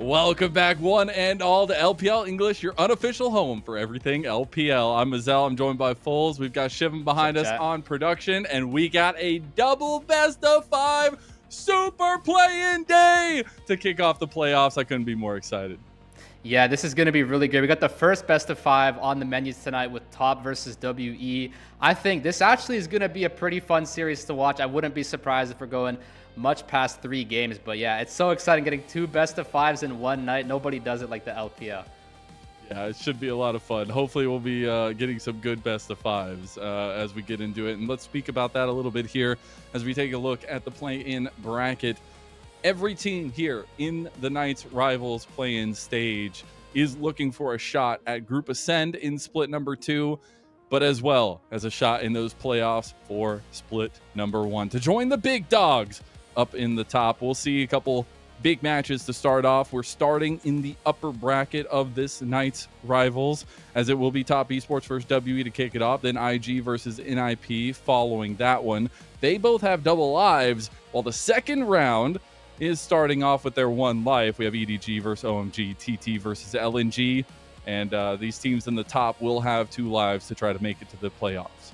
Welcome back, one and all, to LPL English, your unofficial home for everything LPL. I'm Mazel. I'm joined by Foles. We've got Shivan behind us on production, and we got a double best of 5 super play-in day to kick off the playoffs. I couldn't be more excited. Yeah, this is going to be really good. We got the first best of 5 on the menus tonight with Top versus WE. I think this actually is going to be a pretty fun series to watch. I wouldn't be surprised if we're going much past 3 games. But yeah, it's so exciting getting 2 best of 5s in one night. Nobody does it like the LPL. Yeah, it should be a lot of fun. Hopefully we'll be getting some good best of 5s as we get into it. And let's speak about that a little bit here as we take a look at the play-in bracket. Every team here in the Knights Rivals play-in stage is looking for a shot at Group Ascend in split number 2, but as well as a shot in those playoffs for split number 1 to join the big dogs up in the top. We'll see a couple big matches to start off. We're starting in the upper bracket of this Knights Rivals, as it will be Top Esports versus WE to kick it off, then IG versus NiP following that one. They both have double lives, while the second round is starting off with their 1 life. We have EDG versus OMG, TT versus LNG, and these teams in the top will have 2 lives to try to make it to the playoffs.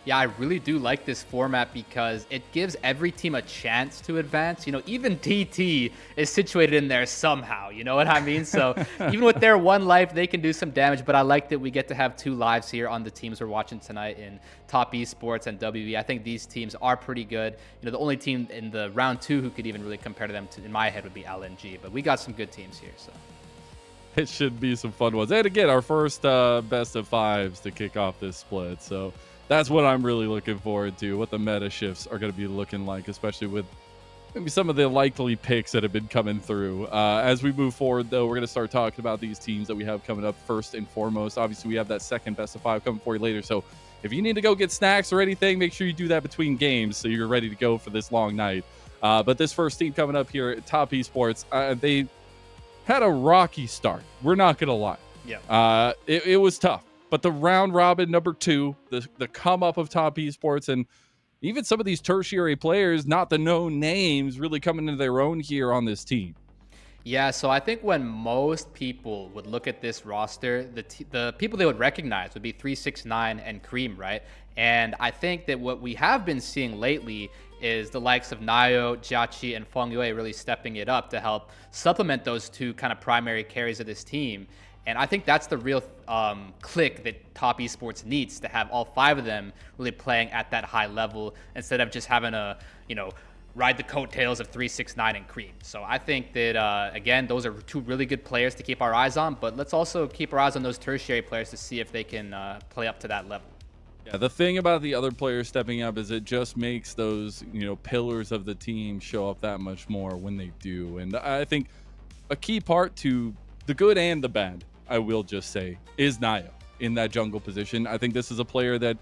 Yeah, I really do like this format because it gives every team a chance to advance. You know, even TT is situated in there somehow, you know what I mean? So even with their 1 life, they can do some damage, but I like that we get to have 2 lives here on the teams we're watching tonight in Top Esports and WE. I think these teams are pretty good. You know, the only team in the round 2 who could even really compare to them, in my head, would be LNG, but we got some good teams here, so. It should be some fun ones. And again, our first best of 5s to kick off this split, so that's what I'm really looking forward to, what the meta shifts are going to be looking like, especially with maybe some of the likely picks that have been coming through. As we move forward, though, we're going to start talking about these teams that we have coming up first and foremost. Obviously, we have that second best of 5 coming for you later, so if you need to go get snacks or anything, make sure you do that between games so you're ready to go for this long night. But this first team coming up here at Top Esports, they had a rocky start. We're not going to lie. Yeah. It was tough. But the round robin number 2, the come up of Top Esports, and even some of these tertiary players, not the known names, really coming into their own here on this team. Yeah, so I think when most people would look at this roster, the people they would recognize would be 369 and Cream, right? And I think that what we have been seeing lately is the likes of Nayo, Jiachi, and Feng Yue really stepping it up to help supplement those 2 kind of primary carries of this team. And I think that's the real click that Top Esports needs, to have all 5 of them really playing at that high level instead of just having a, ride the coattails of 369 and Cream. So I think that, again, those are 2 really good players to keep our eyes on, but let's also keep our eyes on those tertiary players to see if they can play up to that level. Yeah, the thing about the other players stepping up is it just makes those, pillars of the team show up that much more when they do. And I think a key part to the good and the bad, I will just say, is Nayo in that jungle position. I think this is a player that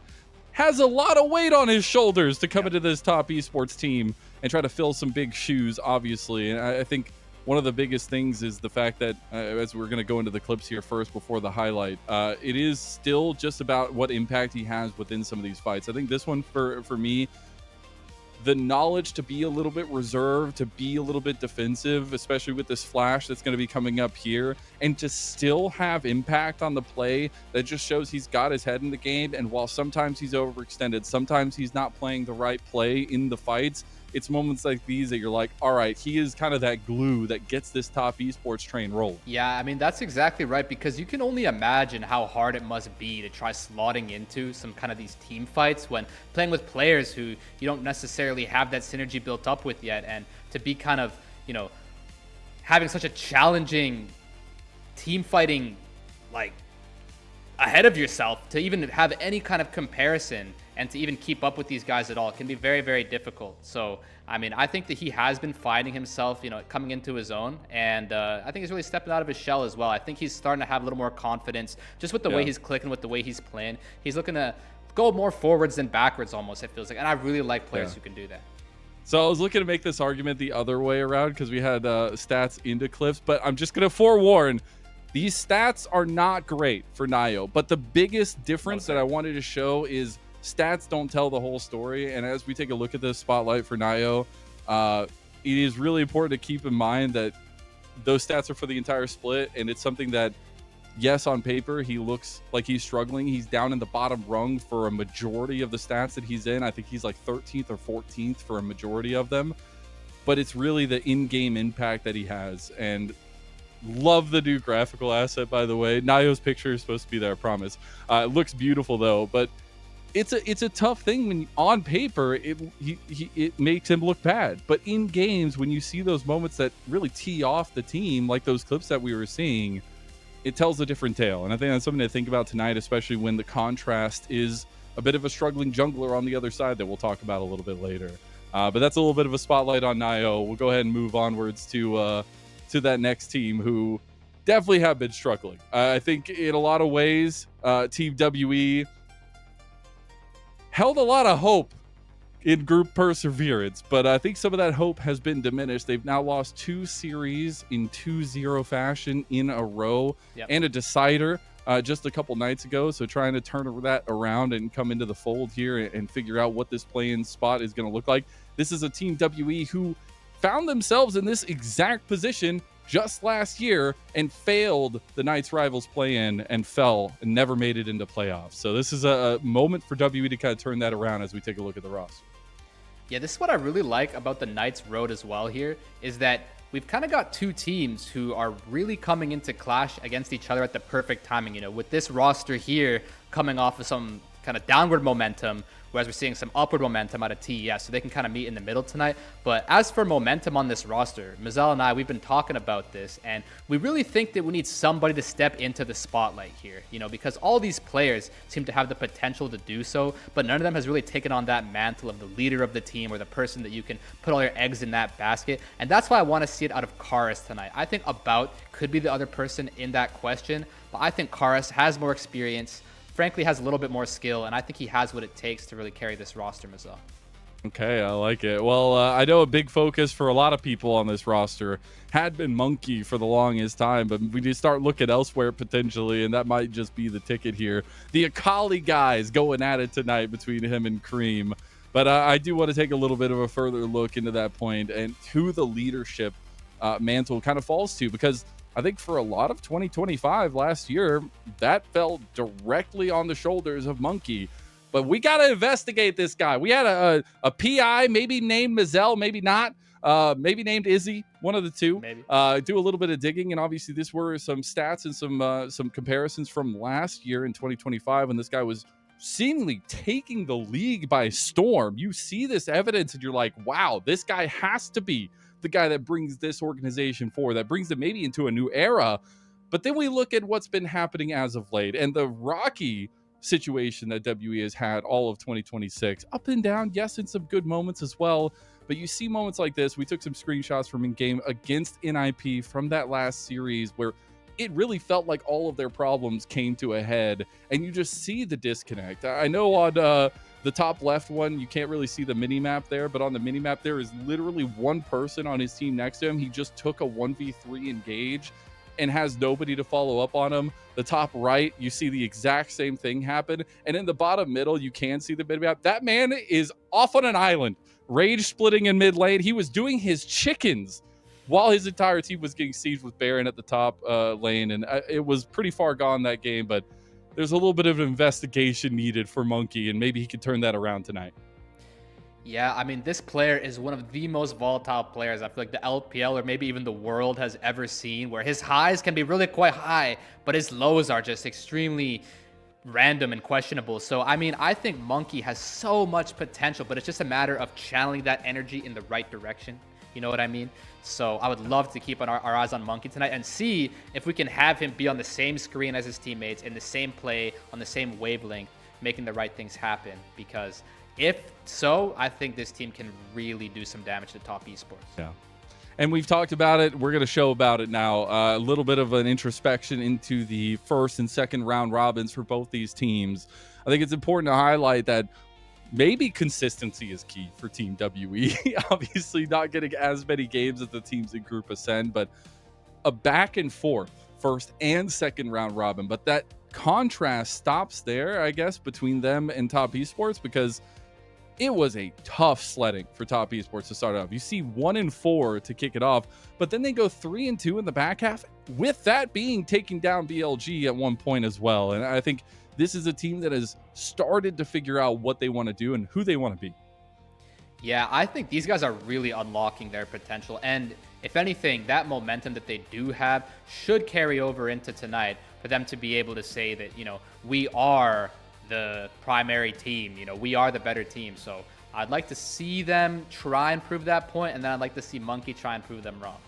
has a lot of weight on his shoulders to come into this Top Esports team and try to fill some big shoes, obviously. And I think one of the biggest things is the fact that, as we're going to go into the clips here first before the highlight, it is still just about what impact he has within some of these fights. I think this one, for me, the knowledge to be a little bit reserved, to be a little bit defensive, especially with this flash that's going to be coming up here, and to still have impact on the play, that just shows he's got his head in the game. And while sometimes he's overextended, sometimes he's not playing the right play in the fights, it's moments like these that you're like, all right, he is kind of that glue that gets this Top Esports train rolling. Yeah, I mean, that's exactly right, because you can only imagine how hard it must be to try slotting into some kind of these team fights when playing with players who you don't necessarily have that synergy built up with yet, and to be kind of, having such a challenging team fighting, like, ahead of yourself, to even have any kind of comparison and to even keep up with these guys at all, it can be very, very difficult. So, I mean, I think that he has been finding himself, coming into his own, and I think he's really stepping out of his shell as well. I think he's starting to have a little more confidence just with the way he's clicking, with the way he's playing. He's looking to go more forwards than backwards almost, it feels like, and I really like players who can do that. So I was looking to make this argument the other way around because we had stats into clips, but I'm just going to forewarn, these stats are not great for Nayo, but the biggest difference that I wanted to show is stats don't tell the whole story. And as we take a look at this spotlight for Nayo, it is really important to keep in mind that those stats are for the entire split, and it's something that, yes, on paper, he looks like he's struggling. He's down in the bottom rung for a majority of the stats that he's in. I think he's like 13th or 14th for a majority of them. But it's really the in-game impact that he has. And love the new graphical asset, by the way. Nayo's picture is supposed to be there, I promise. It looks beautiful, though. But it's a tough thing when on paper it makes him look bad. But in games, when you see those moments that really tee off the team, like those clips that we were seeing, it tells a different tale. And I think that's something to think about tonight, especially when the contrast is a bit of a struggling jungler on the other side that we'll talk about a little bit later. But that's a little bit of a spotlight on Nayo. We'll go ahead and move onwards to that next team, who definitely have been struggling. I think in a lot of ways, Team WE held a lot of hope in group perseverance, but I think some of that hope has been diminished. They've now lost 2 series in 2-0 fashion in a row, and a decider just a couple nights ago. So trying to turn that around and come into the fold here and figure out what this play-in spot is going to look like. This is a Team WE who found themselves in this exact position just last year and failed the Knights Rivals play-in and fell and never made it into playoffs. So this is a moment for WE to kind of turn that around as we take a look at the roster. Yeah, this is what I really like about the Knights road as well here, is that we've kind of got 2 teams who are really coming into clash against each other at the perfect timing. You know, with this roster here coming off of some kind of downward momentum, whereas we're seeing some upward momentum out of TES, so they can kind of meet in the middle tonight. But as for momentum on this roster, Mazel and I, we've been talking about this, and we really think that we need somebody to step into the spotlight here, you know, because all these players seem to have the potential to do so, but none of them has really taken on that mantle of the leader of the team or the person that you can put all your eggs in that basket. And that's why I want to see it out of Karis tonight. I think About could be the other person in that question, but I think Karis has more experience, frankly has a little bit more skill, and I think he has what it takes to really carry this roster, Mazel. Okay, I like it. Well, I know a big focus for a lot of people on this roster had been Monkey for the longest time, but we need to start looking elsewhere potentially, and that might just be the ticket here. The Akali guys going at it tonight between him and Cream. But I do want to take a little bit of a further look into that point and who the leadership mantle kind of falls to, because I think for a lot of 2025 last year, that fell directly on the shoulders of Monkey. But we got to investigate this guy. We had a PI, maybe named Mazel, maybe not. Maybe named Izzy, one of the two. Maybe. Do a little bit of digging, and obviously this were some stats and some comparisons from last year in 2025 when this guy was seemingly taking the league by storm. You see this evidence, and you're like, wow, this guy has to be the guy that brings this organization forward, that brings them maybe into a new era. But then we look at what's been happening as of late and the rocky situation that WE has had all of 2026, up and down, yes, in some good moments as well. But you see moments like this. We took some screenshots from in-game against NiP from that last series where it really felt like all of their problems came to a head, and you just see the disconnect. I know on the top left one, you can't really see the mini map there, but on the mini map, there is literally one person on his team next to him. He just took a 1v3 engage and has nobody to follow up on him. The top right, you see the exact same thing happen. And in the bottom middle, you can see the mini map. That man is off on an island, rage splitting in mid lane. He was doing his chickens while his entire team was getting sieged with Baron at the top lane. And it was pretty far gone that game, but there's a little bit of an investigation needed for Monkey, and maybe he could turn that around tonight. Yeah, I mean, this player is one of the most volatile players I feel like the LPL or maybe even the world has ever seen, where his highs can be really quite high, but his lows are just extremely random and questionable. So, I mean, I think Monkey has so much potential, but it's just a matter of channeling that energy in the right direction. You know what I mean? So I would love to keep our eyes on Monkey tonight and see if we can have him be on the same screen as his teammates, in the same play, on the same wavelength, making the right things happen. Because if so, I think this team can really do some damage to top esports. Yeah. And we've talked about it. We're going to show about it now. A little bit of an introspection into the first and second round robins for both these teams. I think it's important to highlight that maybe consistency is key for Team WE. Obviously not getting as many games as the teams in Group Ascend, but a back and forth first and second round robin. But that contrast stops there, I guess, between them and top esports, because it was a tough sledding for Top Esports to start off. You see 1-4 to kick it off, but then they go 3-2 in the back half, with that being taking down BLG at one point as well. And I think this is a team that has started to figure out what they want to do and who they want to be. Yeah, I think these guys are really unlocking their potential. And if anything, that momentum that they do have should carry over into tonight for them to be able to say that, we are the primary team, we are the better team. So I'd like to see them try and prove that point, and then I'd like to see Monkey try and prove them wrong.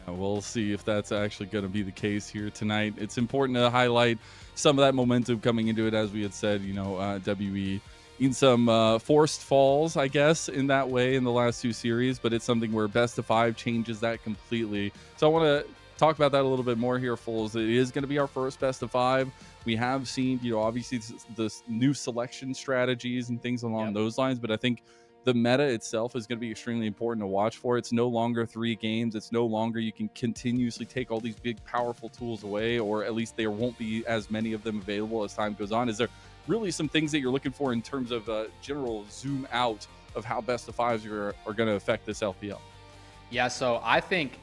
Yeah, we'll see if that's actually going to be the case here tonight. It's important to highlight some of that momentum coming into it, as we had said, WE in some forced falls, I guess, in that way in the last two series, but it's something where best of 5 changes that completely. So I want to talk about that a little bit more here, Foles. It is going to be our first best of 5. We have seen, obviously the new selection strategies and things along those lines, but I think the meta itself is going to be extremely important to watch for. It's no longer 3 games. It's no longer you can continuously take all these big, powerful tools away, or at least there won't be as many of them available as time goes on. Is there really some things that you're looking for in terms of general zoom out of how best of 5s are going to affect this LPL? Yeah, so I think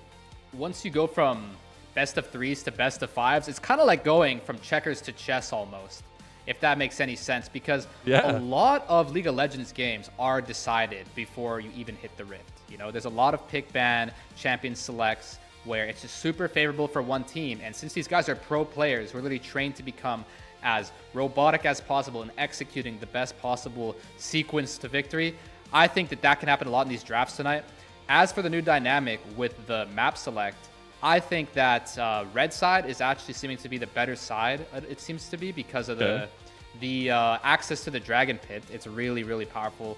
once you go from best of 3s to best of 5s, it's kind of like going from checkers to chess almost, if that makes any sense, because a lot of League of Legends games are decided before you even hit the Rift. There's a lot of pick ban, champion selects, where it's just super favorable for one team. And since these guys are pro players who are literally trained to become as robotic as possible in executing the best possible sequence to victory, I think that can happen a lot in these drafts tonight. As for the new dynamic with the map select, I think that red side is actually seeming to be the better side, it seems to be, because of the access to the dragon pit. It's really, really powerful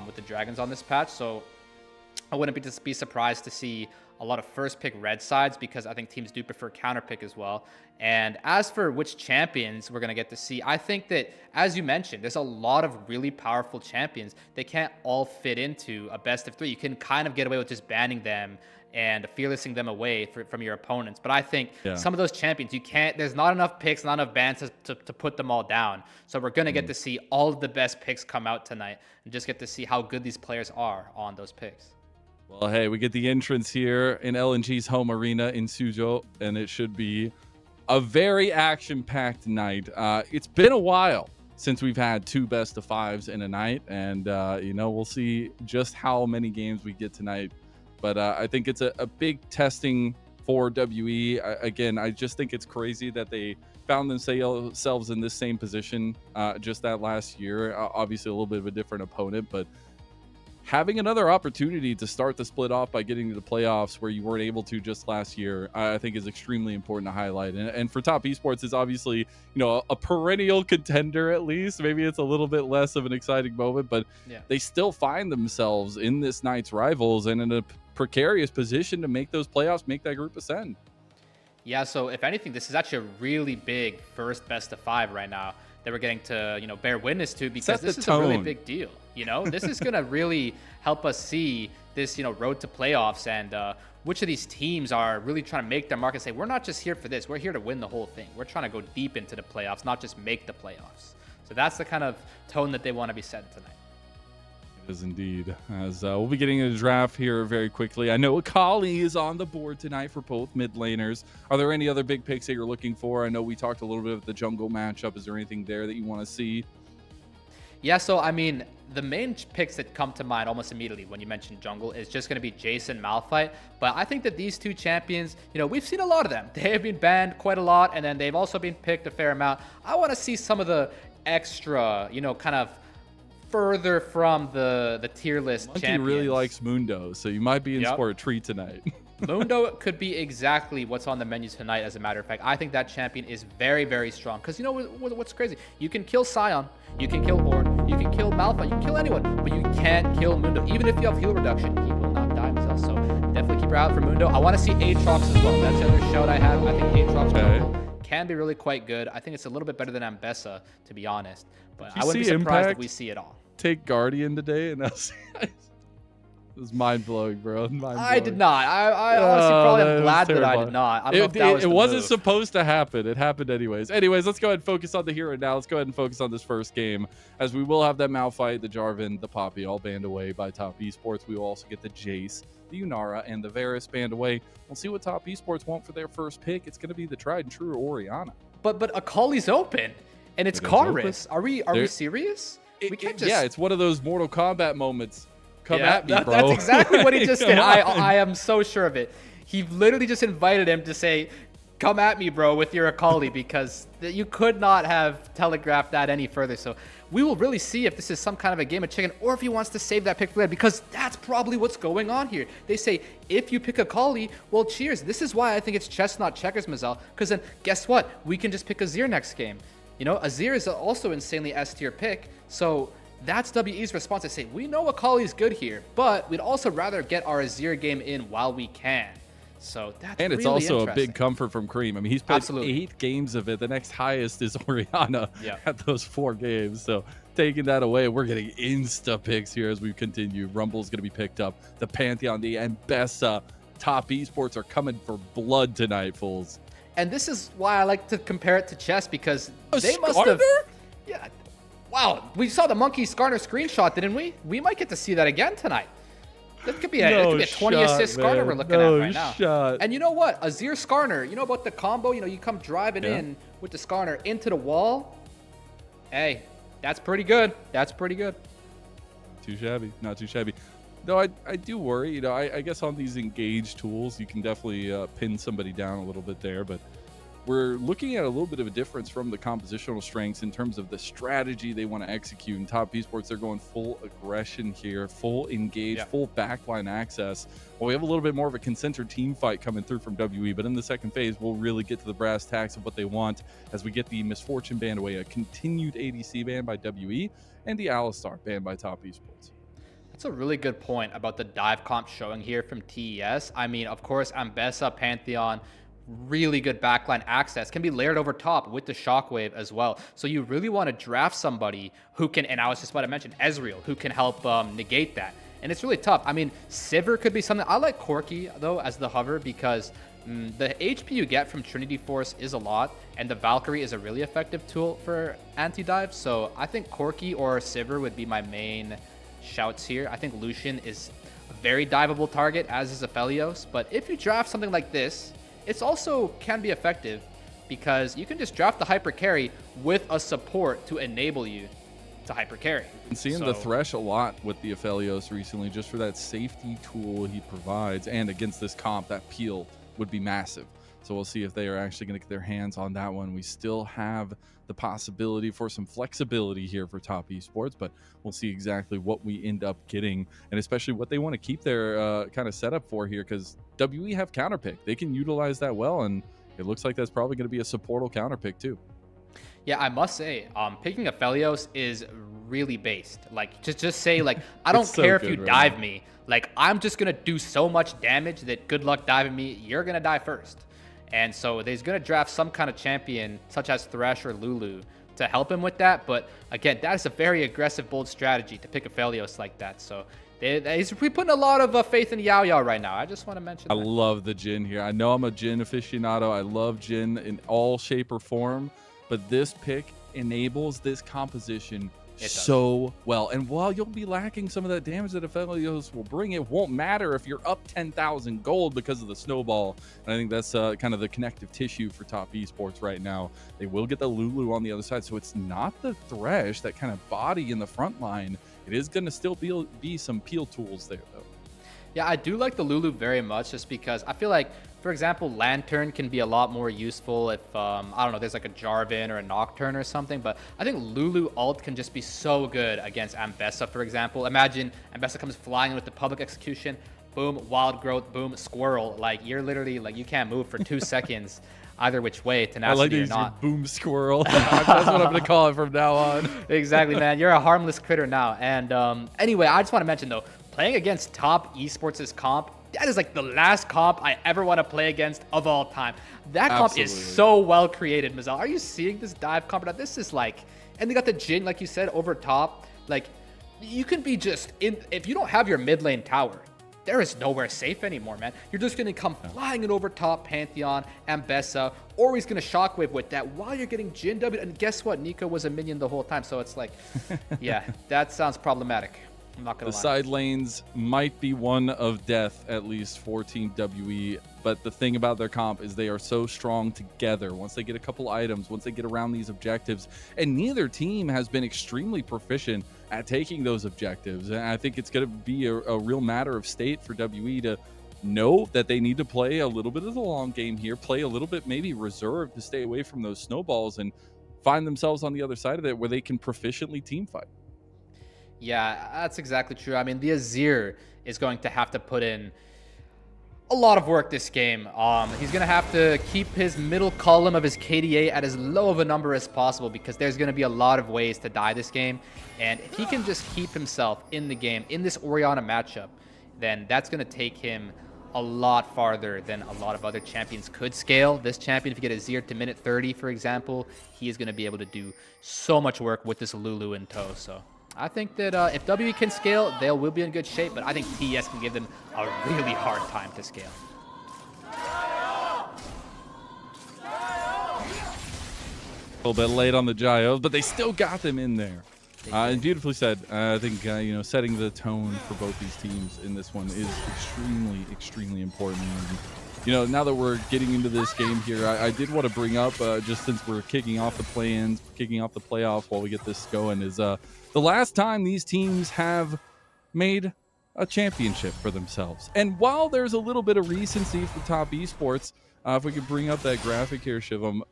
with the dragons on this patch. So I wouldn't be surprised to see a lot of first pick red sides, because I think teams do prefer counter pick as well. And as for which champions we're going to get to see, I think that, as you mentioned, there's a lot of really powerful champions. They can't all fit into a best of 3. You can kind of get away with just banning them and fearlessing them away from your opponents. But I think some of those champions, there's not enough picks, not enough bans to put them all down. So we're going to get to see all of the best picks come out tonight and just get to see how good these players are on those picks. Well, hey, we get the entrance here in LNG's home arena in Suzhou, and it should be a very action-packed night. It's been a while since we've had 2 best of 5s in a night, and we'll see just how many games we get tonight. But I think it's a big testing for WE. Again, I just think it's crazy that they found themselves in this same position just that last year. Obviously, a little bit of a different opponent, but having another opportunity to start the split off by getting to the playoffs where you weren't able to just last year, I think is extremely important to highlight. And for Top Esports, is obviously, a perennial contender at least. Maybe it's a little bit less of an exciting moment, but they still find themselves in this night's rivals and in a precarious position to make those playoffs, make that group ascend. Yeah, so if anything, this is actually a really big first best of 5 right now that we're getting to, bear witness to, because this is a really big deal. This is going to really help us see this, road to playoffs, and which of these teams are really trying to make their mark and say, we're not just here for this, we're here to win the whole thing. We're trying to go deep into the playoffs, not just make the playoffs. So that's the kind of tone that they want to be setting tonight. It is indeed. As we'll be getting into the draft here very quickly. I know Akali is on the board tonight for both mid laners. Are there any other big picks that you're looking for? I know we talked a little bit of the jungle matchup. Is there anything there that you want to see? Yeah, so I mean, the main picks that come to mind almost immediately when you mention jungle is just going to be Jason, Malphite. But I think that these 2 champions, we've seen a lot of them. They have been banned quite a lot, and then they've also been picked a fair amount. I want to see some of the extra, kind of further from the tier list Monkey champions. really likes Mundo, so you might be in for a treat tonight. Mundo could be exactly what's on the menu tonight, as a matter of fact. I think that champion is very, very strong. Because what's crazy? You can kill Sion, you can kill Ornn, you can kill Malphite, you can kill anyone, but you can't kill Mundo. Even if you have heal reduction, he will not die himself. So definitely keep your eye out for Mundo. I want to see Aatrox as well. That's the other shout I have. I think Aatrox can be really quite good. I think it's a little bit better than Ambessa, to be honest. But I wouldn't be surprised if we see it all. Take Guardian today, and It was mind-blowing, bro. Mind-blowing. I did not. I honestly probably am glad that I did not. I don't know if that was it the wasn't move. supposed to happen. It happened anyways. Anyways, let's go ahead and focus on the hero now. Let's go ahead and focus on this first game, as we will have that Malphite, the Jarvan, the Poppy all banned away by Top Esports. We will also get the Jace, the Unara, and the Varus banned away. We'll see what Top Esports want for their first pick. It's going to be the tried and true Orianna. But Akali's open, and it's Karus. Are we serious? We can't just... Yeah, it's one of those Mortal Kombat moments. Come at me, bro. That's exactly what he just did. I am so sure of it. He literally just invited him to say, come at me, bro, with your Akali, because you could not have telegraphed that any further. So we will really see if this is some kind of a game of chicken, or if he wants to save that pick for later, because that's probably what's going on here. They say, if you pick Akali, well, cheers. This is why I think it's chess, not checkers, Mazel, because then guess what? We can just pick Azir next game. You know, Azir is also insanely S-tier pick, so that's WE's response. They say, we know Akali's good here, but we'd also rather get our Azir game in while we can. So that's And it's really also a big comfort from Cream. I mean, he's played 8 games of it. The next highest is Orianna at those 4 games. So taking that away, we're getting insta picks here as we continue. Rumble's going to be picked up. The Pantheon, the Ambessa, Top Esports are coming for blood tonight, fools. And this is why I like to compare it to chess, because they must have... Yeah. Wow, we saw the Monkey Skarner screenshot, didn't we? We might get to see that again tonight. That could be a 20 assist Skarner we're looking at right now. And you know what? Azir Skarner, you know about the combo? You know, you come driving in with the Skarner into the wall. Hey, that's pretty good. That's pretty good. Too shabby. Not too shabby. Though I do worry, you know, I guess on these engage tools, you can definitely pin somebody down a little bit there, but we're looking at a little bit of a difference from the compositional strengths in terms of the strategy they want to execute. In Top Esports, they're going full aggression here, full engage, full backline access. Well, we have a little bit more of a concentric team fight coming through from WE, but in the second phase, we'll really get to the brass tacks of what they want as we get the Misfortune banned away, a continued ADC ban by WE, and the Alistar banned by Top Esports. That's a really good point about the dive comp showing here from TES. I mean, of course, Ambessa, Pantheon, really good backline access, can be layered over top with the Shockwave as well. So you really want to draft somebody who can, and I was just about to mention Ezreal, who can help negate that. And it's really tough. I mean, Sivir could be something. I like Corki, though, as the hover, because the HP you get from Trinity Force is a lot, and the Valkyrie is a really effective tool for anti-dive. So I think Corki or Sivir would be my main shouts here. I think Lucian is a very diveable target, as is Aphelios. But if you draft something like this, it's also can be effective, because you can just draft the hyper carry with a support to enable you to hyper carry. And seeing the Thresh a lot with the Aphelios recently, just for that safety tool he provides, and against this comp, that peel would be massive. So we'll see if they are actually going to get their hands on that one. We still have the possibility for some flexibility here for Top Esports, but we'll see exactly what we end up getting, and especially what they want to keep their kind of setup for here, because WE have counterpick. They can utilize that well, and it looks like that's probably going to be a supportal counterpick too. Yeah, I must say, picking Aphelios is really based. Like, just say, like, I don't care if you dive me. Like, I'm just going to do so much damage that good luck diving me. You're going to die first. And so they're going to draft some kind of champion, such as Thresh or Lulu, to help him with that. But again, that is a very aggressive, bold strategy to pick Aphelios like that. So he's putting a lot of faith in Yao Yao right now. I just want to mention that. I love the Jhin here. I know I'm a Jhin aficionado. I love Jhin in all shape or form. But this pick enables this composition so well. And while you'll be lacking some of that damage that Aphelios will bring, it won't matter if you're up 10,000 gold because of the snowball. And I think that's kind of the connective tissue for Top Esports right now. They will get the Lulu on the other side. So it's not the Thresh, that kind of body in the front line. It is going to still be some peel tools there, though. Yeah, I do like the Lulu very much, just because I feel like, for example, Lantern can be a lot more useful if, I don't know, there's like a Jarvan or a Nocturne or something. But I think Lulu ult can just be so good against Ambessa, for example. Imagine Ambessa comes flying with the public execution, boom, wild growth, boom, squirrel. Like, you're literally, like, you can't move for 2 seconds either which way, tenacity or not. Boom squirrel. That's what I'm going to call it from now on. Exactly, man. You're a harmless critter now. And anyway, I just want to mention, though, playing against Top Esports' comp, that is like the last comp I ever want to play against of all time. That comp is so well created, Mazel. Are you seeing this dive comp? This is like, and they got the Jhin, like you said, over top. Like, you can be just in. If you don't have your mid lane tower, there is nowhere safe anymore, man. You're just going to come flying in over top Pantheon, Ambessa, or he's going to Shockwave with that while you're getting Jin W. And guess what? Nico was a minion the whole time. So it's like, yeah, that sounds problematic. I'm not going to lie. The side lanes might be one of death, at least for Team WE. But the thing about their comp is they are so strong together. Once they get a couple items, once they get around these objectives, and neither team has been extremely proficient at taking those objectives. And I think it's going to be a real matter of state for WE to know that they need to play a little bit of the long game here, play a little bit maybe reserved to stay away from those snowballs and find themselves on the other side of it where they can proficiently team fight. Yeah, that's exactly true. I mean, the Azir is going to have to put in a lot of work this game. He's going to have to keep his middle column of his KDA at as low of a number as possible because there's going to be a lot of ways to die this game. And if he can just keep himself in the game, in this Orianna matchup, then that's going to take him a lot farther than a lot of other champions could scale. This champion, if you get Azir to minute 30, for example, he is going to be able to do so much work with this Lulu in tow. So I think that if WE can scale, they will be in good shape, but I think TES can give them a really hard time to scale. A little bit late on the gyos, but they still got them in there. And beautifully said. I think you know, setting the tone for both these teams in this one is extremely, extremely important. And, you know, now that we're getting into this game here, I did want to bring up, just since we're kicking off the play-ins, kicking off the playoffs while we get this going, is the last time these teams have made a championship for themselves. And while there's a little bit of recency for Top Esports, if we could bring up that graphic here, Shivam,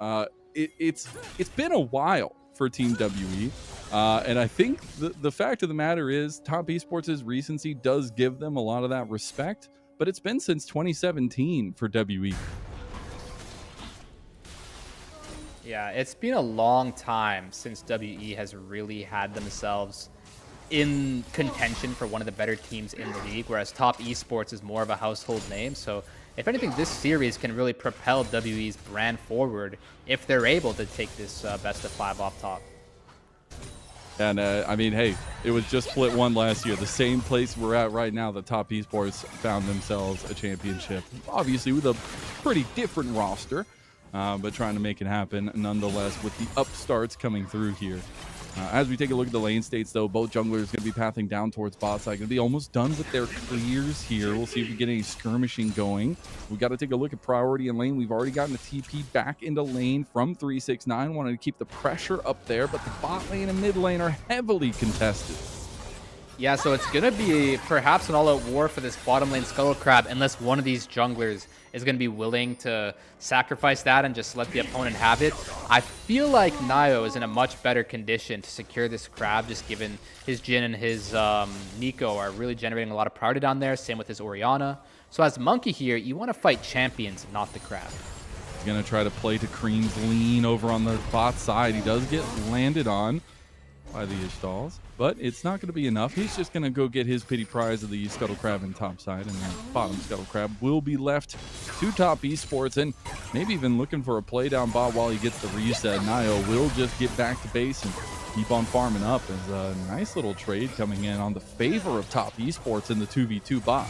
it's been a while for Team WE. And I think the fact of the matter is Top Esports' recency does give them a lot of that respect, but it's been since 2017 for WE. Yeah, it's been a long time since WE has really had themselves in contention for one of the better teams in the league, whereas Top Esports is more of a household name. So if anything, this series can really propel WE's brand forward if they're able to take this best of 5 off top. And I mean, hey, it was just Split 1 last year. The same place we're at right now, the Top Esports found themselves a championship. Obviously with a pretty different roster, but trying to make it happen nonetheless with the upstarts coming through here. As we take a look at the lane states, though, both junglers going to be pathing down towards bot side. Going to be almost done with their clears here. We'll see if we get any skirmishing going. We got to take a look at priority in lane. We've already gotten a TP back into lane from 369. Wanted to keep the pressure up there, but the bot lane and mid lane are heavily contested. Yeah, so it's going to be perhaps an all-out war for this bottom lane Scuttle Crab unless one of these junglers is going to be willing to sacrifice that and just let the opponent have it. I feel like Nio is in a much better condition to secure this Crab, just given his Jhin and his Nico are really generating a lot of priority down there. Same with his Orianna. So as Monkey here, you want to fight champions, not the Crab. He's going to try to play to Cream's lean over on the bot side. He does get landed on by the Ishtals, but it's not going to be enough. He's just going to go get his pity prize of the Scuttle Crab in top side, and then bottom Scuttle Crab will be left to Top Esports, and maybe even looking for a play down bot while he gets the reset. Nio will just get back to base and keep on farming up. As a nice little trade coming in on the favor of Top Esports in the 2v2 bot.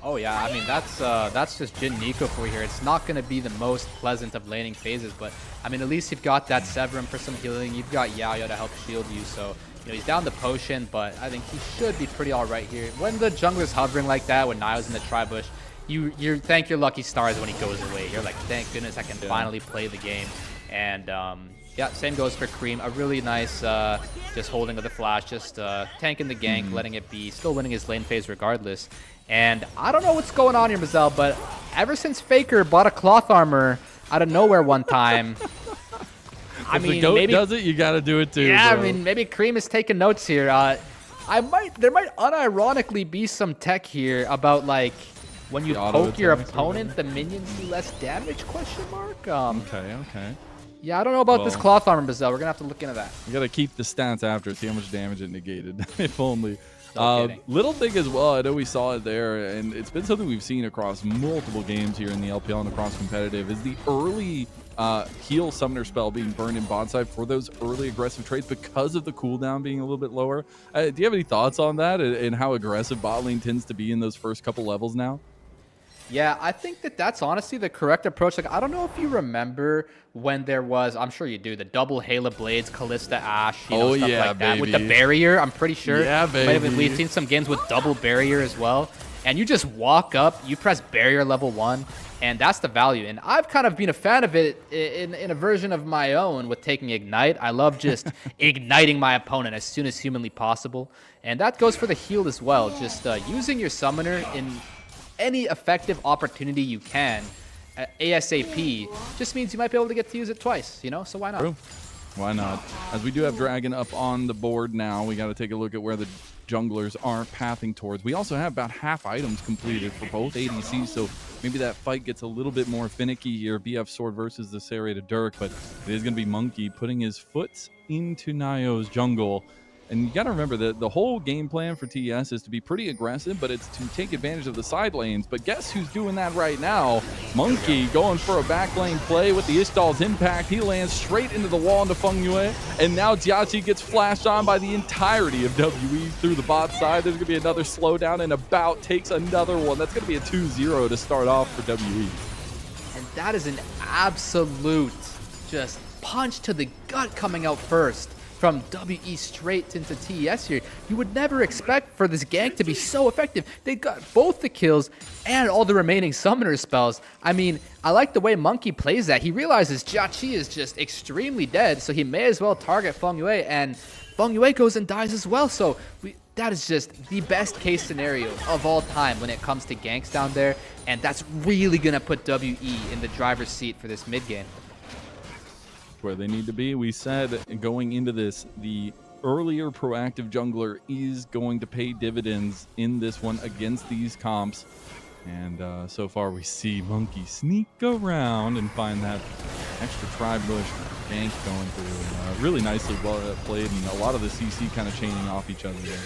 Oh yeah, I mean, that's just Jhin Nico for you here. It's not going to be the most pleasant of laning phases, but I mean, at least you've got that Severin for some healing. You've got Yao to help shield you, so you know, he's down the potion, but I think he should be pretty all right here. When the jungler's hovering like that, when Nio's in the tri-bush, you thank your lucky stars when he goes away. You're like, thank goodness I can finally play the game. And yeah, same goes for Cream. A really nice just holding of the flash, just tanking the gank, letting it be, still winning his lane phase regardless. And I don't know what's going on here, Mazel, but ever since Faker bought a cloth armor out of nowhere one time, I mean, if the GOAT maybe does it, you got to do it too. Yeah, bro. I mean, maybe Cream is taking notes here. There might unironically be some tech here about like when you poke your opponent, the minions do less damage? Question mark. Okay. Yeah, I don't know about this cloth armor, Mazel. We're gonna have to look into that. You got to keep the stats after, see how much damage it negated. If only. No kidding. Little thing as well, I know we saw it there, and it's been something we've seen across multiple games here in the LPL and across competitive, is the early heal summoner spell being burned in bot side for those early aggressive trades because of the cooldown being a little bit lower. Do you have any thoughts on that and how aggressive bot lane tends to be in those first couple levels now? Yeah, I think that that's honestly the correct approach. Like, I don't know if you remember when there was, I'm sure you do, the double Halo Blades, Callista Ashe, stuff like that. With the barrier, I'm pretty sure. Yeah, baby. We've seen some games with double barrier as well. And you just walk up, you press barrier level 1, and that's the value. And I've kind of been a fan of it in a version of my own with taking Ignite. I love just igniting my opponent as soon as humanly possible. And that goes for the heal as well. Just using your summoner in any effective opportunity you can ASAP just means you might be able to get to use it twice, so why not? True. Why not? As we do have Dragon up on the board now, we got to take a look at where the junglers are pathing towards. We also have about half items completed for both ADCs, so maybe that fight gets a little bit more finicky here. BF Sword versus the serrated Dirk, but it is going to be Monkey putting his foot into Nio's jungle. And you got to remember that the whole game plan for TES is to be pretty aggressive, but it's to take advantage of the side lanes. But guess who's doing that right now? Monkey going for a back lane play with the Ishtal's impact. He lands straight into the wall into Feng Yue. And now Jiachi gets flashed on by the entirety of WE through the bot side. There's going to be another slowdown, and About takes another one. That's going to be a 2-0 to start off for WE. And that is an absolute just punch to the gut coming out first from WE straight into TES here. You would never expect for this gank to be so effective. They got both the kills and all the remaining summoner spells. I mean, I like the way Monkey plays that. He realizes Jiachi is just extremely dead, so he may as well target Feng Yue, and Feng Yue goes and dies as well. So that is just the best case scenario of all time when it comes to ganks down there, and that's really gonna put WE in the driver's seat for this mid game. Where they need to be. We said going into this, the earlier proactive jungler is going to pay dividends in this one against these comps. And so far we see Monkey sneak around and find that extra tri-bush gank going through. Really nicely played, and a lot of the CC kind of chaining off each other there.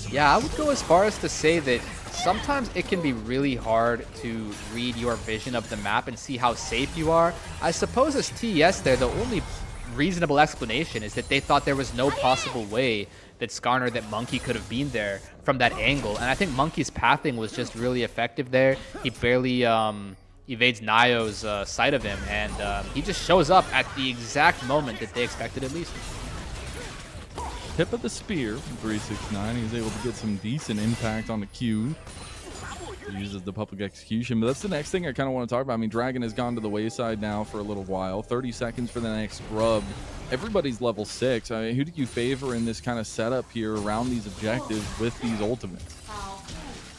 Yeah, I would go as far as to say that sometimes it can be really hard to read your vision of the map and see how safe you are. I suppose as TES there, the only reasonable explanation is that they thought there was no possible way that Skarner, that Monkey could have been there from that angle. And I think Monkey's pathing was just really effective there. He barely evades Nio's sight of him, and he just shows up at the exact moment that they expected at least. Tip of the spear from 369. He's able to get some decent impact on the Q. He uses the public execution, but that's the next thing I kind of want to talk about. I mean, Dragon has gone to the wayside now for a little while. 30 seconds for the next grub. Everybody's level 6. I mean, who do you favor in this kind of setup here around these objectives with these ultimates?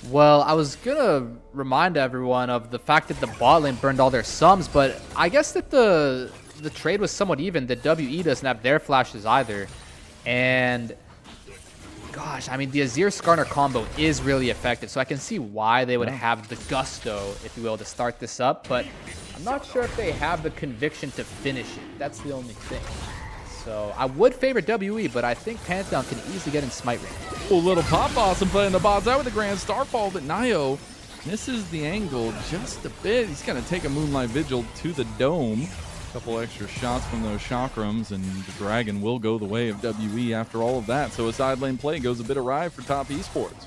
Well, I was going to remind everyone of the fact that the bot lane burned all their sums, but I guess that the trade was somewhat even. The WE doesn't have their flashes either. And gosh, I mean, the Azir Skarner combo is really effective, so I can see why they would have the gusto, if you will, to start this up, but I'm not sure if they have the conviction to finish it. That's the only thing. So I would favor WE, but I think Pantheon can easily get in smite range. Oh, little Pop Awesome playing the bots out with the Grand Starfall, but Nio misses the angle just a bit. He's going to take a Moonlight Vigil to the dome. Couple extra shots from those chakrams, and the Dragon will go the way of WE after all of that. So a side lane play goes a bit awry for Top Esports.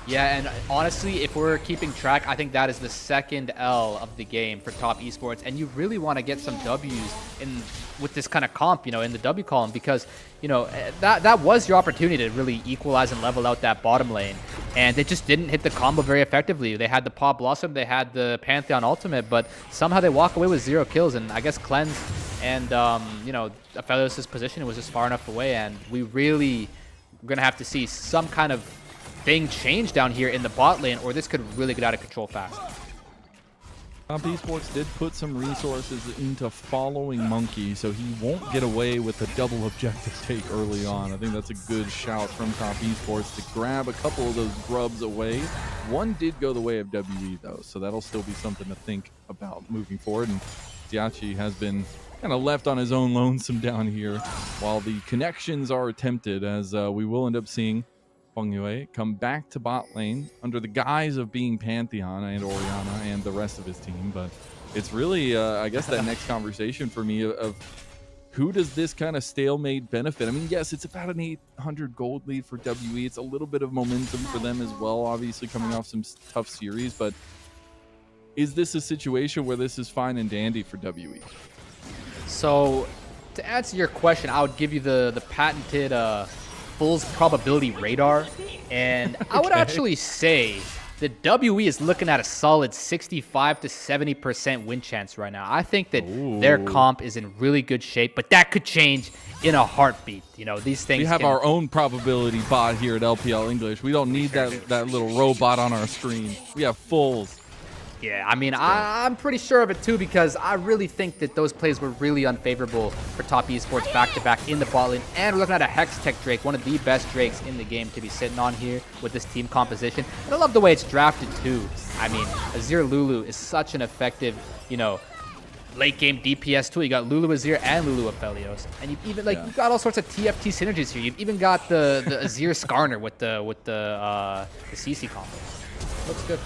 Yeah, and honestly, if we're keeping track, I think that is the second L of the game for Top Esports, and you really want to get some W's in with this kind of comp, in the W column, because that was your opportunity to really equalize and level out that bottom lane, and they just didn't hit the combo very effectively. They had the Pop Blossom, they had the Pantheon ultimate, but somehow they walk away with 0 kills, and I guess Cleanse and Aphelios' position was just far enough away, and we really are gonna have to see some kind of thing change down here in the bot lane, or this could really get out of control fast. Top Esports did put some resources into following Monkey, so he won't get away with a double objective take early on. I think that's a good shout from Top Esports to grab a couple of those grubs away. One did go the way of WE though, so that'll still be something to think about moving forward. And Jiachi has been kind of left on his own lonesome down here while the connections are attempted, as we will end up seeing Feng Yue come back to bot lane under the guise of being Pantheon and Orianna and the rest of his team. But it's really, I guess, that next conversation for me of who does this kind of stalemate benefit? I mean, yes, it's about an 800 gold lead for WE. It's a little bit of momentum for them as well, obviously coming off some tough series. But is this a situation where this is fine and dandy for WE? So to answer your question, I would give you the patented Fool's probability radar. And I would actually say that WE is looking at a solid 65 to 70% win chance right now. I think that their comp is in really good shape, but that could change in a heartbeat. You know, these things. We have our own probability bot here at LPL English. We don't need that little robot on our screen. We have Fools. Yeah, I mean, I'm pretty sure of it too, because I really think that those plays were really unfavorable for Top Esports back-to-back in the bot lane. And we're looking at a Hextech Drake, one of the best Drakes in the game to be sitting on here with this team composition. And I love the way it's drafted too. I mean, Azir Lulu is such an effective, you know, late game DPS tool. You got Lulu Azir and Lulu Aphelios, and you've even you've got all sorts of TFT synergies here. You've even got the Azir Skarner with the CC combo. Looks good.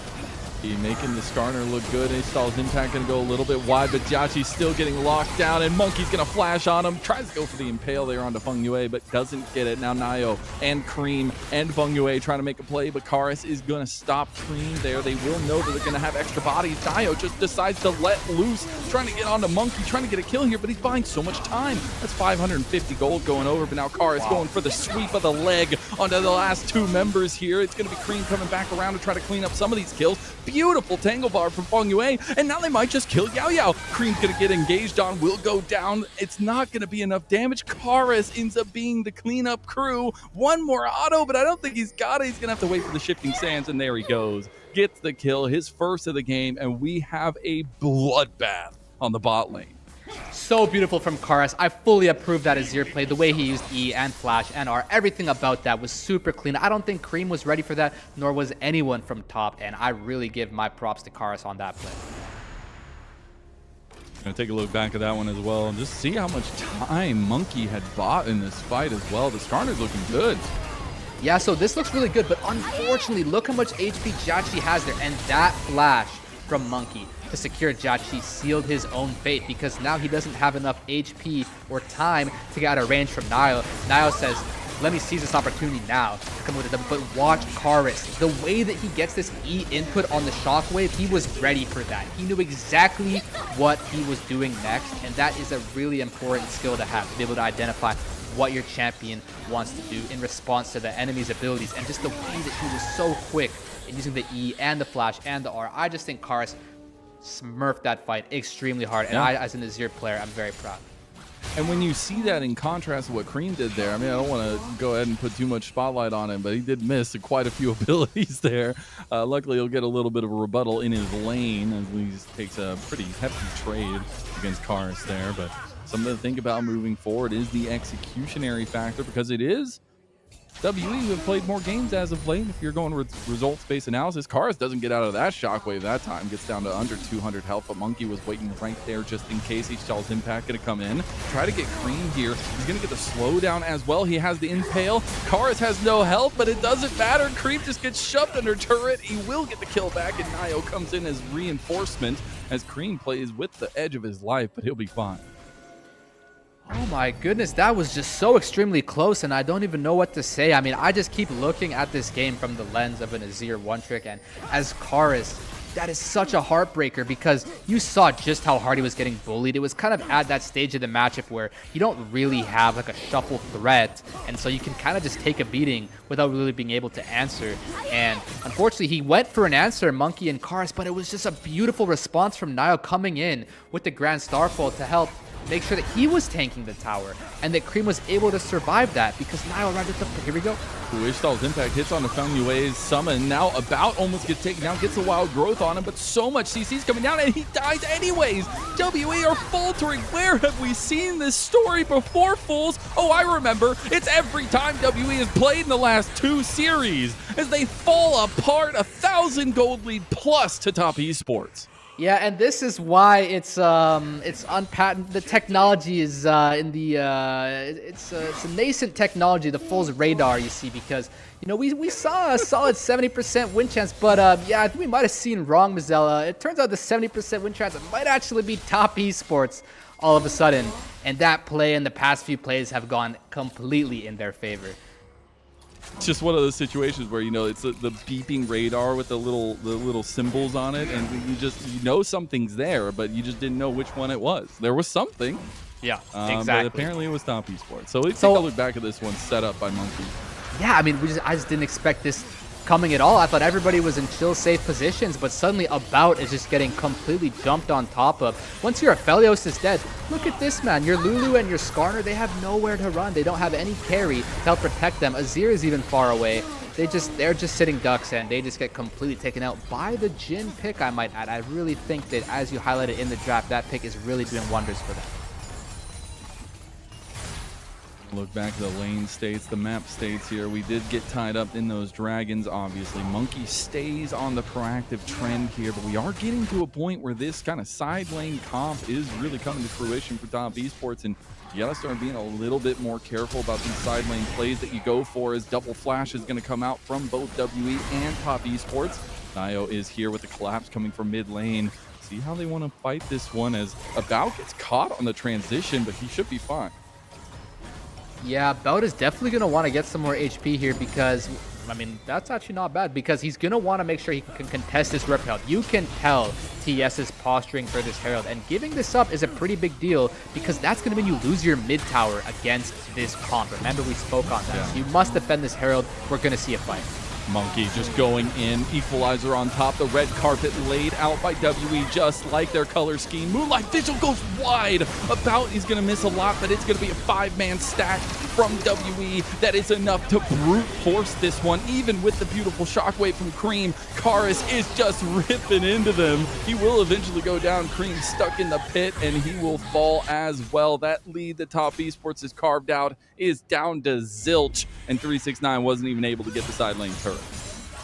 Making the Skarner look good. Install's impact going to go a little bit wide, but Jhachi's still getting locked down, and Monkey's going to flash on him. Tries to go for the Impale there onto Feng Yue, but doesn't get it. Now Nio and Cream and Feng Yue trying to make a play, but Karis is going to stop Cream there. They will know that they're going to have extra bodies. Nio just decides to let loose, trying to get onto Monkey, trying to get a kill here, but he's buying so much time. That's 550 gold going over, but now Karis going for the sweep of the leg onto the last two members here. It's going to be Cream coming back around to try to clean up some of these kills. Beautiful tangle bar from Feng Yue, and now they might just kill Yao Yao. Cream's gonna get engaged on, will go down. It's not gonna be enough damage. Karis ends up being the cleanup crew. One more auto, but I don't think he's got it. He's gonna have to wait for the shifting sands, and there he goes. Gets the kill, his first of the game, and we have a bloodbath on the bot lane. So beautiful from Karis. I fully approve that Azir play. The way he used E and Flash and R, everything about that was super clean. I don't think Cream was ready for that, nor was anyone from top, and I really give my props to Karis on that play. Gonna take a look back at that one as well and just see how much time Monkey had bought in this fight as well. The Skarner's looking good. Yeah, so this looks really good, but unfortunately, look how much HP Jhachi has there, and that flash from Monkey to secure Jhachi sealed his own fate, because now he doesn't have enough HP or time to get out of range from Nile. Nile says, let me seize this opportunity now to come with it. But watch Karis. The way that he gets this E input on the shockwave, he was ready for that. He knew exactly what he was doing next, and that is a really important skill to have, to be able to identify what your champion wants to do in response to the enemy's abilities. And just the way that he was so quick in using the E and the Flash and the R, I just think Karis smurfed that fight extremely hard, and I, as an Azir player, I'm very proud. And when you see that in contrast to what Cream did there, I mean, I don't want to go ahead and put too much spotlight on him, but he did miss quite a few abilities there. Luckily, he'll get a little bit of a rebuttal in his lane as he takes a pretty hefty trade against Karis there. But something to think about moving forward is the executionary factor, because it is WE who have played more games as of late. If you're going with results-based analysis, Karis doesn't get out of that shockwave that time. Gets down to under 200 health, but Monkey was waiting right there just in case. Each impact going to come in. Try to get Cream here. He's going to get the slowdown as well. He has the impale. Karis has no health, but it doesn't matter. Cream just gets shoved under turret. He will get the kill back, and Nio comes in as reinforcement as Cream plays with the edge of his life, but he'll be fine. Oh my goodness, that was just so extremely close, and I don't even know what to say. I mean, I just keep looking at this game from the lens of an Azir one-trick, and as Karis, that is such a heartbreaker, because you saw just how hard he was getting bullied. It was kind of at that stage of the matchup where you don't really have like a shuffle threat, and so you can kind of just take a beating without really being able to answer. And unfortunately, he went for an answer, Monkey and Karis, but it was just a beautiful response from Nile coming in with the Grand Starfall to help make sure that he was tanking the tower, and that Cream was able to survive that because Nile arrived at the... Here we go. Ishtal's impact hits on the Feng Yue's summon. Now about almost gets taken down, gets a wild growth on him, but so much CC's coming down, and he dies anyways. WE are faltering. Where have we seen this story before, fools? Oh, I remember. It's every time WE has played in the last two series as they fall apart. 1,000 gold lead plus to Top Esports. Yeah, and this is why it's unpatented. The technology is in the it's a nascent technology, the Fool's radar. You see, because we saw a solid 70% win chance, but yeah, I think we might have seen wrong, Mizella. It turns out the 70% win chance might actually be top esports all of a sudden, and that play and the past few plays have gone completely in their favor. It's just one of those situations where it's the beeping radar with the little symbols on it, and you know something's there, but you just didn't know which one it was. There was something. Yeah, exactly. But apparently it was top esports. So let's take a look back at this one set up by Monkey. Yeah, I mean, I just didn't expect this coming at all. I thought everybody was in chill, safe positions, but suddenly About is just getting completely jumped on top of. Once your Aphelios is dead, look at this, man. Your Lulu and your Skarner, they have nowhere to run. They don't have any carry to help protect them. Azir is even far away. They're just sitting ducks, and they just get completely taken out by the Jhin pick, I might add. I really think that, as you highlighted in the draft, that pick is really doing wonders for them. Look back at the lane states, the map states here. We did get tied up in those dragons, obviously. Monkey stays on the proactive trend here, but we are getting to a point where this kind of side lane comp is really coming to fruition for top esports, and you gotta start being a little bit more careful about these side lane plays that you go for, as double flash is going to come out from both WE and top esports. Nio is here with the collapse coming from mid lane. See how they want to fight this one, as About gets caught on the transition, but he should be fine. Yeah, Bout is definitely going to want to get some more HP here, because, I mean, that's actually not bad, because he's going to want to make sure he can contest this Rip Herald. You can tell TES is posturing for this Herald, and giving this up is a pretty big deal, because that's going to mean you lose your mid tower against this comp. Remember, we spoke on that. Yeah. So you must defend this Herald. We're going to see a fight. Monkey just going in, equalizer on top, the red carpet laid out by WE just like their color scheme. Moonlight Vigil goes wide. About he's going to miss a lot, but it's going to be a 5-man stack from WE. That is enough to brute force this one, even with the beautiful shockwave from Cream. Karis is just ripping into them. He will eventually go down. Cream stuck in the pit, and he will fall as well. That lead the top esports is carved out is down to zilch, and 369 wasn't even able to get the side lane turret.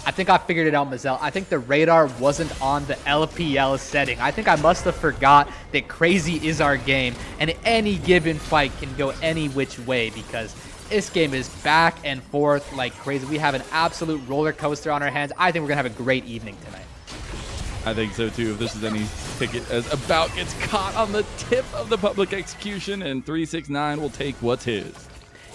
I think I figured it out, Mazel. I think the radar wasn't on the LPL setting. I think I must have forgot that crazy is our game, and any given fight can go any which way, because this game is back and forth like crazy. We have an absolute roller coaster on our hands. I think we're going to have a great evening tonight. I think so too, if this is any ticket, as About gets caught on the tip of the public execution, and 369 will take what's his.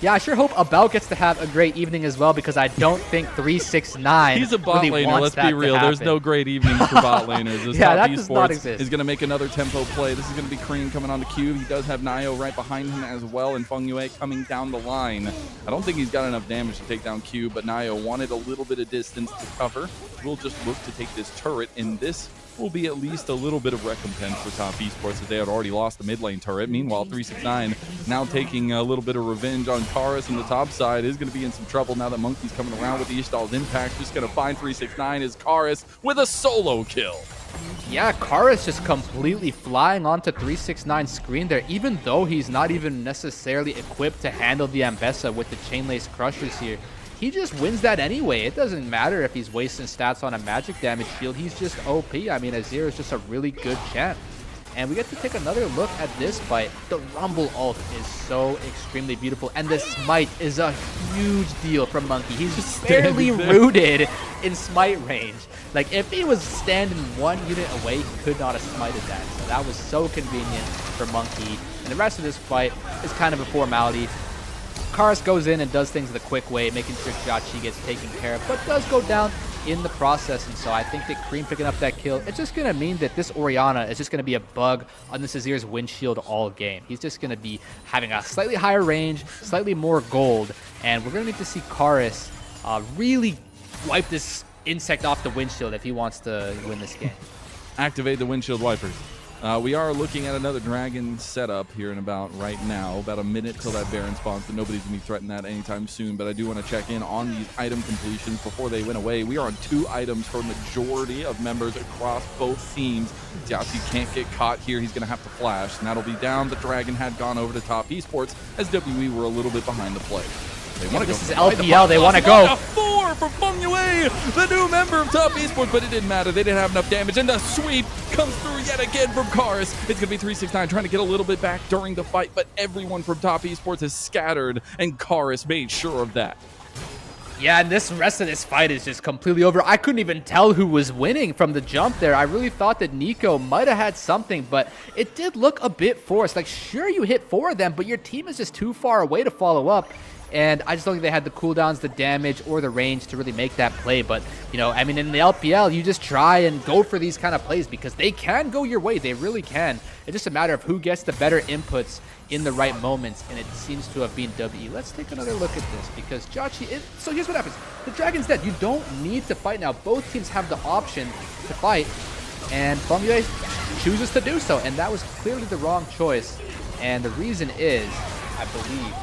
Yeah, I sure hope About gets to have a great evening as well, because I don't think 369 He's a bot really laner, let's be real. There's no great evenings for bot laners. This yeah, top that does not exist. Is going to make another tempo play. This is going to be Cream coming on the cube. He does have Nio right behind him as well, and Feng Yue coming down the line. I don't think he's got enough damage to take down Cube, but Nio wanted a little bit of distance to cover. We'll just look to take this turret, and this will be at least a little bit of recompense for top esports, as they had already lost the mid lane turret. Meanwhile, 369 now taking a little bit of revenge on Karis, and the top side is going to be in some trouble now that Monkey's coming around with the Ishtal's impact. Just going to find 369 is Karis with a solo kill. Yeah, Karis just completely flying onto 369's screen there, even though he's not even necessarily equipped to handle the Ambessa with the Chain Lace Crushers here. He just wins that anyway. It doesn't matter if he's wasting stats on a magic damage shield. He's just OP. I mean, Azir is just a really good champ. And we get to take another look at this fight. The Rumble ult is so extremely beautiful. And the Smite is a huge deal from Monkey. He's just barely rooted in Smite range. Like, if he was standing 1 unit away, he could not have smited that. So that was so convenient for Monkey. And the rest of this fight is kind of a formality. Karis goes in and does things the quick way, making sure Jia gets taken care of, but does go down in the process. And so I think that Cream picking up that kill, it's just going to mean that this Orianna is just going to be a bug on this Azir's windshield all game. He's just going to be having a slightly higher range, slightly more gold, and we're going to need to see Karis really wipe this insect off the windshield if he wants to win this game. Activate the windshield wipers. We are looking at another dragon setup here in about right now. About a minute till that Baron spawns, but nobody's going to be threatening that anytime soon. But I do want to check in on these item completions before they went away. We are on 2 items for majority of members across both teams. Jiaxi can't get caught here. He's going to have to flash, and that'll be down. The dragon had gone over to top esports, as WE were a little bit behind the play. They want to This is LPL. They want to go. A 4 for Feng Yue, the new member of top esports, but it didn't matter. They didn't have enough damage, and the sweep comes through yet again from Karis. It's going to be 369 trying to get a little bit back during the fight, but everyone from Top Esports is scattered, and Karis made sure of that. Yeah, and this rest of this fight is just completely over. I couldn't even tell who was winning from the jump there. I really thought that Nico might have had something, but it did look a bit forced. Like, sure, you hit 4 of them, but your team is just too far away to follow up. And I just don't think they had the cooldowns, the damage, or the range to really make that play. But, you know, I mean, in the LPL, you just try and go for these kind of plays because they can go your way. They really can. It's just a matter of who gets the better inputs in the right moments, and it seems to have been WE. Let's take another look at this because Jauchi, so here's what happens. The Dragon's dead. You don't need to fight now. Both teams have the option to fight, and Fungyue chooses to do so, and that was clearly the wrong choice. And the reason is, I believe,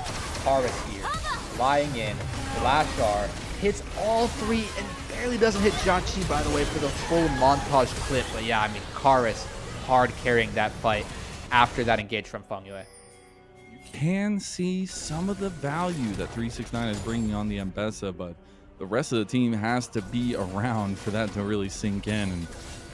Karis here, lying in, Flash R, hits all 3 and barely doesn't hit Jauchi, by the way, for the full montage clip. But yeah, I mean, Karis hard carrying that fight after that engage from Fungyue. Can see some of the value that 369 is bringing on the M-Pesa, but the rest of the team has to be around for that to really sink in. And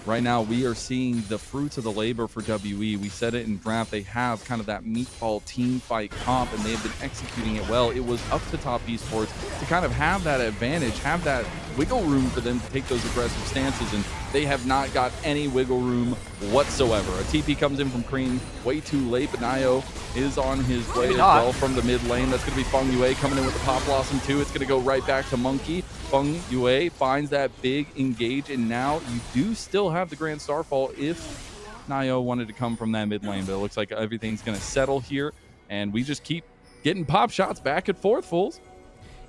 right now we are seeing the fruits of the labor for WE. We said it in draft, they have kind of that meatball team fight comp, and they've been executing it well. It was up to Top Esports to kind of have that advantage, have that wiggle room for them to take those aggressive stances, and they have not got any wiggle room whatsoever. A TP comes in from Cream way too late, but Nio is on his way as well from the mid lane. That's going to be Fungyue coming in with the Pop Blossom too. It's going to go right back to Monkey. Fungyue finds that big engage, and now you do still have the Grand Starfall if Nio wanted to come from that mid lane, but it looks like everything's going to settle here, and we just keep getting pop shots back and forth, fools.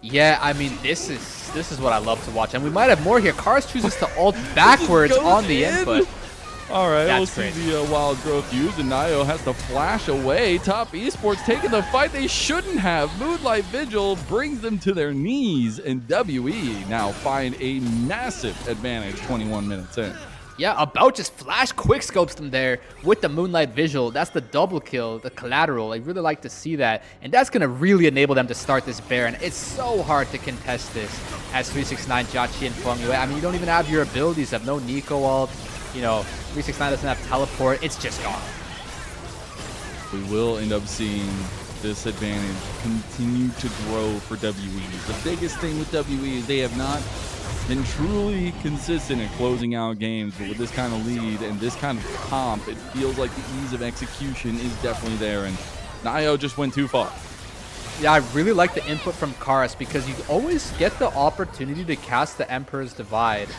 Yeah, I mean, this is what I love to watch, and we might have more here. Karis chooses to ult backwards on the input. All right, we'll see the wild growth used, and Nio has to flash away. Top Esports taking the fight they shouldn't have. Moonlight Vigil brings them to their knees, and WE now find a massive advantage 21 minutes in. Yeah, About just flash quickscopes them there with the Moonlight Visual. That's the double kill, the collateral. I really like to see that. And that's going to really enable them to start this Baron. It's so hard to contest this as 369, Jauchi, and Fungyue. I mean, you don't even have your abilities. You have no Nico ult. You know, 369 doesn't have teleport. It's just gone. We will end up seeing this advantage continue to grow for WE. The biggest thing with WE is they have not been truly consistent in closing out games, but with this kind of lead and this kind of comp, it feels like the ease of execution is definitely there, and Nio just went too far. Yeah, I really like the input from Karis because you always get the opportunity to cast the Emperor's Divide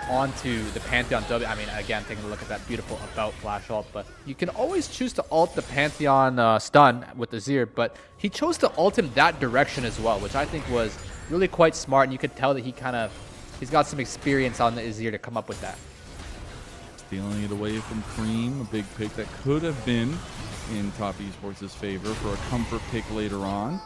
onto the Pantheon W. I mean, again, taking a look at that beautiful About flash ult, but you can always choose to ult the Pantheon stun with the Zir, but he chose to ult him that direction as well, which I think was really quite smart, and you could tell that he's got some experience on the Azir to come up with that. Stealing it away from Cream, a big pick that could have been in Top Esports' favor for a comfort pick later on.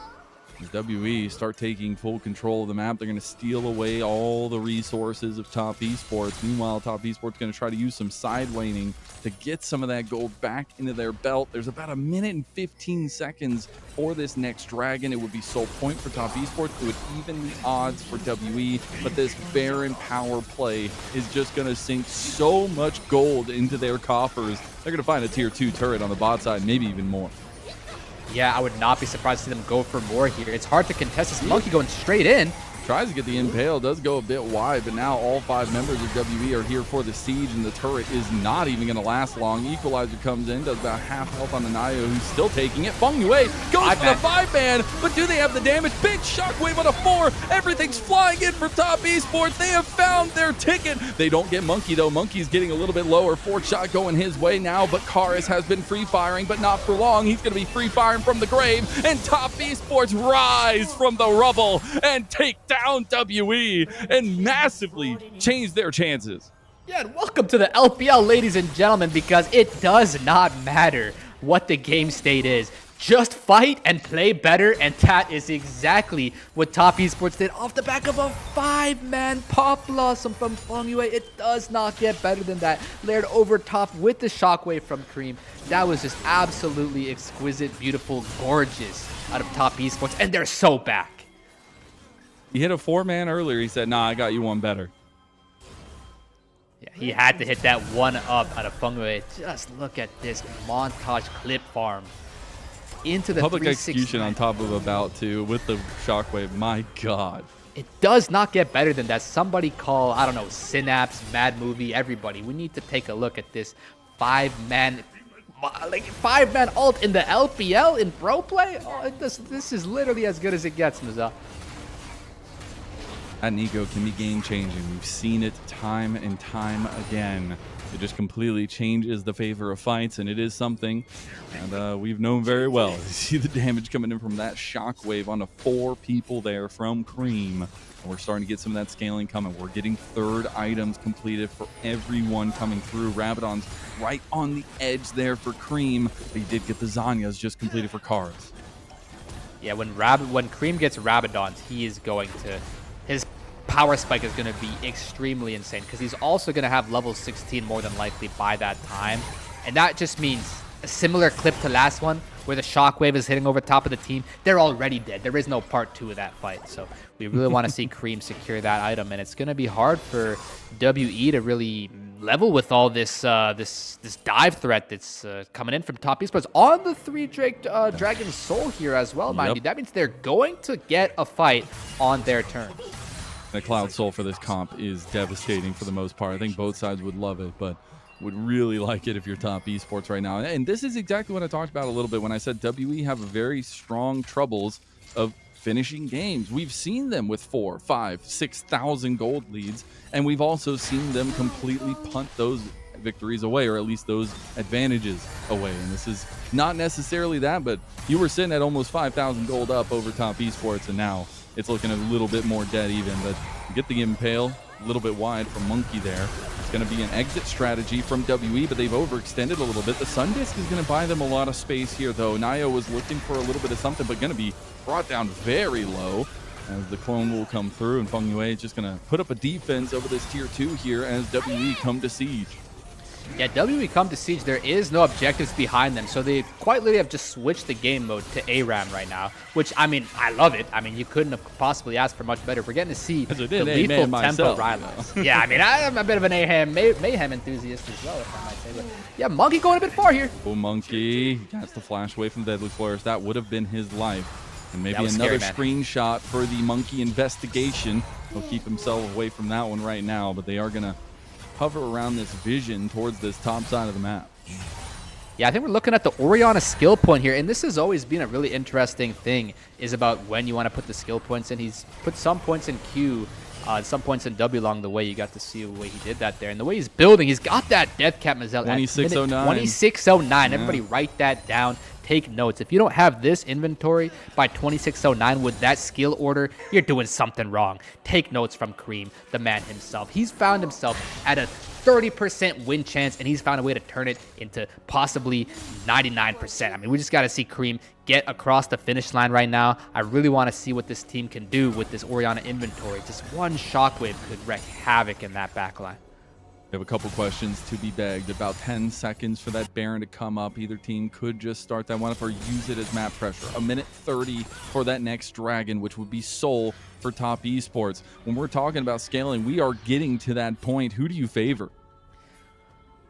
As WE start taking full control of the map, they're going to steal away all the resources of Top Esports. Meanwhile, Top Esports going to try to use some side laning to get some of that gold back into their belt. There's about 1 minute and 15 seconds for this next dragon. It would be sole point for Top Esports. It would even the odds for WE, but this Baron power play is just going to sink so much gold into their coffers. They're going to find a tier 2 turret on the bot side, maybe even more. Yeah, I would not be surprised to see them go for more here. It's hard to contest this Monkey going straight in. Tries to get the impale, does go a bit wide, but now all 5 members of WE are here for the siege, and the turret is not even going to last long. Equalizer comes in, does about half health on the Nio, who's still taking it. Fungyue goes for the 5-man, but do they have the damage? Big shockwave on a 4. Everything's flying in from Top Esports. They have found their ticket. They don't get Monkey, though. Monkey's getting a little bit lower. 4th shot going his way now, but Karis has been free firing, but not for long. He's going to be free firing from the grave, and Top Esports rise from the rubble and take down WE and massively change their chances. Yeah, and welcome to the LPL, ladies and gentlemen, because it does not matter what the game state is. Just fight and play better, and that is exactly what Top Esports did off the back of a 5-man Pop Blossom from Fungyue. It does not get better than that. Layered over top with the shockwave from Cream. That was just absolutely exquisite, beautiful, gorgeous out of Top Esports, and they're so back. He hit a 4-man earlier. He said, nah, I got you one better. Yeah, He had to hit that one up out of Fengwei. Just look at this montage clip farm into the Public 369. execution on top of about two with the shockwave. My God. It does not get better than that. Somebody call, I don't know, Synapse, Mad Movie, everybody. We need to take a look at this five-man ult in the LPL in pro play. Oh, this is literally as good as it gets, Maza. That Nico can be game-changing. We've seen it time and time again. It just completely changes the favor of fights, and it is something that we've known very well. You see the damage coming in from that shockwave onto 4 people there from Cream. And we're starting to get some of that scaling coming. We're getting third items completed for everyone coming through. Rabadon's right on the edge there for Cream, but he did get the Zanyas just completed for Cars. Yeah, when Cream gets Rabadons, he is going to... His power spike is going to be extremely insane because he's also going to have level 16 more than likely by that time. And that just means a similar clip to last one where the shockwave is hitting over top of the team. They're already dead. There is no part 2 of that fight. So we really want to see Cream secure that item. And it's going to be hard for WE to really level with all this this dive threat that's coming in from top esports on the 3 Drake Dragon Soul here as well, mind you. That means they're going to get a fight on their terms. The Cloud Soul for this comp is devastating for the most part. I think both sides would love it, but would really like it if you're top esports right now. And this is exactly what I talked about a little bit when I said WE have very strong troubles of finishing games. We've seen them with 4, 5, 6,000 gold leads, and we've also seen them completely punt those victories away, or at least those advantages away. And this is not necessarily that, but you were sitting at almost 5,000 gold up over top esports, and now it's looking a little bit more dead even. But you get the Impale a little bit wide from Monkey there. It's going to be an exit strategy from WE, but they've overextended a little bit. The Sun Disc is going to buy them a lot of space here, though. Nio was looking for a little bit of something, but going to be brought down very low as the clone will come through, and Fengwei is just going to put up a defense over this tier 2 here as WE come to siege. Yeah, WE come to siege. There is no objectives behind them, so they quite literally have just switched the game mode to ARAM right now, which, I mean, I love it. I mean, you couldn't have possibly asked for much better. We're getting to see the lethal tempo rivals. Yeah, I mean, I'm a bit of an mayhem enthusiast as well, if I might say. But yeah, Monkey going a bit far here. Oh, Monkey gets the flash away from Deadly Flourish. That would have been his life. And maybe another screenshot for the Monkey investigation. He'll keep himself away from that one right now, but they are going to hover around this vision towards this top side of the map. Yeah, I think we're looking at the Orianna skill point here, and this has always been a really interesting thing, is about when you want to put the skill points in. He's put some points in Q, some points in W along the way. You got to see the way he did that there. And the way he's building, he's got that death cap Mazel at 2609. 2609. Yeah. Everybody write that down. Take notes. If you don't have this inventory by 2609 with that skill order, you're doing something wrong. Take notes from Cream, the man himself. He's found himself at a 30% win chance, and he's found a way to turn it into possibly 99%. I mean, we just got to see Cream get across the finish line right now. I really want to see what this team can do with this Orianna inventory. Just one shockwave could wreak havoc in that backline. We have a couple questions to be begged. About 10 seconds for that Baron to come up. Either team could just start that one up or use it as map pressure. A minute 30 for that next Dragon, which would be Soul for top esports. When we're talking about scaling, we are getting to that point. Who do you favor?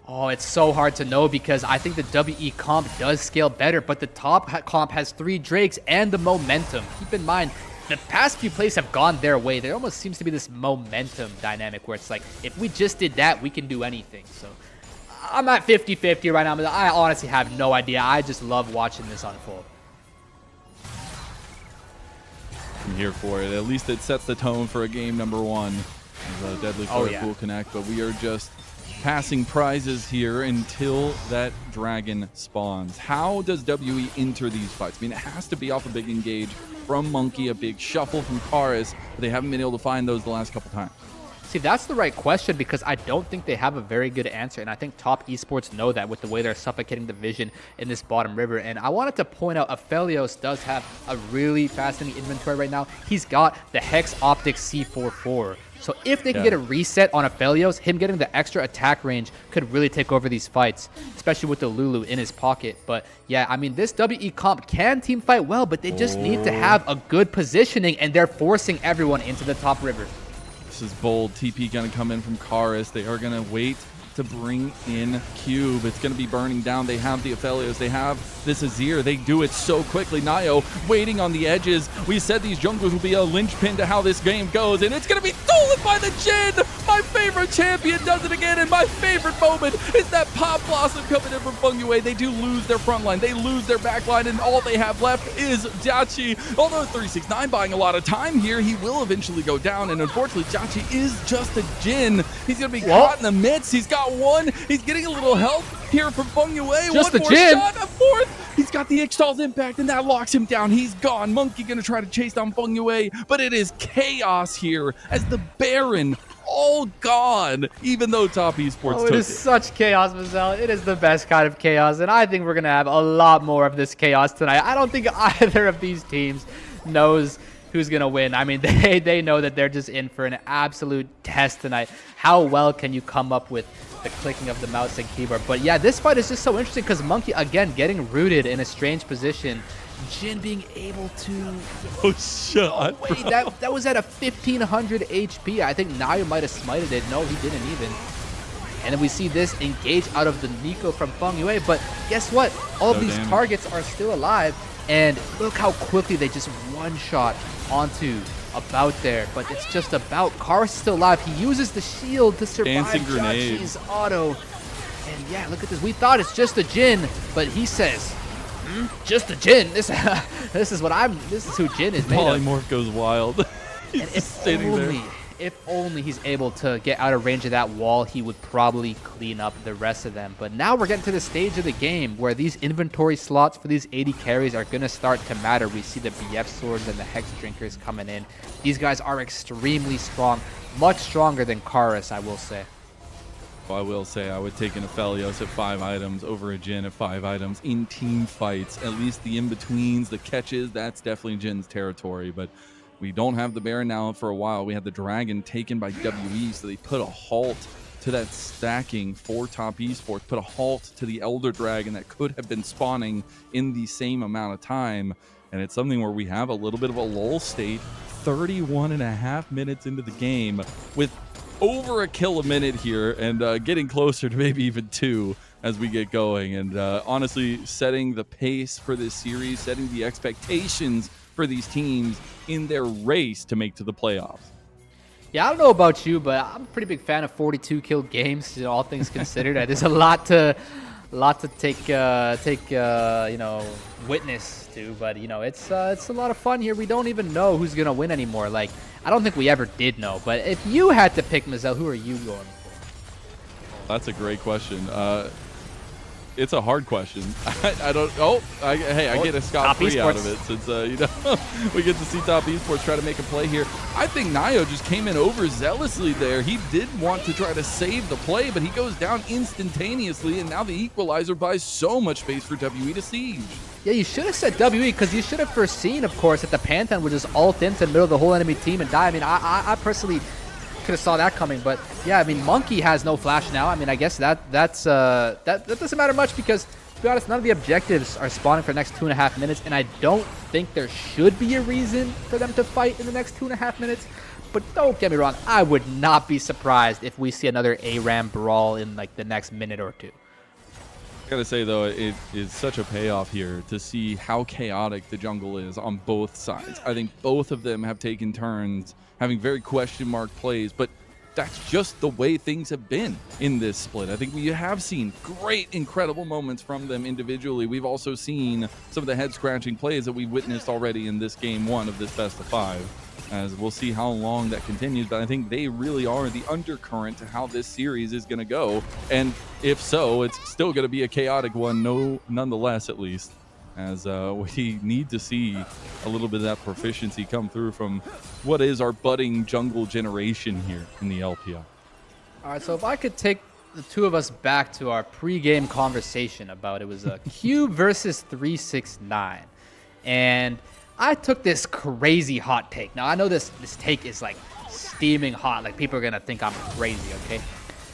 Oh, it's so hard to know because I think the WE comp does scale better, but the top comp has 3 Drakes and the momentum. Keep in mind, the past few plays have gone their way. There almost seems to be this momentum dynamic where it's like, if we just did that, we can do anything. So I'm at 50-50 right now. I honestly have no idea. I just love watching this unfold. I'm here for it. At least it sets the tone for a game number 1. The Deadly Flourish will connect, but we are just passing prizes here until that Dragon spawns. How does WE enter these fights? I mean, it has to be off a big engage from Monkey, a big shuffle from Karis, but they haven't been able to find those the last couple times. See, that's the right question because I don't think they have a very good answer, and I think top esports know that with the way they're suffocating the vision in this bottom river. And I wanted to point out, Aphelios does have a really fascinating inventory right now. He's got the Hex Optics C44. So if they can get a reset on Aphelios, him getting the extra attack range could really take over these fights, especially with the Lulu in his pocket. But yeah, I mean, this WE comp can team fight well, but they just need to have a good positioning, and they're forcing everyone into the top river. This is bold. TP going to come in from Karis. They are going to wait to bring in Cube. It's going to be burning down. They have the Aphelios. They have this Azir. They do it so quickly. Nio waiting on the edges. We said these junglers will be a linchpin to how this game goes, and it's going to be stolen by the Jhin. My favorite champion does it again, and my favorite moment is that Pop Blossom coming in from Feng They do lose their front line. They lose their back line, and all they have left is Jauchi. Although 369 buying a lot of time here, he will eventually go down, and unfortunately, Jauchi is just a Jhin. He's going to be caught in the midst. He's got one. He's getting a little help here from Feng Yue. Just one the more Jhin. shot, a fourth. He's got the Ixtal's impact, and that locks him down. He's gone. Monkey going to try to chase down Feng Yue, but it is chaos here as the Baron all gone, even though Top Esports took it is such chaos, Mazel. It is the best kind of chaos, and I think we're going to have a lot more of this chaos tonight. I don't think either of these teams knows who's going to win. I mean, they know that they're just in for an absolute test tonight. How well can you come up with the clicking of the mouse and keyboard? But yeah, this fight is just so interesting because Monkey, again, getting rooted in a strange position. Jhin being able to... Oh, shot. Oh, wait, that was at a 1500 HP. I think Naya might have smited it. No, he didn't even. And then we see this engage out of the Nico from Feng Yue. But guess what? All of these targets are still alive. And look how quickly they just one-shot onto About there. But it's just About. Karis is still alive. He uses the shield to survive Jauchi's auto. And yeah, look at this. We thought it's just a Jhin, but he says... just a Jhin. This is who Jhin is made of. Polymorph goes wild. And if only he's able to get out of range of that wall, he would probably clean up the rest of them. But now we're getting to the stage of the game where these inventory slots for these AD carries are going to start to matter. We see the BF swords and the Hex Drinkers coming in. These guys are extremely strong, much stronger than Karis, I will say. I will say I would take an Aphelios at 5 items over a Jhin at 5 items in team fights. At least the in-betweens, the catches, that's definitely Jin's territory. But we don't have the Baron now for a while. We had the Dragon taken by WE, so they put a halt to that stacking for Top Esports, put a halt to the Elder Dragon that could have been spawning in the same amount of time. And it's something where we have a little bit of a lull state, 31.5 minutes into the game with over a kill a minute here and getting closer to maybe even 2 as we get going. And honestly, setting the pace for this series, setting the expectations for these teams in their race to make to the playoffs. Yeah, I don't know about you, but I'm a pretty big fan of 42 kill games, all things considered. There's a lot to take witness to, but it's a lot of fun here. We don't even know who's gonna win anymore. Like, I don't think we ever did know. But if you had to pick, Mazel, who are you going for? That's a great question. It's a hard question. I don't. Oh, I get a scot-free out of it since we get to see Top Esports try to make a play here. I think Nio just came in overzealously there. He did want to try to save the play, but he goes down instantaneously, and now the equalizer buys so much space for WE to siege. Yeah, you should have said WE because you should have foreseen, of course, that the Pantheon would just ult into the middle of the whole enemy team and die. I mean, I personally could have saw that coming, but yeah, I mean, Monkey has no flash now. I mean, I guess that doesn't matter much because, to be honest, none of the objectives are spawning for the next 2.5 minutes, and I don't think there should be a reason for them to fight in the next 2.5 minutes. But don't get me wrong, I would not be surprised if we see another ARAM brawl in like the next minute or 2. I gotta say though, it is such a payoff here to see how chaotic the jungle is on both sides. I think both of them have taken turns having very question mark plays, but that's just the way things have been in this split. I think we have seen great, incredible moments from them individually. We've also seen some of the head-scratching plays that we've witnessed already in this game 1 of this best of 5. As we'll see how long that continues, but I think they really are the undercurrent to how this series is going to go. And if so, it's still going to be a chaotic one, nonetheless, at least, as we need to see a little bit of that proficiency come through from what is our budding jungle generation here in the LPL. All right, so if I could take the two of us back to our pre-game conversation about it was Cube versus 369, and I took this crazy hot take. Now, I know this take is like steaming hot, like people are gonna think I'm crazy, okay?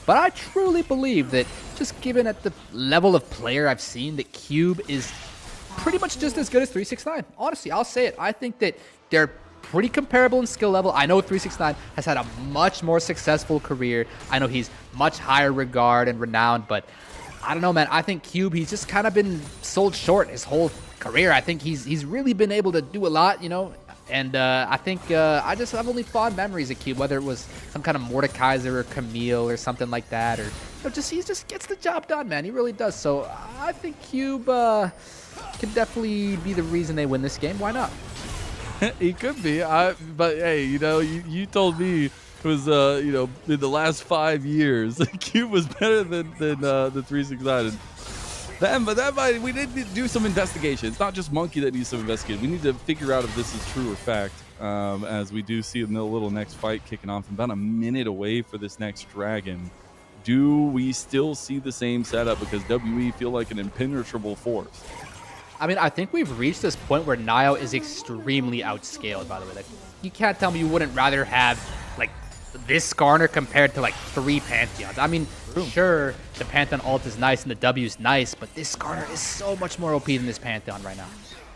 But I truly believe that just given at the level of player I've seen, that Cube is pretty much just as good as 369. Honestly, I'll say it. I think that they're pretty comparable in skill level. I know 369 has had a much more successful career. I know he's much higher regard and renowned, but I don't know, man. I think Cube, he's just kind of been sold short his whole career. I think he's really been able to do a lot, you know. And I think I just have only fond memories of Cube, whether it was some kind of Mordekaiser or Camille or something like that, or he just gets the job done, man. He really does. So I think Cube could definitely be the reason they win this game. Why not? He could be. But hey, you know, you told me it was you know, in the last 5 years, Cube was better than the 369. But that might, we need to do some investigation. It's not just Monkey that needs some investigation. We need to figure out if this is true or fact, as we do see in the little next fight kicking off, about a minute away for this next dragon. Do we still see the same setup? Because WE feel like an impenetrable force. I mean, I think we've reached this point where Nio is extremely outscaled, by the way. Like, you can't tell me you wouldn't rather have, like, this Skarner compared to, like, 3 Pantheons. I mean, sure, the Pantheon ult is nice and the W is nice, but this Skarner is so much more OP than this Pantheon right now.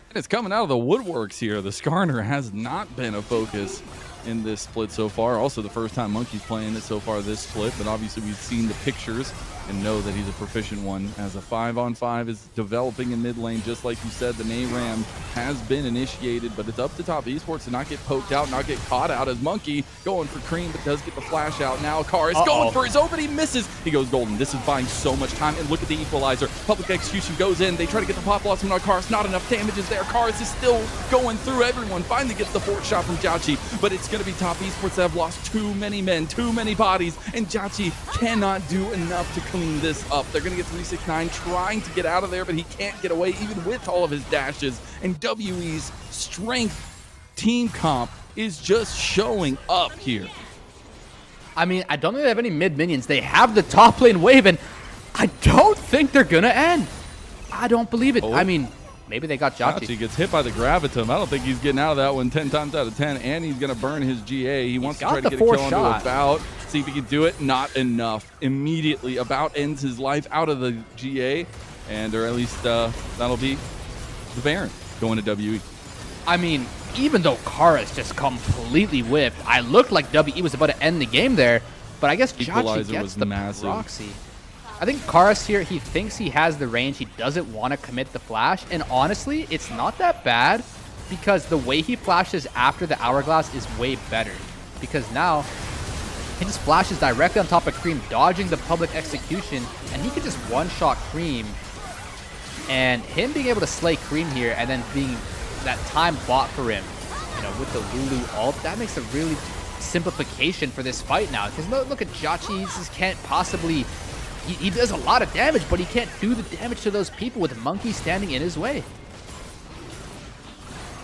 And it's coming out of the woodworks here. The Skarner has not been a focus in this split so far. Also, the first time Monkey's playing it so far this split, but obviously we've seen the pictures and know that he's a proficient one. As a 5-on-5 is developing in mid lane, just like you said, the NARAM has been initiated, but it's up to Top Esports to not get poked out, not get caught out, as Monkey going for Cream, but does get the flash out. Now Carr is going for his own, but he misses. He goes golden. This is buying so much time, and look at the equalizer. Public execution goes in. They try to get the pop blossom on Karis. Not enough damage is there. Karis is still going through everyone. Finally gets the 4th shot from Jachi, but it's going to be Top Esports that have lost too many men, too many bodies, and Jachi cannot do enough to clean this up. They're going to get 369 trying to get out of there, but he can't get away even with all of his dashes. And WE's strength team comp is just showing up here. I mean, I don't think they have any mid minions. They have the top lane wave, and I don't think they're going to end. I don't believe it. I mean, maybe they got Jachi. Jachi gets hit by the Gravitum. I don't think he's getting out of that one 10 times out of 10, and he's going to burn his GA. He wants to try to get a kill onto About. See if he can do it. Not enough. Immediately, About ends his life out of the GA, and or at least that'll be the Baron going to WE. I mean, even though Karis just completely whiffed, I looked like WE was about to end the game there, but I guess Jachi gets the proxy. I think Karis here, he thinks he has the range. He doesn't want to commit the flash, and honestly, it's not that bad because the way he flashes after the Hourglass is way better, because now he just flashes directly on top of Cream, dodging the public execution, and he can just one-shot Cream. And him being able to slay Cream here and then being that time bought for him, you know, with the Lulu ult, that makes a really simplification for this fight now. Because look at Jachi, he just can't possibly... He does a lot of damage, but he can't do the damage to those people with Monkey standing in his way.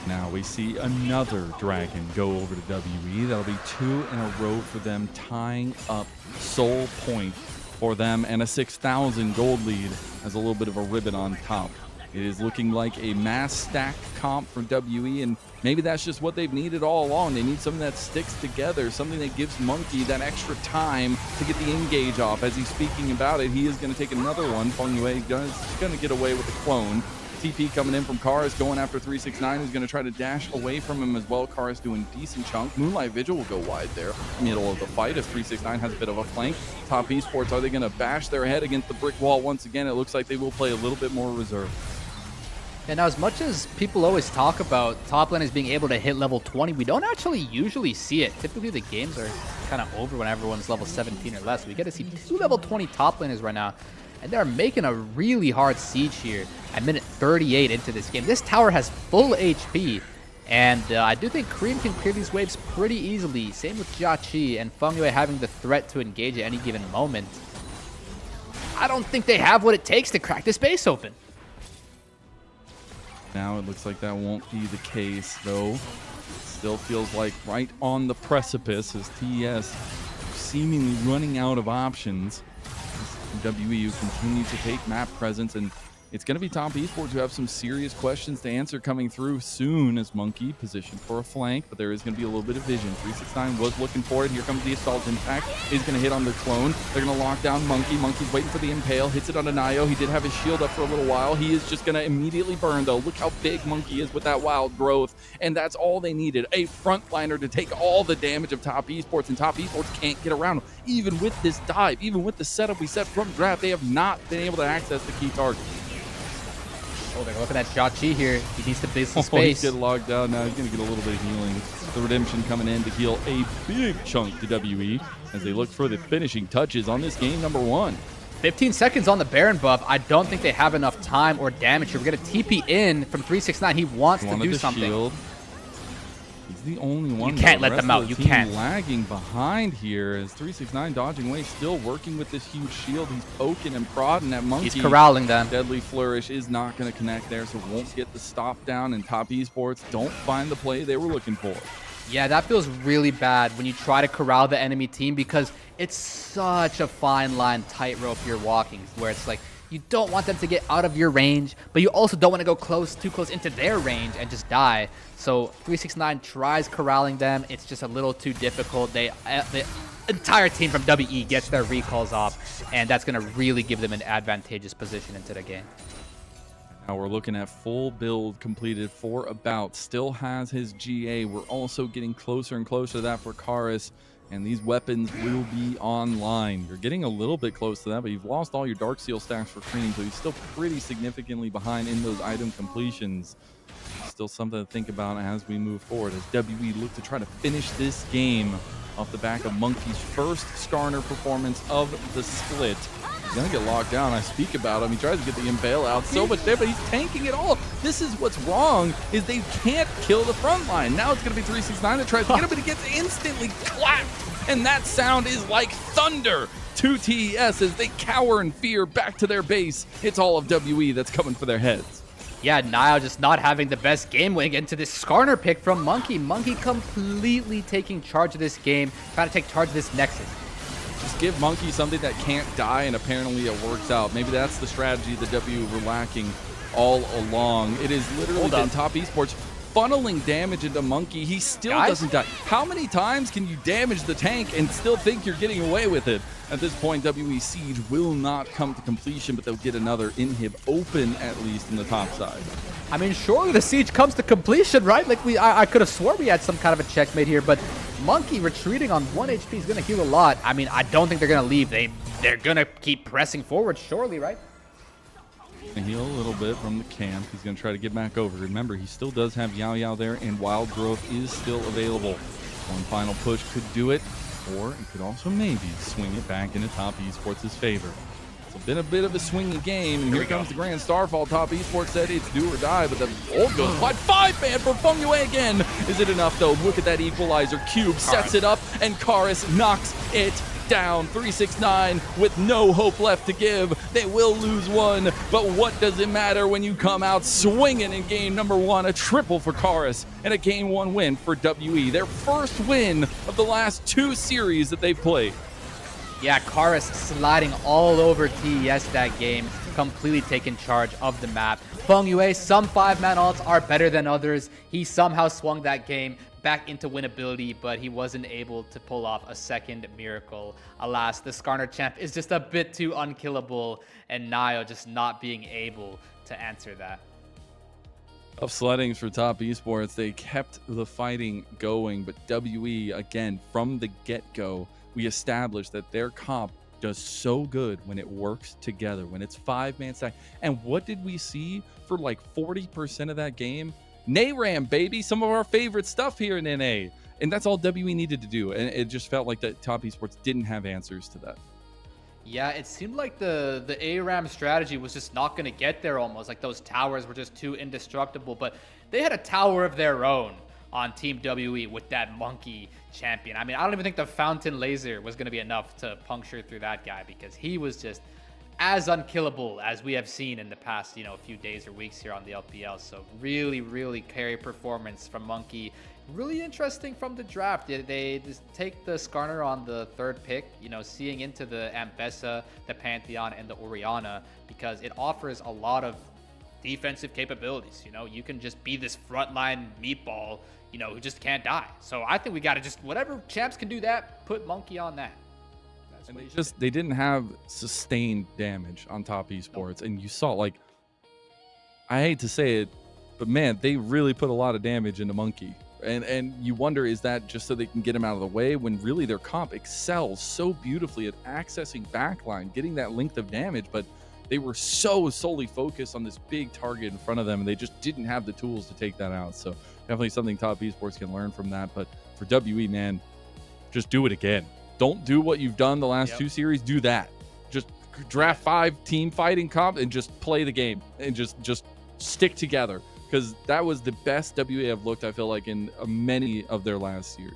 Now we see another dragon go over to WE. That'll be 2 in a row for them, tying up Soul Point for them, and a 6,000 gold lead as a little bit of a ribbon on top. It is looking like a mass stack comp for WE, and maybe that's just what they've needed all along. They need something that sticks together, something that gives Monkey that extra time to get the engage off. As he's speaking about it, he is going to take another one. Feng Yue is going to get away with the clone. TP coming in from Karis, going after 369, who's going to try to dash away from him as well. Karis doing decent chunk. Moonlight Vigil will go wide there, middle of the fight, as 369 has a bit of a flank. Top Esports, are they going to bash their head against the brick wall once again? It looks like they will play a little bit more reserve. And now, as much as people always talk about top lane as being able to hit level 20, we don't actually usually see it. Typically, the games are kind of over when everyone's level 17 or less. We get to see 2 level 20 top laners right now, and they're making a really hard siege here at minute 38 into this game. This tower has full HP, and I do think Cream can clear these waves pretty easily. Same with Jachi, and Feng Yue having the threat to engage at any given moment. I don't think they have what it takes to crack this base open. Now it looks like that won't be the case, though. Still feels like right on the precipice as TES seemingly running out of options. WE continue to take map presence, and it's going to be Top Esports who have some serious questions to answer coming through soon, as Monkey positioned for a flank, but there is going to be a little bit of vision. 369 was looking for it. Here comes the Assault Impact. He's going to hit on their clone. They're going to lock down Monkey. Monkey's waiting for the Impale. Hits it on Nio. He did have his shield up for a little while. He is just going to immediately burn, though. Look how big Monkey is with that wild growth, and that's all they needed. A frontliner to take all the damage of Top Esports, and Top Esports can't get around. Even with this dive, even with the setup we set from draft, they have not been able to access the key target. Oh, they're looking at Shachi here. He needs to base some He's space. getting locked down now. He's going to get a little bit of healing. The Redemption coming in to heal a big chunk to WE as they look for the finishing touches on this game number 1. 15 seconds on the Baron buff. I don't think they have enough time or damage here. We're going to TP in from 369. He wants to do something. Shield. He's the only one. You can't let them out. You can't. Lagging behind here as 369 dodging away, still working with this huge shield. He's poking and prodding at Monkey. He's corralling them. Deadly Flourish is not going to connect there, so won't get the stop down, and Top Esports don't find the play they were looking for. Yeah, that feels really bad when you try to corral the enemy team, because it's such a fine line, tightrope you're walking, where it's like you don't want them to get out of your range, but you also don't want to go too close into their range and just die. So 369 tries corralling them. It's just a little too difficult. The entire team from WE gets their recalls off, and that's going to really give them an advantageous position into the game. Now we're looking at full build completed for About. Still has his GA. We're also getting closer and closer to that for Karis, and these weapons will be online. You're getting a little bit close to that, but you've lost all your Dark Seal stacks for Cream, so he's still pretty significantly behind in those item completions. Still something to think about as we move forward, as WE look to try to finish this game off the back of Monkey's first Skarner performance of the split. He's gonna get locked down. I speak about him. He tries to get the Impale out so much there, but he's tanking it all. This is what's wrong, is they can't kill the front line. Now it's gonna be 369 that tries to get him, but he gets instantly clapped. And that sound is like thunder to TES as they cower in fear back to their base. It's all of WE that's coming for their heads. Yeah, Nile just not having the best game winning into this Skarner pick from Monkey. Monkey completely taking charge of this game, trying to take charge of this Nexus. Just give Monkey something that can't die, and apparently it works out. Maybe that's the strategy that WE were lacking all along. It is literally been Top Esports funneling damage into Monkey. He still doesn't die. How many times can you damage the tank and still think you're getting away with it? At this point, WE Siege will not come to completion, but they'll get another inhib open, at least in the top side. I mean, surely the Siege comes to completion, right? Like, I could have swore we had some kind of a checkmate here, but Monkey retreating on 1 HP is going to heal a lot. I mean, I don't think they're going to leave. They're going to keep pressing forward, surely, right? Heal a little bit from the camp. He's going to try to get back over. Remember, he still does have Yao Yao there, and Wild Growth is still available. One final push could do it, or it could also maybe swing it back into Top Esports' favor. It's been a bit of a swingy game, and here comes the Grand Starfall. Top Esports said it's do or die, but the ult goes wide. 5-man for Feng Yue again. Is it enough, though? Look at that equalizer. Cube sets it up, and Karis knocks it down. 369 with no hope left to give. They will lose one, but what does it matter when you come out swinging in game number 1? A triple for Karis and a game 1 win for WE. Their first win of the last 2 series that they've played. Yeah, Karis sliding all over TES that game, completely taking charge of the map. Feng Yue, some 5-man ults are better than others. He somehow swung that game back into winnability, but he wasn't able to pull off a second miracle. Alas, the Skarner champ is just a bit too unkillable, and Nio just not being able to answer that. Tough sleddings for Top Esports. They kept the fighting going, but WE, again, from the get-go, we established that their comp does so good when it works together, when it's 5-man stack. And what did we see for like 40% of that game? NARAM, baby, some of our favorite stuff here in NA. And that's all WE needed to do. And it just felt like that Top Esports didn't have answers to that. Yeah, it seemed like the ARAM strategy was just not going to get there almost. Like those towers were just too indestructible. But they had a tower of their own on Team WE with that Monkey champion. I mean, I don't even think the Fountain Laser was going to be enough to puncture through that guy, because he was just as unkillable as we have seen in the past, few days or weeks here on the LPL. So really, really carry performance from Monkey. really interesting from the draft. They just take the Skarner on the 3rd pick, you know, seeing into the Ambessa, the Pantheon, and the Orianna, because it offers a lot of defensive capabilities. You know, you can just be this frontline meatball, you know, who just can't die. So I think we got to just, whatever champs can do that, put Monkey on that. And they didn't have sustained damage on top esports. And you saw, like, I hate to say it, but man, they really put a lot of damage into Monkey. And you wonder, is that just so they can get him out of the way, when really their comp excels so beautifully at accessing backline, getting that length of damage, but they were so solely focused on this big target in front of them, and they just didn't have the tools to take that out. So definitely something top esports can learn from that. But for WE, man, just do it again. Don't do what you've done the last 2 series. Do that. Just draft 5 team fighting comp and just play the game and just stick together. Because that was the best WA have looked, I feel like, in many of their last series.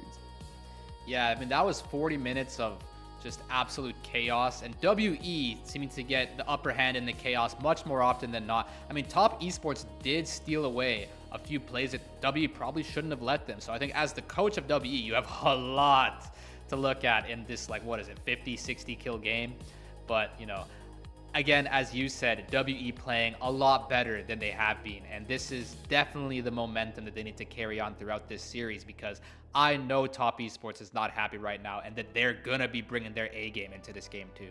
Yeah, I mean, that was 40 minutes of just absolute chaos, and WE seeming to get the upper hand in the chaos much more often than not. I mean, top esports did steal away a few plays that WE probably shouldn't have let them. So I think as the coach of WE, you have a lot to look at in this, like, what is it, 50, 60 kill game? But, you know, again, as you said, WE playing a lot better than they have been. And this is definitely the momentum that they need to carry on throughout this series, because I know top esports is not happy right now, and that they're going to be bringing their A game into this game too.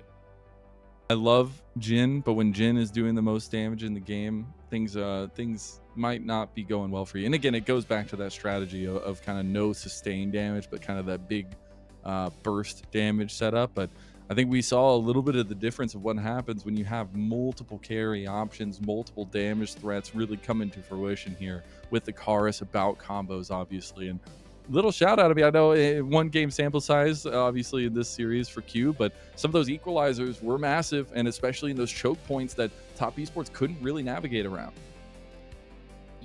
I love Jhin, but when Jhin is doing the most damage in the game, things might not be going well for you. And again, it goes back to that strategy of kind of no sustained damage, but kind of that big burst damage setup. But I think we saw a little bit of the difference of what happens when you have multiple carry options, multiple damage threats really come into fruition here with the Chorus about combos, obviously. And little shout out to me. I know 1 game sample size, obviously, in this series for Q, but some of those equalizers were massive, and especially in those choke points that top esports couldn't really navigate around.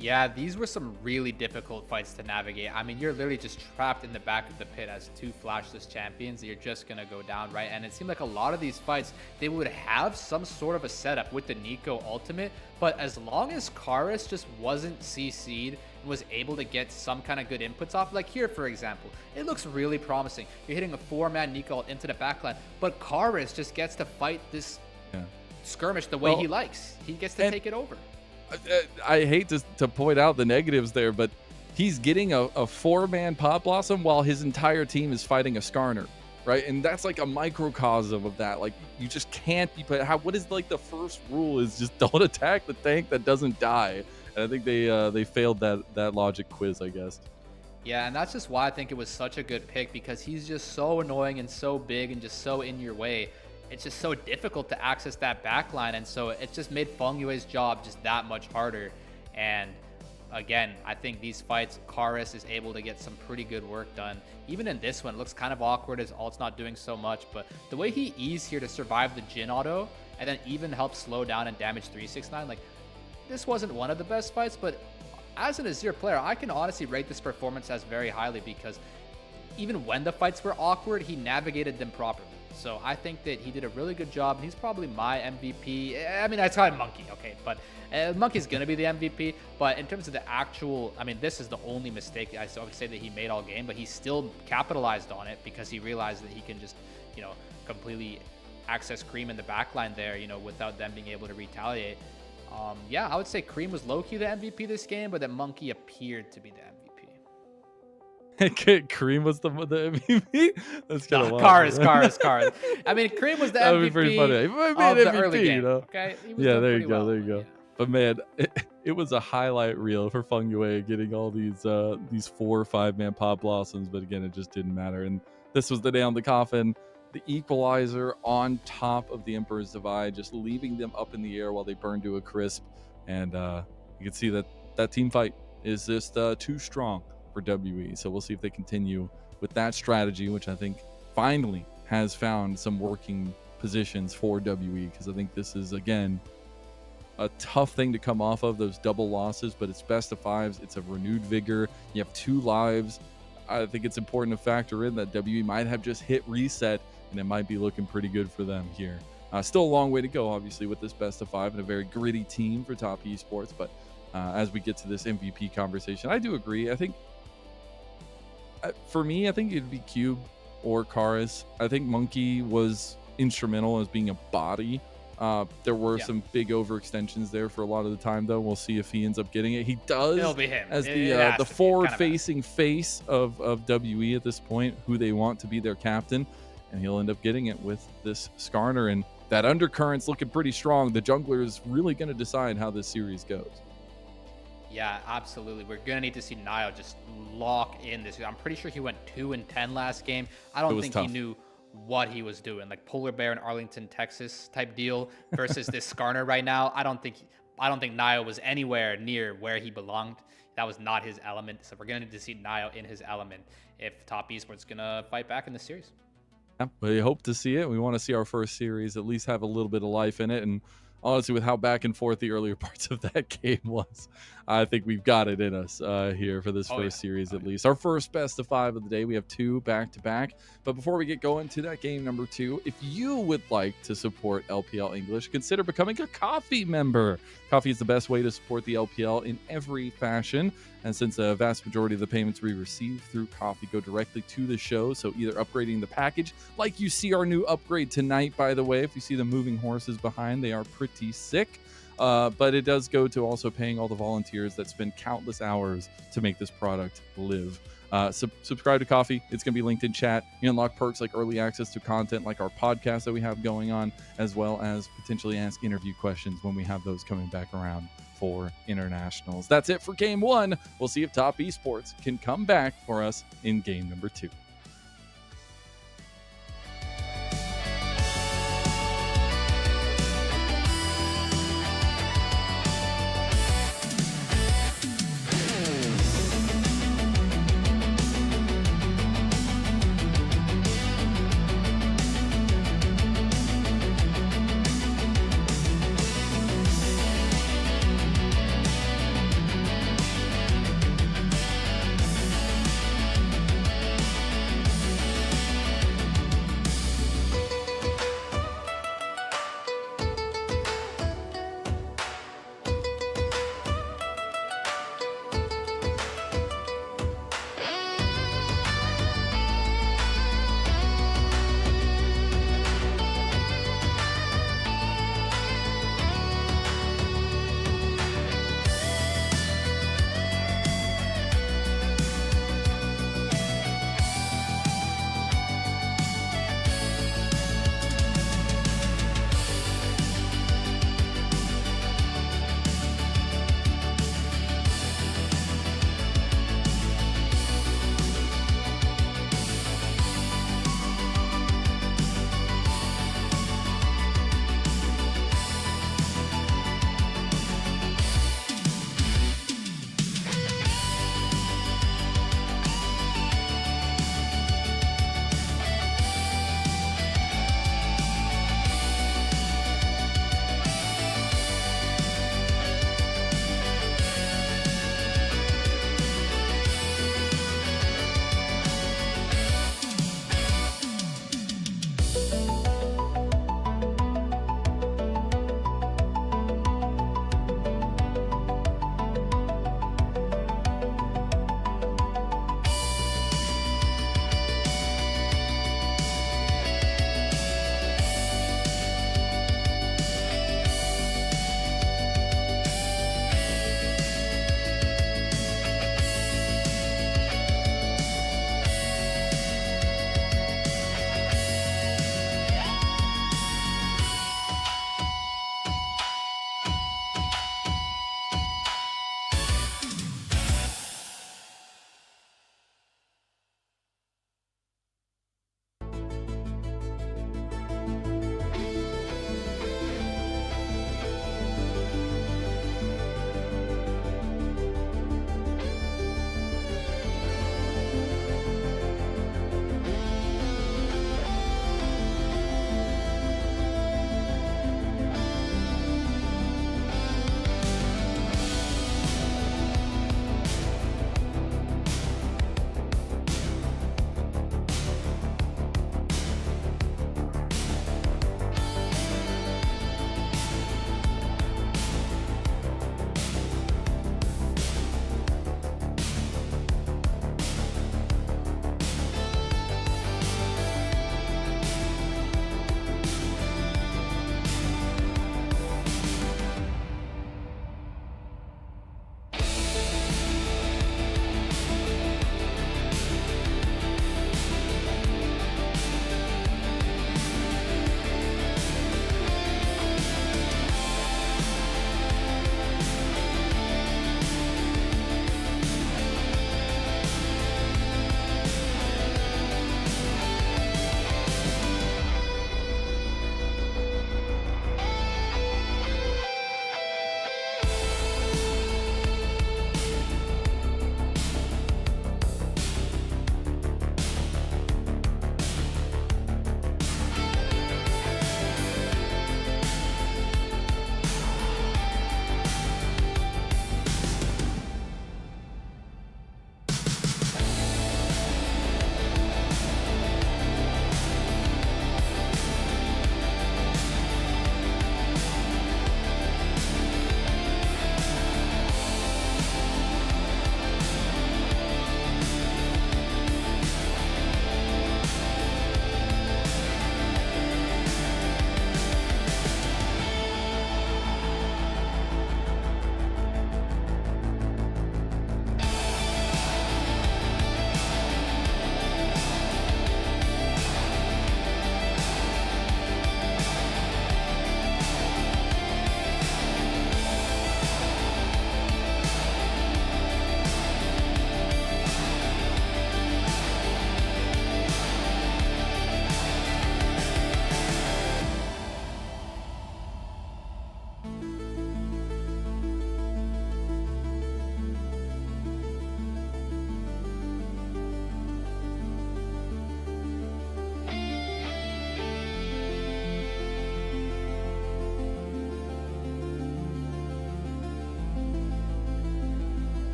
Yeah, these were some really difficult fights to navigate. I mean, you're literally just trapped in the back of the pit as 2 flashless champions. You're just going to go down, right? And it seemed like a lot of these fights, they would have some sort of a setup with the Nico ultimate, but as long as Chorus just wasn't CC'd and was able to get some kind of good inputs off, like here, for example, it looks really promising. You're hitting a 4-man Nico into the backline, but Chorus just gets to fight this skirmish the way he likes. He gets to take it over. I hate to point out the negatives there, but he's getting a 4-man Pot Blossom while his entire team is fighting a Skarner, right? And that's like a microcosm of that. Like, you just can't be playing. What is, like, the first rule is just don't attack the tank that doesn't die. And I think they failed that logic quiz, I guess. Yeah, and that's just why I think it was such a good pick, because he's just so annoying and so big and just so in your way. It's just so difficult to access that backline, and so it just made Feng Yue's job just that much harder. And again, I think these fights, Chorus is able to get some pretty good work done. Even in this one, it looks kind of awkward as ult's not doing so much, but the way he E's here to survive the Jhin auto, and then even help slow down and damage 369, like, this wasn't one of the best fights, but as an Azir player, I can honestly rate this performance as very highly, because even when the fights were awkward, he navigated them properly. So I think that he did a really good job, and he's probably my MVP. I mean, I call him Monkey, okay, but Monkey's going to be the MVP. But in terms of the actual, I mean, this is the only mistake I would say that he made all game, but he still capitalized on it because he realized that he can just, you know, completely access Cream in the backline there, you know, without them being able to retaliate. Yeah, I would say Cream was low-key the MVP this game, but that Monkey appeared to be the MVP. Cream was the MVP? That's kind of wild. Cars. I mean, Cream was the MVP. That would be pretty funny. He might be an MVP, the early game, you know? Okay? Yeah, there you go. But man, it was a highlight reel for Feng Yue getting all these 4 or 5-man Pot Blossoms, but again, it just didn't matter. And this was the nail in the coffin. The equalizer on top of the Emperor's Divide, just leaving them up in the air while they burn to a crisp. And you can see that team fight is just too strong for WE. So we'll see if they continue with that strategy, which I think finally has found some working positions for WE, because I think this is, again, a tough thing to come off of, those double losses, but it's best of 5s. It's a renewed vigor. You have 2 lives. I think it's important to factor in that WE might have just hit reset, and it might be looking pretty good for them here. Still a long way to go, obviously, with this best of 5 and a very gritty team for top esports. But as we get to this MVP conversation, I do agree. I think For me, I think it'd be Cube or Karis. I think Monkey was instrumental as being a body. There were some big overextensions there for a lot of the time, though. We'll see if he ends up getting it. He does. It'll be him. As the forward-facing face of WE at this point, who they want to be their captain, and he'll end up getting it with this Skarner. And that undercurrent's looking pretty strong. The jungler is really going to decide how this series goes. Yeah, absolutely. We're going to need to see Niall just lock in this. I'm pretty sure he went 2-10 last game. I don't think he knew what he was doing. Like Polar Bear in Arlington, Texas type deal versus this Skarner right now. I don't think Niall was anywhere near where he belonged. That was not his element. So we're going to need to see Niall in his element if Top Esports going to fight back in the series. Yeah, we hope to see it. We want to see our first series at least have a little bit of life in it. And honestly, with how back and forth the earlier parts of that game was, I think we've got it in us here for this first series at least. Our first best of 5 of the day. We have 2 back-to-back. But before we get going to that game number 2, if you would like to support LPL English, consider becoming a Coffee member. Coffee is the best way to support the LPL in every fashion. And since a vast majority of the payments we receive through Coffee go directly to the show, so either upgrading the package, like you see our new upgrade tonight, by the way, if you see the moving horses behind, they are pretty sick. But it does go to also paying all the volunteers that spend countless hours to make this product live. Subscribe to Coffee. It's going to be linked in chat. You unlock perks like early access to content like our podcast that we have going on, as well as potentially ask interview questions when we have those coming back around for internationals. That's it for game 1. We'll see if Top Esports can come back for us in game number 2.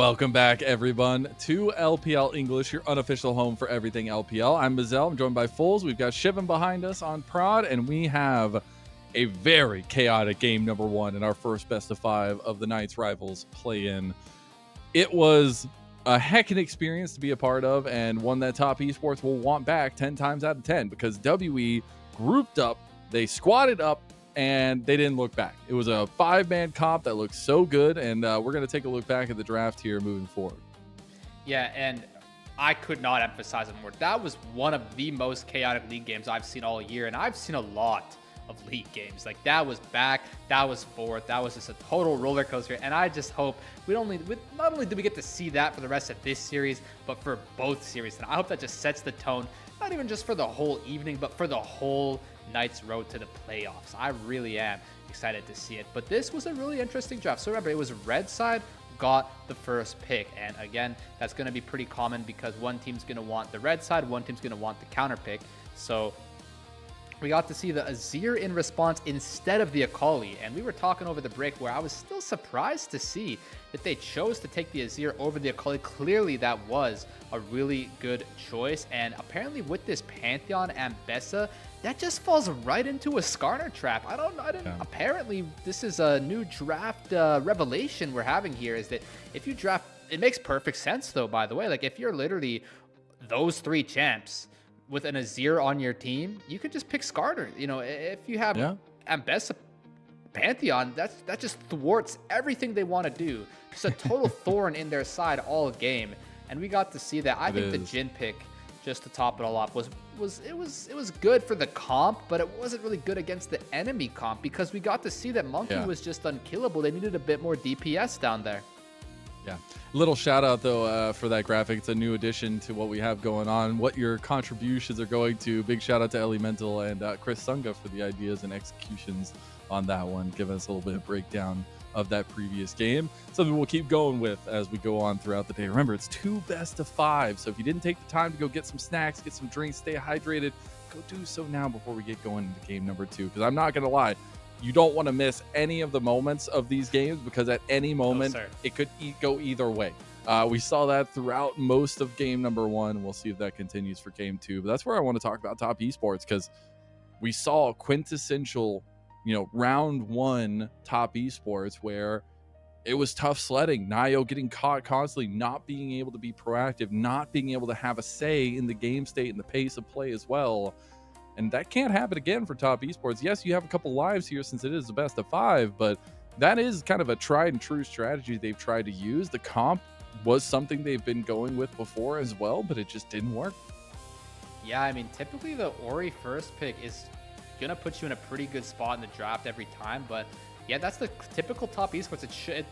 Welcome back, everyone, to LPL English, your unofficial home for everything LPL. I'm Mazel. I'm joined by Foles. We've got Shivan behind us on prod, and we have a very chaotic game number one in our first best of 5 of the Knights Rivals play-in. It was a heckin' experience to be a part of, and one that Top Esports will want back 10 times out of 10, because WE grouped up, they squatted up, and they didn't look back. It was a 5-man comp that looked so good, and we're going to take a look back at the draft here moving forward. Yeah, and I could not emphasize it more. That was one of the most chaotic league games I've seen all year, and I've seen a lot of league games. Like, that was back, that was forth, that was just a total roller coaster, and I just hope not only do we get to see that for the rest of this series, but for both series, and I hope that just sets the tone, not even just for the whole evening, but for the whole Knights road to the playoffs. I really am excited to see it. But this was a really interesting draft. So remember, it was red side got the first pick. And again, that's going to be pretty common because one team's going to want the red side, one team's going to want the counter pick. So we got to see the Azir in response instead of the Akali. And we were talking over the break where I was still surprised to see that they chose to take the Azir over the Akali. Clearly, that was a really good choice. And apparently with this Pantheon and Bessa, that just falls right into a Skarner trap. Apparently, this is a new draft revelation we're having here, is that if you draft, it makes perfect sense though, by the way. Like, if you're literally those 3 champs with an Azir on your team, you could just pick Skarner. You know, if you have Ambessa Pantheon, that just thwarts everything they want to do. Just a total thorn in their side all game. And we got to see that. I think the Jhin pick, just to top it all off, was good for the comp, but it wasn't really good against the enemy comp because we got to see that Monkey was just unkillable. They needed a bit more DPS down there. Yeah. Little shout out though for that graphic. It's a new addition to what we have going on, what your contributions are going to. Big shout out to Elemental and Chris Sunga for the ideas and executions on that one, giving us a little bit of breakdown of that previous game. Something we'll keep going with as we go on throughout the day. Remember, it's 2 best of 5, so if you didn't take the time to go get some snacks, get some drinks, stay hydrated, go do so now before we get going into game number 2, because I'm not gonna lie, you don't want to miss any of the moments of these games, because at any moment it could go either way. We saw that throughout most of game number 1. We'll see if that continues for game 2, but that's where I want to talk about Top Esports, because we saw quintessential, round 1 Top Esports where it was tough sledding. Nio getting caught constantly, not being able to be proactive, not being able to have a say in the game state and the pace of play as well. And that can't happen again for Top Esports. Yes, you have a couple lives here since it is the best of 5, but that is kind of a tried and true strategy they've tried to use. The comp was something they've been going with before as well, but it just didn't work. Yeah, I mean, typically the Ori first pick is gonna put you in a pretty good spot in the draft every time, but yeah, that's the typical Top Esports.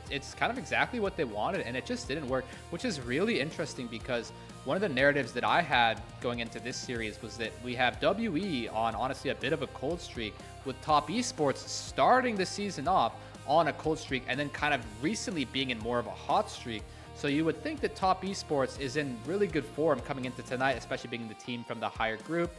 It's kind of exactly what they wanted, and it just didn't work, which is really interesting because one of the narratives that I had going into this series was that we have WE on honestly a bit of a cold streak, with Top Esports starting the season off on a cold streak and then kind of recently being in more of a hot streak. So you would think that Top Esports is in really good form coming into tonight, especially being the team from the higher group,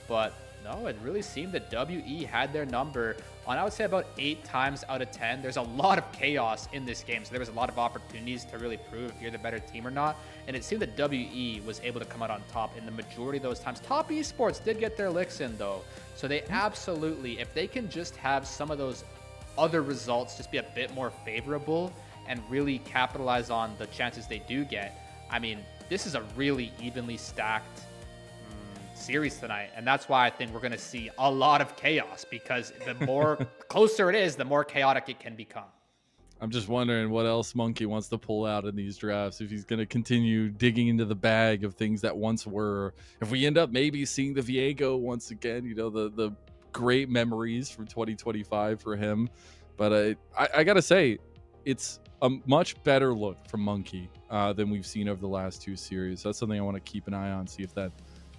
but no, it really seemed that WE had their number on, I would say, about 8 times out of 10. There's a lot of chaos in this game, so there was a lot of opportunities to really prove if you're the better team or not. And it seemed that WE was able to come out on top in the majority of those times. Top Esports did get their licks in, though. So they absolutely, if they can just have some of those other results just be a bit more favorable and really capitalize on the chances they do get, I mean, this is a really evenly stacked series tonight, and that's why I think we're going to see a lot of chaos, because the more closer it is, the more chaotic it can become. I'm just wondering what else Monkey wants to pull out in these drafts, if he's going to continue digging into the bag of things that once were, if we end up maybe seeing the Viego once again, the great memories from 2025 for him. But I gotta say, it's a much better look from Monkey than we've seen over the last 2 series. That's something I want to keep an eye on, see if that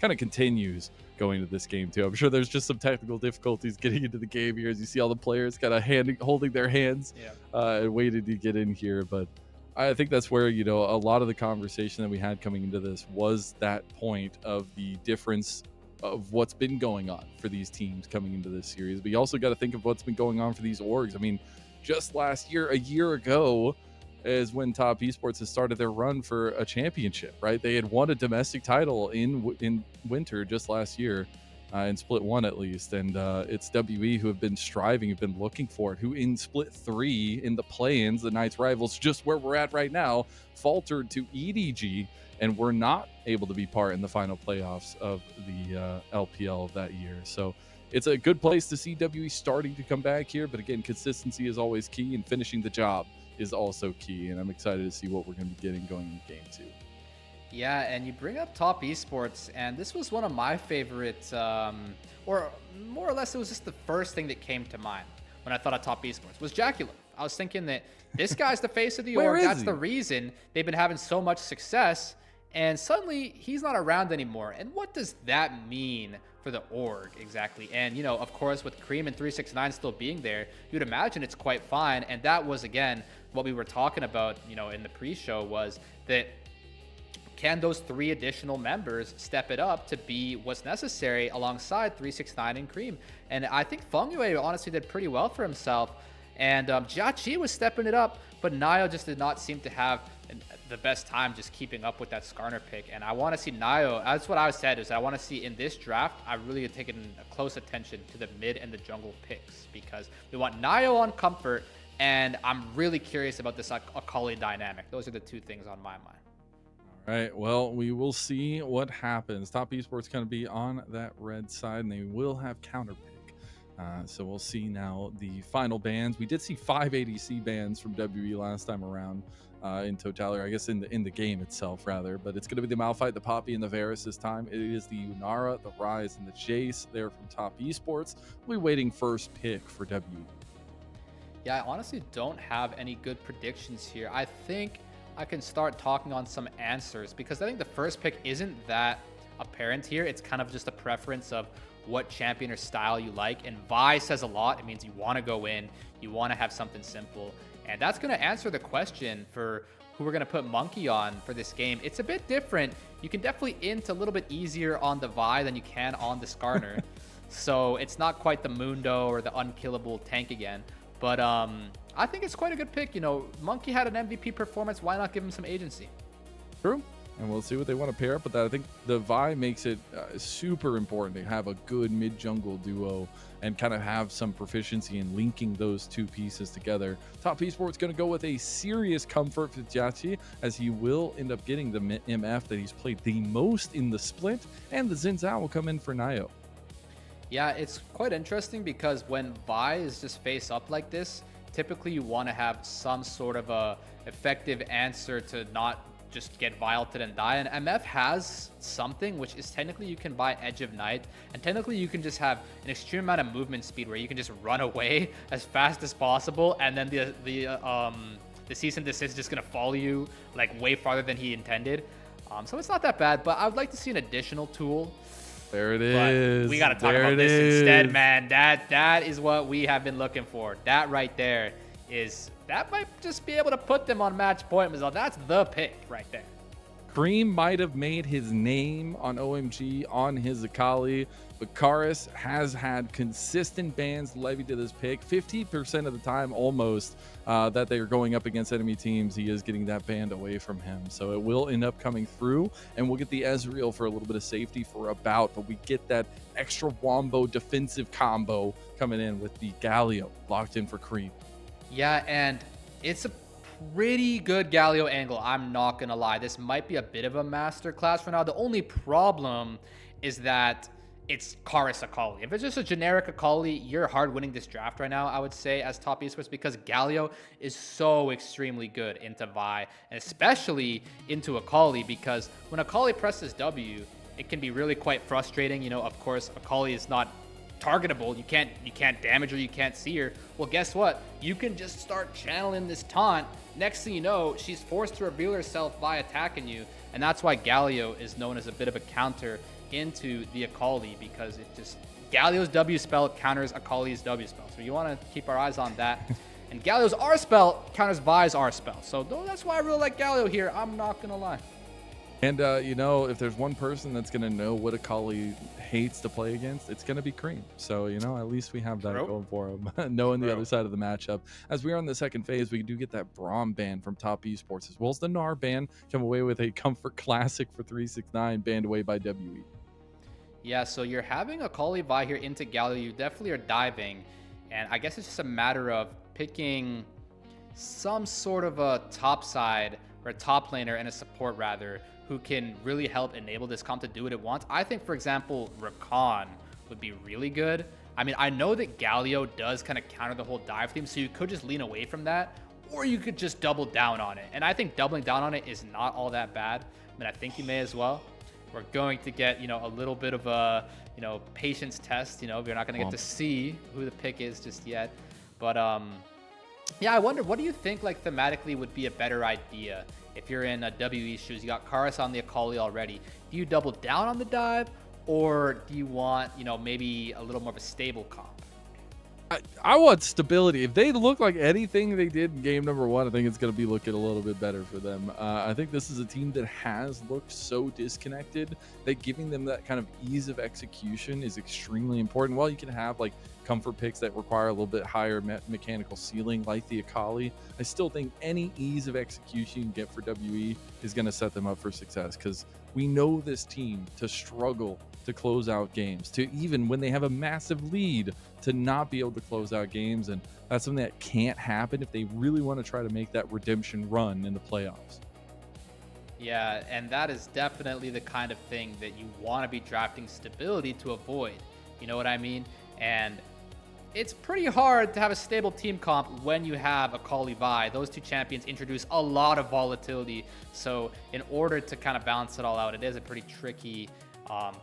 kind of continues going into this game too. I'm sure there's just some technical difficulties getting into the game here, as you see all the players kind of holding their hands and waiting to get in here. But I think that's where, a lot of the conversation that we had coming into this was that point of the difference of what's been going on for these teams coming into this series. But you also got to think of what's been going on for these orgs. I mean, just last year, a year ago, is when Top Esports has started their run for a championship, right? They had won a domestic title in winter just last year, in Split 1 at least, and it's WE who have been striving, have been looking for it, who in Split 3 in the play-ins, the Knights rivals, just where we're at right now, faltered to EDG and were not able to be part in the final playoffs of the LPL of that year. So it's a good place to see WE starting to come back here, but again, consistency is always key, and finishing the job is also key, and I'm excited to see what we're going to be getting going in game 2. Yeah, and you bring up Top Esports, and this was one of my favorites, or more or less it was just the first thing that came to mind when I thought of Top Esports, was Jaculov. I was thinking that this guy's the face of the org. That's the reason they've been having so much success, and suddenly he's not around anymore. And what does that mean for the org exactly? And, you know, of course, with Cream and 369 still being there, you'd imagine it's quite fine. And that was, again, what we were talking about, you know, in the pre-show, was that can those 3 additional members step it up to be what's necessary alongside 369 and Cream? And I think Fengyue honestly did pretty well for himself. And Jiaqi was stepping it up, but Nio just did not seem to have the best time just keeping up with that Skarner pick. And I want to see Nio, that's what I said, is I want to see in this draft, I really have taken a close attention to the mid and the jungle picks, because we want Nio on comfort, and I'm really curious about this Akali dynamic. Those are the 2 things on my mind. All right, well, we will see what happens. Top Esports going to be on that red side, and they will have counter pick. So we'll see now the final bans. We did see 5 ADC bans from WE last time around in totality, I guess in the game itself rather, but it's going to be the Malphite, the Poppy, and the Varus this time. It is the Unara, the Ryze, and the Jace there from Top Esports. We'll be waiting first pick for WE. Yeah, I honestly don't have any good predictions here. I think I can start talking on some answers, because I think the first pick isn't that apparent here. It's kind of just a preference of what champion or style you like, and Vi says a lot. It means you want to go in, you want to have something simple, and that's going to answer the question for who we're going to put Monkey on for this game. It's a bit different. You can definitely int a little bit easier on the Vi than you can on the Skarner. So it's not quite the Mundo or the unkillable tank again, but I think it's quite a good pick. You know, Monkey had an MVP performance. Why not give him some agency? True. And we'll see what they want to pair up with that. I think the Vi makes it super important to have a good mid-jungle duo and kind of have some proficiency in linking those 2 pieces together. Top Esports going to go with a serious comfort for Jiaqi, as he will end up getting the MF that he's played the most in the split, and the Xin Zhao will come in for Nio. Yeah, it's quite interesting, because when Vi is just face up like this, typically you want to have some sort of a effective answer to not just get Violeted and die, and MF has something, which is technically you can buy Edge of Night, and technically you can just have an extreme amount of movement speed where you can just run away as fast as possible, and then the cease and desist is just gonna follow you like way farther than he intended. So it's not that bad, but I would like to see an additional tool. There it is. But we got to talk about this instead, man. That is what we have been looking for. That right there is, that might just be able to put them on match point. That's the pick right there. Cream might have made his name on OMG on his Akali, but Karis has had consistent bans levied to this pick. 50% of the time almost that they are going up against enemy teams, he is getting that banned away from him. So it will end up coming through, and we'll get the Ezreal for a little bit of safety for a bout, but we get that extra wombo defensive combo coming in with the Galio locked in for Cream. Yeah, and it's a pretty good Galio angle, I'm not gonna lie. This might be a bit of a masterclass for now. The only problem is that it's Karis Akali. If it's just a generic Akali, you're hard winning this draft right now, I would say, as Top Esports, because Galio is so extremely good into Vi, and especially into Akali, because when Akali presses W, it can be really quite frustrating. You know, of course, Akali is not targetable. You can't damage her, you can't see her. Well, guess what? You can just start channeling this taunt. Next thing you know, she's forced to reveal herself by attacking you, and that's why Galio is known as a bit of a counter into the Akali, because it just, Galio's W spell counters Akali's W spell. So you want to keep our eyes on that. And Galio's R spell counters Vi's R spell. So that's why I really like Galio here. I'm not gonna lie. And, if there's one person that's going to know what Akali hates to play against, it's going to be Cream. So, at least we have that True. going for him, knowing the True. other side of the matchup. As we are on the second phase, we do get that Braum ban from Top Esports, as well as the Gnar ban. Come away with a Comfort Classic for 369, banned away by WE. Yeah, so you're having Akali Vi here into Galio. You definitely are diving. And I guess it's just a matter of picking some sort of a top side or a top laner and a support rather who can really help enable this comp to do what it wants. I think, for example, Rakan would be really good. I mean, I know that Galio does kind of counter the whole dive theme, so you could just lean away from that, or you could just double down on it. And I think doubling down on it is not all that bad. I mean, I think you may as well. We're going to get, a little bit of a, patience test. We're not going to get to see who the pick is just yet. But, yeah, I wonder, what do you think, thematically would be a better idea? If you're in a WE shoes, you got Karis on the Akali already. Do you double down on the dive, or do you want, maybe a little more of a stable comp? I want stability. If they look like anything they did in game number 1, I think it's going to be looking a little bit better for them. I think this is a team that has looked so disconnected that giving them that kind of ease of execution is extremely important. While you can have comfort picks that require a little bit higher mechanical ceiling like the Akali, I still think any ease of execution you get for WE is going to set them up for success, because we know this team to struggle to close out games, to even when they have a massive lead to not be able to close out games. And that's something that can't happen if they really want to try to make that redemption run in the playoffs. Yeah, and that is definitely the kind of thing that you want to be drafting stability to avoid. You know what I mean? And it's pretty hard to have a stable team comp when you have Akali Vi. Those two champions introduce a lot of volatility. So in order to kind of balance it all out, it is a pretty tricky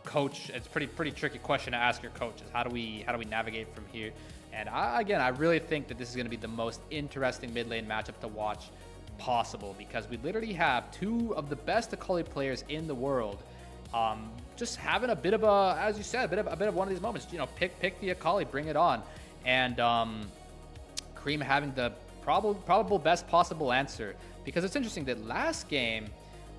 coach. It's pretty tricky question to ask your coaches. How do we navigate from here? And I really think that this is going to be the most interesting mid lane matchup to watch possible, because we literally have two of the best Akali players in the world. Just having a bit of a, as you said, a bit of one of these moments. Pick the Akali, bring it on. And Cream having the probable best possible answer, because it's interesting that last game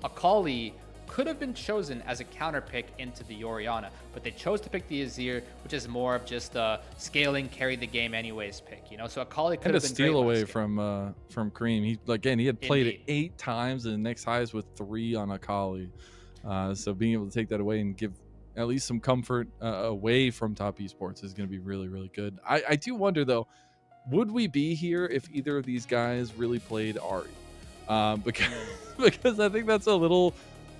Akali could have been chosen as a counter pick into the Orianna, but they chose to pick the Azir, which is more of just a scaling, carry the game anyways pick. So Akali could have been steal away from Cream. He had played it 8 times, and the next highest with 3 on Akali. So being able to take that away and give at least some comfort away from Top Esports is going to be really, really good. I do wonder, though, would we be here if either of these guys really played Ahri? Because I think that's a little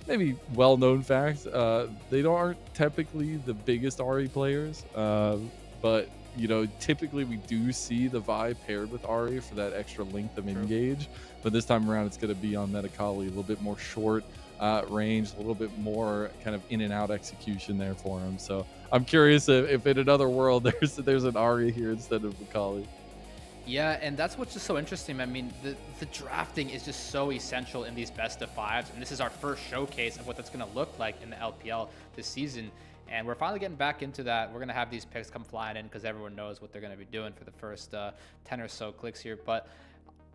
maybe well-known fact. They aren't typically the biggest Ahri players, but typically we do see the Vi paired with Ahri for that extra length of engage. But this time around, it's going to be on that Akali, a little bit more short range, a little bit more kind of in and out execution there for him. So I'm curious if in another world there's an Ahri here instead of Akali. Yeah, and that's what's just so interesting. I mean, the drafting is just so essential in these best of 5s, and this is our first showcase of what that's going to look like in the LPL this season. And we're finally getting back into that. We're going to have these picks come flying in because everyone knows what they're going to be doing for the first 10 or so clicks here. But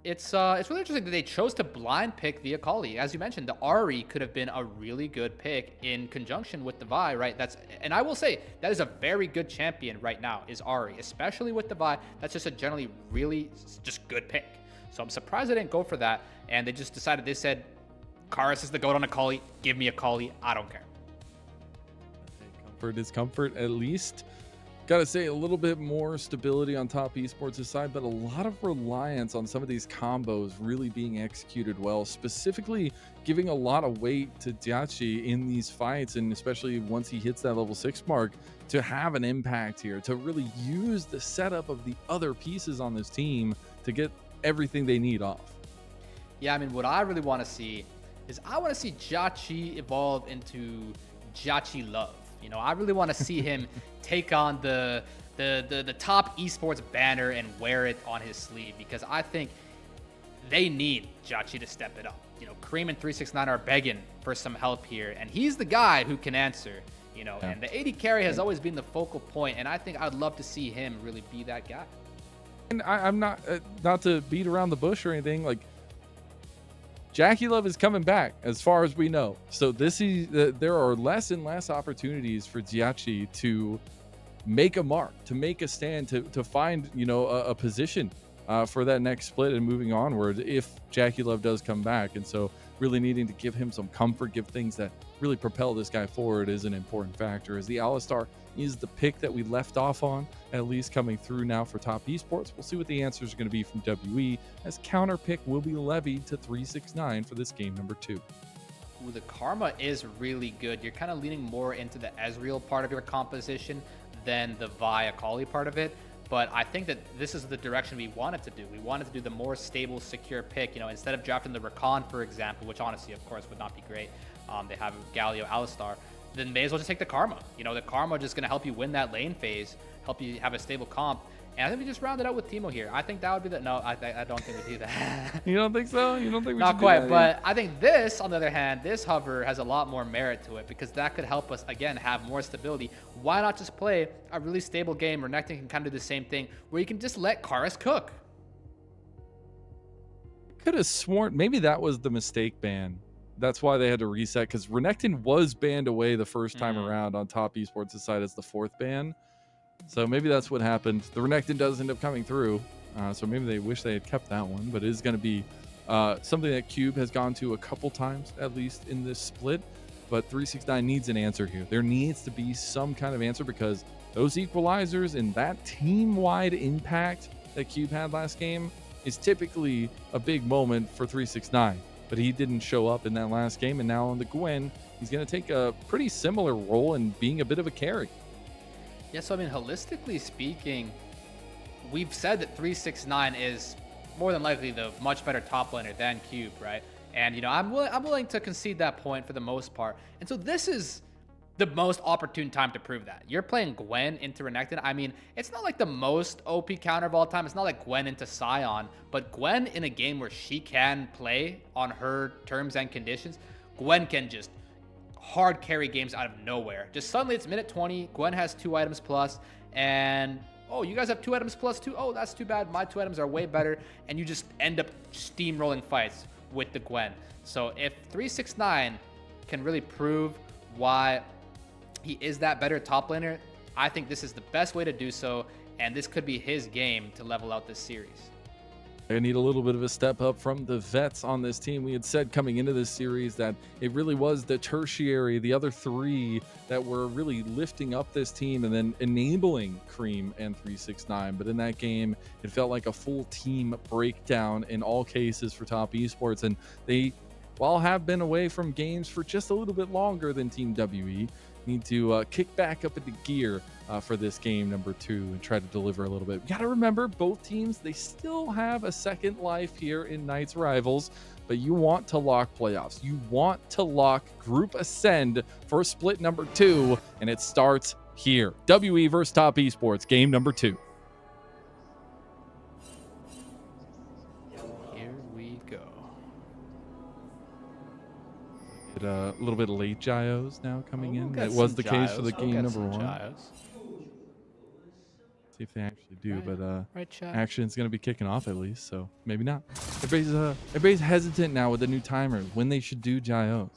it's really interesting that they chose to blind pick the Akali. As you mentioned, the Ahri could have been a really good pick in conjunction with the Vi, right? And I will say that is a very good champion right now, is Ahri, especially with the Vi. That's just a generally really just good pick. So I'm surprised they didn't go for that, and they just decided, they said, Karis is the GOAT on Akali, give me Akali, I don't care. Comfort is comfort, at least. Gotta say, a little bit more stability on Top Esports' side, but a lot of reliance on some of these combos really being executed well, specifically giving a lot of weight to Jachie in these fights, and especially once he hits that level 6 mark, to have an impact here, to really use the setup of the other pieces on this team to get everything they need off. Yeah, I mean, what I really want to see is I want to see Jachie evolve into Jachie Love. I really want to see him take on the top esports banner and wear it on his sleeve, because I think they need Jachie to step it up. Cream and 369 are begging for some help here, and he's the guy who can answer. Yeah. And the AD carry has always been the focal point, and I think I'd love to see him really be that guy. And I'm not to beat around the bush or anything, Jackie Love is coming back as far as we know. So this is there are less and less opportunities for Jiachi to make a mark, to make a stand, to find, you know, a position for that next split and moving onward if Jackie Love does come back. And so really needing to give him some comfort, give things that really propel this guy forward is an important factor, as the Alistar is the pick that we left off on, at least coming through now for top esports. We'll see what the answers are going to be from WE, as counter pick will be levied to 369 for this game number 2. Ooh, the Karma is really good. You're kind of leaning more into the Ezreal part of your composition than the Vi Akali part of it. But I think that this is the direction we wanted to do. We wanted to do the more stable, secure pick. You know, instead of drafting the Rakan, for example, which honestly, of course, would not be great. They have Galio, Alistar. Then may as well just take the Karma. You know, the Karma just going to help you win that lane phase, help you have a stable comp. And I think we just round it out with Teemo here. I think that would be the... No, I don't think we do that. You don't think so? You don't think we Not should quite, do that? but I think this, on the other hand, this hover has a lot more merit to it, because that could help us, again, have more stability. Why not just play a really stable game where Renekton can kind of do the same thing, where you can just let Karis cook? Could have sworn maybe that was the mistake ban. That's why they had to reset, because Renekton was banned away the first time around on top esports' side as the 4th ban. So maybe that's what happened. The Renekton does end up coming through, so maybe they wish they had kept that one, but it is going to be something that Cube has gone to a couple times, at least in this split. But 369 needs an answer here. There needs to be some kind of answer, because those equalizers and that team-wide impact that Cube had last game is typically a big moment for 369. But he didn't show up in that last game, and now on the Gwen, he's going to take a pretty similar role in being a bit of a carry. Yeah, so I mean, holistically speaking, we've said that 369 is more than likely the much better top laner than Cube, right? And, you know, I'm willing to concede that point for the most part. And so this is the most opportune time to prove that. You're playing Gwen into Renekton. I mean, it's not like the most OP counter of all time. It's not like Gwen into Sion, but Gwen in a game where she can play on her terms and conditions, Gwen can just hard carry games out of nowhere. Just suddenly it's minute 20, Gwen has 2 items plus, and oh, you guys have 2 items plus too? Oh, that's too bad. My 2 items are way better, and you just end up steamrolling fights with the Gwen. So if 369 can really prove why he is that better top laner, I think this is the best way to do so, and this could be his game to level out this series. I need a little bit of a step up from the vets on this team. We had said coming into this series that it really was the tertiary, the other 3 that were really lifting up this team and then enabling Cream and 369. But in that game, it felt like a full team breakdown in all cases for top esports. And they, while have been away from games for just a little bit longer than Team WE, need to kick back up into gear for this game number 2 and try to deliver a little bit. You got to remember, both teams, they still have a second life here in Knights Rivals, but you want to lock playoffs. You want to lock Group Ascend for split number 2, and it starts here. WE versus Top Esports, game number 2. Here we go. A little bit of late Gios now coming in. That was the case for the game number 1. See if they actually do, but action's going to be kicking off at least, so maybe not. Everybody's hesitant now with the new timers when they should do Gios.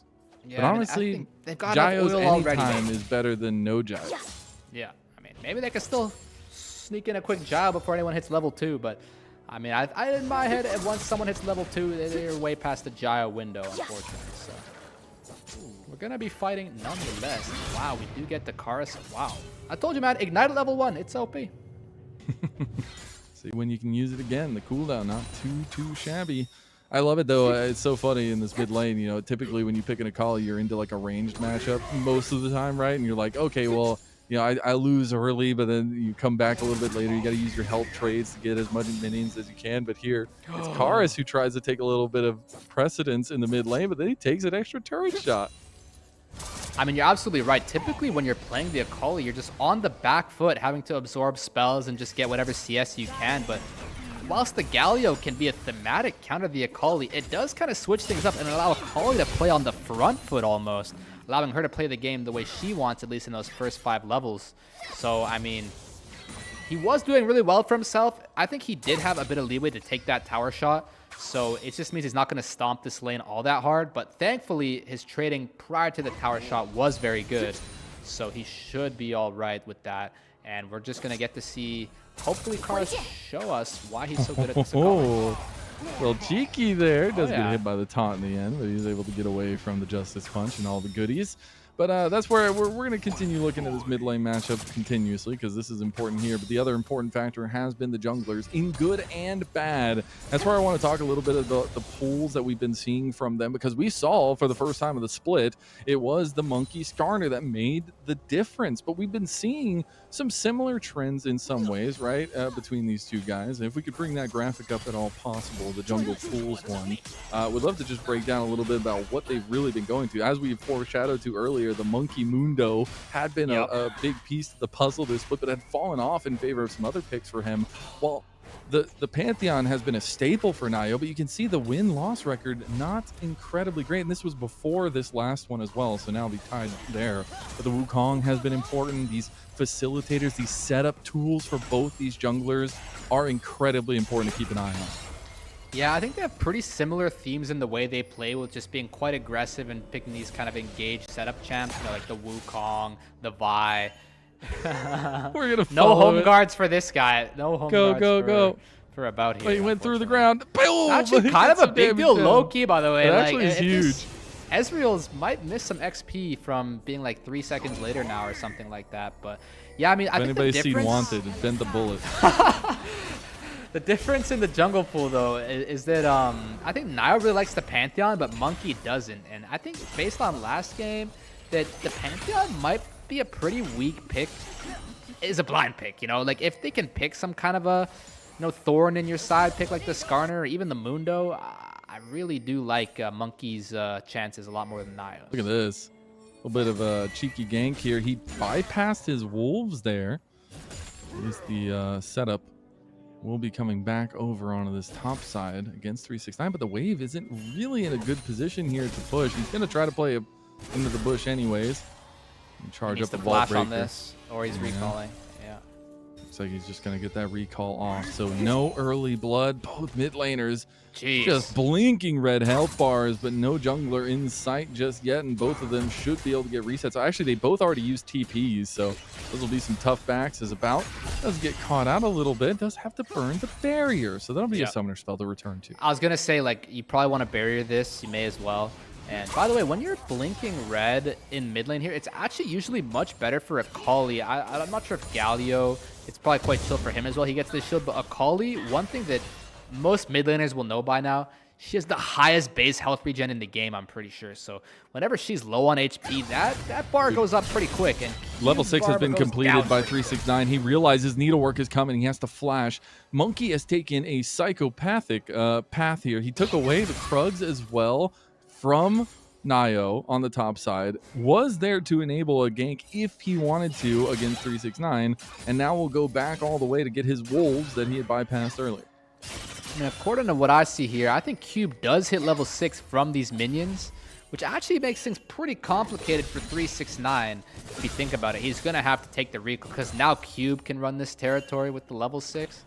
Yeah, but honestly, Gios anytime is better than no Gios. Yeah, I mean, maybe they could still sneak in a quick Gio before anyone hits level 2, but I mean, I in my head, once someone hits level 2, they're way past the Gio window, unfortunately. So we're gonna be fighting nonetheless. Wow, we do get the Karis. Wow, I told you, man, Ignite at level 1. It's OP. See when you can use it again. The cooldown not too shabby. I love it though. It's so funny in this mid lane. You know, typically when you pick an Akali, you're into like a ranged matchup most of the time, right? And you're like, okay, well, you know, I lose early, but then you come back a little bit later. You got to use your health trades to get as much minions as you can. But here, it's Karis who tries to take a little bit of precedence in the mid lane, but then he takes an extra turret shot. I mean, you're absolutely right. Typically, when you're playing the Akali, you're just on the back foot, having to absorb spells and just get whatever CS you can. But whilst the Galio can be a thematic counter to the Akali, it does kind of switch things up and allow Akali to play on the front foot almost, allowing her to play the game the way she wants, at least in those first 5 levels. So, I mean, he was doing really well for himself. I think he did have a bit of leeway to take that tower shot. So it just means he's not going to stomp this lane all that hard. But thankfully, his trading prior to the tower shot was very good. So he should be all right with that. And we're just going to get to see, hopefully, Kars show us why he's so good at this. Oh, well, cheeky there. Does yeah. get hit by the taunt in the end, but he's able to get away from the Justice Punch and all the goodies. But that's where we're going to continue looking at this mid lane matchup continuously, because this is important here. But the other important factor has been the junglers, in good and bad. That's where I want to talk a little bit about the pulls that we've been seeing from them, because we saw for the first time of the split, it was the Monkey Skarner that made the difference. But we've been seeing some similar trends in some ways, right, between these two guys. And if we could bring that graphic up at all possible, the jungle pools one, would love to just break down a little bit about what they've really been going to. As we foreshadowed to earlier, the Monkey Mundo had been a big piece of the puzzle this split, but had fallen off in favor of some other picks for him. Well, the Pantheon has been a staple for Nio, but you can see the win-loss record not incredibly great, and this was before this last one as well, so now the tied there. But the Wukong has been important. These facilitators, these setup tools for both these junglers are incredibly important to keep an eye on. Yeah, I think they have pretty similar themes in the way they play, with just being quite aggressive and picking these kind of engaged setup champs, you know, like the Wukong, the Vi. We're gonna no home it. guards for this guy. No home guards go. For about here. He went through the ground. Boom! Actually, kind of a big deal low-key, by the way. It like, actually is huge. Ezreal's might miss some XP from being like 3 seconds later now or something like that. But yeah, I mean, I think the difference... anybody's seen Wanted, bend the bullet. The difference in the jungle pool, though, is that I think Nio really likes the Pantheon, but Monkey doesn't. And I think based on last game, that the Pantheon might be a pretty weak pick. Is a blind pick, you know? Like, if they can pick some kind of a, you know, thorn in your side pick like the Skarner or even the Mundo, I really do like Monkey's chances a lot more than Nio's. Look at this. A little bit of a cheeky gank here. He bypassed his wolves there. At least the setup will be coming back over onto this top side against 369, but the wave isn't really in a good position here to push. He's going to try to play into the bush anyways. And charge up the wall breaker. On this, or he's recalling. Yeah. Looks like he's just going to get that recall off. So no early blood. Both mid laners just blinking red health bars, but no jungler in sight just yet, and both of them should be able to get resets. So actually, they both already used TPs, so those will be some tough backs as about. Does get caught out a little bit. Does have to burn the barrier, so that'll be a summoner spell to return to. I was going to say, like, you probably want to barrier this. You may as well. And by the way, when you're blinking red in mid lane here, it's actually usually much better for Akali. I'm not sure if Galio, it's probably quite chill for him as well. He gets the shield, but Akali, one thing that most mid laners will know by now, she has the highest base health regen in the game, I'm pretty sure. So whenever she's low on HP, that bar goes up pretty quick. And level 6 has been completed by 369. He realizes needlework is coming. He has to flash. Monkey has taken a psychopathic path here. He took away the Krugs as well from Nio on the top side. Was there to enable a gank if he wanted to against 369. And now we'll go back all the way to get his wolves that he had bypassed earlier. I mean, according to what I see here, I think Cube does hit level 6 from these minions, which actually makes things pretty complicated for 369 if you think about it. He's going to have to take the recall because now Cube can run this territory with the level 6.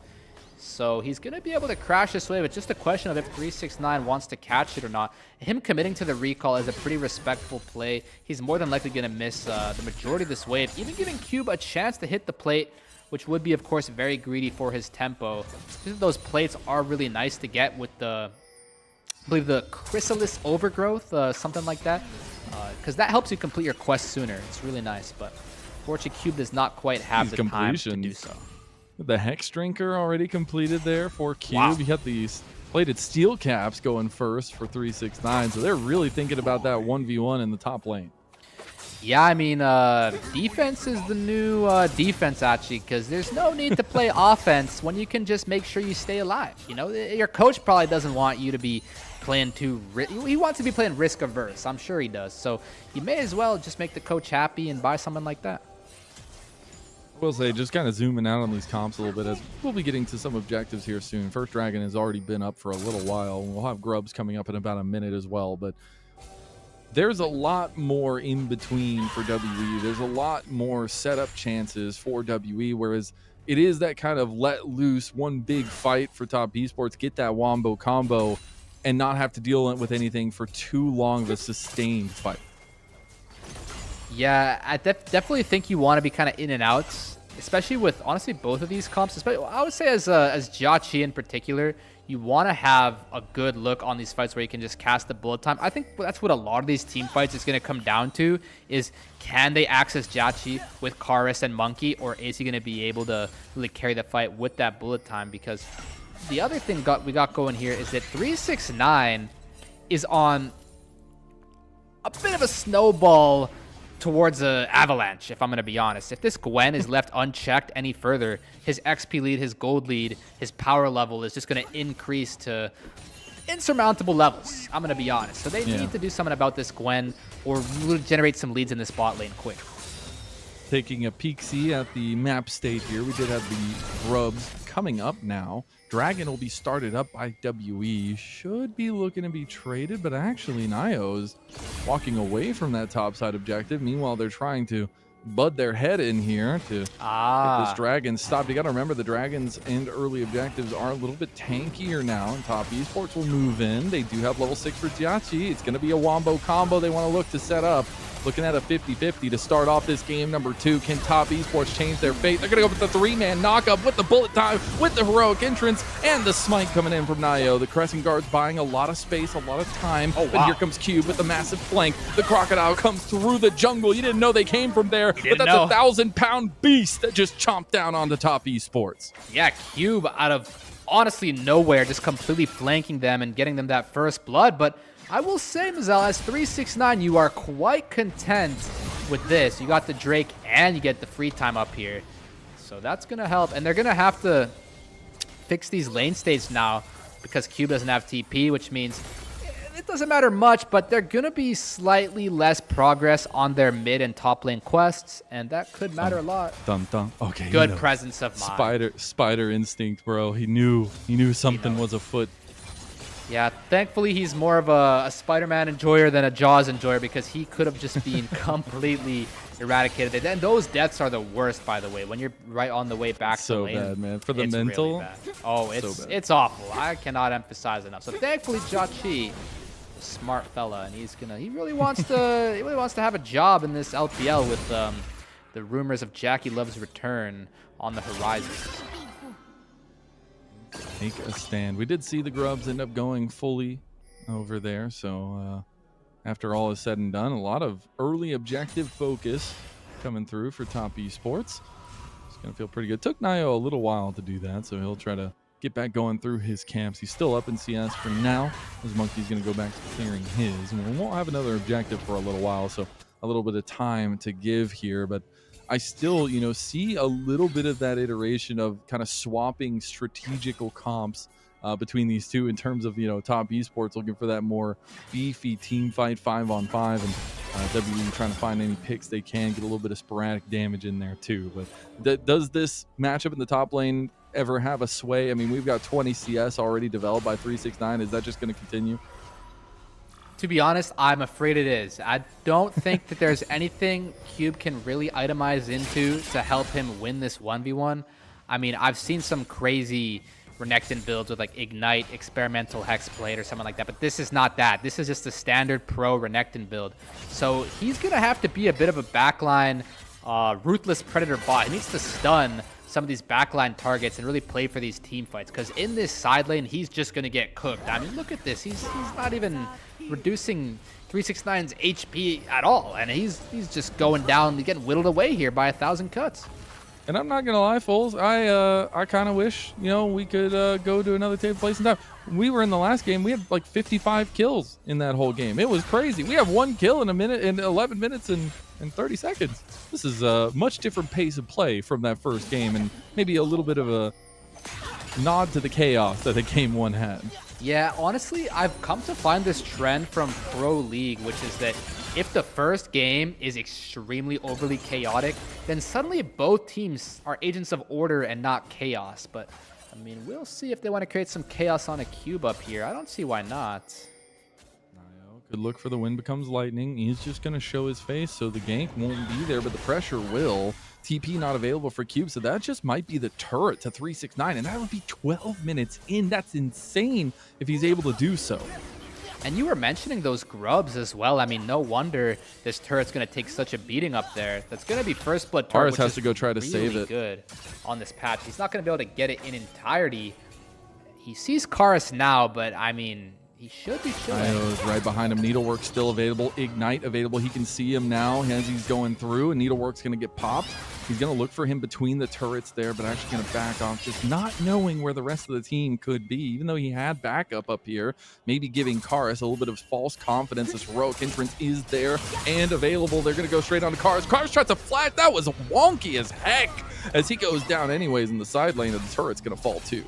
So he's going to be able to crash this wave. It's just a question of if 369 wants to catch it or not. Him committing to the recall is a pretty respectful play. He's more than likely going to miss the majority of this wave, even giving Cube a chance to hit the plate, which would be, of course, very greedy for his tempo. Those plates are really nice to get with the, I believe, the Chrysalis Overgrowth, something like that, because that helps you complete your quest sooner. It's really nice, but fortunately, Cube does not quite have the time to do so. The Hex Drinker already completed there for Cube. Wow. You got these plated steel caps going first for 369, so they're really thinking about that 1v1 in the top lane. Yeah, I mean, defense is the new defense, actually, because there's no need to play offense when you can just make sure you stay alive. You know, your coach probably doesn't want you to be playing too... He wants to be playing risk-averse. I'm sure he does. So you may as well just make the coach happy and buy someone like that. I will say, just kind of zooming out on these comps a little bit, as we'll be getting to some objectives here soon. First Dragon has already been up for a little while. We'll have Grubs coming up in about a minute as well, but there's a lot more in between for WE. There's a lot more setup chances for WE, whereas it is that kind of let loose one big fight for Top Esports, get that wombo combo, and not have to deal with anything for too long of a sustained fight. Yeah, I definitely think you want to be kind of in and out, especially with, honestly, both of these comps. Especially, I would say as Jiaqi in particular, you want to have a good look on these fights where you can just cast the bullet time. I think that's what a lot of these team fights is going to come down to, is can they access Jiaqi with Karis and Monkey, or is he going to be able to really carry the fight with that bullet time? Because the other thing we got going here is that 369 is on a bit of a snowball towards a avalanche, if I'm going to be honest. If this Gwen is left unchecked any further, his XP lead, his gold lead, his power level is just going to increase to insurmountable levels, I'm going to be honest. So they need to do something about this Gwen or really generate some leads in this bot lane quick. Taking a peek-see at the map state here, we did have the Grubs coming up now. Dragon will be started up by WE. Should be looking to be traded, but actually Nio's walking away from that top side objective. Meanwhile, they're trying to bud their head in here to get this Dragon stopped. You got to remember the Dragons and early objectives are a little bit tankier now, and Top Esports will move in. They do have level 6 for Jiaqi. It's going to be a wombo combo they want to look to set up. Looking at a 50-50 to start off this game number 2. Can Top Esports change their fate? They're going to go with the 3-man knockup with the bullet time, with the heroic entrance, and the smite coming in from Nio. The Crescent Guard's buying a lot of space, a lot of time. Oh, wow. But here comes Cube with the massive flank. The Crocodile comes through the jungle. You didn't know they came from there, but that's a 1,000-pound beast that just chomped down onto Top Esports. Yeah, Cube out of honestly nowhere, just completely flanking them and getting them that first blood. But I will say, Mazel, as 369, you are quite content with this. You got the Drake and you get the free time up here. So that's going to help. And they're going to have to fix these lane states now because Cube doesn't have TP, which means it doesn't matter much, but they're going to be slightly less progress on their mid and top lane quests, and that could matter a lot. Okay. Good presence of mind. Spider instinct, bro. He knew something was afoot. Yeah, thankfully he's more of a Spider-Man enjoyer than a Jaws enjoyer because he could have just been completely eradicated. And those deaths are the worst, by the way, when you're right on the way back to lane. So bad, man. For the mental. Really oh, it's awful. I cannot emphasize enough. So thankfully Jiaqi, a smart fella, and he really wants to have a job in this LPL with the rumors of Jackie Love's return on the horizon. Take a stand. We did see the Grubs end up going fully over there, so after all is said and done, a lot of early objective focus coming through for Top Esports. It's going to feel pretty good. Took Nio a little while to do that, so he'll try to get back going through his camps. He's still up in CS for now. His Monkey's going to go back to clearing his, and we won't have another objective for a little while, so a little bit of time to give here, but I still, see a little bit of that iteration of kind of swapping strategical comps between these two in terms of, Top Esports looking for that more beefy team fight 5-on-5 and WE trying to find any picks they can, get a little bit of sporadic damage in there too. But does this matchup in the top lane ever have a sway? I mean, we've got 20 CS already developed by 369. Is that just going to continue? To be honest, I'm afraid it is. I don't think that there's anything Cube can really itemize into to help him win this 1v1. I mean, I've seen some crazy Renekton builds with like Ignite, Experimental Hexblade or something like that, but this is not that. This is just a standard pro Renekton build. So he's going to have to be a bit of a backline ruthless Predator bot. He needs to stun some of these backline targets and really play for these team fights, because in this side lane, he's just going to get cooked. I mean, look at this. He's not even reducing 369's HP at all, and he's just going down, getting whittled away here by 1,000 cuts. And I'm not gonna lie, Foles, I kind of wish we could go to another table place in time. We were in the last game, we had like 55 kills in that whole game. It was crazy. We have 1 kill in a minute, in 11 minutes and 30 seconds. This is a much different pace of play from that first game, and maybe a little bit of a nod to the chaos that the game 1 had. Yeah, honestly, I've come to find this trend from Pro League, which is that if the first game is extremely overly chaotic, then suddenly both teams are agents of order and not chaos. But, I mean, we'll see if they want to create some chaos on a cube up here. I don't see why not. Good look for the wind becomes lightning. He's just going to show his face, so the gank won't be there, but the pressure will. TP not available for Cube, so that just might be the turret to 369, and that would be 12 minutes in. That's insane if he's able to do so. And you were mentioning those grubs as well. I mean, no wonder this turret's going to take such a beating up there. That's going to be first blood turret, Paris has to go try to really save it. Good on this patch. He's not going to be able to get it in entirety. He sees Karis now, but I mean, he should be chilling. Nio's right behind him. Needlework still available. Ignite available. He can see him now as he's going through, and Needlework's going to get popped. He's going to look for him between the turrets there, but actually going to back off, just not knowing where the rest of the team could be, even though he had backup up here, maybe giving Karis a little bit of false confidence. This heroic entrance is there and available. They're going to go straight on to Karis. Karis tries to flat. That was wonky as heck as he goes down anyways in the side lane, and the turret's going to fall too.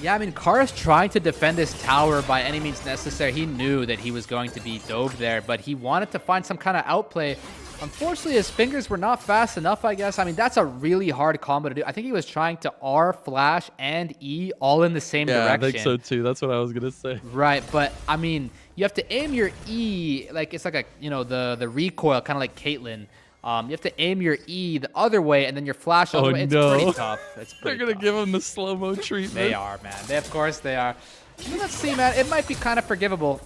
Yeah, I mean, Karis trying to defend his tower by any means necessary. He knew that he was going to be dove there, but he wanted to find some kind of outplay. Unfortunately, his fingers were not fast enough, I guess. I mean, that's a really hard combo to do. I think he was trying to R, flash, and E all in the same direction. Yeah, I think so too. That's what I was going to say. Right, but I mean, you have to aim your E, like it's like a, you know, the recoil, kind of like Caitlyn. You have to aim your E the other way, and then your flash the other way. It's pretty tough. They're going to give him the slow-mo treatment. They are, man. Of course they are. Let's see, man. It might be kind of forgivable.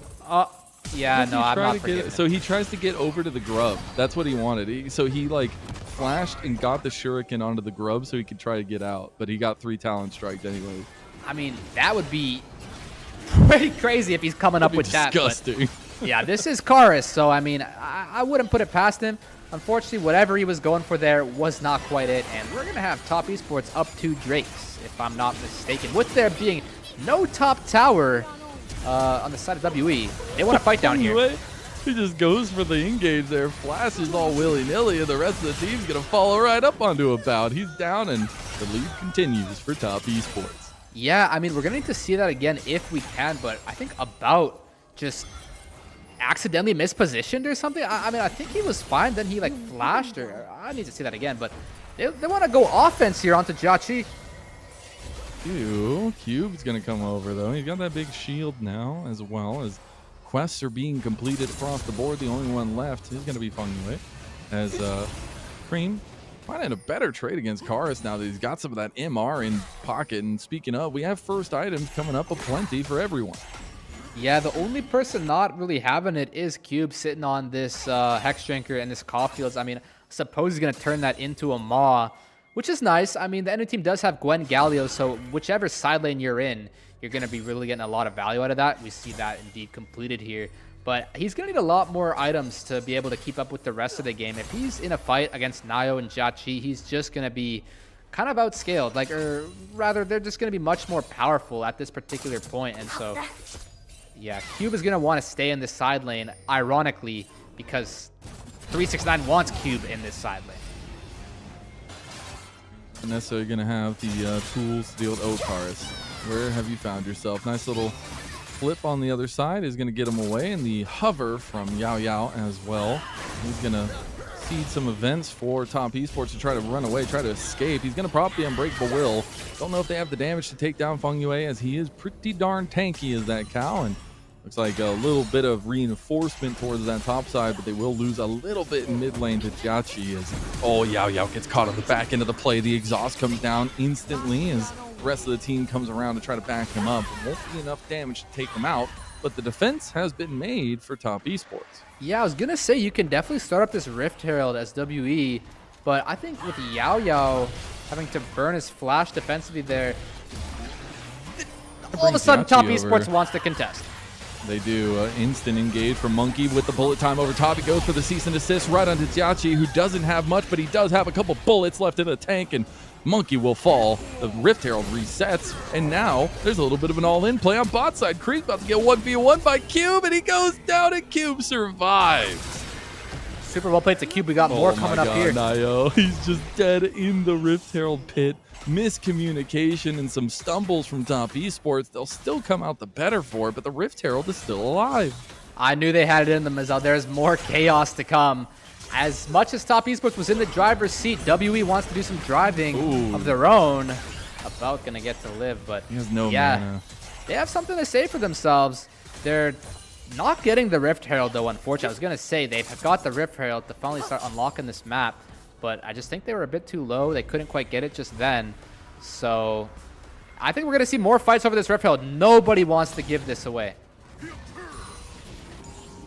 Yeah, no, I'm not forgiving. So he tries to get over to the grub. That's what he wanted. So he, like, flashed and got the shuriken onto the grub so he could try to get out. But he got 3 talent strikes anyway. I mean, that would be pretty crazy if he's coming up with disgusting. That. But yeah, this is Karis, so, I mean, I wouldn't put it past him. Unfortunately, whatever he was going for there was not quite it, and we're going to have top esports up 2 Drakes, if I'm not mistaken. With there being no top tower on the side of WE, they want to fight down here. He just goes for the engage there, flashes all willy-nilly, and the rest of the team's going to follow right up onto a bout. He's down, and the lead continues for top esports. Yeah, I mean, we're going to need to see that again if we can, but I think about just accidentally mispositioned or something. I mean, I think he was fine. Then he like flashed, or I need to see that again. But they want to go offense here onto Jiaqi. Cube's gonna come over though. He's got that big shield now, as well as quests are being completed across the board. The only one left is gonna be Fengwei, as Cream finding a better trade against Karis now that he's got some of that MR in pocket. And speaking of, we have first items coming up aplenty for everyone. Yeah, the only person not really having it is Cube, sitting on this Hex Drinker and this Caulfields. I mean, I suppose he's going to turn that into a Maw, which is nice. I mean, the enemy team does have Gwen Galio, so whichever side lane you're in, you're going to be really getting a lot of value out of that. We see that indeed completed here. But he's going to need a lot more items to be able to keep up with the rest of the game. If he's in a fight against Nio and Jiaqi, he's just going to be kind of outscaled. Like, or rather, they're just going to be much more powerful at this particular point. And so, yeah, Cube is going to want to stay in this side lane, ironically, because 369 wants Cube in this side lane. Not necessarily going to have the tools to deal with Karis. Where have you found yourself? Nice little flip on the other side is going to get him away, and the hover from Yao Yao as well. He's going to seed some events for top esports to try to run away, try to escape. He's going to prop the Unbreakable Will. Don't know if they have the damage to take down Fengwei, as he is pretty darn tanky as that cow, and looks like a little bit of reinforcement towards that top side, but they will lose a little bit in mid lane to Jiaqi as Yao Yao gets caught on the back end of the play. The exhaust comes down instantly as the rest of the team comes around to try to back him up. It won't be enough damage to take him out, but the defense has been made for top esports. Yeah, I was going to say you can definitely start up this Rift Herald as WE, but I think with Yao Yao having to burn his flash defensively there, all of a sudden top esports wants to contest. They do. Instant engage from Monkey with the bullet time over top. He goes for the cease and desist right onto Jiaqi, who doesn't have much, but he does have a couple bullets left in the tank, and Monkey will fall. The Rift Herald resets, and now there's a little bit of an all-in play on bot side. Creed's about to get 1v1 by Cube, and he goes down, and Cube survives. Super well played to Cube. We got more coming up here. Nio. He's just dead in the Rift Herald pit. Miscommunication and some stumbles from top esports. They'll still come out the better for it, but the Rift Herald is still alive. I knew they had it in them, as there's more chaos to come. As much as top esports was in the driver's seat, WE wants to do some driving of their own. About gonna get to live, but he has no mana. They have something to say for themselves. They're not getting the Rift Herald though, unfortunately. I was gonna say they've got the Rift Herald to finally start unlocking this map, but I just think they were a bit too low. They couldn't quite get it just then. So I think we're going to see more fights over this ref hill. Nobody wants to give this away.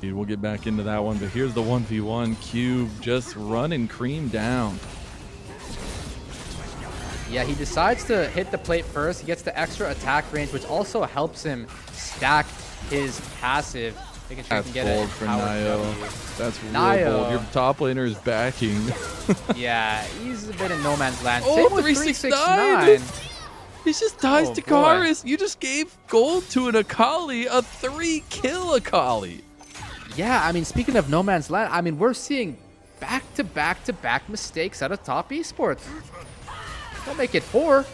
Dude, we'll get back into that one, but here's the 1v1. Cube just running Cream down. Yeah, he decides to hit the plate first. He gets the extra attack range, which also helps him stack his passive. Making sure he can get bold a for power Nio. W. That's real Nio. bold. Your top laner is backing. Yeah, he's a bit in no man's land. Oh, Same with 369. He just dies Oh, to boy. Karis. You just gave gold to an Akali, a 3-kill Akali. Yeah, I mean, speaking of no man's land, I mean, we're seeing back-to-back-to-back mistakes out of top esports. Don't make it 4.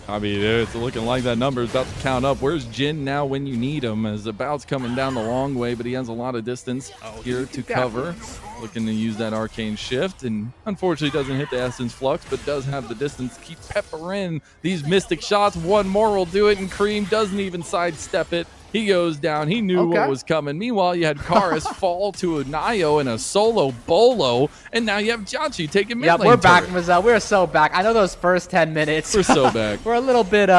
I mean, it's looking like that number is about to count up. Where's Jin now when you need him? As the bout's coming down the long way, but he has a lot of distance here to cover. Looking to use that arcane shift, and unfortunately doesn't hit the essence flux, but does have the distance to keep peppering these mystic shots. One more will do it, and Cream doesn't even sidestep it. He goes down. He knew what was coming. Meanwhile, you had Karis fall to a Nio in a solo bolo, and now you have Jachi taking mid lane. Yeah, we're back, Mazel. We're so back. I know those first 10 minutes. We're so back. We're a little bit,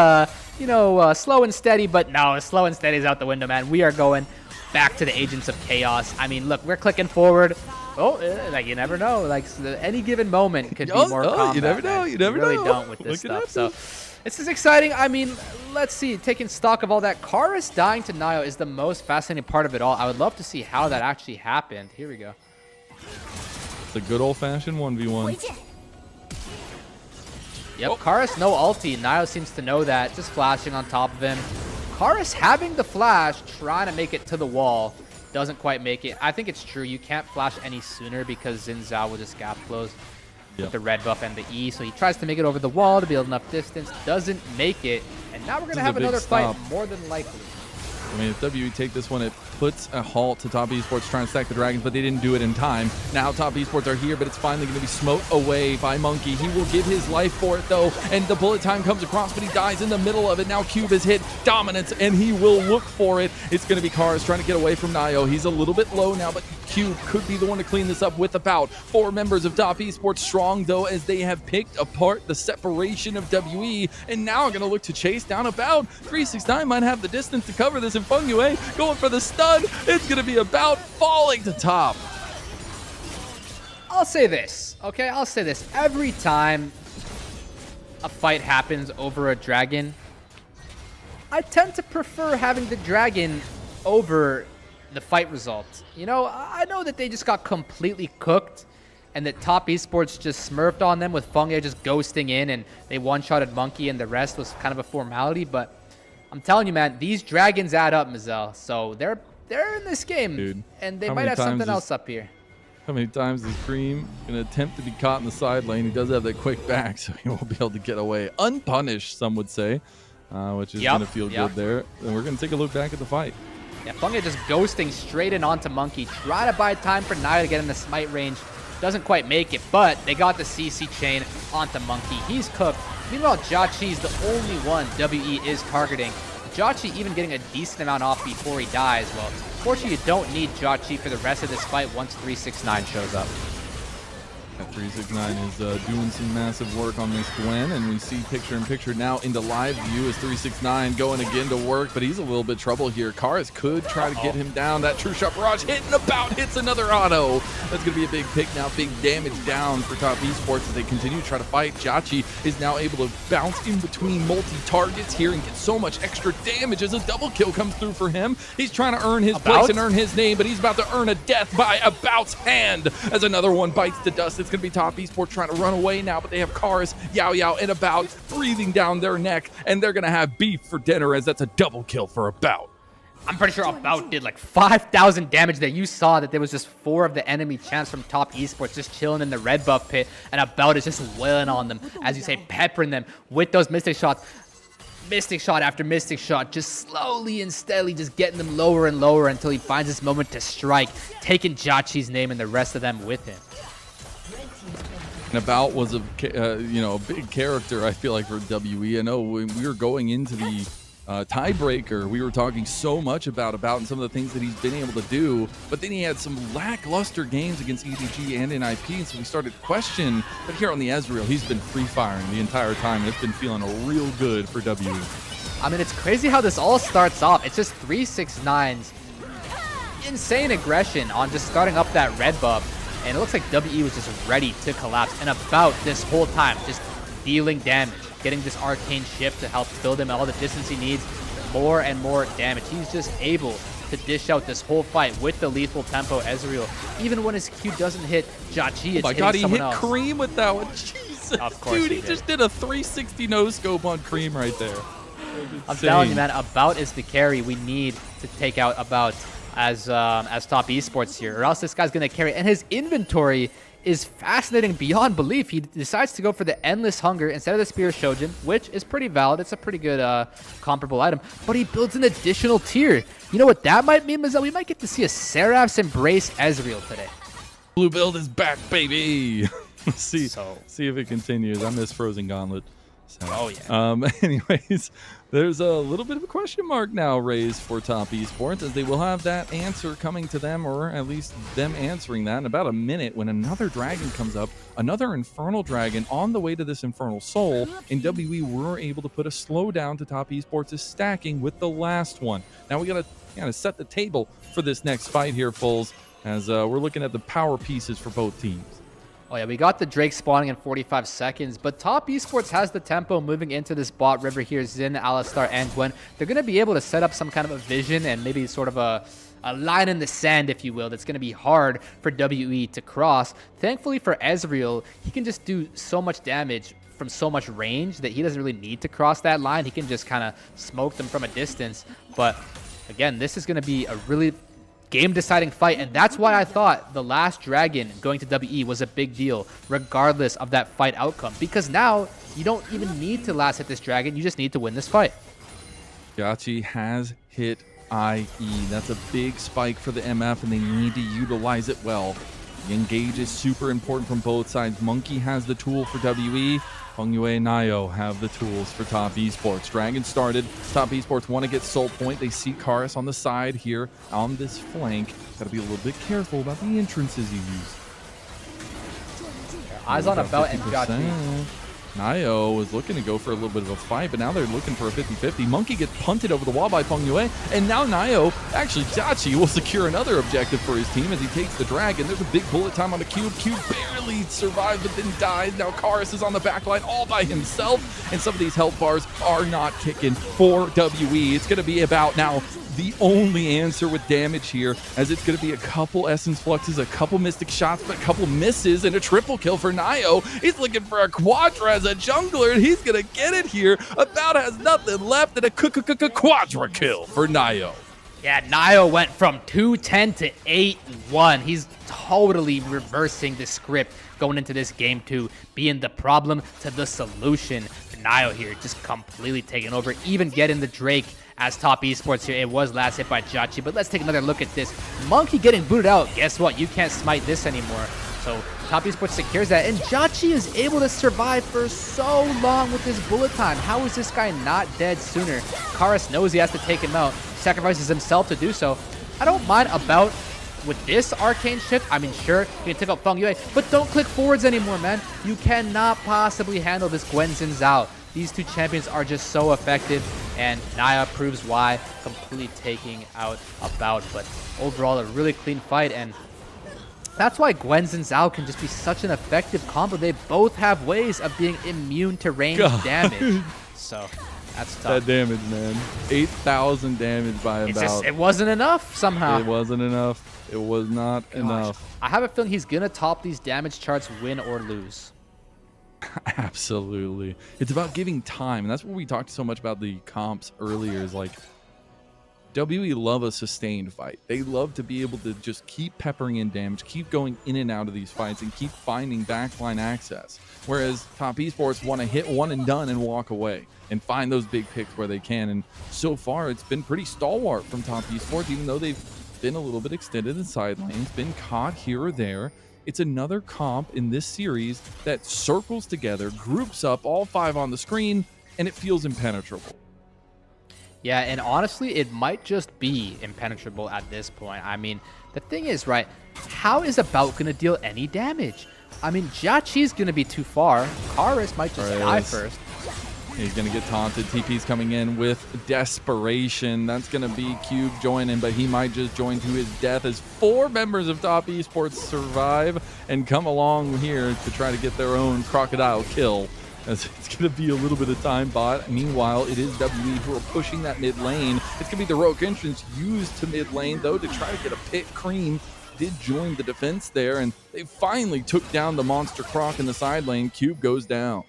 slow and steady, but no, slow and steady is out the window, man. We are going back to the Agents of Chaos. I mean, look, we're clicking forward. Oh, like, you never know. Like, any given moment could be more combat. You never know. Man. You never really know. don't with this stuff. So this is exciting. I mean, let's see. Taking stock of all that, Karis dying to Nio is the most fascinating part of it all. I would love to see how that actually happened. Here we go. It's a good old-fashioned 1v1. Yep, Karis no ulti. Nio seems to know that. Just flashing on top of him. Karis having the flash, trying to make it to the wall. Doesn't quite make it. I think it's true. You can't flash any sooner because Xin Zhao will just gap close with the red buff and the E. So he tries to make it over the wall to build enough distance. Doesn't make it. And now we're going to have another fight, more than likely. I mean, if WE take this one, it puts a halt to Top Esports trying to stack the Dragons, but they didn't do it in time. Now Top Esports are here, but it's finally going to be smote away by Monkey. He will give his life for it, though, and the bullet time comes across, but he dies in the middle of it. Now Cube has hit dominance, and he will look for it. It's going to be Karis trying to get away from Nio. He's a little bit low now, but Cube could be the one to clean this up with the bout. 4 members of Top Esports strong, though, as they have picked apart the separation of WE, and now are going to look to chase down a bout. 369 might have the distance to cover this, and Fungyue going for the stun. It's going to be about falling to top. I'll say this, okay? I'll say this. Every time a fight happens over a dragon, I tend to prefer having the dragon over the fight result. You know, I know that they just got completely cooked and that Top Esports just smurfed on them with Fungyue just ghosting in and they one-shotted Monkey and the rest was kind of a formality, but I'm telling you, man, these dragons add up, Mazel. So they're in this game, dude, and they might have something else up here. How many times is Cream going to attempt to be caught in the side lane? He does have that quick back, so he won't be able to get away. Unpunished, some would say, which is going to feel good there. And we're going to take a look back at the fight. Yeah, Fungyue just ghosting straight in onto Monkey. Try to buy time for Nio to get in the smite range. Doesn't quite make it, but they got the CC chain onto Monkey. He's cooked. Meanwhile, Jachi's the only one WE is targeting. Jachi even getting a decent amount off before he dies. Well, fortunately, you don't need Jachi for the rest of this fight once 369 shows up. 369 is doing some massive work on this Gwen, and we see picture-in-picture now into live view as 369 going again to work, but he's a little bit trouble here. Karis could try to get him down. That True Shot Barrage hitting about, hits another auto. That's going to be a big pick now, big damage down for Top Esports as they continue to try to fight. Jachi is now able to bounce in between multi-targets here and get so much extra damage as a double kill comes through for him. He's trying to earn his place and earn his name, but he's about to earn a death by About's hand as another one bites the dust. It's going to be Top Esports trying to run away now, but they have Karis, Yao Yao, and About breathing down their neck, and they're going to have beef for dinner as that's a double kill for About. I'm pretty sure About did like 5,000 damage there. You saw that there was just 4 of the enemy champs from Top Esports just chilling in the red buff pit, and About is just wailing on them, as you say, peppering them with those mystic shots. Mystic shot after mystic shot, just slowly and steadily just getting them lower and lower until he finds this moment to strike, taking Jachi's name and the rest of them with him. And About was a big character, I feel like, for WE. I know when we were going into the Tiebreaker, we were talking so much about and some of the things that he's been able to do, but then he had some lackluster games against EDG and NiP, so we started to question. But here on the Ezreal, he's been free firing the entire time, and it's been feeling real good for WE. I mean, it's crazy how this all starts off. It's just 369s. Insane aggression on just starting up that red buff, and it looks like WE was just ready to collapse. And about this whole time, just dealing damage, getting this arcane shift to help build him all the distance he needs, more and more damage. He's just able to dish out this whole fight with the lethal tempo Ezreal. Even when his Q doesn't hit Jachi, it's oh my god, he hit else. Cream with that one. Jesus, of course dude, he just did a 360 no scope on Cream right there. I'm telling you, man, About is the carry we need to take out About as top esports here, or else this guy's gonna carry. And his inventory is fascinating beyond belief. He decides to go for the Endless Hunger instead of the Spear Shojin, which is pretty valid. It's a pretty good comparable item, but he builds an additional tier. You know what that might mean is that we might get to see a Seraph's Embrace Ezreal today. Blue build is back, baby. see if it continues. I miss Frozen Gauntlet. So, oh yeah. Anyways, there's a little bit of a question mark now raised for top esports, as they will have that answer coming to them, or at least them answering that in about a minute, when another dragon comes up, another Infernal Dragon on the way to this Infernal Soul, and WE were able to put a slowdown to top esports' stacking with the last one. Now we gotta kind of set the table for this next fight here, Fulls, as we're looking at the power pieces for both teams. Oh yeah, we got the Drake spawning in 45 seconds, but top esports has the tempo moving into this bot river here. Xin, Alistar, and Gwen. They're going to be able to set up some kind of a vision and maybe sort of a line in the sand, if you will, that's going to be hard for WE to cross. Thankfully for Ezreal, he can just do so much damage from so much range that he doesn't really need to cross that line. He can just kind of smoke them from a distance. But again, this is going to be a really game-deciding fight, and that's why I thought the last dragon going to WE was a big deal, regardless of that fight outcome. Because now, you don't even need to last hit this dragon, you just need to win this fight. Jachi has hit IE. That's a big spike for the MF, and they need to utilize it well. The engage is super important from both sides. Monkey has the tool for WE. Fengyue and Nio have the tools for top esports. Dragon started. Top esports want to get soul point. They see Karis on the side here on this flank. Got to be a little bit careful about the entrances you use. Eyes on About and Jachi. Nio was looking to go for a little bit of a fight, but now they're looking for a 50-50. Monkey gets punted over the wall by Fengyue, and now Nio, actually Jachi, will secure another objective for his team as he takes the dragon. There's a big bullet time on the Cube. Cube barely survived, but then died. Now Karis is on the back line all by himself, and some of these health bars are not kicking for WE. It's going to be about now the only answer with damage here, as it's going to be a couple Essence Fluxes, a couple Mystic Shots, but a couple misses, and a triple kill for Nio. He's looking for a Quadra as a jungler, and he's going to get it here. About has nothing left, and a Quadra kill for Nio. Yeah, Nio went from 2-10 to 8-1. He's totally reversing the script going into this game 2, being the problem to the solution. Nio here just completely taking over, even getting the Drake as top esports here. It was last hit by Jachi, but let's take another look at this. Monkey getting booted out. Guess what? You can't smite this anymore. So top esports secures that, and Jachi is able to survive for so long with his bullet time. How is this guy not dead sooner? Karis knows he has to take him out, sacrifices himself to do so. I don't mind About with this arcane shift. I mean, sure, you can take out Fengyue, but don't click forwards anymore, man. You cannot possibly handle this Gwen Xin Zhao. These two champions are just so effective, and Naya proves why, completely taking out About. But overall, a really clean fight, and that's why Gwen and Zhao can just be such an effective combo. They both have ways of being immune to range damage. So that's tough. That damage, man. 8,000 damage by About. It wasn't enough somehow. It wasn't enough. It was not enough. I have a feeling he's going to top these damage charts, win or lose. Absolutely. It's about giving time, and that's what we talked so much about the comps earlier, is like WE love a sustained fight. They love to be able to just keep peppering in damage, keep going in and out of these fights, and keep finding backline access. Whereas top esports want to hit one and done and walk away and find those big picks where they can. And so far, it's been pretty stalwart from top esports, even though they've been a little bit extended in side lanes, been caught here or there. It's another comp in this series that circles together, groups up all 5 on the screen, and it feels impenetrable. Yeah, and honestly, it might just be impenetrable at this point. I mean, the thing is, right, how is About going to deal any damage? I mean, Jiaqi's going to be too far. Karis might just die first. He's going to get taunted. TP's coming in with desperation. That's going to be Cube joining, but he might just join to his death as 4 members of Top Esports survive and come along here to try to get their own crocodile kill. As it's going to be a little bit of time bought. Meanwhile, it is WE who are pushing that mid lane. It's going to be the heroic entrance used to mid lane, though, to try to get a pit. Cream did join the defense there, and they finally took down the monster croc in the side lane. Cube goes down.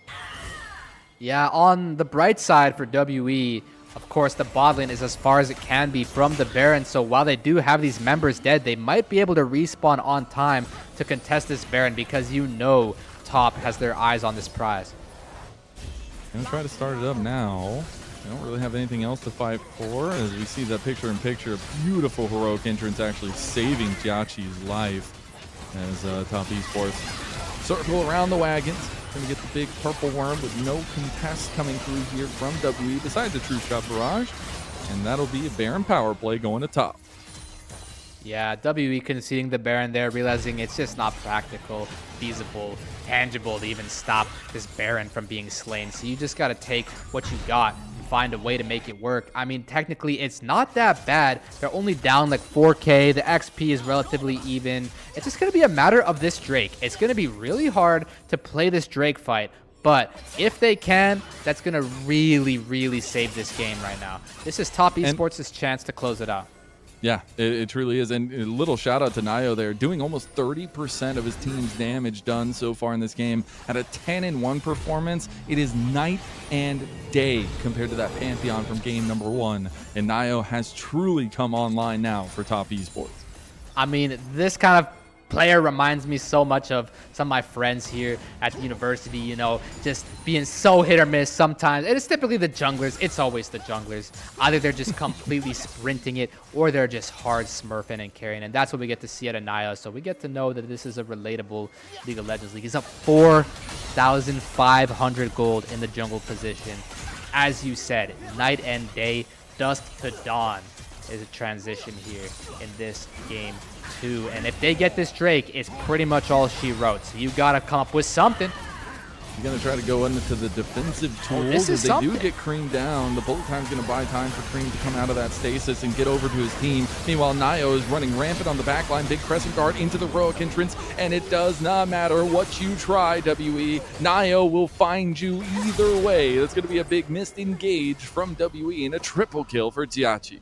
Yeah, on the bright side for WE, of course, the bot lane is as far as it can be from the Baron, so while they do have these members dead, they might be able to respawn on time to contest this Baron, because you know Top has their eyes on this prize. Gonna try to start it up now. They don't really have anything else to fight for, as we see that picture-in-picture, beautiful heroic entrance actually saving Jiaqi's life as Top Esports circle around the wagons. Gonna get the big purple worm with no contest coming through here from WE besides the true shot barrage, and that'll be a Baron power play going to top. Yeah, WE conceding the Baron there, realizing it's just not practical, feasible, tangible to even stop this Baron from being slain. So you just got to take what you got and find a way to make it work. I mean, technically, it's not that bad. They're only down like 4K. The XP is relatively even. It's just going to be a matter of this Drake. It's going to be really hard to play this Drake fight. But if they can, that's going to really, really save this game right now. This is Top Esports' chance to close it out. Yeah, it truly is. And a little shout out to Nio there, doing almost 30% of his team's damage done so far in this game at a 10-1 performance. It is night and day compared to that Pantheon from game number 1. And Nio has truly come online now for Top Esports. I mean, this kind of player reminds me so much of some of my friends here at the university, you know, just being so hit or miss sometimes. And it's typically the junglers. It's always the junglers. Either they're just completely sprinting it, or they're just hard smurfing and carrying. And that's what we get to see at Anaya. So we get to know that this is a relatable League of Legends league. He's up 4,500 gold in the jungle position. As you said, night and day, dusk to dawn is a transition here in this game too. And if they get this Drake, it's pretty much all she wrote. So you got to come up with something. You're going to try to go into the defensive tools. This is as they do get Cream down. The bullet time's going to buy time for Cream to come out of that stasis and get over to his team. Meanwhile, Nio is running rampant on the backline. Big crescent guard into the heroic entrance, and it does not matter what you try, WE. Nio will find you either way. That's going to be a big missed engage from WE and a triple kill for Jiaqi.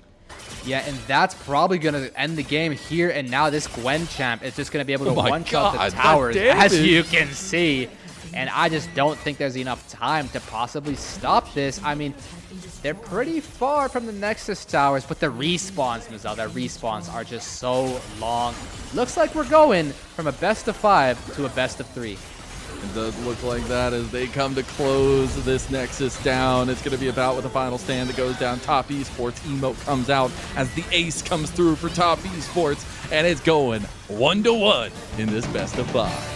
Yeah, and that's probably going to end the game here and now. This Gwen champ is just going to be able to one-shot the towers, as you can see. And I just don't think there's enough time to possibly stop this. I mean, they're pretty far from the Nexus towers, but the respawns, Mizel, their respawns are just so long. Looks like we're going from a best of 5 to a best of 3. It does look like that as they come to close this Nexus down. It's going to be about with the final stand that goes down. Top Esports emote comes out as the ace comes through for Top Esports, and it's going 1-1 in this best of 5.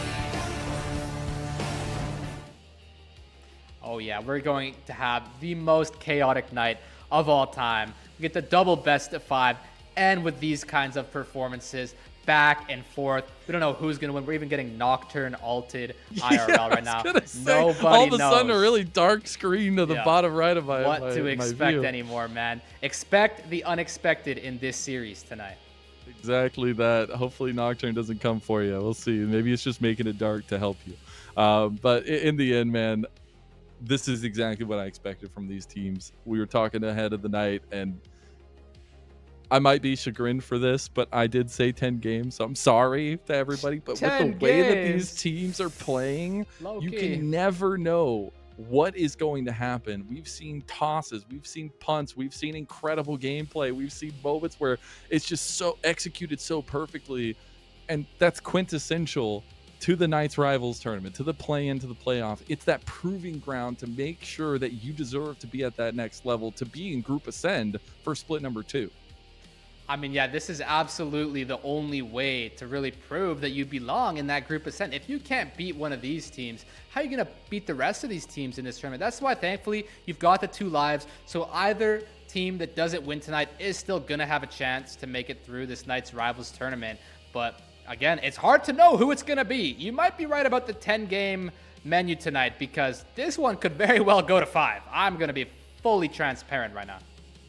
Oh yeah, we're going to have the most chaotic night of all time. We get the double best of 5, and with these kinds of performances, back and forth. We don't know who's going to win. We're even getting Nocturne ulted IRL right now. Nobody all of a knows. sudden, a really dark screen to the bottom right of my what to expect view. anymore, man. Expect the unexpected in this series tonight. Exactly that. Hopefully Nocturne doesn't come for you. We'll see. Maybe it's just making it dark to help you. But in the end, man, this is exactly what I expected from these teams. We were talking ahead of the night, and I might be chagrined for this, but I did say 10 games, so I'm sorry to everybody. But with the way that these teams are playing, you can never know what is going to happen. We've seen tosses, we've seen punts, we've seen incredible gameplay, we've seen moments where it's just so executed so perfectly, and that's quintessential to the Knights Rivals tournament, to the play-in, to the playoff. It's that proving ground to make sure that you deserve to be at that next level, to be in Group Ascend for split number 2. I mean, yeah, this is absolutely the only way to really prove that you belong in that Group Ascent. If you can't beat one of these teams, how are you going to beat the rest of these teams in this tournament? That's why, thankfully, you've got the 2 lives. So either team that doesn't win tonight is still going to have a chance to make it through this night's Rivals tournament. But again, it's hard to know who it's going to be. You might be right about the 10-game menu tonight, because this one could very well go to 5. I'm going to be fully transparent right now.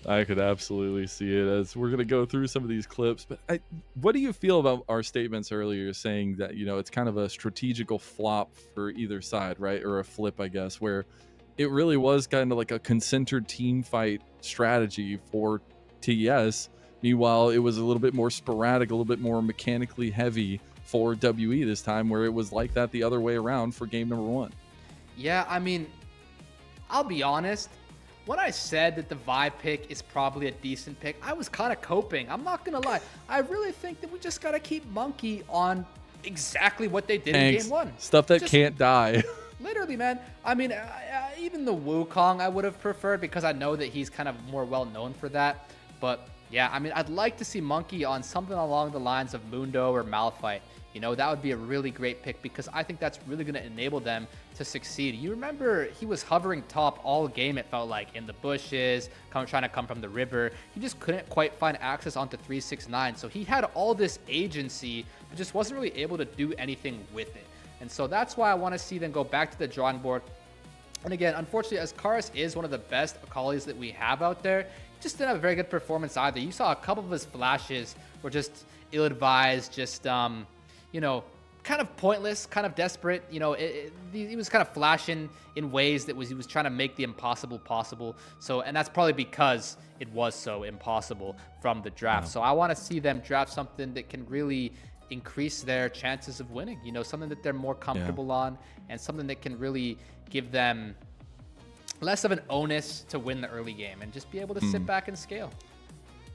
I could absolutely see it as we're going to go through some of these clips. But what do you feel about our statements earlier saying that, it's kind of a strategical flop for either side, right? Or a flip, I guess, where it really was kind of like a concentered team fight strategy for TES. Meanwhile, it was a little bit more sporadic, a little bit more mechanically heavy for WE this time, where it was like that the other way around for game number 1. Yeah, I mean, I'll be honest. When I said that the Vibe pick is probably a decent pick, I was kind of coping. I'm not going to lie. I really think that we just got to keep Monkey on exactly what they did in game 1. Stuff that can't die. Literally, man. I mean, even the Wukong I would have preferred, because I know that he's kind of more well known for that. But yeah, I mean, I'd like to see Monkey on something along the lines of Mundo or Malphite. That would be a really great pick, because I think that's really going to enable them to succeed. You remember he was hovering top all game, it felt like, in the bushes, trying to come from the river. He just couldn't quite find access onto 369. So he had all this agency, but just wasn't really able to do anything with it. And so that's why I want to see them go back to the drawing board. And again, unfortunately, as Karis is one of the best Akalis that we have out there, he just didn't have a very good performance either. You saw a couple of his flashes were just ill-advised, just kind of pointless, kind of desperate. He was kind of flashing in ways that he was trying to make the impossible possible. So, and that's probably because it was so impossible from the draft. So I want to see them draft something that can really increase their chances of winning. Something that they're more comfortable on, and something that can really give them less of an onus to win the early game and just be able to sit back and scale.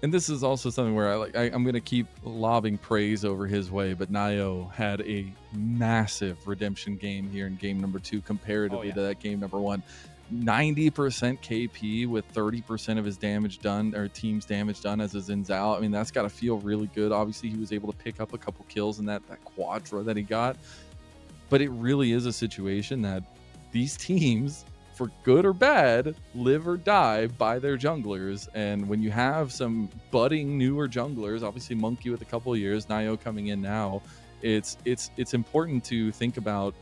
And this is also something where I'm going to keep lobbing praise over his way, but Nio had a massive redemption game here in game number 2 comparatively to that game number 1. 90% KP with 30% of his damage done, or team's damage done as a Xin Zhao. I mean, that's got to feel really good. Obviously, he was able to pick up a couple kills in that quadra that he got. But it really is a situation that these teams, for good or bad, live or die by their junglers. And when you have some budding newer junglers, obviously Monkey with a couple of years, Nio coming in now, it's important to think about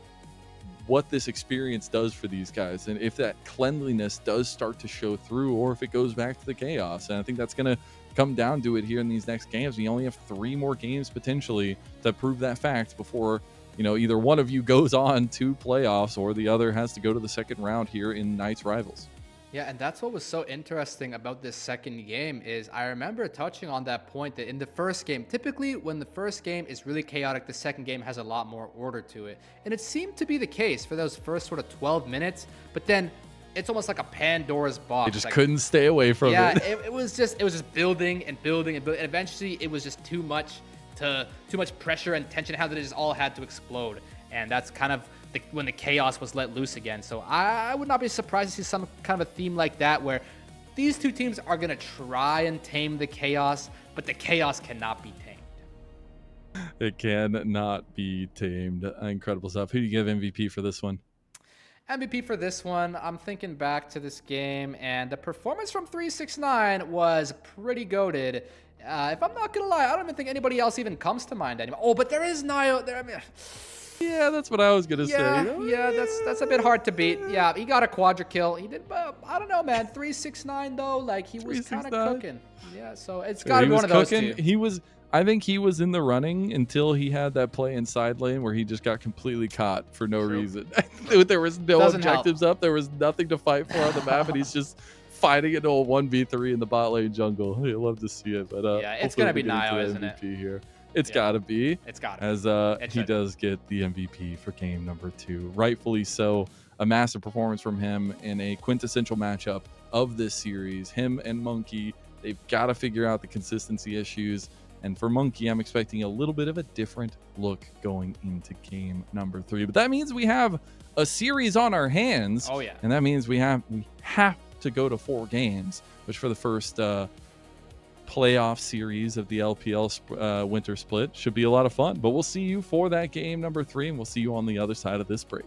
what this experience does for these guys, and if that cleanliness does start to show through, or if it goes back to the chaos. And I think that's going to come down to it here in these next games. We only have 3 more games potentially to prove that fact before either one of you goes on to playoffs or the other has to go to the second round here in Night's Rivals. Yeah, and that's what was so interesting about this second game is I remember touching on that point that in the first game, typically when the first game is really chaotic, the second game has a lot more order to it. And it seemed to be the case for those first sort of 12 minutes, but then it's almost like a Pandora's box. They just couldn't stay away from it. Yeah, it was just building and building and building. And eventually it was just too much pressure and tension, how that it just all had to explode. And that's kind of when the chaos was let loose again. So I would not be surprised to see some kind of a theme like that, where these two teams are going to try and tame the chaos, but the chaos cannot be tamed. It cannot be tamed. Incredible stuff. Who do you give MVP for this one? MVP for this one, I'm thinking back to this game, and the performance from 369 was pretty goated. If I'm not going to lie, I don't even think anybody else even comes to mind anymore. Oh, but there is Nio there. I mean, yeah, that's what I was going to say. Yeah, that's a bit hard to beat. Yeah, he got a quadra kill. He did, I don't know, man. 369 though, like he was kind of cooking. Yeah, so it's got to be one of those two. I think he was in the running until he had that play in side lane where he just got completely caught for no reason. There was no objectives up. There was nothing to fight for on the map, and he's just fighting into a 1v3 in the bot lane jungle. You'll love to see it. But yeah, it's going to be Nio, isn't it? Here. It's got to be. It's got to as he does get the MVP for game number 2. Rightfully so. A massive performance from him in a quintessential matchup of this series. Him and Monkey, they've got to figure out the consistency issues. And for Monkey, I'm expecting a little bit of a different look going into game number 3. But that means we have a series on our hands. Oh, yeah. And that means we have to go to 4 games, which for the first playoff series of the LPL Winter Split should be a lot of fun. But we'll see you for that game number 3, and we'll see you on the other side of this break.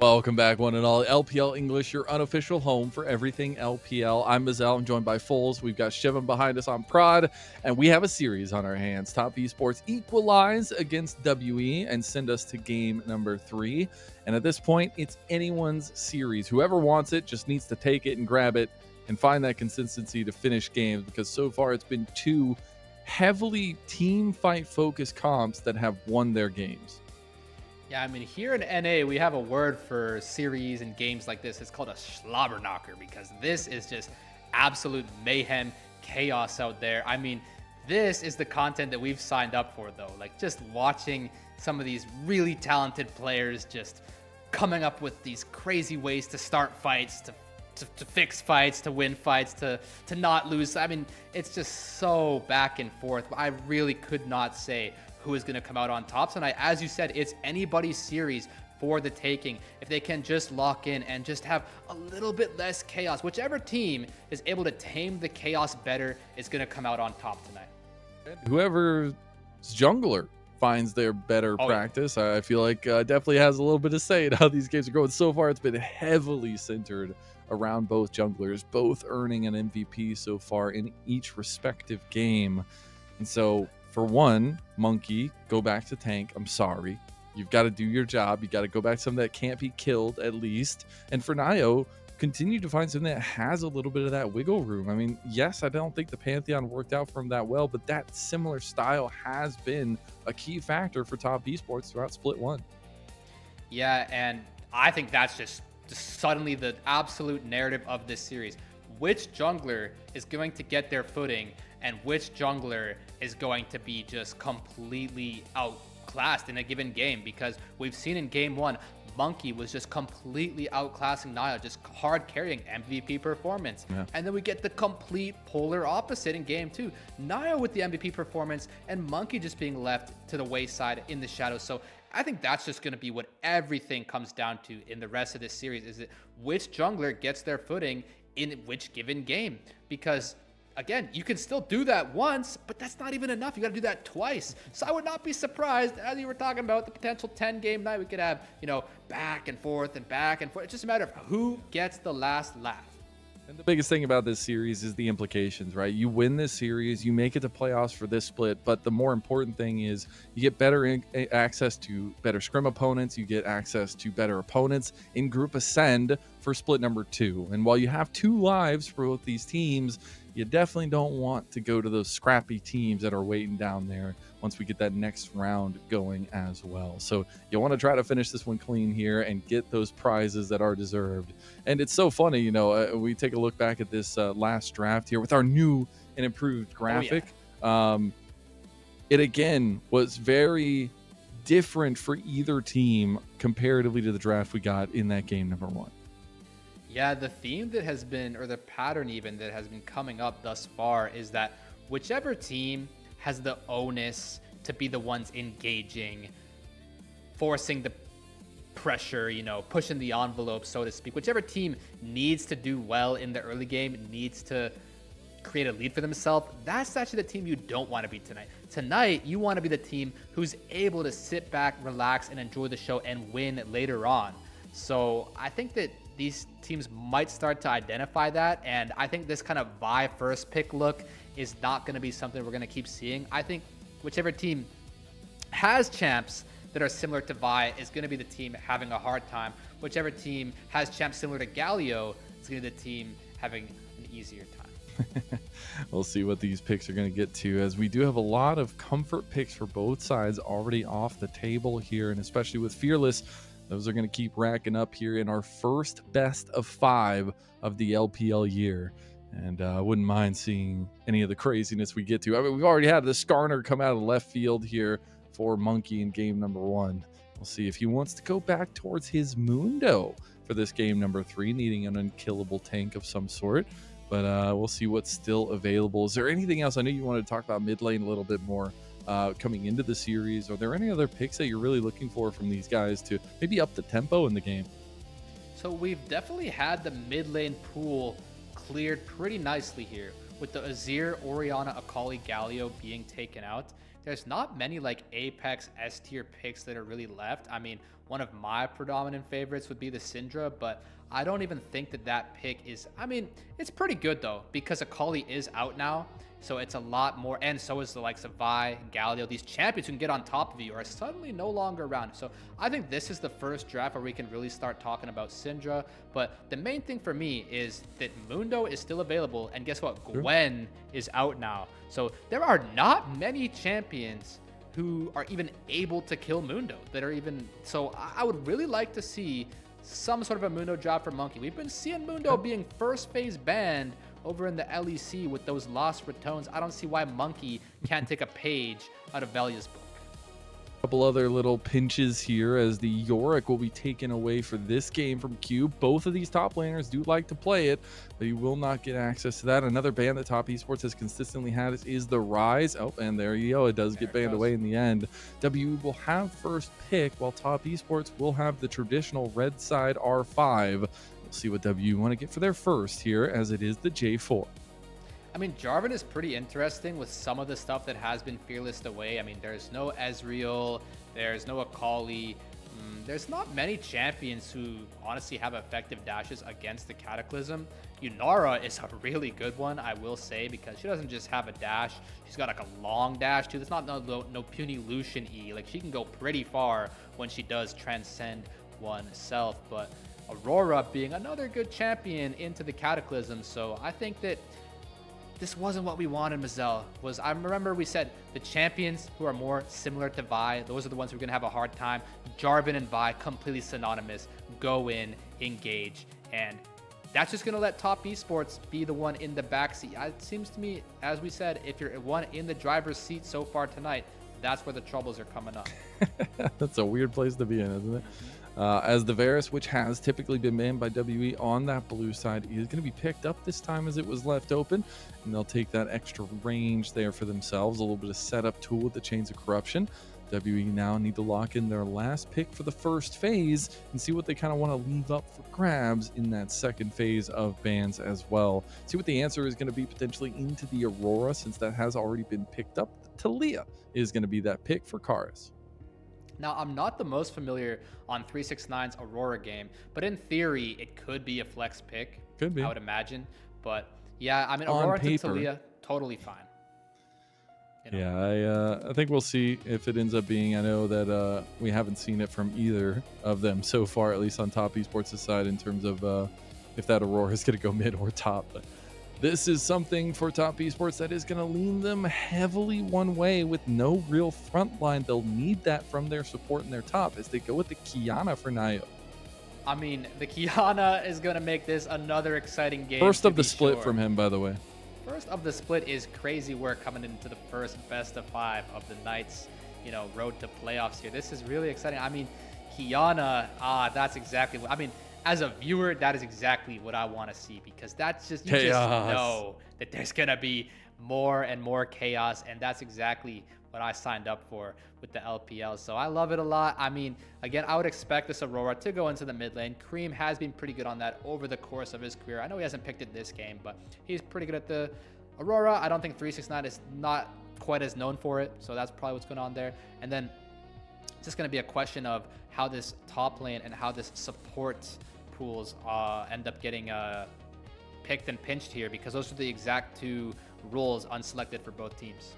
Welcome back, one and all. LPL English, your unofficial home for everything LPL. I'm Mazel. I'm joined by Foles. We've got Shivam behind us on Prod, and we have a series on our hands. Top Esports equalize against WE and send us to game number 3. And at this point, it's anyone's series. Whoever wants it just needs to take it and grab it and find that consistency to finish games, because so far it's been 2 heavily team fight focused comps that have won their games. Yeah, I mean, here in NA, we have a word for series and games like this. It's called a schlabberknocker, because this is just absolute mayhem, chaos out there. I mean, this is the content that we've signed up for, though. Like, just watching some of these really talented players just coming up with these crazy ways to start fights, to fix fights, to win fights, to not lose. I mean, it's just so back and forth. I really could not say who is going to come out on top tonight. As you said, it's anybody's series for the taking. If they can just lock in and just have a little bit less chaos, whichever team is able to tame the chaos better is going to come out on top tonight. Whoever's jungler finds their better practice, I feel like definitely has a little bit to say in how these games are going. So far, it's been heavily centered around both junglers, both earning an MVP so far in each respective game. And so, for one, Monkey, go back to tank. I'm sorry. You've got to do your job. You got to go back to something that can't be killed, at least. And for Nio, continue to find something that has a little bit of that wiggle room. I mean, yes, I don't think the Pantheon worked out for him that well, but that similar style has been a key factor for Top Esports throughout Split 1. Yeah, and I think that's just suddenly the absolute narrative of this series. Which jungler is going to get their footing, and which jungler is going to be just completely outclassed in a given game? Because we've seen in game 1, Monkey was just completely outclassing Nio, just hard carrying MVP performance. Yeah. And then we get the complete polar opposite in game 2. Nio with the MVP performance and Monkey just being left to the wayside in the shadows. So I think that's just going to be what everything comes down to in the rest of this series, is it which jungler gets their footing in which given game. Because again, you can still do that once, but that's not even enough. You got to do that twice. So I would not be surprised, as you were talking about the potential 10-game night, we could have, back and forth and back and forth. It's just a matter of who gets the last laugh. And the biggest thing about this series is the implications, right? You win this series, you make it to playoffs for this split, but the more important thing is you get better access to better scrim opponents, you get access to better opponents in Group Ascend for split number 2. And while you have 2 lives for both these teams, you definitely don't want to go to those scrappy teams that are waiting down there once we get that next round going as well. So you want to try to finish this one clean here and get those prizes that are deserved. And it's so funny, we take a look back at this last draft here with our new and improved graphic. It again was very different for either team comparatively to the draft we got in that game number 1. Yeah, the theme that has been, or the pattern even that has been coming up thus far, is that whichever team has the onus to be the ones engaging, forcing the pressure, pushing the envelope, so to speak, whichever team needs to do well in the early game, needs to create a lead for themselves, that's actually the team you don't want to be tonight. Tonight, you want to be the team who's able to sit back, relax, and enjoy the show and win later on. So I think that these teams might start to identify that, and I think this kind of Vi first pick look is not going to be something we're going to keep seeing. I think whichever team has champs that are similar to Vi is going to be the team having a hard time. Whichever team has champs similar to Galio is going to be the team having an easier time. We'll see what these picks are going to get to, as we do have a lot of comfort picks for both sides already off the table here, and especially with Fearless, those are going to keep racking up here in our first best of 5 of the LPL year. And I wouldn't mind seeing any of the craziness we get to. I mean, we've already had the Skarner come out of left field here for Monkey in game number 1. We'll see if he wants to go back towards his Mundo for this game number 3, needing an unkillable tank of some sort. But we'll see what's still available. Is there anything else? I know you wanted to talk about mid lane a little bit more coming into the series. Are there any other picks that you're really looking for from these guys to maybe up the tempo in the game? So we've definitely had the mid lane pool cleared pretty nicely here, with the Azir, Orianna, Akali, Galio being taken out. there's not many like Apex S tier picks that are really left. I mean, one of my predominant favorites would be the Syndra, but I don't even think that that pick is, I mean, it's pretty good though, because Akali is out now. So it's a lot more, and so is the likes of Vi, Galio. These champions who can get on top of you are suddenly no longer around. So I think this is the first draft where we can really start talking about Syndra. But the main thing for me is that Mundo is still available, and guess what? Gwen is out now. So there are not many champions who are even able to kill Mundo that are even, so I would really like to see some sort of a Mundo job for Monkey. We've been seeing Mundo being first phase banned over in the LEC with those lost retones. I don't see why Monkey can't take a page out of Velia's book. A couple other little pinches here as the Yorick will be taken away for this game from Cube. Both of these top laners do like to play it, but you will not get access to that. Another ban that Top Esports has consistently had is the Rise. Oh, and there you go. It does get banned away in the end. W will have first pick, while Top Esports will have the traditional red side R5. We'll see what W want to get for their first here, as it is the J4. I mean, Jarvan is pretty interesting with some of the stuff that has been fearlessed away. I mean, there's no Ezreal, there's no Akali. There's not many champions who honestly have effective dashes against the Cataclysm. Yunara is a really good one, I will say, because she doesn't just have a dash. She's got like a long dash too. There's not no puny Lucian E. Like, she can go pretty far when she does transcend oneself. But Aurora being another good champion into the Cataclysm. So I think that this wasn't what we wanted. Mazel was, I remember we said the champions who are more similar to Vi, those are the ones who are gonna have a hard time. Jarvan and Vi, completely synonymous. Go in, engage, and that's just gonna let Top Esports be the one in the backseat. It seems to me, as we said, if you're one in the driver's seat so far tonight, that's where the troubles are coming up. That's a weird place to be in, isn't it? As the Varus, which has typically been banned by WE on that blue side, is going to be picked up this time as it was left open, and they'll take that extra range there for themselves, a little bit of setup tool with the Chains of Corruption. WE now need to lock in their last pick for the first phase and see what they kind of want to leave up for grabs in that second phase of bans as well. See what the answer is going to be potentially into the Aurora, since that has already been picked up. Talia is going to be that pick for Karis. Now, I'm not the most familiar on 369's Aurora game, but in theory, it could be a flex pick. Could be. I would imagine. But yeah, I mean, Aurora to Talia, totally fine. You know? Yeah, I think we'll see if it ends up being. I know that we haven't seen it from either of them so far, at least on Top Esports' side, in terms of if that Aurora is going to go mid or top. But this is something for Top Esports that is going to lean them heavily one way with no real front line. They'll need that from their support in their top as they go with the Kiana for Nayo. I mean, the Kiana is going to make this another exciting game. First of the split from him, by the way. First of the split is crazy work coming into the first best of 5 of the Knights, road to playoffs here. This is really exciting. I mean, Kiana, that's exactly what, I mean, as a viewer, that is exactly what I want to see, because that's just, you just know that there's going to be more and more chaos, and that's exactly what I signed up for with the LPL. So I love it a lot. I mean, again, I would expect this Aurora to go into the mid lane. Cream has been pretty good on that over the course of his career. I know he hasn't picked it this game, but he's pretty good at the Aurora. I don't think 369 is not quite as known for it, so that's probably what's going on there. And then it's just going to be a question of how this top lane and how this support pools end up getting picked and pinched here, because those are the exact two roles unselected for both teams.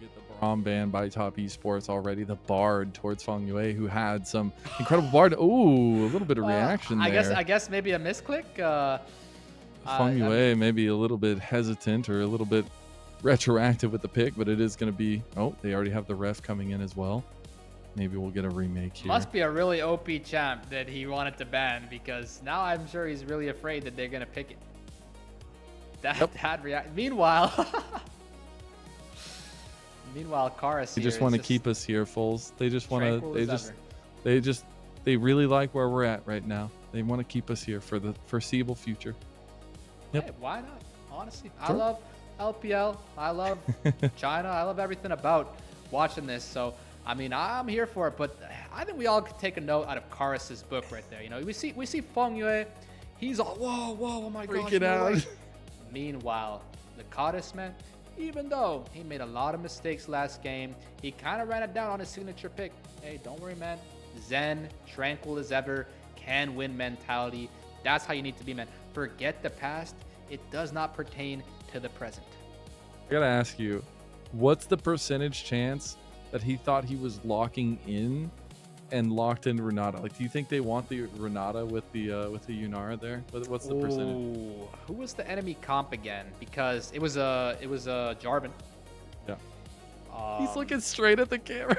Get the Braum ban by Top Esports already. The Bard towards Feng Yue, who had some incredible Bard. Ooh, a little bit of reaction there. I guess maybe a misclick. Feng Yue maybe a little bit hesitant or a little bit retroactive with the pick, but it is going to be. Oh, they already have the ref coming in as well. Maybe we'll get a remake here. Must be a really OP champ that he wanted to ban, because now I'm sure he's really afraid that they're going to pick it. That react. Meanwhile, Karis They just want to keep us here, Foles. They just want to. They really like where we're at right now. They want to keep us here for the foreseeable future. Yep. Hey, why not? Honestly, sure. I love LPL. I love China. I love everything about watching this. So, I mean, I'm here for it. But I think we all could take a note out of Karis's book right there. We see Feng Yue. He's all whoa, oh my gosh, freaking out. Meanwhile, the Karis, man, even though he made a lot of mistakes last game, he kind of ran it down on his signature pick. Hey, don't worry, man. Zen, tranquil as ever, can win mentality. That's how you need to be, man. Forget the past. It does not pertain to the present. I gotta ask you, what's the percentage chance that he thought he was locking in and locked in Renata? Like, do you think they want the Renata with the Yunara there? What's the percentage? Ooh, who was the enemy comp again? Because it was a Jarvan. Yeah. He's looking straight at the camera.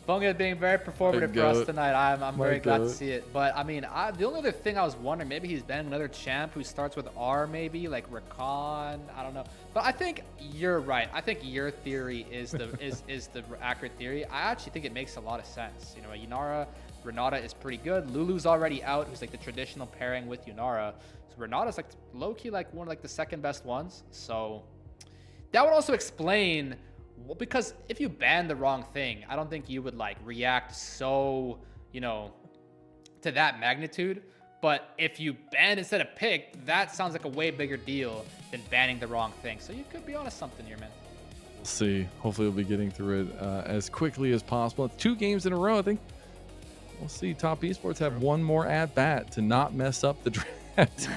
Funga being very performative for us tonight. I'm very glad to see it. But I mean, the only other thing I was wondering, maybe he's been another champ who starts with R, maybe like Rakan. I don't know. But I think you're right. I think your theory is the is the accurate theory. I actually think it makes a lot of sense. You know, Yunara, Renata is pretty good. Lulu's already out, who's like the traditional pairing with Yunara. So Renata's like low key like one of like the second best ones. So that would also explain. Well, because if you ban the wrong thing, I don't think you would like react so, you know, to that magnitude. But if you ban instead of pick, that sounds like a way bigger deal than banning the wrong thing. So you could be onto something here, man. We'll see. Hopefully we'll be getting through it as quickly as possible. It's 2 games in a row. I think we'll see Top Esports have one more at bat to not mess up the draft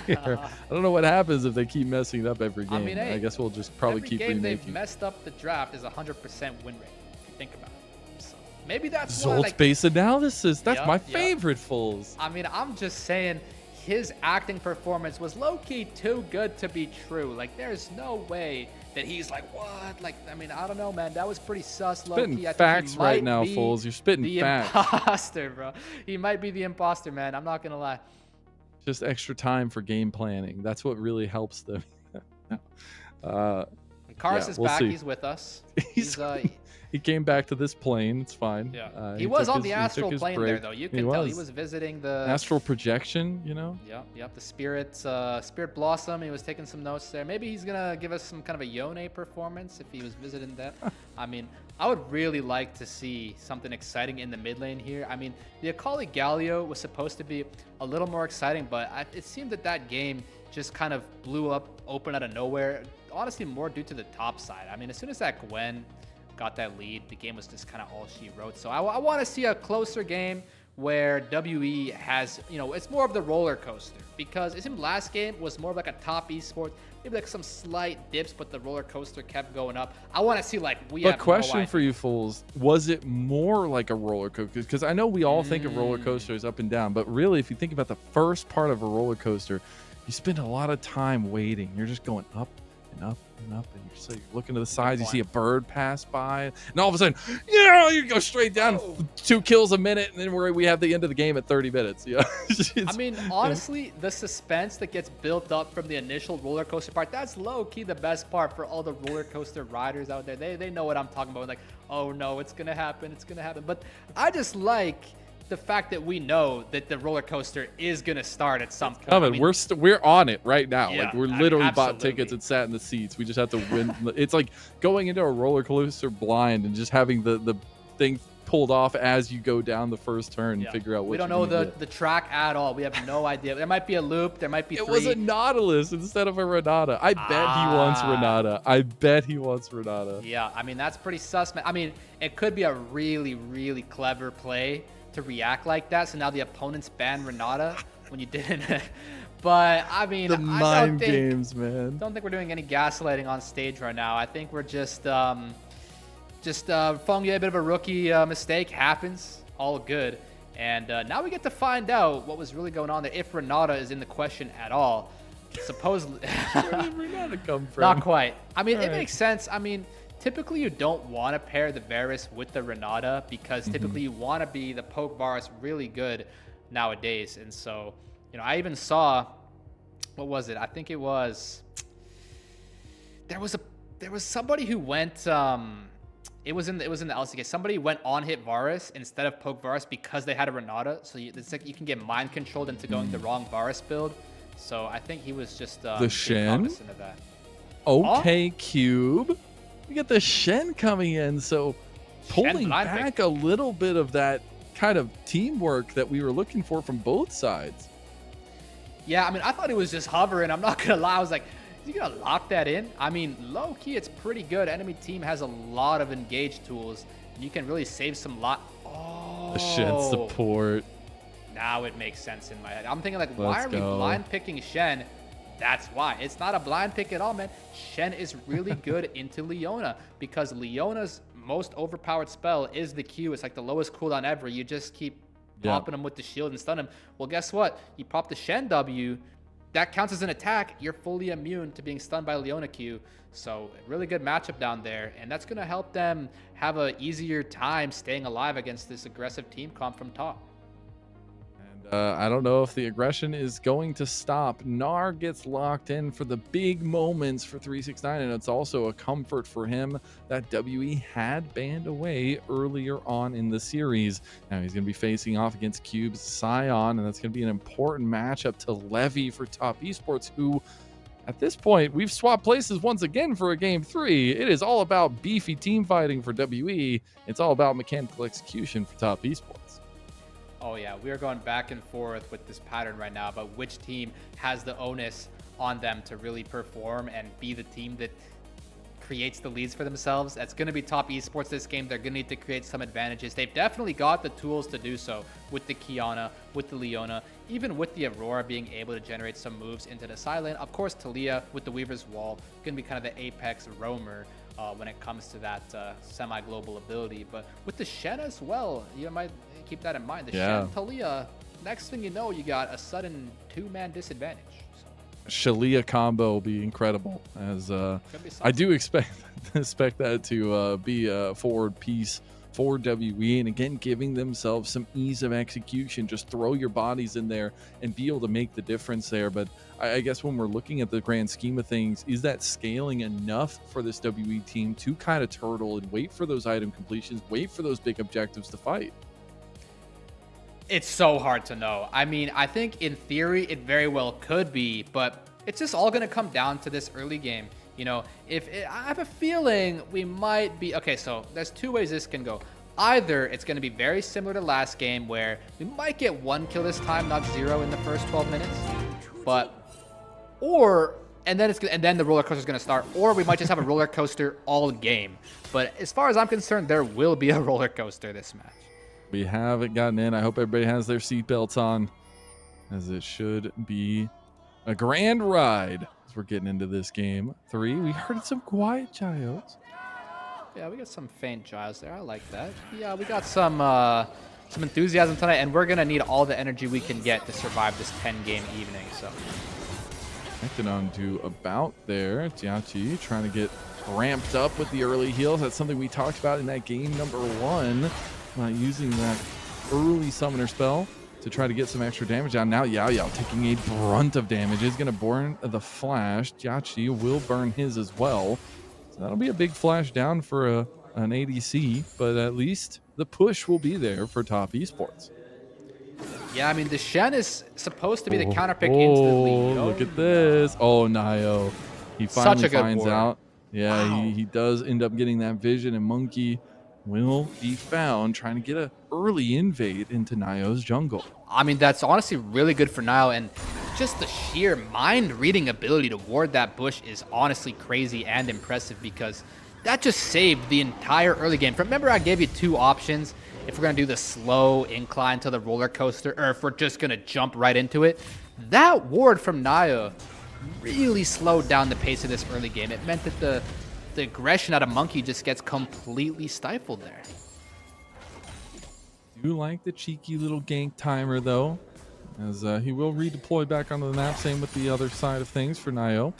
here. I don't know what happens if they keep messing it up every game. I mean, hey, I guess we'll just probably keep remaking. Every game they've messed up the draft is 100% win rate, if you think about it. So maybe that's results-based analysis. That's my favorite, Fools. I mean, I'm just saying his acting performance was low-key too good to be true. Like, there's no way that he's like, what? Like, I mean, I don't know, man. That was pretty sus, low-key. Spitting facts right now, Fools. You're spitting facts. The imposter, bro. He might be the imposter, man. I'm not going to lie. Just extra time for game planning. That's what really helps them. Karis is back. See. He's with us. He came back to this plane. It's fine. Yeah. He was on the astral plane there, though. You can tell he was visiting the astral projection. You know. Yep. The spirit blossom. He was taking some notes there. Maybe he's gonna give us some kind of a Yone performance if he was visiting that. I mean, I would really like to see something exciting in the mid lane here. I mean, the Akali Galio was supposed to be a little more exciting, but it seemed that game just kind of blew up open out of nowhere. Honestly, more due to the top side. I mean, as soon as that Gwen got that lead, the game was just kind of all she wrote. So I want to see a closer game where WE has, you know, it's more of the roller coaster, because it seemed last game was more of like a top esports, maybe like some slight dips, but the roller coaster kept going up. I want to see like But question for you fools, was it more like a roller coaster? Because I know we all think of roller coasters up and down, but really if you think about the first part of a roller coaster, you spend a lot of time waiting. You're just going up and up and up, and you're looking to the sides, you see a bird pass by, and all of a sudden, you go straight down. 2 kills a minute, and then we have the end of the game at 30 minutes. Yeah. I mean, honestly, the suspense that gets built up from the initial roller coaster part, that's low-key the best part for all the roller coaster riders out there. They know what I'm talking about. Like, oh no, it's gonna happen, it's gonna happen. But I just like the fact that we know that the roller coaster is gonna start at some point. I mean, we're on it right now. Yeah, like we're literally bought tickets and sat in the seats. We just have to win. It's like going into a roller coaster blind and just having the thing pulled off as you go down the first turn and figure out what. We don't know the track at all. We have no idea. There might be a loop. There might be. It was a Nautilus instead of a Renata. I bet he wants Renata. I bet he wants Renata. Yeah, I mean that's pretty sus. I mean, it could be a really, really clever play to react like that, so now the opponents ban Renata when you didn't. But I mean, the mind games, man. Don't think we're doing any gaslighting on stage right now. I think we're just falling a bit of a rookie mistake. Happens, all good. And now we get to find out what was really going on there, if Renata is in the question at all. Supposedly. Where did Renata come from? Not quite. I mean, it makes sense. I mean, typically you don't want to pair the Varus with the Renata, because typically you want to be the poke Varus really good nowadays. And so, you know, I even saw, what was it? I think it was, there was somebody who went, it was in the LCK. Somebody went on hit Varus instead of poke Varus because they had a Renata. So it's like you can get mind controlled into going the wrong Varus build. So I think he was just the Shen. Of that. Okay, Cube. We get the Shen coming in, so pulling back a little bit of that kind of teamwork that we were looking for from both sides. Yeah, I mean, I thought it was just hovering. I'm not gonna lie. I was like, Is he gonna lock that in? I mean, low key, it's pretty good. Enemy team has a lot of engage tools. And you can really save some lot. The Shen Oh, support. now it makes sense in my head. I'm thinking like, why Let's are we go. blind picking Shen? That's why. It's not a blind pick at all, man. Shen is really good into Leona because Leona's most overpowered spell is the Q. It's like the lowest cooldown ever. You just keep popping him with the shield and stun him. Well, guess what? You pop the Shen W, that counts as an attack. You're fully immune to being stunned by Leona Q. So really good matchup down there. And that's going to help them have an easier time staying alive against this aggressive team comp from top. I don't know if the aggression is going to stop. Gnar gets locked in for the big moments for 369, and it's also a comfort for him that WE had banned away earlier on in the series. Now he's going to be facing off against Cube's Scion, and that's going to be an important matchup to Levy for Top Esports, who at this point, we've swapped places once again for a game 3. It is all about beefy team fighting for WE. It's all about mechanical execution for Top Esports. Oh yeah, we are going back and forth with this pattern right now about which team has the onus on them to really perform and be the team that creates the leads for themselves. That's going to be Top Esports this game. They're going to need to create some advantages. They've definitely got the tools to do so with the Kiana, with the Leona, even with the Aurora being able to generate some moves into the side lane. Of course, Talia with the Weaver's Wall, going to be kind of the apex roamer when it comes to that semi-global ability. But with the Shen as well, you might keep that in mind. The Shen, Talia, next thing you know, you got a sudden 2-man disadvantage. Shalia combo will be incredible, as I do expect that to be a forward piece for WE, and again giving themselves some ease of execution. Just throw your bodies in there and be able to make the difference there. But I guess when we're looking at the grand scheme of things, is that scaling enough for this WE team to kind of turtle and wait for those item completions, wait for those big objectives to fight? It's so hard to know. I mean, I think in theory it very well could be, but it's just all going to come down to this early game. You know, I have a feeling we might be okay. So there's two ways this can go. Either it's going to be very similar to last game where we might get 1 kill this time, not 0 in the first 12 minutes, and then the roller coaster is going to start, or we might just have a roller coaster all game. But as far as I'm concerned, there will be a roller coaster this match. We haven't gotten in. I hope everybody has their seatbelts on, as it should be a grand ride as we're getting into this game 3. We heard some quiet Giles. Yeah, we got some faint Giles there. I like that. Yeah, we got some enthusiasm tonight, and we're gonna need all the energy we can get to survive this 10-game evening. So connected on to about there. Jiachi trying to get ramped up with the early heals. That's something we talked about in that game number 1. Using that early summoner spell to try to get some extra damage down. Now Yao Yao taking a brunt of damage. Is going to burn the flash. Jiachi will burn his as well. So that'll be a big flash down for an ADC, but at least the push will be there for Top Esports. Yeah, I mean, the Shen is supposed to be the counterpick into the league. Look at this. Oh, Nio. He finally finds out. Yeah, wow. he does end up getting that vision, and Monkey will be found trying to get an early invade into Nio's jungle. I mean, that's honestly really good for Nio, and just the sheer mind-reading ability to ward that bush is honestly crazy and impressive, because that just saved the entire early game. Remember, I gave you 2 options if we're going to do the slow incline to the roller coaster, or if we're just going to jump right into it. That ward from Nio really slowed down the pace of this early game. It meant that the aggression out of Monkey just gets completely stifled there. Do like the cheeky little gank timer, though, as he will redeploy back onto the map. Same with the other side of things for Nio.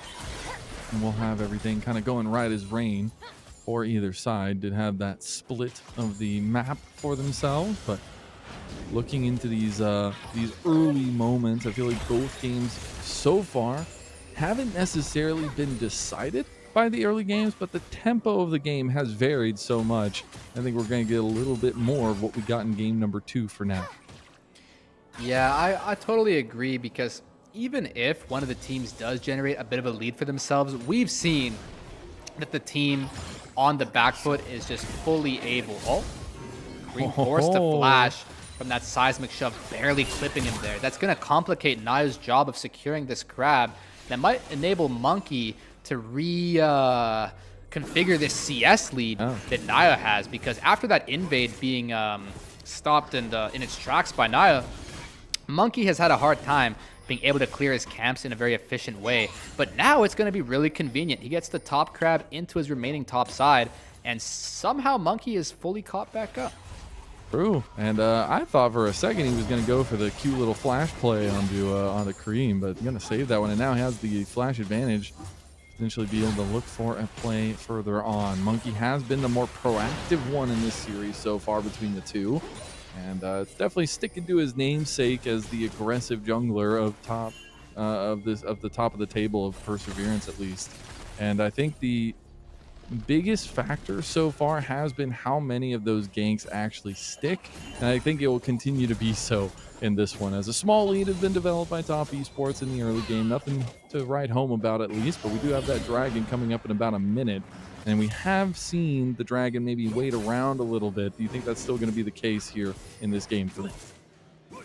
And we'll have everything kind of going right as rain for either side. Did have that split of the map for themselves, but looking into these early moments, I feel like both games so far haven't necessarily been decided by the early games, but the tempo of the game has varied so much. I think we're going to get a little bit more of what we got in game number 2 for now. Yeah, I totally agree, because even if one of the teams does generate a bit of a lead for themselves, we've seen that the team on the back foot is just fully able. Green forced to flash from that seismic shove, barely clipping him there. That's going to complicate Nio's job of securing this grab, that might enable Monkey to configure this CS lead that Naya has, because after that invade being stopped in its tracks by Naya, Monkey has had a hard time being able to clear his camps in a very efficient way. But now it's going to be really convenient. He gets the top crab into his remaining top side, and somehow Monkey is fully caught back up. True, and I thought for a second he was going to go for the cute little flash play onto Kareem, but he's going to save that one, and now has the flash advantage. Potentially be able to look for a play further on. Monkey has been the more proactive one in this series so far between the two, and it's definitely sticking to his namesake as the aggressive jungler of the top of the table of Perseverance, at least. And I think the biggest factor so far has been how many of those ganks actually stick, and I think it will continue to be so in this one, as a small lead has been developed by Top Esports in the early game. Nothing to write home about, at least, but we do have that dragon coming up in about a minute, and we have seen the dragon maybe wait around a little bit. Do you think that's still going to be the case here in this game 3?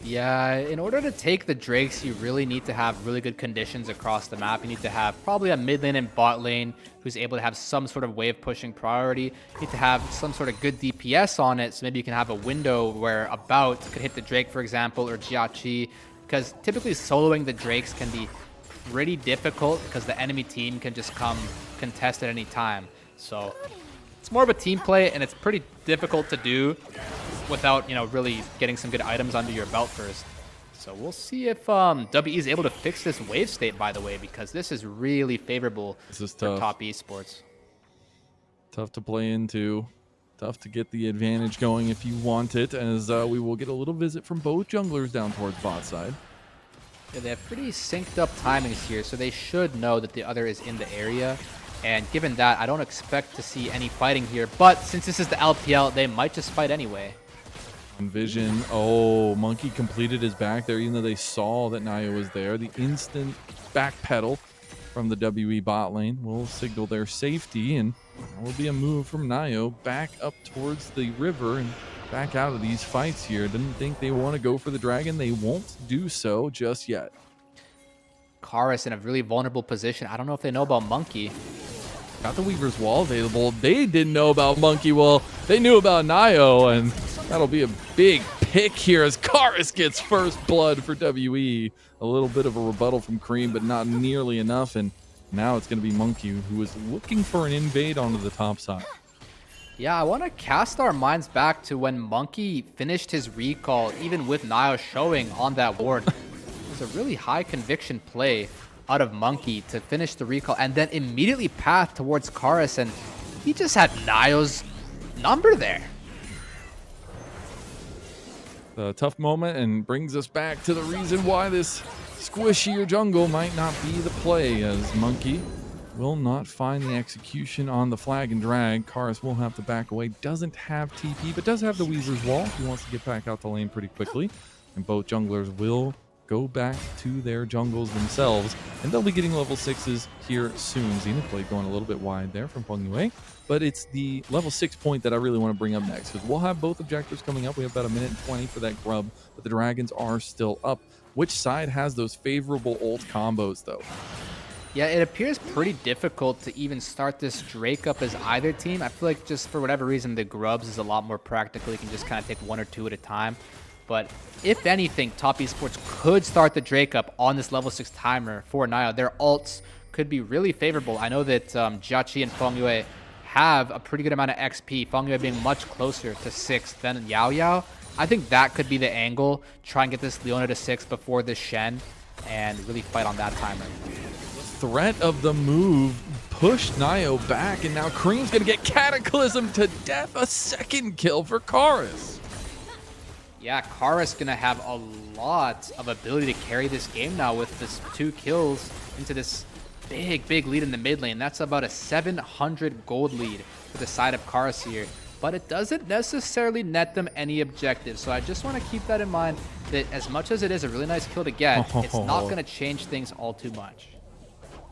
Yeah, in order to take the Drakes, you really need to have really good conditions across the map. You need to have probably a mid lane and bot lane who's able to have some sort of wave pushing priority. You need to have some sort of good DPS on it, so maybe you can have a window where a bout could hit the Drake, for example, or Jiachi, because typically soloing the Drakes can be pretty difficult because the enemy team can just come contest at any time. So it's more of a team play, and it's pretty difficult to do without, really getting some good items under your belt first. So we'll see if WE is able to fix this wave state, by the way, because this is really favorable for Top Esports. Tough to play into. Tough to get the advantage going if you want it, as we will get a little visit from both junglers down towards bot side. Yeah, they have pretty synced up timings here, so they should know that the other is in the area. And given that, I don't expect to see any fighting here, but since this is the LPL, they might just fight anyway. Vision. Oh, Monkey completed his back there, even though they saw that Naya was there. The instant back pedal from the WE bot lane will signal their safety, and that will be a move from Naya back up towards the river and back out of these fights here. Didn't think they want to go for the dragon. They won't do so just yet. Karis in a really vulnerable position. I don't know if they know about Monkey. Got the Weaver's Wall available. They didn't know about Monkey. Well, they knew about Nio, and that'll be a big pick here as Karis gets first blood for WE. A little bit of a rebuttal from Cream, but not nearly enough, and now it's going to be Monkey, who is looking for an invade onto the top side. Yeah, I want to cast our minds back to when Monkey finished his recall, even with Nio showing on that ward. It was a really high conviction play out of Monkey to finish the recall and then immediately path towards Karis, and he just had Nio's number there. A tough moment, and brings us back to the reason why this squishier jungle might not be the play, as Monkey will not find the execution on the flag and drag. Karis will have to back away. Doesn't have TP, but does have the Weezer's Wall. He wants to get back out the lane pretty quickly, and both junglers will go back to their jungles themselves, and they'll be getting level 6s here soon. Xenoblade going a little bit wide there from Peng Yue, but it's the level 6 point that I really want to bring up next, because we'll have both objectives coming up. We have about a minute and 20 for that grub, but the dragons are still up. Which side has those favorable ult combos, though? Yeah, it appears pretty difficult to even start this Drake up as either team. I feel like just for whatever reason, the grubs is a lot more practical. You can just kind of take one or two at a time. But if anything, Top Esports could start the Drake up on this level 6 timer for Naya. Their ults could be really favorable. I know that Jiachi and Feng Yue have a pretty good amount of XP, Feng Yue being much closer to 6 than Yao Yao. I think that could be the angle. Try and get this Leona to 6 before this Shen and really fight on that timer. Threat of the move pushed Nio back, and now Cream's going to get Cataclysm to death. A second kill for Karis. Yeah, Karis gonna have a lot of ability to carry this game now with this 2 kills into this big lead in the mid lane. That's about a 700 gold lead for the side of Karis here, but it doesn't necessarily net them any objectives. So I just want to keep that in mind, that as much as it is a really nice kill to get, it's not going to change things all too much.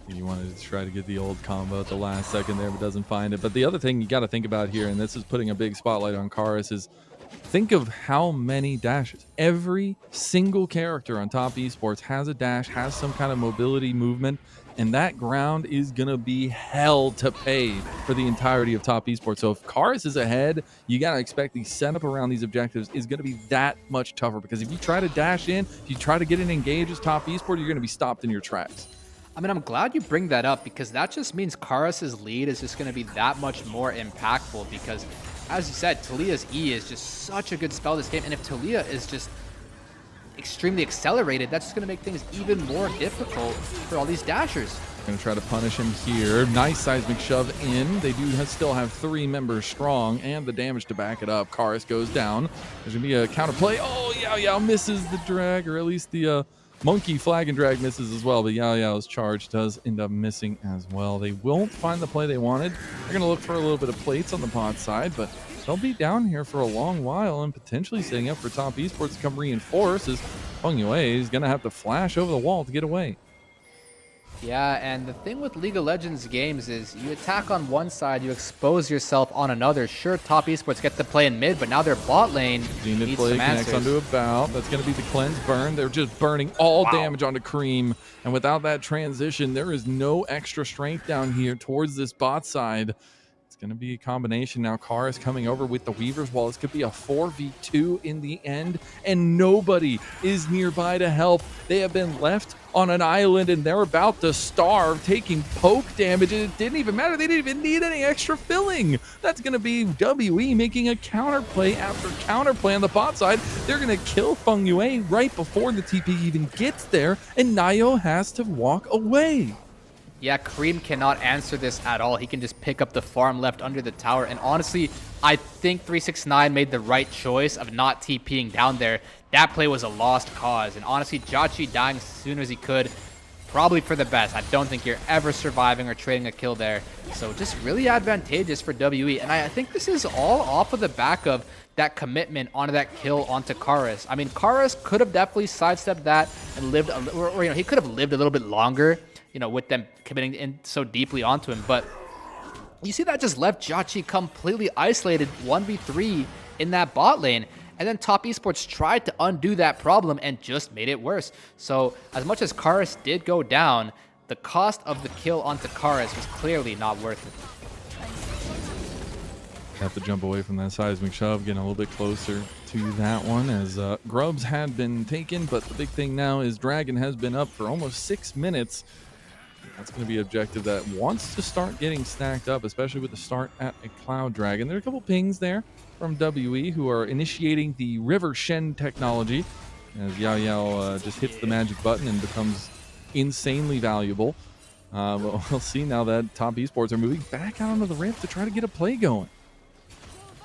You wanted to try to get the old combo at the last second there, but doesn't find it. But the other thing you got to think about here, and this is putting a big spotlight on Karis, is think of how many dashes. Every single character on Top Esports has a dash, has some kind of mobility movement, and that ground is going to be hell to pay for the entirety of top esports. So if Karis is ahead, you got to expect the setup around these objectives is going to be that much tougher, because if you try to dash in, if you try to get an engage as top esport, you're going to be stopped in your tracks. I mean, I'm glad you bring that up, because that just means Karis' lead is just going to be that much more impactful, because as you said, Talia's E is just such a good spell this game, and if Talia is just extremely accelerated, that's just going to make things even more difficult for all these dashers. Going to try to punish him here. Nice seismic shove in. They do still have 3 members strong, and the damage to back it up. Karis goes down. There's going to be a counter play. Oh, Yao misses the drag, or at least the monkey flag and drag misses as well, but Yao's charge does end up missing as well. They won't find the play they wanted. They're going to look for a little bit of plates on the pod side, but they'll be down here for a long while and potentially setting up for top esports to come reinforce, as Feng Yue is going to have to flash over the wall to get away. Yeah, and the thing with League of Legends games is you attack on one side, you expose yourself on another. Sure, top esports get to play in mid, but now their bot lane needs play some connects answers. onto a bout. That's going to be the cleanse burn. They're just burning all damage onto Cream, and without that transition, there is no extra strength down here towards this bot side. It's going to be a combination now. Karis coming over with the Weaver's Wall. This could be a 4v2 in the end, and nobody is nearby to help. They have been left on an island, and they're about to starve, taking poke damage, and it didn't even matter. They didn't even need any extra filling. That's going to be WE making a counterplay after counterplay on the bot side. They're going to kill Feng Yue right before the TP even gets there, and Nio has to walk away. Yeah, Cream cannot answer this at all. He can just pick up the farm left under the tower. And honestly, I think 369 made the right choice of not TPing down there. That play was a lost cause. And honestly, Jauchi dying as soon as he could, probably for the best. I don't think you're ever surviving or trading a kill there. So just really advantageous for WE. And I think this is all off of the back of that commitment onto that kill onto Karis. I mean, Karis could have definitely sidestepped that and lived, or he could have lived a little bit longer, with them committing in so deeply onto him. But you see that just left Jauchi completely isolated 1v3 in that bot lane. And then top esports tried to undo that problem and just made it worse. So as much as Karis did go down, the cost of the kill onto Karis was clearly not worth it. Have to jump away from that seismic shove, getting a little bit closer to that one, as Grubs had been taken, but the big thing now is Dragon has been up for almost 6 minutes. That's going to be an objective that wants to start getting stacked up, especially with the start at a Cloud Dragon. There are a couple pings there from WE, who are initiating the River Shen technology, as Yao just hits the magic button and becomes insanely valuable. But we'll see now that top esports are moving back out onto the ramp to try to get a play going.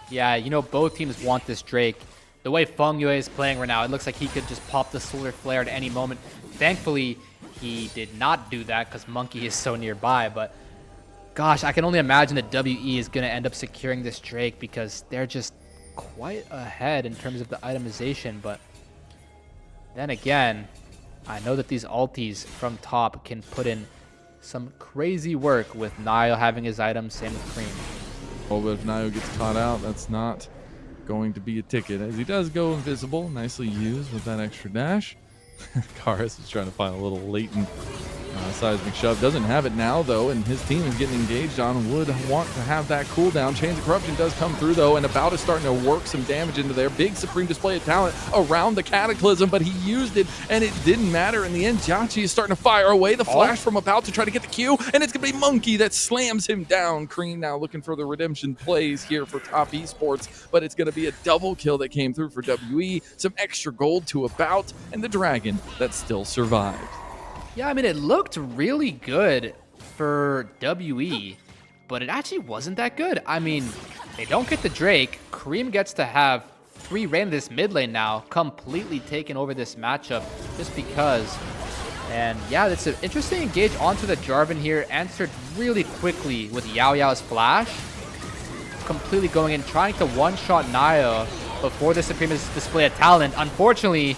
Yeah, both teams want this Drake. The way Feng Yue is playing right now, it looks like he could just pop the Solar Flare at any moment. Thankfully, he did not do that because Monkey is so nearby. But gosh, I can only imagine that WE is going to end up securing this Drake, because they're just quite ahead in terms of the itemization. But then again, I know that these ultis from top can put in some crazy work with Nio having his items, same with Cream. Oh, but if Nio gets caught out, that's not going to be a ticket, as he does go invisible. Nicely used with that extra dash. Karis is trying to find a little latent seismic shove. Doesn't have it now, though, and his team is getting engaged on. Would want to have that cooldown. Chains of Corruption does come through, though, and About is starting to work some damage into there. Big Supreme display of talent around the Cataclysm, but he used it, and it didn't matter in the end. Jauchi is starting to fire away the flash from About to try to get the Q, and it's going to be Monkey that slams him down. Cream now looking for the redemption plays here for top esports, but it's going to be a double kill that came through for WE. Some extra gold to About, and the Dragon that still survived. Yeah, I mean, it looked really good for WE, but it actually wasn't that good. I mean, they don't get the Drake. Cream gets to have free reign of this mid lane now, completely taking over this matchup just because. And yeah, that's an interesting engage onto the Jarvan here, answered really quickly with Yao's flash. Completely going in, trying to one-shot Nio before the Supreme's display of talent. Unfortunately,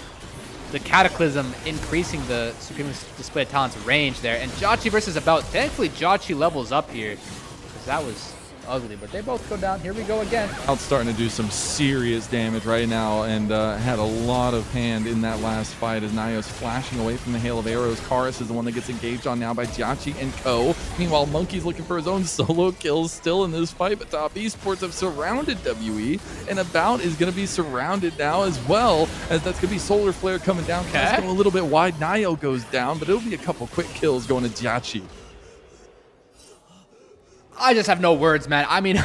the Cataclysm increasing the Supreme's display of talent's range there. And Jauchi versus About. Thankfully, Jauchi levels up here, because that was ugly, but they both go down. Here we go again. Out starting to do some serious damage right now, and had a lot of hand in that last fight as Nayo's flashing away from the hail of arrows. Karis is the one that gets engaged on now by Jiachi and Co. Meanwhile, Monkey's looking for his own solo kills still in this fight, but Top Esports have surrounded WE, and About is going to be surrounded now as well, as that's going to be Solar Flare coming down. That's going a little bit wide. Nayo goes down, but it'll be a couple quick kills going to Jiachi. I just have no words, man. I mean,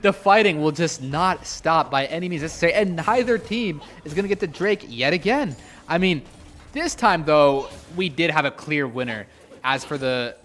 the fighting will just not stop by any means necessary, and neither team is going to get the Drake yet again. I mean, this time, though, we did have a clear winner. As for the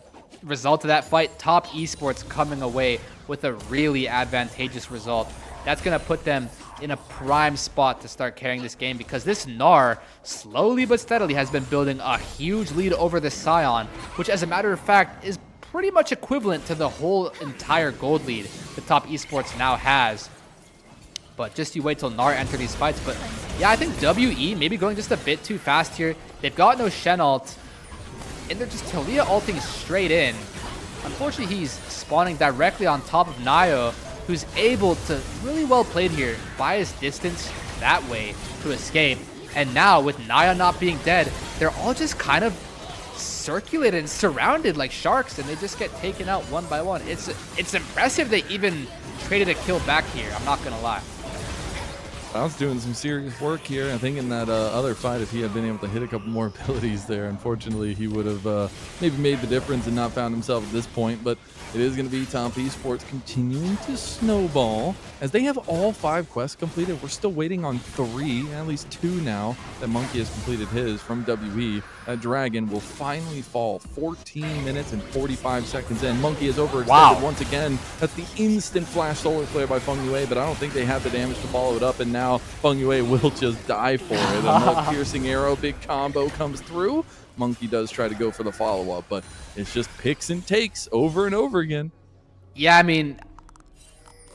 result of that fight, Top Esports coming away with a really advantageous result. That's going to put them in a prime spot to start carrying this game, because this Gnar, slowly but steadily, has been building a huge lead over the Scion, which, as a matter of fact, is pretty much equivalent to the whole entire gold lead that Top Esports now has. But just you wait till Gnar enter these fights. But yeah, I think WE maybe going just a bit too fast here. They've got no Shen ult, and they're just Talia ulting straight in. Unfortunately, he's spawning directly on top of Nayo, who's able to, really well played here, buy his distance that way to escape. And now with Nayo not being dead, they're all just kind of circulated and surrounded like sharks, and they just get taken out one by one. It's impressive they even traded a kill back here, I'm not gonna lie. I was doing some serious work here. I think in that other fight, if he had been able to hit a couple more abilities there, unfortunately, he would have maybe made the difference and not found himself at this point. But it is going to be Top Esports continuing to snowball as they have all 5 quests completed. We're still waiting on 3, at least 2 now, that Monkey has completed his from WE. That Dragon will finally fall 14 minutes and 45 seconds in. Monkey is overextended once again. That's the instant flash solar flare by Feng Yue, but I don't think they have the damage to follow it up, and now Feng Yue will just die for it. Another piercing arrow, big combo comes through. Monkey does try to go for the follow-up, but it's just picks and takes over and over again. Yeah, I mean,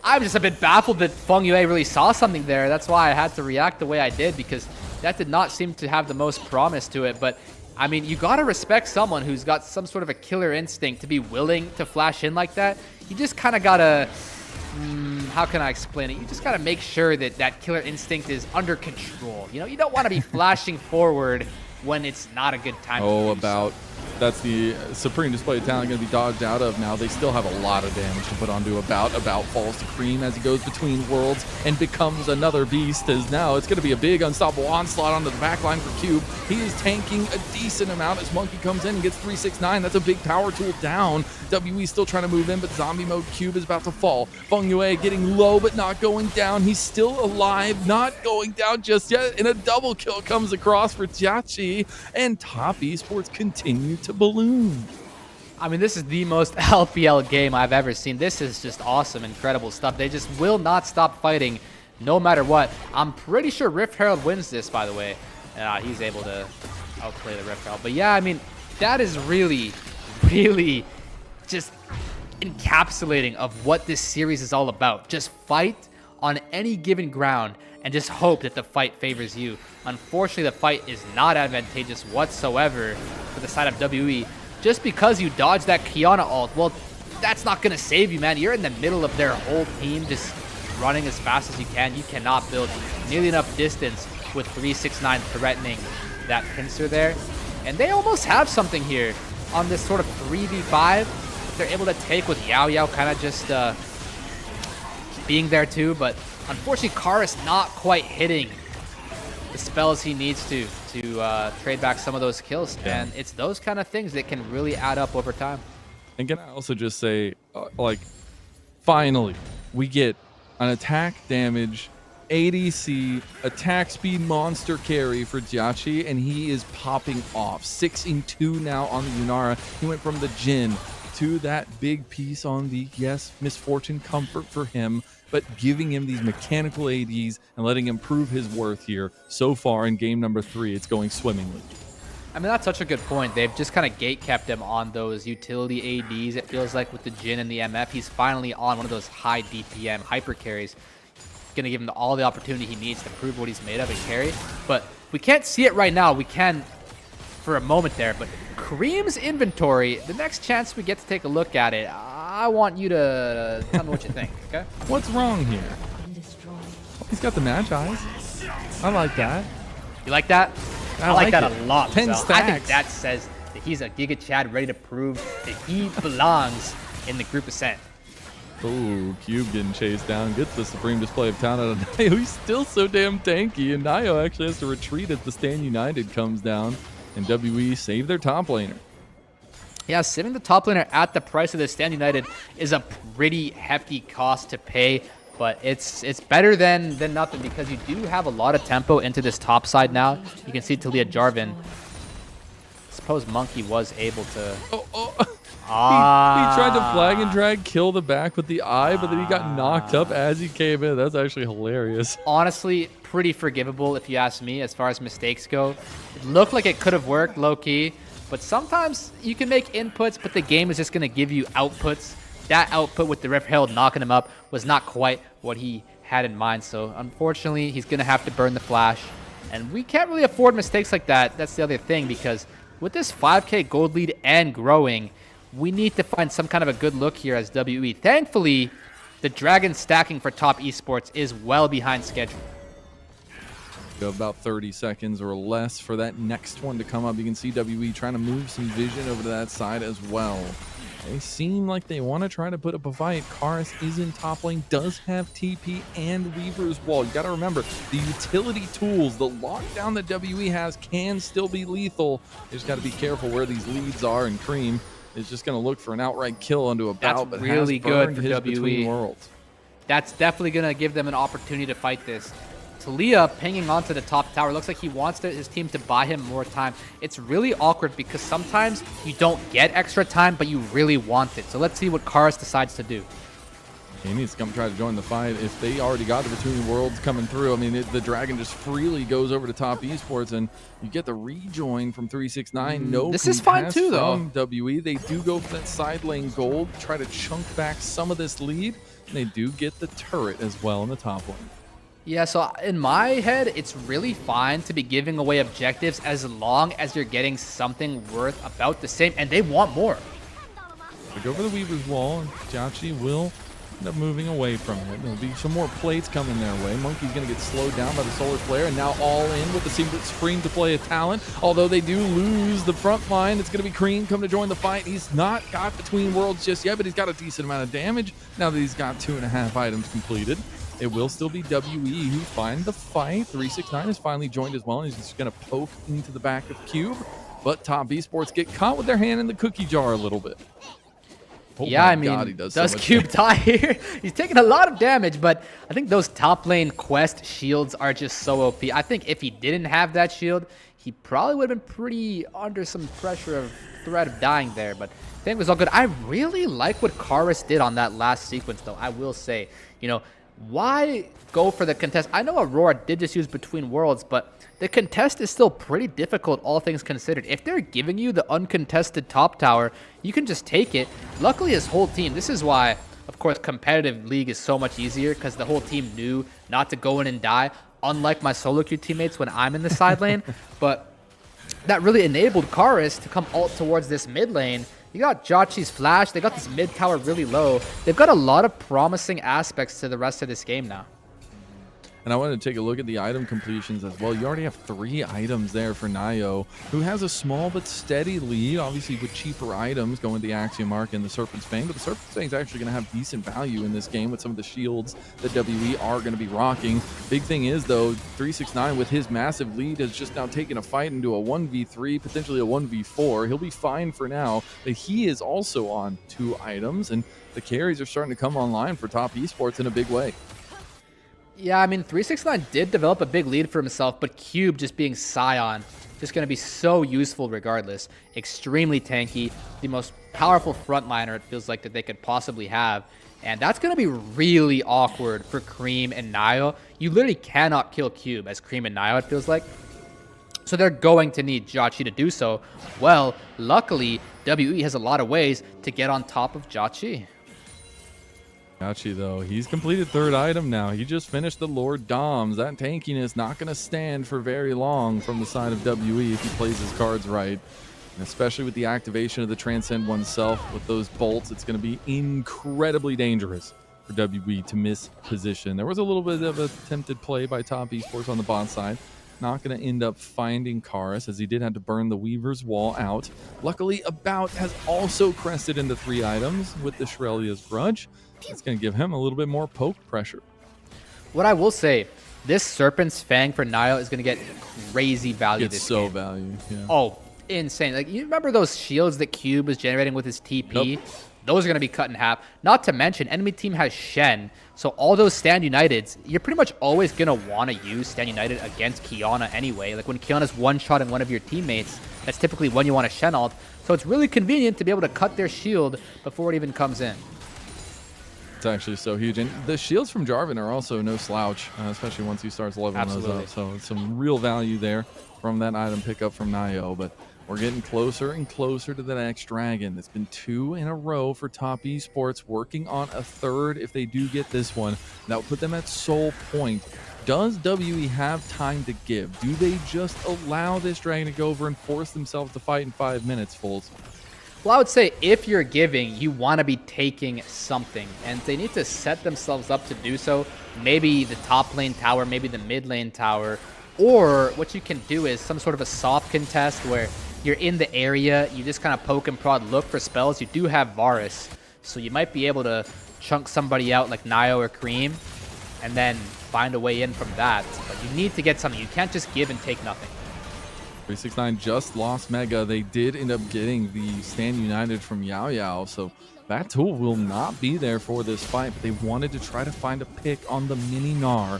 I'm just a bit baffled that Feng Yue really saw something there. That's why I had to react the way I did, because that did not seem to have the most promise to it. But I mean, you gotta respect someone who's got some sort of a killer instinct to be willing to flash in like that. You just kind of gotta, how can I explain it? You just gotta make sure that that killer instinct is under control. You know, you don't want to be flashing forward when it's not a good time. That's the supreme display of talent going to be dodged out of now. They still have a lot of damage to put onto About. About falls to Cream as he goes between worlds and becomes another beast, as now it's going to be a big unstoppable onslaught onto the backline for Cube. He is tanking a decent amount as Monkey comes in and gets 369. That's a big power tool down. WE still trying to move in, but zombie mode Cube is about to fall. Feng Yue getting low but not going down. He's still alive, not going down just yet, and a double kill comes across for Jiachi, and Top Esports continue to balloon. I mean, this is the most LPL game I've ever seen. This is just awesome, incredible stuff. They just will not stop fighting no matter what. I'm pretty sure Rift Herald wins this, by the way. He's able to outplay the Rift Herald. But yeah, I mean, that is really, really just encapsulating of what this series is all about. Just fight on any given ground and just hope that the fight favors you. Unfortunately, the fight is not advantageous whatsoever for the side of WE. Just because you dodge that Kiana ult, well, that's not going to save you, man. You're in the middle of their whole team just running as fast as you can. You cannot build nearly enough distance with 369 threatening that pincer there. And they almost have something here on this sort of 3v5 that they're able to take with Yao Yao kind of just being there too. But unfortunately, Karis not quite hitting the spells he needs to trade back some of those kills. Yeah. And it's those kind of things that can really add up over time. And can I also just say, finally, we get an attack damage, ADC, attack speed monster carry for Jiachi, and he is popping off. 6-2 now on the Yunara. He went from the Jhin to that big piece on the, yes, Misfortune Comfort for him, but giving him these mechanical ADs and letting him prove his worth here. So far in game number 3, it's going swimmingly. I mean, that's such a good point. They've just kind of gate-kept him on those utility ADs. It feels like with the Jhin and the MF, he's finally on one of those high DPM hyper carries. Going to give him all the opportunity he needs to prove what he's made of and carry. But we can't see it right now. We can for a moment there. But Cream's inventory, the next chance we get to take a look at it, I want you to tell me what you think, okay? What's wrong here? He's got the match eyes. I like that. You like that? I like that a lot. 10 so stacks. I think that says that he's a Giga Chad ready to prove that he belongs in the group ascent. Ooh, Cube getting chased down. Gets the supreme display of talent out of Nio. He's still so damn tanky, and Nio actually has to retreat as the Stand United comes down, and WE save their top laner. Yeah, saving the top laner at the price of the Stand United is a pretty hefty cost to pay, but it's better than nothing because you do have a lot of tempo into this top side now. You can see Talia Jarvan. I suppose Monkey was able to... He tried to flag and drag, kill the back with the eye, but then he got knocked up as he came in. That's actually hilarious. Honestly, pretty forgivable if you ask me as far as mistakes go. It looked like it could have worked low-key, but sometimes you can make inputs, but the game is just going to give you outputs. That output with the Rift Herald knocking him up was not quite what he had in mind, so unfortunately, he's going to have to burn the flash. And we can't really afford mistakes like that. That's the other thing, because with this 5k gold lead and growing, we need to find some kind of a good look here as WE. Thankfully, the Dragon stacking for top esports is well behind schedule. About 30 seconds or less for that next one to come up. You can see WE trying to move some vision over to that side as well. They seem like they want to try to put up a fight. Karis is in top lane, does have TP and Weaver's Wall. You got to remember, the utility tools, the lockdown that WE has can still be lethal. You just got to be careful where these leads are, and Cream is just going to look for an outright kill onto a bout. That's really good for WE. Worlds. That's definitely going to give them an opportunity to fight this. Talia pinging onto the top tower. Looks like he wants his team to buy him more time. It's really awkward because sometimes you don't get extra time, but you really want it. So let's see what Karis decides to do. He needs to come try to join the fight. If they already got the Between Worlds coming through, I mean, the Dragon just freely goes over to top esports, and you get the rejoin from 369. No, this is fine too, though. WE, they do go for that side lane gold, try to chunk back some of this lead, and they do get the turret as well in the top lane. Yeah, so in my head, it's really fine to be giving away objectives as long as you're getting something worth about the same, and they want more. They go for the Weaver's Wall, and Jachi will end up moving away from it. There'll be some more plates coming their way. Monkey's going to get slowed down by the Solar Flare, and now all in with the Supreme to play a talent. Although they do lose the front line, it's going to be Cream come to join the fight. He's not got Between Worlds just yet, but he's got a decent amount of damage now that he's got 2.5 items completed. It will still be WE who find the fight. 369 has finally joined as well, and he's just going to poke into the back of Cube. But top esports get caught with their hand in the cookie jar a little bit. Oh yeah, I mean, God, he does so Cube die here? He's taking a lot of damage, but I think those top lane quest shields are just so OP. I think if he didn't have that shield, he probably would have been pretty under some pressure of threat of dying there, but I think it was all good. I really like what Karis did on that last sequence, though, I will say. You know, why go for the contest? I know Aurora did just use Between Worlds, but the contest is still pretty difficult, all things considered. If they're giving you the uncontested top tower, you can just take it. Luckily, his whole team, this is why, of course, competitive league is so much easier, because the whole team knew not to go in and die, unlike my solo queue teammates when I'm in the side lane. But that really enabled Karis to come ult towards this mid lane. You got Jachi's flash. They got this mid tower really low. They've got a lot of promising aspects to the rest of this game now. And I wanted to take a look at the item completions as well. You already have 3 items there for Nio, who has a small but steady lead, obviously with cheaper items going the Axiom Arc and the Serpent's Fang. But the Serpent's Fang is actually going to have decent value in this game with some of the shields that WE are going to be rocking. Big thing is, though, 369 with his massive lead has just now taken a fight into a 1v3, potentially a 1v4. He'll be fine for now, but he is also on 2 items, and the carries are starting to come online for top esports in a big way. Yeah, I mean, 369 did develop a big lead for himself, but Cube just being Scion, just going to be so useful regardless. Extremely tanky, the most powerful frontliner it feels like that they could possibly have. And that's going to be really awkward for Cream and Nio. You literally cannot kill Cube as Cream and Nio, it feels like. So they're going to need Jachi to do so. Well, luckily, WE has a lot of ways to get on top of Jachi. Jachi, though, he's completed 3rd item now. He just finished the Lord Doms. That tankiness not going to stand for very long from the side of WE if he plays his cards right. And especially with the activation of the Transcend oneself with those bolts, it's going to be incredibly dangerous for WE to miss position. There was a little bit of a attempted play by Top Esports on the bot side. Not going to end up finding Karis, as he did have to burn the Weaver's Wall out. Luckily, About has also crested into 3 items with the Shrelia's Grudge. It's going to give him a little bit more poke pressure. What I will say, this Serpent's Fang for Nio is going to get crazy value this game. Value, yeah. Oh, insane. Like, you remember those shields that Cube was generating with his TP? Nope. Those are going to be cut in half. Not to mention, enemy team has Shen. So all those Stand Uniteds, you're pretty much always going to want to use Stand United against Kiana anyway. Like when Kiana's one-shotting one of your teammates, that's typically when you want to Shen ult. So it's really convenient to be able to cut their shield before it even comes in. It's actually so huge. And the shields from Jarvan are also no slouch, especially once he starts leveling those up. So some real value there from that item pickup from Nio. But we're getting closer and closer to the next dragon. It's been 2 in a row for Top Esports, working on a 3rd if they do get this one. That will put them at Soul Point. Does WE have time to give? Do they just allow this dragon to go over and force themselves to fight in 5 minutes, Fulls? Well, I would say if you're giving, you want to be taking something, and they need to set themselves up to do so. Maybe the top lane tower, maybe the mid lane tower, or what you can do is some sort of a soft contest where you're in the area, you just kind of poke and prod, look for spells. You do have Varus, so you might be able to chunk somebody out like Nio or Cream, and then find a way in from that. But you need to get something. You can't just give and take nothing. 369 just lost Mega. They did end up getting the Stand United from Yao Yao, so that tool will not be there for this fight, but they wanted to try to find a pick on the mini Gnar.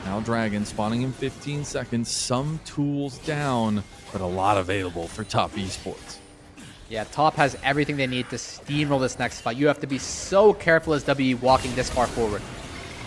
Now Dragon spawning in 15 seconds, some tools down, but a lot available for Top Esports. Yeah, Top has everything they need to steamroll this next fight. You have to be so careful as WE walking this far forward.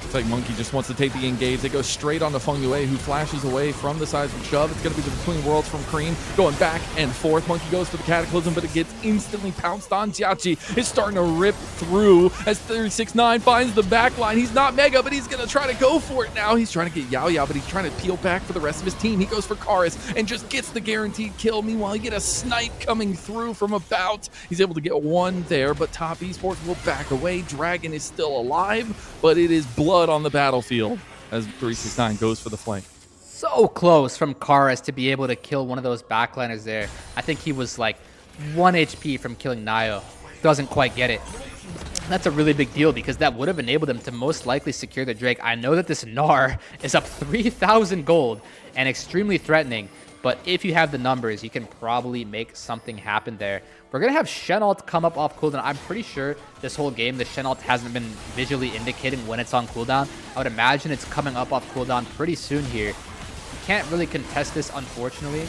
Looks like Monkey just wants to take the engage. They go straight onto Feng Yue, who flashes away from the sides of Shove. It's going to be the Between Worlds from Cream, going back and forth. Monkey goes for the Cataclysm, but it gets instantly pounced on. Jiachi is starting to rip through as 369 finds the backline. He's not Mega, but he's going to try to go for it now. He's trying to get Yao Yao, but he's trying to peel back for the rest of his team. He goes for Karis and just gets the guaranteed kill. Meanwhile, you get a snipe coming through from About. He's able to get one there, but Top Esports will back away. Dragon is still alive, but it is blood on the battlefield as 369 goes for the flank. So close from Karis to be able to kill one of those backliners there. I think he was like 1 HP from killing Nio. Doesn't quite get it. That's a really big deal because that would have enabled them to most likely secure the Drake. I know that this Gnar is up 3,000 gold and extremely threatening, but if you have the numbers, you can probably make something happen there. We're going to have Shen ult come up off cooldown. I'm pretty sure this whole game, the Shen ult hasn't been visually indicating when it's on cooldown. I would imagine it's coming up off cooldown pretty soon here. You can't really contest this, unfortunately.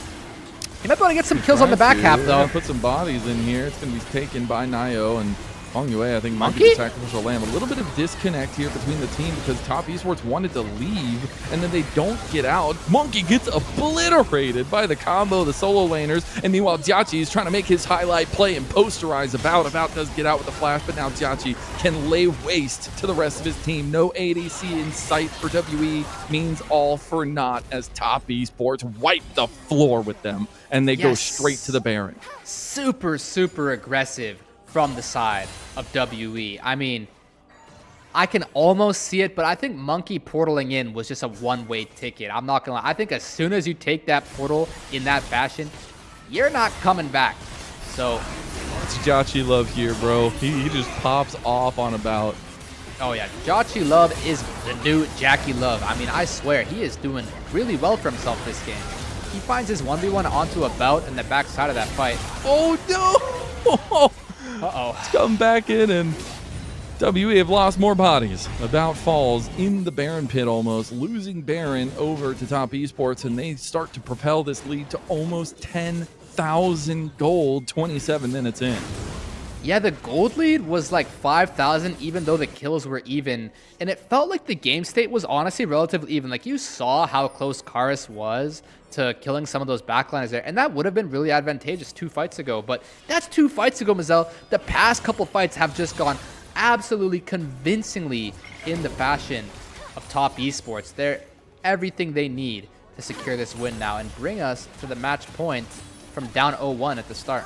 He might be able to get some kills on the back half, though. Put some bodies in here. It's going to be taken by Nio, and Feng Yue, I think, might be Monkey? the sacrificial lamb. A little bit of disconnect here between the team because Top Esports wanted to leave, and then they don't get out. Monkey gets obliterated by the combo, the solo laners, and meanwhile, Jiachi is trying to make his highlight play and posterize About. About does get out with the flash, but now Jiachi can lay waste to the rest of his team. No ADC in sight for WE means all for naught as Top Esports wipe the floor with them, and they go straight to the Baron. Super, super aggressive from the side of WE. I mean, I can almost see it, but I think Monkey portaling in was just a one-way ticket. I'm not gonna lie. I think as soon as you take that portal in that fashion, you're not coming back. So It's Jiachi love here, bro. He just pops off on About. oh yeah, Jiachi Love is the new Jackie Love. I mean, I swear, he is doing really well for himself this game. He finds his 1v1 onto About in the backside of that fight. Oh no! Uh-oh. It's come back in, and WE have lost more bodies. About falls in the Baron pit almost, losing Baron over to Top Esports, and they start to propel this lead to almost 10,000 gold 27 minutes in. Yeah, the gold lead was like 5,000 even though the kills were even, and it felt like the game state was honestly relatively even. Like, you saw how close Karis was to killing some of those backliners there, and that would have been really advantageous 2 fights ago, but that's 2 fights ago, Mazel. The past couple fights have just gone absolutely convincingly in the fashion of Top Esports. They're everything they need to secure this win now and bring us to the match point from down 0-1 at the start.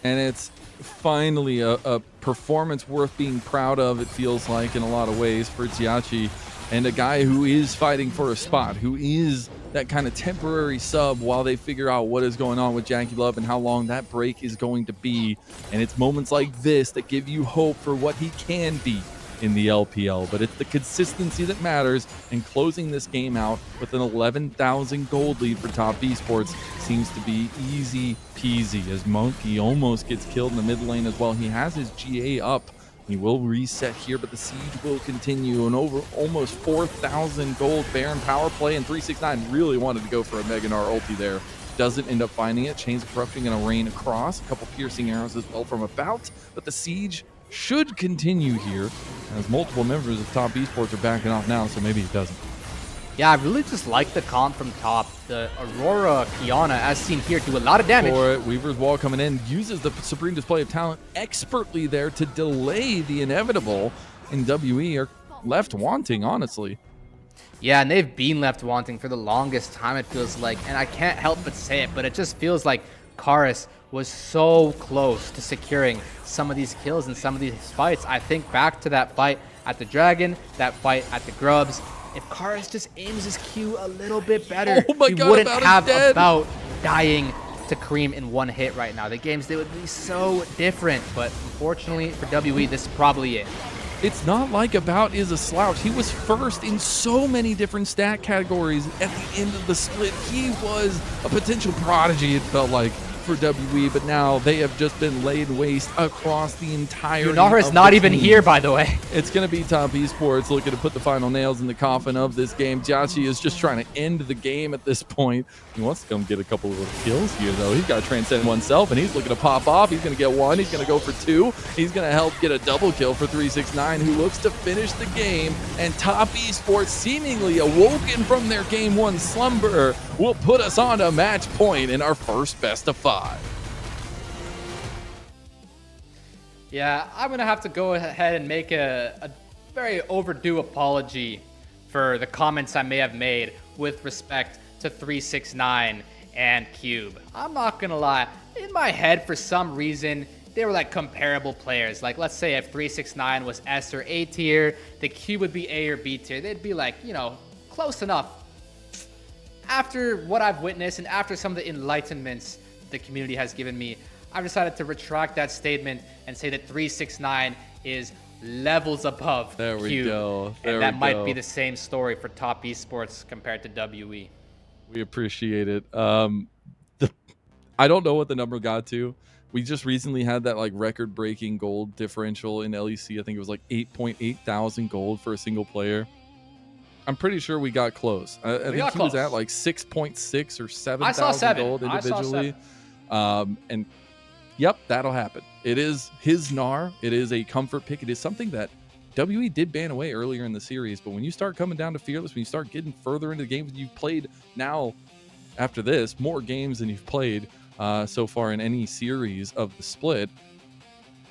And it's finally a performance worth being proud of, it feels like, in a lot of ways for Jiachi, and a guy who is fighting for a spot, who is that kind of temporary sub while they figure out what is going on with Jackie Love and how long that break is going to be. And it's moments like this that give you hope for what he can be in the LPL, but it's the consistency that matters, and closing this game out with an 11,000 gold lead for Top Esports seems to be easy peasy, as Monkey almost gets killed in the mid lane as well. He has his GA up. He will reset here, but the siege will continue. And over almost 4,000 gold Baron power play, and 369 really wanted to go for a Mega Gnar ulti there. Doesn't end up finding it. Chains of Corruption going to rain across. A couple piercing arrows as well from about, but the siege should continue here, as multiple members of Top Esports are backing off now, so maybe it doesn't. Yeah, I really just like the comp from top. The Aurora Kiana, as seen here, do a lot of damage. For it, Weaver's Wall coming in, uses the supreme display of talent expertly there to delay the inevitable, and WE are left wanting, honestly. Yeah, and they've been left wanting for the longest time, it feels like, and I can't help but say it, but it just feels like Karis was so close to securing some of these kills in some of these fights. I think back to that fight at the Dragon, that fight at the Grubs. If Karis just aims his Q a little bit better, he wouldn't have about dying to Kareem in one hit right now. The games, they would be so different, but unfortunately for WE, this is probably it. It's not like About is a slouch. He was first in so many different stat categories at the end of the split. He was a potential prodigy, it felt like, for WE, but now they have just been laid waste across the entire. Yunara's not even here, by the way. It's going to be Top Esports looking to put the final nails in the coffin of this game. Jiachi is just trying to end the game at this point. He wants to come get a couple of little kills here, though. He's got to transcend oneself, and he's looking to pop off. He's going to get one. He's going to go for two. He's going to help get a double kill for 369, who looks to finish the game. And Top Esports, seemingly awoken from their Game 1 slumber, will put us on to match point in our first best of 5. Yeah, I'm going to have to go ahead and make a very overdue apology for the comments I may have made with respect to 369 and Cube. I'm not going to lie. In my head, for some reason, they were like comparable players. Like, let's say if 369 was S or A tier, the Cube would be A or B tier. They'd be like, you know, close enough. After what I've witnessed and after some of the enlightenments the community has given me, I've decided to retract that statement and say that 369 is levels above there we Cube. Go. There and that we might go. be the same story for Top Esports compared to WE. We appreciate it. I don't know what the number got to. We just recently had that like record-breaking gold differential in LEC. I think it was like 8.8 thousand gold for a single player. I'm pretty sure we got close. I think he was at like 6.6 or 7,000 gold individually. And yep, that'll happen. It is his Gnar. It is a comfort pick. It is something that WE did ban away earlier in the series. But when you start coming down to Fearless, when you start getting further into the games you've played now, after this, more games than you've played so far in any series of the split,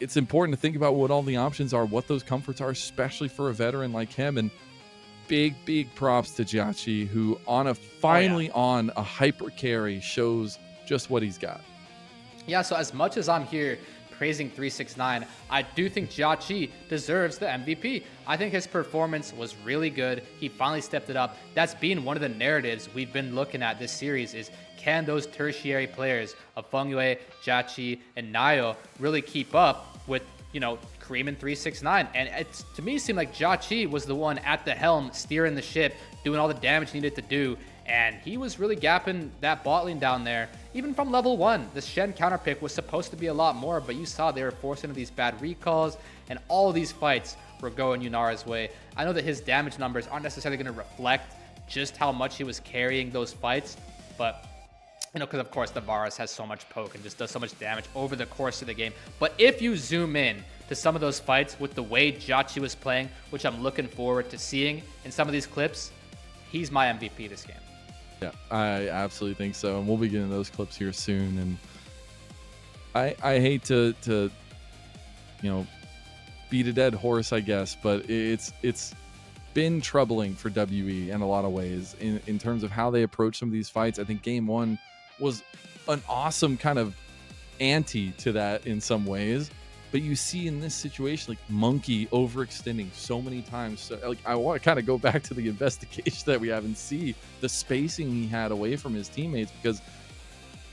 it's important to think about what all the options are, what those comforts are, especially for a veteran like him. And big props to Jiachi, who on a hyper carry shows just what he's got. Yeah, so as much as I'm here praising 369, I do think Jiachi deserves the MVP. I think his performance was really good. He finally stepped it up. That's been one of the narratives we've been looking at this series is, can those tertiary players of Fengyue, Jiachi, and Nayo really keep up with, you know, Kareem and 369? And it's, to me, it seemed like Jiachi was the one at the helm, steering the ship, doing all the damage needed to do. And he was really gapping that bot lane down there. Even from level 1, the Shen counter pick was supposed to be a lot more, but you saw they were forced into these bad recalls, and all of these fights were going Yunara's way. I know that his damage numbers aren't necessarily going to reflect just how much he was carrying those fights, but, you know, because of course the Varus has so much poke and just does so much damage over the course of the game. But if you zoom in to some of those fights with the way Jiachi was playing, which I'm looking forward to seeing in some of these clips, he's my MVP this game. Yeah, I absolutely think so, and we'll be getting those clips here soon. And I hate to you know, beat a dead horse, I guess, but it's been troubling for WE in a lot of ways in terms of how they approach some of these fights. I think Game 1 was an awesome kind of anti to that in some ways. But you see in this situation, like Monkey overextending so many times. So, like, I want to kind of go back to the investigation that we have and see the spacing he had away from his teammates, because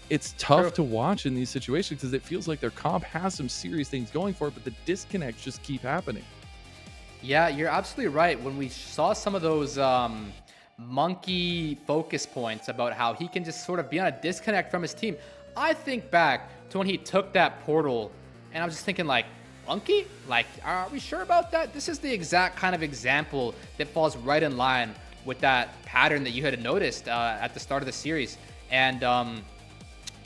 it's tough to watch in these situations because it feels like their comp has some serious things going for it, but the disconnects just keep happening. Yeah, you're absolutely right. When we saw some of those Monkey focus points about how he can just sort of be on a disconnect from his team, I think back to when he took that portal, and I was just thinking, like, Monkey? Like, are we sure about that? This is the exact kind of example that falls right in line with that pattern that you had noticed at the start of the series. And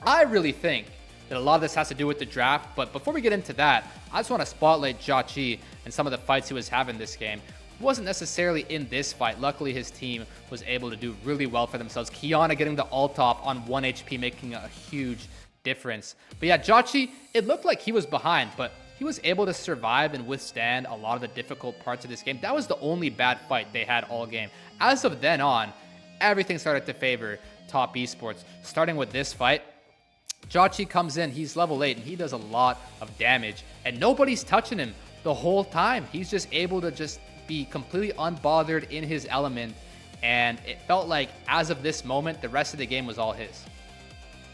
I really think that a lot of this has to do with the draft. But before we get into that, I just want to spotlight Jia and some of the fights he was having this game. He wasn't necessarily in this fight. Luckily, his team was able to do really well for themselves. Kiana getting the ult off on 1 HP, making a huge difference. But yeah, Jia, it looked like he was behind, but he was able to survive and withstand a lot of the difficult parts of this game. That was the only bad fight they had all game. As of then on, everything started to favor Top Esports. Starting with this fight, Jia comes in, he's level 8, and he does a lot of damage, and nobody's touching him the whole time. He's just able to just be completely unbothered in his element, and it felt like as of this moment, the rest of the game was all his.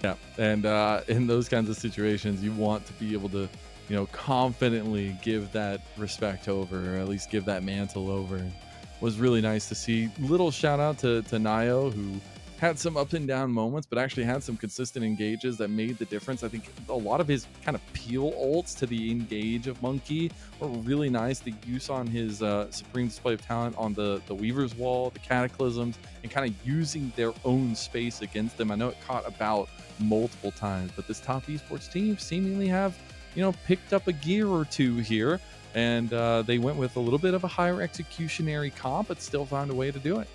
Yeah, and in those kinds of situations, you want to be able to, you know, confidently give that respect over, or at least give that mantle over. It was really nice to see. Little shout out to Nio, who had some up and down moments, but actually had some consistent engages that made the difference. I think a lot of his kind of peel ults to the engage of Monkey were really nice. The use on his supreme display of talent on the Weaver's Wall, the Cataclysms, and kind of using their own space against them. I know it caught about multiple times, but this Top Esports team seemingly have, you know, picked up a gear or two here, and they went with a little bit of a higher executionary comp, but still found a way to do it.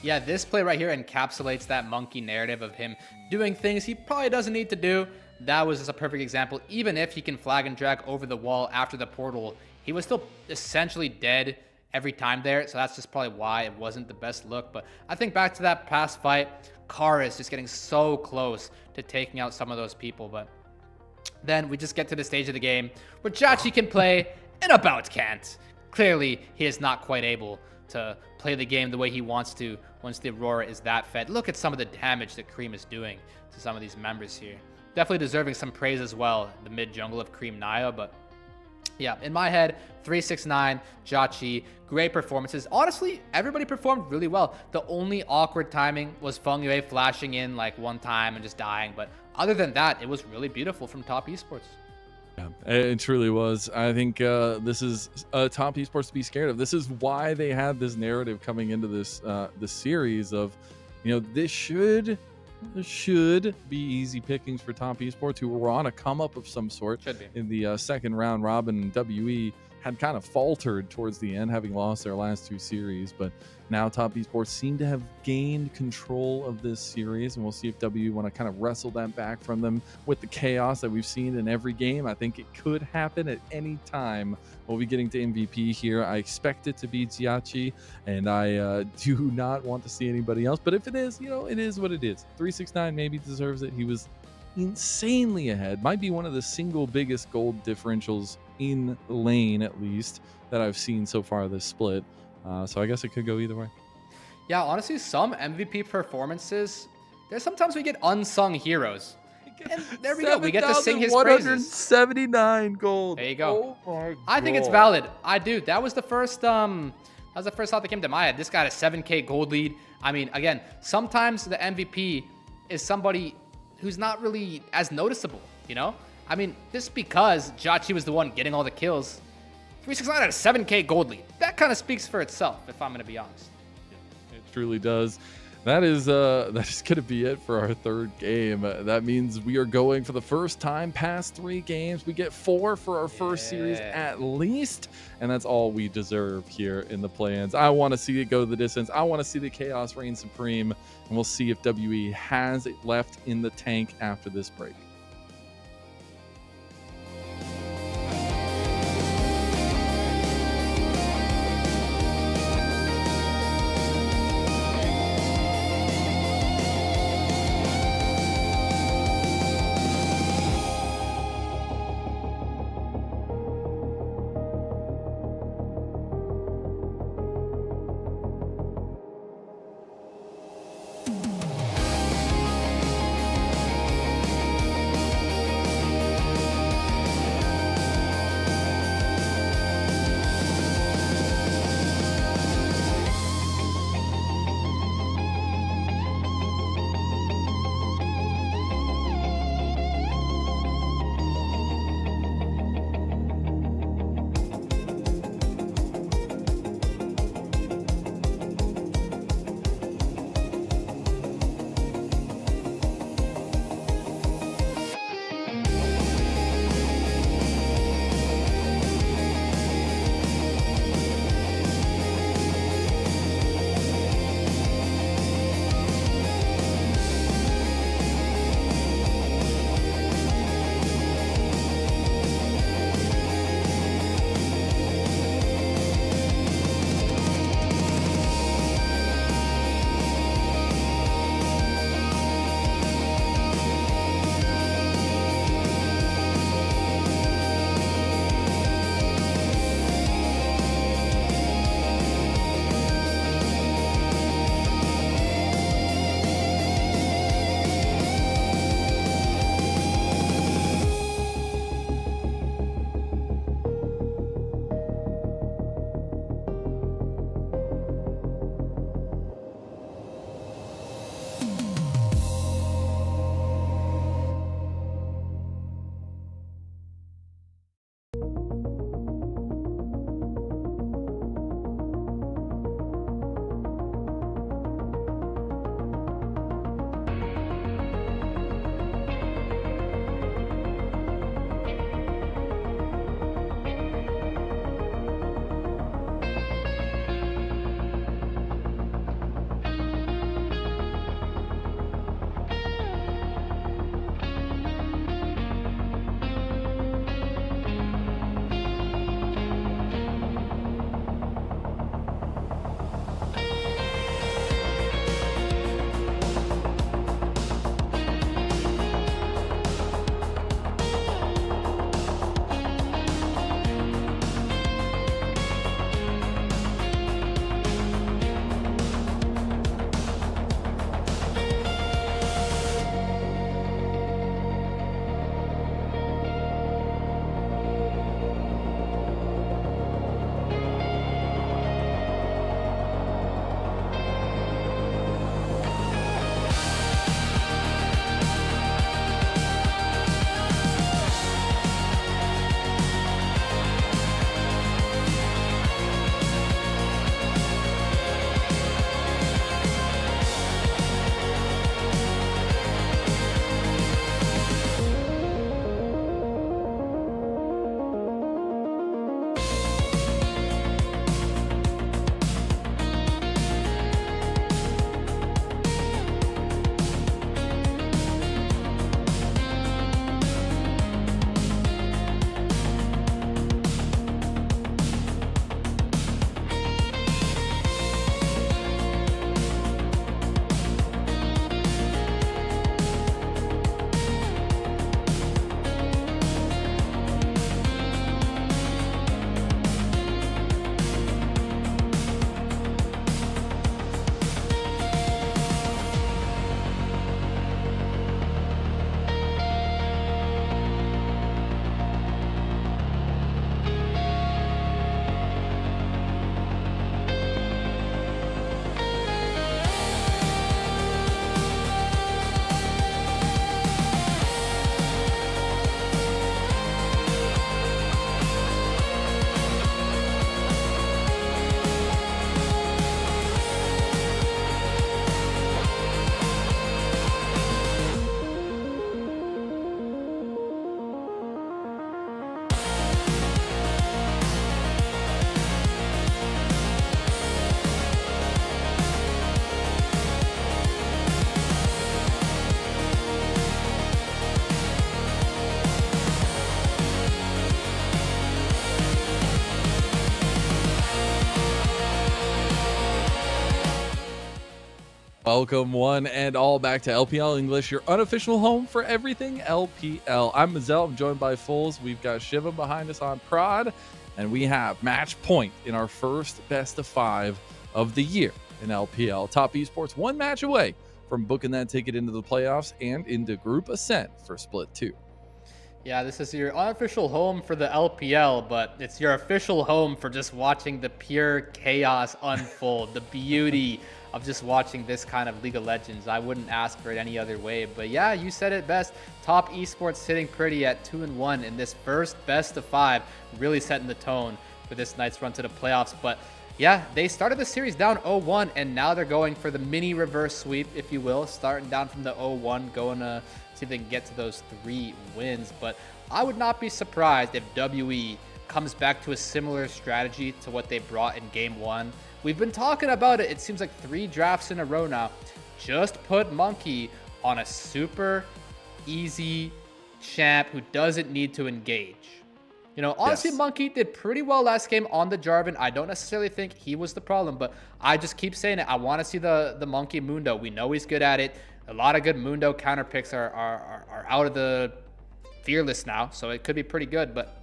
Yeah, this play right here encapsulates that Monkey narrative of him doing things he probably doesn't need to do. That was just a perfect example. Even if he can flag and drag over the wall after the portal, he was still essentially dead every time there. So that's just probably why it wasn't the best look. But I think back to that past fight, Kara is just getting so close to taking out some of those people. But then we just get to the stage of the game where Jia can play and About can't. Clearly, he is not quite able to play the game the way he wants to once the Aurora is that fed. Look at some of the damage that Cream is doing to some of these members here. Definitely deserving some praise as well, the mid jungle of Cream Naya, but yeah, in my head, 369, Jia, great performances. Honestly, everybody performed really well. The only awkward timing was Feng Yue flashing in like one time and just dying, but other than that, it was really beautiful from Top Esports. Yeah, it truly was. I think this is Top Esports to be scared of. This is why they had this narrative coming into this series of, you know, this should be easy pickings for Top Esports, who were on a come up of some sort. Should be. In the second round robin. WE had kind of faltered towards the end, having lost their last two series, but now Top Esports seem to have gained control of this series, and we'll see if WE want to kind of wrestle that back from them with the chaos that we've seen in every game. I think it could happen at any time. We'll be getting to MVP here. I expect it to be Jia, and I do not want to see anybody else, but if it is, you know, it is what it is. 369 maybe deserves it. He was insanely ahead. Might be one of the single biggest gold differentials in lane, at least, that I've seen so far this split. So I guess it could go either way. Yeah, honestly, some MVP performances, there's sometimes we get unsung heroes. And there we go. We get to sing his praises. 179 gold. There you go. Oh my God. I think it's valid. I do. That was the first thought that came to my head. This guy had a 7K gold lead. I mean, again, sometimes the MVP is somebody who's not really as noticeable, you know? I mean, just because Jia was the one getting all the kills, 369 had a 7K gold lead. That kind of speaks for itself, if I'm going to be honest. Yeah, it truly does. That is going to be it for our third game. That means we are going for the first time past 3 games. We get 4 for our first series at least, and that's all we deserve here in the play-ins. I want to see it go the distance. I want to see the chaos reign supreme, and we'll see if WE has it left in the tank after this break. Welcome one and all back to LPL English, your unofficial home for everything LPL. I'm Mazel, I'm joined by Fulls. We've got Shiva behind us on prod, and we have match point in our first best of 5 of the year in LPL. Top Esports one match away from booking that ticket into the playoffs and into Group Ascent for Split 2. Yeah, this is your unofficial home for the LPL, but it's your official home for just watching the pure chaos unfold, the beauty of just watching this kind of League of Legends. I wouldn't ask for it any other way. But yeah, you said it best. Top Esports sitting pretty at 2-1 in this first best of 5, really setting the tone for this night's run to the playoffs. But yeah, they started the series down 0-1, and now they're going for the mini reverse sweep, if you will, starting down from the 0-1, going to see if they can get to those 3 wins. But I would not be surprised if WE comes back to a similar strategy to what they brought in Game 1. We've been talking about it. It seems like 3 drafts in a row now. Just put Monkey on a super easy champ who doesn't need to engage. You know, honestly, yes. Monkey did pretty well last game on the Jarvan. I don't necessarily think he was the problem, but I just keep saying it. I want to see the Monkey Mundo. We know he's good at it. A lot of good Mundo counter picks are out of the Fearless now, so it could be pretty good. But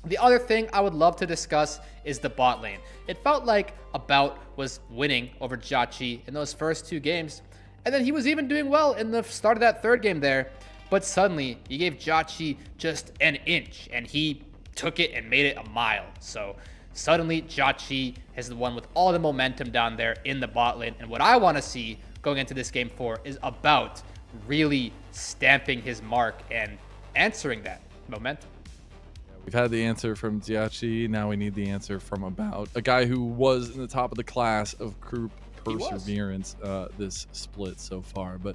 the other thing I would love to discuss is the bot lane. It felt like About was winning over Jacci in those first 2 games, and then he was even doing well in the start of that 3rd game there. But suddenly, you gave Jacci just an inch, and he took it and made it a mile. So suddenly, Jacci is the one with all the momentum down there in the bot lane. And what I want to see going into this game 4 is About really stamping his mark and answering that momentum. We've had the answer from Jacci. Now we need the answer from About, a guy who was in the top of the class of group perseverance this split so far. But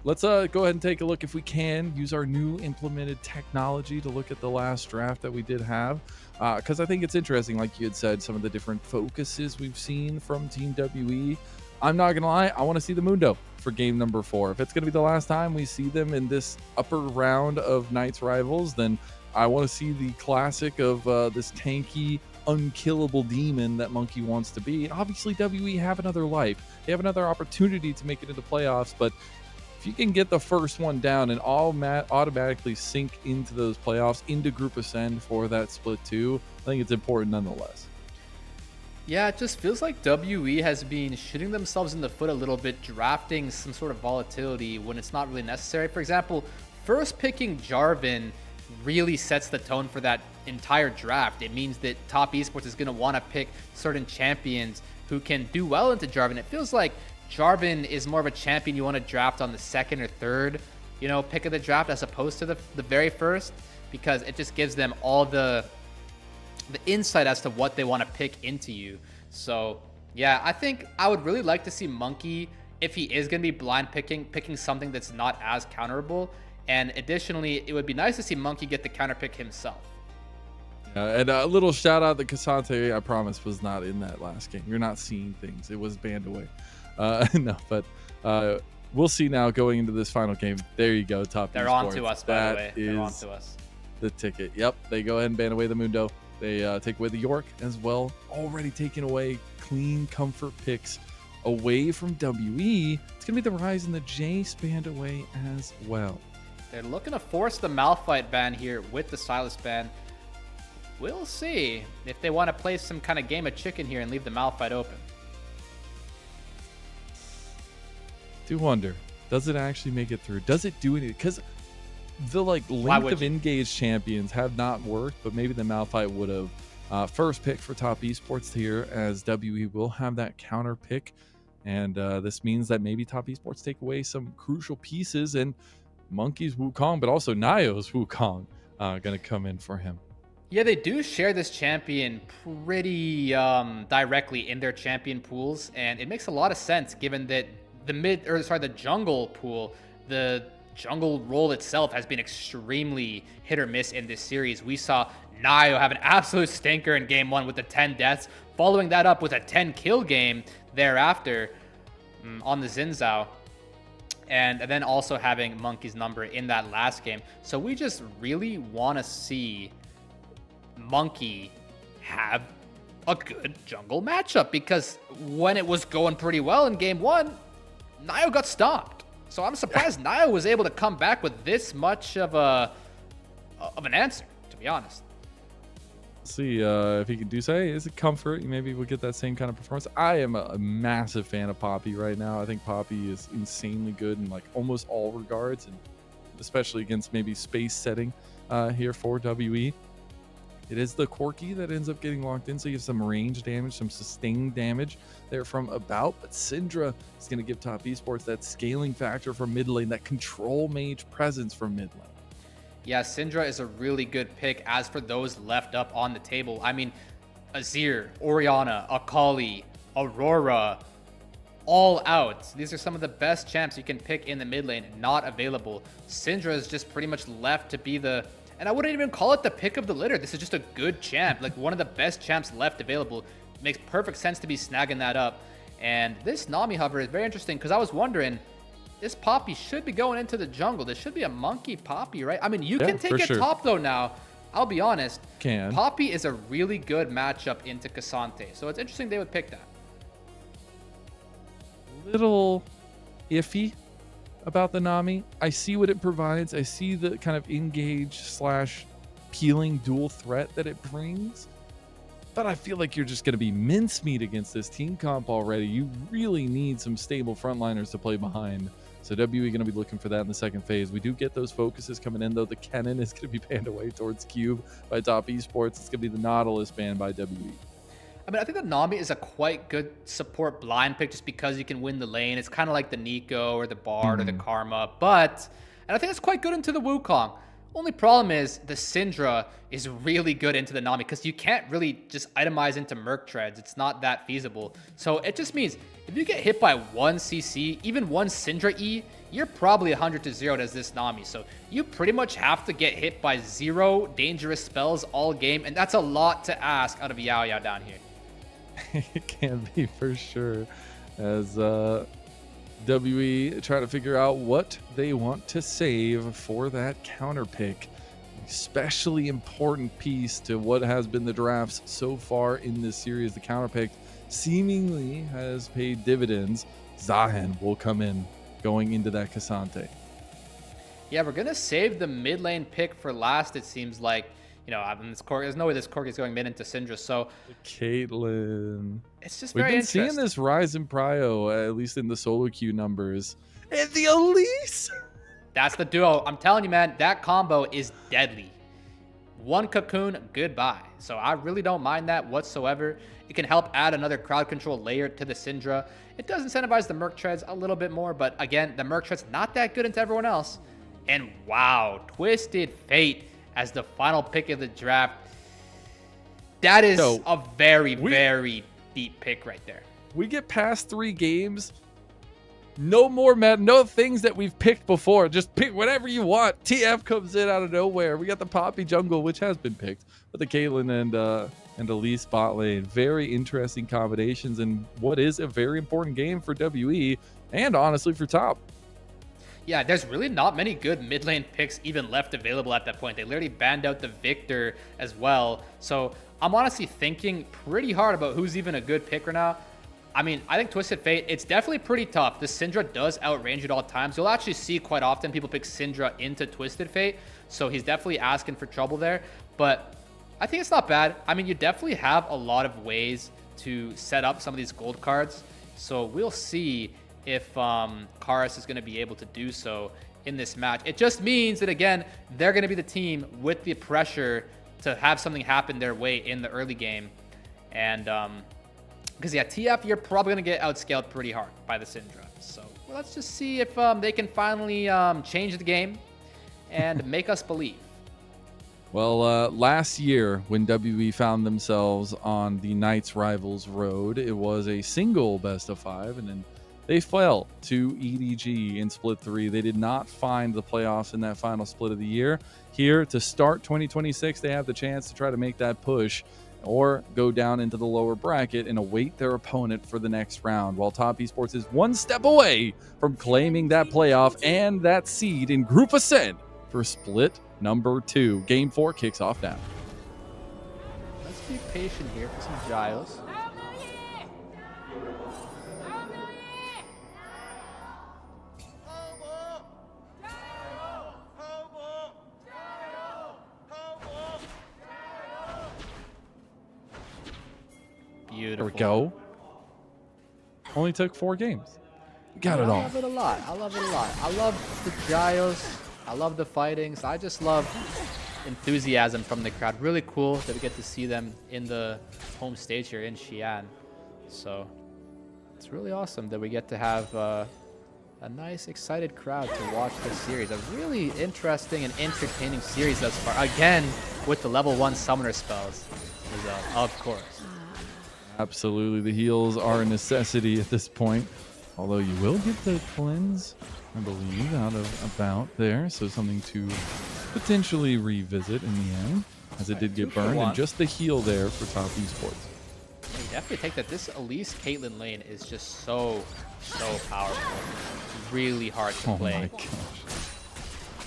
let's go ahead and take a look, if we can, use our new implemented technology to look at the last draft that we did have. Because I think it's interesting, like you had said, some of the different focuses we've seen from Team WE. I'm not going to lie, I want to see the Mundo for game number 4. If it's going to be the last time we see them in this upper round of Knights Rivals, then I want to see the classic of this tanky, unkillable demon that Monkey wants to be. And obviously, WE have another life. They have another opportunity to make it into playoffs, but if you can get the first one down and automatically sink into those playoffs, into Group Ascend for that Split 2, I think it's important nonetheless. Yeah, it just feels like WE has been shooting themselves in the foot a little bit, drafting some sort of volatility when it's not really necessary. For example, first picking Jarvan really sets the tone for that entire draft. It means that Top Esports is going to want to pick certain champions who can do well into Jarvan. It feels like Jarvan is more of a champion you want to draft on the 2nd or 3rd, pick of the draft, as opposed to the very first, because it just gives them all the insight as to what they want to pick into you. So yeah, I think I would really like to see Monkey, if he is going to be blind picking something that's not as counterable. And additionally, it would be nice to see Monkey get the counter pick himself. And a little shout out that Cassante, I promise, was not in that last game. You're not seeing things. It was banned away. No, but we'll see now going into this final game. There you go, Top Esports. They're on to us, by the way. They're on to us. The ticket. Yep, they go ahead and ban away the Mundo. They take away the York as well. Already taking away clean comfort picks away from WE. It's going to be the Rise and the Jace banned away as well. They're looking to force the Malphite ban here with the Sylas ban. We'll see if they want to play some kind of game of chicken here and leave the Malphite open. Do wonder, does it actually make it through? Does it do anything? Because the length of engaged champions have not worked, but maybe the Malphite would have. First pick for Top Esports here, as WE will have that counter pick, and this means that maybe Top Esports take away some crucial pieces, and Monkey's Wukong, but also Nayo's Wukong going to come in for him. Yeah, they do share this champion pretty directly in their champion pools, and it makes a lot of sense given that the jungle pool, the jungle role itself has been extremely hit or miss in this series. We saw Nayo have an absolute stinker in game 1 with the 10 deaths, following that up with a 10 kill game thereafter on the Xin Zhao. And then also having Monkey's number in that last game. So we just really want to see Monkey have a good jungle matchup, because when it was going pretty well in game 1, Nio got stopped. So I'm surprised Nio was able to come back with this much of an answer, to be honest. See if he can do say is it comfort. Maybe we'll get that same kind of performance. I am a massive fan of Poppy right now. I think Poppy is insanely good in like almost all regards, and especially against maybe space setting here for WE. It is the Corki that ends up getting locked in, so you have some range damage, some sustained damage there from about. But Syndra is going to give Top Esports that scaling factor from mid lane, that control mage presence from mid lane. Yeah, Syndra is a really good pick. As for those left up on the table, I mean, Azir, Orianna, Akali, Aurora, all out. These are some of the best champs you can pick in the mid lane, not available. Syndra is just pretty much left to be the, and I wouldn't even call it the pick of the litter. This is just a good champ, like one of the best champs left available. It makes perfect sense to be snagging that up. And this Nami hover is very interesting because I was wondering, this Poppy should be going into the jungle. This should be a monkey Poppy, right? I mean, you can take it top though now. I'll be honest. Poppy is a really good matchup into Cassante. So it's interesting they would pick that. Little iffy about the Nami. I see what it provides. I see the kind of engage / peeling dual threat that it brings. But I feel like you're just going to be mincemeat against this team comp already. You really need some stable frontliners to play behind. So WE going to be looking for that in the second phase. We do get those focuses coming in, though. The Kennen is going to be banned away towards Cube by Top Esports. It's going to be the Nautilus banned by WE. I mean, I think the Nami is a quite good support blind pick just because you can win the lane. It's kind of like the Nico or the Bard or the Karma. And I think it's quite good into the Wukong. Only problem is the Syndra is really good into the Nami because you can't really just itemize into Merc Treads. It's not that feasible. So it just means if you get hit by one CC, even one Syndra E, you're probably 100 to 0 as this Nami. So you pretty much have to get hit by 0 dangerous spells all game. And that's a lot to ask out of Yao Yao down here. It can be for sure, as WE try to figure out what they want to save for that counter pick. Especially important piece to what has been the drafts so far in this series. The counter pick seemingly has paid dividends. Zahen will come in going into that Cassante. Yeah, we're going to save the mid lane pick for last, it seems like. You know, there's no way this Corki is going mid into Syndra, so... Caitlyn. It's just very interesting. We've been seeing this rise in prio, at least in the solo queue numbers. And the Elise! That's the duo. I'm telling you, man, that combo is deadly. One cocoon, goodbye. So I really don't mind that whatsoever. It can help add another crowd control layer to the Syndra. It does incentivize the Merc Treads a little bit more, but again, the Merc Treads not that good into everyone else. And wow, Twisted Fate as the final pick of the draft. That is a very, very deep pick right there. We get past 3 games. No more, no things that we've picked before. Just pick whatever you want. TF comes in out of nowhere. We got the Poppy jungle, which has been picked, but the Caitlyn and Elise bot lane. Very interesting combinations, and what is a very important game for WE and honestly for Top. Yeah, there's really not many good mid lane picks even left available at that point. They literally banned out the Victor as well. So I'm honestly thinking pretty hard about who's even a good pick right now. I mean, I think Twisted Fate, it's definitely pretty tough. The Syndra does outrange at all times. You'll actually see quite often people pick Syndra into Twisted Fate. So he's definitely asking for trouble there. But I think it's not bad. I mean, you definitely have a lot of ways to set up some of these gold cards. So we'll see if Karis is going to be able to do so in this match. It just means that, again, they're going to be the team with the pressure to have something happen their way in the early game. And because, yeah, TF, you're probably going to get outscaled pretty hard by the Syndra. So let's just see if they can finally change the game and make us believe. Well, last year when WE found themselves on the Knights Rivals road, it was a single best of 5, and then they fell to EDG in Split 3. They did not find the playoffs in that final split of the year. Here to start 2026, they have the chance to try to make that push or go down into the lower bracket and await their opponent for the next round, while Top Esports is one step away from claiming that playoff and that seed in Group Ascent for Split number 2. Game 4 kicks off now. Let's be patient here for some Giles. Beautiful. There we go. Only took 4 games. Got it all. I love it a lot. I love it a lot. I love the gyos. I love the fightings. I just love enthusiasm from the crowd. Really cool that we get to see them in the home stage here in Xi'an. So it's really awesome that we get to have a nice, excited crowd to watch this series. A really interesting and entertaining series thus far. Again, with the level 1 summoner spells, of course. Absolutely. The heals are a necessity at this point. Although you will get the cleanse, I believe, out of about there. So something to potentially revisit in the end, as it did get burned. And just the heal there for top esports. You definitely take that. This Elise Caitlyn lane is just so powerful. It's really hard to play. Oh my gosh.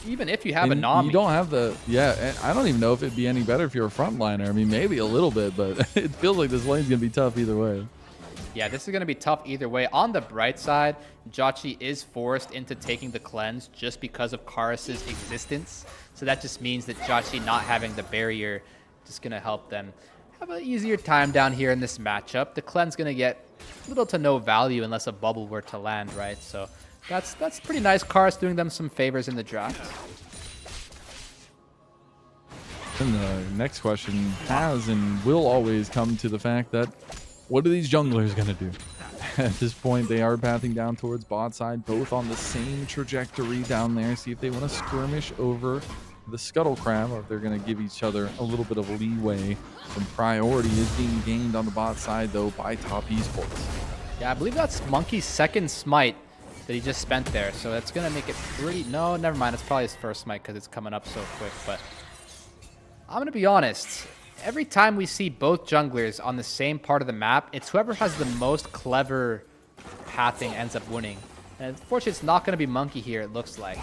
Even if you have a Nami. You don't have the, and I don't even know if it'd be any better if you're a frontliner. I mean, maybe a little bit, but it feels like this lane's going to be tough either way. Yeah, this is going to be tough either way. On the bright side, Jauchi is forced into taking the cleanse just because of Karas's existence. So that just means that Jauchi not having the barrier just going to help them have an easier time down here in this matchup. The cleanse going to get little to no value unless a bubble were to land, right? So that's pretty nice. Karas doing them some favors in the draft. And the next question has and will always come to the fact that what are these junglers going to do? At this point, they are pathing down towards bot side, both on the same trajectory down there. See if they want to skirmish over the Scuttle Crab, or if they're going to give each other a little bit of leeway. Some priority is being gained on the bot side, though, by top esports. Yeah, I believe that's Monkey's second smite that he just spent there. So that's going to make it pretty... No, never mind. It's probably his first smite because it's coming up so quick. But I'm going to be honest. Every time we see both junglers on the same part of the map, it's whoever has the most clever pathing ends up winning. And unfortunately, it's not going to be Monkey here, it looks like.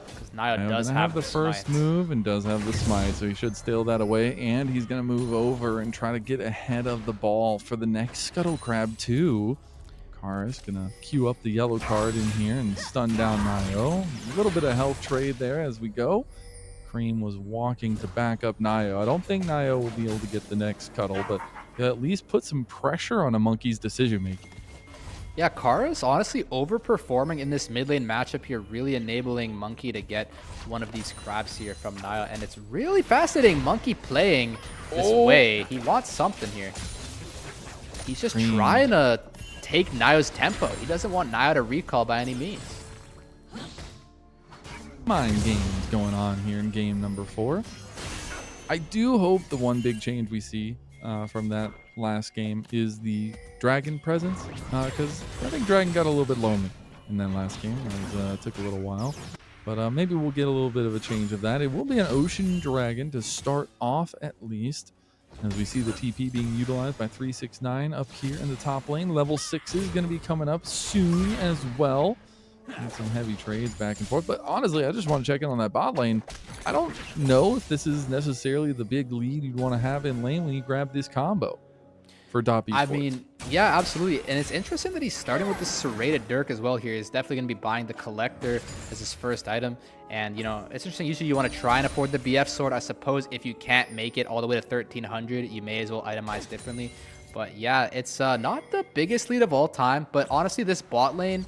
Because Nio does have the first move and does have the smite, so he should steal that away. And he's going to move over and try to get ahead of the ball for the next Scuttle Crab, too. Karas going to queue up the yellow card in here and stun down Nio. A little bit of health trade there as we go. Cream was walking to back up Nio. I don't think Nio will be able to get the next Cuddle, but at least put some pressure on a Monkey's decision making. Yeah, Karas honestly overperforming in this mid lane matchup here, really enabling Monkey to get one of these crabs here from Nio. And it's really fascinating, Monkey playing this way. He wants something here. He's just trying to take Nio's tempo. He doesn't want Nio to recall by any means. Mind games going on here in game number 4. I do hope the one big change we see from that last game is the Dragon presence, because I think Dragon got a little bit lonely in that last game. It took a little while, but maybe we'll get a little bit of a change of that. It will be an Ocean Dragon to start off at least, as we see the TP being utilized by 369 up here in the top lane. Level 6 is going to be coming up soon as well. And some heavy trades back and forth. But honestly, I just want to check in on that bot lane. I don't know if this is necessarily the big lead you'd want to have in lane when you grab this combo for top esports. I mean, yeah, absolutely. And it's interesting that he's starting with the Serrated Dirk as well here. He's definitely going to be buying the Collector as his first item. And, you know, it's interesting. Usually you want to try and afford the BF sword. I suppose if you can't make it all the way to 1300, you may as well itemize differently. But yeah, it's not the biggest lead of all time. But honestly, this bot lane,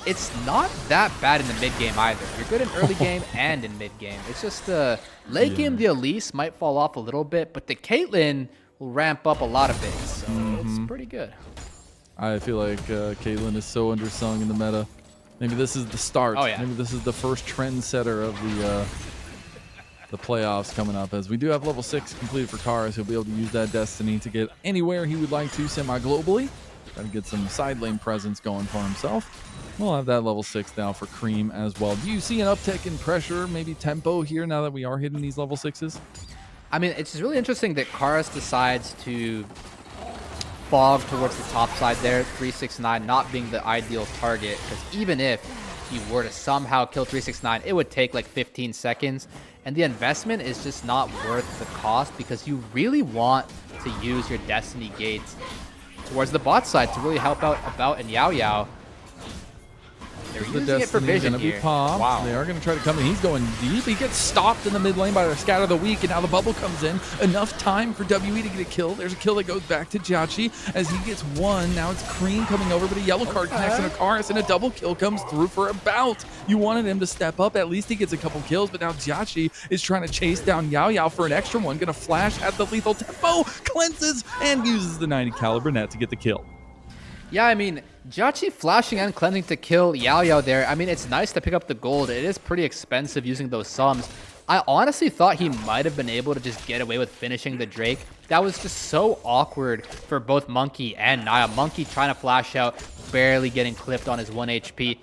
it's not that bad in the mid game either. You're good in early game and in mid game. It's just the late game, the Elise might fall off a little bit, but the Caitlyn will ramp up a lot of it. So it's pretty good. I feel like Caitlyn is so undersung in the meta. Maybe this is the start. Oh, yeah. Maybe this is the first trendsetter of the playoffs coming up, as we do have level 6 completed for Karas. He'll be able to use that Destiny to get anywhere he would like to semi-globally. Try to get some side lane presence going for himself. We'll have that level 6 now for Cream as well. Do you see an uptick in pressure, maybe tempo here now that we are hitting these level 6s? I mean, it's really interesting that Karas decides to fog towards the top side there. 369 not being the ideal target, because even if he were to somehow kill 369, it would take like 15 seconds. And the investment is just not worth the cost, because you really want to use your Destiny gates towards the bot side to really help out About and Yao Yao. There They're the using it for Destiny vision gonna be here. popped. Wow. They are gonna try to come in. He's going deep. He gets stopped in the mid lane by the Scatter of the Week, and now the bubble comes in. Enough time for WE to get a kill. There's a kill that goes back to Jachi as he gets one. Now it's Cream coming over, but a yellow card connects in a Karis, and a double kill comes through for a bout. You wanted him to step up. At least he gets a couple kills, but now Jachi is trying to chase down Yao Yao for an extra one. Gonna flash at the lethal tempo, cleanses, and uses the 90 caliber net to get the kill. Yeah, I mean, Jachi flashing and cleansing to kill Yao Yao there. I mean, it's nice to pick up the gold. It is pretty expensive using those sums. I honestly thought he might have been able to just get away with finishing the Drake. That was just so awkward for both Monkey and Naya. Monkey trying to flash out, barely getting clipped on his 1 HP.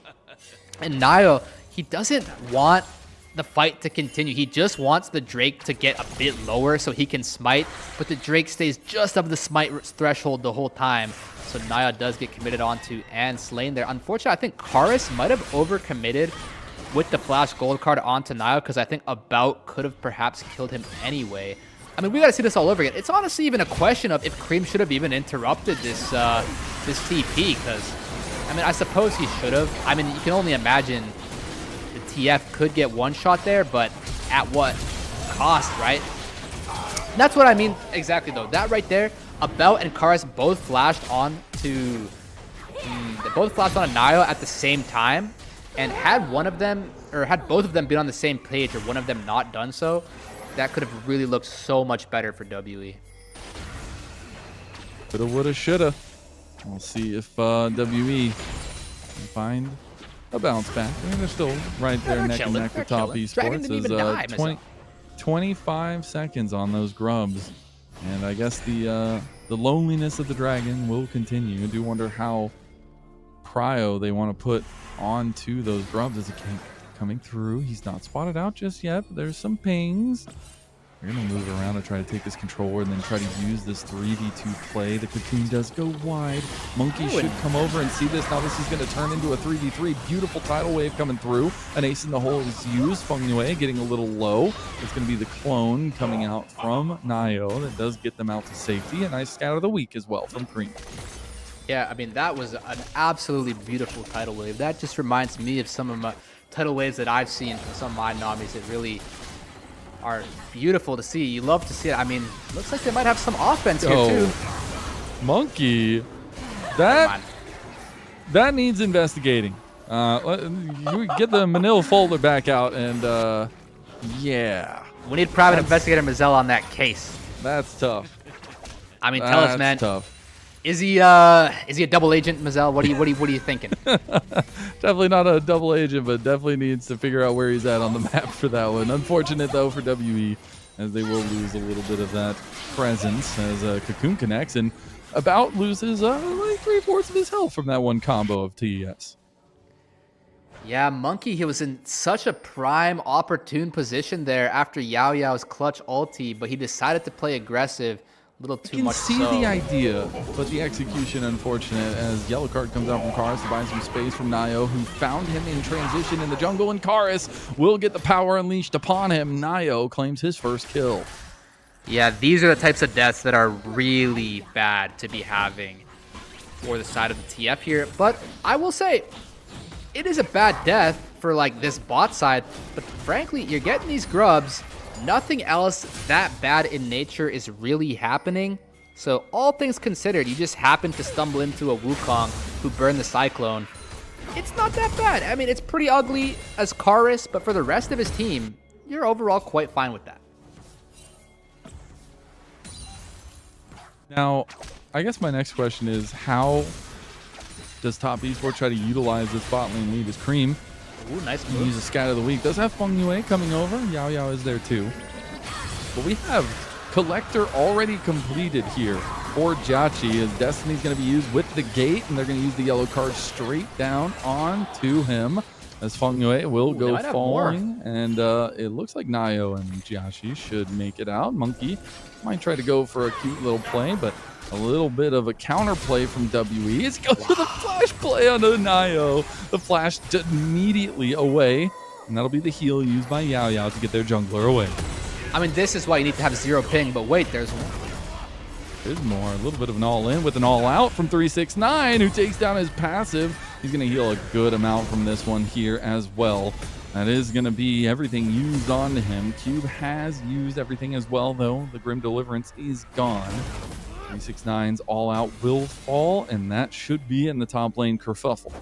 And Naya, he doesn't want the fight to continue. He just wants the Drake to get a bit lower so he can smite, but the Drake stays just above the smite threshold the whole time. So Naya does get committed onto and slain there. Unfortunately, I think Karis might have overcommitted with the flash gold card onto Naya because I think a bout could have perhaps killed him anyway. I mean, we got to see this all over again. It's honestly even a question of if Cream should have even interrupted this this TP because, I mean, I suppose he should have. I mean, you can only imagine the TF could get one shot there, but at what cost, right? That's what I mean exactly, though. That right there, About and Karis both flashed on to they both flashed on a Nile at the same time, and had one of them or had both of them been on the same page or one of them not done so, that could have really looked so much better for WE. Coulda, woulda, shoulda. We'll see if WE can find a bounce back. I mean, they're still right there neck and neck with top esports. As 25 seconds on those grubs. And I guess the loneliness of the dragon will continue. I do wonder how prio they want to put onto those grubs as it came coming through. He's not spotted out just yet, but there's some pings. They're going to move around to try to take this controller and then try to use this 3v2 play. The cocoon does go wide. Monkey should come over and see this. Now this is going to turn into a 3v3. Beautiful tidal wave coming through. An ace in the hole is used. Feng Yue getting a little low. It's going to be the clone coming out from Nio that does get them out to safety. A nice scout of the week as well from Cream. Yeah, I mean, that was an absolutely beautiful tidal wave. That just reminds me of some of my tidal waves that I've seen from some of my Namis that really are beautiful to see. You love to see it. I mean, looks like they might have some offense here too. Monkey, that needs investigating. You get the Manila folder back out, and yeah, we need private investigator Mazel on that case. That's tough. I mean, tell us, man. Tough. Is he a double agent, Mazel? What are you thinking? Definitely not a double agent, but definitely needs to figure out where he's at on the map for that one. Unfortunate though for WE, as they will lose a little bit of that presence as Cocoon connects, and About loses like 3/4 of his health from that one combo of TES. Yeah, Monkey, he was in such a prime, opportune position there after Yao Yao's clutch ulti, but he decided to play aggressive. A little too much. I can see the idea, but the execution unfortunate as yellow card comes out from Karis to buy some space from Nio, who found him in transition in the jungle, and Karis will get the power unleashed upon him. Nio claims his first kill. Yeah, these are the types of deaths that are really bad to be having for the side of the TF here. But I will say, it is a bad death for like this bot side, but frankly, you're getting these grubs. Nothing else that bad in nature is really happening. So all things considered, you just happen to stumble into a Wukong who burned the Cyclone. It's not that bad. I mean, it's pretty ugly as Karis, but for the rest of his team, you're overall quite fine with that. Now, I guess my next question is, how does Top Esports try to utilize this bot lane lead as Cream? Ooh, nice move. Use a scout of the week. Does have Feng Yue coming over. Yao Yao is there too. But we have Collector already completed here for Jachi, as Destiny's going to be used with the gate, and they're going to use the yellow card straight down onto him, as Feng Yue will go falling. And it looks like Nio and Jachi should make it out. Monkey might try to go for a cute little play, but a little bit of a counter play from WE. It goes to the flash play onto Nio. The flash immediately away, and that'll be the heal used by Yao Yao to get their jungler away. I mean, this is why you need to have 0 ping, but wait, there's one. There's more. A little bit of an all-in with an all-out from 369, who takes down his passive. He's going to heal a good amount from this one here as well. That is going to be everything used on him. Cube has used everything as well, though. The Grim Deliverance is gone. 369's all-out will fall, and that should be in the top lane kerfuffle.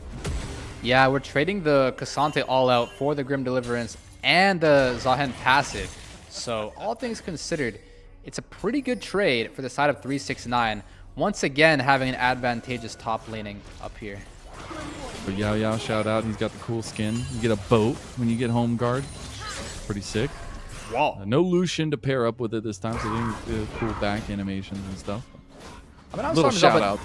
Yeah, we're trading the Cassante all-out for the Grim Deliverance and the Zahen passive. So all things considered, it's a pretty good trade for the side of 369. Once again, having an advantageous top laning up here. But Yao Yao, shout out. He's got the cool skin. You get a boat when you get home guard. Pretty sick. Wow. No Lucian to pair up with it this time, so they do cool back animations and stuff. I mean, Little shout out.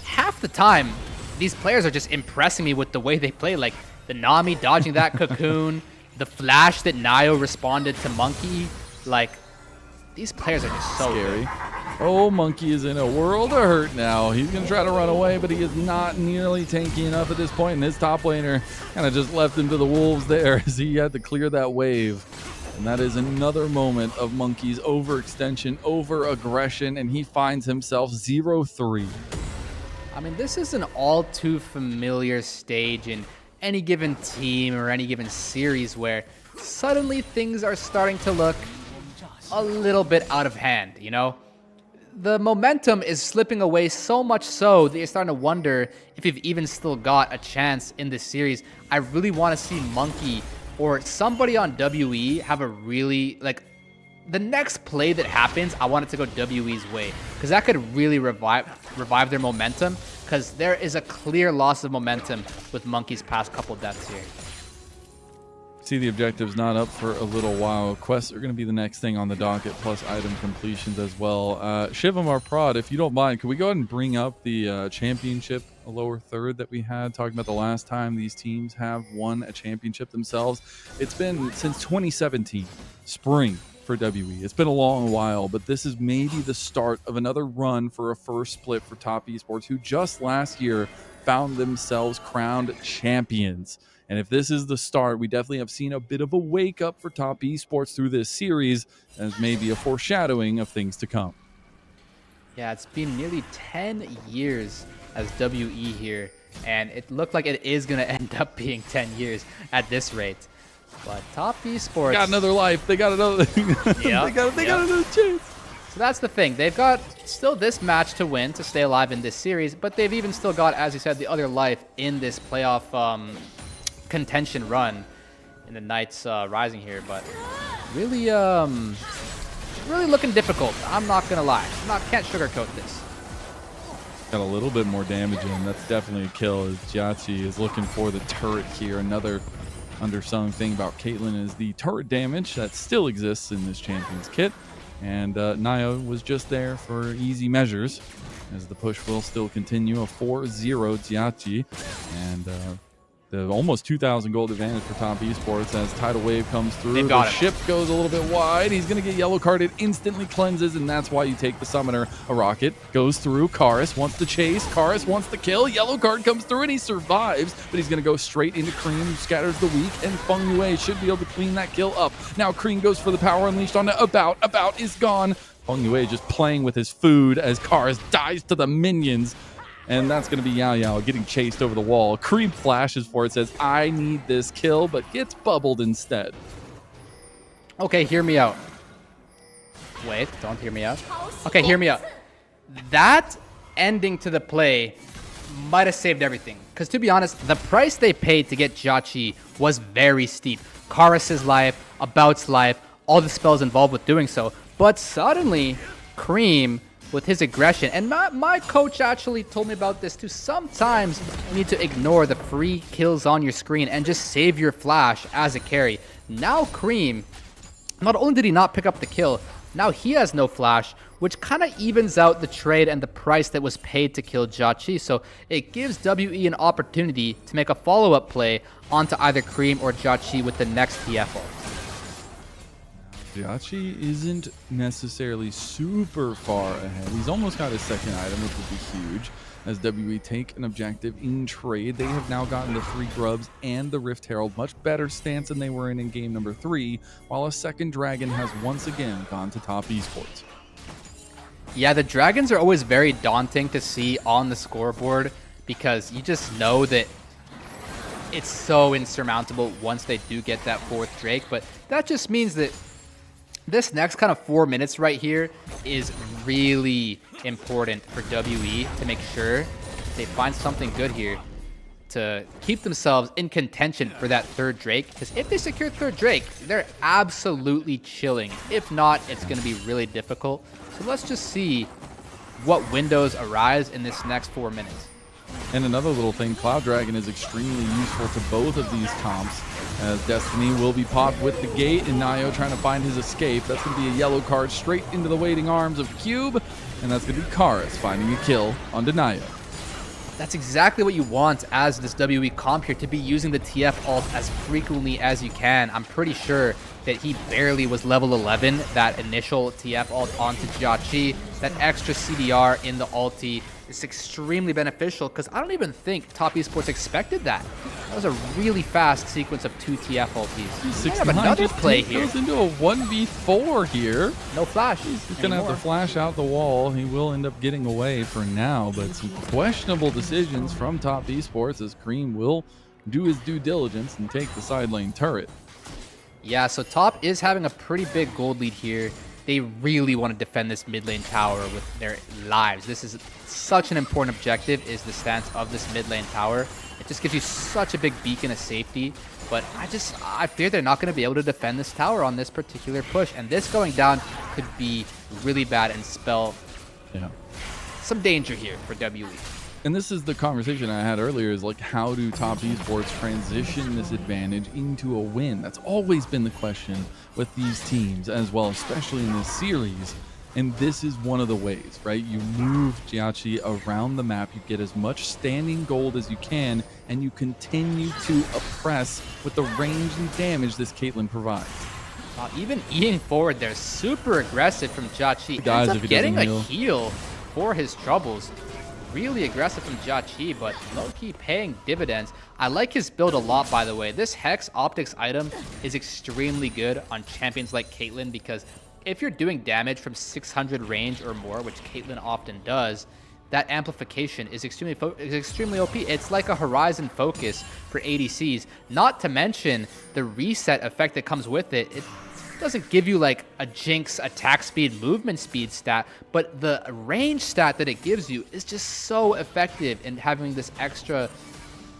Half the time, these players are just impressing me with the way they play. Like the Nami dodging that cocoon, the flash that Nio responded to Monkey. Like, these players are just so scary. Good. Oh, Monkey is in a world of hurt now. He's going to try to run away, but he is not nearly tanky enough at this point. And his top laner kind of just left him to the wolves there as he had to clear that wave. And that is another moment of Monkey's overextension, over-aggression, and he finds himself 0-3. I mean, this is an all too familiar stage in any given team or any given series where suddenly things are starting to look a little bit out of hand, you know? The momentum is slipping away so much so that you're starting to wonder if you've even still got a chance in this series. I really want to see Monkey or somebody on WE have a really, like, the next play that happens, I want it to go WE's way, because that could really revive their momentum, because there is a clear loss of momentum with Monkey's past couple deaths here. See, the objective's not up for a little while. Quests are going to be the next thing on the docket, plus item completions as well. Shivam, our prod, if you don't mind, could we go ahead and bring up the championship, a lower third that we had, talking about the last time these teams have won a championship themselves? It's been since 2017, spring for WE. It's been a long while, but this is maybe the start of another run for a first split for Top Esports, who just last year found themselves crowned champions. And if this is the start, we definitely have seen a bit of a wake up for Top Esports through this series, as maybe a foreshadowing of things to come. Yeah, it's been nearly 10 years as WE here, and it looked like it is going to end up being 10 years at this rate. But Top Esports... They got another life. They got another... Yep, they got another chance. So that's the thing. They've got still this match to win to stay alive in this series, but they've even still got, as you said, the other life in this playoff contention run in the Knights Rising here. But really, really looking difficult. I'm not gonna lie. Can't sugarcoat this. Got a little bit more damage in. That's definitely a kill, as Jiachi is looking for the turret here. Another undersung thing about Caitlyn is the turret damage that still exists in this champion's kit. And Nio was just there for easy measures, as the push will still continue. A 4-0 Jiachi, and the almost 2,000 gold advantage for Top Esports as Tidal Wave comes through. The ship goes a little bit wide. He's going to get yellow carded, instantly cleanses, and that's why you take the summoner. A rocket goes through. Karis wants to chase. Karis wants to kill. Yellow card comes through, and he survives, but he's going to go straight into Cream, scatters the weak, and Feng Yue should be able to clean that kill up. Now Cream goes for the power unleashed on About. About is gone. Feng Yue just playing with his food as Karis dies to the minions. And that's going to be Yao Yao getting chased over the wall. Creep flashes for it, says, I need this kill, but gets bubbled instead. Okay, hear me out. Wait, don't hear me out. Okay, hear me out. That ending to the play might have saved everything. Because to be honest, the price they paid to get Jiachi was very steep. Karis' life, About's life, all the spells involved with doing so. But suddenly, Cream, with his aggression, and my coach actually told me about this too, sometimes you need to ignore the free kills on your screen and just save your flash as a carry. Now Cream, not only did he not pick up the kill, now he has no flash, which kind of evens out the trade and the price that was paid to kill Jiachi. So it gives WE an opportunity to make a follow-up play onto either Cream or Jiachi with the next TFO. Jiachi isn't necessarily super far ahead. He's almost got his second item, which would be huge. As WE take an objective in trade, they have now gotten the 3 Grubs and the Rift Herald. Much better stance than they were in game number 3, while a second Dragon has once again gone to Top Esports. Yeah, the dragons are always very daunting to see on the scoreboard because you just know that it's so insurmountable once they do get that 4th Drake. But that just means that this next kind of 4 minutes right here is really important for WE to make sure they find something good here to keep themselves in contention for that 3rd Drake. Because if they secure 3rd Drake, they're absolutely chilling. If not, it's going to be really difficult. So let's just see what windows arise in this next 4 minutes. And another little thing, Cloud Dragon is extremely useful to both of these comps, as Destiny will be popped with the gate and Nio trying to find his escape. That's going to be a yellow card straight into the waiting arms of Cube, and that's going to be Karis finding a kill onto Nio. That's exactly what you want as this WE comp here, to be using the TF ult as frequently as you can. I'm pretty sure that he barely was level 11, that initial TF ult onto Jiaqi. That extra CDR in the ulti is extremely beneficial because I don't even think Top Esports expected that. That was a really fast sequence of 2 TF ultis. We have another play here. Goes into a 1v4 here. No flash. He's going to have to flash out the wall. He will end up getting away for now, but some questionable decisions from Top Esports as Cream will do his due diligence and take the side lane turret. Yeah, so Top is having a pretty big gold lead here. They really want to defend this mid lane tower with their lives. This is such an important objective, is the stance of this mid lane tower. It just gives you such a big beacon of safety. But I fear they're not going to be able to defend this tower on this particular push. And this going down could be really bad and spell some danger here for WE. And this is the conversation I had earlier, is like, how do Top Esports transition this advantage into a win? That's always been the question with these teams as well, especially in this series. And this is one of the ways, right? You move Jiaqi around the map, you get as much standing gold as you can, and you continue to oppress with the range and damage this Caitlyn provides. Even eating forward there, super aggressive from Jiaqi. Guys, ends up getting a heal for his troubles. Really aggressive from Jiaqi, but low-key paying dividends. I like his build a lot, by the way. This Hex Optics item is extremely good on champions like Caitlyn, because if you're doing damage from 600 range or more, which Caitlyn often does, that amplification is extremely OP. It's like a Horizon focus for ADCs, not to mention the reset effect that comes with it. It doesn't give you like a Jinx attack speed, movement speed stat, but the range stat that it gives you is just so effective in having this extra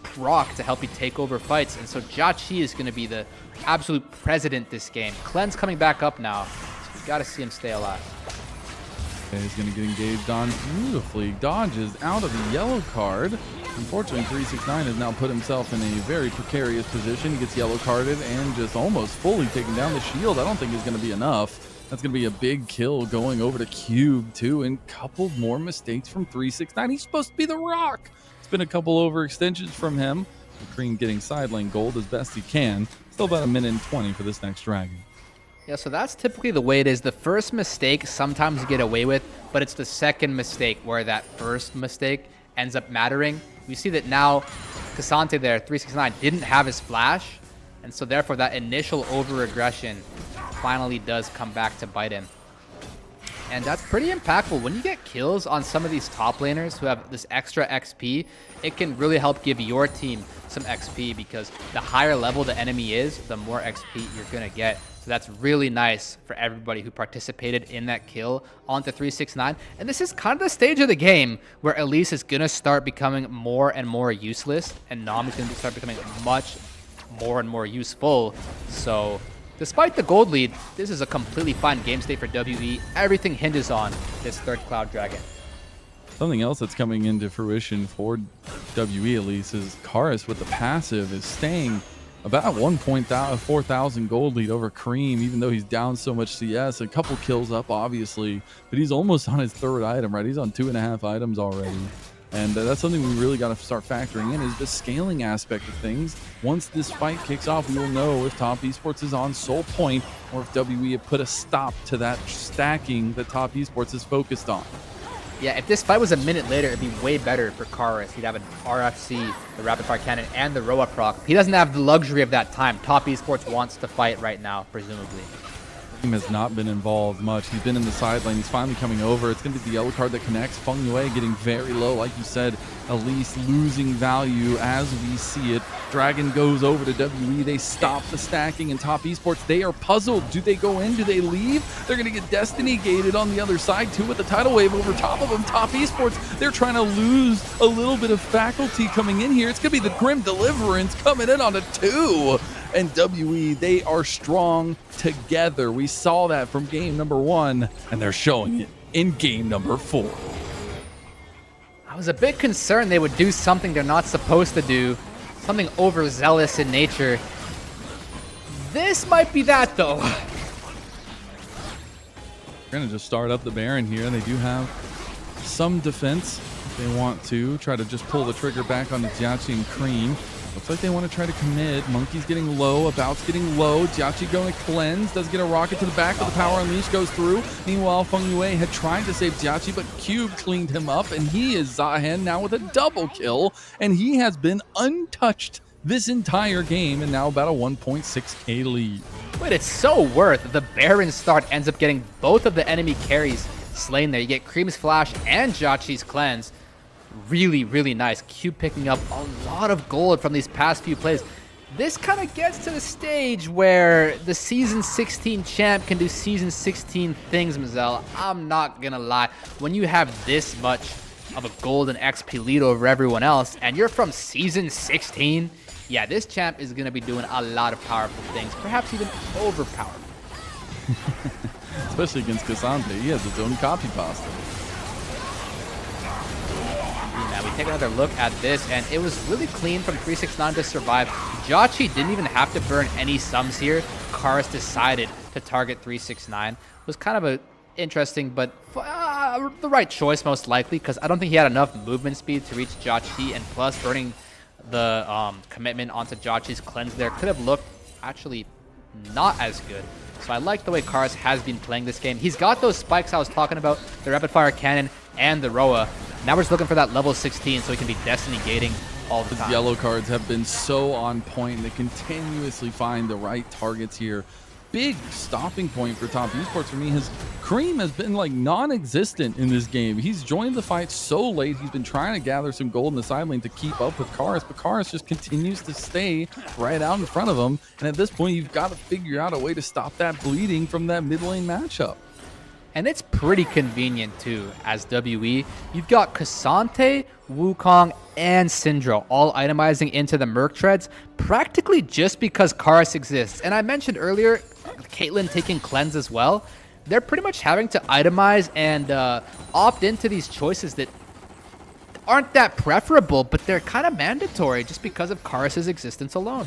proc to help you take over fights. And so Jiaqi is going to be the absolute president this game. Cleanse coming back up now, so you got to see him stay alive. Okay, he's going to get engaged on beautifully. Dodges out of the yellow card. Unfortunately, 369 has now put himself in a very precarious position. He gets yellow carded and just almost fully taken down. The shield I don't think is going to be enough. That's going to be a big kill going over to Cube too, and a couple more mistakes from 369. He's supposed to be the rock. It's been a couple overextensions from him. Cream getting side lane gold as best he can. Still about 1 minute and 20 for this next dragon. Yeah, so that's typically the way it is. The first mistake sometimes you get away with, but it's the second mistake where that first mistake ends up mattering. We see that now Cassante there, 369, didn't have his flash, and so therefore that initial over-aggression finally does come back to bite him. And that's pretty impactful. When you get kills on some of these top laners who have this extra XP, it can really help give your team some XP, because the higher level the enemy is, the more XP you're going to get. So that's really nice for everybody who participated in that kill onto 369. And this is kind of the stage of the game where Elise is going to start becoming more and more useless, and Nam is going to start becoming much more and more useful. So despite the gold lead, this is a completely fine game state for WE. Everything hinges on this third Cloud Dragon. Something else that's coming into fruition for WE, at least, is Karis with the passive is staying about 4,000 gold lead over Cream, even though he's down so much CS. A couple kills up, obviously, but he's almost on his third item, right? He's on 2.5 items already. And that's something we really got to start factoring in, is the scaling aspect of things. Once this fight kicks off, we will know if Top Esports is on Soul Point or if WE have put a stop to that stacking that Top Esports is focused on. Yeah, if this fight was a minute later, it'd be way better for Karis. He'd have an RFC, the Rapid Fire Cannon, and the Roa proc. He doesn't have the luxury of that time. Top Esports wants to fight right now, presumably. Team has not been involved much. He's been in the side lane. He's finally coming over. It's going to be the yellow card that connects. Feng Yue getting very low. Like you said, Elise losing value as we see it. Dragon goes over to WE. They stop the stacking in top esports. They are puzzled. Do they go in? Do they leave? They're going to get Destiny gated on the other side too with the tidal wave over top of them. Top esports, they're trying to lose a little bit of faculty coming in here. It's going to be the Grim Deliverance coming in on a 2. And WE, they are strong together. We saw that from game number 1, and they're showing it in game number 4. I was a bit concerned they would do something they're not supposed to do, something overzealous in nature. This might be that, though. They're going to just start up the Baron here. They do have some defense if they want to. Try to just pull the trigger back on the Jiachi and Cream. Looks like they want to try to commit. Monkey's getting low. About's getting low. Jiachi going to cleanse. Does get a rocket to the back, but the power unleash goes through. Meanwhile, Feng Yue had tried to save Jiachi, but Cube cleaned him up, and he is Zahen now with a double kill, and he has been untouched this entire game, and now about a 1.6k lead. But it's so worth the Baron start ends up getting both of the enemy carries slain there. You get Cream's flash and Jiachi's cleanse. Really, really nice. Cube picking up a lot of gold from these past few plays. This kind of gets to the stage where the Season 16 champ can do Season 16 things, Mazel. I'm not going to lie. When you have this much of a gold and XP lead over everyone else, and you're from Season 16, yeah, this champ is going to be doing a lot of powerful things, perhaps even overpowered. Especially against Cassandre. He has his own copy pasta. Now we take another look at this, and it was really clean from 369 to survive. Jiachi didn't even have to burn any sums here. Karis decided to target 369. It was kind of a interesting, but the right choice most likely, because I don't think he had enough movement speed to reach Jiachi, and plus burning the commitment onto Jiachi's cleanse there could have looked actually not as good. So I like the way Karis has been playing this game. He's got those spikes I was talking about, the rapid fire cannon and the Roa. Now we're just looking for that level 16 so he can be Destiny gating all the time. The yellow cards have been so on point. They continuously find the right targets here. Big stopping point for top esports for me. His Cream has been like non-existent in this game. He's joined the fight so late. He's been trying to gather some gold in the side lane to keep up with Karis, but Karis just continues to stay right out in front of him. And at this point, you've got to figure out a way to stop that bleeding from that mid lane matchup. And it's pretty convenient too, as WE. You've got Cassante, Wukong, and Syndra all itemizing into the Merc Treads, practically just because Karis exists. And I mentioned earlier, Caitlyn taking cleanse as well. They're pretty much having to itemize and opt into these choices that aren't that preferable, but they're kind of mandatory just because of Karis' existence alone.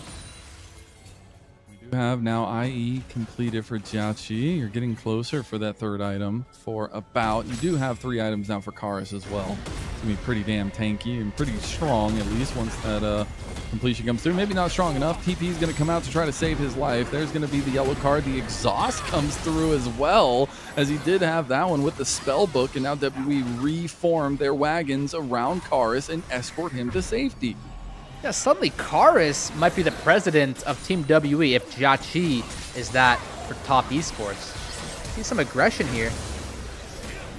Have now IE completed for Jiachi. You're getting closer for that third item for About. You do have 3 items now for Karis as well. It's gonna be pretty damn tanky and pretty strong, at least once that completion comes through. Maybe not strong enough. TP is gonna come out to try to save his life. There's gonna be the yellow card. The exhaust comes through as well, as he did have that one with the spell book, and now WE reformed their wagons around Karis and escort him to safety. Yeah, suddenly Karis might be the president of Team WE if Jiachi is that for top esports. See some aggression here.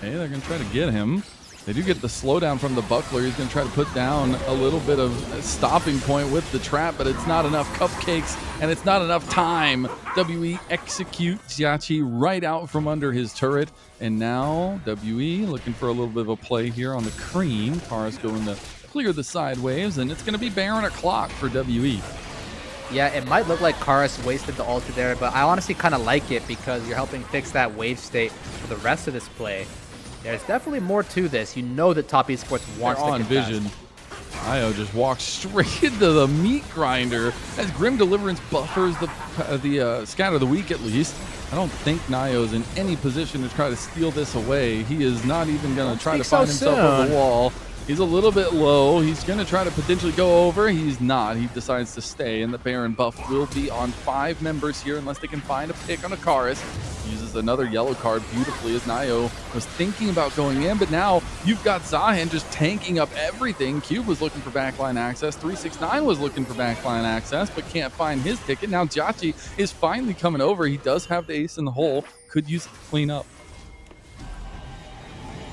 Hey, they're going to try to get him. They do get the slowdown from the buckler. He's going to try to put down a little bit of a stopping point with the trap, but it's not enough cupcakes and it's not enough time. WE execute Jiachi right out from under his turret. And now WE looking for a little bit of a play here on the Cream. Karis going to clear the side waves, and it's going to be Baron o'clock for WE. Yeah, it might look like Karis wasted the ulti there, but I honestly kind of like it because you're helping fix that wave state for the rest of this play. There's definitely more to this. You know that top esports wants to contest. Vision. Io just walks straight into the meat grinder as Grim Deliverance buffers the scatter of the week at least. I don't think Nio's in any position to try to steal this away. He is not even going to try to find himself on the wall. He's a little bit low. He's going to try to potentially go over. He's not. He decides to stay, and the Baron buff will be on 5 members here unless they can find a pick on a Karis. uses another yellow card beautifully as Nio was thinking about going in, but now you've got Zahan just tanking up everything. Cube was looking for backline access. 369 was looking for backline access, but can't find his ticket. Now Jhachi is finally coming over. He does have the ace in the hole. Could use it to clean up.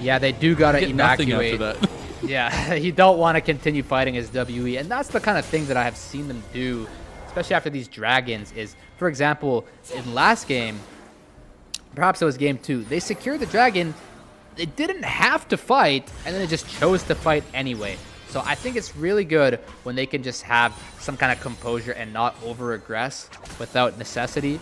Yeah, they do got to Nothing evacuate. after that. Yeah, you don't want to continue fighting as WE, and that's the kind of thing that I have seen them do, especially after these dragons, is, for example, in last game, perhaps it was game 2, they secured the dragon, they didn't have to fight, and then they just chose to fight anyway. So I think it's really good when they can just have some kind of composure and not over-aggress without necessity.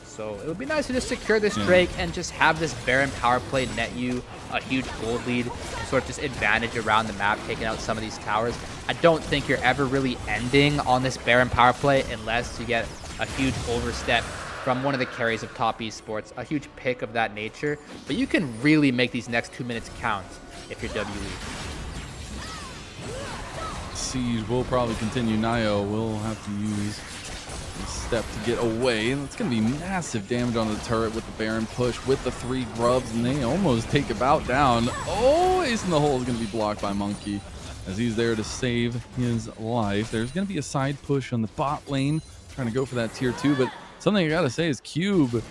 So it would be nice to just secure this Drake and just have this Baron power play net you a huge gold lead and sort of just advantage around the map, taking out some of these towers. I don't think you're ever really ending on this Baron power play unless you get a huge overstep from one of the carries of top esports, a huge pick of that nature. But you can really make these next 2 minutes count if you're WE. Siege will probably continue. Nio will have to use a step to get away. It's going to be massive damage on the turret with the Baron push, with the 3 grubs, and they almost take about down. Oh, ace in the hole is going to be blocked by Monkey as he's there to save his life. There's going to be a side push on the bot lane, trying to go for that tier 2, but something I got to say is Cube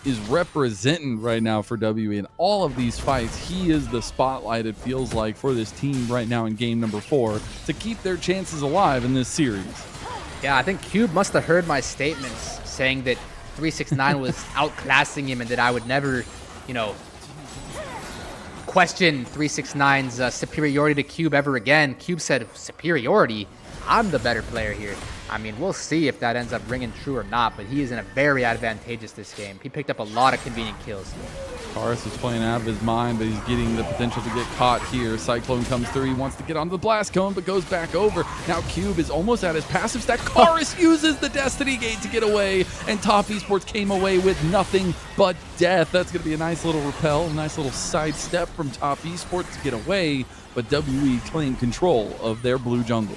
is representing right now for WE in all of these fights. He is the spotlight, it feels like, for this team right now in game number 4 to keep their chances alive in this series. Yeah, I think Cube must have heard my statements saying that 369 was outclassing him and that I would never, you know, question 369's superiority to Cube ever again. Cube said, superiority? I'm the better player here. I mean, we'll see if that ends up ringing true or not, but he is in a very advantageous this game. He picked up a lot of convenient kills. Karis is playing out of his mind, but he's getting the potential to get caught here. Cyclone comes through. He wants to get onto the blast cone, but goes back over. Now Cube is almost at his passive stack. Karis uses the Destiny Gate to get away, and Top Esports came away with nothing but death. That's going to be a nice little repel, a nice little sidestep from Top Esports to get away, but WE claimed control of their blue jungle.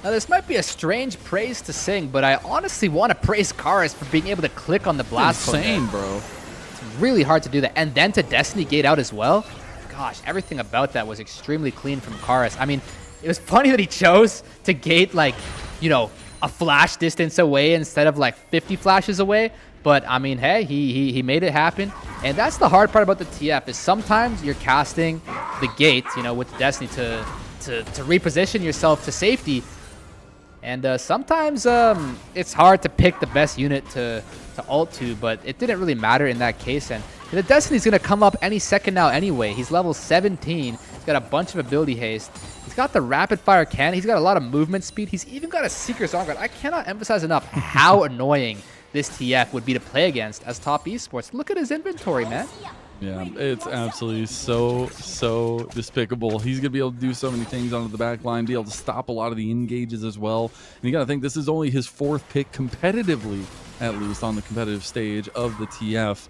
Now, this might be a strange praise to sing, but I honestly want to praise Karis for being able to click on the blast cone. Insane, bro. It's really hard to do that. And then to Destiny Gate out as well. Gosh, everything about that was extremely clean from Karis. I mean, it was funny that he chose to gate, like, you know, a flash distance away instead of, like, 50 flashes away. But, I mean, hey, he made it happen. And that's the hard part about the TF is sometimes you're casting the gate, you know, with Destiny to reposition yourself to safety. And sometimes it's hard to pick the best unit to ult to, but it didn't really matter in that case. And the Destiny's going to come up any second now anyway. He's level 17. He's got a bunch of ability haste. He's got the rapid fire cannon. He's got a lot of movement speed. He's even got a Seeker's Arm Guard. I cannot emphasize enough how annoying this TF would be to play against as top esports. Look at his inventory, man. Yeah, it's absolutely so despicable. He's going to be able to do so many things onto the back line, be able to stop a lot of the engages as well. And you got to think this is only his 4th pick competitively, at least on the competitive stage of the TF.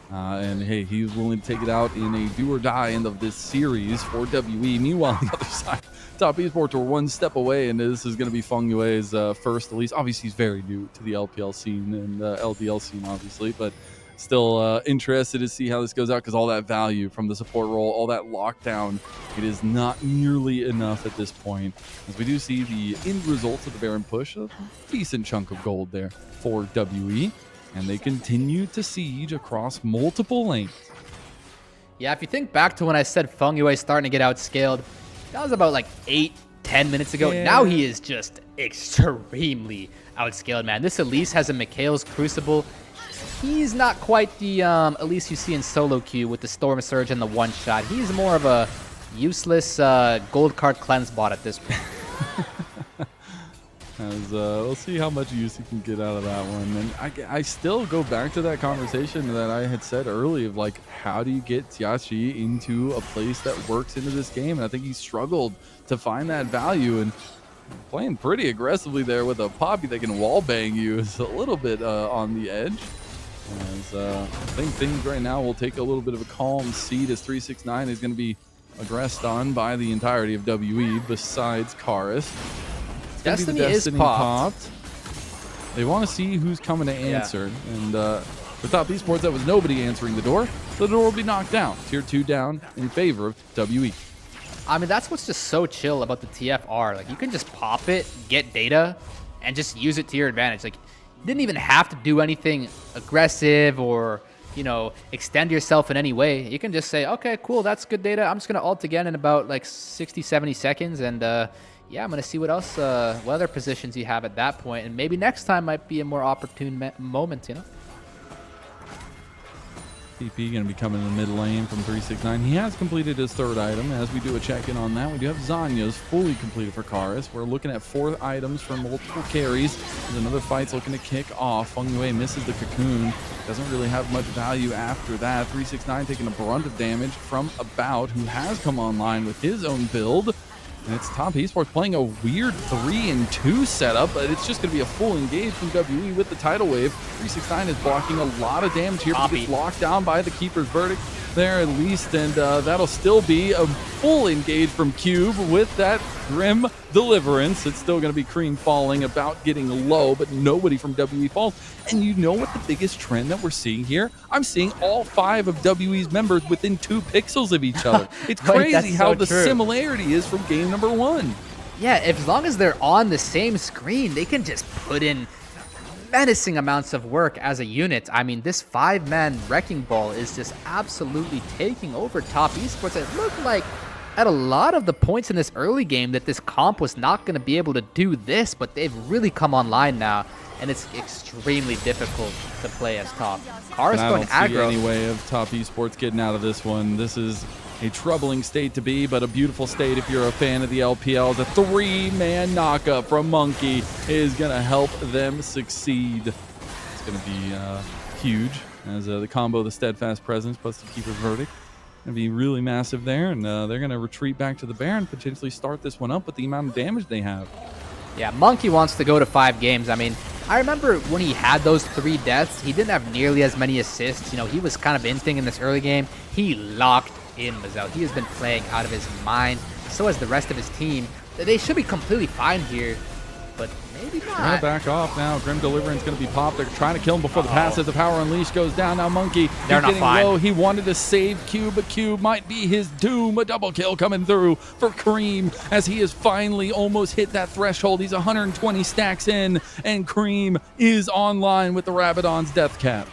And hey, he's willing to take it out in a do or die end of this series for WE. Meanwhile, on the other side, Top Esports were 1 step away, and this is going to be Feng Yue's first release. Obviously, he's very new to the LPL scene and LDL scene, obviously, but still interested to see how this goes out because all that value from the support role, all that lockdown, it is not nearly enough at this point. As we do see the end results of the Baron push, a decent chunk of gold there for WE, and they continue to siege across multiple lanes. Yeah, if you think back to when I said Feng Yue starting to get outscaled, that was about like 8-10 minutes ago. Yeah. Now he is just extremely outscaled, man. This Elise has a Mikhail's Crucible. He's not quite the Elise you see in solo queue with the Storm Surge and the one-shot. He's more of a useless gold card cleanse bot at this point. As we'll see how much use he can get out of that one. And I still go back to that conversation that I had said earlier of like, how do you get Jhachi into a place that works into this game? And I think he struggled to find that value, and playing pretty aggressively there with a Poppy that can wallbang you is a little bit on the edge. As I think things right now will take a little bit of a calm seat as 369 is going to be aggressed on by the entirety of WE besides Karis. Destiny is popped. They want to see who's coming to answer, and For Top Esports, that was nobody answering the door. The door will be knocked down. Tier 2 down in favor of WE. I mean, that's what's just so chill about the TFR. Like, you can just pop it, get data, and just use it to your advantage. Like, you didn't even have to do anything aggressive or, you know, extend yourself in any way. You can just say, okay, cool, that's good data. I'm just going to ult again in about like 60, 70 seconds. And yeah, I'm going to see what else, what other positions you have at that point. And maybe next time might be a more opportune moment, you know? TP going to be coming in the mid lane from 369. He has completed his third item. As we do a check-in on that, we do have Zanya's fully completed for Karis. We're looking at 4 items from multiple carries. There's another fight's looking to kick off. Feng Yue misses the cocoon. Doesn't really have much value after that. 369 taking a brunt of damage from About, who has come online with his own build. And it's Top Esports playing a weird 3-2 setup, but it's just going to be a full engage from WE with the tidal wave. 369 is blocking a lot of damage here, but gets locked down by the Keeper's Verdict there at least, and that'll still be a full engage from Cube with that Grim Deliverance. It's still going to be Cream falling, About getting low, but nobody from WE falls. And you know what the biggest trend that we're seeing here? I'm seeing all 5 of WE's members within 2 pixels of each other. It's crazy how the similarity is from game number 1. Yeah, as long as they're on the same screen, they can just put in menacing amounts of work as a unit. I mean, this 5-man Wrecking Ball is just absolutely taking over Top Esports. It looked like at a lot of the points in this early game that this comp was not going to be able to do this, but they've really come online now, and it's extremely difficult to play as top. Kara's going aggro. I don't see any way of Top Esports getting out of this one. This is a troubling state to be, but a beautiful state if you're a fan of the LPL. The 3-man knockup from Monkey is going to help them succeed. It's going to be huge as the combo, the Steadfast Presence plus the Keeper's Verdict. Going to be really massive there, and they're going to retreat back to the Baron, potentially start this one up with the amount of damage they have. Yeah, Monkey wants to go to 5 games. I mean, I remember when he had those 3 deaths, he didn't have nearly as many assists. You know, he was kind of inting in this early game. He locked in Mazel. He has been playing out of his mind. So has the rest of his team. They should be completely fine here, but maybe not. Gonna back off now. Grim Deliverance going to be popped. They're trying to kill him before the passive. The Power Unleash goes down. Now Monkey, they're not getting fine. low. He wanted to save Cube, but Cube might be his doom. A double kill coming through for Cream as he has finally almost hit that threshold. He's 120 stacks in, and Cream is online with the Rabadon's death cap.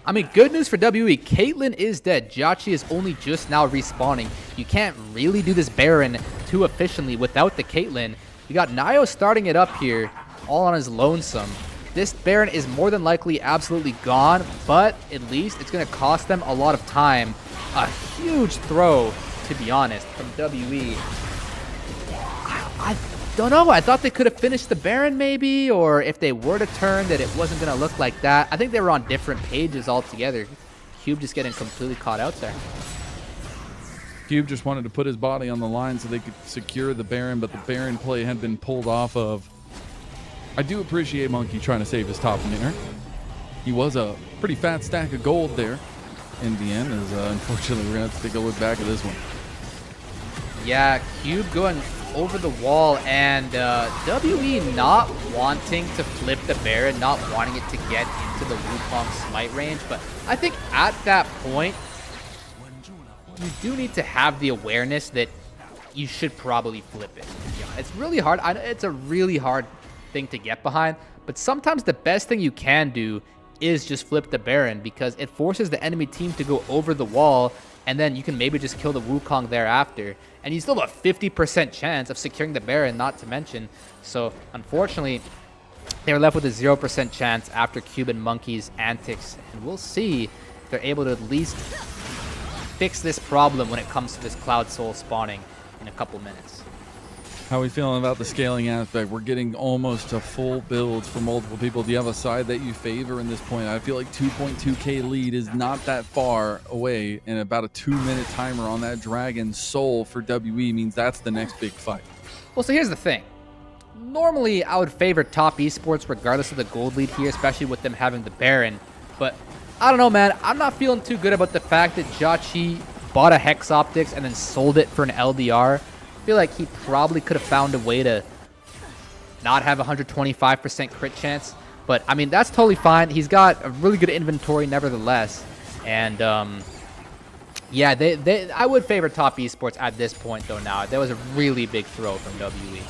I mean, good news for WE. Caitlyn is dead. Jacci is only just now respawning. You can't really do this Baron too efficiently without the Caitlyn. You got Nio starting it up here, all on his lonesome. This Baron is more than likely absolutely gone, but at least it's going to cost them a lot of time. A huge throw, to be honest, from WE. I don't know. I thought they could have finished the Baron maybe, or if they were to turn, that it wasn't going to look like that. I think they were on different pages altogether. Cube just getting completely caught out there. Cube just wanted to put his body on the line so they could secure the Baron, but the Baron play had been pulled off of. I do appreciate Monkey trying to save his top laner. He was a pretty fat stack of gold there in the end, as unfortunately we're going to have to take a look back at this one. Yeah, Cube going over the wall, and WE not wanting to flip the Baron, not wanting it to get into the Wukong smite range, but I think at that point, you do need to have the awareness that you should probably flip it. You know, it's really hard. It's a really hard thing to get behind, but sometimes the best thing you can do is just flip the Baron, because it forces the enemy team to go over the wall, and then you can maybe just kill the Wukong thereafter, and you still have a 50% chance of securing the Baron, not to mention. So unfortunately, they're left with a 0% chance after Cube and Monkey's antics, and we'll see if they're able to at least fix this problem when it comes to this Cloud Soul spawning in a couple minutes. How are we feeling about the scaling aspect? We're getting almost to full builds for multiple people. Do you have a side that you favor in this point? I feel like 2.2k lead is not that far away, and about a 2-minute timer on that Dragon Soul for WE means that's the next big fight. Well, so here's the thing. Normally, I would favor Top Esports regardless of the gold lead here, especially with them having the Baron. But I don't know, man. I'm not feeling too good about the fact that Jacci bought a Hex Optics and then sold it for an LDR. I feel like he probably could have found a way to not have 125% crit chance. But I mean, that's totally fine. He's got a really good inventory nevertheless. And yeah, I would favor Top Esports at this point though. Now that was a really big throw from WE.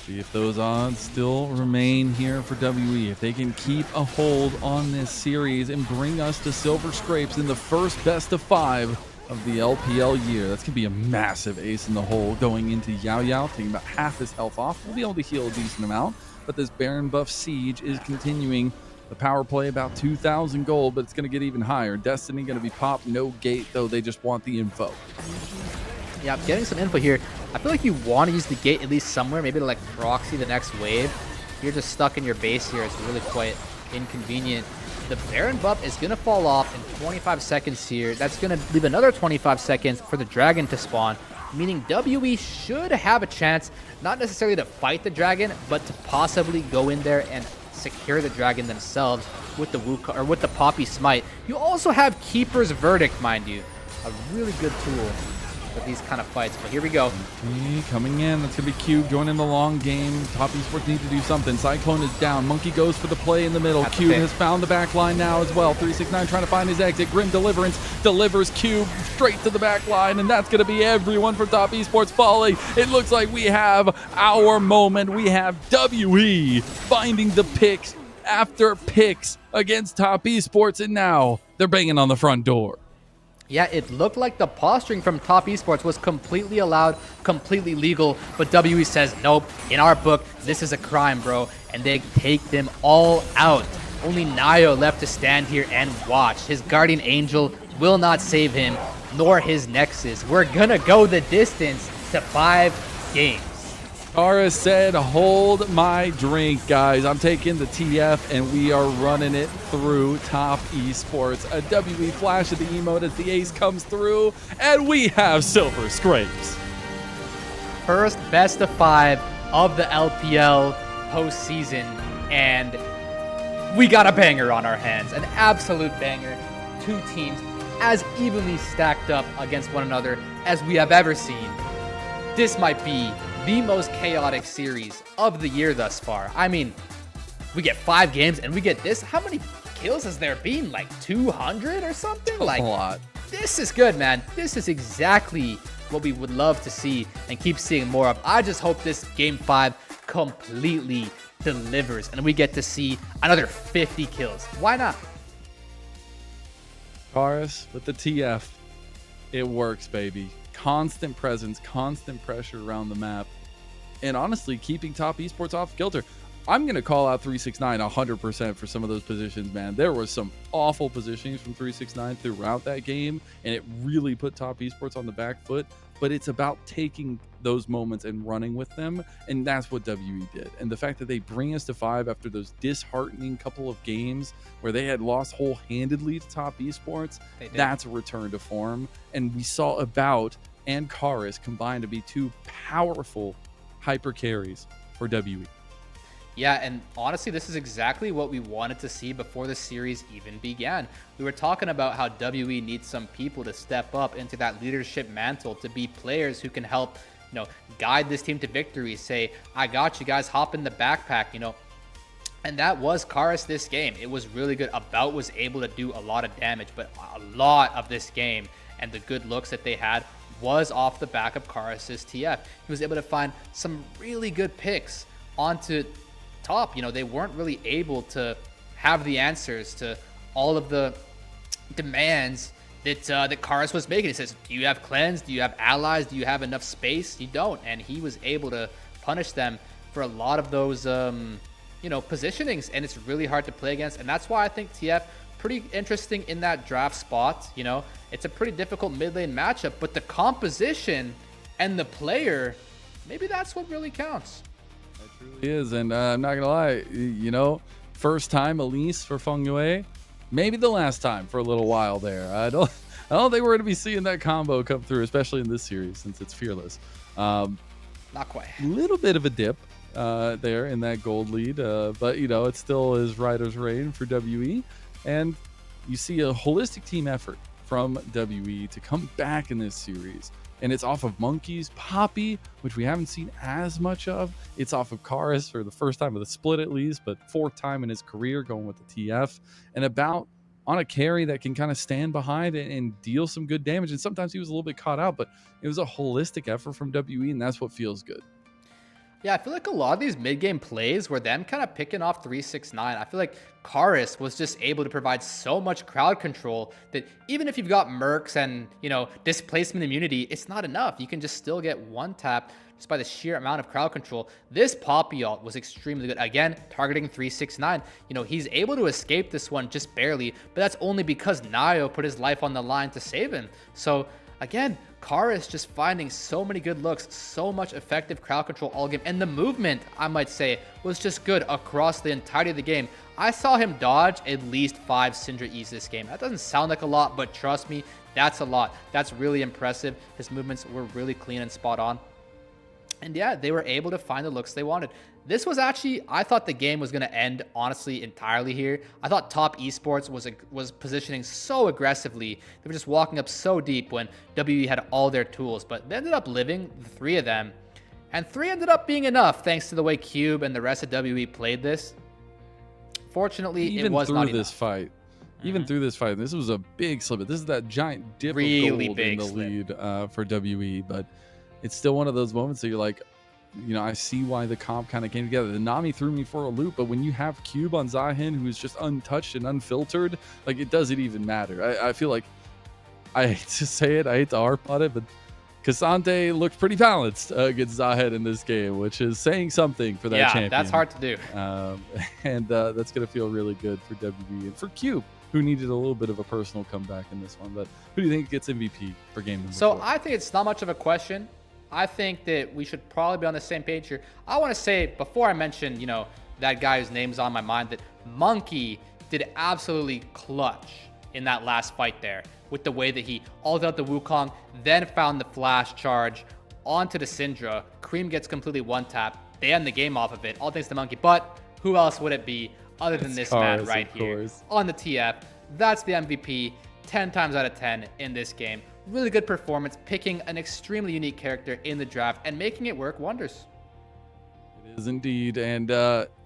See if those odds still remain here for WE. If they can keep a hold on this series and bring us to Silver Scrapes in the first best of 5 of the LPL year. That's going to be a massive ace in the hole going into Yao Yao, taking about half his health off. We'll be able to heal a decent amount, but this Baron buff Siege is continuing. The power play about 2,000 gold, but it's going to get even higher. Destiny going to be popped. No gate, though. They just want the info. Yeah, I'm getting some info here. I feel like you want to use the gate at least somewhere, maybe to like proxy the next wave. You're just stuck in your base here. It's really quite inconvenient. The Baron buff is going to fall off in 25 seconds here. That's going to leave another 25 seconds for the dragon to spawn, meaning WE should have a chance, not necessarily to fight the dragon, but to possibly go in there and secure the dragon themselves with the with the Poppy Smite. You also have Keeper's Verdict, mind you, a really good tool for these kind of fights. But here we go. Coming in, that's gonna be Cube joining the long game. Top Esports need to do something. Cyclone is down. Monkey goes for the play in the middle. Cube has found the back line now as well. 369 trying to find his exit. Grim Deliverance delivers Cube straight to the back line, and that's gonna be everyone for Top Esports falling. It looks like we have our moment. We have WE finding the picks after picks against Top Esports, and now they're banging on the front door. Yeah, it looked like the posturing from Top Esports was completely allowed, completely legal, but WE says, nope, in our book, this is a crime, bro, and they take them all out. Only Nayo left to stand here and watch. His guardian angel will not save him, nor his Nexus. We're gonna go the distance to 5 games. Kara said, hold my drink, guys. I'm taking the TF, and we are running it through Top Esports. A WE flash of the emote as the ace comes through, and we have Silver Scrapes. First best of 5 of the LPL postseason, and we got a banger on our hands. An absolute banger. 2 teams as evenly stacked up against one another as we have ever seen. This might be the most chaotic series of the year thus far. I mean, we get 5 games and we get this. How many kills has there been? Like 200 or something? Like a lot. This is good, man. This is exactly what we would love to see and keep seeing more of. I just hope this game 5 completely delivers and we get to see another 50 kills. Why not? Karis with the TF. It works, baby. Constant presence, constant pressure around the map, and honestly keeping Top Esports off kilter. I'm going to call out 369 100% for some of those positions, man. There was some awful positionings from 369 throughout that game, and it really put Top Esports on the back foot, but it's about taking those moments and running with them, and that's what WE did. And the fact that they bring us to 5 after those disheartening couple of games where they had lost whole-handedly to Top Esports, that's a return to form. And we saw About and Karis combined to be 2 powerful hyper carries for WE. Yeah, and honestly, this is exactly what we wanted to see before the series even began. We were talking about how WE needs some people to step up into that leadership mantle, to be players who can help, guide this team to victory. Say, I got you guys, hop in the backpack, And that was Karis this game. It was really good. About was able to do a lot of damage, but a lot of this game and the good looks that they had was off the back of Karis' TF. He was able to find some really good picks onto top. They weren't really able to have the answers to all of the demands that Karis was making. He says, do you have cleanse? Do you have allies? Do you have enough space? You don't. And he was able to punish them for a lot of those, positionings. And it's really hard to play against. And that's why I think TF, pretty interesting in that draft spot. It's a pretty difficult mid lane matchup, but the composition and the player, maybe that's what really counts. It is, and I'm not gonna lie, first time Elise for Feng Yue, maybe the last time for a little while there. I don't think we're gonna be seeing that combo come through, especially in this series since it's fearless. Not quite. A little bit of a dip there in that gold lead, but it still is Rider's Reign for WE, and you see a holistic team effort from WE to come back in this series and it's off of Monkey's Poppy, which we haven't seen as much of. It's off of Karis for the first time of the split at least, but fourth time in his career going with the TF, and about on a carry that can kind of stand behind and deal some good damage. And sometimes he was a little bit caught out, but it was a holistic effort from WE, and that's what feels good. Yeah, I feel like a lot of these mid-game plays were them kind of picking off 369. I feel like Karis was just able to provide so much crowd control that even if you've got Mercs and, displacement immunity, it's not enough. You can just still get one tap just by the sheer amount of crowd control. This Poppy ult was extremely good. Again, targeting 369. He's able to escape this one just barely, but that's only because Nio put his life on the line to save him. So again, Karis just finding so many good looks, so much effective crowd control all game, and the movement, I might say, was just good across the entirety of the game. I saw him dodge at least 5 Syndra E's this game. That doesn't sound like a lot, but trust me, that's a lot. That's really impressive. His movements were really clean and spot on. And yeah, they were able to find the looks they wanted. This was actually, I thought the game was going to end, honestly, entirely here. I thought Top Esports was positioning so aggressively. They were just walking up so deep when WE had all their tools. But they ended up living, the 3 of them. And 3 ended up being enough, thanks to the way Cube and the rest of WE played this. Fortunately, it was not enough. Even through this fight, this was a big slip. This is that giant dip really of gold big in the slip. lead for WE. But it's still one of those moments that you're like, I see why the comp kind of came together. The Nami threw me for a loop, but when you have Cube on Zahin, who is just untouched and unfiltered, like, it doesn't even matter. I feel like, I hate to say it, I hate to harp on it, but Cassante looked pretty balanced against Zahin in this game, which is saying something for that champion. Yeah, that's hard to do. And that's going to feel really good for WB and for Cube, who needed a little bit of a personal comeback in this one. But who do you think gets MVP for game number 4? I think it's not much of a question. I think that we should probably be on the same page here. I want to say, before I mention, that guy whose name's on my mind, that Monkey did absolutely clutch in that last fight there with the way that he ulted out the Wukong, then found the flash charge onto the Syndra. Cream gets completely one-tap. They end the game off of it, all thanks to Monkey. But who else would it be other than this man right here on the TF? That's the MVP, 10 times out of 10 in this game. Really good performance, picking an extremely unique character in the draft and making it work wonders. It is indeed. And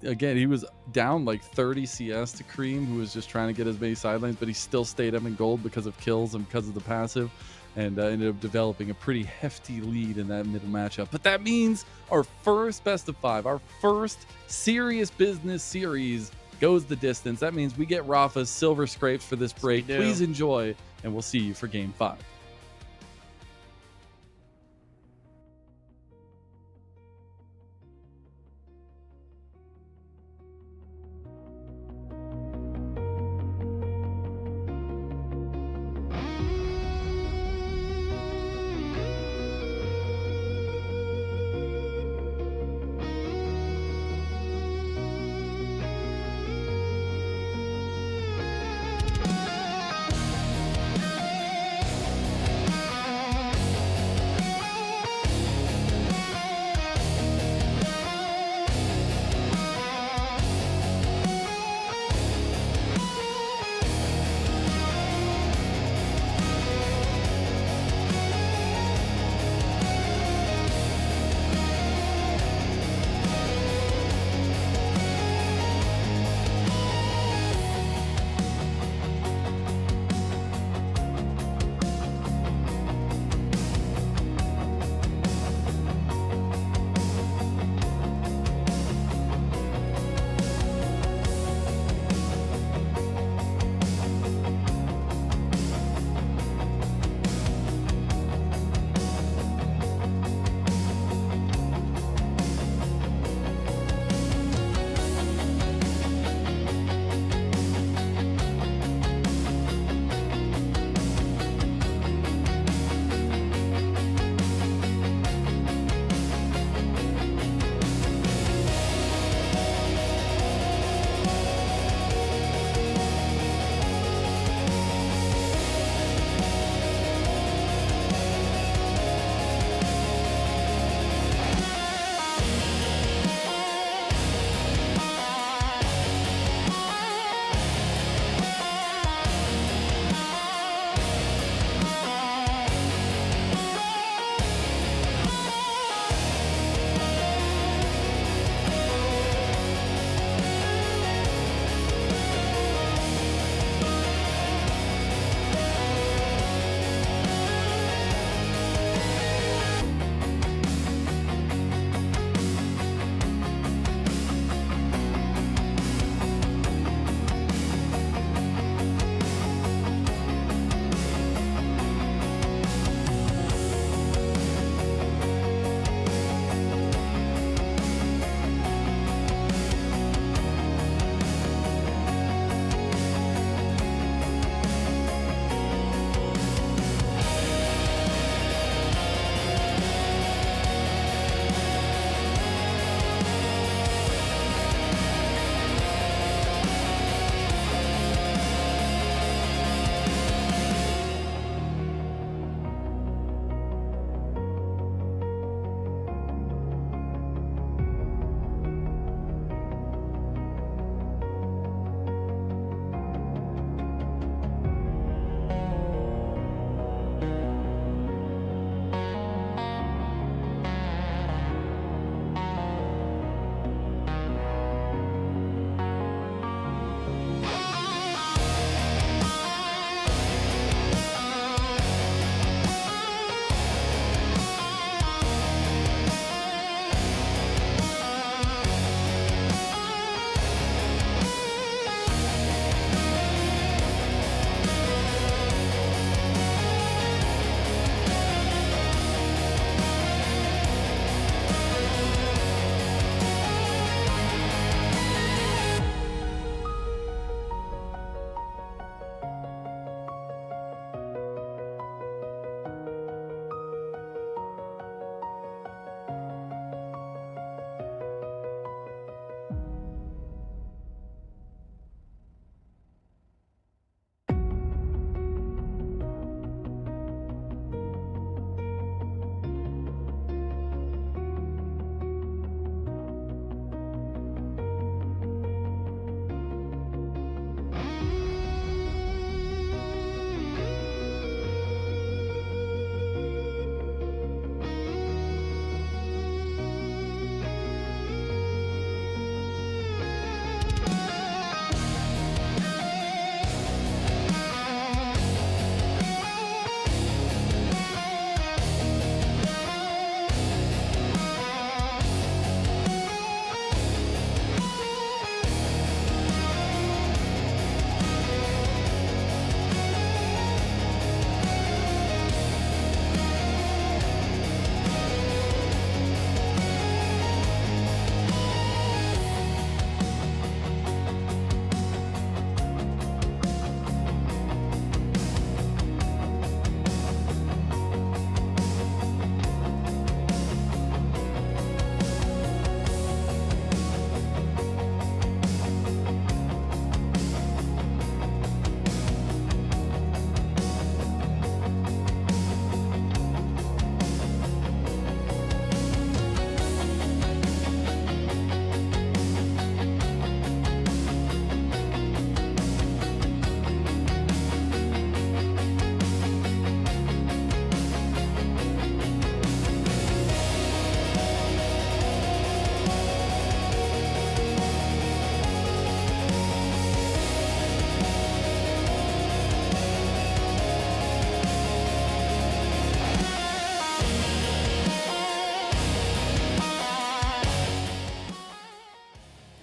again, he was down like 30 CS to Cream, who was just trying to get as many sidelines, but he still stayed up in gold because of kills and because of the passive, and ended up developing a pretty hefty lead in that middle matchup. But that means our first best of 5, our first serious business series goes the distance. That means we get Rafa's silver scrapes for this break. Please enjoy, and we'll see you for game 5.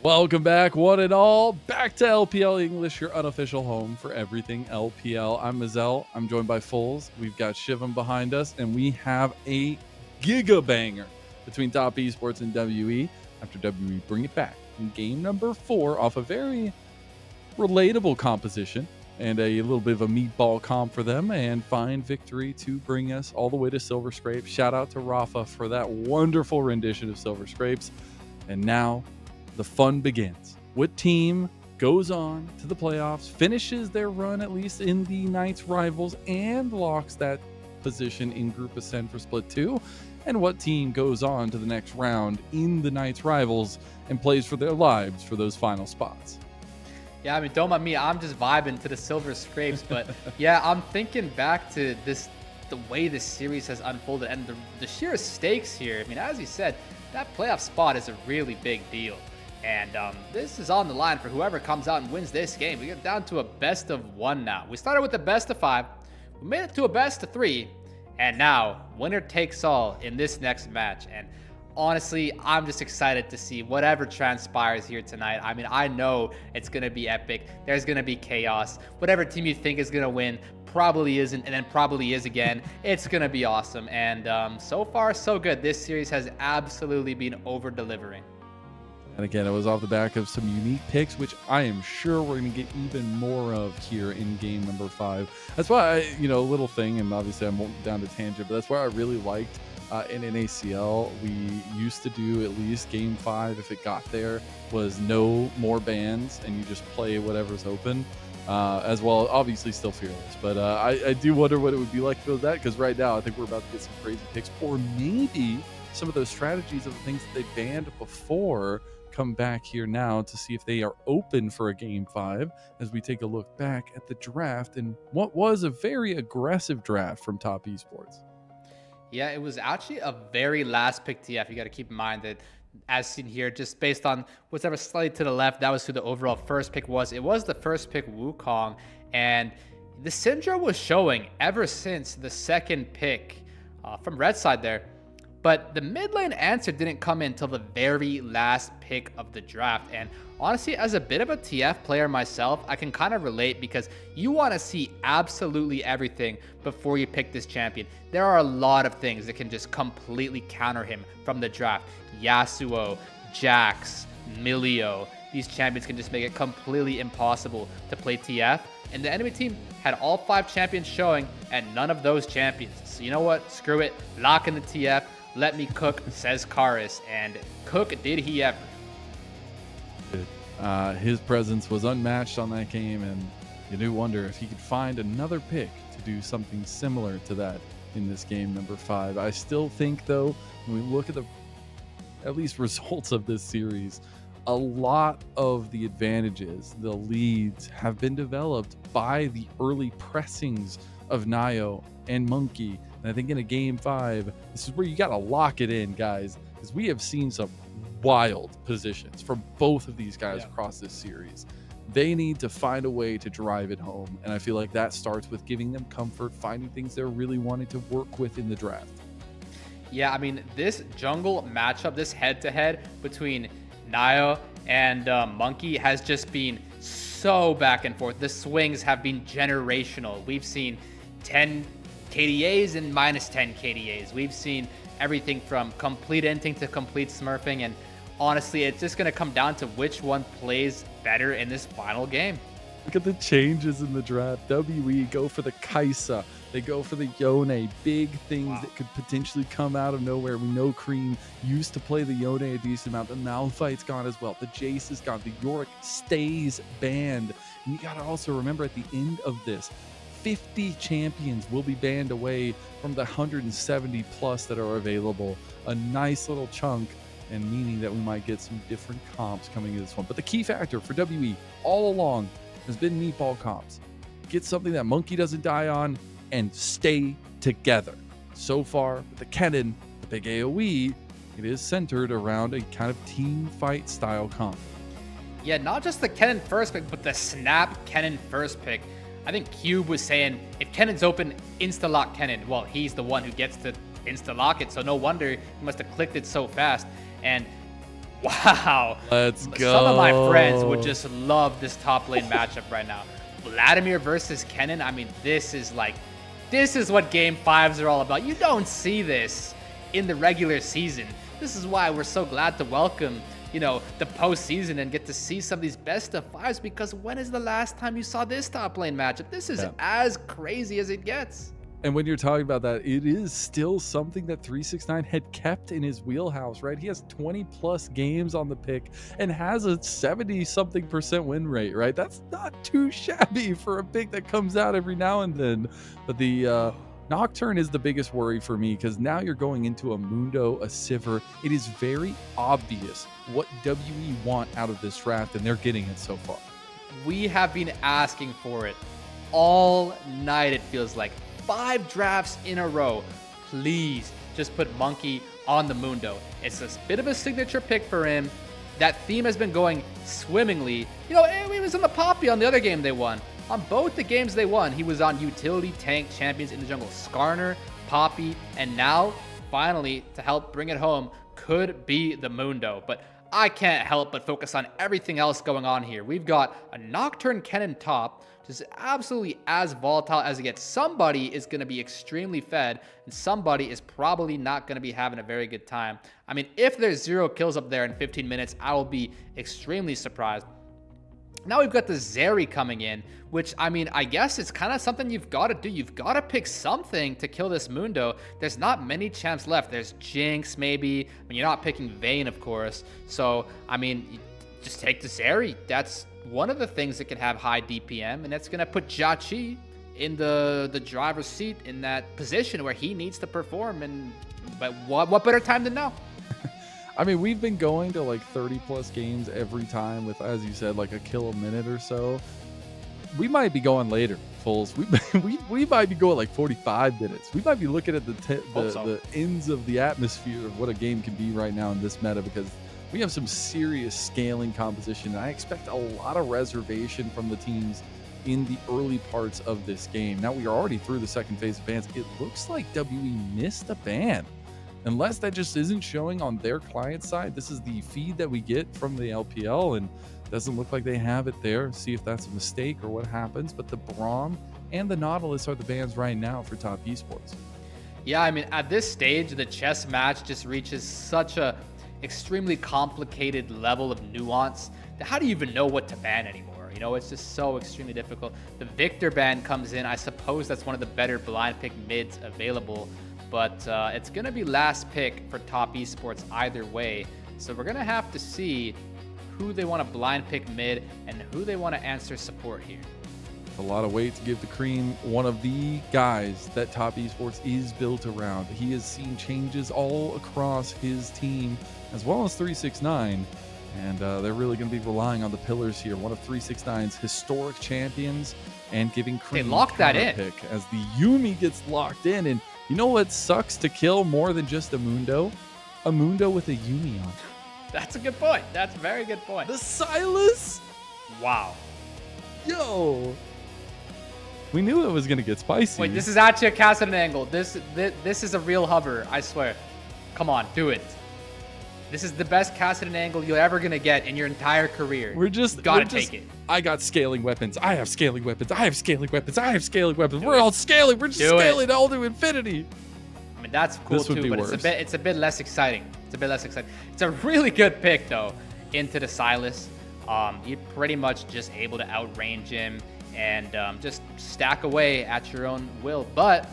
Welcome back, one and all, back to LPL English, your unofficial home for everything LPL. I'm Mazel. I'm joined by Foles. We've got Shivam behind us, and we have a giga banger between Top Esports and WE. After WE bring it back in game number 4 off a very relatable composition and a little bit of a meatball comp for them, and find victory to bring us all the way to Silver Scrapes. Shout out to Rafa for that wonderful rendition of Silver Scrapes. And now the fun begins. What team goes on to the playoffs, finishes their run at least in the Knights rivals, and locks that position in Group Ascent for Split 2? And what team goes on to the next round in the Knights rivals and plays for their lives for those final spots? Yeah, I mean, don't mind me. I'm just vibing to the Silver Scrapes. But yeah, I'm thinking back to the way this series has unfolded and the sheer stakes here. I mean, as you said, that playoff spot is a really big deal. And this is on the line for whoever comes out and wins this game. We get down to a best of 1 now. We started with a best of 5. We made it to a best of 3. And now, winner takes all in this next match. And honestly, I'm just excited to see whatever transpires here tonight. I mean, I know it's going to be epic. There's going to be chaos. Whatever team you think is going to win probably isn't, and then probably is again. It's going to be awesome. And so far, so good. This series has absolutely been over-delivering. And again, it was off the back of some unique picks, which I am sure we're going to get even more of here in game number 5. That's why, a little thing, and obviously I'm down to tangent, but that's why I really liked in NACL, we used to do at least game 5, if it got there, was no more bans, and you just play whatever's open. As well, obviously still fearless. But I do wonder what it would be like to go that, because right now I think we're about to get some crazy picks, or maybe some of those strategies of the things that they banned before come back here now to see if they are open for a game 5 as we take a look back at the draft and what was a very aggressive draft from Top Esports. Yeah, it was actually a very last pick TF. You got to keep in mind that, as seen here, just based on whatever slightly to the left, that was who the overall first pick was. It was the first pick, Wukong, and the Syndra was showing ever since the second pick from red side there. But the mid lane answer didn't come in until the very last pick of the draft. And honestly, as a bit of a TF player myself, I can kind of relate, because you want to see absolutely everything before you pick this champion. There are a lot of things that can just completely counter him from the draft. Yasuo, Jax, Milio. These champions can just make it completely impossible to play TF. And the enemy team had all 5 champions showing and none of those champions. So you know what? Screw it. Lock in the TF. Let me cook, says Karis. And cook did he ever. His presence was unmatched on that game, and you do wonder if he could find another pick to do something similar to that in this game number 5. I still think, though, when we look at the at least results of this series, a lot of the advantages, the leads, have been developed by the early pressings of Nio and Monkey. And I think in a game 5, this is where you got to lock it in, guys, because we have seen some wild positions from both of these guys across this series. They need to find a way to drive it home, and I feel like that starts with giving them comfort, finding things they're really wanting to work with in the draft. Yeah, I mean, this jungle matchup, this head-to-head between Nio and Monkey has just been so back and forth. The swings have been generational. We've seen 10 KDAs and minus 10 KDAs. We've seen everything from complete inting to complete smurfing, and honestly, it's just going to come down to which one plays better in this final game. Look at the changes in the draft. WE go for the Kaisa. They go for the Yone. Big things that could potentially come out of nowhere. We know Cream used to play the Yone a decent amount. The Malphite's gone as well. The Jace is gone. The Yorick stays banned. And you got to also remember, at the end of this, 50 champions will be banned away from the 170 plus that are available. A nice little chunk, and meaning that we might get some different comps coming into this one. But the key factor for WE all along has been meatball comps. Get something that Monkey doesn't die on and stay together. So far, with the Kennen, the big AoE, it is centered around a kind of team fight style comp. Yeah, not just the Kennen first pick, but the snap Kennen first pick. I think Cube was saying, if Kennen's open, insta-lock Kennen. Well, he's the one who gets to insta-lock it, so no wonder he must have clicked it so fast. And Wow. Let's go. Some of my friends would just love this top lane matchup right now. Vladimir versus Kennen. I mean, this is what game 5s are all about. You don't see this in the regular season. This is why we're so glad to welcome, you know, the postseason and get to see some of these best of 5s, because when is the last time you saw this top lane matchup? This is as crazy as it gets. And when you're talking about that, it is still something that 369 had kept in his wheelhouse, right? He has 20 plus games on the pick and has a 70-something% win rate, right? That's not too shabby for a pick that comes out every now and then. But the Nocturne is the biggest worry for me, because now you're going into a Mundo, a Sivir. It is very obvious what WE want out of this draft, and they're getting it so far. We have been asking for it all night, it feels like. 5 drafts in a row. Please just put Monkey on the Mundo. It's a bit of a signature pick for him. That theme has been going swimmingly. You know, he was on the Poppy on the other game they won. On both the games they won, he was on utility tank champions in the jungle. Skarner, Poppy, and now, finally, to help bring it home, could be the Mundo. But I can't help but focus on everything else going on here. We've got a Nocturne Kennen top, just absolutely as volatile as it gets. Somebody is going to be extremely fed, and somebody is probably not going to be having a very good time. I mean, if there's 0 kills up there in 15 minutes, I will be extremely surprised. Now we've got the Zeri coming in, which, I mean, I guess it's kind of something you've got to do. You've got to pick something to kill this Mundo. There's not many champs left. There's Jinx, maybe. I mean, you're not picking Vayne, of course. So, I mean, just take the Zeri. That's one of the things that can have high DPM, and that's going to put Jachi in the driver's seat in that position where he needs to perform. But what better time than now? I mean, we've been going to like 30 plus games every time with, as you said, like a kill a minute or so. We might be going later, Fools. We might be going like 45 minutes. We might be looking at the ends of the atmosphere of what a game can be right now in this meta, because we have some serious scaling composition, and I expect a lot of reservation from the teams in the early parts of this game. Now we are already through the second phase of bans. It looks like WE missed a ban. Unless that just isn't showing on their client side. This is the feed that we get from the LPL, and doesn't look like they have it there. See if that's a mistake or what happens. But the Braum and the Nautilus are the bans right now for top esports. Yeah, I mean, at this stage, the chess match just reaches such a extremely complicated level of nuance that how do you even know what to ban anymore? You know, it's just so extremely difficult. The Victor ban comes in. I suppose that's one of the better blind pick mids available. But it's going to be last pick for top esports either way. So we're going to have to see who they want to blind pick mid and who they want to answer support here. A lot of weight to give the cream. One of the guys that top esports is built around. He has seen changes all across his team, as well as 369. And they're really going to be relying on the pillars here. One of 369's historic champions, and giving cream they locked that in pick as the Yuumi gets locked in. And you know what sucks to kill more than just a Mundo? A Mundo with a Yuumi on. That's a good point. That's a very good point. The Silas? Wow. Yo. We knew it was going to get spicy. Wait, this is actually a cast at an angle. This is a real hover, I swear. Come on, do it. This is the best cast at an angle you're ever going to get in your entire career. Gotta take it. I got scaling weapons. I have scaling weapons. I have scaling weapons. I have scaling weapons. We're all scaling. We're just scaling all to infinity. I mean, that's cool too, but it's a bit less exciting. It's a really good pick though into the Silas. You're pretty much just able to outrange him and just stack away at your own will. But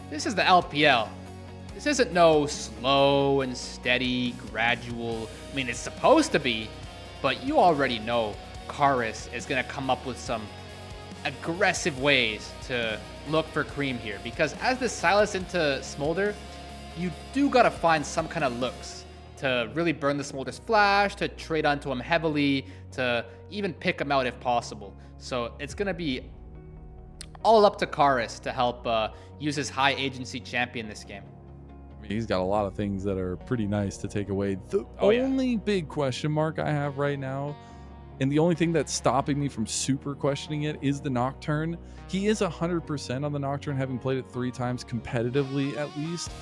this is the LPL. This isn't no slow and steady, gradual. I mean, it's supposed to be, but you already know Karis is going to come up with some aggressive ways to look for cream here. Because as the Silas into Smolder, you do got to find some kind of looks to really burn the Smolder's flash, to trade onto him heavily, to even pick him out if possible. So it's going to be all up to Karis to help use his high agency champion this game. He's got a lot of things that are pretty nice to take away. The only big question mark I have right now, and the only thing that's stopping me from super questioning it, is the Nocturne. He is 100% on the Nocturne, having played it 3 times competitively at least.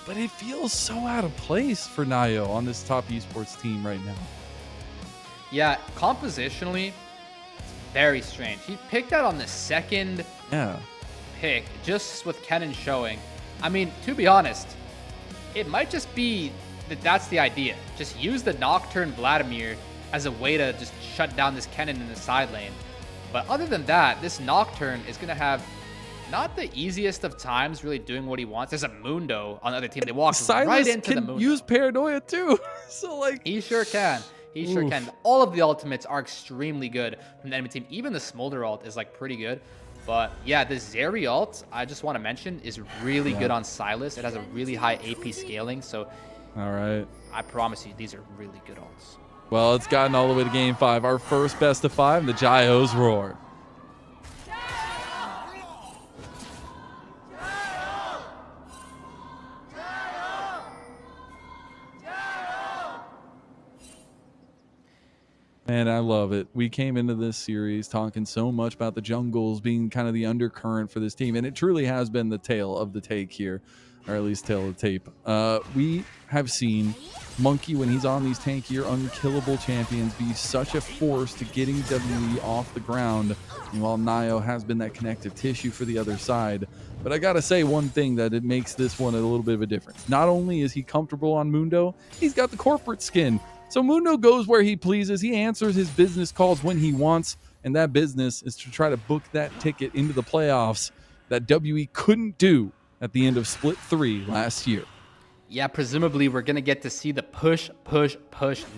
but it feels so out of place for Nio on this top esports team right now. Yeah, compositionally, it's very strange. He picked out on the second pick, just with Kennen showing. I mean, to be honest, it might just be that that's the idea. Just use the Nocturne Vladimir as a way to just shut down this Kennen in the side lane. But other than that, this Nocturne is going to have not the easiest of times really doing what he wants. There's a Mundo on the other team. They walk right into the Mundo. Use Paranoia too. So like he sure can. He sure can. All of the ultimates are extremely good from the enemy team. Even the Smolder ult is like pretty good. But yeah, the Zeri ult, I just want to mention, is really good on Sylas. It has a really high AP scaling. So all right, I promise you, these are really good ults. Well, it's gotten all the way to game 5. Our first best of 5, and the Jaios roar. Man, I love it. We came into this series talking so much about the jungles being kind of the undercurrent for this team, and it truly has been the tail of the take here, or at least tail of the tape. We have seen Monkey, when he's on these tankier, unkillable champions, be such a force to getting WE off the ground, and while Nio has been that connective tissue for the other side. But I gotta say one thing that it makes this one a little bit of a difference. Not only is he comfortable on Mundo, he's got the corporate skin. So Mundo goes where he pleases. He answers his business calls when he wants, and that business is to try to book that ticket into the playoffs that WE couldn't do at the end of Split 3 last year. Yeah, presumably we're going to get to see the push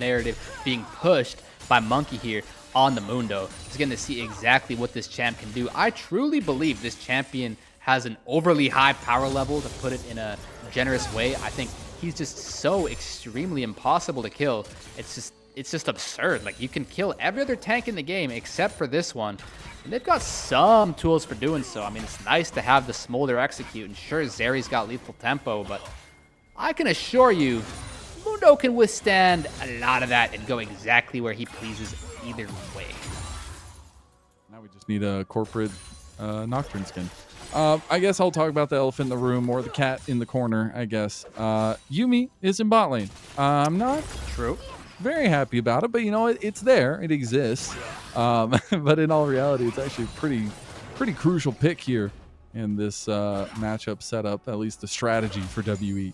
narrative being pushed by Monkey here on the Mundo. He's going to see exactly what this champ can do. I truly believe this champion has an overly high power level, to put it in a generous way. I think he's just so extremely impossible to kill. It's just absurd. Like, you can kill every other tank in the game except for this one. And they've got some tools for doing so. I mean, it's nice to have the Smolder execute. And sure, Zeri's got lethal tempo, but I can assure you, Mundo can withstand a lot of that and go exactly where he pleases either way. Now we just need a corporate Nocturne skin. I guess I'll talk about the elephant in the room, or the cat in the corner, I guess. Yuumi is in bot lane. I'm not very happy about it, but you know, it's there. It exists. But in all reality, it's actually a pretty crucial pick here in this matchup setup, at least the strategy for WE.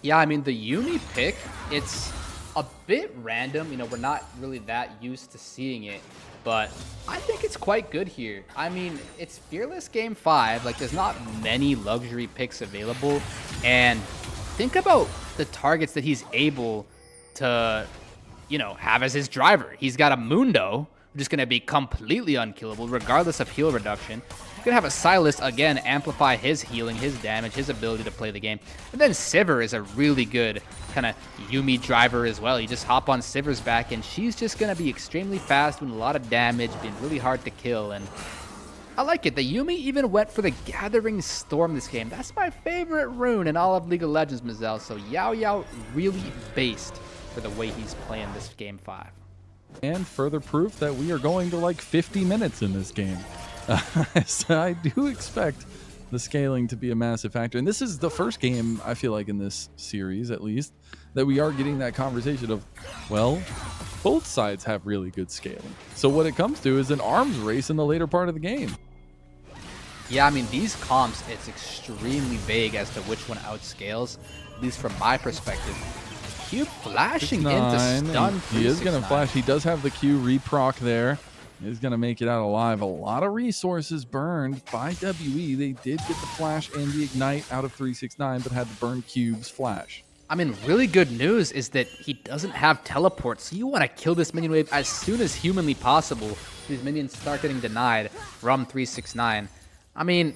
Yeah, I mean, the Yuumi pick, it's a bit random. You know, we're not really that used to seeing it, but I think it's quite good here. I mean, it's Fearless Game 5. Like, there's not many luxury picks available. And think about the targets that he's able to, you know, have as his driver. He's got a Mundo, which is going to be completely unkillable, regardless of heal reduction. You're going to have a Sylas, again, amplify his healing, his damage, his ability to play the game. And then Sivir is a really good kind of Yuumi driver as well. You just hop on Sivir's back, and she's just going to be extremely fast, doing a lot of damage, being really hard to kill. And I like it. The Yuumi even went for the Gathering Storm this game. That's my favorite rune in all of League of Legends, Mazel. So Yao Yao really based for the way he's playing this Game 5. And further proof that we are going to like 50 minutes in this game. So I do expect the scaling to be a massive factor. And this is the first game, I feel like, in this series, at least, that we are getting that conversation of, well, both sides have really good scaling. So what it comes to is an arms race in the later part of the game. Yeah, I mean, these comps, it's extremely vague as to which one outscales, at least from my perspective. Cube flashing into stun. He is going to flash. He does have the Q reproc there. He's going to make it out alive. A lot of resources burned by WE. They did get the flash and the ignite out of 369, but had to burn Cube's flash. I mean, really good news is that he doesn't have teleport, so you want to kill this minion wave as soon as humanly possible. These minions start getting denied from 369. I mean,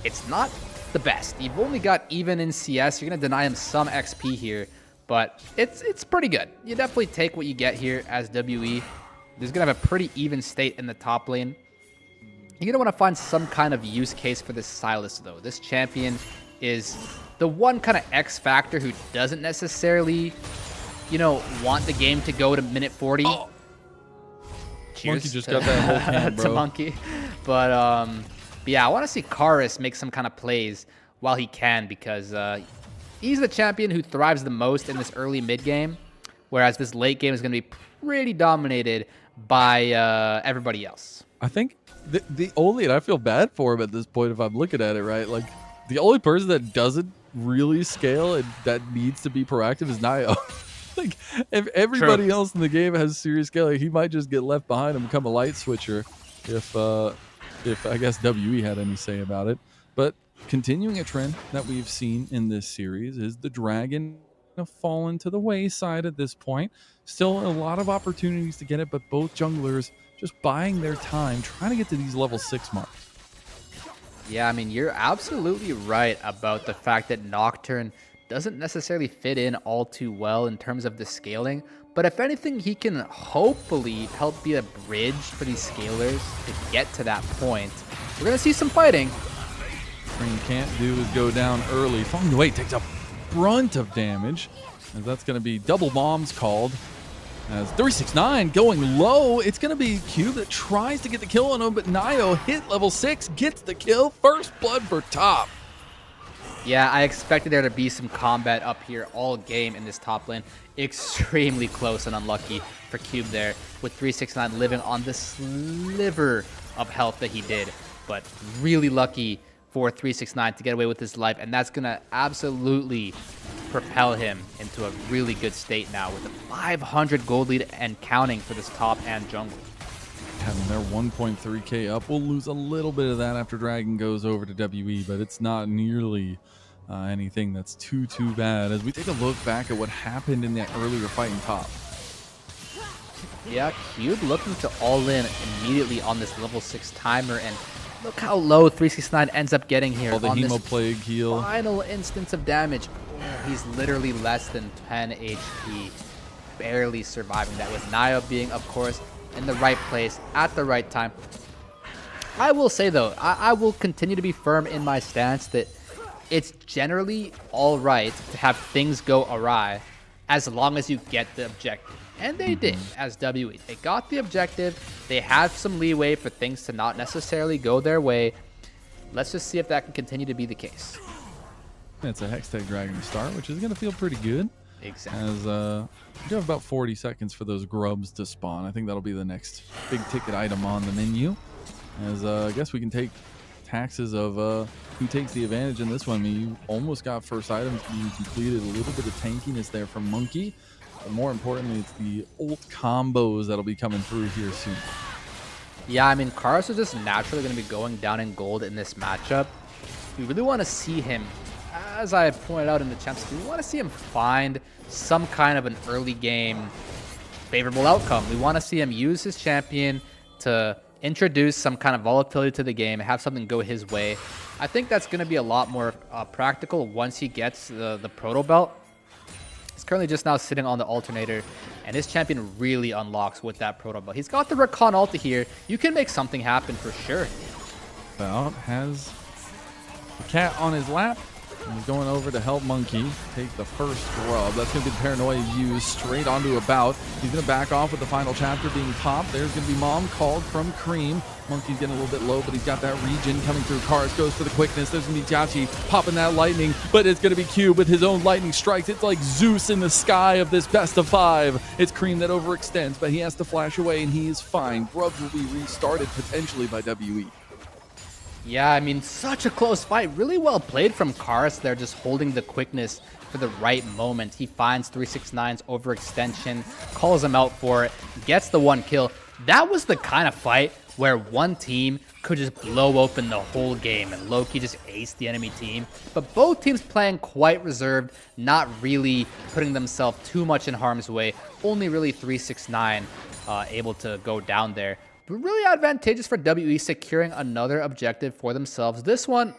it's not the best. You've only got even in CS. You're going to deny him some XP here, but it's pretty good. You definitely take what you get here as WE. There's going to have a pretty even state in the top lane. You're going to want to find some kind of use case for this Sylas, though. This champion is the one kind of X factor who doesn't necessarily, you know, want the game to go to minute 40. Oh. Cheers Monkey just got that whole can, bro. to Monkey. But yeah, I want to see Karis make some kind of plays while he can, because he's the champion who thrives the most in this early mid game, whereas this late game is going to be pretty dominated by everybody else. I think the only, and I feel bad for him at this point if I'm looking at it, right? Like, the only person that doesn't really scale and that needs to be proactive is Nio. Like, if everybody else in the game has serious scaling, he might just get left behind and become a light switcher if I guess WE had any say about it. But continuing a trend that we've seen in this series is the Dragon have fallen to the wayside at this point. Still a lot of opportunities to get it, but both junglers just buying their time, trying to get to these level 6 marks. Yeah, I mean, you're absolutely right about the fact that Nocturne doesn't necessarily fit in all too well in terms of the scaling, but if anything, he can hopefully help be a bridge for these scalers to get to that point. We're going to see some fighting. Cream can't do is go down early. Feng Wei takes a brunt of damage, as that's going to be double bombs called. As 369 going low, it's going to be Cube that tries to get the kill on him, but Nio hit level 6, gets the kill. First blood for top. Yeah, I expected there to be some combat up here all game in this top lane. Extremely close and unlucky for Cube there, with 369 living on the sliver of health that he did. But really lucky for 369 to get away with his life, and that's going to absolutely propel him into a really good state now with a 500 gold lead and counting for this top and jungle. Having their 1.3k up, we'll lose a little bit of that after Dragon goes over to WE, but it's not nearly anything that's too bad as we take a look back at what happened in that earlier fight in top. Yeah, Cube looking to all in immediately on this level 6 timer, and look how low 369 ends up getting here. All the on Hemo this Plague heal. Final instance of damage. Oh, he's literally less than 10 HP. Barely surviving that, with Nio being, of course, in the right place at the right time. I will say, though, I will continue to be firm in my stance that it's generally all right to have things go awry as long as you get the objective. And they did, as WE. They got the objective. They have some leeway for things to not necessarily go their way. Let's just see if that can continue to be the case. It's a Hextech Dragon to start, which is going to feel pretty good. Exactly. As you have about 40 seconds for those grubs to spawn. I think that'll be the next big ticket item on the menu. As I guess we can take taxes of who takes the advantage in this one. I mean, you almost got first items being completed. A little bit of tankiness there from Monkey. But more importantly, it's the ult combos that'll be coming through here soon. Yeah, I mean, Karos is just naturally going to be going down in gold in this matchup. We really want to see him, as I pointed out in the champs, we want to see him find some kind of an early game favorable outcome. We want to see him use his champion to introduce some kind of volatility to the game, have something go his way. I think that's going to be a lot more practical once he gets the Proto Belt. He's currently just now sitting on the alternator, and his champion really unlocks with that Proto Belt. He's got the Rakan ulti here. You can make something happen for sure. Belt has the cat on his lap. And he's going over to help Monkey take the first grub. That's going to be the paranoia used straight onto a bout. He's going to back off with the final chapter being popped. There's going to be Mom called from Cream. Monkey's getting a little bit low, but he's got that regen coming through. Karis goes for the quickness. There's going to be Jiachi popping that lightning, but it's going to be Cube with his own lightning strikes. It's like Zeus in the sky of this best of 5. It's Cream that overextends, but he has to flash away, and he is fine. Grubs will be restarted potentially by WE. Yeah, I mean, such a close fight. Really well played from Karis there, just holding the quickness for the right moment. He finds 369's overextension, calls him out for it, gets the 1 kill. That was the kind of fight where one team could just blow open the whole game and Loki just aced the enemy team. But both teams playing quite reserved, not really putting themselves too much in harm's way. Only really 369 able to go down there. Really advantageous for WE securing another objective for themselves. This one,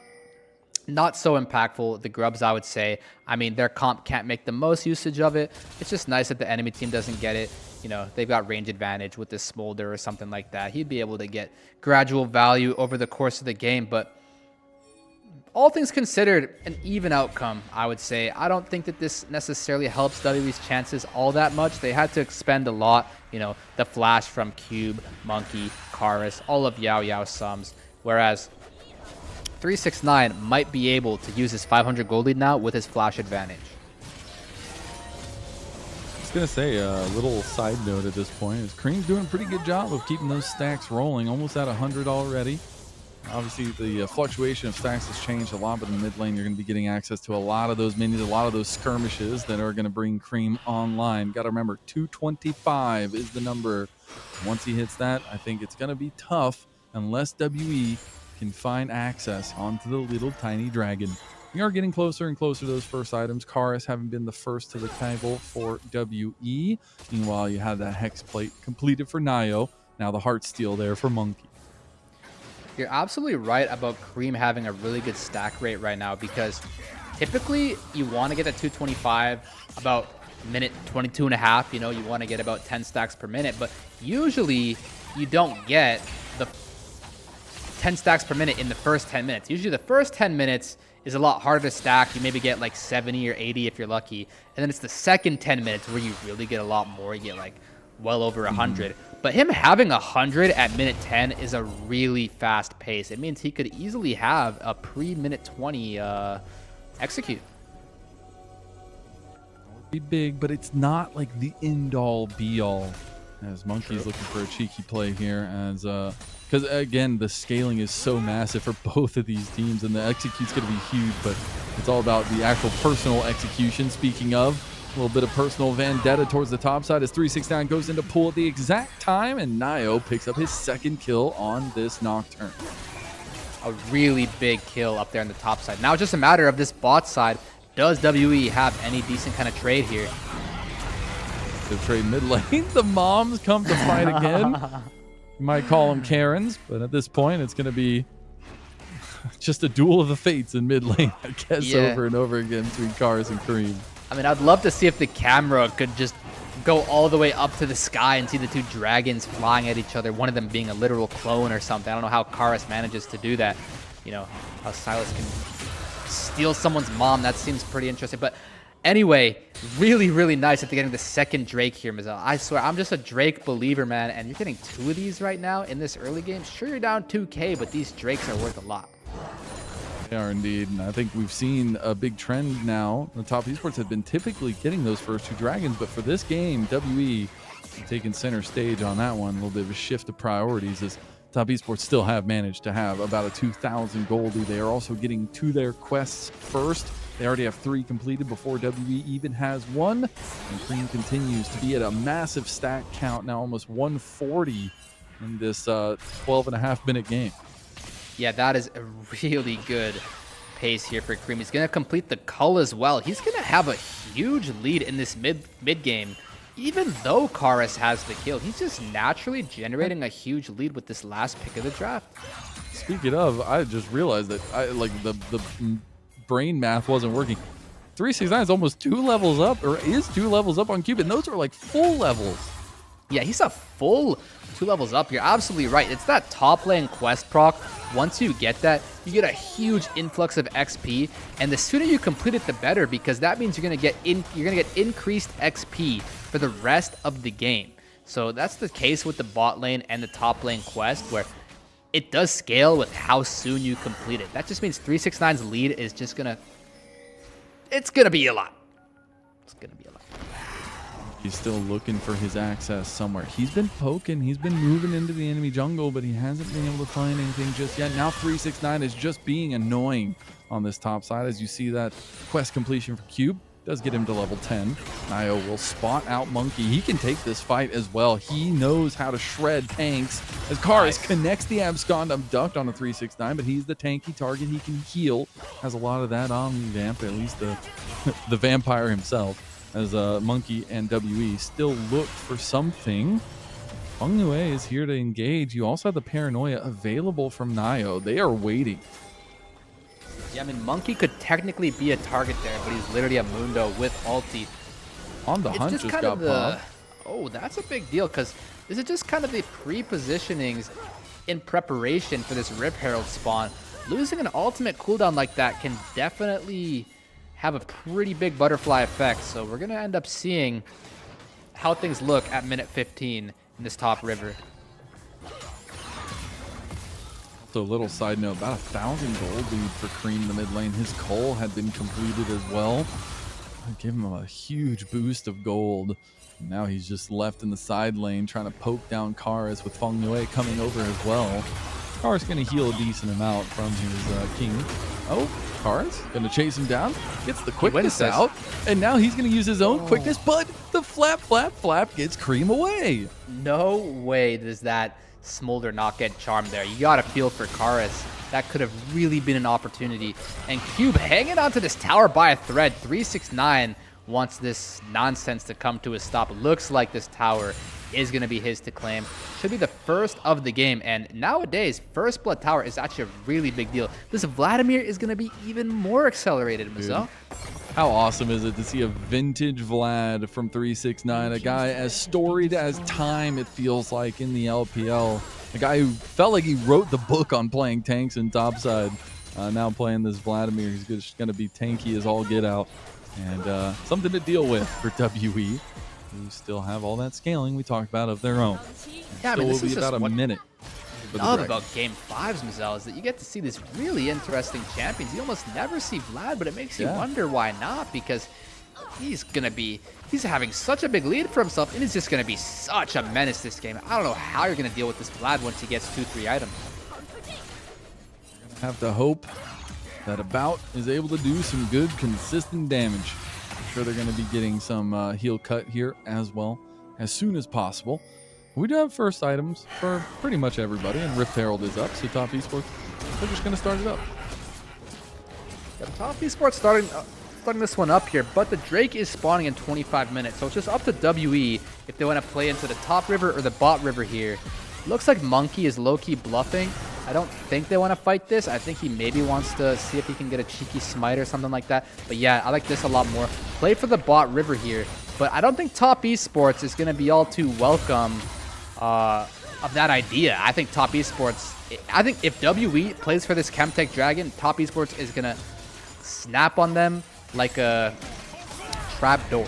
not so impactful. The grubs, I would say. I mean, their comp can't make the most usage of it. It's just nice that the enemy team doesn't get it. You know, they've got range advantage with this Smolder or something like that. He'd be able to get gradual value over the course of the game, but all things considered, an even outcome, I would say. I don't think that this necessarily helps WE's chances all that much. They had to expend a lot, you know, the flash from Cube, Monkey, Karis, all of Yao Yao's sums. Whereas 369 might be able to use his 500 gold lead now with his flash advantage. I was going to say a little side note at this point is Cream's doing a pretty good job of keeping those stacks rolling, almost at 100 already. Obviously, the fluctuation of stacks has changed a lot, but in the mid lane, you're going to be getting access to a lot of those minions, a lot of those skirmishes that are going to bring Cream online. Got to remember, 225 is the number. Once he hits that, I think it's going to be tough unless WE can find access onto the little tiny dragon. We are getting closer and closer to those first items. Karis having been the first to the table for WE. Meanwhile, you have that Hex plate completed for Nio. Now the Heartsteel there for Monkey. You're absolutely right about Cream having a really good stack rate right now, because typically you want to get to 225 about minute 22 and a half. You know, you want to get about 10 stacks per minute, but usually you don't get the 10 stacks per minute in the first 10 minutes. Usually the first 10 minutes is a lot harder to stack. You maybe get like 70 or 80 if you're lucky. And then it's the second 10 minutes where you really get a lot more. You get like well over 100. But him having 100 at minute 10 is a really fast pace. It means he could easily have a pre-minute 20 execute. Be big, but it's not like the end-all be-all. As Monkey's looking for a cheeky play here, as because again the scaling is so massive for both of these teams, and the execute's going to be huge. But it's all about the actual personal execution. Speaking of, a little bit of personal vendetta towards the top side as 369 goes into pool at the exact time, and Nio picks up his second kill on this Nocturne. A really big kill up there on the top side. Now it's just a matter of this bot side. Does WE have any decent kind of trade here? The trade mid lane. The moms come to fight again. You might call them Karens, but at this point it's going to be just a duel of the fates in mid lane, I guess, over and over again between Karis and Cream. I mean, I'd love to see if the camera could just go all the way up to the sky and see the two dragons flying at each other, one of them being a literal clone or something. I don't know how Karis manages to do that. You know, how Silas can steal someone's mom. That seems pretty interesting. But anyway, really, really nice that they're getting the second Drake here, Mizel. I swear, I'm just a Drake believer, man. And you're getting two of these right now in this early game. Sure, you're down 2K, but these Drakes are worth a lot. They are indeed, and I think we've seen a big trend now. The top esports have been typically getting those first two dragons, but for this game, WE taking center stage on that one. A little bit of a shift of priorities as top esports still have managed to have about a 2,000 goldie. They are also getting to their quests first. They already have 3 completed before WE even has 1. And Cream continues to be at a massive stack count, now almost 140 in this 12.5 minute game. Yeah, that is a really good pace here for Cream. He's going to complete the cull as well. He's going to have a huge lead in this mid game. Even though Karis has the kill, he's just naturally generating a huge lead with this last pick of the draft. Speaking of, I just realized that the brain math wasn't working. 369 is almost 2 levels up, or is 2 levels up on Cube, and those are like full levels. Yeah, he's a full 2 levels up. You're absolutely right. It's that top lane quest proc. Once you get that, you get a huge influx of XP, and the sooner you complete it, the better, because that means you're gonna get increased XP for the rest of the game. So that's the case with the bot lane and the top lane quest, where it does scale with how soon you complete it. That just means 369's lead is just gonna, it's gonna be a lot. It's gonna be a lot. He's still looking for his access somewhere. He's been poking. He's been moving into the enemy jungle, but he hasn't been able to find anything just yet. Now 369 is just being annoying on this top side. As you see that quest completion for Cube does get him to level 10. Nio will spot out Monkey. He can take this fight as well. He knows how to shred tanks. As Karis connects the abscond abduct on a 369, but he's the tanky target. He can heal. Has a lot of that on Vamp, at least the vampire himself. As Monkey and WE still look for something. Feng Yue is here to engage. You also have the Paranoia available from Nio. They are waiting. Yeah, I mean, Monkey could technically be a target there, but he's literally a Mundo with ulti. On the hunt just got popped. Oh, that's a big deal, because this is just kind of the pre-positionings in preparation for this Rip Herald spawn. Losing an ultimate cooldown like that can definitely have a pretty big butterfly effect. So we're going to end up seeing how things look at minute 15 in this top river. So a little side note, about 1,000 gold lead for Cream in the mid lane. His cull had been completed as well. Give him a huge boost of gold. Now he's just left in the side lane trying to poke down Karis with Feng Yue coming over as well. Karis going to heal a decent amount from his king. Oh, Karis going to chase him down. Gets the quickness out. And now he's going to use his own quickness, but the flap gets Cream away. No way does that Smolder not get charmed there. You got to feel for Karis. That could have really been an opportunity. And Cube hanging onto this tower by a thread. 369 wants this nonsense to come to a stop. Looks like this tower is going to be his to claim. Should be the first of the game. And nowadays, first blood tower is actually a really big deal. This Vladimir is going to be even more accelerated, Mazel. How awesome is it to see a vintage Vlad from 369, a guy as storied as time, it feels like, in the LPL. A guy who felt like he wrote the book on playing tanks in topside. Now playing this Vladimir, he's just going to be tanky as all get out. And something to deal with for WE, who still have all that scaling we talked about of their own. Yeah, I mean, this will be is about a minute. Love about Game 5s, Mazel, is that you get to see this really interesting champions. You almost never see Vlad, but it makes you wonder why not, because he's having such a big lead for himself, and he's just going to be such a menace this game. I don't know how you're going to deal with this Vlad once he gets 2-3 items. Have to hope that About is able to do some good, consistent damage. I'm sure they're going to be getting some heal cut here as well as soon as possible. We do have first items for pretty much everybody, and Rift Herald is up, so Top Esports, they're just going to start it up. Yeah, Top Esports starting this one up here, but the Drake is spawning in 25 minutes, so it's just up to WE if they want to play into the top river or the bot river here. Looks like Monkey is low-key bluffing. I don't think they want to fight this. I think he maybe wants to see if he can get a cheeky smite or something like that. But yeah, I like this a lot more. Play for the bot river here, but I don't think Top Esports is going to be all too welcome of that idea. I think Top Esports, I think if WE plays for this Chemtech Dragon, Top Esports is going to snap on them like a trap door.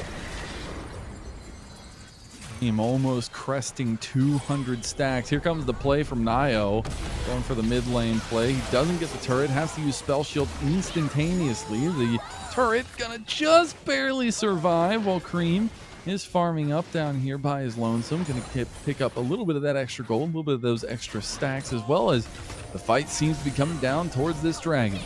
Team almost cresting 200 stacks. Here comes the play from Nio, going for the mid lane play. He doesn't get the turret, has to use Spell Shield instantaneously. The turret gonna just barely survive while Cream is farming up down here by his lonesome. Gonna pick up a little bit of that extra gold, a little bit of those extra stacks, as well as the fight seems to be coming down towards this dragon.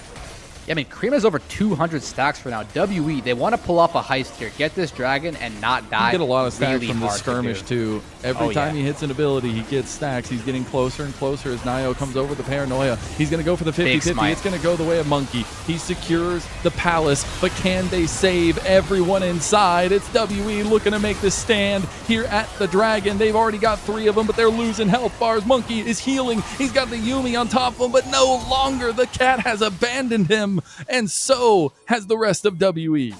Yeah, I mean, Cream has over 200 stacks for now. WE, they want to pull off a heist here. Get this dragon and not die. You get a lot of stacks really from the skirmish, too. Every time he hits an ability, he gets stacks. He's getting closer and closer as Nio comes over the paranoia. He's going to go for the 50-50. It's going to go the way of Monkey. He secures the palace, but can they save everyone inside? It's WE looking to make the stand here at the dragon. They've already got 3 of them, but they're losing health bars. Monkey is healing. He's got the Yumi on top of him, but no longer. The cat has abandoned him. And so has the rest of WE.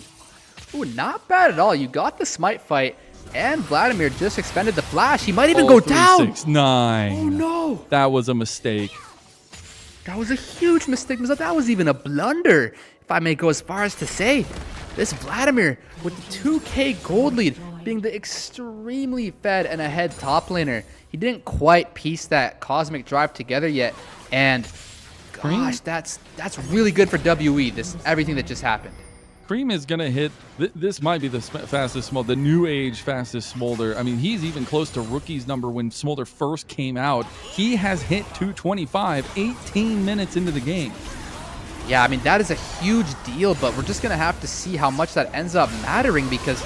Ooh, not bad at all. You got the smite fight, and Vladimir just expended the flash. He might even go down. 369. Oh no. That was a mistake. That was a huge mistake. That was even a blunder, if I may go as far as to say. This Vladimir with the 2k gold lead, being the extremely fed and ahead top laner. He didn't quite piece that cosmic drive together yet, and gosh, that's really good for WE, everything that just happened. Cream is going to hit, this might be the fastest Smolder, the new age fastest Smolder. I mean, he's even close to Rookie's number when Smolder first came out. He has hit 225, 18 minutes into the game. Yeah, I mean, that is a huge deal, but we're just going to have to see how much that ends up mattering, because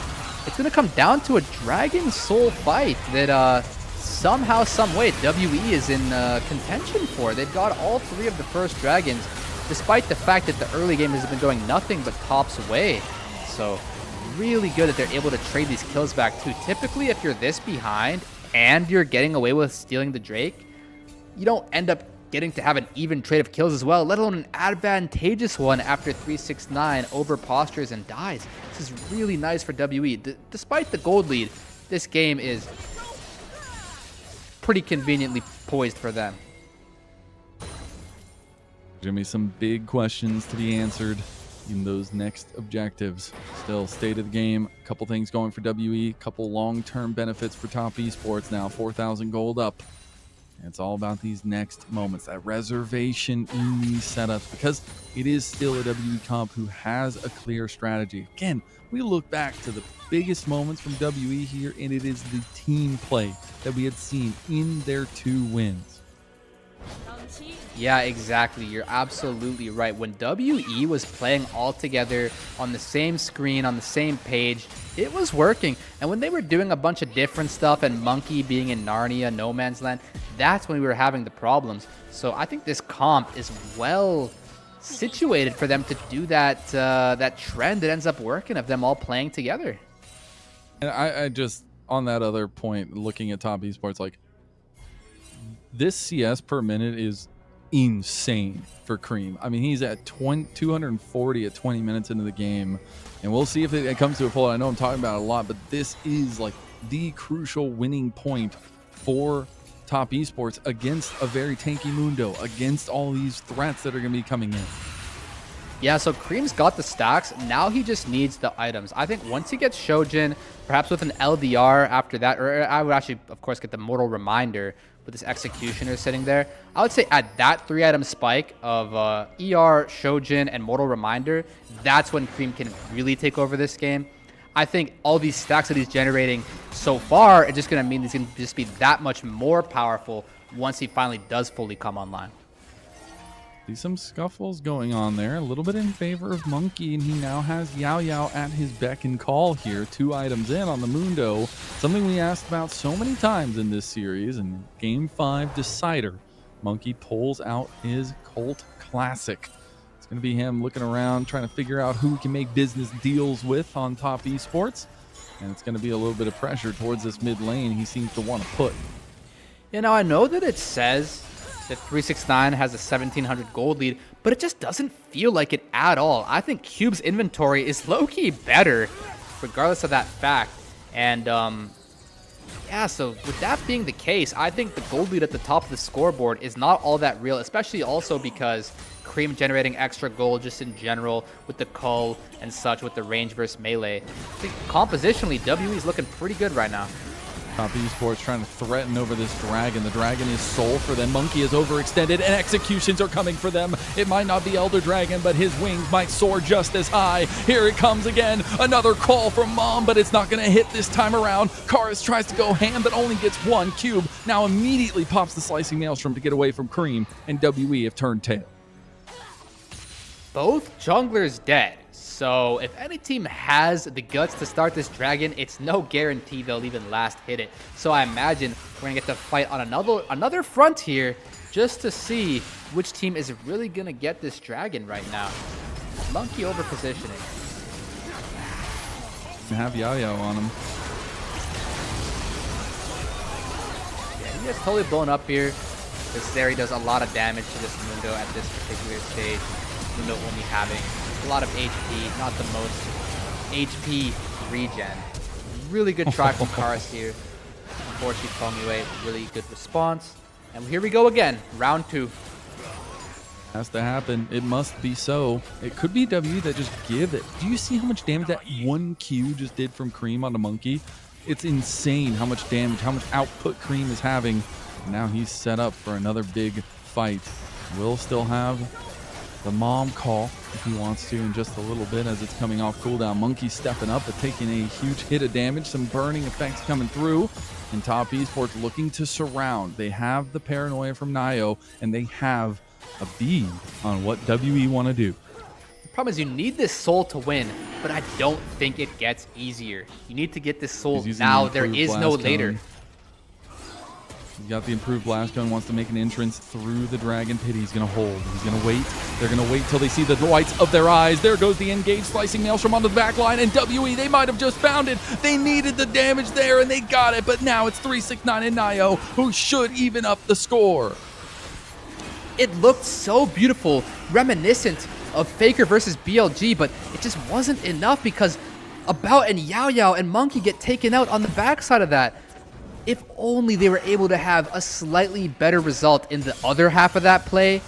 it's going to come down to a Dragon Soul fight that somehow, some way, WE is in contention for. They've got all 3 of the first dragons, despite the fact that the early game has been going nothing but Top's way. So really good that they're able to trade these kills back too. Typically, if you're this behind and you're getting away with stealing the Drake, you don't end up getting to have an even trade of kills as well, let alone an advantageous one after 369 over postures and dies. This is really nice for WE. Despite the gold lead, this game is pretty conveniently poised for them. Going to be some big questions to be answered in those next objectives. Still, state of the game, a couple things going for WE, a couple long-term benefits for Top Esports now, 4,000 gold up. It's all about these next moments, that reservation in these setups, because it is still a WE comp who has a clear strategy. Again, we look back to the biggest moments from WE here, and it is the team play that we had seen in their 2 wins. Yeah, exactly. You're absolutely right. When WE was playing all together on the same screen, on the same page, it was working. And when they were doing a bunch of different stuff and Monkey being in Narnia, No Man's Land, that's when we were having the problems. So I think this comp is well situated for them to do that that trend that ends up working of them all playing together. And I just, on that other point, looking at top esports, like, this CS per minute is insane for Cream. I mean, he's at 240 at 20 minutes into the game, and we'll see if it comes to a full. I know I'm talking about it a lot, but this is like the crucial winning point for top esports against a very tanky Mundo, against all these threats that are going to be coming in. Yeah, so Cream's got the stacks. Now he just needs the items. I think once he gets Shojin, perhaps with an LDR after that, or I would actually, of course, get the Mortal Reminder with this Executioner sitting there. I would say at that 3-item spike of ER, Shojin, and Mortal Reminder, that's when Cream can really take over this game. I think all these stacks that he's generating so far are just going to mean he's going to just be that much more powerful once he finally does fully come online. See some scuffles going on there, a little bit in favor of Monkey, and he now has Yao Yao at his beck and call here. 2 items in on the Mundo, something we asked about so many times in this series. And Game 5 decider, Monkey pulls out his Colt Classic. It's going to be him looking around, trying to figure out who he can make business deals with on top esports. And it's going to be a little bit of pressure towards this mid lane he seems to want to put. You know, I know that it says that 369 has a 1700 gold lead, but it just doesn't feel like it at all. I think Cube's inventory is low-key better, regardless of that fact. And yeah, so with that being the case, I think the gold lead at the top of the scoreboard is not all that real, especially also because Cream generating extra gold just in general with the cull and such, with the range versus melee. I think compositionally, WE is looking pretty good right now. Top esports trying to threaten over this dragon. The dragon is soul for them. Monkey is overextended, and executions are coming for them. It might not be Elder Dragon, but his wings might soar just as high. Here it comes again. Another call from Mom, but it's not going to hit this time around. Karis tries to go ham, but only gets 1. Cube now immediately pops the slicing maelstrom to get away from Cream, and WE have turned tail. Both junglers dead. So if any team has the guts to start this dragon, it's no guarantee they'll even last hit it. So I imagine we're going to get to fight on another front here just to see which team is really going to get this dragon right now. Monkey over positioning. Have Yao Yao on him. Yeah, he gets totally blown up here. This Zeri does a lot of damage to this Mundo at this particular stage. Mundo only having a lot of HP, not the most HP regen. Really good try from Karis here. Unfortunately, Pengwei, really good response. And here we go again, round 2. Has to happen. It must be so. It could be W that just give it. Do you see how much damage that 1 Q just did from Cream on the Monkey? It's insane how much damage, how much output Cream is having. Now he's set up for another big fight. Will still have the Mom call if he wants to in just a little bit as it's coming off cooldown. Monkey stepping up but taking a huge hit of damage, some burning effects coming through, and top esports looking to surround. They have the paranoia from Nio, and they have a bead on what WE want to do. The problem is you need this soul to win, but I don't think it gets easier. You need to get this soul now. There is no later. He's got the improved blast gun, wants to make an entrance through the dragon pit. He's going to hold. He's going to wait. They're going to wait till they see the whites of their eyes. There goes the engaged slicing maelstrom onto the back line, and WE, they might have just found it. They needed the damage there, and they got it, but now it's 369 and Nio, who should even up the score. It looked so beautiful, reminiscent of Faker versus BLG, but it just wasn't enough because About and Yao Yao and Monkey get taken out on the backside of that. If only they were able to have a slightly better result in the other half of that play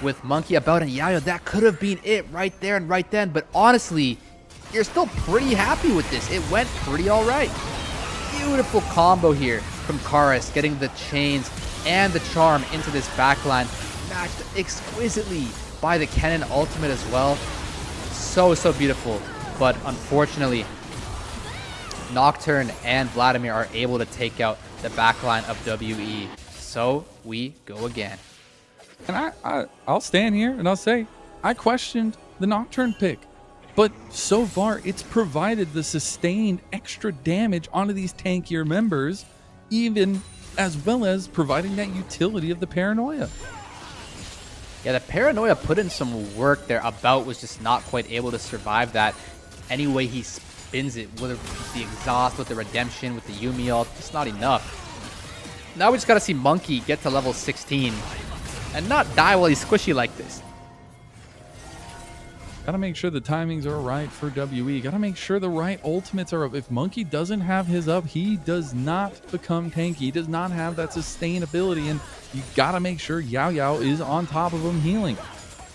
with Monkey, About, and Yao Yao, that could have been it right there and right then. But honestly, you're still pretty happy with this. It went pretty all right. Beautiful combo here from Karis, getting the chains and the charm into this backline, matched exquisitely by the Kennen ultimate as well. So beautiful. But unfortunately, Nocturne and Vladimir are able to take out the backline of WE. So we go again. And I'll stand here and I'll say, I questioned the Nocturne pick. But so far, it's provided the sustained extra damage onto these tankier members, even as well as providing that utility of the Paranoia. Yeah, the Paranoia put in some work there. About was just not quite able to survive that. Any way he spins it, whether with the exhaust, with the redemption, with the Yumi ult, just not enough. Now we just gotta see Monkey get to level 16 and not die while he's squishy like this. Gotta make sure the timings are right for WE. Gotta make sure the right ultimates are up. If Monkey doesn't have his up, he does not become tanky. He does not have that sustainability, and you gotta make sure Yao Yao is on top of him healing.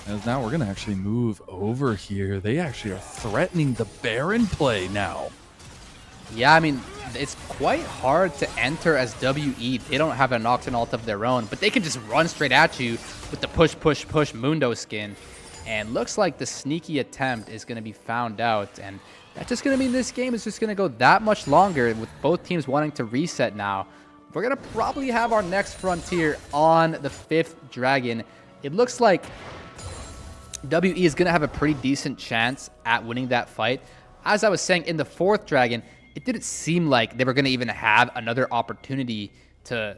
As now we're gonna actually move over here. They actually are threatening the Baron play now. Yeah, I mean, it's quite hard to enter as WE. They don't have a Nocturne ult of their own, but they can just run straight at you with the push Mundo skin. And looks like the sneaky attempt is going to be found out. And that's just going to mean this game is just going to go that much longer with both teams wanting to reset now. We're going to probably have our next frontier on the 5th Dragon. It looks like WE is going to have a pretty decent chance at winning that fight. As I was saying, in the 4th Dragon, it didn't seem like they were going to even have another opportunity to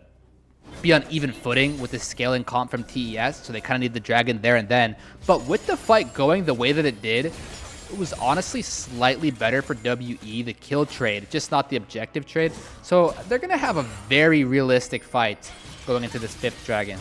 be on even footing with the scaling comp from TES, so they kind of need the Dragon there and then. But with the fight going the way that it did, it was honestly slightly better for WE, the kill trade, just not the objective trade. So they're going to have a very realistic fight going into this 5th Dragon.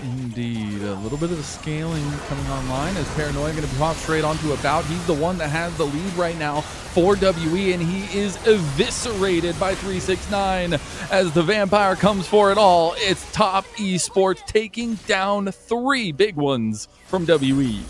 Indeed, a little bit of the scaling coming online as Paranoia going to pop straight onto About. He's the one that has the lead right now for WE, and he is eviscerated by 369 as the Vampire comes for it all. It's Top Esports taking down 3 big ones from WE.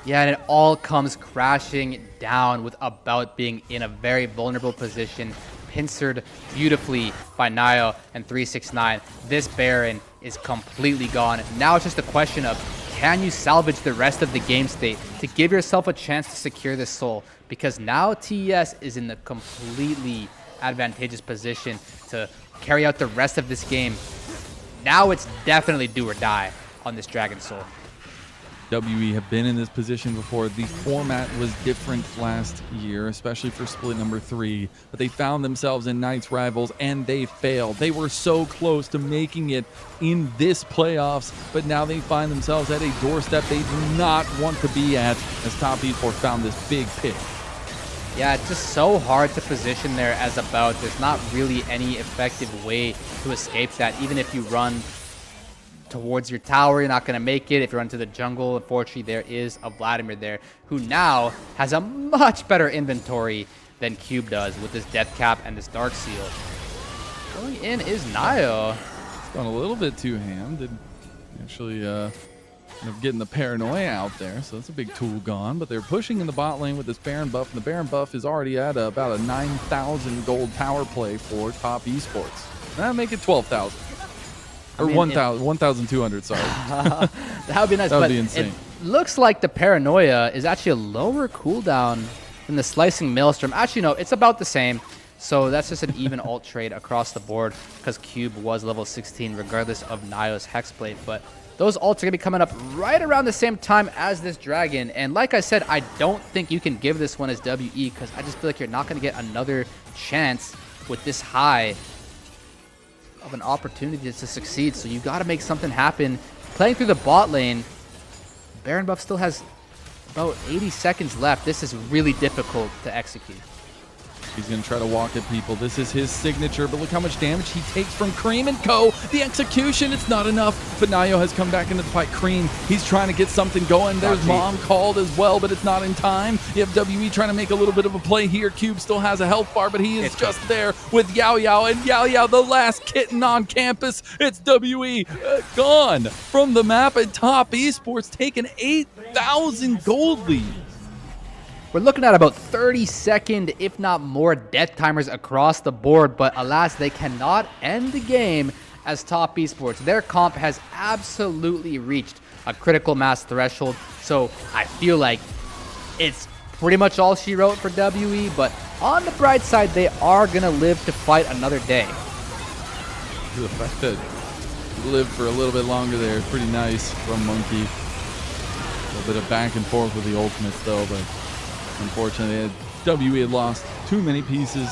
Yeah, and it all comes crashing down with About being in a very vulnerable position, pincered beautifully by Nio and 369. This Baron is completely gone. Now it's just a question of, can you salvage the rest of the game state to give yourself a chance to secure this soul? Because now TES is in the completely advantageous position to carry out the rest of this game. Now it's definitely do or die on this Dragon Soul. WE have been in this position before. The format was different last year, especially for split number 3, but they found themselves in Knights Rivals and they failed. They were so close to making it in this playoffs, but now they find themselves at a doorstep they do not want to be at as Top Esports found this big pick. Yeah, it's just so hard to position there as About. There's not really any effective way to escape that. Even if you run towards your tower, you're not going to make it. If you run to the jungle, unfortunately, there is a Vladimir there who now has a much better inventory than Cube does with this Death Cap and this Dark Seal. Going in is Nio. It's gone a little bit too ham. Did actually end up getting the Paranoia out there, so that's a big tool gone. But they're pushing in the bot lane with this Baron buff, and the Baron buff is already at about a 9,000 gold tower play for Top Esports. That'll make it 12,000. Or 1,200, sorry. That would be nice. That would be insane. It looks like the Paranoia is actually a lower cooldown than the Slicing Maelstrom. Actually, no, it's about the same. So that's just an even ult trade across the board because Cube was level 16 regardless of Nio's Hexblade. But those ults are going to be coming up right around the same time as this Dragon. And like I said, I don't think you can give this one as WE because I just feel like you're not going to get another chance with this high of an opportunity to succeed. So you got to make something happen. Playing through the bot lane, Baron buff still has about 80 seconds left. This is really difficult to execute. He's going to try to walk at people. This is his signature, but look how much damage he takes from Cream and Co. The execution, it's not enough, but Nio has come back into the fight. Cream, he's trying to get something going. There's Mom called as well, but it's not in time. You have WE trying to make a little bit of a play here. Cube still has a health bar, but he is just there with Yao Yao, and Yao Yao, the last kitten on campus. It's WE gone from the map, and Top Esports taking 8,000 gold lead. We're looking at about 30-second, if not more, death timers across the board, but alas, they cannot end the game as Top Esports. Their comp has absolutely reached a critical mass threshold, so I feel like it's pretty much all she wrote for WE, but on the bright side, they are going to live to fight another day. The fact that he lived for a little bit longer there is pretty nice from Monkey. A little bit of back and forth with the ultimates though, but unfortunately WE had lost too many pieces,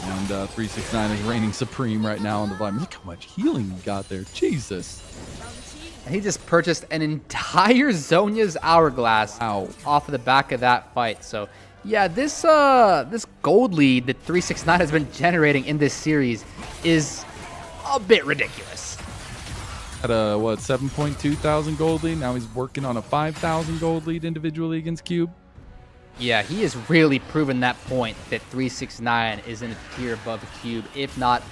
and 369 is reigning supreme right now on the Vladimir. Look how much healing he got there. Jesus. He just purchased an entire Zhonya's Hourglass off of the back of that fight. So yeah, this gold lead that 369 has been generating in this series is a bit ridiculous. At a, what, 7.2 thousand gold lead? Now he's working on a 5,000 gold lead individually against Cube. Yeah, he has really proven that point that 369 is in a tier above Cube, if not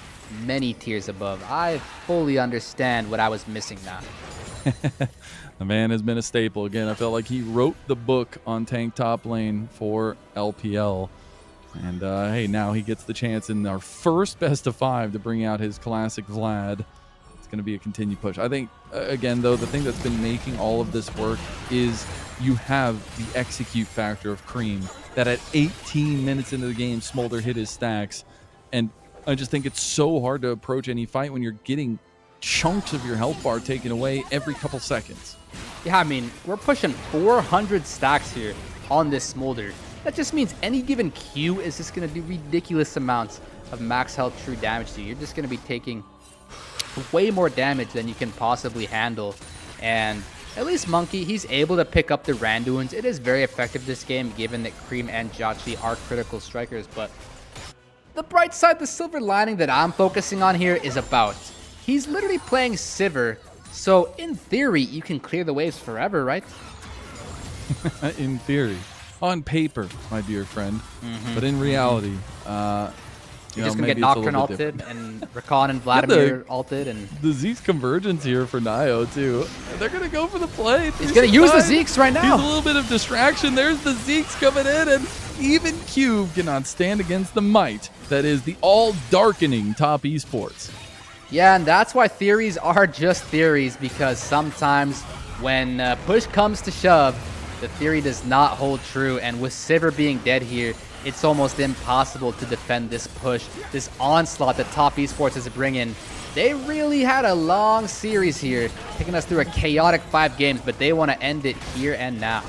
many tiers above. I fully understand what I was missing now. The man has been a staple. Again, I felt like he wrote the book on tank top lane for LPL. And hey, now he gets the chance in our first best of 5 to bring out his classic Vlad. It's going to be a continued push. I think, again, though, the thing that's been making all of this work is you have the execute factor of Cream, that at 18 minutes into the game, Smolder hit his stacks. And I just think it's so hard to approach any fight when you're getting chunks of your health bar taken away every couple seconds. Yeah, I mean, we're pushing 400 stacks here on this Smolder. That just means any given Q is just going to do ridiculous amounts of max health true damage to you. You're just going to be taking way more damage than you can possibly handle. And at least Monkey, he's able to pick up the Randuins. It is very effective this game, given that Cream and Jotchi are critical strikers. But the bright side, the silver lining that I'm focusing on here is about. He's literally playing Sivir, so in theory, you can clear the waves forever, right? In theory. On paper, my dear friend. But in reality, You're just going to get Nocturne ulted, and Rakan and Vladimir ulted. And the Zeke's convergence here for Nio, too. They're going to go for the play. He's going to use the Zeeks right now. He's a little bit of distraction. There's the Zeeks coming in, and even Cube cannot stand against the might that is the all-darkening Top Esports. Yeah, and that's why theories are just theories, because sometimes when push comes to shove, the theory does not hold true. And with Sivir being dead here, it's almost impossible to defend this push, this onslaught that Top Esports is bringing. They really had a long series here, taking us through a chaotic 5 games, but they want to end it here and now.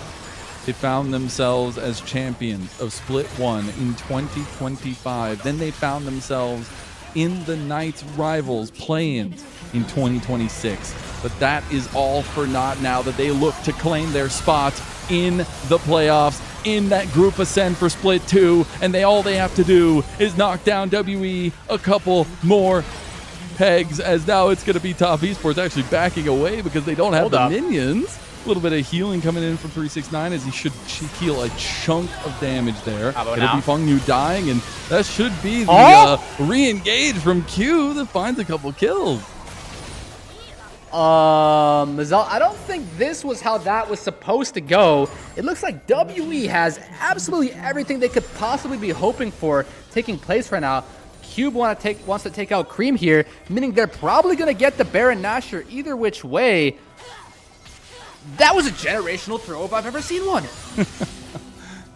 They found themselves as champions of Split 1 in 2025. Then they found themselves in the Knights Rivals play-ins in 2026. But that is all for naught now that they look to claim their spot in the playoffs, in that group ascend for Split 2, and all they have to do is knock down WE a couple more pegs, as now it's going to be Top Esports actually backing away because they don't have the minions. A little bit of healing coming in from 369 as he should heal a chunk of damage there. It'll be Feng Yu dying, and that should be the re-engage from Q that finds a couple kills. Mazal, I don't think this was how that was supposed to go. It looks like WE has absolutely everything they could possibly be hoping for taking place right now. Cube wants to take out Cream here, meaning they're probably going to get the Baron Nashor either which way. That was a generational throw if I've ever seen one.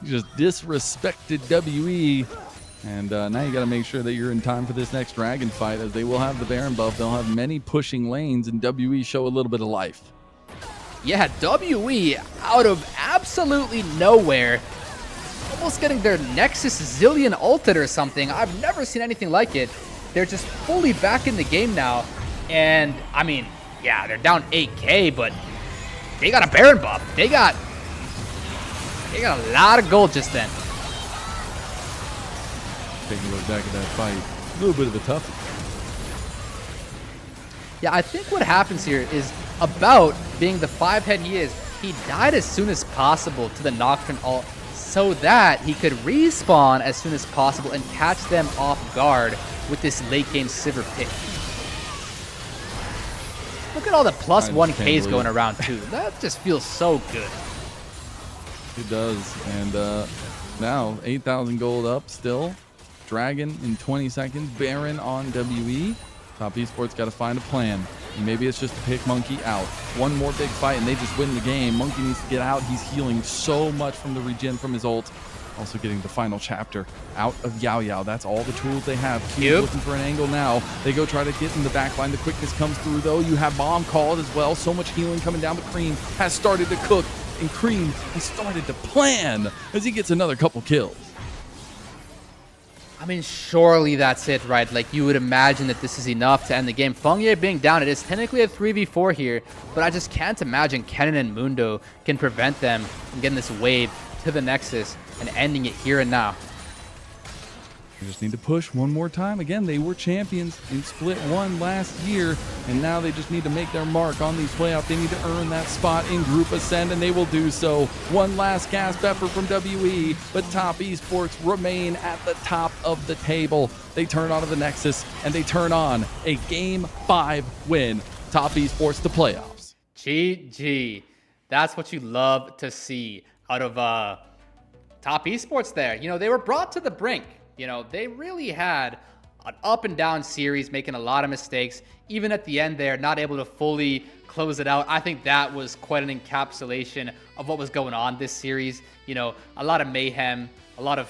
You just disrespected WE. And now you got to make sure that you're in time for this next Dragon fight, as they will have the Baron buff. They'll have many pushing lanes, and WE show a little bit of life. Yeah, WE out of absolutely nowhere, almost getting their Nexus Zillion ulted or something. I've never seen anything like it. They're just fully back in the game now. And, I mean, yeah, they're down 8K, but they got a Baron buff. They got a lot of gold just then. Taking a look back at that fight, a little bit of a toughie. Yeah, I think what happens here is, about being the 5-head he is, he died as soon as possible to the Nocturne ult so that he could respawn as soon as possible and catch them off guard with this late game Sivir pick. Look at all the plus 1Ks going around too. That just feels so good. It does. And now 8,000 gold up still. Dragon in 20 seconds. Baron on WE. Top Esports got to find a plan. And maybe it's just to pick Monkey out. One more big fight and they just win the game. Monkey needs to get out. He's healing so much from the regen from his ult. Also getting the final chapter out of Yao Yao. That's all the tools they have. Cube looking for an angle now. They go try to get in the backline. The quickness comes through though. You have bomb called as well. So much healing coming down, but Cream has started to cook. And Cream has started to plan as he gets another couple kills. I mean, surely that's it, right? Like, you would imagine that this is enough to end the game. Fengye being down, it is technically a 3v4 here, but I just can't imagine Kennen and Mundo can prevent them from getting this wave to the Nexus and ending it here and now. They just need to push one more time. Again, they were champions in Split 1 last year, and now they just need to make their mark on these playoffs. They need to earn that spot in Group Ascend, and they will do so. One last gasp effort from WE, but Top Esports remain at the top of the table. They turn onto the Nexus, and they turn on a Game 5 win. Top Esports to playoffs. GG. That's what you love to see out of Top Esports there. You know, they were brought to the brink. You know, they really had an up and down series, making a lot of mistakes. Even at the end there, not able to fully close it out. I think that was quite an encapsulation of what was going on this series. You know, a lot of mayhem, a lot of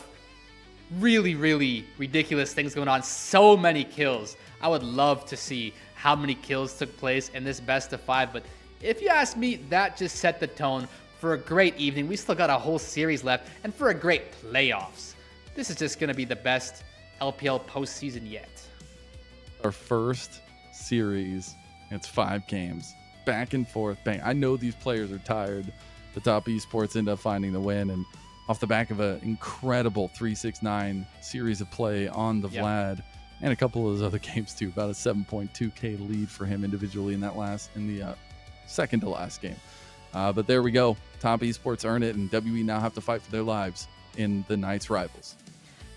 really, really ridiculous things going on. So many kills. I would love to see how many kills took place in this best of 5. But if you ask me, that just set the tone for a great evening. We still got a whole series left, and for a great playoffs. This is just going to be the best LPL postseason yet. Our first series, it's 5 games. Back and forth, bang. I know these players are tired. The Top Esports end up finding the win, and off the back of an incredible 3-6-9 series of play on the Vlad, and a couple of those other games too. About a 7.2k lead for him individually in the second to last game. But there we go. Top Esports earn it, and WE now have to fight for their lives in the Knights Rivals.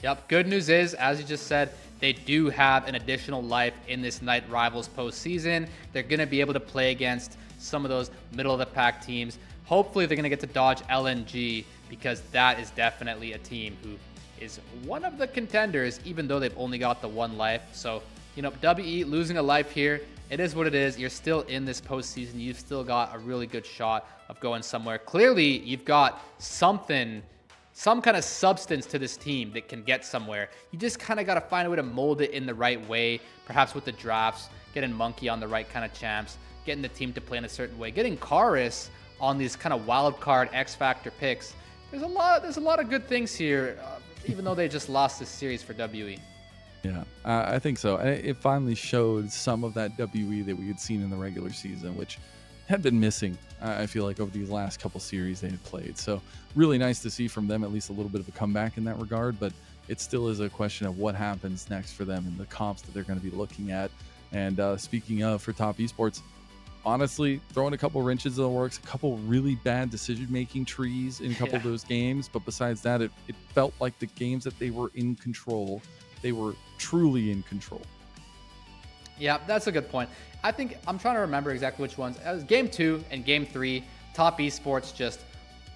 Yep. Good news is, as you just said, they do have an additional life in this Knight Rivals postseason. They're going to be able to play against some of those middle of the pack teams. Hopefully they're going to get to dodge LNG, because that is definitely a team who is one of the contenders, even though they've only got the 1 life. So, you know, WE losing a life here, it is what it is. You're still in this postseason. You've still got a really good shot of going somewhere. Clearly, you've got some kind of substance to this team that can get somewhere. You just kind of got to find a way to mold it in the right way, perhaps with the drafts, getting Monkey on the right kind of champs, getting the team to play in a certain way, getting Karis on these kind of wild card X Factor picks. There's a lot of good things here, even though they just lost this series for WE. Yeah, I think so. It finally showed some of that WE that we had seen in the regular season, which had been missing, I feel like, over these last couple series they had played. So really nice to see from them at least a little bit of a comeback in that regard, but it still is a question of what happens next for them and the comps that they're going to be looking at. And speaking of, for Top Esports, honestly, throwing a couple wrenches in the works, a couple really bad decision-making trees in a couple of those games, but besides that, it felt like the games that they were in control, they were truly in control. Yeah, that's a good point. I think I'm trying to remember exactly which ones. It was Game 2 and Game 3. Top Esports just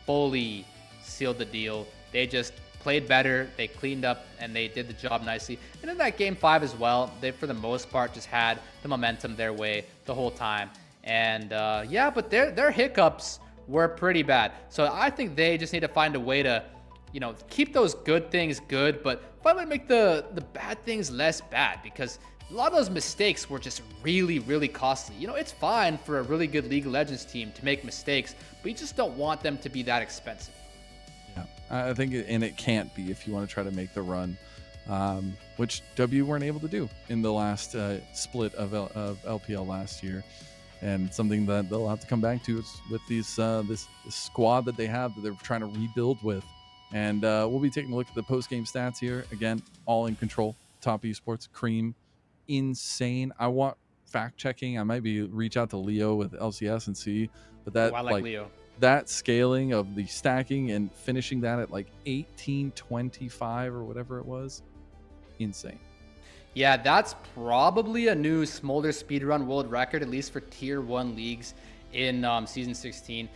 fully sealed the deal. They just played better, they cleaned up, and they did the job nicely. And in that Game 5 as well, they, for the most part, just had the momentum their way the whole time. And yeah, but their hiccups were pretty bad. So I think they just need to find a way to, you know, keep those good things good, but find a way to make the bad things less bad, because a lot of those mistakes were just really, really costly. You know, it's fine for a really good League of Legends team to make mistakes, but you just don't want them to be that expensive. Yeah, I think, and it can't be if you want to try to make the run, which W weren't able to do in the last split of LPL last year. And something that they'll have to come back to is with these this squad that they have that they're trying to rebuild with. And we'll be taking a look at the post-game stats here. Again, all in control. Top Esports, Cream, insane. I want fact-checking. I might be reach out to Leo with LCS and see. But that, I like Leo. That scaling of the stacking and finishing that at like 1825 or whatever it was, insane. Yeah, that's probably a new Smolder speedrun world record, at least for tier 1 leagues in season 16.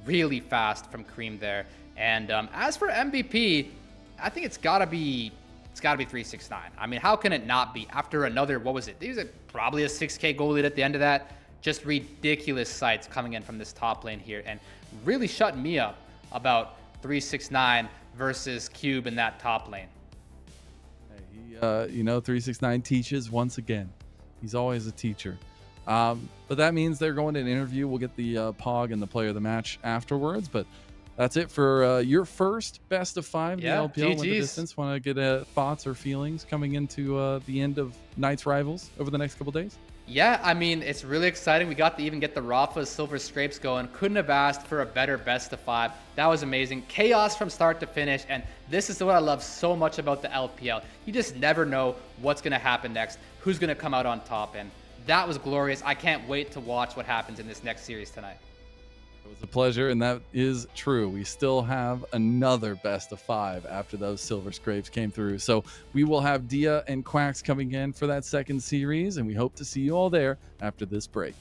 Really fast from Cream there. And as for MVP, I think it's gotta be it's got to be 369. I mean, how can it not be after another, what was it? These are probably a 6K goal lead at the end of that. Just ridiculous sights coming in from this top lane here and really shutting me up about 369 versus Cube in that top lane. Hey, you know, 369 teaches once again. He's always a teacher. But that means they're going to an interview. We'll get the POG and the player of the match afterwards. But that's it for your first best of 5. Yeah, the LPL went the GGs. distance. Want to get thoughts or feelings coming into the end of Night's Rivals over the next couple days? Yeah, I mean, it's really exciting. We got to even get the Rafa Silver Scrapes going. Couldn't have asked for a better best of 5. That was amazing. Chaos from start to finish. And this is what I love so much about the LPL. You just never know what's going to happen next, who's going to come out on top. And that was glorious. I can't wait to watch what happens in this next series tonight. It was a pleasure, and that is true. We still have another best of 5 after those silver scrapes came through. So we will have Dia and Quacks coming in for that second series, and we hope to see you all there after this break.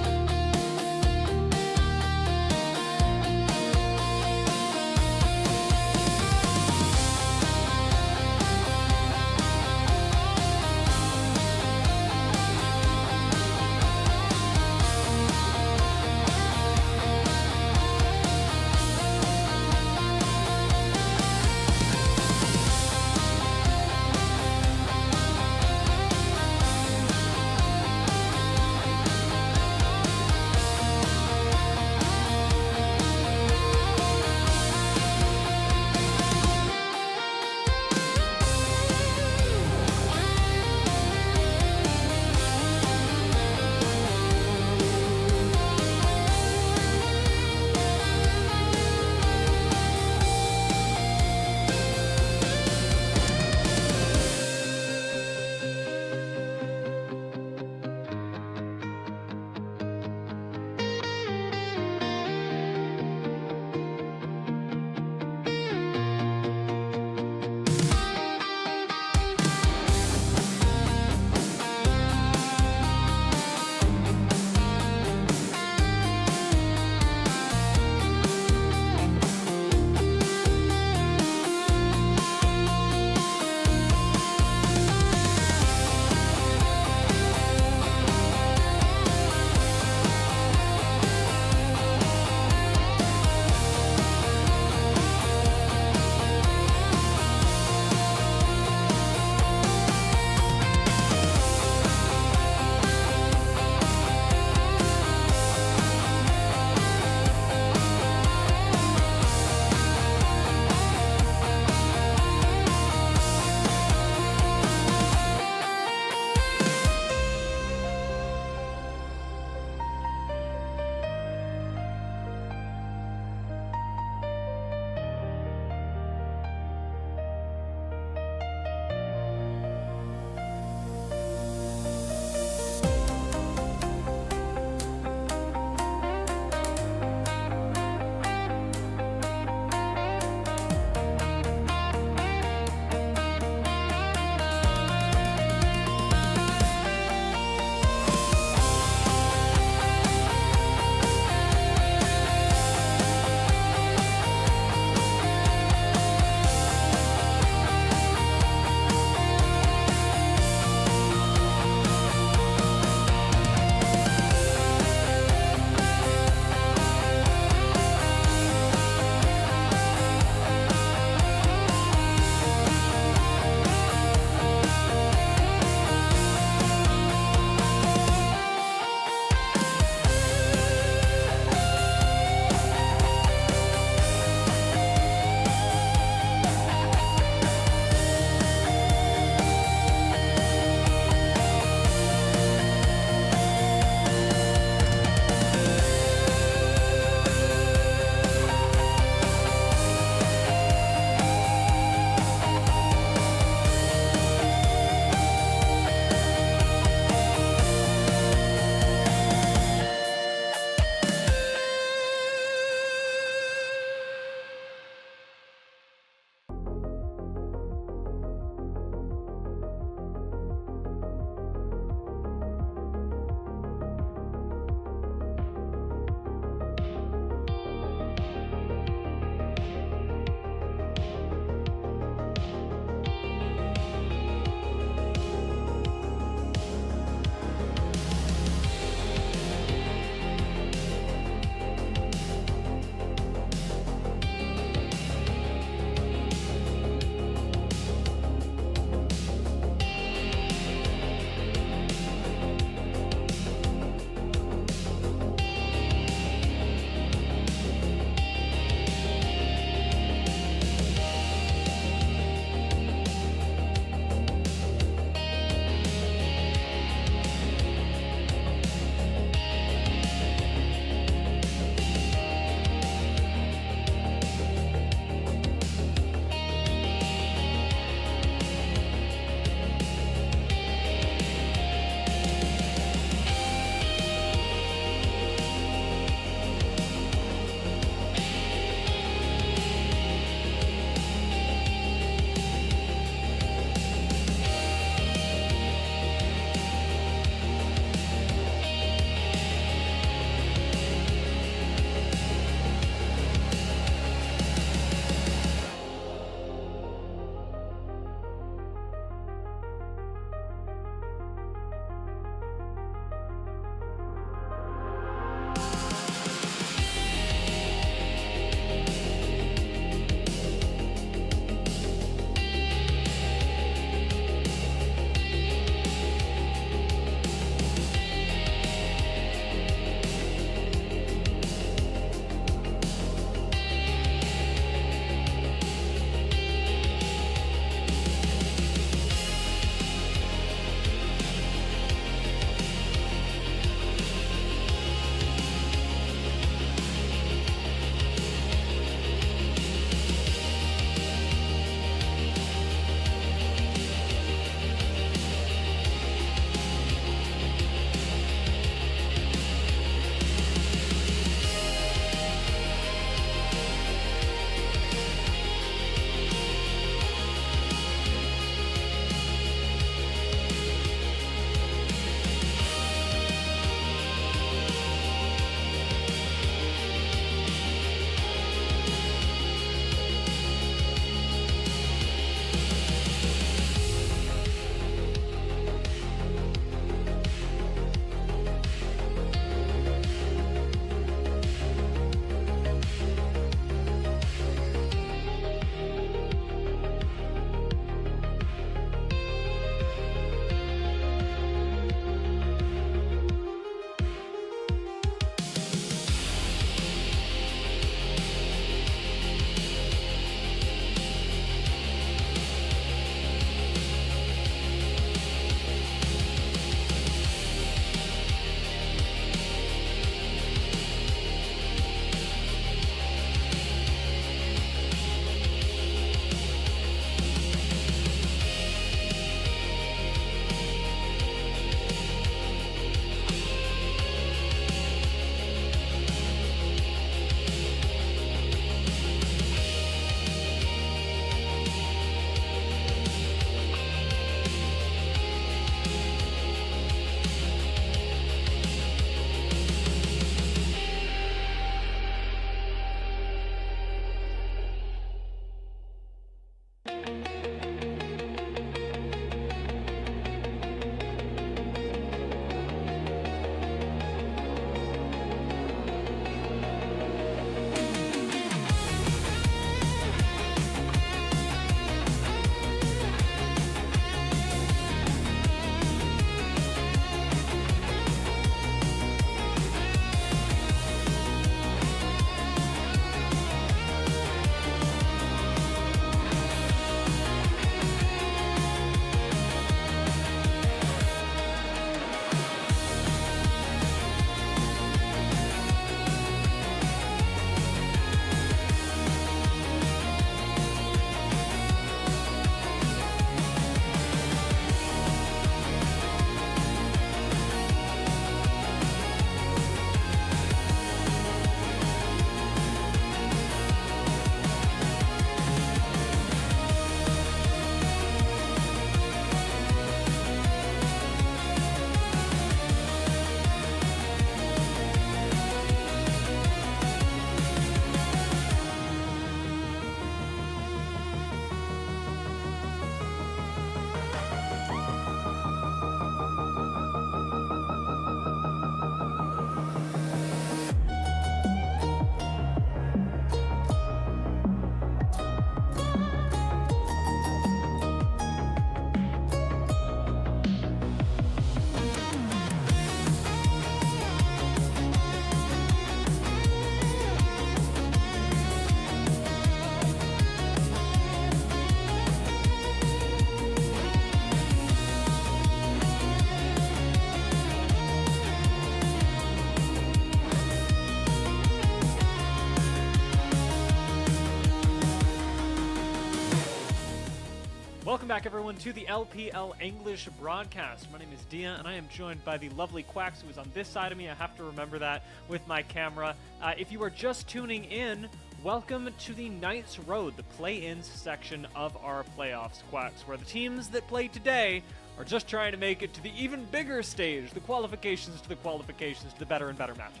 Welcome back, everyone, to the LPL English broadcast. My name is Dia, and I am joined by the lovely Quacks, who is on this side of me. I have to remember that with my camera. If you are just tuning in, welcome to the Knights Road, the play-ins section of our playoffs, Quacks, where the teams that play today are just trying to make it to the even bigger stage, the qualifications to the better and better matches.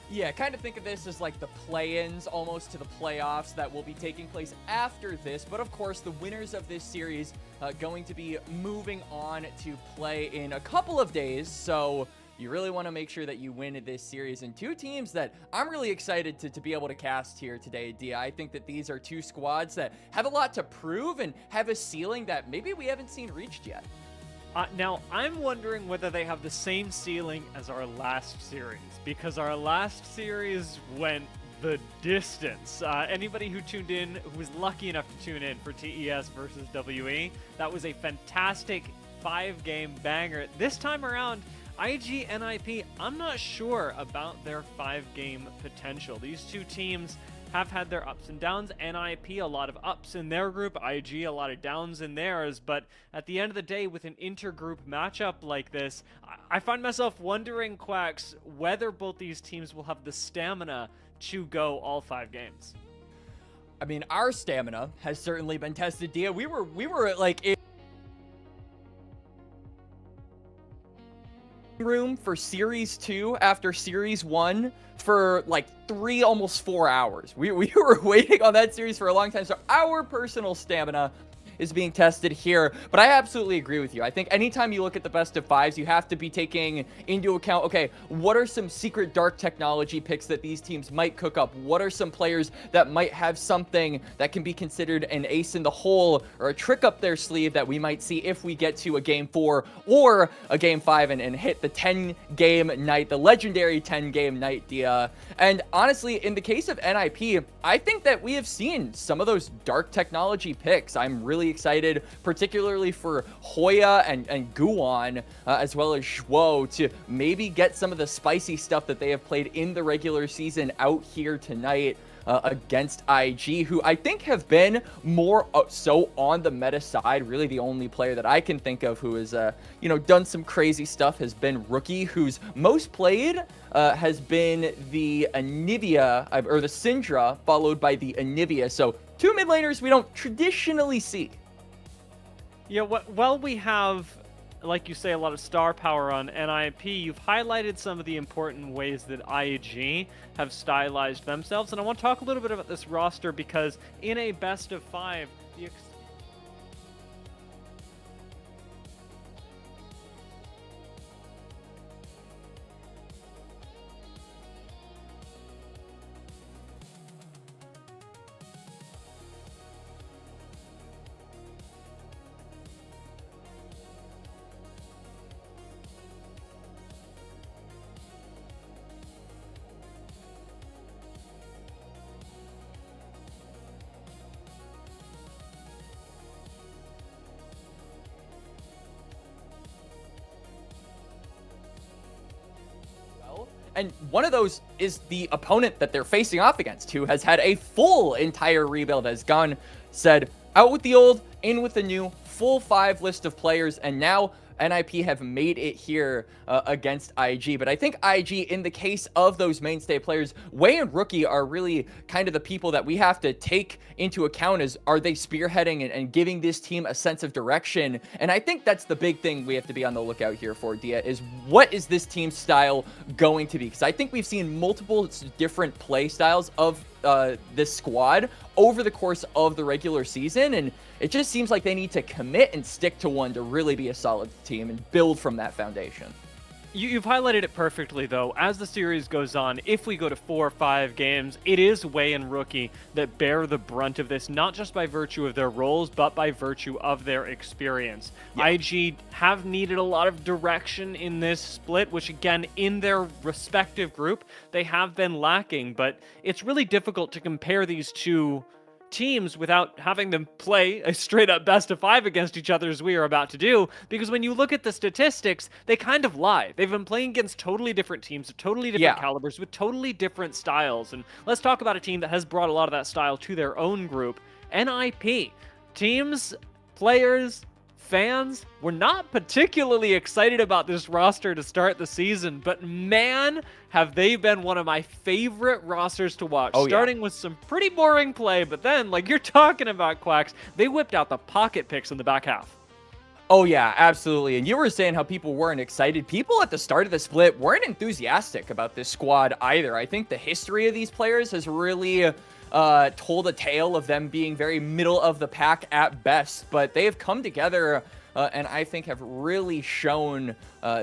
Yeah, kind of think of this as like the play-ins almost to the playoffs that will be taking place after this. But of course, the winners of this series going to be moving on to play in a couple of days. So you really want to make sure that you win this series. And two teams that I'm really excited to be able to cast here today, Dia. I think that these are two squads that have a lot to prove and have a ceiling that maybe we haven't seen reached yet. Now, I'm wondering whether they have the same ceiling as our last series, because our last series went the distance. Anybody who tuned in, who was lucky enough to tune in for TES versus WE, that was a fantastic 5-game banger. This time around, IG and NiP, I'm not sure about their 5-game potential. These two teams have had their ups and downs. NiP, a lot of ups in their group. IG, a lot of downs in theirs. But at the end of the day, with an intergroup matchup like this, I find myself wondering, Quacks, whether both these teams will have the stamina to go all 5 games. I mean, our stamina has certainly been tested, Dia. We were like in room for Series 2 after Series 1 for like 3, almost 4 hours. We were waiting on that series for a long time, so our personal stamina is being tested here. But I absolutely agree with you. I think anytime you look at the best of 5s, you have to be taking into account, okay, what are some secret dark technology picks that these teams might cook up? What are some players that might have something that can be considered an ace in the hole or a trick up their sleeve that we might see if we get to a game 4 or a game 5 and hit the 10-game night, the legendary 10-game night, Dia. And honestly, in the case of NiP, I think that we have seen some of those dark technology picks. I'm really excited, particularly for Hoya and Guan, as well as Zhuo, to maybe get some of the spicy stuff that they have played in the regular season out here tonight against IG, who I think have been more so on the meta side. Really, the only player that I can think of who has, done some crazy stuff has been Rookie, whose most played has been the Anivia, or the Syndra, followed by the Anivia. So two mid laners we don't traditionally see. Yeah, well, we have, like you say, a lot of star power on NiP. You've highlighted some of the important ways that IG have stylized themselves, and I want to talk a little bit about this roster because in a best of 5, the And one of those is the opponent that they're facing off against, who has had a full entire rebuild, has said, out with the old, in with the new, full 5 list of players, and now NiP have made it here against IG. But I think IG, in the case of those mainstay players, Wei and Rookie are really kind of the people that we have to take into account as, are they spearheading and giving this team a sense of direction? And I think that's the big thing we have to be on the lookout here for, Dia, is what is this team's style going to be? Because I think we've seen multiple different play styles of this squad over the course of the regular season, and it just seems like they need to commit and stick to one to really be a solid team and build from that foundation. You've highlighted it perfectly, though. As the series goes on, if we go to 4 or 5 games, it is Wei and Rookie that bear the brunt of this, not just by virtue of their roles, but by virtue of their experience. Yeah. IG have needed a lot of direction in this split, which again, in their respective group, they have been lacking, but it's really difficult to compare these two teams without having them play a straight up best of 5 against each other as we are about to do, because when you look at the statistics, they kind of lie. They've been playing against totally different teams of totally different calibers with totally different styles. And let's talk about a team that has brought a lot of that style to their own group, NiP. Teams players, fans, were not particularly excited about this roster to start the season, but man, have they been one of my favorite rosters to watch. Starting with some pretty boring play, but then, like you're talking about, Quacks, they whipped out the pocket picks in the back half. Oh, yeah, absolutely. And you were saying how people weren't excited. People at the start of the split weren't enthusiastic about this squad either. I think the history of these players has really told a tale of them being very middle of the pack at best. But they have come together and I think have really shown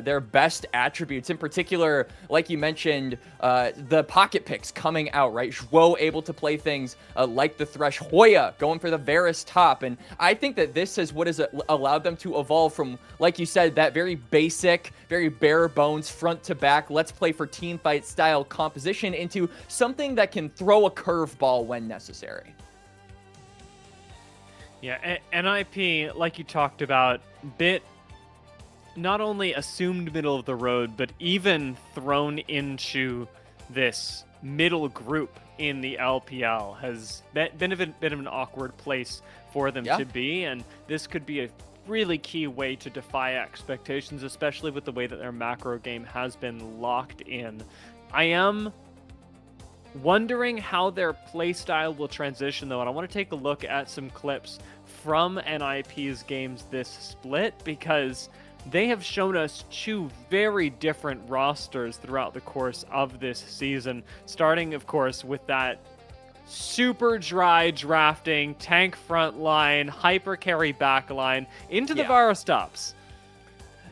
their best attributes. In particular, like you mentioned, the pocket picks coming out, right? Zhuo able to play things like the Thresh, Hoya going for the Varus top. And I think that this is what has allowed them to evolve from, like you said, that very basic, very bare bones front to back, let's play for team fight style composition into something that can throw a curveball when necessary. Yeah, NiP, like you talked about, bit not only assumed middle of the road, but even thrown into this middle group in the LPL has been a bit of an awkward place for them to be, and this could be a really key way to defy expectations, especially with the way that their macro game has been locked in. I am wondering how their playstyle will transition, though, and I want to take a look at some clips from NiP's games this split, because they have shown us two very different rosters throughout the course of this season, starting, of course, with that super dry drafting, tank front line, hyper carry back line, into the Varus tops.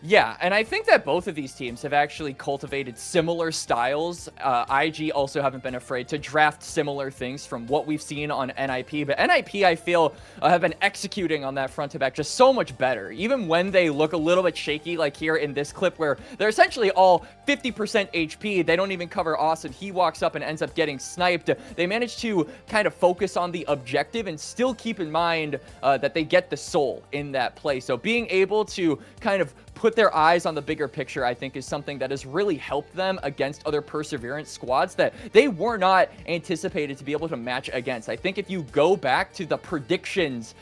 Yeah, and I think that both of these teams have actually cultivated similar styles. IG also haven't been afraid to draft similar things from what we've seen on NiP, but NiP, I feel, have been executing on that front to back just so much better. Even when they look a little bit shaky, like here in this clip where they're essentially all 50% HP, they don't even cover Austin. He walks up and ends up getting sniped. They manage to kind of focus on the objective and still keep in mind that they get the soul in that play. So being able to kind of put their eyes on the bigger picture, I think, is something that has really helped them against other Perseverance squads that they were not anticipated to be able to match against. I think if you go back to the predictions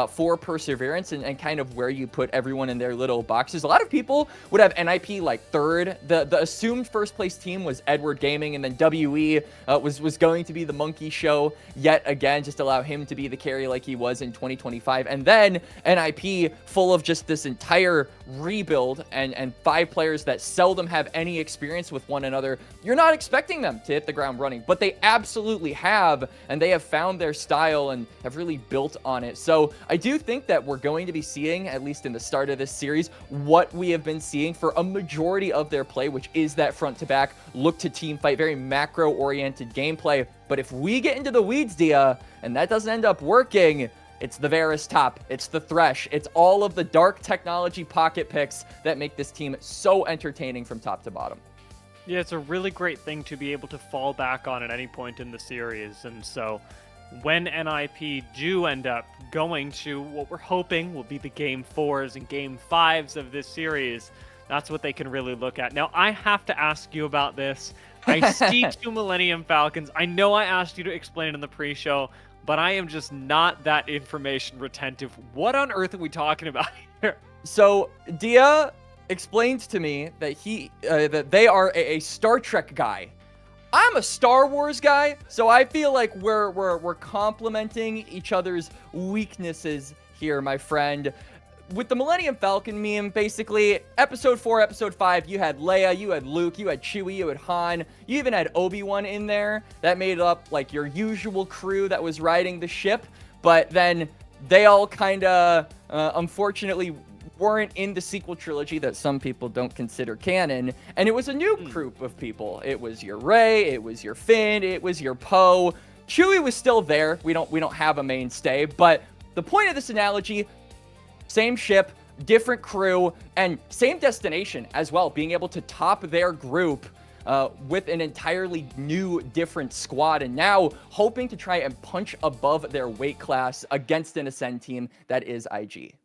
for Perseverance and kind of where you put everyone in their little boxes, a lot of people would have NiP like third. The assumed first place team was Edward Gaming, and then WE was going to be the monkey show yet again, just allow him to be the carry like he was in 2025. And then NiP, full of just this entire rebuild and 5 players that seldom have any experience with one another. You're not expecting them to hit the ground running, but they absolutely have, and they have found their style and have really built on it. So I do think that we're going to be seeing, at least in the start of this series, what we have been seeing for a majority of their play, which is that front to back, look to team fight, very macro oriented gameplay. But if we get into the weeds, Dia, and that doesn't end up working, it's the Varus top, it's the Thresh, it's all of the dark technology pocket picks that make this team so entertaining from top to bottom. Yeah, it's a really great thing to be able to fall back on at any point in the series. And so when NiP do end up going to what we're hoping will be the Game 4s and Game 5s of this series, that's what they can really look at. Now, I have to ask you about this. I see 2 Millennium Falcons. I know I asked you to explain it in the pre-show, but I am just not that information retentive. What on earth are we talking about here? So Dia explained to me that that they are a Star Trek guy. I'm a Star Wars guy, so I feel like we're complementing each other's weaknesses here, my friend. With the Millennium Falcon meme, basically, episode 4, episode 5, you had Leia, you had Luke, you had Chewie, you had Han, you even had Obi-Wan in there. That made up, like, your usual crew that was riding the ship, but then they all kind of, unfortunately, weren't in the sequel trilogy that some people don't consider canon, and it was a new group of people. It was your Rey, it was your Finn, it was your Poe. Chewie was still there. We don't have a mainstay, but the point of this analogy, same ship, different crew, and same destination as well, being able to top their group with an entirely new, different squad, and now hoping to try and punch above their weight class against an Ascend team that is IG.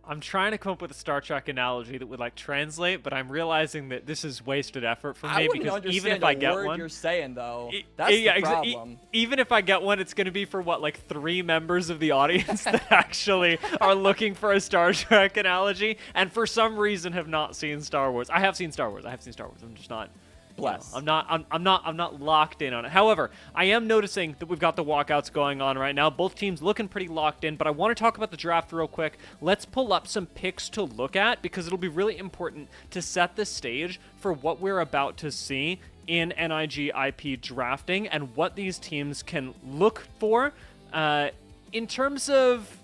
I'm trying to come up with a Star Trek analogy that would like translate, but I'm realizing that this is wasted effort for me because even if I get one, you're saying though, that's the problem. Even if I get one, it's going to be for what, like 3 members of the audience that actually are looking for a Star Trek analogy, and for some reason have not seen Star Wars. I have seen Star Wars. I'm just not. Bless. I'm not locked in on it. However, I am noticing that we've got the walkouts going on right now. Both teams looking pretty locked in, but I want to talk about the draft real quick. Let's pull up some picks to look at because it'll be really important to set the stage for what we're about to see in NIG IP drafting and what these teams can look for in terms of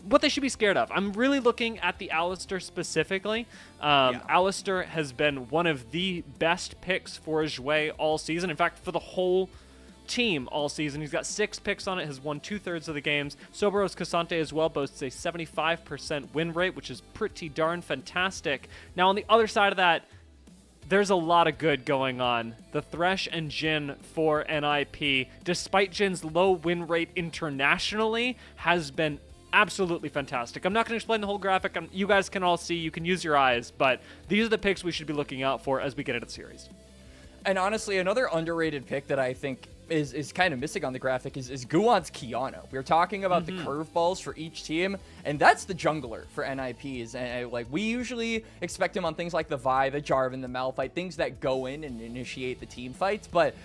what they should be scared of. I'm really looking at the Alistair specifically. Alistair has been one of the best picks for Jouet all season. In fact, for the whole team all season. He's got 6 picks on it, has won 2/3 of the games. Soberos Casante as well boasts a 75% win rate, which is pretty darn fantastic. Now, on the other side of that, there's a lot of good going on. The Thresh and Jin for NiP, despite Jin's low win rate internationally, has been absolutely fantastic. I'm not going to explain the whole graphic. You guys can all see. You can use your eyes. But these are the picks we should be looking out for as we get into the series. And honestly, another underrated pick that I think is kind of missing on the graphic is Guwan's Kiana. We were talking about the curveballs for each team, and that's the jungler for NiPs. And like we usually expect him on things like the Vi, the Jarvan, the Malphite, things that go in and initiate the team fights. But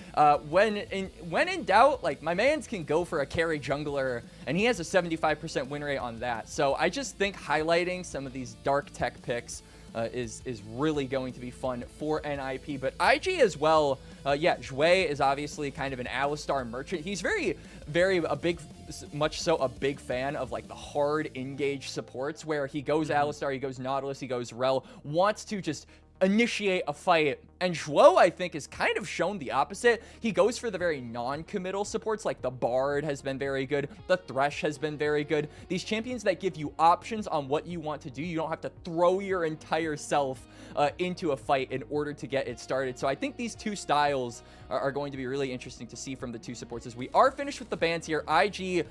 when in doubt, like my mans can go for a carry jungler, and he has a 75% win rate on that. So I just think highlighting some of these dark tech picks is really going to be fun for NiP. But IG as well, Jouet is obviously kind of an Alistar merchant. He's much so a big fan of like the hard engage supports where he goes Alistar, he goes Nautilus, he goes Rel, wants to just initiate a fight. And Zhuo, I think, has kind of shown the opposite. He goes for the very non-committal supports, like the Bard has been very good, the Thresh has been very good. These champions that give you options on what you want to do. You don't have to throw your entire self into a fight in order to get it started. So I think these two styles are going to be really interesting to see from the two supports. As we are finished with the bans here, IG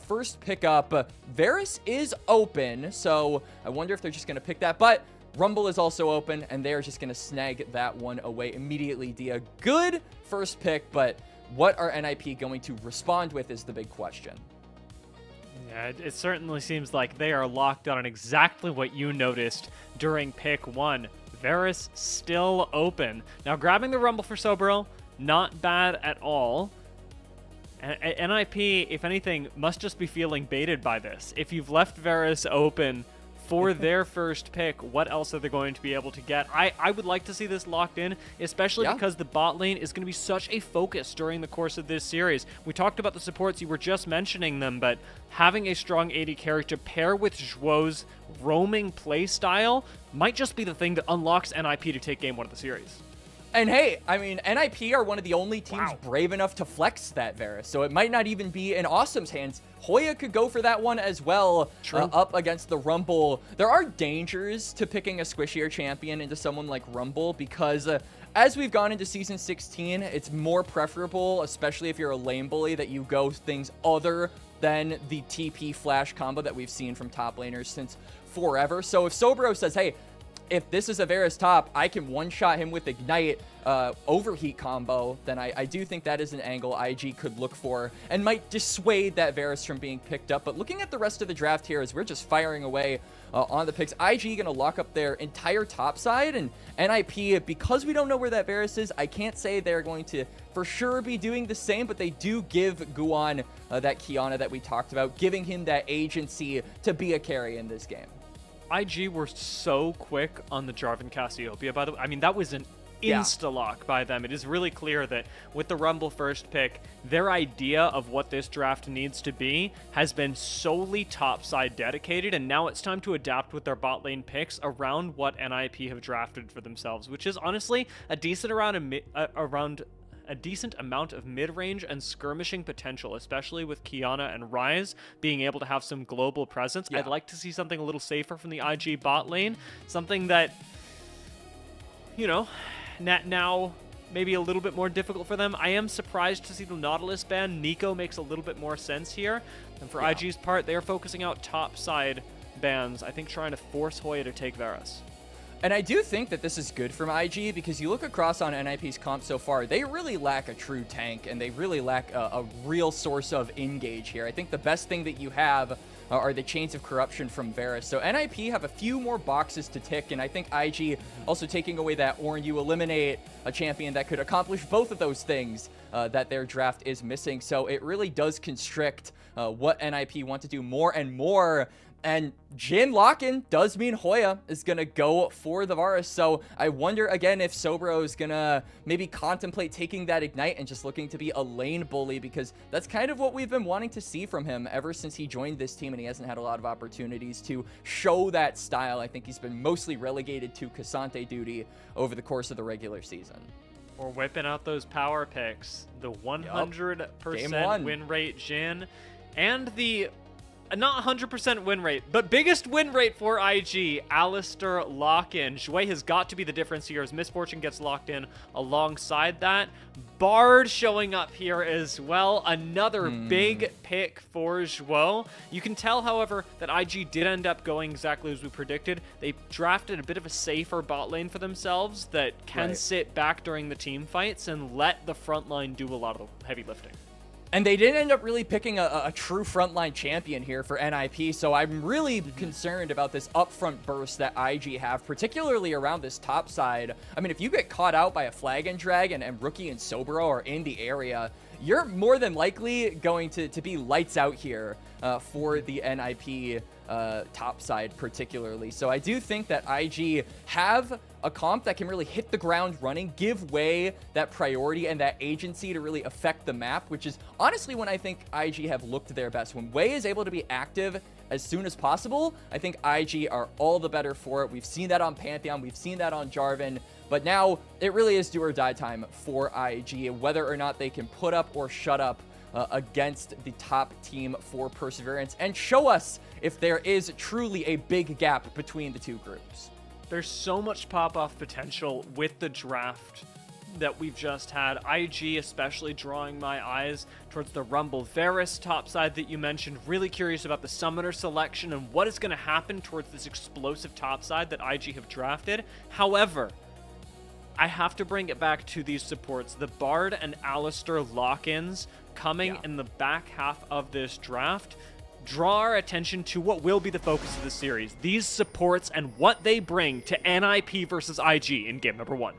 first pickup. Varus is open, so I wonder if they're just going to pick that. But Rumble is also open, and they're just going to snag that one away immediately. Dia, good first pick, but what are NiP going to respond with is the big question. Yeah, it certainly seems like they are locked on exactly what you noticed during pick 1. Varus still open. Now, grabbing the Rumble for Sobero, not bad at all. NiP, if anything, must just be feeling baited by this. If you've left Varus open for their first pick, what else are they going to be able to get? I would like to see this locked in, especially because the bot lane is going to be such a focus during the course of this series. We talked about the supports, you were just mentioning them, but having a strong AD character pair with Zhuo's roaming play style might just be the thing that unlocks NiP to take game 1 of the series. And hey, I mean, NiP are one of the only teams brave enough to flex that Varus, so it might not even be in Awesome's hands. Hoya could go for that one as well, up against the Rumble. There are dangers to picking a squishier champion into someone like Rumble because as we've gone into Season 16, it's more preferable, especially if you're a lane bully, that you go things other than the TP flash combo that we've seen from top laners since forever. So if Sobero says, hey, if this is a Varus top, I can one-shot him with Ignite overheat combo, then I do think that is an angle IG could look for and might dissuade that Varus from being picked up. But looking at the rest of the draft here as we're just firing away on the picks, IG going to lock up their entire top side, and NiP, because we don't know where that Varus is, I can't say they're going to for sure be doing the same, but they do give Guwan that Kiana that we talked about, giving him that agency to be a carry in this game. IG were so quick on the Jarvan Cassiopeia, by the way. I mean, that was an insta-lock by them. It is really clear that with the Rumble first pick, their idea of what this draft needs to be has been solely topside dedicated, and now it's time to adapt with their bot lane picks around what NiP have drafted for themselves, which is honestly a decent a decent amount of mid-range and skirmishing potential, especially with Kiana and Ryze being able to have some global presence. I'd like to see something a little safer from the IG bot lane, something that, you know, now maybe a little bit more difficult for them. I am surprised to see the Nautilus ban. Nico makes a little bit more sense here. And for IG's part, they're focusing out top side bans, I think trying to force Hoya to take Varus. And I do think that this is good from IG because you look across on NiP's comp so far, they really lack a true tank and they really lack a real source of engage here. I think the best thing that you have are the Chains of Corruption from Varus. So NiP have a few more boxes to tick, and I think IG also taking away that Ornn, you eliminate a champion that could accomplish both of those things that their draft is missing. So it really does constrict what NiP want to do more and more. And Jhin lock-in does mean Hoya is going to go for the Varus. So I wonder, again, if Sobro is going to maybe contemplate taking that Ignite and just looking to be a lane bully, because that's kind of what we've been wanting to see from him ever since he joined this team, and he hasn't had a lot of opportunities to show that style. I think he's been mostly relegated to Cassante duty over the course of the regular season. We're whipping out those power picks. The 100% Game win rate Jhin, and the not 100% win rate, but biggest win rate for IG, Alistar lock-in. Xue has got to be the difference here as Misfortune gets locked in alongside that. Bard showing up here as well. Another big pick for Xue. You can tell, however, that IG did end up going exactly as we predicted. They drafted a bit of a safer bot lane for themselves that can sit back during the team fights and let the front line do a lot of the heavy lifting. And they didn't end up really picking a true frontline champion here for NiP, so I'm really concerned about this upfront burst that IG have, particularly around this top side. I mean, if you get caught out by a Flag and Dragon and Rookie and Sobro are in the area, you're more than likely going to be lights out here for the NiP top side particularly. So I do think that IG have a comp that can really hit the ground running, give Wei that priority and that agency to really affect the map, which is honestly when I think IG have looked their best. When Wei is able to be active as soon as possible, I think IG are all the better for it. We've seen that on Pantheon, we've seen that on Jarvan, but now it really is do or die time for IG, whether or not they can put up or shut up against the top team for Perseverance and show us if there is truly a big gap between the two groups. There's so much pop-off potential with the draft that we've just had. IG especially drawing my eyes towards the Rumble Varus topside that you mentioned. Really curious about the summoner selection and what is going to happen towards this explosive topside that IG have drafted. However, I have to bring it back to these supports. The Bard and Alistar lock-ins coming in the back half of this draft draw our attention to what will be the focus of the series. These supports and what they bring to NiP versus IG in game number 1.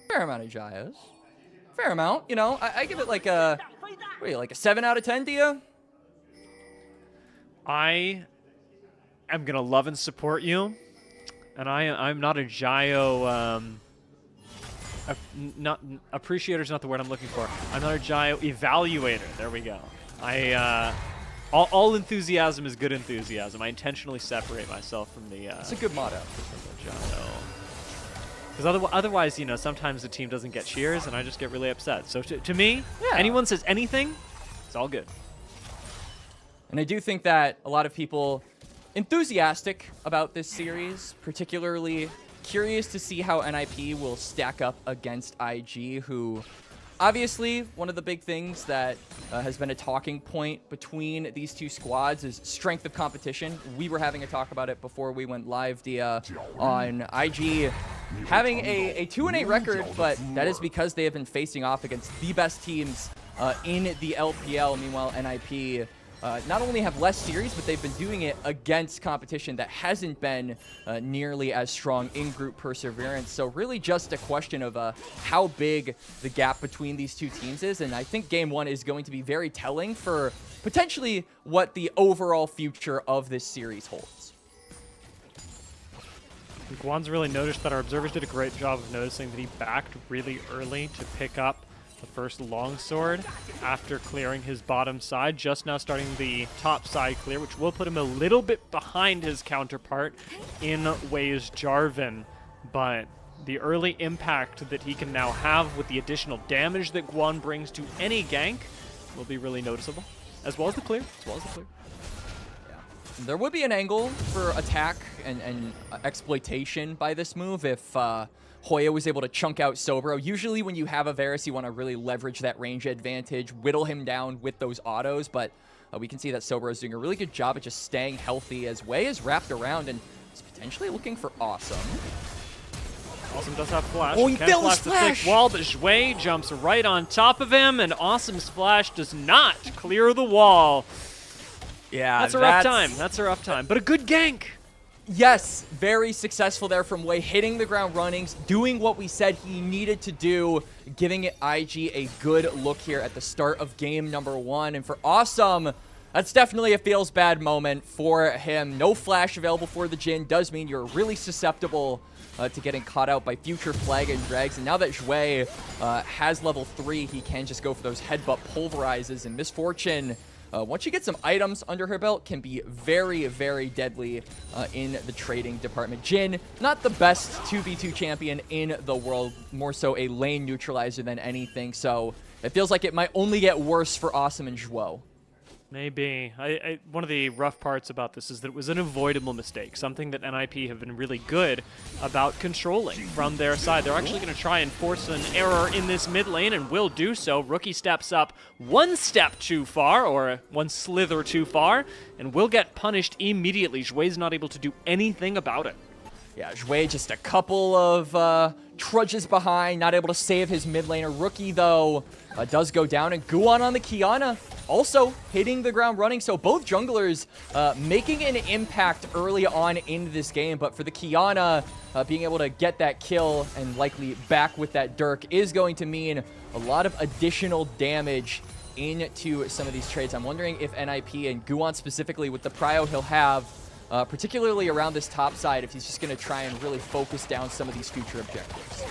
Fair amount of Jayos. Fair amount, you know. I give it like a, what are you, like a 7 out of 10 to you? I am going to love and support you. And I'm not a Jayo, not appreciator's not the word I'm looking for. I'm not a Jayo evaluator. There we go. All enthusiasm is good enthusiasm. I intentionally separate myself from the It's a good motto. Jayo. Because otherwise, you know, sometimes the team doesn't get cheers, and I just get really upset. So to me, anyone says anything, it's all good. And I do think that a lot of people enthusiastic about this series, particularly curious to see how NiP will stack up against IG, who obviously one of the big things that has been a talking point between these two squads is strength of competition. We were having a talk about it before we went live, Dia, on IG having a 2-8 record, but that is because they have been facing off against the best teams in the LPL. Meanwhile, NiP not only have less series, but they've been doing it against competition that hasn't been nearly as strong in group Perseverance. So really just a question of how big the gap between these two teams is. And I think game 1 is going to be very telling for potentially what the overall future of this series holds. Guan's really noticed that our observers did a great job of noticing that he backed really early to pick up the first longsword after clearing his bottom side. Just now starting the top side clear, which will put him a little bit behind his counterpart in Wei's Jarvan. But the early impact that he can now have with the additional damage that Guan brings to any gank will be really noticeable, as well as the clear. There would be an angle for attack and exploitation by this move if Hoya was able to chunk out Sobro. Usually when you have a Varus, you want to really leverage that range advantage, whittle him down with those autos, but we can see that Sobro is doing a really good job at just staying healthy as Wei is wrapped around and is potentially looking for Awesome. Awesome does have flash. Oh, he Can failed his the thick flash. wall, but Zhui jumps right on top of him, and Awesome's flash does not clear the wall. Yeah, That's a rough time. That's a rough time, but a good gank. Yes, very successful there from Wei, hitting the ground runnings, doing what we said he needed to do, giving IG a good look here at the start of game number 1. And for Awesome, that's definitely a feels bad moment for him. No flash available for the Jhin does mean you're really susceptible to getting caught out by future flag and drags. And now that Zhui has level 3, he can just go for those headbutt pulverizes. And Misfortune, once you get some items under her belt, can be very, very deadly in the trading department. Jhin, not the best 2v2 champion in the world, more so a lane neutralizer than anything. So it feels like it might only get worse for Awesome and Zhuo. Maybe. One of the rough parts about this is that it was an avoidable mistake, something that NiP have been really good about controlling from their side. They're actually going to try and force an error in this mid lane, and will do so. Rookie steps up one step too far, or one slither too far, and will get punished immediately. Zhui's not able to do anything about it. Yeah, Zhui just a couple of trudges behind, not able to save his mid laner. Rookie, though, does go down, and Guan on the Qiyana also hitting the ground running. So both junglers making an impact early on in this game, but for the Qiyana, being able to get that kill and likely back with that Dirk is going to mean a lot of additional damage into some of these trades. I'm wondering if NiP and Guan specifically, with the prio he'll have, particularly around this top side, if he's just going to try and really focus down some of these future objectives.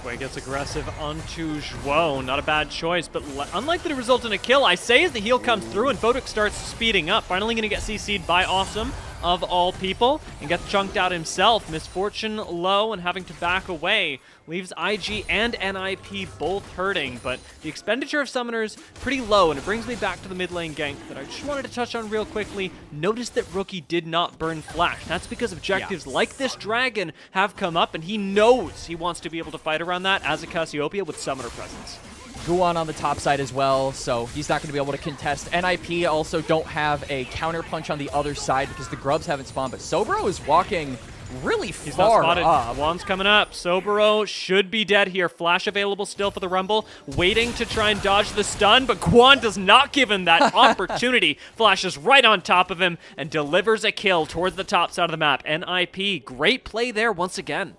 Zhui gets aggressive onto Zhuo. Not a bad choice, but unlikely to result in a kill. I say as the heal comes through and Photic starts speeding up. Finally going to get CC'd by Awesome, of all people, and gets chunked out himself. Misfortune low and having to back away. Leaves IG and NiP both hurting, but the expenditure of summoners pretty low, and it brings me back to the mid lane gank that I just wanted to touch on real quickly. Notice that Rookie did not burn flash. That's because objectives like this dragon have come up, and he knows he wants to be able to fight around that as a Cassiopeia with summoner presence. Guan on the top side as well, so he's not going to be able to contest. NiP also don't have a counter punch on the other side because the grubs haven't spawned, but Sobro is walking really He's far not spotted. up. Juan's coming up. Soboro should be dead here. Flash available still for the Rumble. Waiting to try and dodge the stun, but Guan does not give him that opportunity. Flashes right on top of him and delivers a kill towards the top side of the map. NiP, great play there once again.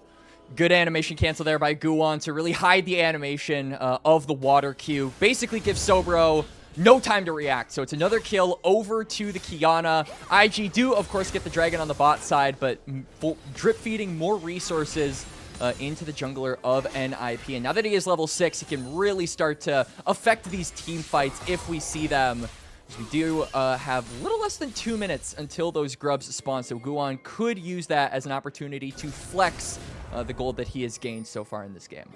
Good animation cancel there by Guan to really hide the animation of the water Q. Basically gives Sobro no time to react. So it's another kill over to the Qiyana. IG do, of course, get the dragon on the bot side, but drip feeding more resources into the jungler of NiP. And now that he is level 6, he can really start to affect these team fights if we see them. We do have a little less than 2 minutes until those grubs spawn, so Guan could use that as an opportunity to flex the gold that he has gained so far in this game.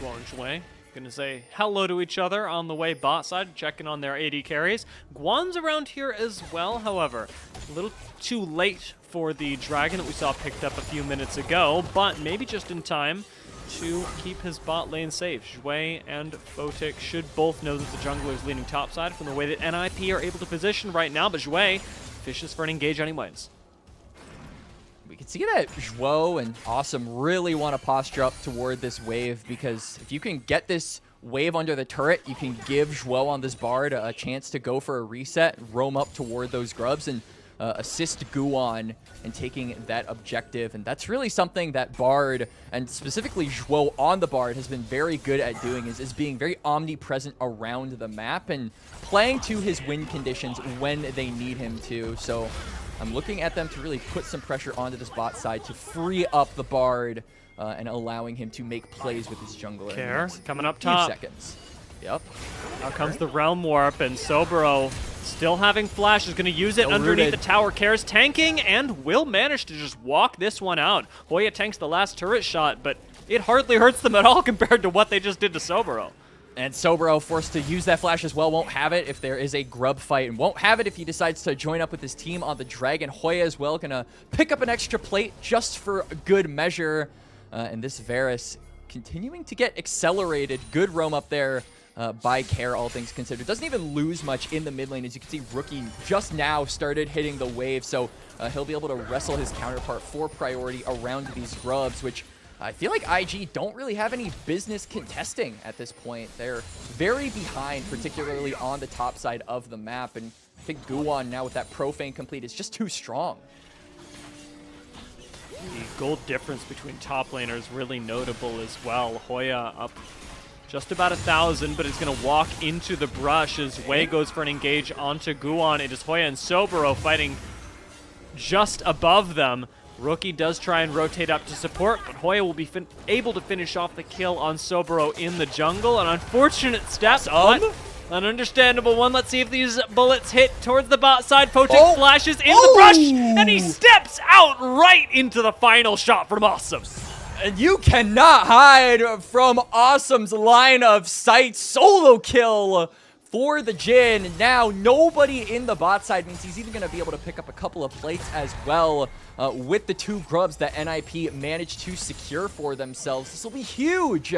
Zhuo gonna say hello to each other on the way bot side, checking on their AD carries. Guan's around here as well, however. A little too late for the dragon that we saw picked up a few minutes ago, but maybe just in time to keep his bot lane safe. Zhui and Photic should both know that the jungler is leaning topside from the way that NiP are able to position right now, but Zhui fishes for an engage anyways. We can see that Zhuo and Awesome really want to posture up toward this wave, because if you can get this wave under the turret, you can give Zhuo on this Bard a chance to go for a reset, roam up toward those grubs, and assist Guan in taking that objective. And that's really something that Bard, and specifically Zhuo on the Bard, has been very good at doing, is being very omnipresent around the map and playing to his win conditions when they need him to. So I'm looking at them to really put some pressure onto this bot side to free up the Bard and allowing him to make plays with his jungler. Care coming up few top. Seconds. Yep. Now comes the Realm Warp, and Soboro, still having flash, is going to use it underneath the tower. Cares tanking and will manage to just walk this one out. Hoya tanks the last turret shot, but it hardly hurts them at all compared to what they just did to Soboro. And Sobro forced to use that flash as well. Won't have it if there is a grub fight, and won't have it if he decides to join up with his team on the Dragon. Hoya as well, gonna pick up an extra plate just for good measure. And this Varus continuing to get accelerated. Good roam up there by Care, all things considered. Doesn't even lose much in the mid lane. As you can see, Rookie just now started hitting the wave, so he'll be able to wrestle his counterpart for priority around these grubs, which I feel like IG don't really have any business contesting at this point. They're very behind, particularly on the top side of the map, and I think Guwon now with that Profane complete is just too strong. The gold difference between top laners is really notable as well. Hoya up just about 1,000, but is going to walk into the brush as Wei goes for an engage onto Guwon. It is Hoya and Soboro fighting just above them. Rookie does try and rotate up to support, but Hoya will be able to finish off the kill on Soboro in the jungle. An unfortunate step, but an understandable one. Let's see if these bullets hit towards the bot side. Potek flashes in the brush, and he steps out right into the final shot from Awesome. And you cannot hide from Awesome's line of sight. Solo kill for the Jhin. Now nobody in the bot side means he's even going to be able to pick up a couple of plates as well with the 2 grubs that NiP managed to secure for themselves. This will be huge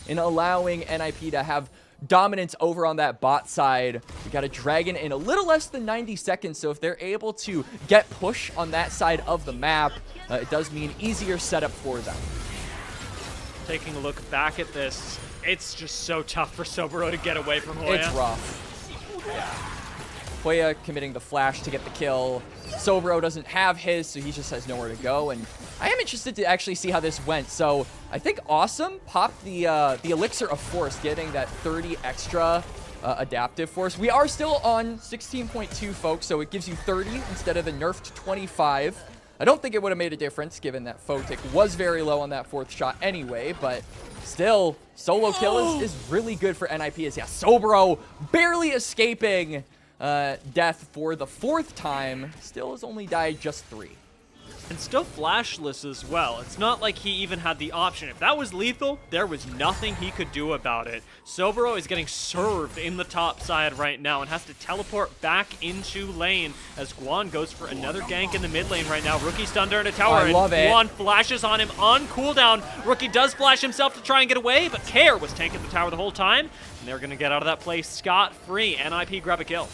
in allowing NiP to have dominance over on that bot side. We got a Dragon in a little less than 90 seconds, so if they're able to get push on that side of the map, it does mean easier setup for them. Taking a look back at this, it's just so tough for Soboro to get away from Hoya. It's rough. Hoya committing the flash to get the kill. Soboro doesn't have his, so he just has nowhere to go. And I am interested to actually see how this went. So I think Awesome popped the Elixir of Force, getting that 30 extra adaptive force. We are still on 16.2, folks, so it gives you 30 instead of the nerfed 25. I don't think it would have made a difference, given that Photic was very low on that 4th shot anyway, but still, solo kill is really good for NiP. As yeah, Soboro barely escaping death for the 4th time. Still has only died just 3. And still flashless as well. It's not like he even had the option. If that was lethal, there was nothing he could do about it. Soboro is getting served in the top side right now and has to teleport back into lane as Guan goes for another gank in the mid lane right now. Rookie stunned under a tower, and Guan flashes on him on cooldown. Rookie does flash himself to try and get away, but Care was tanking the tower the whole time, and they're going to get out of that place scot-free. NiP grab a kill.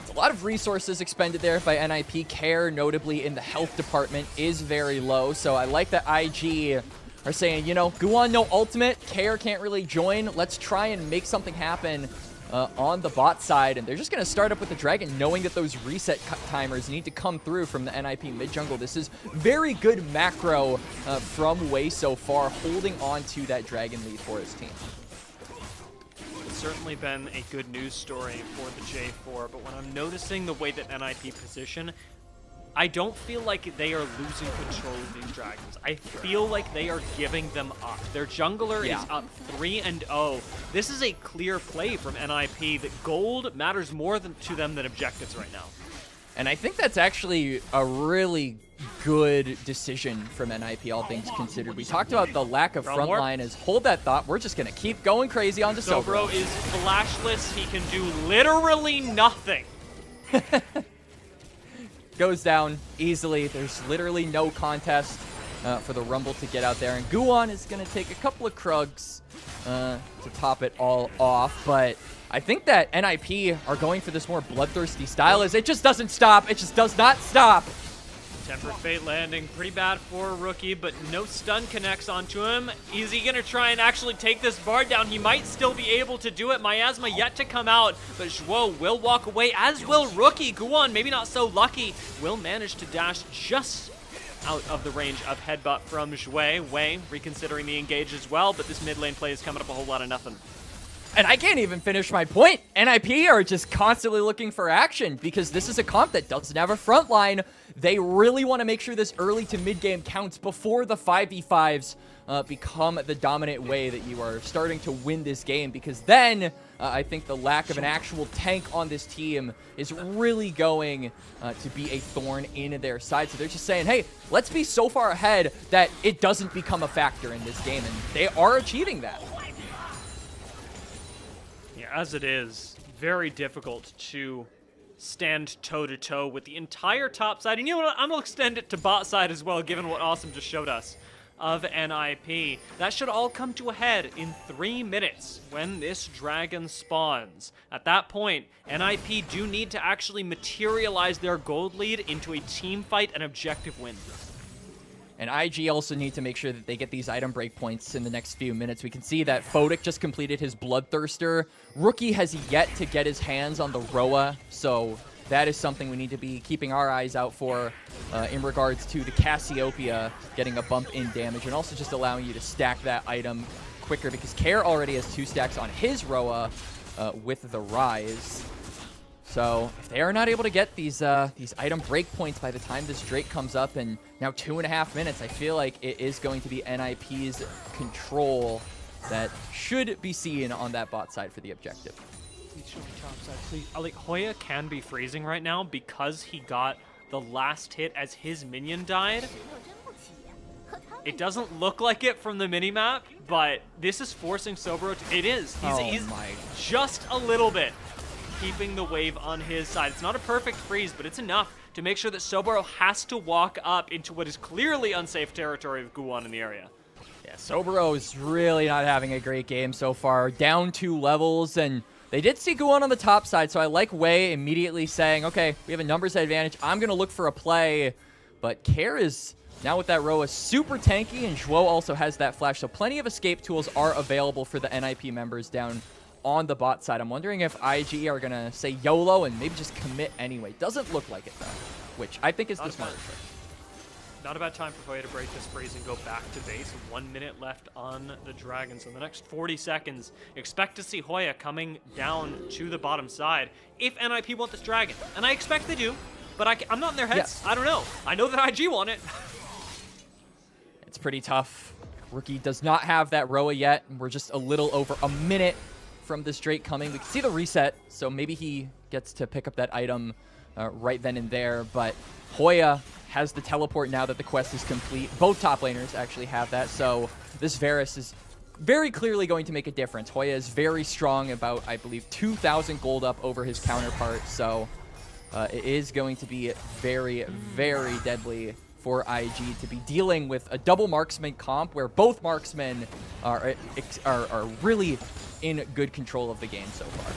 A lot of resources expended there by NiP. Care, notably in the health department, is very low. So I like that IG are saying, you know, Guwon no ultimate. Care can't really join. Let's try and make something happen on the bot side. And they're just going to start up with the Dragon, knowing that those reset timers need to come through from the NiP mid jungle. This is very good macro from Wei so far, holding on to that Dragon lead for his team. Certainly been a good news story for the J4, but when I'm noticing the way that NiP position, I don't feel like they are losing control of these dragons. I feel like they are giving them up. Their jungler is up 3-0. This is a clear play from NiP that gold matters more to them than objectives right now. And I think that's actually a really good decision from NiP, all things considered. We talked about the lack of frontline. As hold that thought, we're just going to keep going crazy on Soboro. Soboro is flashless. He can do literally nothing. Goes down easily. There's literally no contest for the Rumble to get out there. And Guwon is going to take a couple of Krugs to top it all off. But I think that NiP are going for this more bloodthirsty style, as it just doesn't stop. It just does not stop. Tempered Fate landing pretty bad for Rookie, but no stun connects onto him. Is he going to try and actually take this Bard down? He might still be able to do it. Miasma yet to come out, but Zhuo will walk away, as will Rookie. Guwon, maybe not so lucky, will manage to dash just out of the range of headbutt from Zhuo. Wei reconsidering the engage as well, but this mid lane play is coming up a whole lot of nothing. And I can't even finish my point. NiP are just constantly looking for action because this is a comp that doesn't have a front line. They really want to make sure this early to mid game counts before the 5v5s become the dominant way that you are starting to win this game, because then I think the lack of an actual tank on this team is really going to be a thorn in their side. So they're just saying, hey, let's be so far ahead that it doesn't become a factor in this game, and they are achieving that. as it is, very difficult to stand toe-to-toe with the entire top side. And you know what? I'm going to extend it to bot side as well, given what Awesome just showed us of NiP. That should all come to a head in 3 minutes when this dragon spawns. At that point, NiP do need to actually materialize their gold lead into a team fight and objective win. And IG also need to make sure that they get these item breakpoints in the next few minutes. We can see that Photic just completed his Bloodthirster. Rookie has yet to get his hands on the Roa, so that is something we need to be keeping our eyes out for in regards to the Cassiopeia getting a bump in damage, and also just allowing you to stack that item quicker, because Care already has 2 stacks on his Roa with the Rise. So if they are not able to get these item breakpoints by the time this Drake comes up, and now 2.5 minutes, I feel like it is going to be NiP's control that should be seen on that bot side for the objective. Please show me top side, please. Like, Hoya can be freezing right now because he got the last hit as his minion died. It doesn't look like it from the minimap, but this is forcing Sobro to... It is. He's just a little bit keeping the wave on his side. It's not a perfect freeze, but it's enough to make sure that Sobro has to walk up into what is clearly unsafe territory of Guwon in the area. Yeah, Sobro is really not having a great game so far. Down 2 levels, and they did see Guwon on the top side, so I like Wei immediately saying, okay, we have a numbers advantage. I'm going to look for a play, but Care is now with that Roa super tanky, and Zhuo also has that flash, so plenty of escape tools are available for the NiP members down on the bot side. I'm wondering if IG are going to say YOLO and maybe just commit anyway. Doesn't look like it, though, which I think is the smarter choice. Not a bad time for Hoya to break this freeze and go back to base. 1 minute left on the Dragon. So in the next 40 seconds, expect to see Hoya coming down to the bottom side if NiP want this Dragon. And I expect they do, but I'm not in their heads. Yeah. I don't know. I know that IG want it. It's pretty tough. Rookie does not have that Roa yet. We're just a little over a minute from this Drake coming. We can see the reset, so maybe he gets to pick up that item right then and there, but Hoya has the teleport now that the quest is complete. Both top laners actually have that, so this Varus is very clearly going to make a difference. Hoya is very strong, about, I believe, 2,000 gold up over his counterpart, so it is going to be very, very deadly for IG to be dealing with a double marksman comp where both marksmen are really in good control of the game so far.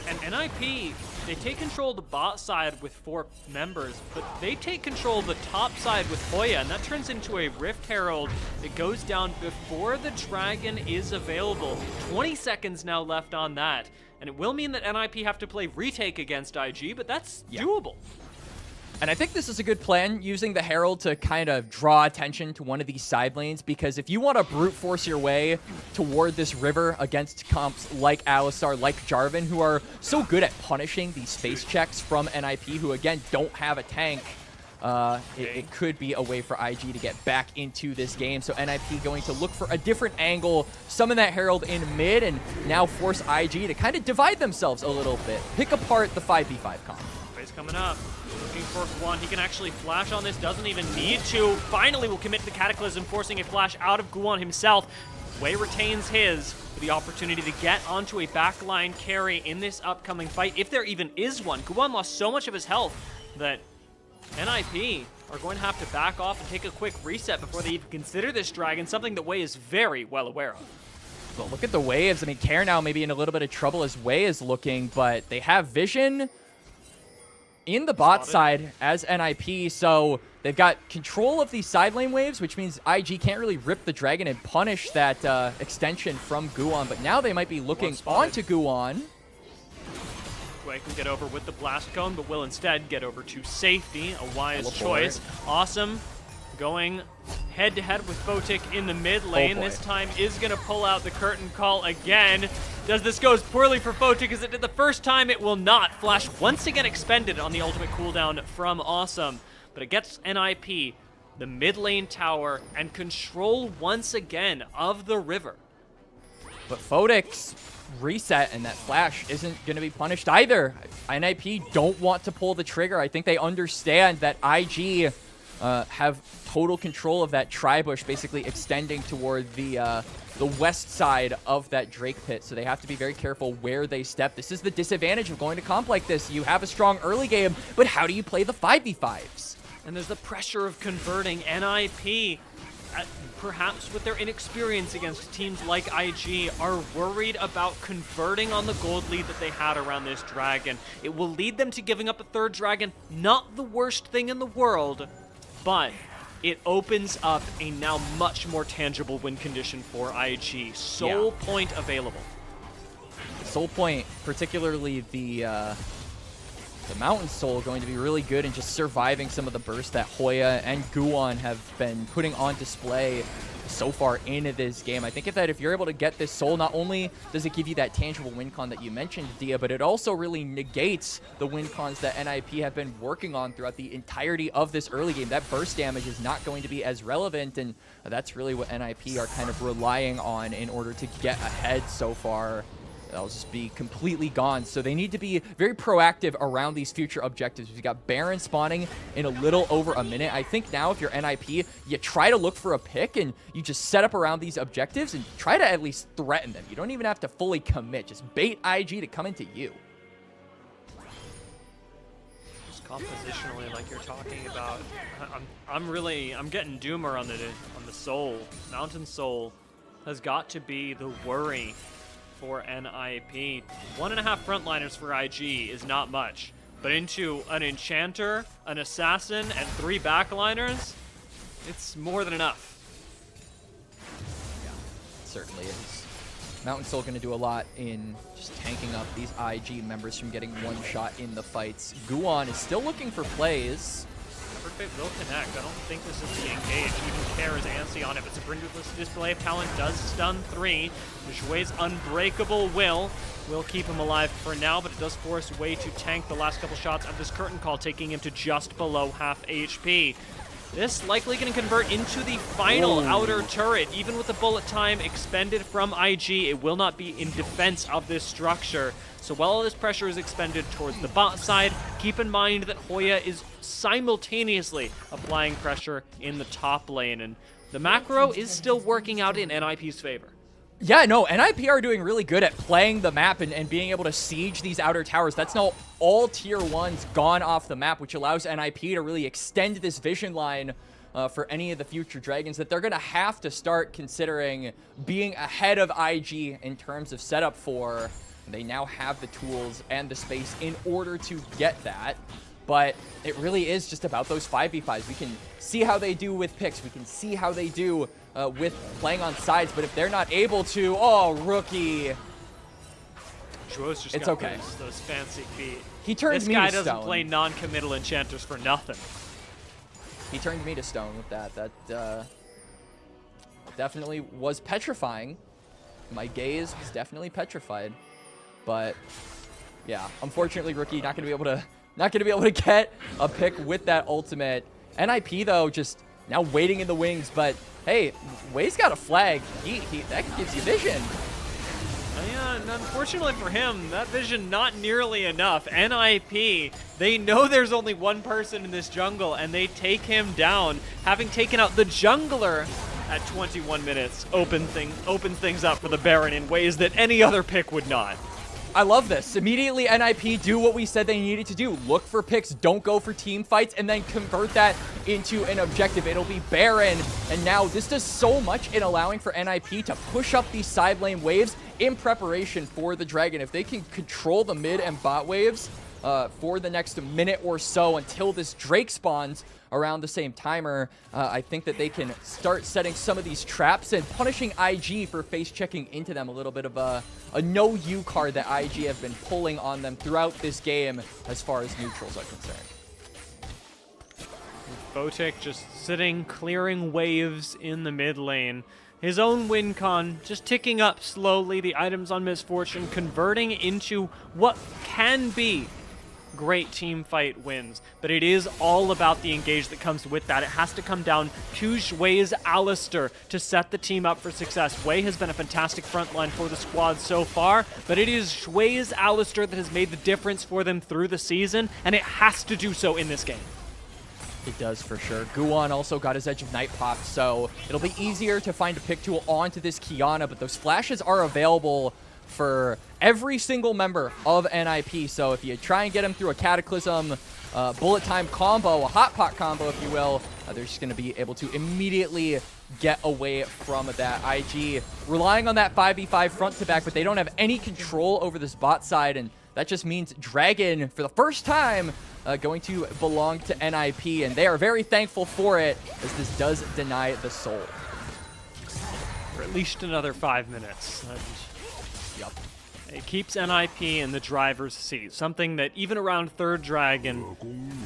And NiP, they take control of the bot side with 4 members, but they take control of the top side with Hoya, and that turns into a Rift Herald that goes down before the Dragon is available. 20 seconds now left on that, and it will mean that NiP have to play retake against IG, but that's doable. And I think this is a good plan, using the Herald to kind of draw attention to one of these side lanes, because if you want to brute force your way toward this river against comps like Alistar, like Jarvan, who are so good at punishing these space checks from NiP, who again don't have a tank, it could be a way for IG to get back into this game. So NiP going to look for a different angle, summon that Herald in mid, and now force IG to kind of divide themselves a little bit, pick apart the 5v5 comp. Phase coming up. Looking for one. He can actually flash on this. Doesn't even need to. Finally will commit to the Cataclysm, forcing a flash out of Guwon himself. Wei retains his with the opportunity to get onto a backline carry in this upcoming fight, if there even is one. Guwon lost so much of his health that NiP are going to have to back off and take a quick reset before they even consider this Dragon, something that Wei is very well aware of. Well, look at the waves. I mean, Care now maybe in a little bit of trouble as Wei is looking, but they have vision in the bot side as NiP, so they've got control of these side lane waves, which means IG can't really rip the Dragon and punish that extension from Guwon, but now they might be looking onto Guwon. Wei can get over with the Blast Cone, but will instead get over to safety, a wise choice. Awesome going head-to-head with Photic in the mid lane. This time is going to pull out the curtain call again. Does this go as poorly for Photic as it did the first time? It will not. Flash once again expended on the ultimate cooldown from Awesome. But it gets NiP, the mid lane tower, and control once again of the river. But Photic's reset and that flash isn't going to be punished either. NiP don't want to pull the trigger. I think they understand that IG have total control of that tri-bush, basically extending toward the west side of that Drake pit. So they have to be very careful where they step. This is the disadvantage of going to comp like this. You have a strong early game, but how do you play the 5v5s? And there's the pressure of converting. NiP, perhaps with their inexperience against teams like IG, are worried about converting on the gold lead that they had around this dragon. It will lead them to giving up a third dragon. Not the worst thing in the world, but it opens up a now much more tangible win condition for IG. Soul point available. Soul point, particularly the Mountain Soul, going to be really good in just surviving some of the bursts that Hoya and Guwon have been putting on display so far in this game. I think that if you're able to get this Soul, not only does it give you that tangible win con that you mentioned, Dia, but it also really negates the win cons that NiP have been working on throughout the entirety of this early game. That burst damage is not going to be as relevant, and that's really what NiP are kind of relying on in order to get ahead so far. That'll just be completely gone. So they need to be very proactive around these future objectives. We've got Baron spawning in a little over a minute. I think now if you're NiP, you try to look for a pick and you just set up around these objectives and try to at least threaten them. You don't even have to fully commit. Just bait IG to come into you. Just compositionally, like you're talking about, I'm getting Doomer on the Soul. Mountain Soul has got to be the worry for NiP. 1.5 frontliners for IG is not much, but into an Enchanter, an Assassin, and 3 backliners, it's more than enough. Yeah, it certainly is. Mountain Soul going to do a lot in just tanking up these IG members from getting one shot in the fights. Guwon is still looking for plays. Perfect will connect. I don't think this is the engage. Even Care is antsy on it, but Sabrina's display of talent does stun 3. Shui's unbreakable will keep him alive for now, but it does force Wei to tank the last couple shots of this curtain call, taking him to just below half HP. This likely going to convert into the final outer turret. Even with the bullet time expended from IG, it will not be in defense of this structure. So while all this pressure is expended towards the bot side, keep in mind that Hoya is simultaneously applying pressure in the top lane, and the macro is still working out in NiP's favor. Yeah, no, NiP are doing really good at playing the map and being able to siege these outer towers. That's now all tier 1s gone off the map, which allows NiP to really extend this vision line for any of the future dragons that they're going to have to start considering being ahead of IG in terms of setup for. They now have the tools and the space in order to get that. But it really is just about those 5v5s. We can see how they do with picks. We can see how they do with playing on sides. But if they're not able to, oh, rookie. Shui's just it's got okay. Those fancy feet. He turned me to stone. This guy doesn't play non-committal enchanters for nothing. He turned me to stone with that. That definitely was petrifying. My gaze was definitely petrified. But yeah, unfortunately, rookie not gonna be able to get a pick with that ultimate. NiP though, just now waiting in the wings. But hey, Wei's got a flag. That gives you vision. Yeah, and unfortunately for him, that vision not nearly enough. NiP, they know there's only one person in this jungle, and they take him down, having taken out the jungler at 21 minutes. Opens things up for the Baron in ways that any other pick would not. I love this. Immediately, NiP do what we said they needed to do. Look for picks, don't go for team fights, and then convert that into an objective. It'll be Baron, and now this does so much in allowing for NiP to push up these side lane waves in preparation for the Dragon. If they can control the mid and bot waves for the next minute or so until this Drake spawns around the same timer, I think that they can start setting some of these traps and punishing IG for face checking into them. A little bit of a no-you card that IG have been pulling on them throughout this game as far as neutrals are concerned. Botic just sitting, clearing waves in the mid lane. His own win con just ticking up slowly, the items on Misfortune converting into what can be great team fight wins, but it is all about the engage that comes with that. It has to come down to Shui's Alistair to set the team up for success. Wei has been a fantastic frontline for the squad so far, but it is Shui's Alistair that has made the difference for them through the season, and it has to do so in this game. It does for sure. Guan also got his Edge of Night popped, so it'll be easier to find a pick tool onto this Kiana, but those flashes are available for every single member of NiP. So if you try and get him through a Cataclysm, bullet time combo, a hot pot combo, if you will, they're just going to be able to immediately get away from that. IG relying on that 5v5 front to back, but they don't have any control over this bot side, and that just means Dragon, for the first time, going to belong to NiP, and they are very thankful for it, as this does deny the soul. For at least another 5 minutes. Yep. It keeps NiP in the driver's seat, something that even around third Dragon,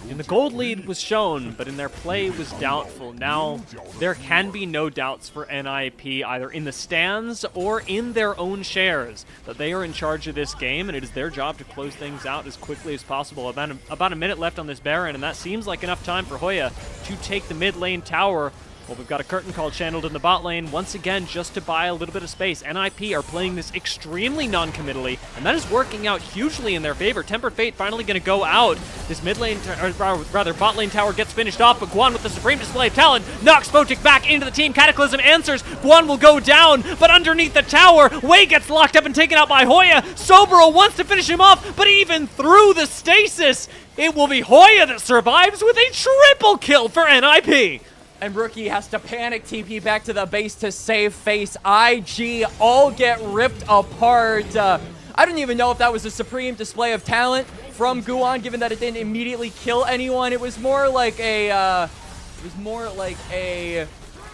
in the gold lead was shown, but in their play was doubtful. Now, there can be no doubts for NiP, either in the stands or in their own shares, that they are in charge of this game, and it is their job to close things out as quickly as possible. About a minute left on this Baron, and that seems like enough time for Hoya to take the mid lane tower. Well, we've got a curtain call channeled in the bot lane, once again, just to buy a little bit of space. NiP are playing this extremely non-committally, and that is working out hugely in their favor. Tempered Fate finally going to go out. This mid lane, or rather, bot lane tower gets finished off, but Guan with the supreme display of talent knocks Photic back into the team. Cataclysm answers. Guan will go down, but underneath the tower, Wei gets locked up and taken out by Hoya. Sobero wants to finish him off, but even through the stasis, it will be Hoya that survives with a triple kill for NiP. And Rookie has to panic TP back to the base to save face. IG all get ripped apart. I don't even know if that was a supreme display of talent from Guan, given that it didn't immediately kill anyone. It was more like a,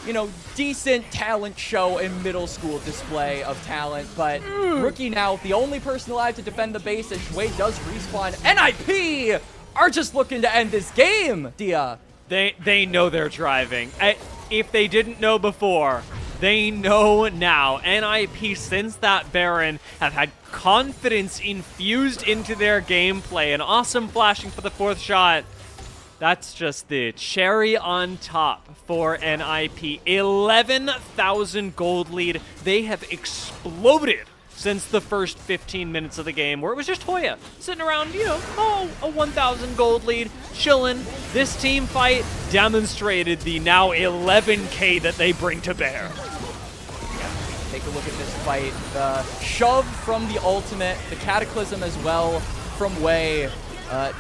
you know, decent talent show in middle school display of talent. But Rookie now, the only person alive to defend the base, as Wei does respawn. NiP are just looking to end this game, Dia. They know they're driving. If they didn't know before, they know now. NiP, since that Baron, have had confidence infused into their gameplay. An awesome flashing for the fourth shot. That's just the cherry on top for NiP. 11,000 gold lead. They have exploded since the first 15 minutes of the game, where it was just Hoya sitting around, you know, a 1,000 gold lead, chilling. This team fight demonstrated the now 11K that they bring to bear. Yeah, take a look at this fight. The shove from the ultimate, the Cataclysm as well from Wei,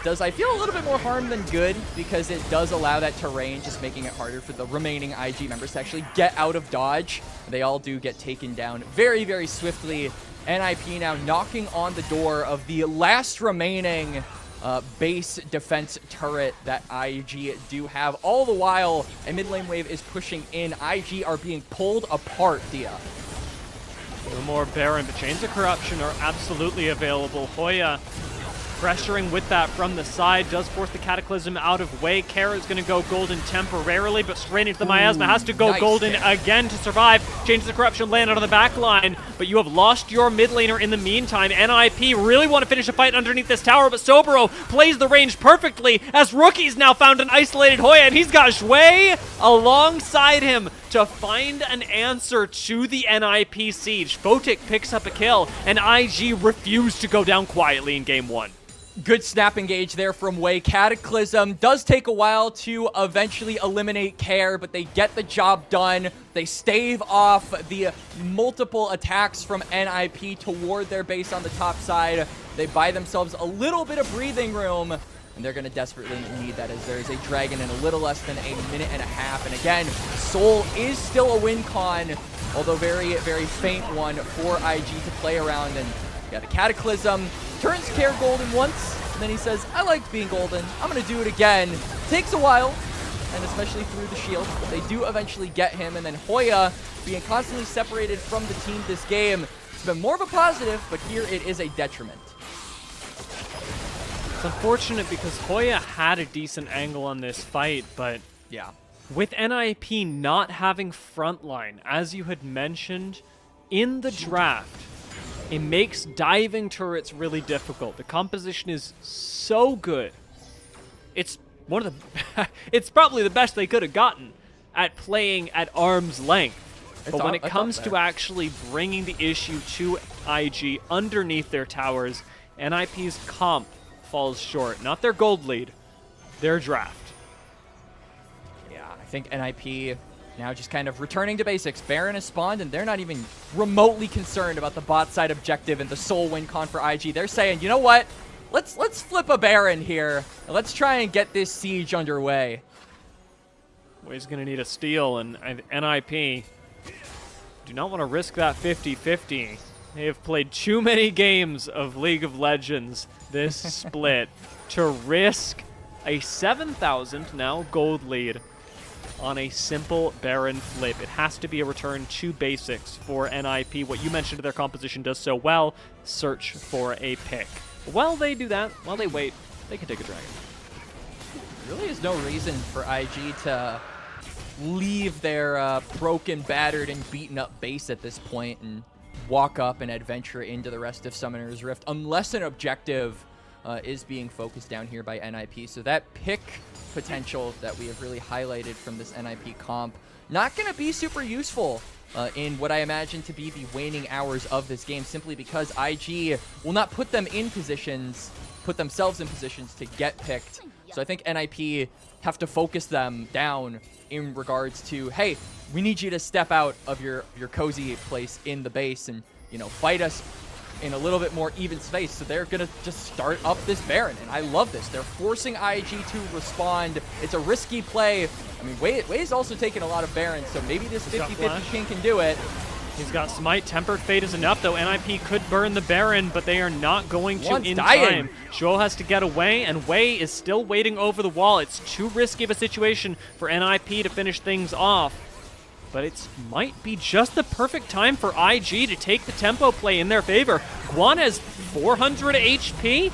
does, I feel, a little bit more harm than good, because it does allow that terrain, just making it harder for the remaining IG members to actually get out of dodge. They all do get taken down very, very swiftly. NiP now knocking on the door of the last remaining base defense turret that IG do have. All the while, a mid lane wave is pushing in. IG are being pulled apart, Dia. No more Baron, but Chains of Corruption are absolutely available. Hoya pressuring with that from the side does force the Cataclysm out of Wei. Kara is going to go golden temporarily, but straight into the miasma, has to go nice golden again to survive. Changes the Corruption landed on the back line, but you have lost your mid laner in the meantime. NiP really want to finish a fight underneath this tower, but Sobero plays the range perfectly, as Rookie's now found an isolated Hoya, and he's got Shui alongside him to find an answer to the NiP siege. Photic picks up a kill, and IG refused to go down quietly in game one. Good snap engage there from Wei. Cataclysm does take a while to eventually eliminate Care, but they get the job done. They stave off the multiple attacks from NiP toward their base on the top side. They buy themselves a little bit of breathing room, and they're going to desperately need that, as there's a Dragon in a little less than a minute and a half. And again, Soul is still a win con, although very, very faint one for IG to play around. And yeah, the Cataclysm turns Care golden once, and then he says, I like being golden, I'm going to do it again. Takes a while, and especially through the shield, but they do eventually get him. And then Hoya, being constantly separated from the team this game, it's been more of a positive, but here it is a detriment. It's unfortunate because Hoya had a decent angle on this fight, but Yeah. with NiP not having frontline, as you had mentioned in the draft, it makes diving turrets really difficult. The composition is so good. It's one of the it's probably the best they could have gotten at playing at arm's length. But when it comes to actually bringing the issue to IG underneath their towers, NiP's comp falls short. Not their gold lead, their draft. think NiP now just kind of returning to basics. Baron is spawned, and they're not even remotely concerned about the bot side objective and the sole win con for IG. They're saying, you know what? Let's flip a Baron here. And let's try and get this siege underway. Way's going to need a steal, and NiP do not want to risk that 50-50. They have played too many games of League of Legends this split to risk a 7,000 now gold lead on a simple Baron flip. It has to be a return to basics for NiP. What you mentioned to their composition does so well, search for a pick. While they do that, while they wait, they can take a dragon. There really is no reason for IG to leave their broken, battered, and beaten up base at this point and walk up and adventure into the rest of Summoner's Rift, unless an objective is being focused down here by NiP. So that pick potential that we have really highlighted from this NiP comp, not going to be super useful in what I imagine to be the waning hours of this game, simply because IG will not put them in positions, put themselves in positions to get picked. So I think NiP have to focus them down in regards to, hey, we need you to step out of your cozy place in the base and, you know, fight us in a little bit more even space. So they're going to just start up this Baron, and I love this. They're forcing IG to respond. It's a risky play. I mean, Way's also taking a lot of Barons, so maybe this 50-50 king can do it. He's got Smite. Tempered Fate is enough, though. NiP could burn the Baron, but they are not going to in time. Zhuo has to get away, and Wei is still waiting over the wall. It's too risky of a situation for NiP to finish things off. But it might be just the perfect time for IG to take the tempo play in their favor. Guan has 400 HP,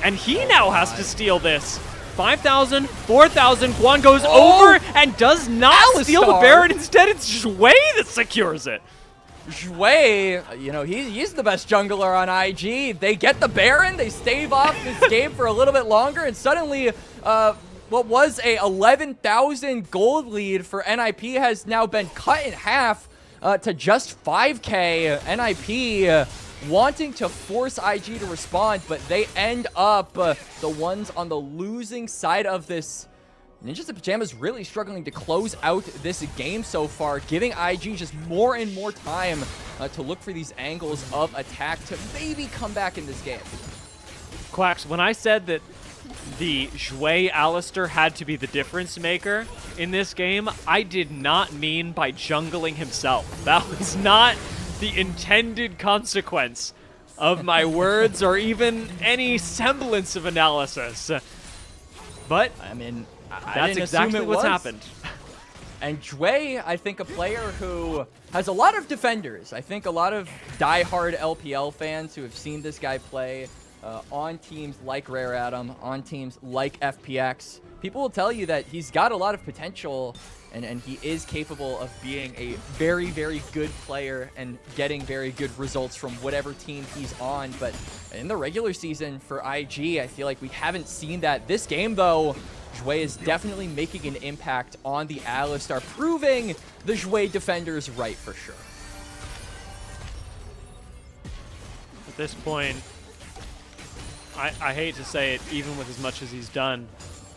and he now has to steal this. 5,000, 4,000, Guan goes over and does not steal the Baron. Instead, it's Zhui that secures it. Zhui, you know, he's the best jungler on IG. They get the Baron, they stave off this game for a little bit longer, and suddenly, what was a 11,000 gold lead for NiP has now been cut in half to just 5K. NiP wanting to force IG to respond, but they end up the ones on the losing side of this. Ninjas in Pajamas really struggling to close out this game so far, giving IG just more and more time to look for these angles of attack to maybe come back in this game. Quacks, when I said that the Zhui Alistar had to be the difference maker in this game, I did not mean by jungling himself. That was not the intended consequence of my words or even any semblance of analysis. But I mean, that's exactly what's happened. And Zhui, I think, a player who has a lot of defenders. I think a lot of diehard LPL fans who have seen this guy play on teams like Rare Atom, on teams like FPX. People will tell you that he's got a lot of potential, and he is capable of being a very, very good player and getting very good results from whatever team he's on. But in the regular season for IG, I feel like we haven't seen that. This game, though, Zhui is definitely making an impact on the Alistar, proving the Zhui defenders right for sure. At this point, I hate to say it, even with as much as he's done,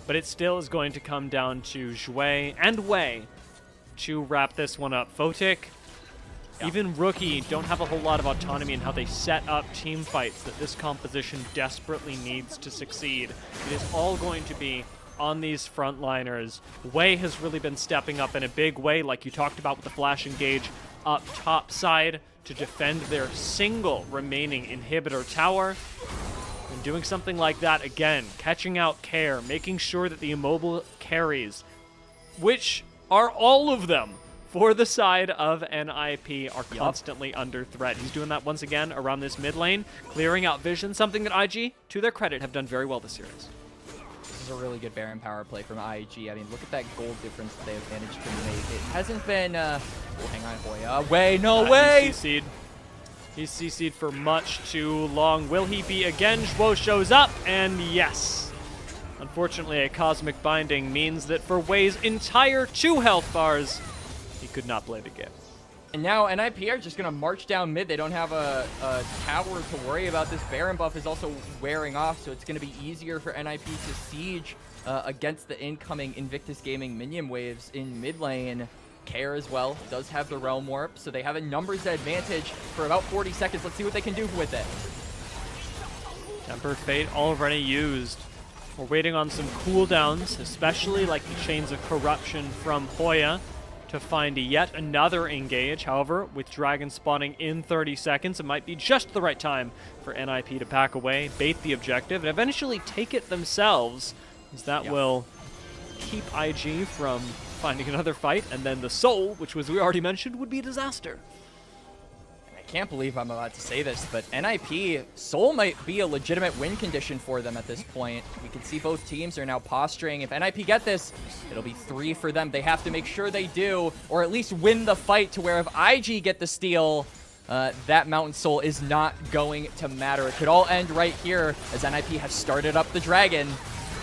but it still is going to come down to Zhui and Wei to wrap this one up. Photic, even Rookie, don't have a whole lot of autonomy in how they set up team fights that this composition desperately needs to succeed. It is all going to be on these frontliners. Wei has really been stepping up in a big way, like you talked about with the flash engage up top side to defend their single remaining inhibitor tower. And doing something like that again, catching out Care, making sure that the immobile carries, which are all of them for the side of NiP, are constantly under threat. He's doing that once again around this mid lane, clearing out vision, something that IG, to their credit, have done very well this series. This is a really good Baron power play from IG. I mean, look at that gold difference that they have managed to make. It hasn't been, oh, hang on, Hoya. Wei, no way! He's CC'd for much too long. Will he be again? Zhuo shows up, and yes. Unfortunately, a Cosmic Binding means that for Wei's entire 2 health bars, he could not play the game. And now NiP are just going to march down mid. They don't have a tower to worry about. This Baron buff is also wearing off, so it's going to be easier for NiP to siege against the incoming Invictus Gaming minion waves in mid lane. Care as well does have the Realm Warp, so they have a numbers advantage for about 40 seconds. Let's see what they can do with it. Tempered Fate already used. We're waiting on some cooldowns, especially like the Chains of Corruption from Hoya, to find yet another engage. However, with Dragon spawning in 30 seconds, it might be just the right time for NiP to pack away, bait the objective, and eventually take it themselves, as that will keep IG from finding another fight, and then the Soul, which was we already mentioned, would be a disaster. I can't believe I'm about to say this, but NiP, Soul might be a legitimate win condition for them at this point. We can see both teams are now posturing. If NiP get this, it'll be 3 for them. They have to make sure they do, or at least win the fight, to where if IG get the steal, that Mountain Soul is not going to matter. It could all end right here, as NiP has started up the Dragon.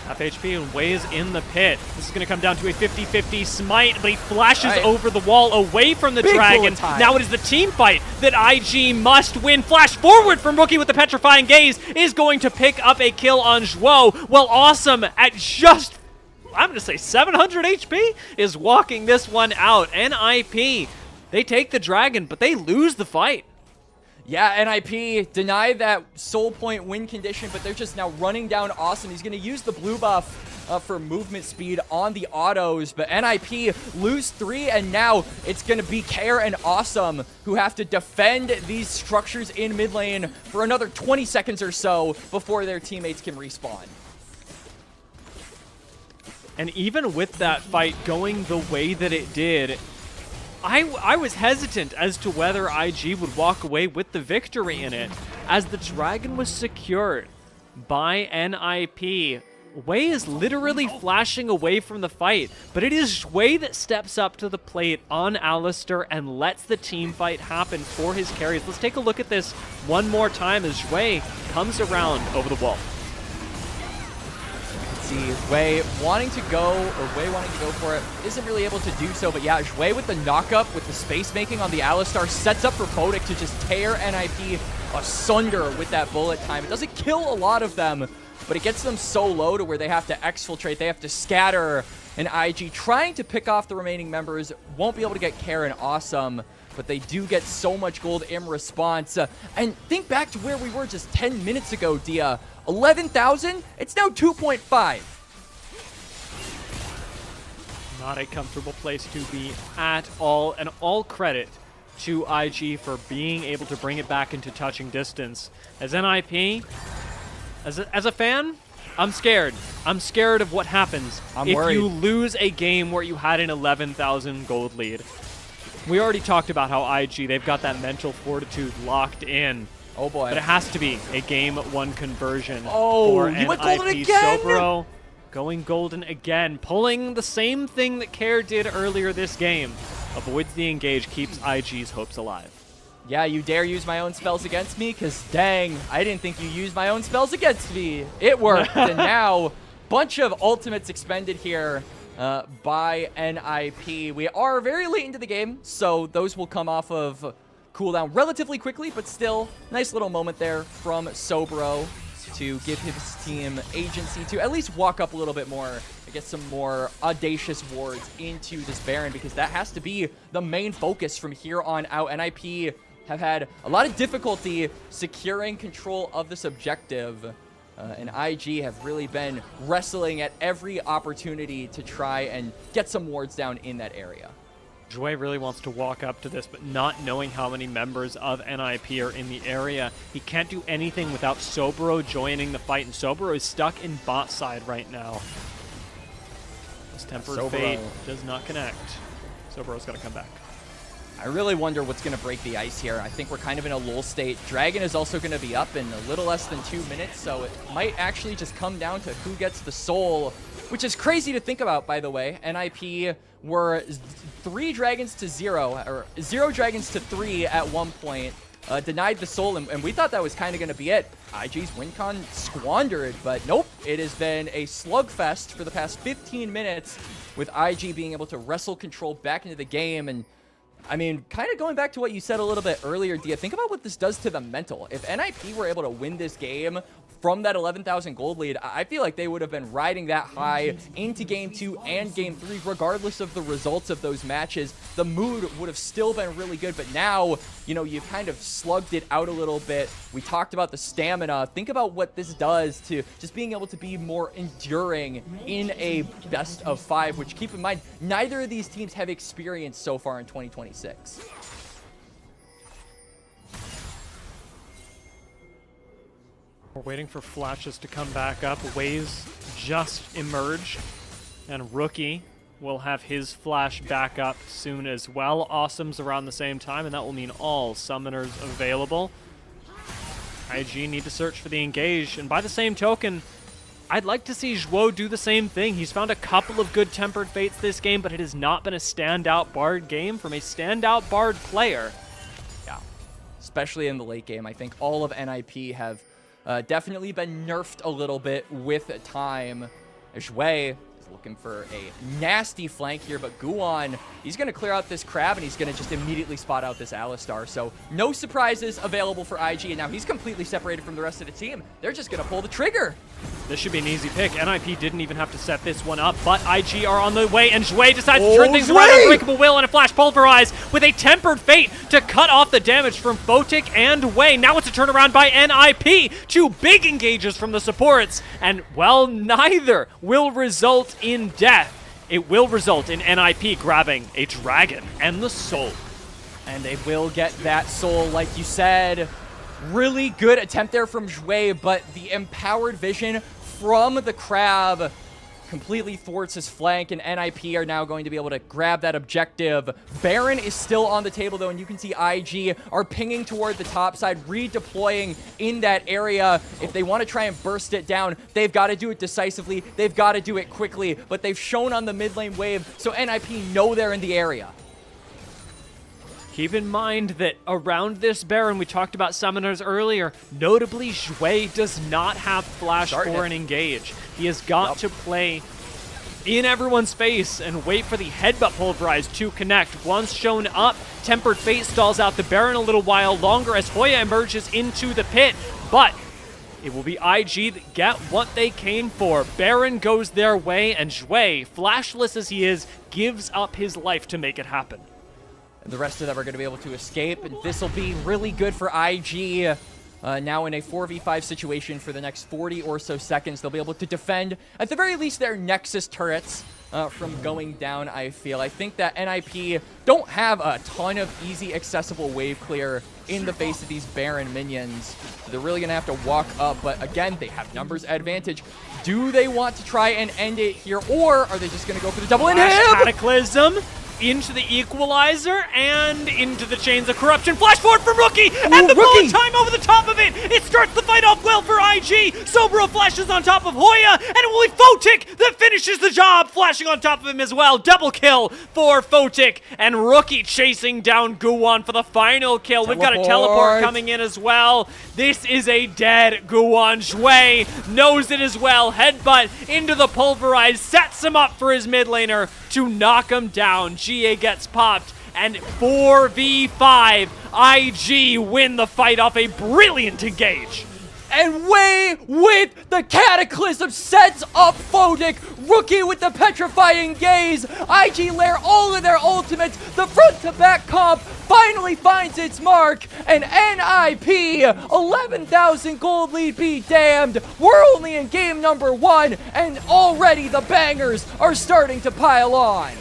Half HP and Wei's in the pit. This is going to come down to a 50-50 smite, but he flashes over the wall away from the Dragon. Now it is the team fight that IG must win. Flash forward from Rookie with the Petrifying Gaze is going to pick up a kill on Zhuo. Well, Awesome at just, I'm going to say 700 HP, is walking this one out. NiP, they take the Dragon, but they lose the fight. Yeah, NiP deny that soul point win condition, but they're just now running down Awesome. He's going to use the blue buff for movement speed on the autos, but NiP lose 3, and now it's going to be Care and Awesome who have to defend these structures in mid lane for another 20 seconds or so before their teammates can respawn. And even with that fight going the way that it did, I was hesitant as to whether IG would walk away with the victory in it, as the Dragon was secured by NiP. Wei is literally flashing away from the fight, but it is Wei that steps up to the plate on Alistar and lets the team fight happen for his carries. Let's take a look at this one more time as Wei comes around over the wall. See, Wei wanting to go for it, isn't really able to do so, but yeah, Wei with the knock-up, with the space making on the Alistar, sets up for Bodic to just tear NiP asunder with that bullet time. It doesn't kill a lot of them, but it gets them so low to where they have to exfiltrate, they have to scatter, and IG trying to pick off the remaining members, won't be able to get Care and Awesome, but they do get so much gold in response. And think back to where we were just 10 minutes ago, Dia. 11,000? It's now 2.5. Not a comfortable place to be at all, and all credit to IG for being able to bring it back into touching distance. As NiP, as a fan, I'm scared. I'm scared of what happens if you lose a game where you had an 11,000 gold lead. We already talked about how IG, they've got that mental fortitude locked in. Oh boy. But it has to be a game 1 conversion. Oh, for you went NiP. golden again! Sobro going golden again, pulling the same thing that Care did earlier this game. Avoids the engage, keeps IG's hopes alive. Yeah, you dare use my own spells against me? Because dang, I didn't think you used my own spells against me. It worked, and now bunch of ultimates expended here by NiP. We are very late into the game, so those will come off of cooldown relatively quickly, but still, nice little moment there from Sobro to give his team agency to at least walk up a little bit more and get some more audacious wards into this Baron, because that has to be the main focus from here on out. NiP have had a lot of difficulty securing control of this objective, and IG have really been wrestling at every opportunity to try and get some wards down in that area. Joy really wants to walk up to this, but not knowing how many members of NiP are in the area, he can't do anything without Sobro joining the fight, and Sobro is stuck in bot side right now. This Tempered Fate does not connect. Sobro's got to come back. I really wonder what's going to break the ice here. I think we're kind of in a lull state. Dragon is also going to be up in a little less than 2 minutes, so it might actually just come down to who gets the soul, which is crazy to think about, by the way. NiP were 3 dragons to 0, or 0 dragons to 3 at one point. Denied the soul, and we thought that was kind of going to be it. IG's win con squandered, but nope. It has been a slugfest for the past 15 minutes, with IG being able to wrestle control back into the game. And I mean, kind of going back to what you said a little bit earlier, Dia, think about what this does to the mental. If NiP were able to win this game from that 11,000 gold lead, I feel like they would have been riding that high into game 2 and game 3, regardless of the results of those matches. The mood would have still been really good, but now, you know, you've kind of slugged it out a little bit. We talked about the stamina. Think about what this does to just being able to be more enduring in a best of 5, which, keep in mind, neither of these teams have experienced so far in 2026. We're waiting for flashes to come back up. Waze just emerged, and Rookie will have his flash back up soon as well. Awesome's around the same time, and that will mean all summoners available. IG need to search for the engage, and by the same token, I'd like to see Zhuo do the same thing. He's found a couple of good Tempered Fates this game, but it has not been a standout Bard game from a standout Bard player. Yeah, especially in the late game. I think all of NiP have definitely been nerfed a little bit with time. Zhuo is looking for a nasty flank here, but Guwon, he's going to clear out this crab, and he's going to just immediately spot out this Alistar. So no surprises available for IG, and now he's completely separated from the rest of the team. They're just going to pull the trigger. This should be an easy pick. NiP didn't even have to set this one up, but IG are on the way, and Zhuo decides to turn things around. Unbreakable Will and a Flash Pulverize with a Tempered Fate to cut off the damage from Photic and Wei. Now it's a turnaround by NiP. 2 big engages from the supports, and, well, neither will result in death. It will result in NiP grabbing a dragon and the soul. And they will get that soul, like you said. Really good attempt there from Zhuo, but the empowered vision from the crab completely thwarts his flank, and NiP are now going to be able to grab that objective. Baron is still on the table, though, and you can see IG are pinging toward the top side, redeploying in that area. If they want to try and burst it down, they've got to do it decisively. They've got to do it quickly, but they've shown on the mid lane wave, so NiP know they're in the area. Keep in mind that around this Baron, we talked about summoners earlier, notably Zhuo does not have flash for an engage. He has got to play in everyone's face and wait for the headbutt pulverize to connect. Once shown up, Tempered Fate stalls out the Baron a little while longer as Hoya emerges into the pit, but it will be IG that get what they came for. Baron goes their way, and Zhuo, flashless as he is, gives up his life to make it happen. And the rest of them are going to be able to escape, and this will be really good for IG. Now in a 4v5 situation for the next 40 or so seconds, they'll be able to defend, at the very least, their Nexus turrets from going down, I feel. I think that NiP don't have a ton of easy, accessible wave clear in the face of these Baron minions. So they're really going to have to walk up, but again, they have numbers advantage. Do they want to try and end it here, or are they just going to go for the double inhib? Cataclysm into the Equalizer and into the Chains of Corruption. Flash forward from Rookie, and the bullet time over the top of it. It starts the fight off well for IG. Sobro flashes on top of Hoya, and it will be Photic that finishes the job, flashing on top of him as well. Double kill for Photic, and Rookie chasing down Guwon for the final kill. We've got a teleport coming in as well. This is a dead Guwon. Zhuo knows it as well. Headbutt into the Pulverize, sets him up for his mid laner to knock him down. GA gets popped, and 4v5, IG win the fight off a brilliant engage. And Wei with the Cataclysm sets up Photic. Rookie with the Petrifying Gaze. IG lair all of their ultimates. The front-to-back comp finally finds its mark. And NiP, 11,000 gold lead be damned. We're only in game number 1, and already the bangers are starting to pile on.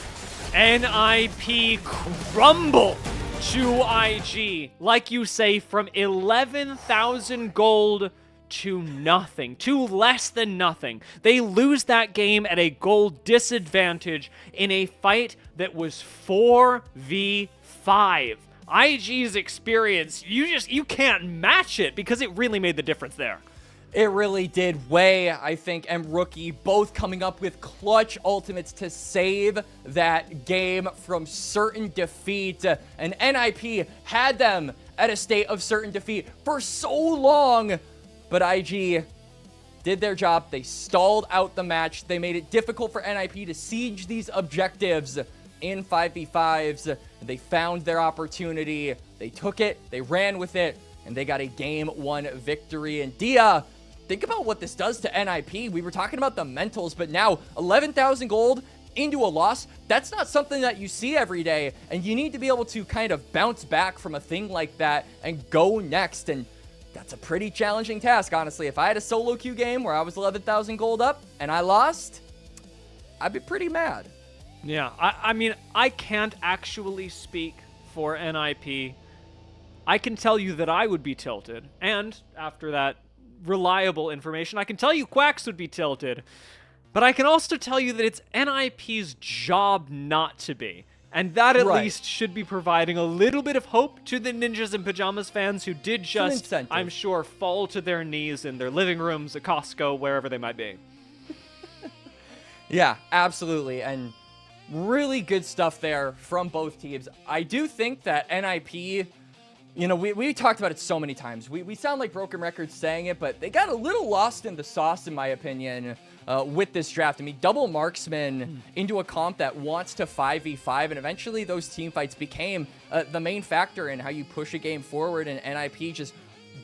NiP crumble to IG, like you say, from 11,000 gold to nothing, to less than nothing. They lose that game at a gold disadvantage in a fight that was 4v5. IG's experience, you can't match it because it really made the difference there. It really did. Wei, I think, and Rookie both coming up with clutch ultimates to save that game from certain defeat. And NiP had them at a state of certain defeat for so long. But IG did their job. They stalled out the match. They made it difficult for NiP to siege these objectives in 5v5s. They found their opportunity. They took it. They ran with it. And they got a game 1 victory. And Dia, think about what this does to NiP. We were talking about the mentals, but now 11,000 gold into a loss, that's not something that you see every day, and you need to be able to kind of bounce back from a thing like that and go next, and that's a pretty challenging task, honestly. If I had a solo queue game where I was 11,000 gold up and I lost, I'd be pretty mad. Yeah, I mean, I can't actually speak for NiP. I can tell you that I would be tilted, and after that reliable information, I can tell you Quacks would be tilted, but I can also tell you that it's NiP's job not to be. And that at least should be providing a little bit of hope to the Ninjas in Pajamas fans who did just, I'm sure, fall to their knees in their living rooms, at Costco, wherever they might be. Yeah, absolutely. And really good stuff there from both teams. I do think that NiP, you know, we talked about it so many times. We sound like broken records saying it, but they got a little lost in the sauce, in my opinion, with this draft. I mean, double marksman into a comp that wants to 5v5, and eventually those team fights became the main factor in how you push a game forward, and NiP just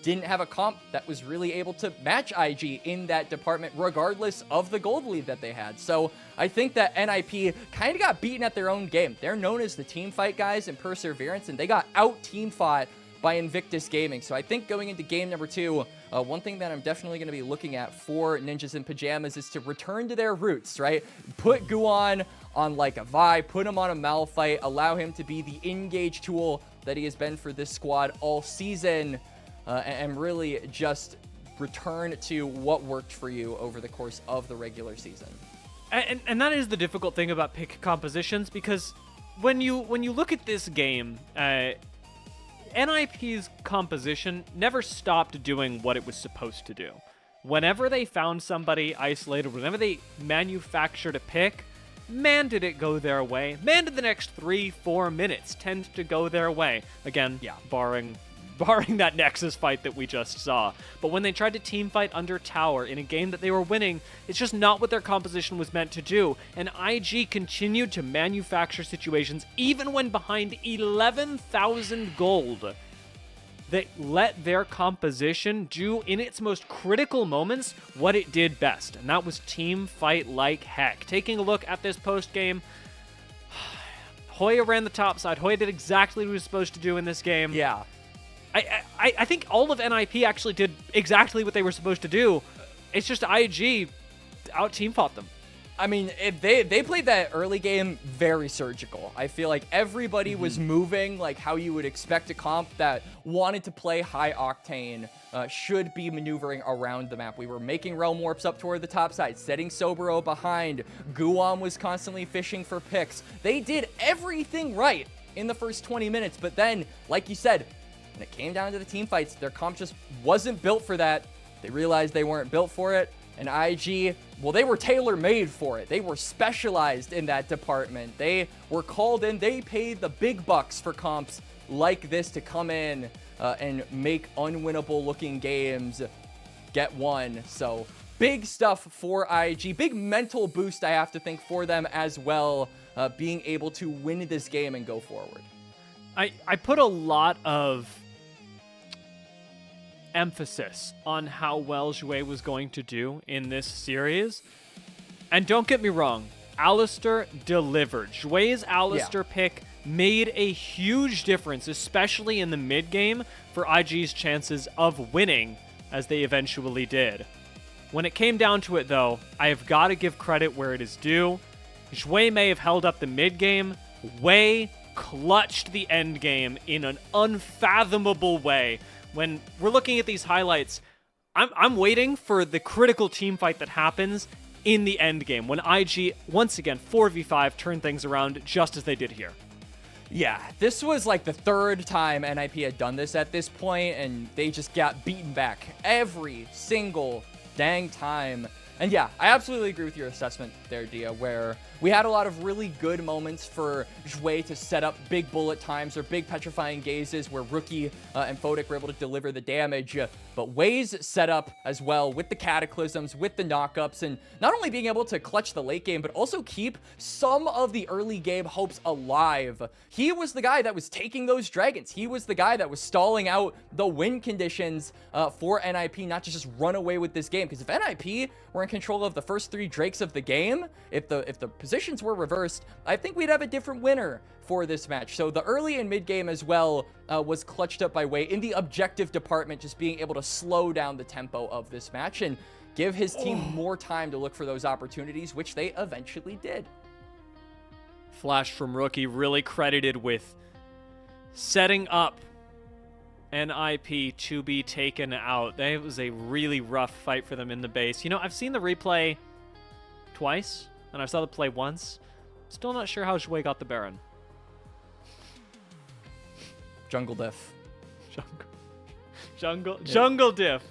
didn't have a comp that was really able to match IG in that department, regardless of the gold lead that they had. So I think that NiP kind of got beaten at their own game. They're known as the team fight guys in Perseverance, and they got out team fought by Invictus Gaming. So I think going into game number 2, one thing that I'm definitely going to be looking at for Ninjas in Pajamas is to return to their roots, right? Put Guan on like a Vi, put him on a Malphite, allow him to be the engage tool that he has been for this squad all season, and really just return to what worked for you over the course of the regular season. And that is the difficult thing about pick compositions, because when you look at this game, NiP's composition never stopped doing what it was supposed to do. Whenever they found somebody isolated, whenever they manufactured a pick, man, did it go their way. Man, did the next 3-4 minutes tend to go their way. Again, yeah, barring that Nexus fight that we just saw. But when they tried to team fight under tower in a game that they were winning, it's just not what their composition was meant to do. And IG continued to manufacture situations even when behind 11,000 gold that let their composition do, in its most critical moments, what it did best. And that was team fight like heck. Taking a look at this post game, Hoya ran the top side. Hoya did exactly what he was supposed to do in this game. Yeah. I think all of NiP actually did exactly what they were supposed to do. It's just IG out team fought them. I mean, they played that early game very surgical. I feel like everybody was moving like how you would expect a comp that wanted to play high octane should be maneuvering around the map. We were making realm warps up toward the top side, setting Sobero behind. Guam was constantly fishing for picks. They did everything right in the first 20 minutes, but then, like you said, when it came down to the team fights, their comp just wasn't built for that. They realized they weren't built for it. And IG, well, they were tailor-made for it. They were specialized in that department. They were called in. They paid the big bucks for comps like this to come in and make unwinnable-looking games get won. So big stuff for IG. Big mental boost, I have to think, for them as well, being able to win this game and go forward. I put a lot of emphasis on how well Jouet was going to do in this series. And don't get me wrong, Alistar delivered. Jouet's Alistar pick made a huge difference, especially in the mid game, for IG's chances of winning, as they eventually did. When it came down to it, though, I have got to give credit where it is due. Jouet may have held up the mid game. Wei clutched the end game in an unfathomable way. When we're looking at these highlights, I'm waiting for the critical team fight that happens in the end game, when IG, once again, 4v5, turn things around just as they did here. Yeah, this was like the third time NiP had done this at this point, and they just got beaten back every single dang time. And yeah, I absolutely agree with your assessment there, Dia, where we had a lot of really good moments for Zhui to set up big bullet times or big petrifying gazes where Rookie and Photic were able to deliver the damage. But Wei's setup as well with the Cataclysms, with the knockups, and not only being able to clutch the late game, but also keep some of the early game hopes alive. He was the guy that was taking those dragons. He was the guy that was stalling out the win conditions for NiP, not to just run away with this game. Because if NiP were in control of the first 3 Drakes of the game, if the positions were reversed, I think we'd have a different winner for this match. So the early and mid game as well was clutched up by Wei in the objective department, just being able to slow down the tempo of this match and give his team more time to look for those opportunities, which they eventually did. Flash from Rookie, really credited with setting up NiP to be taken out. That was a really rough fight for them in the base. You know, I've seen the replay twice, and I saw the play once. Still not sure how Zhui got the Baron. Jungle diff. Jungle diff.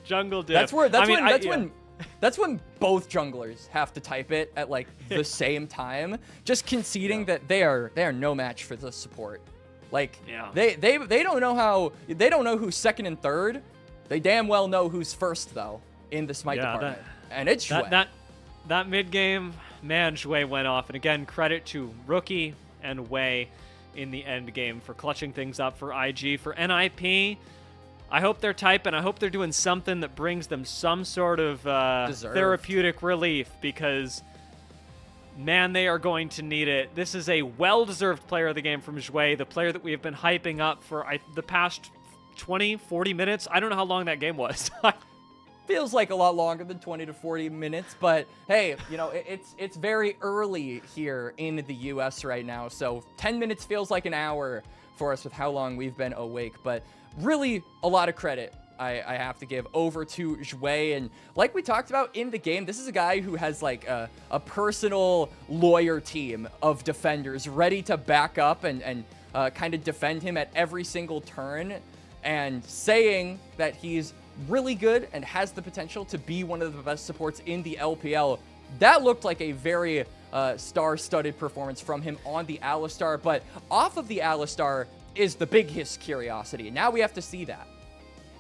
That's when both junglers have to type it at like the same time, just conceding that they are no match for the support. Like they don't know who's second and third. They damn well know who's first though in the smite department. And it's Zhui. That mid game, man, Zhui went off. And again, credit to Rookie and Wei in the end game for clutching things up for IG. For NiP, I hope they're typing. I hope they're doing something that brings them some sort of therapeutic relief, because man, they are going to need it. This is a well-deserved player of the game from Zhui, the player that we have been hyping up for the past 20, 40 minutes. I don't know how long that game was. Feels like a lot longer than 20 to 40 minutes, but hey, you know, it's very early here in the US right now, so 10 minutes feels like an hour for us with how long we've been awake. But really a lot of credit I have to give over to Zhui, and like we talked about in the game, this is a guy who has like a personal lawyer team of defenders ready to back up and kind of defend him at every single turn, and saying that he's really good and has the potential to be one of the best supports in the LPL. That looked like a very star-studded performance from him on the Alistar, but off of the Alistar is the biggest curiosity. Now we have to see that.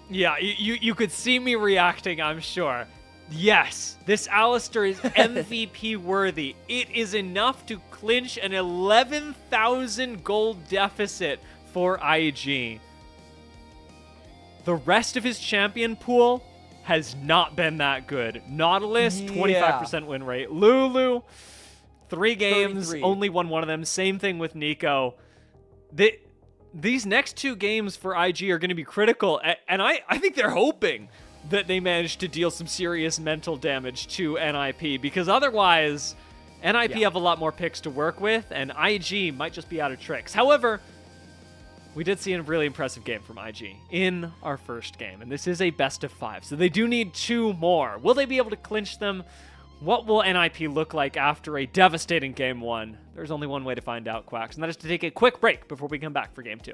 Yeah, you could see me reacting, I'm sure. Yes, this Alistar is MVP worthy. It is enough to clinch an 11,000 gold deficit for IG. The rest of his champion pool has not been that good. Nautilus, 25% win rate. Lulu, 3 games, 33. Only won 1 of them. Same thing with Nico. These next 2 games for IG are going to be critical, and I think they're hoping that they manage to deal some serious mental damage to NiP, because otherwise, NiP have a lot more picks to work with, and IG might just be out of tricks. However, we did see a really impressive game from IG in our first game, and this is a best of 5, so they do need 2 more. Will they be able to clinch them? What will NiP look like after a devastating Game 1? There's only one way to find out, Quacks, and that is to take a quick break before we come back for Game 2.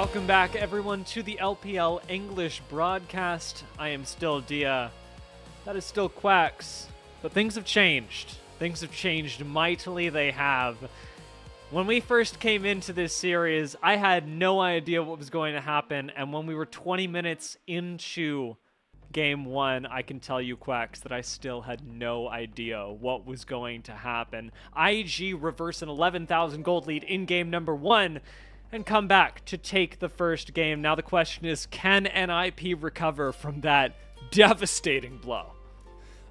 Welcome back, everyone, to the LPL English broadcast. I am still Dia. That is still Quacks. But things have changed. Things have changed mightily, they have. When we first came into this series, I had no idea what was going to happen, and when we were 20 minutes into Game 1, I can tell you, Quacks, that I still had no idea what was going to happen. IG reverse an 11,000 gold lead in game number 1, and come back to take the first game. Now the question is, can NiP recover from that devastating blow?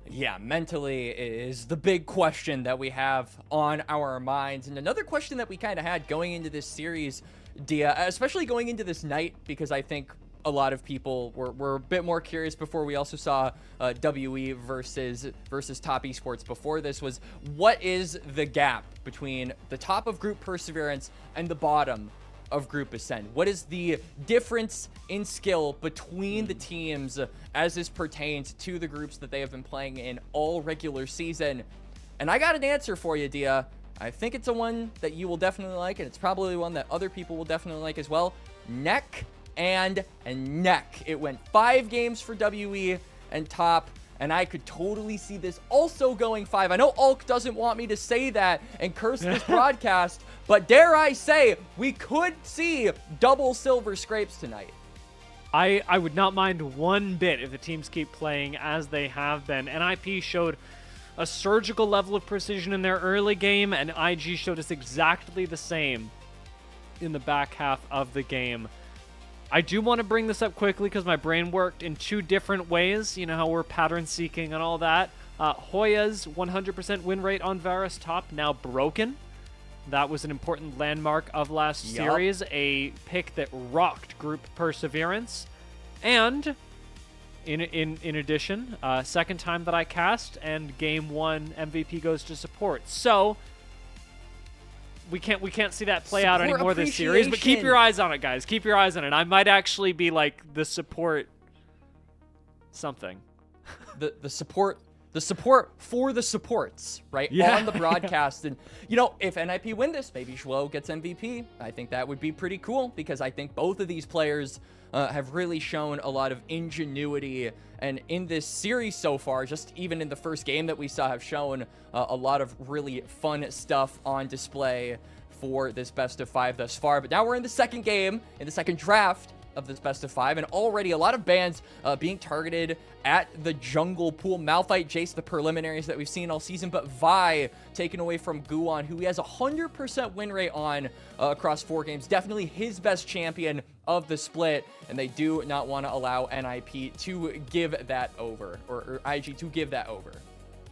Yeah, mentally is the big question that we have on our minds. And another question that we kind of had going into this series, Dia, especially going into this night, because I think a lot of people were a bit more curious before we also saw WE versus Top Esports before this, was what is the gap between the top of Group Perseverance and the bottom of Group Ascend? What is the difference in skill between the teams as this pertains to the groups that they have been playing in all regular season? And I got an answer for you, Dia. I think it's a one that you will definitely like, and it's probably one that other people will definitely like as well. Neck and neck. It went 5 games for WE and Top, and I could totally see this also going 5. I know Ulk doesn't want me to say that and curse this broadcast, but dare I say, we could see double silver scrapes tonight. I would not mind one bit if the teams keep playing as they have been. NiP showed a surgical level of precision in their early game, and IG showed us exactly the same in the back half of the game. I do want to bring this up quickly because my brain worked in 2 different ways. You know how we're pattern seeking and all that. Hoya's 100% win rate on Varus Top now broken. That was an important landmark of last series, a pick that rocked Group Perseverance. And in addition, second time that I cast, and game 1 MVP goes to support. So we can't see that play out anymore this series, but keep your eyes on it, guys. Keep your eyes on it. I might actually be like the support something. The support for the supports, right? Yeah. On the broadcast. And, you know, if NiP win this, maybe Zhuo gets MVP. I think that would be pretty cool, because I think both of these players have really shown a lot of ingenuity. And in this series so far, just even in the first game that we saw, have shown a lot of really fun stuff on display for this best of 5 thus far. But now we're in the second game, in the second draft of this best of 5, and already a lot of bans being targeted at the jungle pool. Malphite, Jace, the preliminaries that we've seen all season, but Vi taken away from Guan, who he has 100% win rate on across 4 games. Definitely his best champion of the split, and they do not want to allow NiP to give that over, or IG to give that over.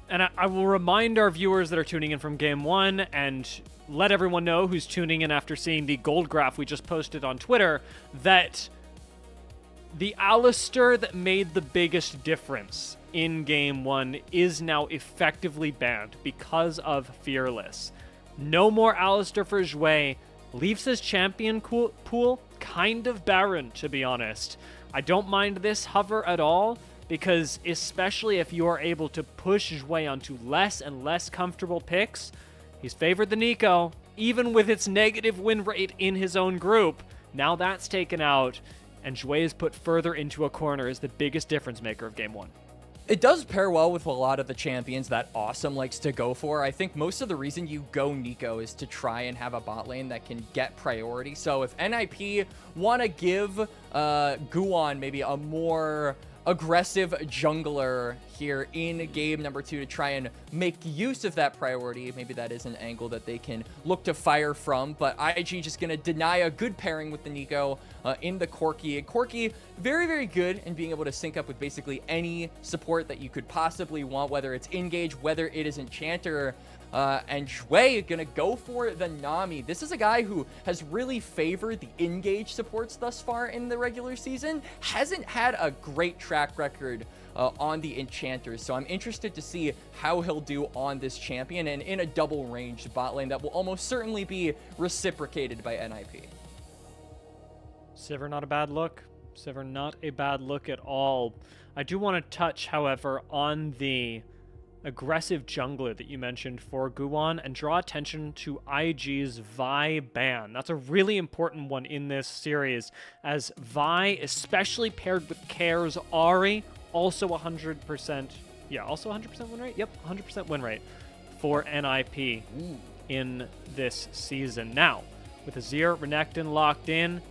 And I will remind our viewers that are tuning in from game 1, and let everyone know who's tuning in after seeing the gold graph we just posted on Twitter, that the Alistar that made the biggest difference in game 1 is now effectively banned because of Fearless. No more Alistar for Zhuo. Leaves his champion pool kind of barren, to be honest. I don't mind this hover at all, because especially if you are able to push Zhuo onto less and less comfortable picks, he's favored the Nico, even with its negative win rate in his own group. Now that's taken out, and Zhuo is put further into a corner as the biggest difference maker of game 1. It does pair well with a lot of the champions that Awesome likes to go for. I think most of the reason you go Nico is to try and have a bot lane that can get priority. So if NiP want to give Guan maybe a more aggressive jungler here in game number 2 to try and make use of that priority, maybe that is an angle that they can look to fire from. But IG just going to deny a good pairing with the Nico in the Corki. And Corki, very, very good in being able to sync up with basically any support that you could possibly want, whether it's Engage, whether it is Enchanter. And Zhuo gonna go for the Nami. This is a guy who has really favored the Engage supports thus far in the regular season. Hasn't had a great track record on the Enchanters. So I'm interested to see how he'll do on this champion and in a double ranged bot lane that will almost certainly be reciprocated by NiP. Sivir not a bad look. Sivir not a bad look at all. I do want to touch, however, on the aggressive jungler that you mentioned for Guwon and draw attention to IG's Vi ban. That's a really important one in this series, as Vi, especially paired with Kair's Ahri, also 100%, yeah, also 100% win rate? Yep, 100% win rate for NiP in this season. Now, with Azir, Renekton locked in,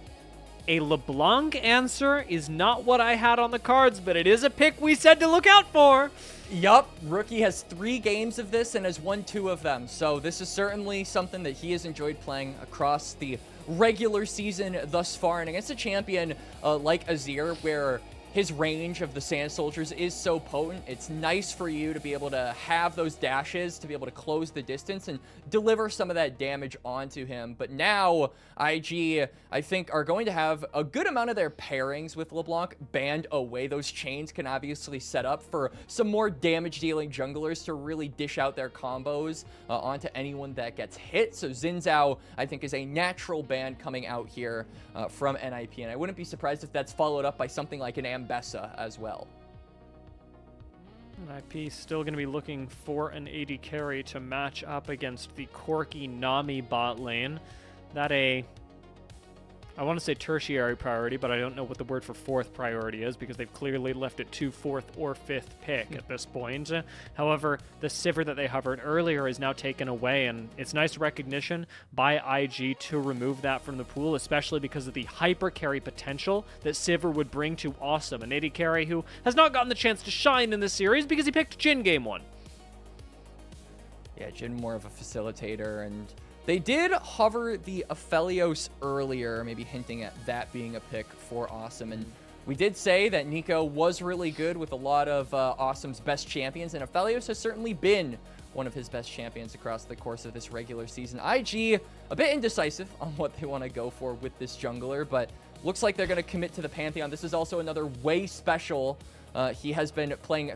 a LeBlanc answer is not what I had on the cards, but it is a pick we said to look out for. Yup, Rookie has 3 games of this and has won 2 of them. So this is certainly something that he has enjoyed playing across the regular season thus far. And against a champion like Azir, where his range of the Sand Soldiers is so potent, it's nice for you to be able to have those dashes, to be able to close the distance and deliver some of that damage onto him. But now, IG, I think, are going to have a good amount of their pairings with LeBlanc banned away. Those chains can obviously set up for some more damage-dealing junglers to really dish out their combos onto anyone that gets hit. So Xin Zhao, I think, is a natural ban coming out here from NiP, and I wouldn't be surprised if that's followed up by something like an Ambessa as well. NiP still going to be looking for an AD carry to match up against the Corki Nami bot lane. That I want to say tertiary priority, but I don't know what the word for 4th priority is because they've clearly left it to 4th or 5th pick at this point. However, the Sivir that they hovered earlier is now taken away, and it's nice recognition by IG to remove that from the pool, especially because of the hyper carry potential that Sivir would bring to Awesome, an AD carry who has not gotten the chance to shine in this series because he picked Jhin game 1. Yeah, Jhin more of a facilitator, and they did hover the Aphelios earlier, maybe hinting at that being a pick for Awesome. And we did say that Nico was really good with a lot of Awesome's best champions, and Aphelios has certainly been one of his best champions across the course of this regular season. IG, a bit indecisive on what they want to go for with this jungler, but looks like they're going to commit to the Pantheon. This is also another way special. He has been playing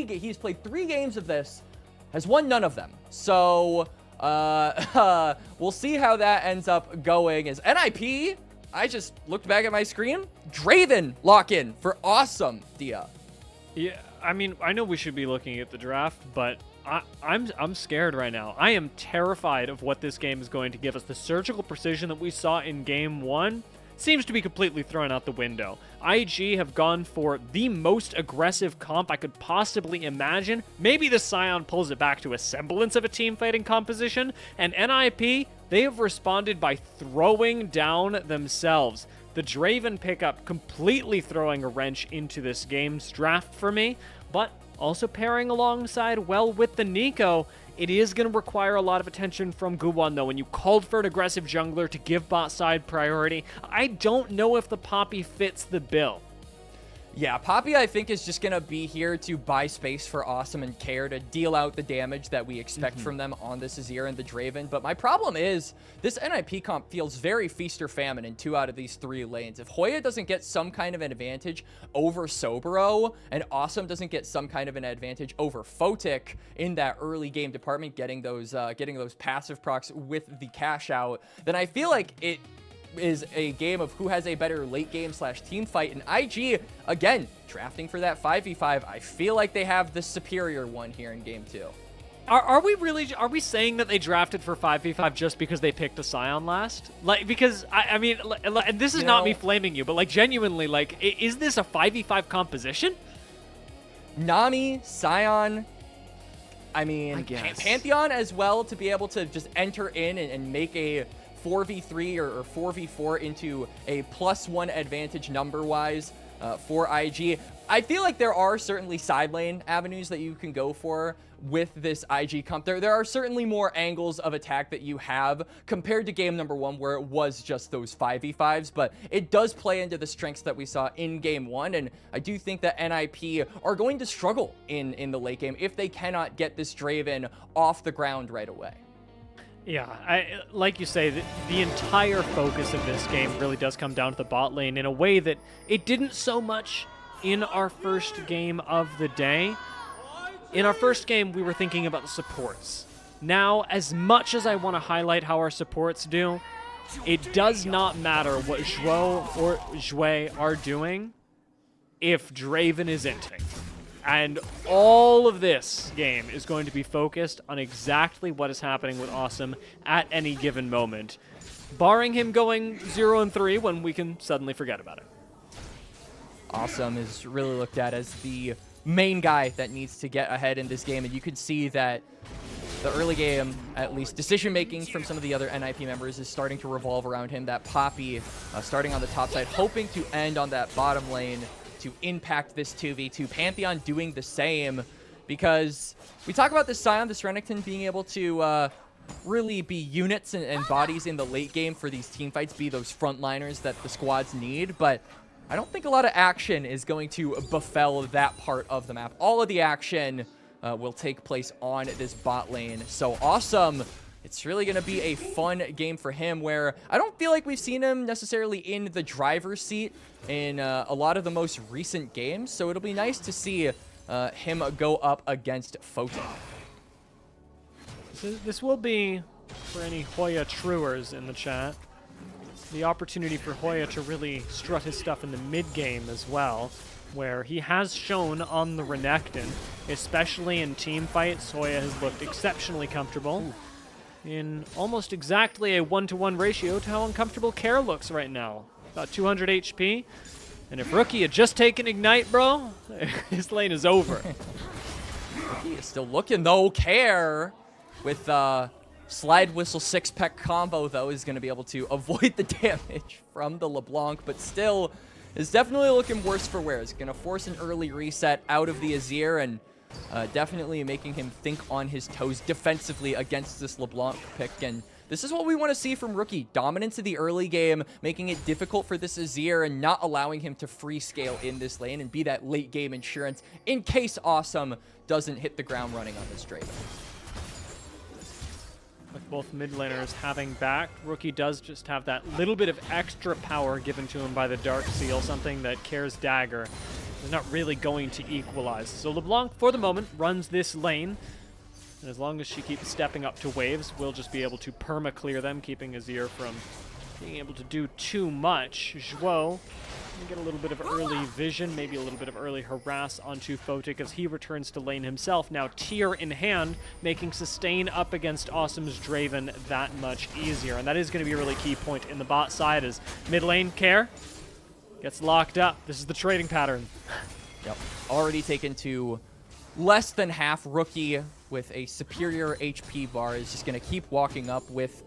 he's played 3 games of this, has won none of them. So we'll see how that ends up going. As NiP, I just looked back at my screen. Draven lock-in for Awesome, Dia. Yeah, I mean, I know we should be looking at the draft, but I'm scared right now. I am terrified of what this game is going to give us. The surgical precision that we saw in game 1 seems to be completely thrown out the window. IG have gone for the most aggressive comp I could possibly imagine. Maybe the Scion pulls it back to a semblance of a team fighting composition, and NiP, they have responded by throwing down themselves. The Draven pickup completely throwing a wrench into this game's draft for me, but also pairing alongside well with the Nico. It is going to require a lot of attention from Guwon, though, when you called for an aggressive jungler to give bot side priority. I don't know if the Poppy fits the bill. Yeah, Poppy, I think, is just going to be here to buy space for Awesome and Kair to deal out the damage that we expect from them on this Azir and the Draven. But my problem is this NiP comp feels very feast or famine in 2 out of these 3 lanes. If Hoya doesn't get some kind of an advantage over Sobero, and Awesome doesn't get some kind of an advantage over Photic in that early game department, getting those passive procs with the cash out, then I feel like it is a game of who has a better late game / team fight. And IG, again, drafting for that 5v5. I feel like they have the superior one here in game 2. Are we saying that they drafted for 5v5 just because they picked a Scion last? Like, because I mean, and this is not me flaming you, but like genuinely, like, is this a 5v5 composition? Nami, Scion, I mean, Pantheon as well, to be able to just enter in and make a 4v3 or 4v4 into a +1 advantage number-wise for IG. I feel like there are certainly side lane avenues that you can go for with this IG comp. There are certainly more angles of attack that you have compared to game number 1, where it was just those 5v5s, but it does play into the strengths that we saw in game 1, and I do think that NiP are going to struggle in the late game if they cannot get this Draven off the ground right away. Yeah, like you say, the entire focus of this game really does come down to the bot lane in a way that it didn't so much in our first game of the day. In our first game, we were thinking about the supports. Now, as much as I want to highlight how our supports do, it does not matter what Zhuo or Zhui are doing if Draven is inting. And all of this game is going to be focused on exactly what is happening with Awesome at any given moment, barring him going 0-3 when we can suddenly forget about it. Awesome is really looked at as the main guy that needs to get ahead in this game, and you can see that the early game, at least decision-making from some of the other NiP members is starting to revolve around him. That Poppy starting on the top side, hoping to end on that bottom lane to impact this 2v2. Pantheon doing the same, because we talk about this Sion, this Renekton being able to really be units and bodies in the late game for these team fights, be those frontliners that the squads need, but I don't think a lot of action is going to befell that part of the map. All of the action will take place on this bot lane. So Awesome, it's really going to be a fun game for him, where I don't feel like we've seen him necessarily in the driver's seat in a lot of the most recent games. So it'll be nice to see him go up against Photon. This will be, for any Hoya truers in the chat, the opportunity for Hoya to really strut his stuff in the mid-game as well, where he has shown on the Renekton, especially in team fights, Hoya has looked exceptionally comfortable in almost exactly a 1-to-1 ratio to how uncomfortable Care looks right now. About 200 HP, and if Rookie had just taken Ignite, bro, his lane is over. Rookie is still looking, though. Care with Slide Whistle 6-peck combo, though, is going to be able to avoid the damage from the LeBlanc, but still is definitely looking worse for wear. It's going to force an early reset out of the Azir, and definitely making him think on his toes defensively against this LeBlanc pick. And this is what we want to see from Rookie. Dominance in the early game, making it difficult for this Azir and not allowing him to free scale in this lane and be that late game insurance in case Awesome doesn't hit the ground running on this Draven. With both mid laners having back, Rookie does just have that little bit of extra power given to him by the Dark Seal, something that Care's Dagger is not really going to equalize. So LeBlanc, for the moment, runs this lane, and as long as she keeps stepping up to waves, we'll just be able to perma-clear them, keeping Azir from being able to do too much. Zhuo can get a little bit of early vision, maybe a little bit of early harass onto Photic as he returns to lane himself. Now Tear in hand, making sustain up against Awesome's Draven that much easier. And that is going to be a really key point in the bot side as mid lane Care gets locked up. This is the trading pattern. Yep, already taken to less than half. Rookie with a superior HP bar is just going to keep walking up with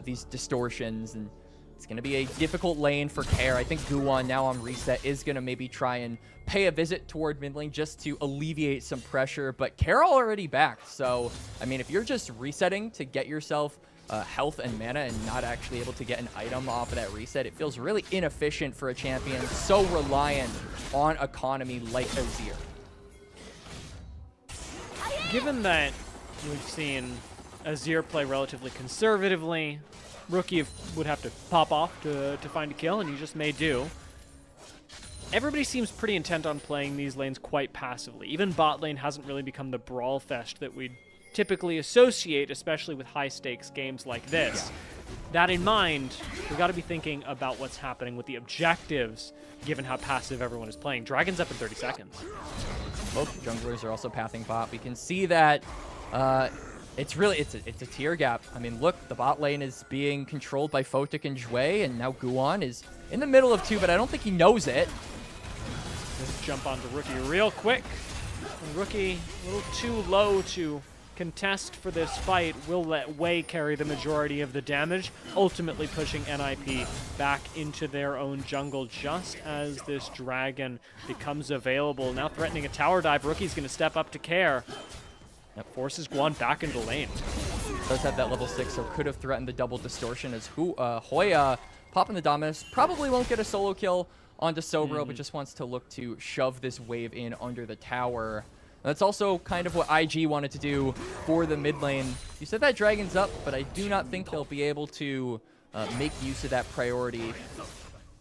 these distortions, and it's going to be a difficult lane for Care. I think Guwon now on reset is going to maybe try and pay a visit toward mid lane just to alleviate some pressure, but Care already back. So, I mean, if you're just resetting to get yourself health and mana and not actually able to get an item off of that reset, it feels really inefficient for a champion so reliant on economy like Azir. Given that we've seen Azir play relatively conservatively, Rookie would have to pop off to find a kill, and he just may do. Everybody seems pretty intent on playing these lanes quite passively. Even bot lane hasn't really become the brawl fest that we'd typically associate, especially with high-stakes games like this. That in mind, we got to be thinking about what's happening with the objectives, given how passive everyone is playing. Dragon's up in 30 seconds. Both junglers are also pathing bot. We can see that it's a tier gap. I mean, look, the bot lane is being controlled by Photic and Jue, and now Guwon is in the middle of two, but I don't think he knows it. Just jump onto Rookie real quick. And Rookie a little too low to contest for this fight, will let Wei carry the majority of the damage, ultimately pushing NiP back into their own jungle just as this dragon becomes available. Now threatening a tower dive. Rookie's going to step up to Care. That forces Guan back into lane. Does have that level 6, so could have threatened the double distortion as Hoya popping the Dominus. Probably won't get a solo kill onto Sobro, but just wants to look to shove this wave in under the tower. That's also kind of what IG wanted to do for the mid lane. You said that dragon's up, but I do not think they'll be able to make use of that priority.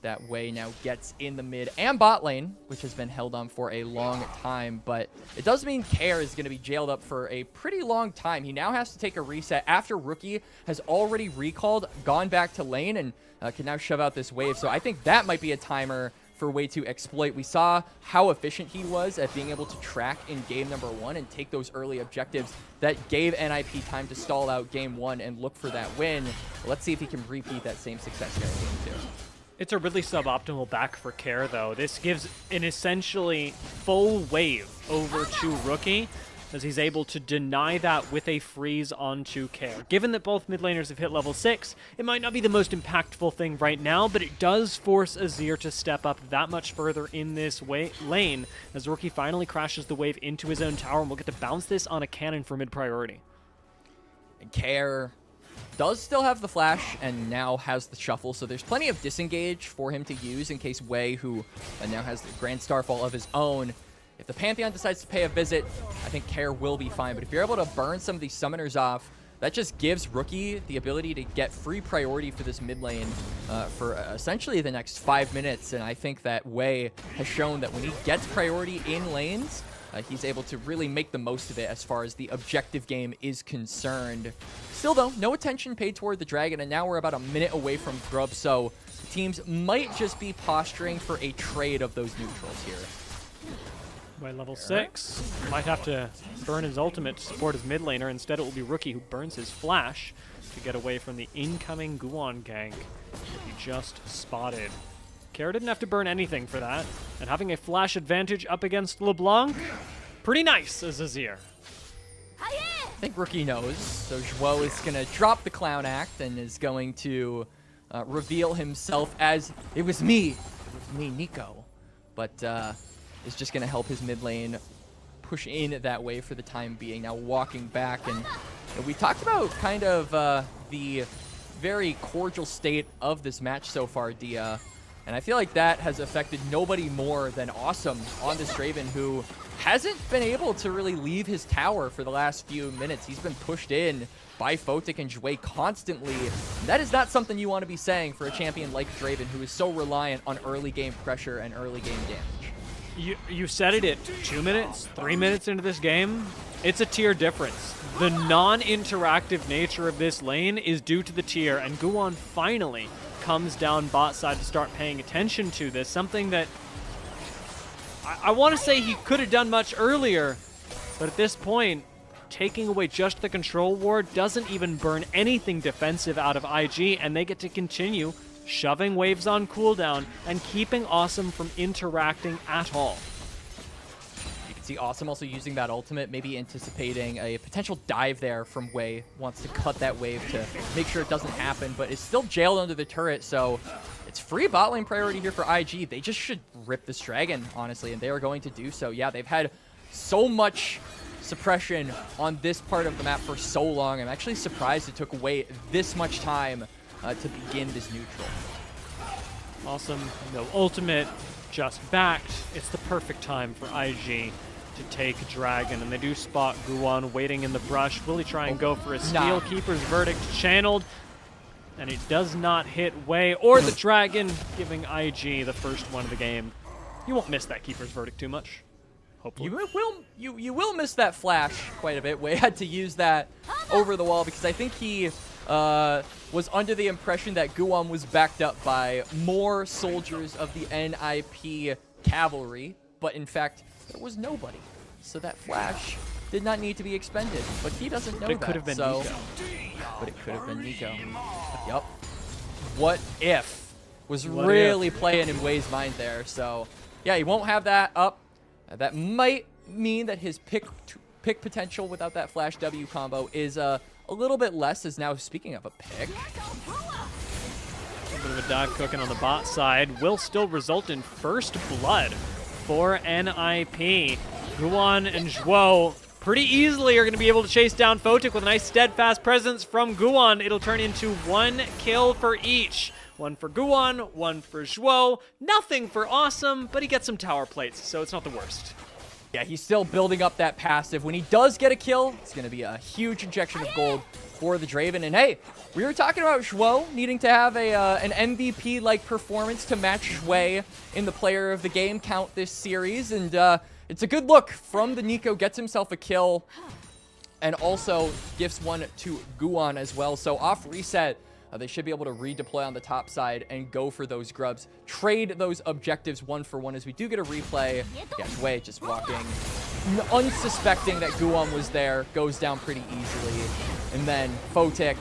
That Wei now gets in the mid and bot lane, which has been held on for a long time, but it does mean Care is going to be jailed up for a pretty long time. He now has to take a reset after Rookie has already recalled, gone back to lane, and can now shove out this wave. So I think that might be a timer for Wei to exploit. We saw how efficient he was at being able to track in game number 1 and take those early objectives that gave NiP time to stall out game 1 and look for that win. Let's see if he can repeat that same success here in game 2. It's a really suboptimal back for Care, though. This gives an essentially full wave over to Rookie, as he's able to deny that with a freeze onto Care. Given that both mid laners have hit level 6, it might not be the most impactful thing right now, but it does force Azir to step up that much further in this lane, as Rookie finally crashes the wave into his own tower, and we'll get to bounce this on a cannon for mid priority. And Care does still have the flash and now has the shuffle, so there's plenty of disengage for him to use in case Wei, who now has the Grand Starfall of his own. If the Pantheon decides to pay a visit, I think Care will be fine. But if you're able to burn some of these summoners off, that just gives Rookie the ability to get free priority for this mid lane for essentially the next 5 minutes. And I think that Wei has shown that when he gets priority in lanes, he's able to really make the most of it as far as the objective game is concerned. Still, though, no attention paid toward the Dragon, and now we're about a minute away from Grub, so teams might just be posturing for a trade of those neutrals here. By level 6, might have to burn his ultimate to support his mid laner. Instead, it will be Rookie who burns his flash to get away from the incoming Guan gank that he just spotted. Care didn't have to burn anything for that, and having a flash advantage up against LeBlanc, pretty nice as Azir. I think Rookie knows, so Zhuo is going to drop the clown act and is going to reveal himself as, it was me, Nico. But is just going to help his mid lane push in that way for the time being. Now walking back, and we talked about kind of the very cordial state of this match so far, Dia. And I feel like that has affected nobody more than Awesome on this Draven, who hasn't been able to really leave his tower for the last few minutes. He's been pushed in by Photic and Jway constantly. That is not something you want to be saying for a champion like Draven, who is so reliant on early game pressure and early game damage. You said it at 2 minutes, 3 minutes into this game. It's a tier difference. The non-interactive nature of this lane is due to the tier, and Guan finally comes down bot side to start paying attention to this, something that I want to say he could have done much earlier, but at this point, taking away just the control ward doesn't even burn anything defensive out of IG, and they get to continue shoving waves on cooldown and keeping Awesome from interacting at all. You can see Awesome also using that ultimate, maybe anticipating a potential dive there from Wei. Wants to cut that wave to make sure it doesn't happen, but is still jailed under the turret, so it's free bot lane priority here for IG. They just should rip this Dragon, honestly, and they are going to do so. Yeah, they've had so much suppression on this part of the map for so long. I'm actually surprised it took Wei this much time to begin this neutral. Awesome, no ultimate, just backed. It's the perfect time for IG to take Dragon, and they do spot Guan waiting in the brush. Will he try and go for a steal? Keeper's Verdict channeled, and it does not hit Wei or the Dragon, giving IG the first one of the game. You won't miss that Keeper's Verdict too much, hopefully. You will miss that flash quite a bit. Wei had to use that over the wall because I think he was under the impression that Guan was backed up by more soldiers of the NiP cavalry, but in fact, there was nobody. So that flash did not need to be expended, but he doesn't know that. It could have been Nico. But it could have been Nico. Yup. What if was really playing in Wei's mind there. So yeah, he won't have that up. That might mean that his pick potential without that flash W combo is a little bit less. As now, speaking of a pick, a bit of a dive cooking on the bot side will still result in first blood for NiP. Guan and Zhuo pretty easily are going to be able to chase down Photic with a nice steadfast presence from Guan. It'll turn into 1 kill for each. 1 for Guan, 1 for Zhuo. Nothing for Awesome, but he gets some tower plates, so it's not the worst. Yeah, he's still building up that passive. When he does get a kill, it's going to be a huge injection of gold for the Draven. And hey, we were talking about Zhuo needing to have an MVP-like performance to match Shui in the player of the game count this series. And it's a good look from the Nico, gets himself a kill, and also gifts one to Guan as well. So off reset, They should be able to redeploy on the top side and go for those grubs. Trade those objectives 1-for-1 as we do get a replay. Yeah, Shui just walking, unsuspecting that Guwon was there, goes down pretty easily. And then Photic,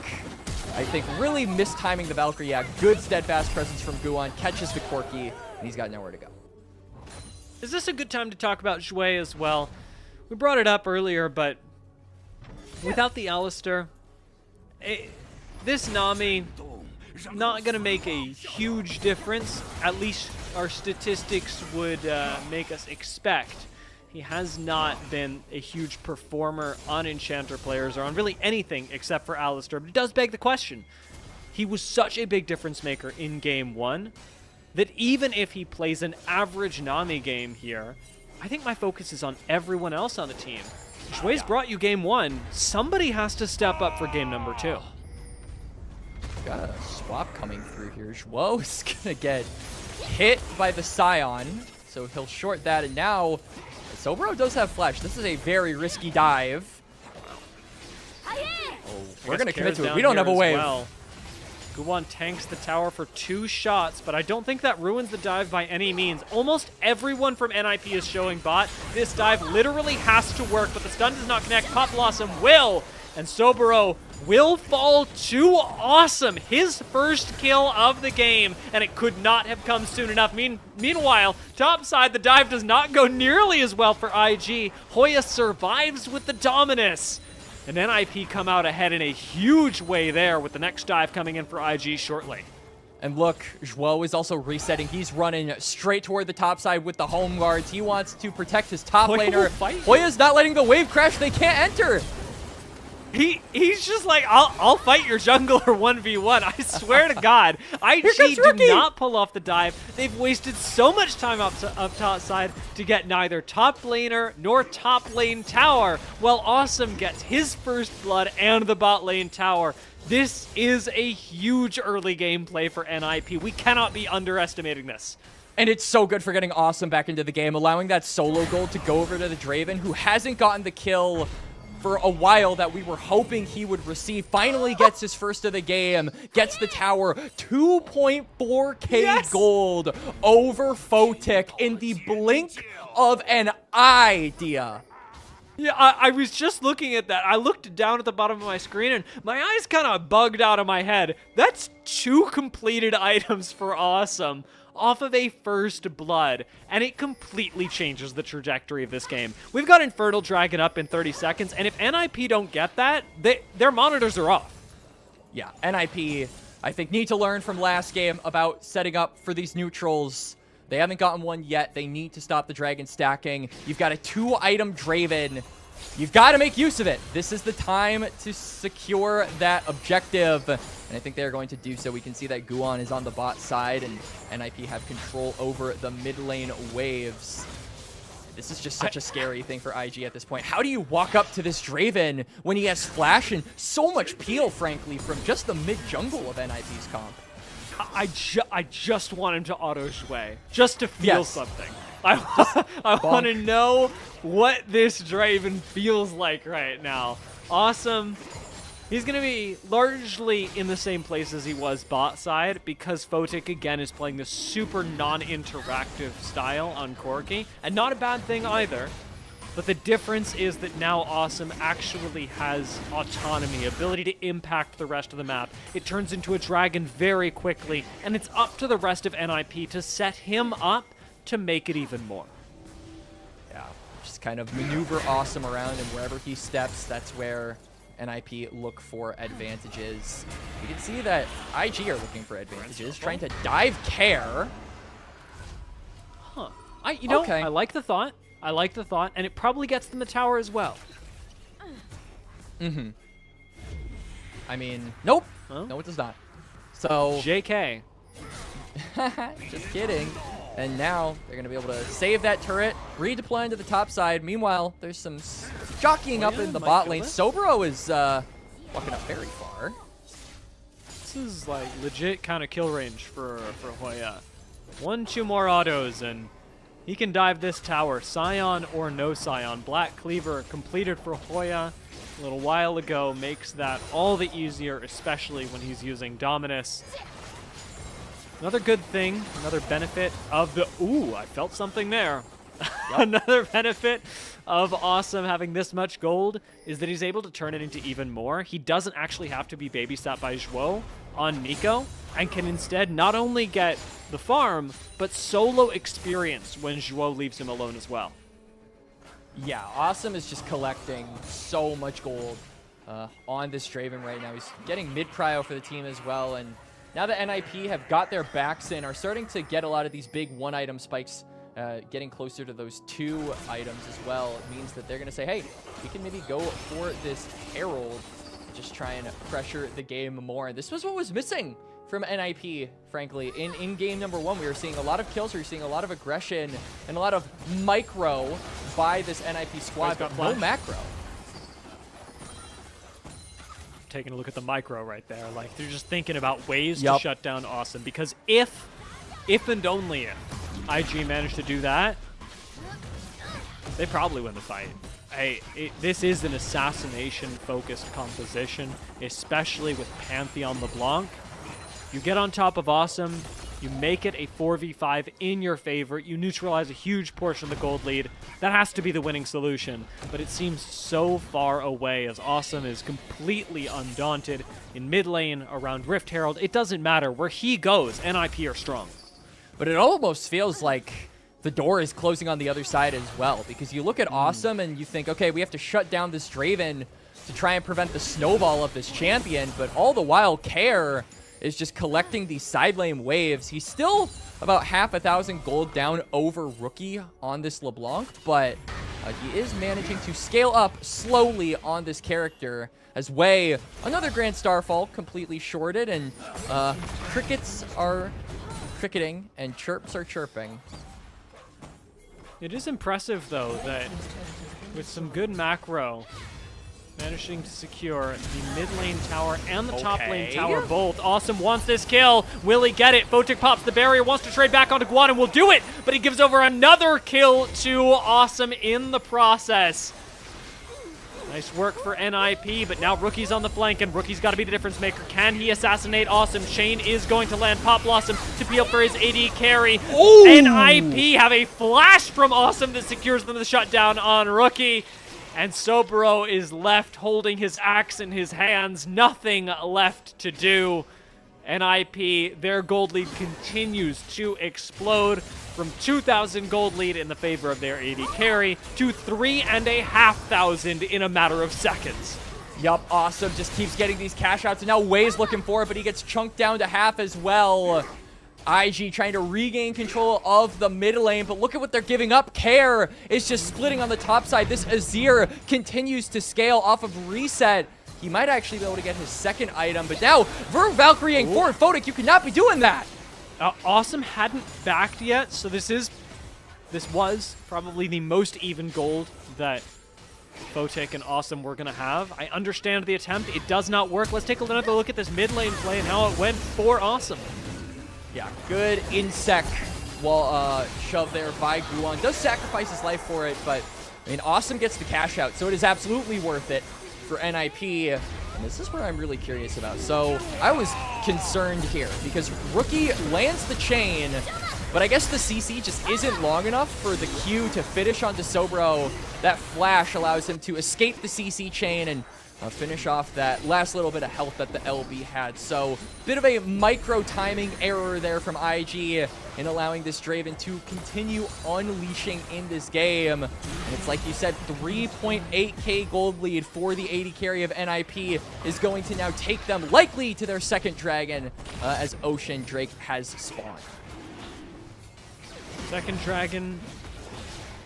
I think, really mistiming the Valkyrie. Yeah, good steadfast presence from Guwon, catches the Corki, and he's got nowhere to go. Is this a good time to talk about Shui as well? We brought it up earlier, but without the Alistar, this Nami not going to make a huge difference. At least our statistics would make us expect. He has not been a huge performer on Enchanter players or on really anything except for Alistar. But it does beg the question. He was such a big difference maker in Game 1 that even if he plays an average Nami game here, I think my focus is on everyone else on the team. Shui's brought you Game 1. Somebody has to step up for Game number 2. Got a swap coming through here. Zhuo is going to get hit by the Scion, so he'll short that. And now, Sobro does have flash. This is a very risky dive. Oh, we're going to commit to it. We don't have a wave. Well. Guwon tanks the tower for 2 shots, but I don't think that ruins the dive by any means. Almost everyone from NiP is showing bot. This dive literally has to work, but the stun does not connect. Pop Blossom will, and Soboro will fall to Awesome. His first kill of the game, and it could not have come soon enough. Meanwhile, top side, the dive does not go nearly as well for IG. Hoya survives with the Dominus. And NiP come out ahead in a huge way there with the next dive coming in for IG shortly. And look, Zhuo is also resetting. He's running straight toward the top side with the home guards. He wants to protect his top laner. Hoya's not letting the wave crash. They can't enter. He's just like, I'll fight your jungler 1v1. I swear to God. IG do not pull off the dive. They've wasted so much time up top side to get neither top laner nor top lane tower, while Awesome gets his first blood and the bot lane tower. This is a huge early gameplay for NiP. We cannot be underestimating this. And it's so good for getting Awesome back into the game, allowing that solo gold to go over to the Draven, who hasn't gotten the kill for a while that we were hoping he would receive. Finally gets his first of the game, gets the tower, 2.4k gold over Photic in the blink of an eye, Dia. Yeah, I was just looking at that. I looked down at the bottom of my screen and my eyes kind of bugged out of my head. That's 2 completed items for Awesome off of a first blood, and it completely changes the trajectory of this game. We've got Infernal Dragon up in 30 seconds, and if NiP don't get that, their monitors are off. Yeah, NiP, I think, need to learn from last game about setting up for these neutrals. They haven't gotten one yet. They need to stop the dragon stacking. You've got a 2-item Draven. You've got to make use of it. This is the time to secure that objective. And I think they're going to do so. We can see that Guwon is on the bot side, and NiP have control over the mid lane waves. This is just such a scary thing for IG at this point. How do you walk up to this Draven when he has flash and so much peel, frankly, from just the mid jungle of NiP's comp? I just want him to auto Shui, just to feel something. I want to know what this Draven feels like right now. Awesome. He's going to be largely in the same place as he was bot side, because Photic, again, is playing this super non-interactive style on Corki, and not a bad thing either. But the difference is that now Awesome actually has autonomy, ability to impact the rest of the map. It turns into a dragon very quickly, and it's up to the rest of NiP to set him up to make it even more. Yeah, just kind of maneuver Awesome around, and wherever he steps, that's where NiP look for advantages. You can see that IG are looking for advantages, trying to dive care. Huh. I like the thought. I like the thought, and it probably gets them the tower as well. Mm-hmm. I mean, nope. Huh? No, it does not. So JK. Just kidding. And now they're going to be able to save that turret, redeploy into the top side. Meanwhile, there's some jockeying up in the bot lane. Sobro is walking up very far. This is like legit kind of kill range for Hoya. 1-2 more autos, and he can dive this tower. Scion or no Scion. Black Cleaver completed for Hoya. a little while ago makes that all the easier, especially when he's using Dominus. Another good thing, another benefit of the... Ooh, I felt something there. Yep. Another benefit of Awesome having this much gold is that he's able to turn it into even more. He doesn't actually have to be babysat by Zhuo on Nico, and can instead not only get the farm, but solo experience when Zhuo leaves him alone as well. Yeah, Awesome is just collecting so much gold on this Draven right now. He's getting mid-prio for the team as well, and now that NiP have got their backs in, are starting to get a lot of these big one-item spikes, getting closer to those 2 items as well. It means that they're going to say, hey, we can maybe go for this Herald, just try and pressure the game more. This was what was missing from NiP, frankly. In game number 1, we were seeing a lot of kills, we were seeing a lot of aggression, and a lot of micro by this NiP squad, but no macro. Taking a look at the micro right there. Like, they're just thinking about ways to shut down Awesome, because if and only if IG managed to do that, they probably win the fight. This is an assassination-focused composition, especially with Pantheon LeBlanc. You get on top of Awesome, you make it a 4v5 in your favor, you neutralize a huge portion of the gold lead. That has to be the winning solution, but it seems so far away as Awesome is completely undaunted in mid lane around Rift Herald. It doesn't matter. Where he goes, NiP are strong. But it almost feels like the door is closing on the other side as well, because you look at Awesome and you think, okay, we have to shut down this Draven to try and prevent the snowball of this champion, but all the while, Care is just collecting these side lane waves. He's still about 500,000 gold down over Rookie on this LeBlanc, but he is managing to scale up slowly on this character as Wei, another Grand Starfall, completely shorted, and crickets are cricketing and chirps are chirping. It is impressive, though, that with some good macro, managing to secure the mid lane tower and the top lane tower both. Awesome wants this kill. Will he get it? Photic pops the barrier, wants to trade back onto Guan and will do it, but he gives over another kill to Awesome in the process. Nice work for NiP, but now Rookie's on the flank, and Rookie's got to be the difference maker. Can he assassinate Awesome? Shane is going to land Pop Blossom to peel for his AD carry. Ooh. NiP have a flash from Awesome that secures them the shutdown on Rookie. And Sobro is left holding his axe in his hands. Nothing left to do. NiP, their gold lead continues to explode from 2,000 gold lead in the favor of their AD carry to 3,500 in a matter of seconds. Yup, Awesome just keeps getting these cash outs, and now Wei's looking for it, but he gets chunked down to half as well. IG trying to regain control of the mid lane, but look at what they're giving up. Care is just splitting on the top side. This Azir continues to scale off of reset. He might actually be able to get his second item, but now Valkyrieing forward. Photic, you cannot be doing that. Awesome hadn't backed yet, so this was probably the most even gold that Photic and Awesome were going to have. I understand the attempt. It does not work. Let's take another look at this mid lane play and how it went for Awesome. Yeah, good insect wall shove there by Guan. Does sacrifice his life for it, but I mean, Awesome gets the cash out, so it is absolutely worth it for NiP. And this is where I'm really curious about. So I was concerned here because Rookie lands the chain, but I guess the CC just isn't long enough for the Q to finish onto Sobro. That flash allows him to escape the CC chain and finish off that last little bit of health that the LB had. So bit of a micro timing error there from IG in allowing this Draven to continue unleashing in this game. And it's like you said, 3.8k gold lead for the AD carry of NiP is going to now take them likely to their second dragon as Ocean Drake has spawned. Second dragon,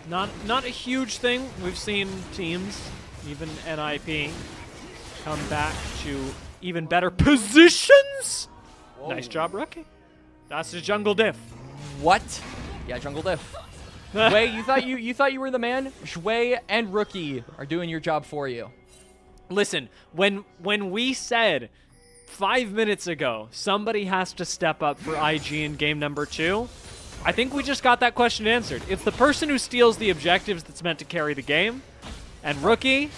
not a huge thing. We've seen teams, even NiP, come back to even better positions. Whoa. Nice job, Rookie. That's the jungle diff. What? Yeah, jungle diff. Wei, you thought you were the man? Shui and Rookie are doing your job for you. Listen, when we said 5 minutes ago somebody has to step up for IG in game number 2, I think we just got that question answered. It's the person who steals the objectives that's meant to carry the game. And Rookie,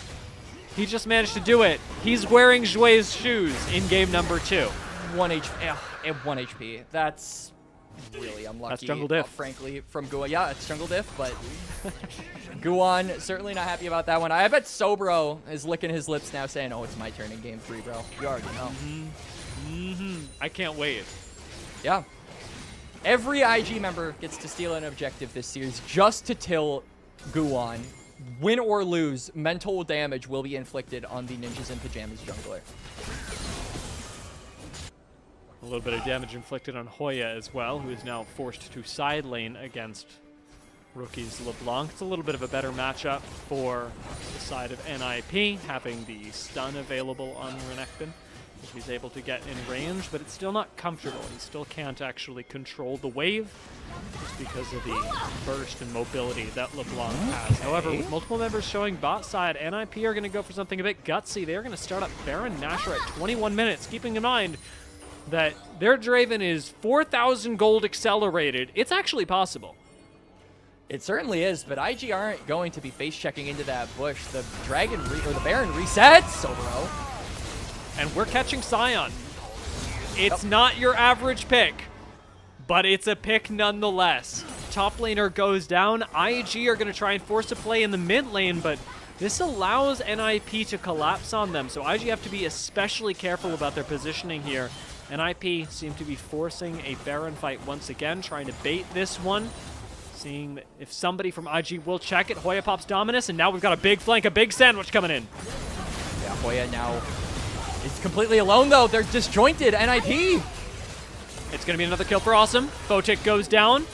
He just managed to do it. He's wearing Joue's shoes in game number 2. 1 HP. 1 HP. That's really unlucky. That's jungle diff. Frankly, from Guan. Yeah, it's jungle diff, but Guan certainly not happy about that one. I bet Sobro is licking his lips now saying, oh, it's my turn in game 3, bro. You already know. I can't wait. Yeah. Every IG member gets to steal an objective this series just to kill Guan. Win or lose, mental damage will be inflicted on the Ninjas in Pajamas jungler. A little bit of damage inflicted on Hoya as well, who is now forced to side lane against Rookie's LeBlanc. It's a little bit of a better matchup for the side of NiP, having the stun available on Renekton. He's able to get in range, but it's still not comfortable. He still can't actually control the wave just because of the burst and mobility that LeBlanc has. However, with multiple members showing bot side, NiP are going to go for something a bit gutsy. They're going to start up Baron Nashor at 21 minutes, keeping in mind that their Draven is 4,000 gold accelerated. It's actually possible. It certainly is, but IG aren't going to be face checking into that bush. The Dragon or the Baron resets, Sobro. And we're catching Sion. It's not your average pick, but it's a pick nonetheless. Top laner goes down. IG are going to try and force a play in the mid lane, but this allows NiP to collapse on them. So IG have to be especially careful about their positioning here. NiP seem to be forcing a Baron fight once again, trying to bait this one. Seeing if somebody from IG will check it. Hoya pops Dominus, and now we've got a big flank, a big sandwich coming in. Yeah, Hoya now is completely alone, though. They're disjointed. NiP. It's going to be another kill for Awesome. Photic goes down.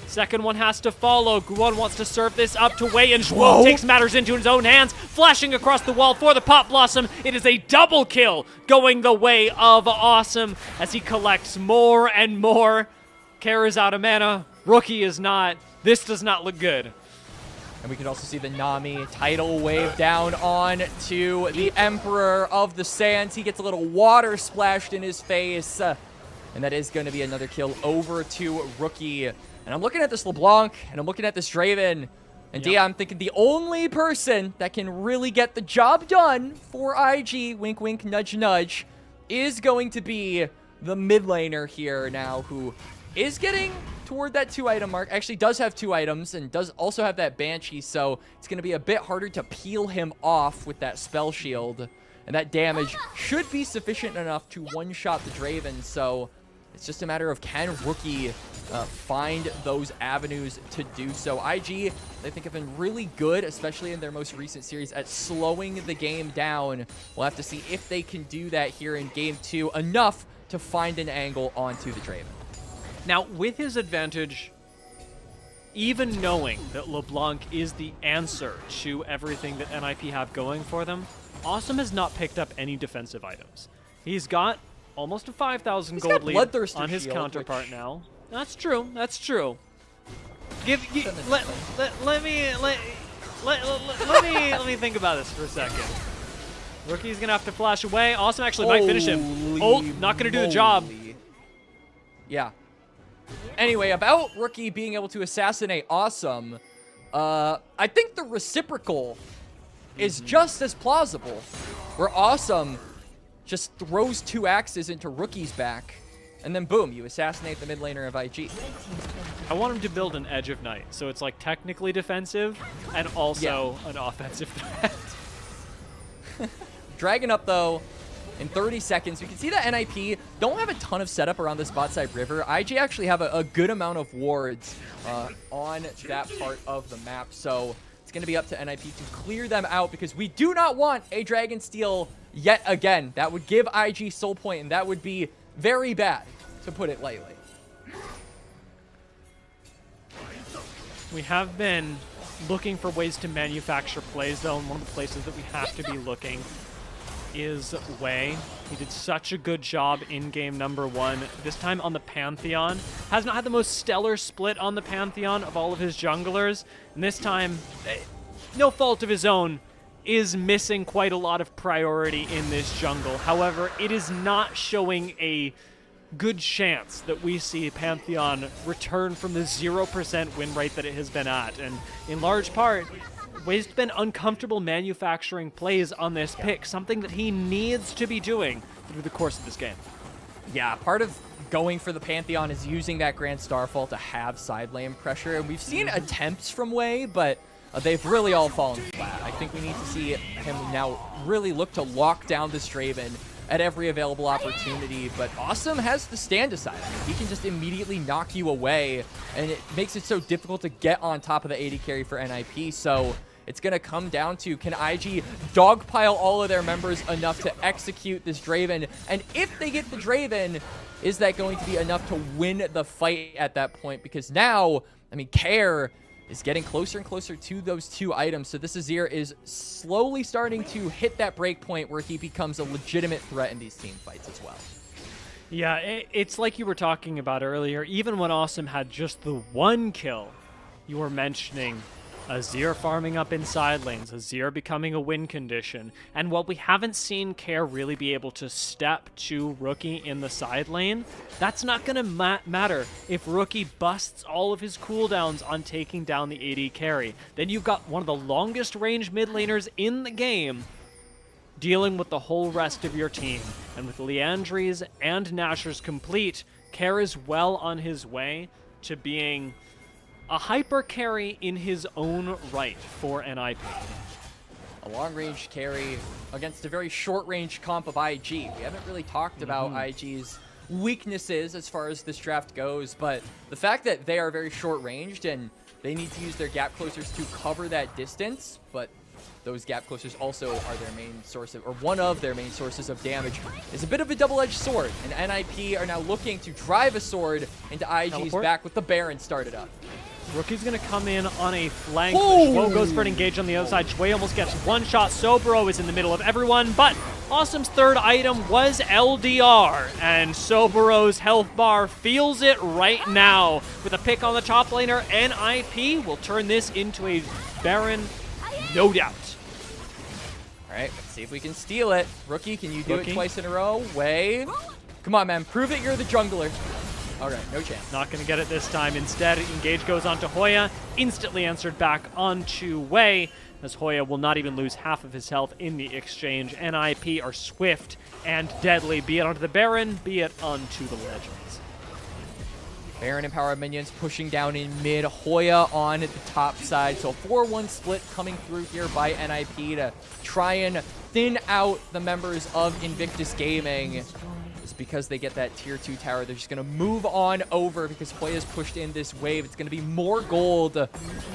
Second one has to follow. Guan wants to serve this up to Wei, and Zhuo takes matters into his own hands, flashing across the wall for the Pop Blossom. It is a double kill going the way of Awesome as he collects more and more. Kara is out of mana. Rookie is not. This does not look good. And we can also see the Nami tidal wave down on to the Emperor of the Sands. He gets a little water splashed in his face. And that is going to be another kill over to Rookie. And I'm looking at this LeBlanc, and I'm looking at this Draven. And Dia, I'm thinking the only person that can really get the job done for IG, wink, wink, nudge, nudge, is going to be the mid laner here now, who is getting toward that 2-item mark. Actually does have 2 items and does also have that Banshee, so it's going to be a bit harder to peel him off with that spell shield. And that damage should be sufficient enough to one-shot the Draven, so it's just a matter of can Rookie find those avenues to do so. IG, I think, have been really good, especially in their most recent series, at slowing the game down. We'll have to see if they can do that here in game 2, enough to find an angle onto the Draven. Now, with his advantage, even knowing that LeBlanc is the answer to everything that NiP have going for them, Awesome has not picked up any defensive items. He's got almost a 5,000 gold lead on his counterpart now. That's true. That's true. Let me think about this for a second. Rookie's gonna have to flash away. Awesome actually might finish him. Ult, not gonna do the job. Yeah. Anyway, about Rookie being able to assassinate Awesome, I think the reciprocal is just as plausible, where Awesome just throws 2 axes into Rookie's back, and then boom, you assassinate the mid laner of IG. I want him to build an Edge of Night, so it's like technically defensive and also an offensive threat. Dragon up though in 30 seconds. We can see that NiP don't have a ton of setup around this bot side river. IG actually have a good amount of wards on that part of the map, so it's going to be up to NiP to clear them out, because we do not want a Dragon Steal yet again. That would give IG soul point, and that would be very bad, to put it lightly. We have been looking for ways to manufacture plays, though, and one of the places that we have to be looking is Wei. He did such a good job in game number 1. This time on the Pantheon. Has not had the most stellar split on the Pantheon of all of his junglers. And this time, no fault of his own, is missing quite a lot of priority in this jungle. However, it is not showing a good chance that we see Pantheon return from the 0% win rate that it has been at. And in large part, Wade's been uncomfortable manufacturing plays on this pick, something that he needs to be doing through the course of this game. Yeah, part of going for the Pantheon is using that Grand Starfall to have side lane pressure, and we've seen attempts from Wei, but they've really all fallen flat. I think we need to see him now really look to lock down this Draven at every available opportunity, but Awesome has the stand aside. I mean, he can just immediately knock you away, and it makes it so difficult to get on top of the AD carry for NiP, so it's going to come down to, can IG dogpile all of their members enough to execute this Draven? And if they get the Draven, is that going to be enough to win the fight at that point? Because now, I mean, Care is getting closer and closer to those 2 items. So this Azir is slowly starting to hit that break point where he becomes a legitimate threat in these team fights as well. Yeah, it's like you were talking about earlier. Even when Awesome had just the 1 kill, you were mentioning Azir farming up in side lanes, Azir becoming a win condition. And while we haven't seen Care really be able to step to Rookie in the side lane, that's not going to matter if Rookie busts all of his cooldowns on taking down the AD carry. Then you've got one of the longest range mid laners in the game dealing with the whole rest of your team. And with Liandry's and Nashor's complete, Care is well on his way to being a hyper carry in his own right for NiP. A long-range carry against a very short-range comp of IG. We haven't really talked about IG's weaknesses as far as this draft goes, but the fact that they are very short-ranged and they need to use their gap closers to cover that distance, but those gap closers also are their main source of, or one of their main sources of damage, is a bit of a double-edged sword. And NiP are now looking to drive a sword into IG's Teleport. back with the Baron started up. Rookie's going to come in on a flank. Shuo goes for an engage on the other side. Shui almost gets one shot. Soboro is in the middle of everyone, but Awesome's third item was LDR, and Soboro's health bar feels it right now. With a pick on the top laner, NiP will turn this into a Baron, no doubt. All right, let's see if we can steal it. Rookie, can you do Rookie. it twice in a row? Wei. Come on, man. Prove it you're the jungler. All right, no chance. Not going to get it this time. Instead, engage goes onto Hoya, instantly answered back onto Wei, as Hoya will not even lose half of his health in the exchange. NiP are swift and deadly, be it onto the Baron, be it onto the Legends. Baron and Power Minions pushing down in mid. Hoya on the top side. So a 4-1 split coming through here by NiP to try and thin out the members of Invictus Gaming. Because they get that tier 2 tower, they're just going to move on over because Hoya's pushed in this wave. It's going to be more gold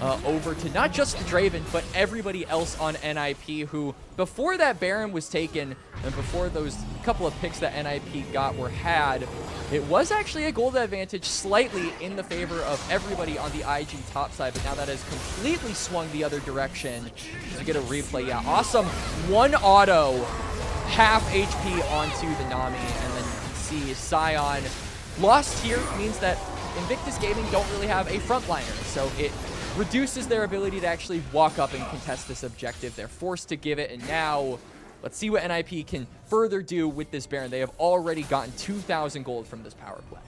over to not just the Draven, but everybody else on NiP, who before that Baron was taken and before those couple of picks that NiP got were had, it was actually a gold advantage slightly in the favor of everybody on the IG top side, but now that has completely swung the other direction. To get a replay, yeah, Awesome. One auto, half HP onto the Nami, and then you see Sion lost here means that Invictus Gaming don't really have a frontliner, so it reduces their ability to actually walk up and contest this objective. They're forced to give it, and now let's see what NiP can further do with this Baron. They have already gotten 2,000 gold from this power play.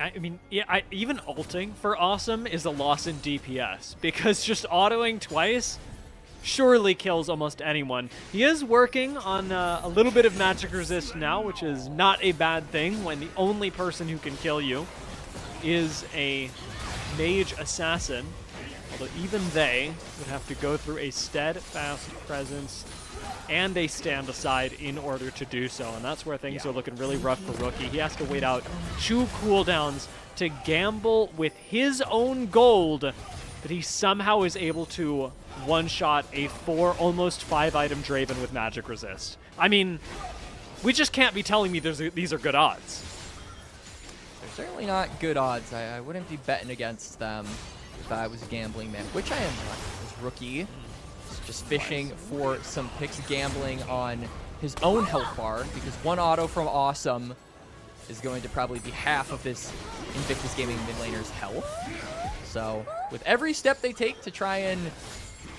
I mean, yeah, even ulting for Awesome is a loss in DPS, because just autoing twice surely kills almost anyone. He is working on a little bit of magic resist now, which is not a bad thing when the only person who can kill you is a mage assassin. Although even they would have to go through a steadfast presence and a stand aside in order to do so. And that's where things are looking really rough for Rookie. He has to wait out 2 cooldowns to gamble with his own gold, but he somehow is able to one-shot a 4, almost 5-item Draven with magic resist. I mean, we just can't be telling me these are good odds. They're certainly not good odds. I wouldn't be betting against them if I was a gambling man, which I am not. This Rookie is just fishing for some picks, gambling on his own health bar, because one auto from Awesome is going to probably be half of this Invictus Gaming mid laner's health. So with every step they take to try and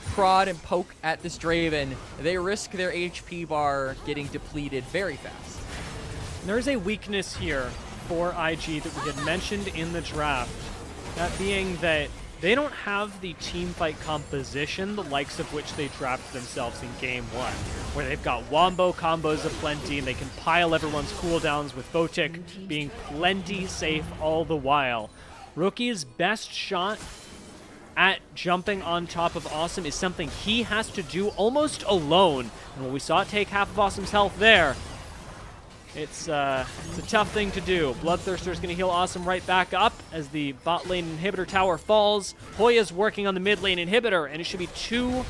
prod and poke at this Draven, they risk their HP bar getting depleted very fast. There is a weakness here for IG that we had mentioned in the draft, that being that they don't have the team fight composition, the likes of which they trapped themselves in Game 1, where they've got wombo combos aplenty, and they can pile everyone's cooldowns with Photic being plenty safe all the while. Rookie's best shot at jumping on top of Awesome is something he has to do almost alone. And when we saw it take half of Awesome's health there, it's a tough thing to do. Bloodthirster's going to heal Awesome right back up as the bot lane inhibitor tower falls. Hoya's working on the mid lane inhibitor, and it should be 2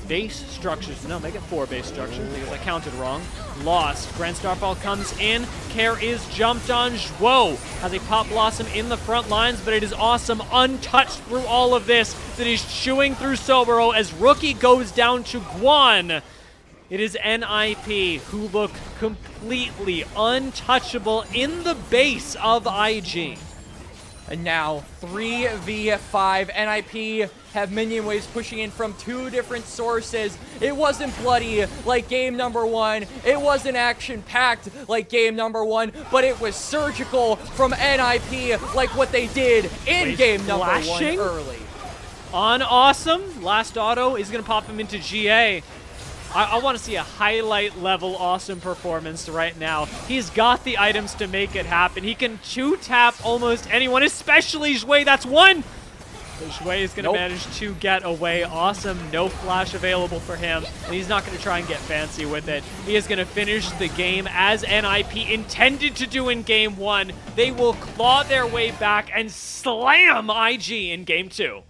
base structures. No, make it 4 base structures because I counted wrong. Lost. Grand Starfall comes in. Care is jumped on. Zhuo has a Pop Blossom in the front lines, but it is Awesome untouched through all of this that is chewing through Sobero as Rookie goes down to Guan. It is NiP who look completely untouchable in the base of IG. And now 3v5. NiP have minion waves pushing in from 2 different sources. It wasn't bloody like game number 1. It wasn't action-packed like game number 1, but it was surgical from NiP like what they did in game number 1 early. On Awesome, last auto is going to pop him into GA. I want to see a highlight level Awesome performance right now. He's got the items to make it happen. He can 2-tap almost anyone, especially Zhui. That's 1. Zhui is going to manage to get away. Awesome, no flash available for him, and he's not going to try and get fancy with it. He is going to finish the game as NiP intended to do in game 1. They will claw their way back and slam IG in game 2.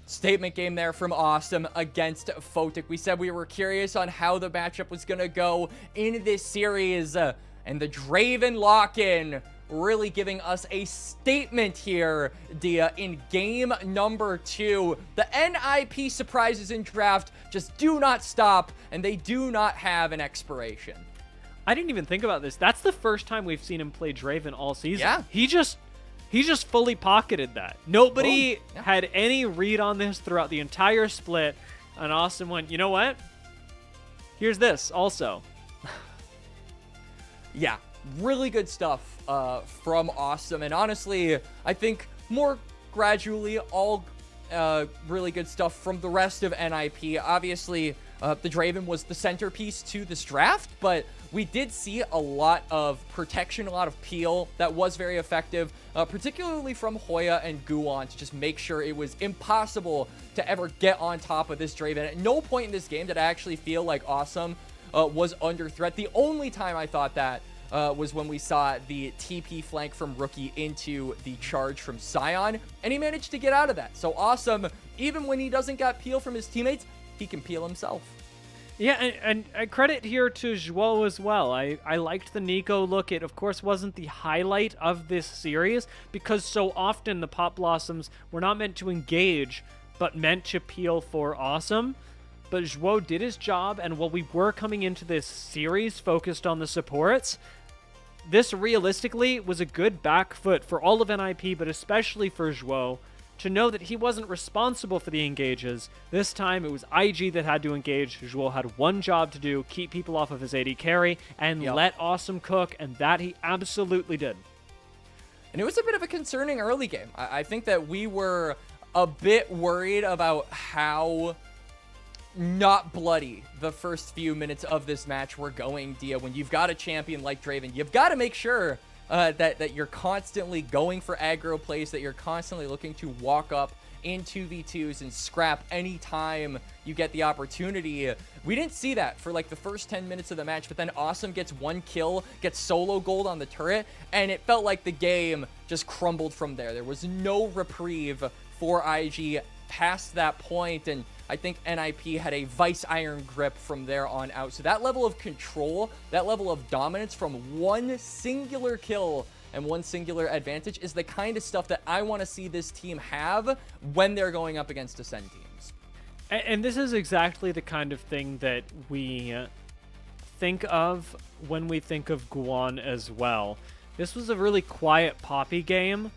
Statement game there from Awesome against Photic. We said we were curious on how the matchup was going to go in this series, and the Draven lock-in really giving us a statement here, Dia, in game number 2. The NiP surprises in draft just do not stop, and they do not have an expiration. I didn't even think about this. That's the first time we've seen him play Draven all season. Yeah. He just fully pocketed that. Nobody had any read on this throughout the entire split, and Awesome went, you know what? Here's this also. Yeah, really good stuff from Awesome, and honestly, I think more gradually all really good stuff from the rest of NiP. Obviously, the Draven was the centerpiece to this draft, but we did see a lot of protection, a lot of peel that was very effective, particularly from Hoya and Guan, to just make sure it was impossible to ever get on top of this Draven. At no point in this game did I actually feel like Awesome was under threat. The only time I thought that was when we saw the TP flank from Rookie into the charge from Sion, and he managed to get out of that. So Awesome, even when he doesn't get peel from his teammates, he can peel himself. Yeah, and credit here to Zhuo as well. I liked the Nico look. It, of course, wasn't the highlight of this series because so often the Pop Blossoms were not meant to engage, but meant to peel for Awesome. But Zhuo did his job, and while we were coming into this series focused on the supports, this realistically was a good back foot for all of NiP, but especially for Zhuo, to know that he wasn't responsible for the engages. This time, it was IG that had to engage. Zhuo had one job to do, keep people off of his AD carry, and let Awesome cook, and that he absolutely did. And it was a bit of a concerning early game. I think that we were a bit worried about how not bloody the first few minutes of this match were going, Dia. When you've got a champion like Draven, you've got to make sure that you're constantly going for aggro plays, that you're constantly looking to walk up in 2v2s and scrap anytime you get the opportunity. We didn't see that for like the first 10 minutes of the match, but then Awesome gets 1 kill, gets solo gold on the turret, and it felt like the game just crumbled from there. There was no reprieve for IG past that point, and I think NiP had a vice iron grip from there on out. So that level of control, that level of dominance from one singular kill and one singular advantage is the kind of stuff that I want to see this team have when they're going up against Ascend teams. And this is exactly the kind of thing that we think of when we think of Guan as well. This was a really quiet Poppy game,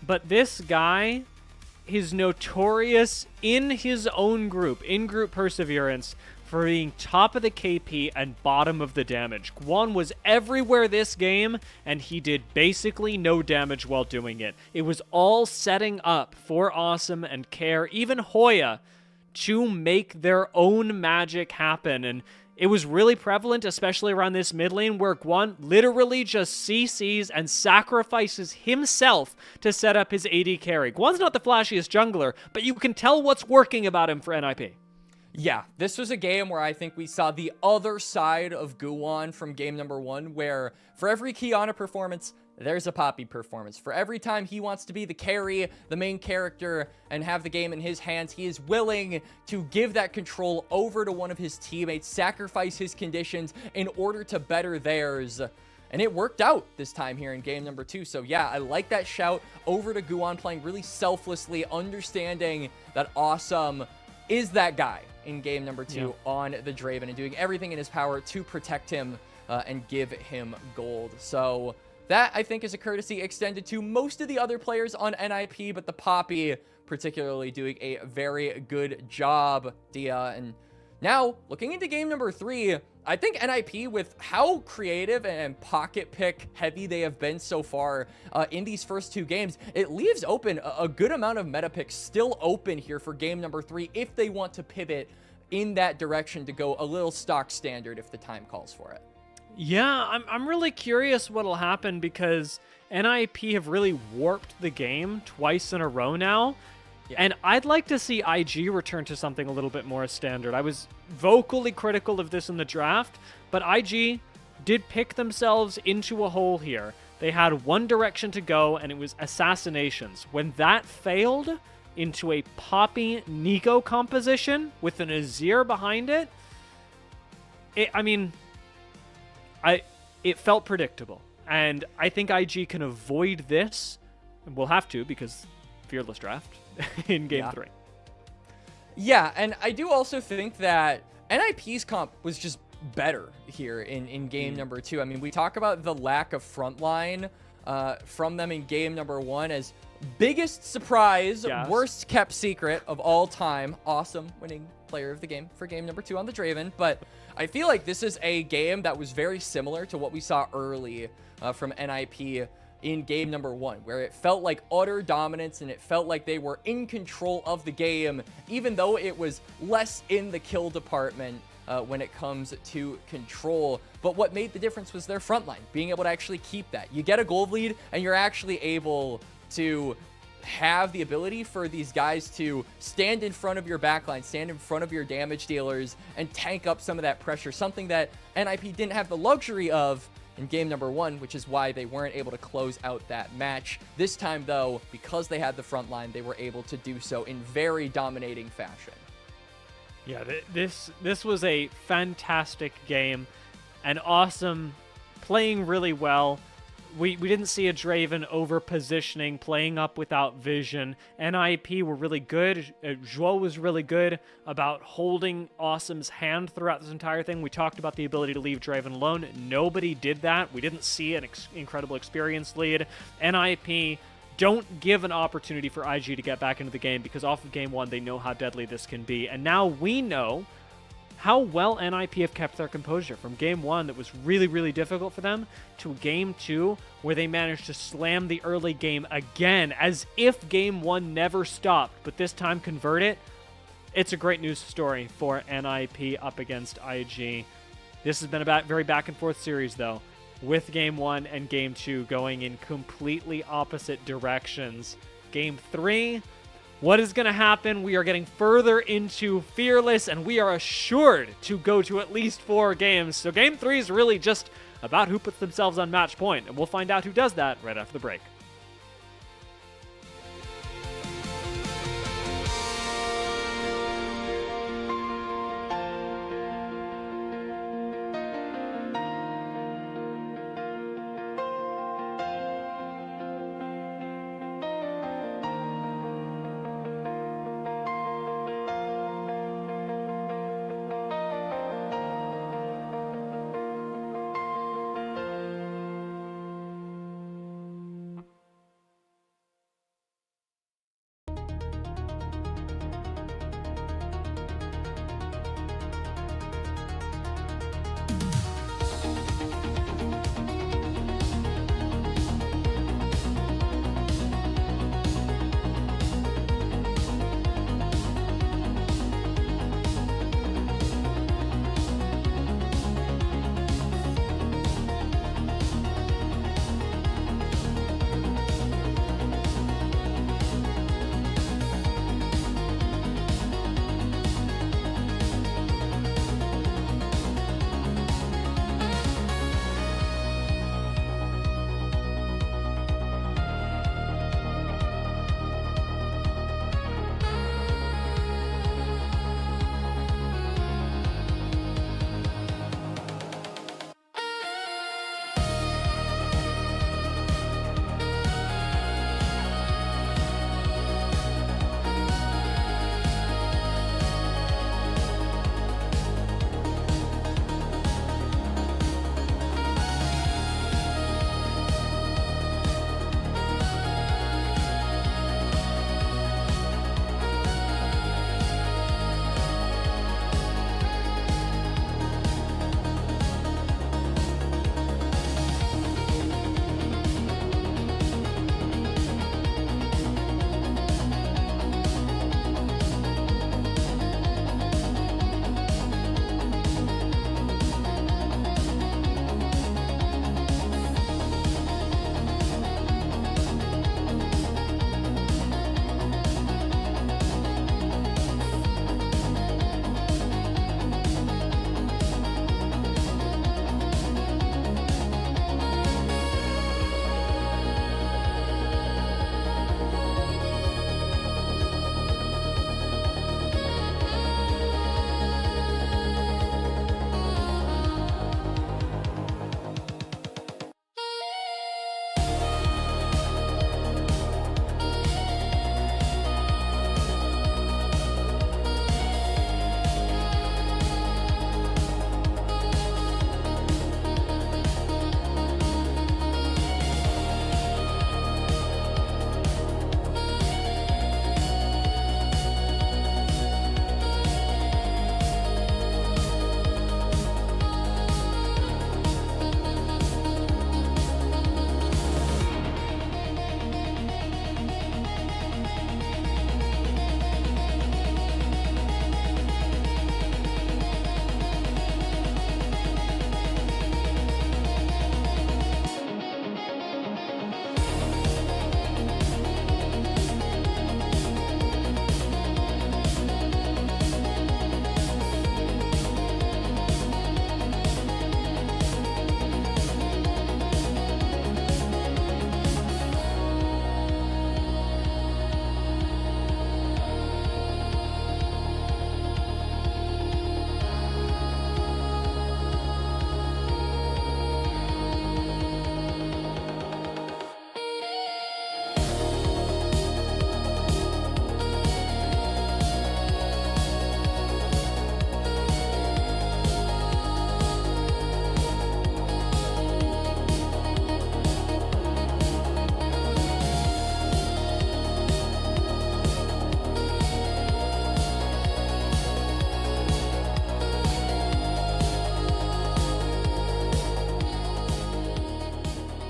but this guy is notorious in his own group, in-group perseverance, for being top of the KP and bottom of the damage. Guan was everywhere this game, and he did basically no damage while doing it. It was all setting up for Awesome and Care, even Hoya, to make their own magic happen. And it was really prevalent, especially around this mid lane, where Guan literally just CCs and sacrifices himself to set up his AD carry. Guan's not the flashiest jungler, but you can tell what's working about him for NiP. Yeah, this was a game where I think we saw the other side of Guan from game number 1, where for every Kiana performance, there's a Poppy performance. For every time he wants to be the carry, the main character, and have the game in his hands, he is willing to give that control over to one of his teammates, sacrifice his conditions in order to better theirs. And it worked out this time here in game number 2. So yeah, I like that shout over to Guan, playing really selflessly, understanding that Awesome is that guy in game number 2 on the Draven, and doing everything in his power to protect him and give him gold. So that, I think, is a courtesy extended to most of the other players on NiP, but the Poppy particularly doing a very good job, Dia. And now, looking into game number 3, I think NiP, with how creative and pocket pick heavy they have been so far in these first 2 games, it leaves open a good amount of meta picks still open here for game number 3 if they want to pivot in that direction to go a little stock standard if the time calls for it. Yeah, I'm really curious what'll happen, because NiP have really warped the game twice in a row now. Yeah. And I'd like to see IG return to something a little bit more standard. I was vocally critical of this in the draft, but IG did pick themselves into a hole here. They had one direction to go, and it was assassinations. When that failed into a Poppy Nico composition with an Azir behind it, it felt predictable. And I think IG can avoid this. We'll have to, because Fearless draft in game 3. Yeah, and I do also think that NiP's comp was just better here in game number 2. I mean, we talk about the lack of frontline from them in game number 1 as biggest surprise, worst kept secret of all time. Awesome winning player of the game for game number 2 on the Draven. But I feel like this is a game that was very similar to what we saw early from NiP in game number 1, where it felt like utter dominance and it felt like they were in control of the game, even though it was less in the kill department when it comes to control. But what made the difference was their front line, being able to actually keep that. You get a gold lead and you're actually able to have the ability for these guys to stand in front of your backline, stand in front of your damage dealers, and tank up some of that pressure, something that NiP didn't have the luxury of in game number 1, which is why they weren't able to close out that match. This time, though, because they had the front line, they were able to do so in very dominating fashion. Yeah, this was a fantastic game, and Awesome playing really well. We didn't see a Draven over-positioning, playing up without vision. NiP were really good. Zhuo was really good about holding Awesome's hand throughout this entire thing. We talked about the ability to leave Draven alone. Nobody did that. We didn't see an incredible experience lead. NiP don't give an opportunity for IG to get back into the game, because off of game 1, they know how deadly this can be. And now we know how well NiP have kept their composure from game 1 that was really, really difficult for them to game 2 where they managed to slam the early game again as if game 1 never stopped, but this time convert it. It's a great news story for NiP up against IG. This has been a very back and forth series though, with game 1 and game 2 going in completely opposite directions. Game 3, what is going to happen? We are getting further into Fearless, and we are assured to go to at least 4 games. So game 3 is really just about who puts themselves on match point, and we'll find out who does that right after the break.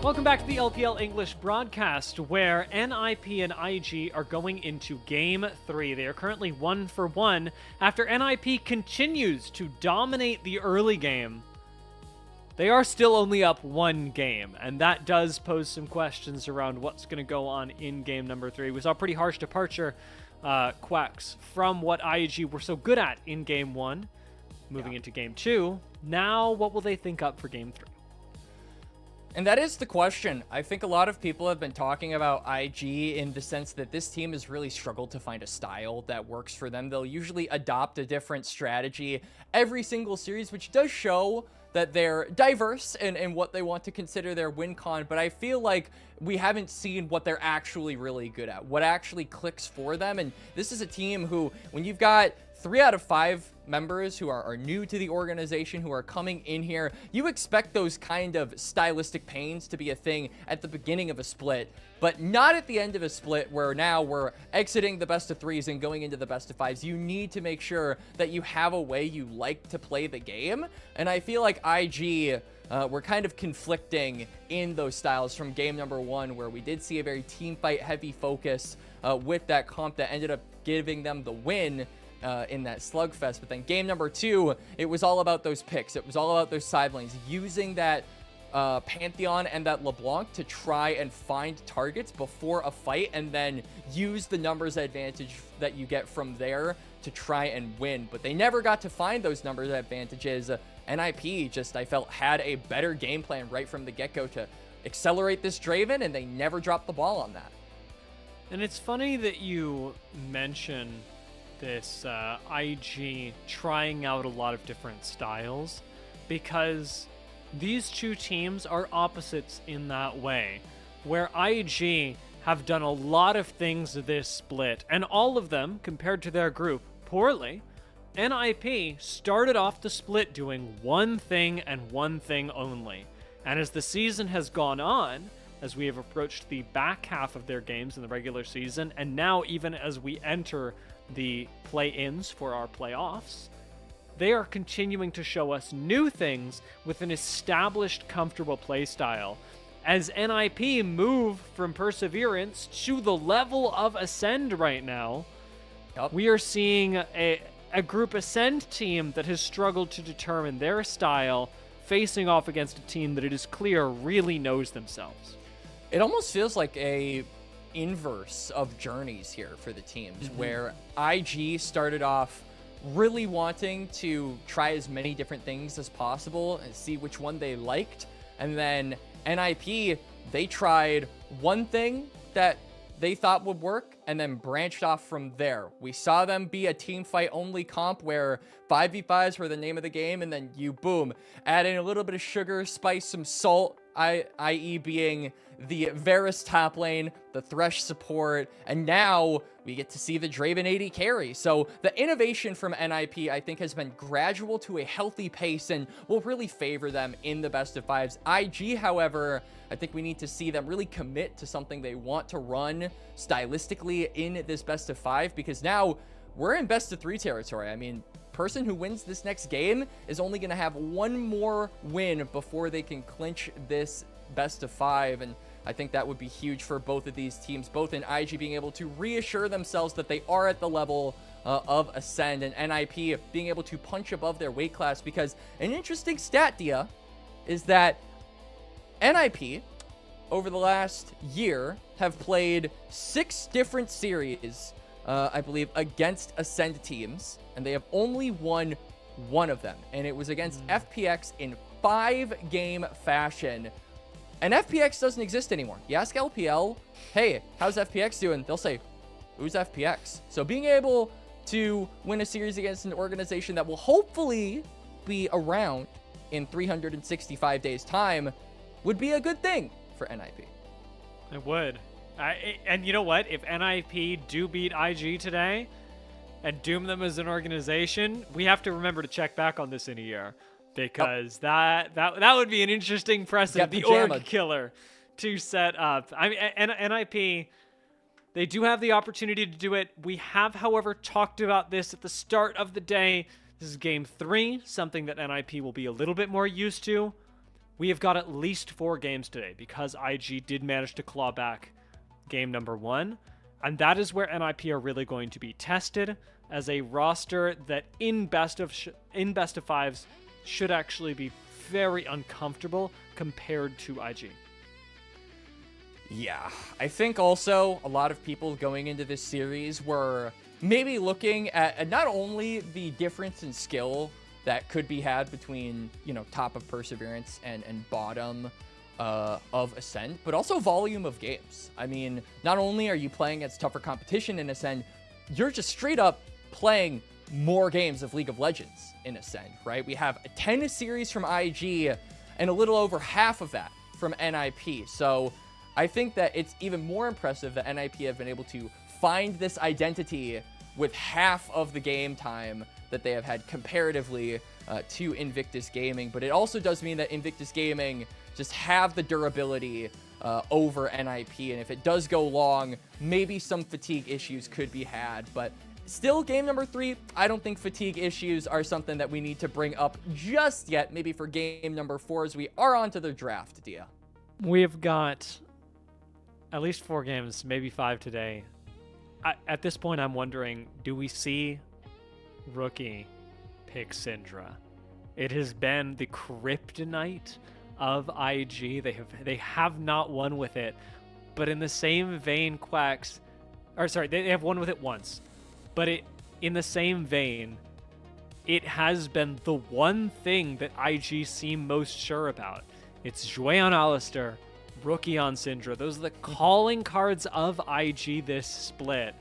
Welcome back to the LPL English broadcast, where NiP and IG are going into Game 3. They are currently 1-for-1 after NiP continues to dominate the early game. They are still only up one game, and that does pose some questions around what's going to go on in game number 3. We saw a pretty harsh departure, Quacks, from what IG were so good at in game 1, moving into game 2. Now, what will they think up for game 3? And that is the question. I think a lot of people have been talking about IG in the sense that this team has really struggled to find a style that works for them. They'll usually adopt a different strategy every single series, which does show that they're diverse in what they want to consider their win con, but I feel like we haven't seen what they're actually really good at, what actually clicks for them. And this is a team who, when you've got 3 out of 5 members who are new to the organization, who are coming in here, you expect those kind of stylistic pains to be a thing at the beginning of a split, but not at the end of a split where now we're exiting the best of 3s and going into the best of 5s. You need to make sure that you have a way you like to play the game, and I feel like IG were kind of conflicting in those styles from game number 1, where we did see a very team fight heavy focus with that comp that ended up giving them the win in that slugfest. But then game number 2, it was all about those picks. It was all about those side lanes, using that Pantheon and that LeBlanc to try and find targets before a fight, and then use the numbers advantage that you get from there to try and win. But they never got to find those numbers advantages. NiP just, I felt, had a better game plan right from the get-go to accelerate this Draven, and they never dropped the ball on that. And it's funny that you mention this IG trying out a lot of different styles, because these two teams are opposites in that way, where IG have done a lot of things this split, and all of them, compared to their group, poorly. NiP started off the split doing one thing and one thing only, and as the season has gone on, as we have approached the back half of their games in the regular season, and now even as we enter the play-ins for our playoffs, they are continuing to show us new things with an established, comfortable playstyle. As NiP move from Perseverance to the level of Ascend right now, we are seeing a group Ascend team that has struggled to determine their style, facing off against a team that it is clear really knows themselves. It almost feels like a inverse of journeys here for the teams, where IG started off really wanting to try as many different things as possible and see which one they liked, and then NiP, they tried one thing that they thought would work and then branched off from there. We saw them be a team fight only comp where 5v5s were the name of the game, and then you boom, add in a little bit of sugar, spice, some salt, i.e. being the Varus top lane, the Thresh support, and now we get to see the Draven AD carry. So the innovation from NiP, I think, has been gradual to a healthy pace and will really favor them in the best of 5s. IG, however, I think we need to see them really commit to something they want to run stylistically in this best of 5, because now we're in best of 3 territory. I mean, person who wins this next game is only going to have one more win before they can clinch this best of 5, and I think that would be huge for both of these teams, both in IG being able to reassure themselves that they are at the level of Ascend, and NiP being able to punch above their weight class. Because an interesting stat, Dia, is that NiP over the last year have played 6 different series, I believe, against Ascend teams, and they have only won one of them, and it was against FPX in 5-game fashion. And FPX doesn't exist anymore. You ask LPL, hey, how's FPX doing? They'll say, who's FPX? So being able to win a series against an organization that will hopefully be around in 365 days time would be a good thing for NiP. It would. And you know what? If NiP do beat IG today and doom them as an organization, we have to remember to check back on this in a year. Because that would be an interesting precedent, the org killer, to set up. I mean, and NiP, they do have the opportunity to do it. We have, however, talked about this at the start of the day. This is game 3, something that NiP will be a little bit more used to. we have got at least 4 games today because IG did manage to claw back game number 1. And that is where NiP are really going to be tested as a roster that in best of 5s should actually be very uncomfortable compared to IG. Yeah, I think also a lot of people going into this series were maybe looking at not only the difference in skill that could be had between, you know, top of Perseverance and bottom of Ascend, but also volume of games. I mean, not only are you playing against tougher competition in Ascend, you're just straight up playing more games of League of Legends in Ascend, right? We have a 10 series from IG and a little over half of that from NiP. So I think that it's even more impressive that NiP have been able to find this identity with half of the game time that they have had comparatively to Invictus Gaming. But it also does mean that Invictus Gaming just have the durability over NiP. And if it does go long, maybe some fatigue issues could be had. But still, game number 3, I don't think fatigue issues are something that we need to bring up just yet. Maybe for game number 4 as we are on to the draft, Dia. We've got at least 4 games, maybe 5 today. At this point, I'm wondering, do we see Rookie pick Syndra? It has been the kryptonite of IG. They have not won with it, but in the same vein, Quacks, or sorry, they have won with it once, but in the same vein, it has been the one thing that IG seem most sure about. It's Jouer on Alistair, Rookie on Syndra. Those are the calling cards of IG this split.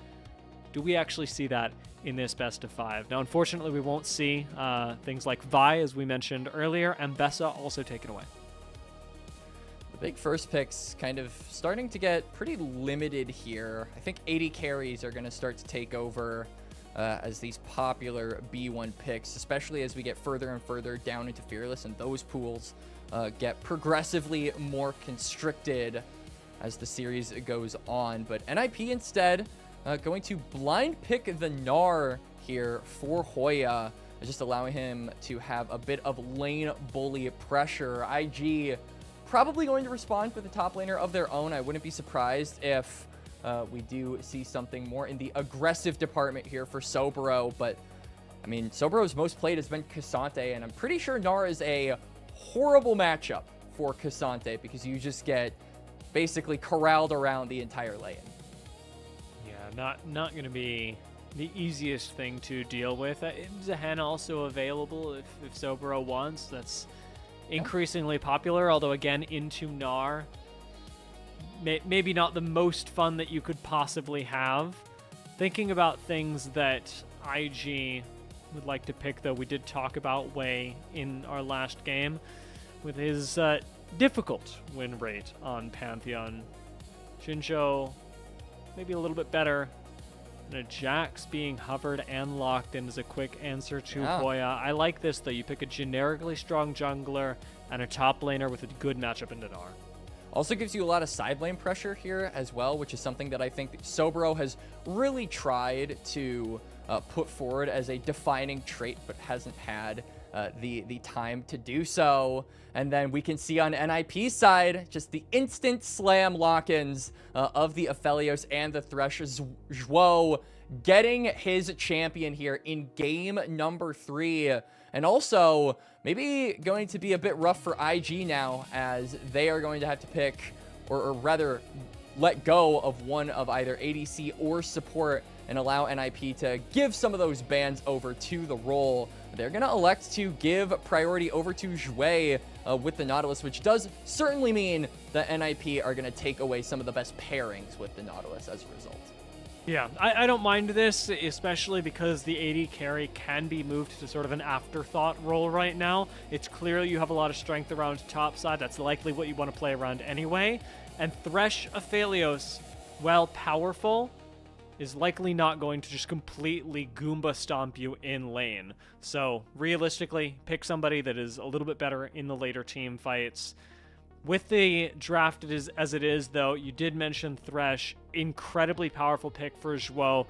Do we actually see that in this best of 5? Now, unfortunately, we won't see things like Vi, as we mentioned earlier, and Bessa also taken away. The big first picks kind of starting to get pretty limited here. I think 80 carries are going to start to take over as these popular B1 picks, especially as we get further and further down into Fearless, and those pools get progressively more constricted as the series goes on. But NiP instead going to blind pick the Gnar here for Hoya, just allowing him to have a bit of lane bully pressure. IG probably going to respond with a top laner of their own. I wouldn't be surprised if we do see something more in the aggressive department here for Soboro, but I mean, Soboros most played has been Cassante, and I'm pretty sure Gnar is a horrible matchup for Cassante because you just get basically corralled around the entire lane. Yeah, not going to be the easiest thing to deal with. Zahan also available if Soboro wants. That's increasingly popular, although again, into Gnar, maybe not the most fun that you could possibly have. Thinking about things that IG would like to pick, though, we did talk about Wei in our last game with his difficult win rate on Pantheon. Shinjo maybe a little bit better. And a Jax being hovered and locked in is a quick answer to Hoya. I like this, though. You pick a generically strong jungler and a top laner with a good matchup into Gnar. Also gives you a lot of side lane pressure here as well, which is something that I think Soboro has really tried to put forward as a defining trait, but hasn't had the time to do so. And then we can see on NiP's side, just the instant slam lock-ins of the Aphelios and the Thresh. Zhuo getting his champion here in game number 3. And also, maybe going to be a bit rough for IG now, as they are going to have to pick, or rather, let go of one of either ADC or support and allow NiP to give some of those bans over to the role. They're going to elect to give priority over to Jouer with the Nautilus, which does certainly mean that NiP are going to take away some of the best pairings with the Nautilus as a result. Yeah, I don't mind this, especially because the AD carry can be moved to sort of an afterthought role right now. It's clear you have a lot of strength around top side. That's likely what you want to play around anyway. And Thresh Aphelios, while powerful, is likely not going to just completely Goomba stomp you in lane. So realistically, pick somebody that is a little bit better in the later team fights. With the draft as it is, though, you did mention Thresh, incredibly powerful pick for Zhuo.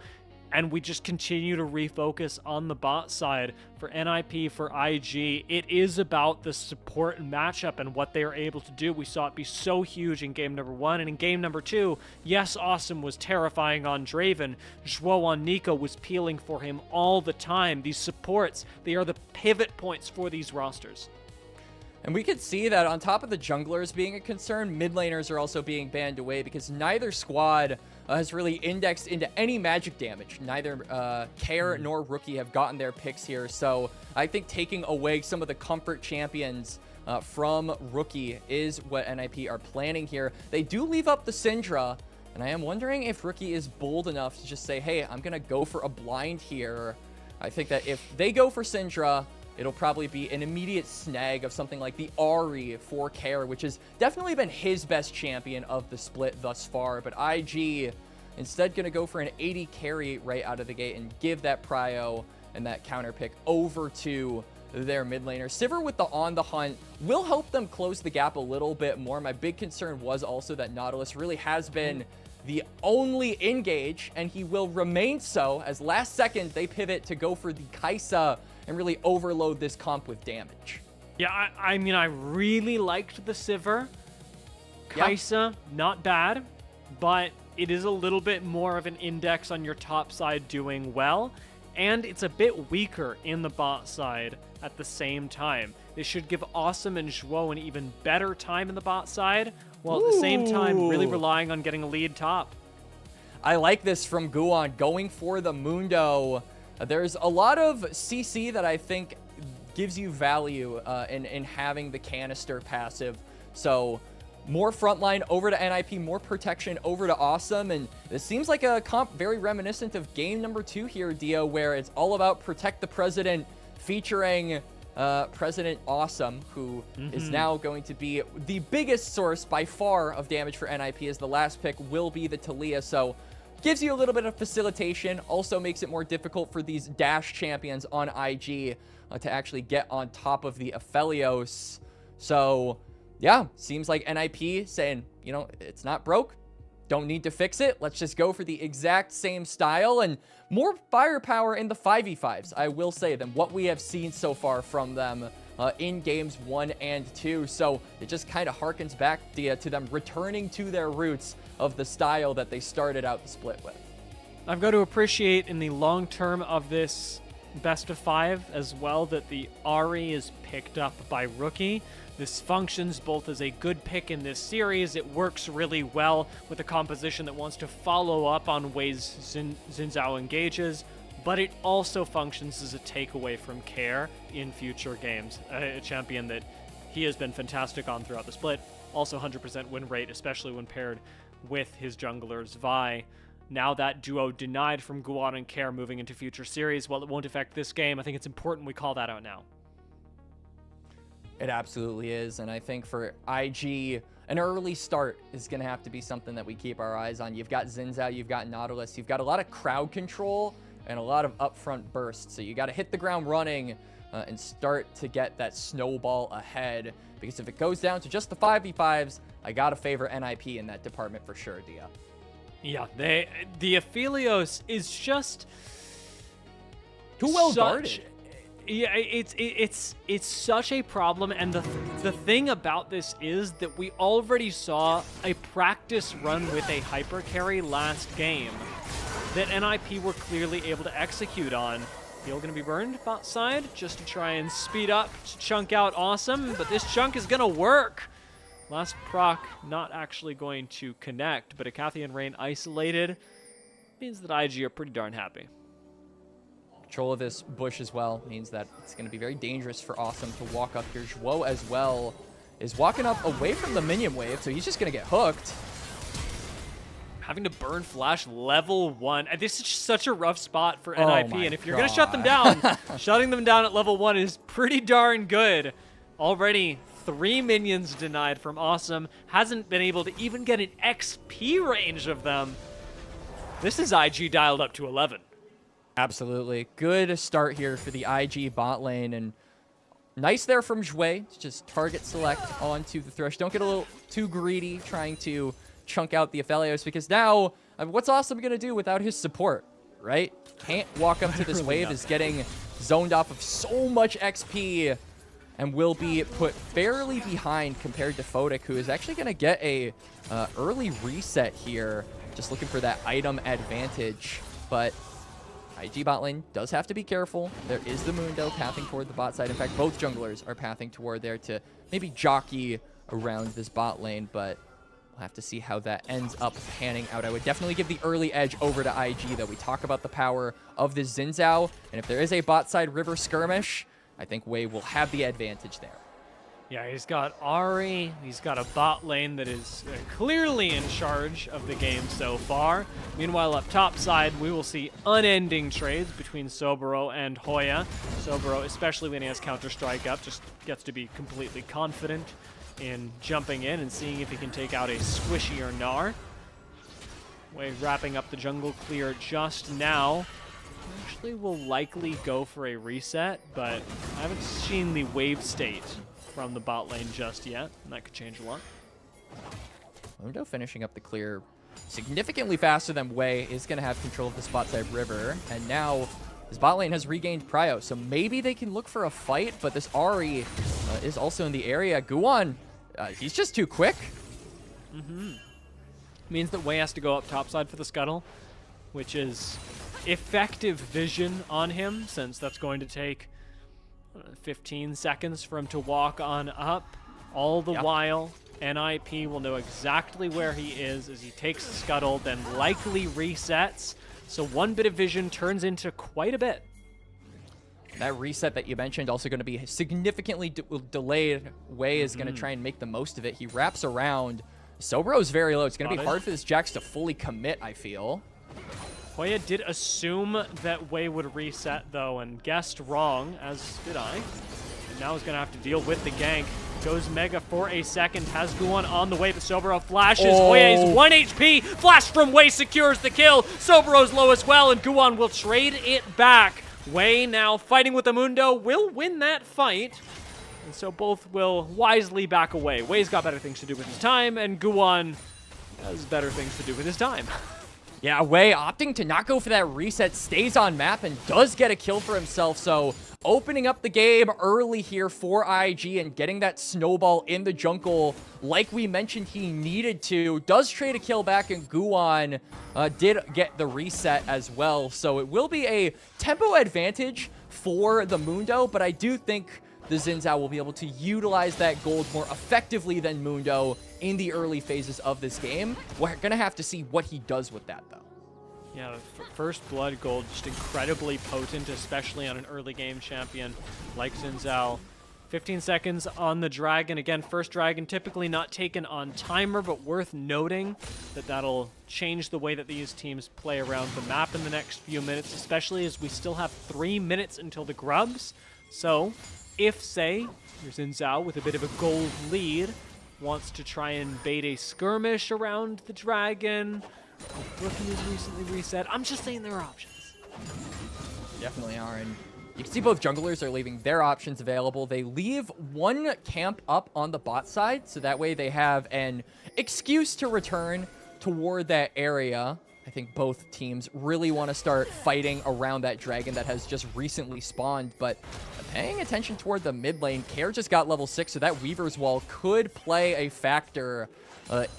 and we just continue to refocus on the bot side for NiP, for IG. It is about the support and matchup and what they are able to do. We saw it be so huge in game number 1, and in game number 2, yes, Awesome was terrifying on Draven. Zhuo on Nico was peeling for him all the time. These supports, they are the pivot points for these rosters. And we could see that on top of the junglers being a concern, mid laners are also being banned away because neither squad has really indexed into any magic damage. Neither Care nor Rookie have gotten their picks here. So I think taking away some of the comfort champions from Rookie is what NiP are planning here. They do leave up the Syndra, and I am wondering if Rookie is bold enough to just say, hey, I'm going to go for a blind here. I think that if they go for Syndra, it'll probably be an immediate snag of something like the Ahri for Care, which has definitely been his best champion of the split thus far. But IG instead going to go for an 80 carry right out of the gate and give that prio and that counter pick over to their mid laner. Sivir with the On the Hunt will help them close the gap a little bit more. My big concern was also that Nautilus really has been the only engage, and he will remain so, as last second they pivot to go for the Kai'Sa and really overload this comp with damage. Yeah, I mean, I really liked the Sivir. Kai'Sa, not bad, but it is a little bit more of an index on your top side doing well, and it's a bit weaker in the bot side at the same time. This should give Awesome and Zhuo an even better time in the bot side, while at the same time really relying on getting a lead top. I like this from Guan, going for the Mundo. There's a lot of CC that I think gives you value in having the canister passive. So more frontline over to NiP, more protection over to Awesome. And this seems like a comp very reminiscent of game number 2 here, Dio, where it's all about Protect the President featuring President Awesome, who is now going to be the biggest source by far of damage for NiP, as the last pick will be the Talia. So gives you a little bit of facilitation, also makes it more difficult for these dash champions on IG to actually get on top of the Aphelios. So yeah, seems like NiP saying, you know, it's not broke, don't need to fix it, let's just go for the exact same style and more firepower in the 5v5s, I will say, than what we have seen so far from them in games 1 and 2. So it just kind of harkens back to them returning to their roots of the style that they started out the split with. I've got to appreciate in the long term of this best of 5 as well that the Ahri is picked up by Rookie. This functions both as a good pick in this series. It works really well with a composition that wants to follow up on ways Xin Zhao engages, but it also functions as a takeaway from Care in future games. A champion that he has been fantastic on throughout the split. Also 100% win rate, especially when paired with his junglers Vi. Now that duo denied from Guan and Care moving into future series. While it won't affect this game, I think it's important we call that out now. It absolutely is, and I think for IG, an early start is going to have to be something that we keep our eyes on. You've got Xin Zhao, you've got Nautilus, you've got a lot of crowd control and a lot of upfront bursts. So you got to hit the ground running and start to get that snowball ahead, because if it goes down to just the 5v5s, I got to favor NiP in that department for sure, Dia. Yeah, the Aphelios is just too well guarded. Yeah, it's such a problem, and the thing about this is that we already saw a practice run with a hyper carry last game that NiP were clearly able to execute on. Heal going to be burned bot side just to try and speed up to chunk out Awesome, but this chunk is going to work. Last proc not actually going to connect, but a Cathian Rain isolated means that IG are pretty darn happy. Control of this bush as well means that it's going to be very dangerous for Awesome to walk up here. Zhuo as well is walking up away from the minion wave, so he's just going to get hooked. Having to burn flash level 1. This is such a rough spot for NiP, and if you're going to shut them down, shutting them down at level 1 is pretty darn good. Already 3 minions denied from Awesome. Hasn't been able to even get an XP range of them. This is IG dialed up to 11. Absolutely. Good start here for the IG bot lane, and nice there from Zhui to just target select onto the Thresh. Don't get a little too greedy trying to chunk out the Aphelios, because now, what's Awesome going to do without his support? right? Can't walk up to this wave, is getting zoned off of so much XP, and will be put fairly behind compared to Photic, who is actually going to get a early reset here. Just looking for that item advantage, but IG bot lane does have to be careful. There is the Mundo pathing toward the bot side. In fact, both junglers are pathing toward there to maybe jockey around this bot lane, but we'll have to see how that ends up panning out. I would definitely give the early edge over to IG, though. We talk about the power of the Xin Zhao, and if there is a bot side river skirmish, I think Wei will have the advantage there. Yeah, he's got Ahri, he's got a bot lane that is clearly in charge of the game so far. Meanwhile, up top side, we will see unending trades between Soboro and Hoya. Soboro, especially when he has Counter-Strike up, just gets to be completely confident in jumping in and seeing if he can take out a squishier Gnar. Wei wrapping up the jungle clear just now. Actually will likely go for a reset, but I haven't seen the wave state from the bot lane just yet, and that could change a lot. Mundo finishing up the clear significantly faster than Wei, is going to have control of the spot side river, and now his bot lane has regained prio, so maybe they can look for a fight, but this Ahri is also in the area. Guan, he's just too quick. Means that Wei has to go up topside for the scuttle, which is effective vision on him, since that's going to take 15 seconds for him to walk on up. All the while, NiP will know exactly where he is as he takes the scuttle, then likely resets. So one bit of vision turns into quite a bit. That reset that you mentioned also going to be significantly delayed. Wei is going to try and make the most of it. He wraps around. Soboro's very low. It's going to be hard for this Jax to fully commit, I feel. Hoya did assume that Wei would reset, though, and guessed wrong, as did I. And now he's going to have to deal with the gank. Goes Mega for a second, has Guan on the way, but Soboro flashes. Hoya is 1 HP. Flash from Wei secures the kill. Soboro's low as well, and Guan will trade it back. Wei now fighting with the Mundo will win that fight. And so both will wisely back away. Wei's got better things to do with his time, and Guan has better things to do with his time. Yeah, Wei opting to not go for that reset, stays on map, and does get a kill for himself. So opening up the game early here for IG and getting that snowball in the jungle like we mentioned he needed to. Does trade a kill back, and Guan did get the reset as well. So it will be a tempo advantage for the Mundo, but I do think the Xin Zhao will be able to utilize that gold more effectively than Mundo in the early phases of this game. We're going to have to see what he does with that, though. Yeah, first blood gold, just incredibly potent, especially on an early game champion like Xin Zhao. 15 seconds on the dragon. Again, first dragon typically not taken on timer, but worth noting that that'll change the way that these teams play around the map in the next few minutes, especially as we still have 3 minutes until the grubs. So if, say, your Xin Zhao with a bit of a gold lead wants to try and bait a skirmish around the dragon, Rookie is recently reset. I'm just saying there are options. Definitely are, and you can see both junglers are leaving their options available. They leave one camp up on the bot side, so that way they have an excuse to return toward that area. I think both teams really want to start fighting around that dragon that has just recently spawned, but paying attention toward the mid lane, Care just got level 6, so that Weaver's Wall could play a factor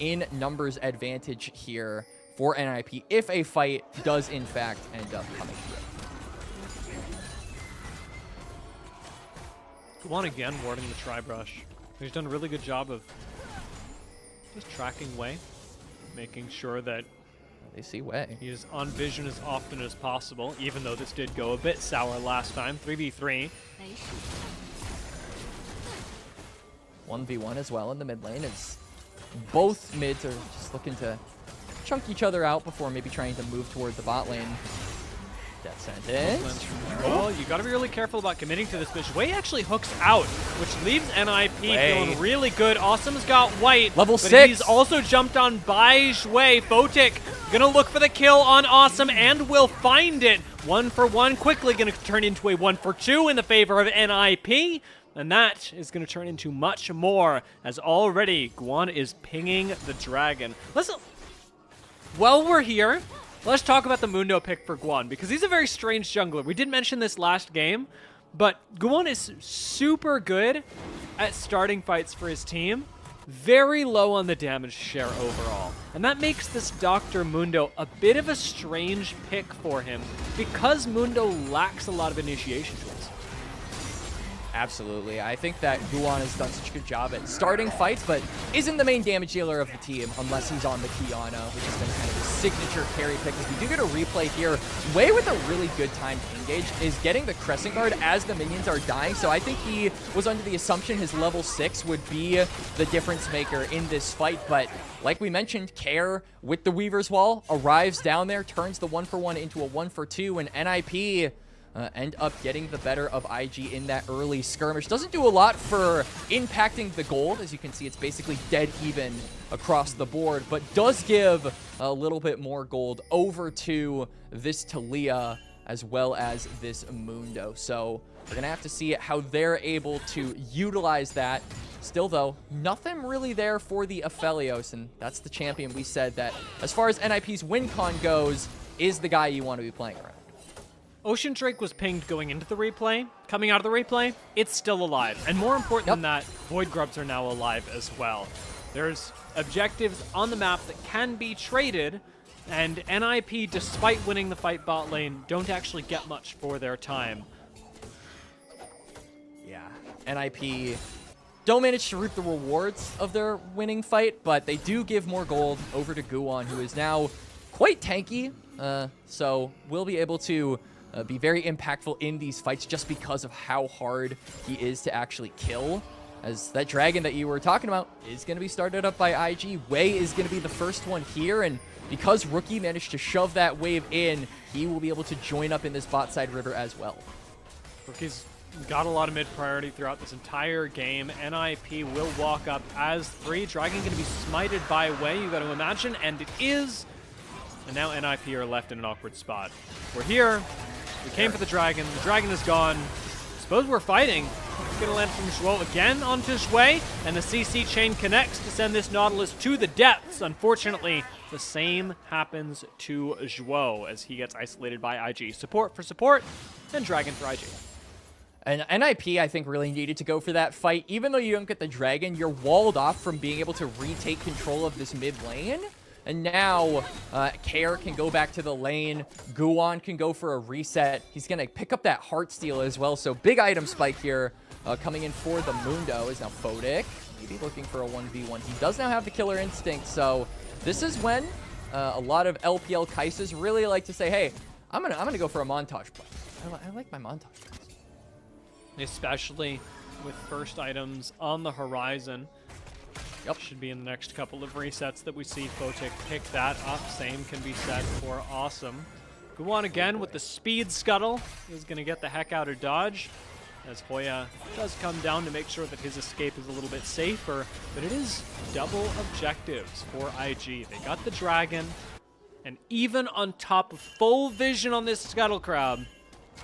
in numbers advantage here for NiP if a fight does in fact end up coming through. Guan again warding the Tri-Brush. He's done a really good job of just tracking Wei, making sure that They see Wei. he is on vision as often as possible, even though this did go a bit sour last time. 3v3. 1v1 as well in the mid lane as both mids are just looking to chunk each other out before maybe trying to move toward the bot lane. Death sentence. Well, you gotta be really careful about committing to this, but Wei actually hooks out, which leaves NiP feeling really good. Awesome's got white. Level but 6. He's also jumped on by Wei. Photic gonna look for the kill on Awesome and will find it. 1 for 1, quickly gonna turn into a 1 for 2 in the favor of NiP. And that is going to turn into much more, as already Guan is pinging the dragon. Listen, while we're here, let's talk about the Mundo pick for Guan, because he's a very strange jungler. We did mention this last game, but Guan is super good at starting fights for his team, very low on the damage share overall. And that makes this Dr. Mundo a bit of a strange pick for him, because Mundo lacks a lot of initiation tools. Absolutely. I think that Guan has done such a good job at starting fights, but isn't the main damage dealer of the team unless he's on the Kiana, which has been kind of his signature carry pick. As we do get a replay here, Wei with a really good time to engage is getting the Crescent Guard as the minions are dying, so I think he was under the assumption his level 6 would be the difference maker in this fight, but like we mentioned, Care with the Weaver's Wall arrives down there, turns the 1-for-1 into a 1-for-2, and NiP end up getting the better of IG in that early skirmish. Doesn't do a lot for impacting the gold. As you can see, it's basically dead even across the board, but does give a little bit more gold over to this Talia as well as this Mundo. So we're going to have to see how they're able to utilize that. Still, though, nothing really there for the Aphelios, and that's the champion we said that, as far as NiP's win con goes, is the guy you want to be playing around. Ocean Drake was pinged going into the replay. Coming out of the replay, it's still alive. And more important than that, Void Grubs are now alive as well. There's objectives on the map that can be traded, and NiP, despite winning the fight bot lane, don't actually get much for their time. Yeah, NiP don't manage to reap the rewards of their winning fight, but they do give more gold over to Guan, who is now quite tanky, so will be able to be very impactful in these fights just because of how hard he is to actually kill. As that dragon that you were talking about is going to be started up by IG. Wei is going to be the first one here, and because Rookie managed to shove that wave in, he will be able to join up in this bot side river as well. Rookie's got a lot of mid priority throughout this entire game. NiP will walk up as 3. Dragon going to be smited by Wei, you got to imagine, and it is. And now NiP are left in an awkward spot. We're here. We came for the dragon. The dragon is gone. Suppose we're fighting. It's going to land from Zhuo again onto Shui, and the CC chain connects to send this Nautilus to the depths. Unfortunately, the same happens to Zhuo as he gets isolated by IG. Support for support, and dragon for IG. And NiP, I think, really needed to go for that fight. Even though you don't get the dragon, you're walled off from being able to retake control of this mid lane. And now, Care can go back to the lane. Guan can go for a reset. He's going to pick up that Heartsteel as well. So big item spike here coming in for the Mundo is now Photic. Maybe looking for a 1v1. He does now have the Killer Instinct. So this is when a lot of LPL Kaisers really like to say, hey, I'm gonna go for a montage play. I like my montage plays. Especially with first items on the horizon. Yep. Should be in the next couple of resets that we see Photic pick that up. Same can be said for Awesome. Guan again with the speed scuttle. Is going to get the heck out of dodge, as Hoya does come down to make sure that his escape is a little bit safer. But it is double objectives for IG. They got the dragon, and even on top of full vision on this scuttle crab,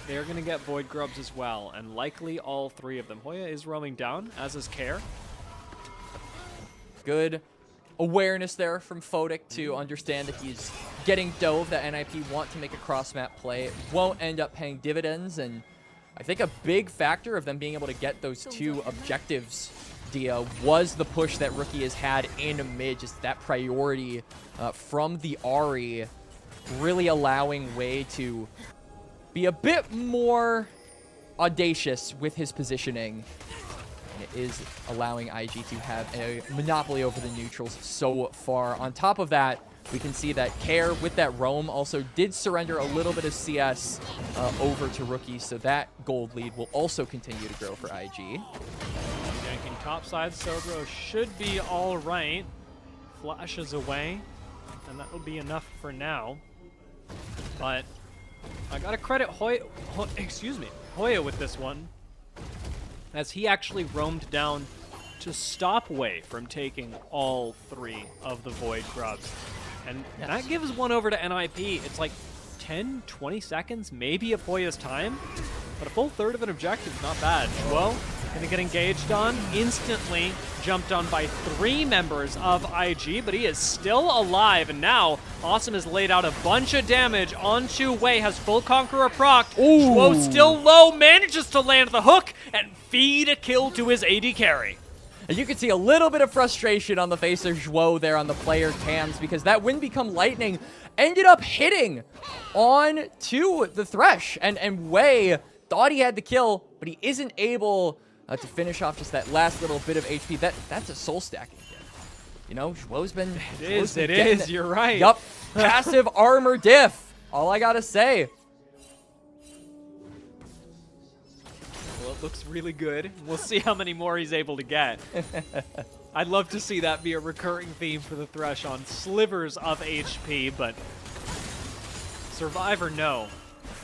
they're going to get Void Grubs as well, and likely all 3 of them. Hoya is roaming down, as is Care. Good awareness there from Photic to understand that he's getting dove, that NiP want to make a cross-map play. It won't end up paying dividends, and I think a big factor of them being able to get those 2 objectives, Dia, was the push that Rookie has had in mid, just that priority from the Ahri, really allowing Wei to be a bit more audacious with his positioning. And it is allowing IG to have a monopoly over the neutrals so far. On top of that, we can see that Care with that roam also did surrender a little bit of CS over to Rookie, so that gold lead will also continue to grow for IG. Yanking topside, Sobro should be all right. Flashes away, and that will be enough for now. But I gotta credit Hoya with this one, as he actually roamed down to stop Wei from taking all 3 of the Void Grubs. And that gives one over to NiP. It's like 10, 20 seconds maybe of Hoya's time, but a full third of an objective is not bad. Well, Gonna get engaged on, instantly jumped on by 3 members of IG, but he is still alive, and now Awesome has laid out a bunch of damage onto Wei, has full Conqueror procced. Zhuo still low, manages to land the hook and feed a kill to his AD carry. And you can see a little bit of frustration on the face of Zhuo there on the player cams, because that Wind Become Lightning ended up hitting on to the Thresh, and Wei thought he had the kill, but he isn't able to finish off just that last little bit of HP. That's a soul stacking hit. You know, Zhuo's been... It is, you're right. Yup, passive armor diff. All I gotta say. Well, it looks really good. We'll see how many more he's able to get. I'd love to see that be a recurring theme for the Thresh on slivers of HP, but survive or no,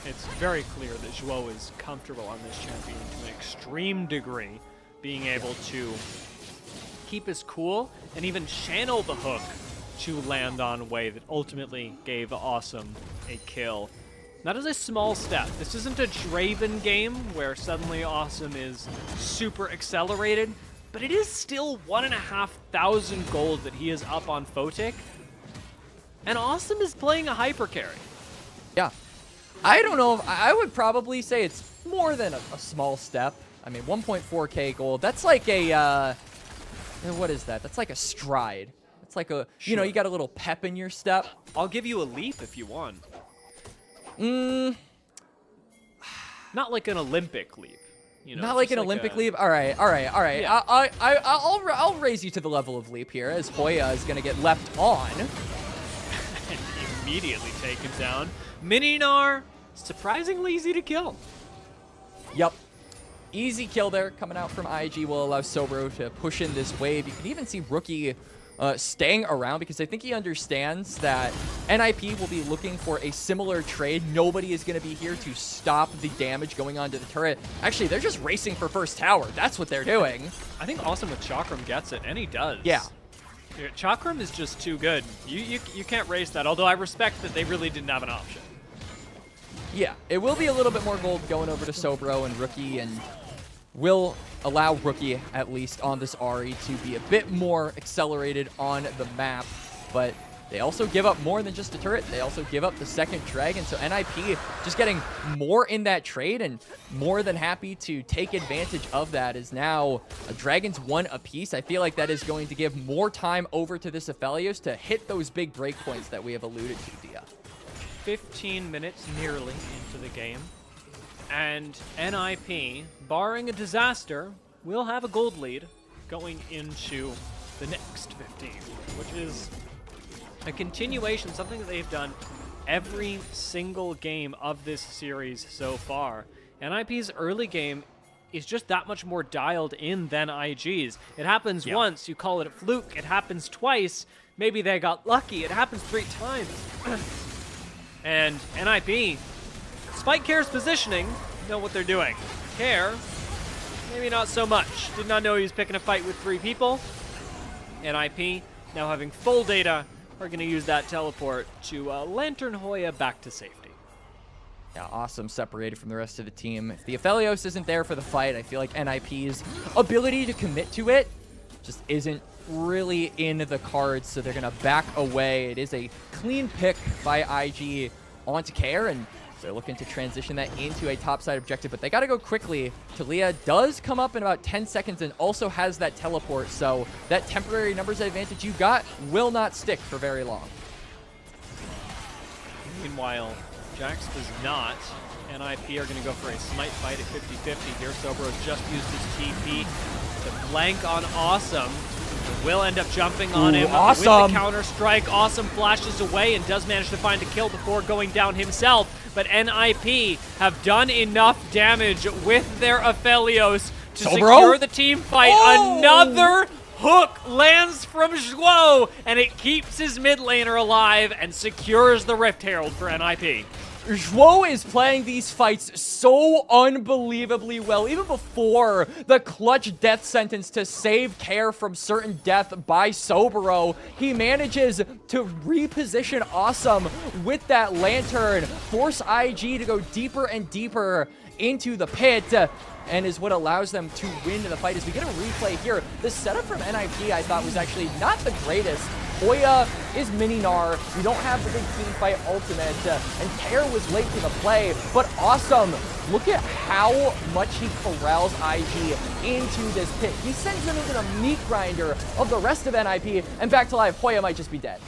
it's very clear that Zhuo is comfortable on this champion to an extreme degree, being able to keep his cool and even channel the hook to land on Wei that ultimately gave Awesome a kill. That is a small step. This isn't a Draven game where suddenly Awesome is super accelerated, but it is still 1,500 gold that he is up on Photic, and Awesome is playing a hyper carry. Yeah. I don't know. I would probably say it's more than a small step. I mean, 1.4k gold. That's like a, what is that? That's like a stride. It's like a, you know, you got a little pep in your step. I'll give you a leap if you want. Not like an Olympic leap. You know, not like an Olympic leap. All right. Yeah. I'll raise you to the level of leap here, as Hoya is gonna get leapt on. And immediately taken down. Mininar, surprisingly easy to kill. Yup. Easy kill there coming out from IG will allow Sobro to push in this wave. You can even see Rookie staying around, because I think he understands that NiP will be looking for a similar trade. Nobody is going to be here to stop the damage going on to the turret. Actually, they're just racing for first tower. That's what they're doing. I think Awesome with Chakram gets it, and he does. Yeah. Chakram is just too good. You can't race that, although I respect that they really didn't have an option. Yeah, it will be a little bit more gold going over to Sobro and Rookie, and will allow Rookie, at least on this Ahri, to be a bit more accelerated on the map. But they also give up more than just a turret. They also give up the second dragon. So NiP just getting more in that trade, and more than happy to take advantage of that, is now a dragon's 1 apiece. I feel like that is going to give more time over to this Aphelios to hit those big breakpoints that we have alluded to, Dia. 15 minutes nearly into the game, and NiP, barring a disaster, will have a gold lead going into the next 15, which is a continuation, something that they've done every single game of this series so far. NiP's early game is just that much more dialed in than IG's. It happens once, you call it a fluke. It happens twice, maybe they got lucky. It happens 3 times. And NiP, despite Care's positioning, know what they're doing. Care, maybe not so much. Did not know he was picking a fight with 3 people. NiP, now having full data, are going to use that teleport to Lantern Hoya back to safety. Yeah, Awesome separated from the rest of the team. If the Aphelios isn't there for the fight, I feel like NiP's ability to commit to it just isn't really in the cards, so they're going to back away. It is a clean pick by IG onto Care, and so they're looking to transition that into a topside objective, but they got to go quickly. Talia does come up in about 10 seconds and also has that teleport, so that temporary numbers advantage you got will not stick for very long. Meanwhile, Jax does not. NiP are going to go for a smite fight at 50-50 here. Sobro's just used his TP to flank on Awesome. Will end up jumping on him with the counter strike. Awesome flashes away and does manage to find a kill before going down himself. But NiP have done enough damage with their Aphelios to secure the team fight. Another hook lands from Zhuo, and it keeps his mid laner alive and secures the Rift Herald for NiP. Zhuo is playing these fights so unbelievably well. Even before the clutch death sentence to save Care from certain death by Sobero, he manages to reposition Awesome with that lantern, force IG to go deeper and deeper into the pit, and is what allows them to win the fight. As we get a replay here, the setup from NiP I thought was actually not the greatest. Hoya is mini Gnar. You don't have the big team fight ultimate, and Care was late to the play, but Awesome, look at how much he corrals IG into this pit. He sends them into the meat grinder of the rest of NiP, and back to life, Hoya might just be dead.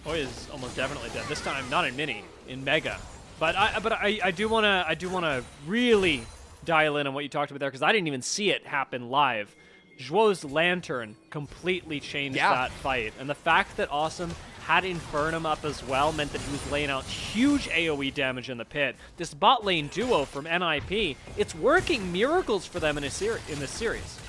Hoya's almost definitely dead. This time, not in mini, in mega. But I do wanna really dial in on what you talked about there, because I didn't even see it happen live. Zhuo's lantern completely changed that fight, and the fact that Awesome had Infernum up as well meant that he was laying out huge AoE damage in the pit. This bot lane duo from NiP, it's working miracles for them in this series.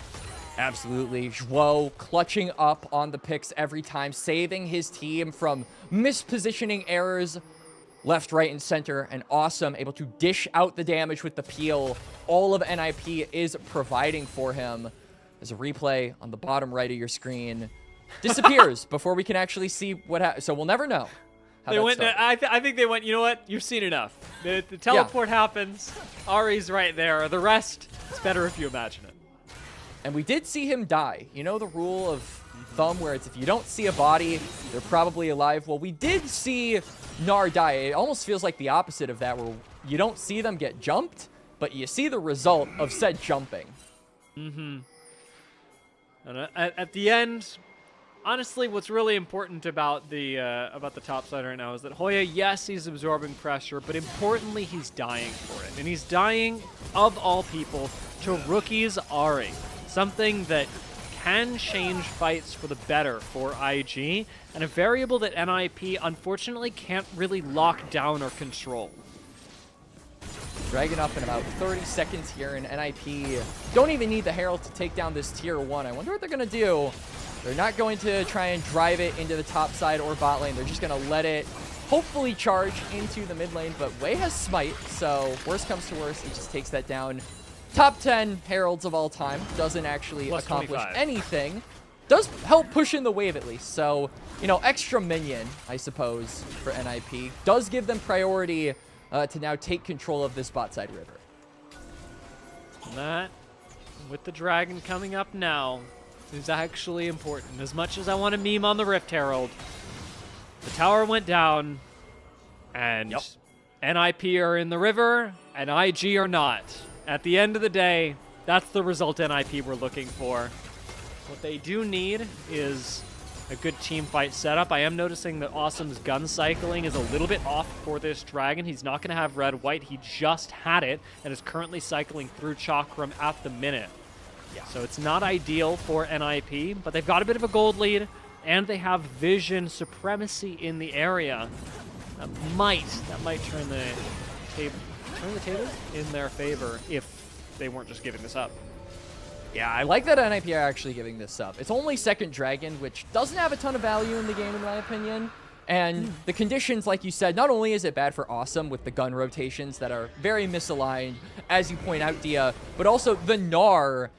Absolutely. Zhuo clutching up on the picks every time, saving his team from mispositioning errors left, right, and center, and Awesome able to dish out the damage with the peel. All of NiP is providing for him. As a replay on the bottom right of your screen disappears before we can actually see what happens. So we'll never know how They that went. started. I think they went. You know what? You've seen enough. The teleport happens. Ari's right there. The rest, it's better if you imagine it. And we did see him die. You know the rule of thumb where it's if you don't see a body, they're probably alive. Well, we did see Gnar die. It almost feels like the opposite of that, where you don't see them get jumped, but you see the result of said jumping. Mm-hmm. And at the end, honestly, what's really important about the top side right now is that Hoya, yes, he's absorbing pressure, but importantly, he's dying for it. And he's dying, of all people, to rookie's Ari. Something that can change fights for the better for IG, and a variable that NiP unfortunately can't really lock down or control. Dragging up in about 30 seconds here, and NiP don't even need the Herald to take down this tier 1. I wonder what they're going to do. They're not going to try and drive it into the top side or bot lane. They're just going to let it hopefully charge into the mid lane, but Wei has Smite, so worst comes to worst, he just takes that down. Top 10 Heralds of all time, doesn't actually Plus accomplish 25. anything. Does help push in the wave at least, so, you know, extra minion, I suppose, for NiP. Does give them priority to now take control of this bot side river. And that, with the dragon coming up now, is actually important. As much as I want to meme on the Rift Herald, the tower went down, and NiP are in the river, and IG are not. At the end of the day, that's the result NiP were looking for. What they do need is a good team fight setup. I am noticing that Awesome's gun cycling is a little bit off for this dragon. He's not going to have red-white. He just had it and is currently cycling through Chakram at the minute. So it's not ideal for NiP, but they've got a bit of a gold lead, and they have vision supremacy in the area. That might turn the table in their favor if they weren't just giving this up. Yeah, I like that NiP are actually giving this up. It's only second dragon, which doesn't have a ton of value in the game, in my opinion. And the conditions, like you said, not only is it bad for Awesome with the gun rotations that are very misaligned, as you point out, Dia, but also the Gnar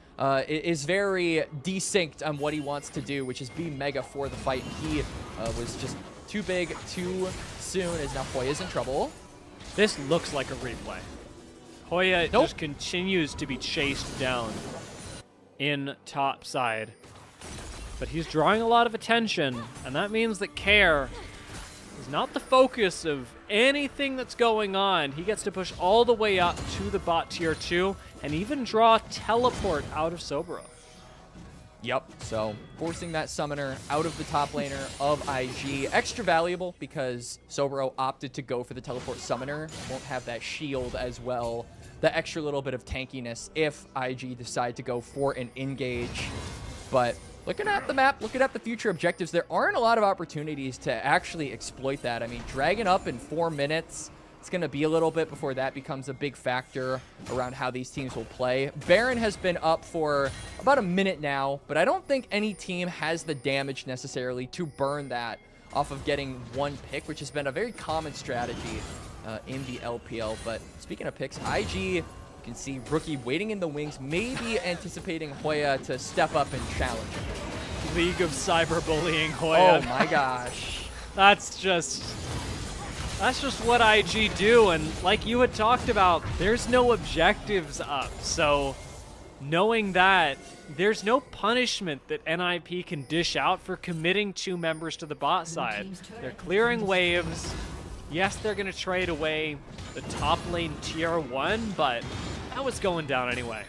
is very desynced on what he wants to do, which is be mega for the fight. He was just too big too soon, as now Hoya's in trouble. This looks like a replay. Hoya just continues to be chased down in top side. But he's drawing a lot of attention, and that means that Care is not the focus of anything that's going on. He gets to push all the way up to the bot tier 2 and even draw teleport out of Sobero. Yep, so forcing that summoner out of the top laner of IG. Extra valuable because Sobero opted to go for the teleport summoner. Won't have that shield as well. The extra little bit of tankiness if IG decide to go for an engage. But looking at the map, looking at the future objectives, there aren't a lot of opportunities to actually exploit that. I mean, dragging up in 4 minutes, it's going to be a little bit before that becomes a big factor around how these teams will play. Baron has been up for about a minute now, but I don't think any team has the damage necessarily to burn that off of getting one pick, which has been a very common strategy in the LPL. But speaking of picks, IG, you can see Rookie waiting in the wings, maybe anticipating Hoya to step up and challenge him. League of Cyberbullying Hoya. Oh my gosh. That's just what IG do, and like you had talked about, there's no objectives up, so knowing that, there's no punishment that NiP can dish out for committing 2 members to the bot side. They're clearing waves. Yes, they're going to trade away the top lane tier 1, but that was going down anyway.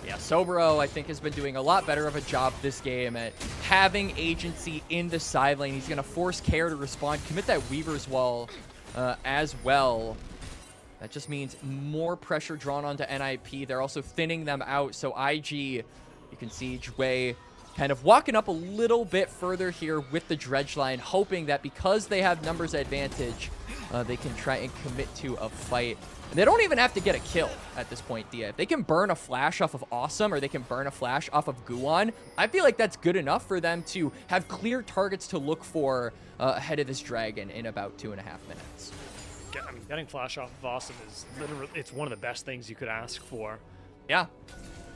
Yeah, Sobro, I think, has been doing a lot better of a job this game at having agency in the side lane. He's going to force Care to respond, commit that Weaver's Wall as well. That just means more pressure drawn onto NiP. They're also thinning them out, so IG, you can see Jway kind of walking up a little bit further here with the dredge line, hoping that because they have numbers advantage, they can try and commit to a fight. And they don't even have to get a kill at this point, Dia. If they can burn a flash off of Awesome or they can burn a flash off of Guan, I feel like that's good enough for them to have clear targets to look for ahead of this dragon in about 2.5 minutes. I mean, getting flash off of Awesome is literally, it's one of the best things you could ask for. Yeah.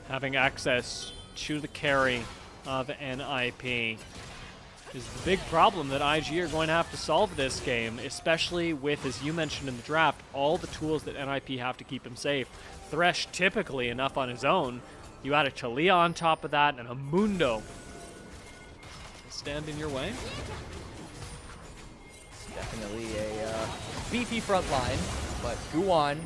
Having access to the carry of NiP is the big problem that IG are going to have to solve this game, especially with, as you mentioned in the draft, all the tools that NiP have to keep him safe. Thresh typically enough on his own. You add a Talia on top of that and a Mundo. Stand in your way. Definitely a beefy front line, but Guan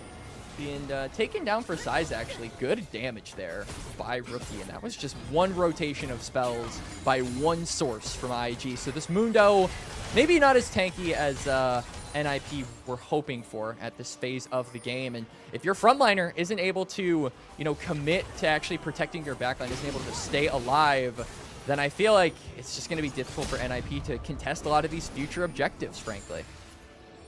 being taken down for size, actually. Good damage there by Rookie, and that was just one rotation of spells by one source from IG. So this Mundo, maybe not as tanky as NiP were hoping for at this phase of the game. And if your frontliner isn't able to, commit to actually protecting your backline, isn't able to stay alive, then I feel like it's just going to be difficult for NiP to contest a lot of these future objectives, frankly.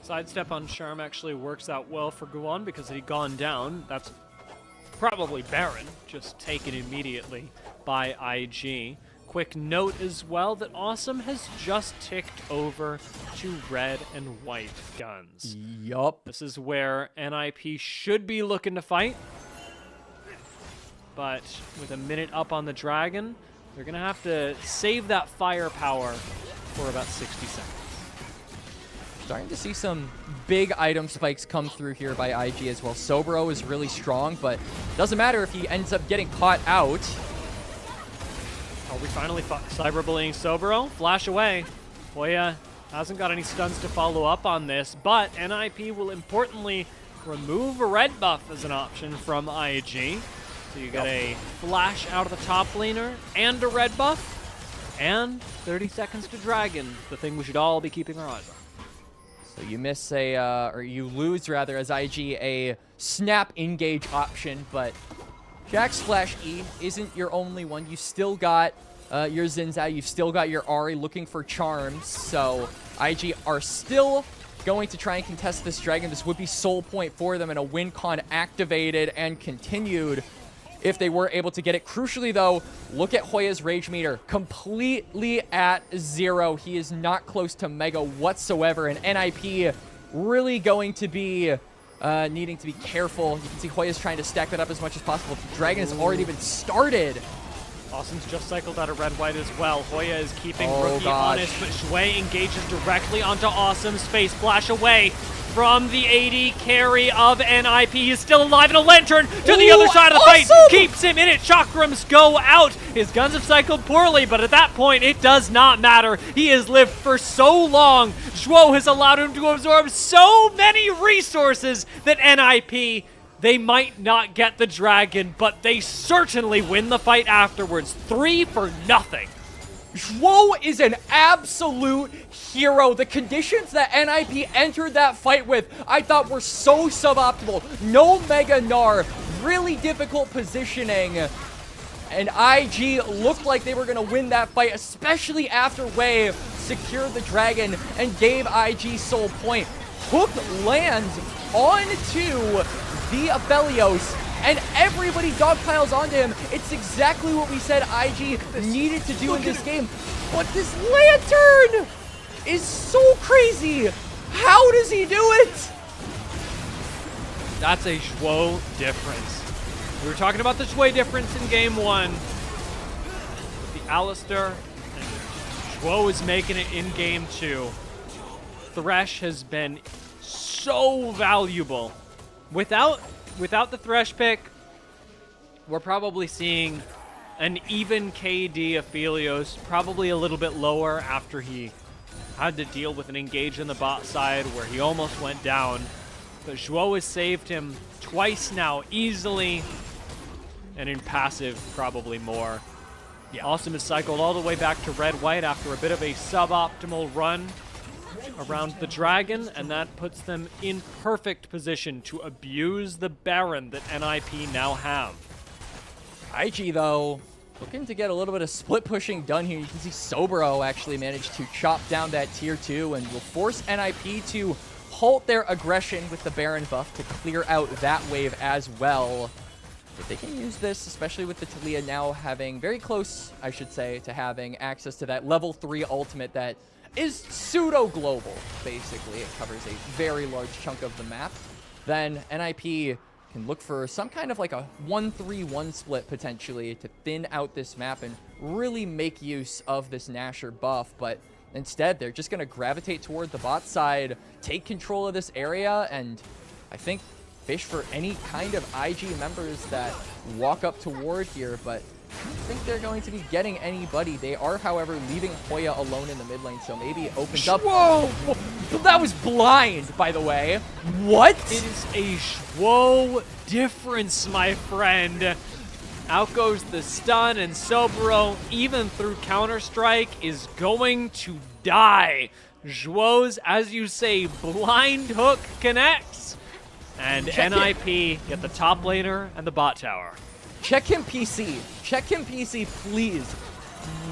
Sidestep on Charm actually works out well for Guan because he'd gone down. That's probably Baron, just taken immediately by IG. Quick note as well that Awesome has just ticked over to red and white guns. Yup. This is where NiP should be looking to fight. But with a minute up on the dragon, they're going to have to save that firepower for about 60 seconds. Starting to see some big item spikes come through here by IG as well. Sobro is really strong, but doesn't matter if he ends up getting caught out. Are we finally cyberbullying Sobro? Flash away. Hoya hasn't got any stuns to follow up on this, but NiP will importantly remove a red buff as an option from IG. So you get a flash out of the top laner and a red buff, and 30 seconds to dragon, the thing we should all be keeping our eyes on. So you miss or you lose rather as IG a snap engage option, but Jack's Flash E isn't your only one. You still got your Zinzao, you've still got your Ahri looking for charms, so IG are still going to try and contest this dragon. This would be soul point for them, and a win con activated and continued if they were able to get it. Crucially though, look at Hoya's rage meter, completely at 0. He is not close to Mega whatsoever, and NiP really going to be needing to be careful. You can see Hoya's trying to stack that up as much as possible. The dragon has already been started. Awesome's just cycled out of red-white as well. Hoya is keeping Oh, Rookie gosh. honest, but Shui engages directly onto Awesome's face. Flash away from the AD carry of NiP. He's still alive, and a Lantern to the other side of the fight Awesome! keeps him in it. Chakrams go out. His guns have cycled poorly, but at that point, it does not matter. He has lived for so long. Zhuo has allowed him to absorb so many resources that NiP, they might not get the dragon, but they certainly win the fight afterwards. 3-0. Zhuo is an absolute hero. The conditions that NiP entered that fight with, I thought were so suboptimal. No Mega Gnar, really difficult positioning. And IG looked like they were going to win that fight, especially after Wave secured the dragon and gave IG soul point. Hook lands onto the Aphelios, and everybody dogpiles onto him. It's exactly what we said IG needed to do in this game. But this Lantern! is so crazy. How does he do it? That's a Zhuo difference. We were talking about the Zhuo difference in game 1. The Alistair, and Zhuo is making it in game 2. Thresh has been so valuable. Without the Thresh pick, we're probably seeing an even KD Aphelios, probably a little bit lower after he had to deal with an engage in the bot side where he almost went down. But Zhuo has saved him twice now, easily, and in passive, probably more. Yeah. Awesome is cycled all the way back to red-white after a bit of a suboptimal run around the dragon, and that puts them in perfect position to abuse the Baron that NiP now have. IG, though, looking to get a little bit of split pushing done here. You can see Sobro actually managed to chop down that tier 2 and will force NiP to halt their aggression with the Baron buff to clear out that wave as well. But they can use this, especially with the Taliyah now having very close, I should say, to having access to that level 3 ultimate that is pseudo-global, basically. It covers a very large chunk of the map. Then NiP can look for some kind of like a 1-3-1 split potentially to thin out this map and really make use of this Nashor buff, but instead they're just going to gravitate toward the bot side, take control of this area, and I think fish for any kind of IG members that walk up toward here, but I don't think they're going to be getting anybody. They are, however, leaving Hoya alone in the mid lane, so maybe it opens up. Whoa! That was blind, by the way. What? It is a Zhuo difference, my friend. Out goes the stun, and Sobro, even through Counter-Strike, is going to die. Zhuo's, as you say, blind hook connects. And NiP get the top laner and the bot tower. Check him PC. Check him PC, please.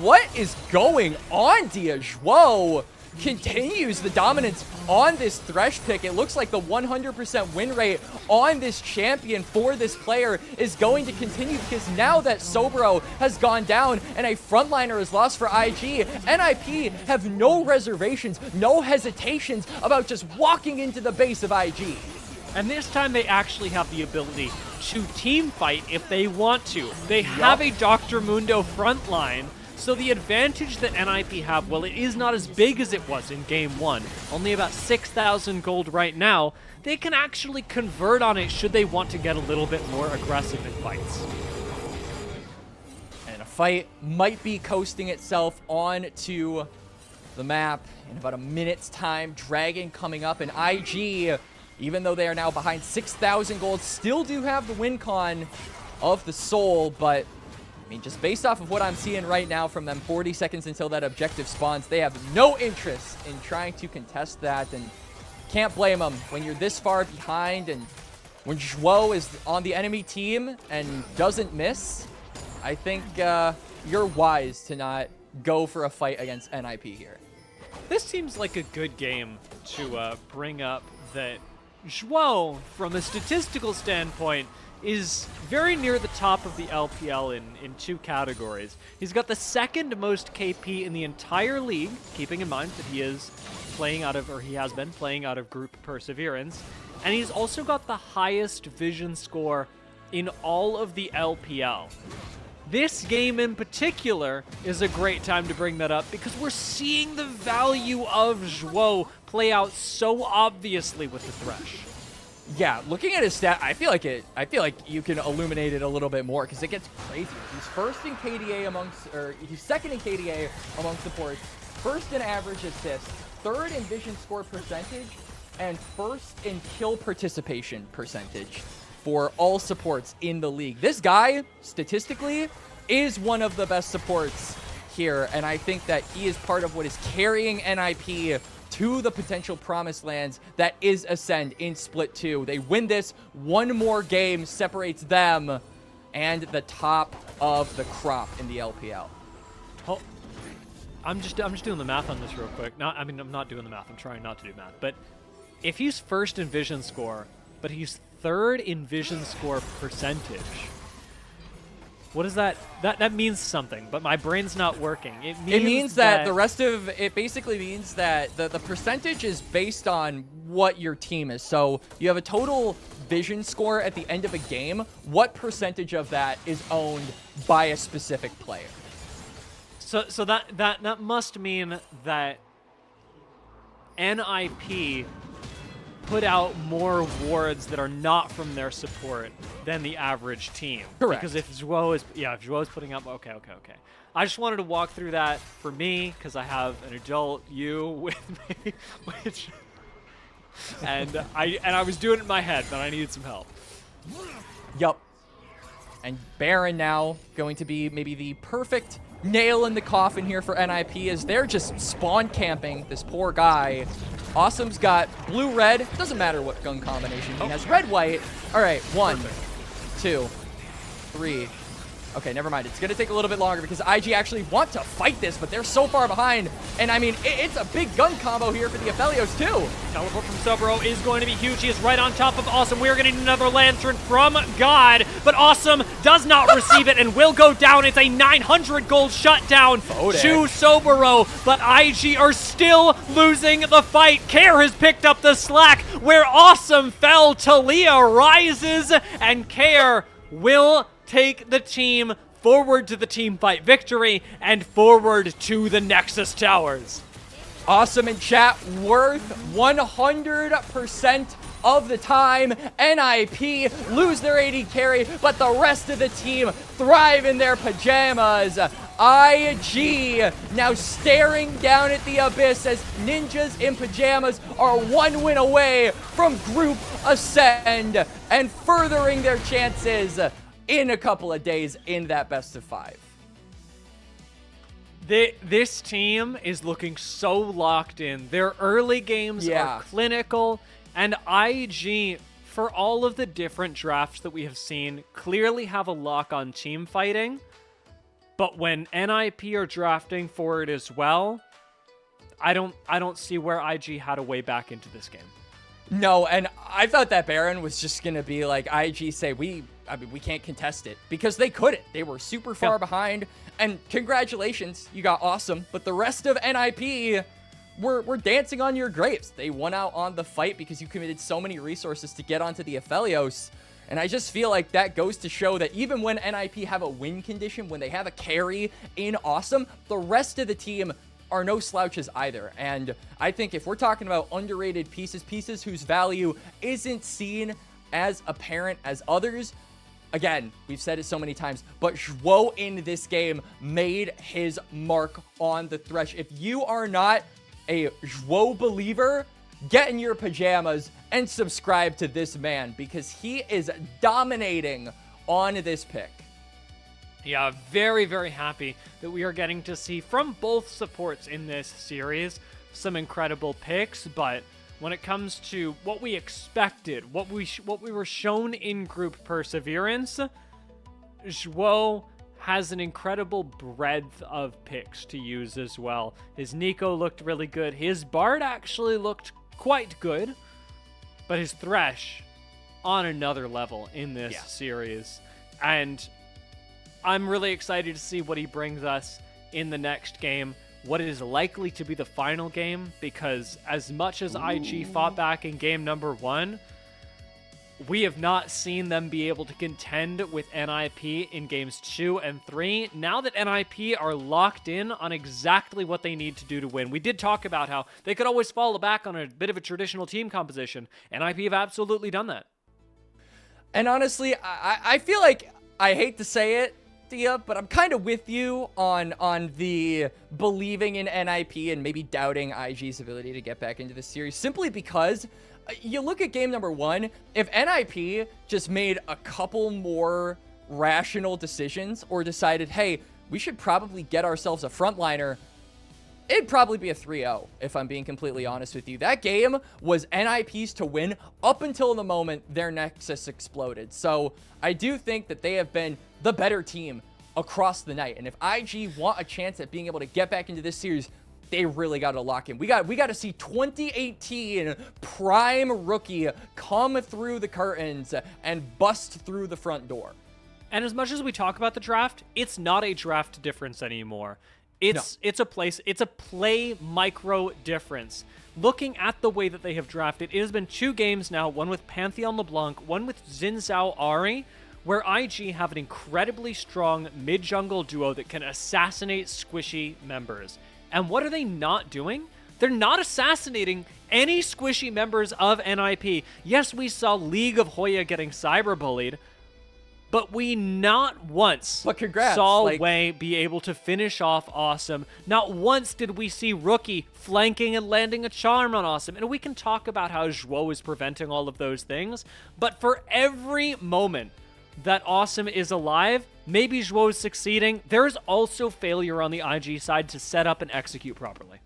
What is going on, Dia? Zhuo continues the dominance on this Thresh pick. It looks like the 100% win rate on this champion for this player is going to continue because now that Sobro has gone down and a frontliner is lost for IG, NiP have no reservations, no hesitations about just walking into the base of IG. And this time they actually have the ability to team fight if they want to. They have a Dr. Mundo frontline, so the advantage that NiP have, well, it is not as big as it was in game 1. Only about 6,000 gold right now. They can actually convert on it should they want to get a little bit more aggressive in fights. And a fight might be coasting itself onto the map in about a minute's time. Dragon coming up, and IG, even though they are now behind 6,000 gold, still do have the win con of the soul, but I mean, just based off of what I'm seeing right now from them, 40 seconds until that objective spawns, they have no interest in trying to contest that, and can't blame them when you're this far behind, and when Zhuo is on the enemy team and doesn't miss. I think you're wise to not go for a fight against NiP here. This seems like a good game to bring up that Zhuo, from a statistical standpoint, is very near the top of the LPL in two categories. He's got the second most KP in the entire league, keeping in mind that he is playing out of, or he has been playing out of Group Perseverance, and he's also got the highest vision score in all of the LPL. This game in particular is a great time to bring that up because we're seeing the value of Zhuo play out so obviously with the Thresh. Yeah, looking at his stat, I feel like you can illuminate it a little bit more because it gets crazy. He's first in KDA amongst, or he's second in KDA among supports, first in average assists, third in vision score percentage, and first in kill participation percentage for all supports in the league. This guy, statistically, is one of the best supports here, and I think that he is part of what is carrying NiP to the potential promised lands that is Ascend in Split 2. They win this, one more game separates them and the top of the crop in the LPL. Oh, I'm just doing the math on this real quick. No, I mean, I'm not doing the math. I'm trying not to do math. But if he's first in vision score, but he's third in vision score percentage, What does that means something, but my brain's not working. It means that the rest of it basically means that the percentage is based on what your team is. So you have a total vision score at the end of a game. What percentage of that is owned by a specific player? So that must mean that NiP put out more wards that are not from their support than the average team. Correct. Because if Zhuo is putting up, okay. I just wanted to walk through that for me because I have an adult you with me, and I was doing it in my head, but I needed some help. Yup. And Baron now going to be maybe the perfect nail in the coffin here for NiP as they're just spawn camping this poor guy. Awesome's got blue-red. Doesn't matter what gun combination he has. Red-white. All right, 1, 2, 3. Okay, never mind. It's going to take a little bit longer because IG actually want to fight this, but they're so far behind. And, I mean, it's a big gun combo here for the Aphelios, too. Teleport from Sobero is going to be huge. He is right on top of Awesome. We're getting another Lantern from God, but Awesome does not receive it and will go down. It's a 900 gold shutdown to Sobero, but IG are still losing the fight. Care has picked up the slack where Awesome fell. Talia rises, and Care will take the team forward to the team fight victory and forward to the Nexus Towers. Awesome in chat, worth 100% of the time. NiP lose their AD carry, but the rest of the team thrive in their pajamas. IG now staring down at the abyss as ninjas in pajamas are 1 win away from Group Ascend and furthering their chances in a couple of days in that best of 5. This team is looking so locked in. Their early games are clinical, and IG, for all of the different drafts that we have seen, clearly have a lock on team fighting. But when NiP are drafting for it as well, I don't see where IG had a way back into this game. No, and I thought that Baron was just going to be like, IG say, we can't contest it, because they couldn't. They were super far behind, and congratulations, you got Awesome, but the rest of NiP were dancing on your grapes. They won out on the fight because you committed so many resources to get onto the Aphelios, and I just feel like that goes to show that even when NiP have a win condition, when they have a carry in Awesome, the rest of the team are no slouches either. And I think if we're talking about underrated pieces whose value isn't seen as apparent as others, again, we've said it so many times, but Zhuo in this game made his mark on the Thresh. If you are not a Zhuo believer, get in your pajamas and subscribe to this man because he is dominating on this pick. Yeah, very, very happy that we are getting to see from both supports in this series some incredible picks, but when it comes to what we expected, what we were shown in Group Perseverance, Zhuo has an incredible breadth of picks to use as well. His Nico looked really good. His Bard actually looked quite good, but his Thresh on another level in this series. And I'm really excited to see what he brings us in the next game, what is likely to be the final game, because as much as IG fought back in game number 1, we have not seen them be able to contend with NiP in games 2 and 3. Now that NiP are locked in on exactly what they need to do to win. We did talk about how they could always fall back on a bit of a traditional team composition. NiP have absolutely done that. And honestly, I feel like, I hate to say it, Dia, but I'm kind of with you on the believing in NiP and maybe doubting IG's ability to get back into the series, simply because you look at game number 1, if NiP just made a couple more rational decisions or decided, hey, we should probably get ourselves a frontliner, it'd probably be a 3-0, if I'm being completely honest with you. That game was NiP's to win up until the moment their Nexus exploded. So I do think that they have been the better team across the night. And if IG want a chance at being able to get back into this series, they really got to lock in. We got to see 2018 prime rookie come through the curtains and bust through the front door. And as much as we talk about the draft, it's not a draft difference anymore. It's a play micro difference. Looking at the way that they have drafted, it has been 2 games now, one with Pantheon LeBlanc, one with Xin Zhao Ari, where IG have an incredibly strong mid-jungle duo that can assassinate squishy members. And what are they not doing? They're not assassinating any squishy members of NiP. Yes, we saw League of Hoya getting cyberbullied, but we not once saw Wei be able to finish off Awesome. Not once did we see Rookie flanking and landing a charm on Awesome. And we can talk about how Zhuo is preventing all of those things, but for every moment that Awesome is alive, maybe Zhuo is succeeding, there is also failure on the IG side to set up and execute properly.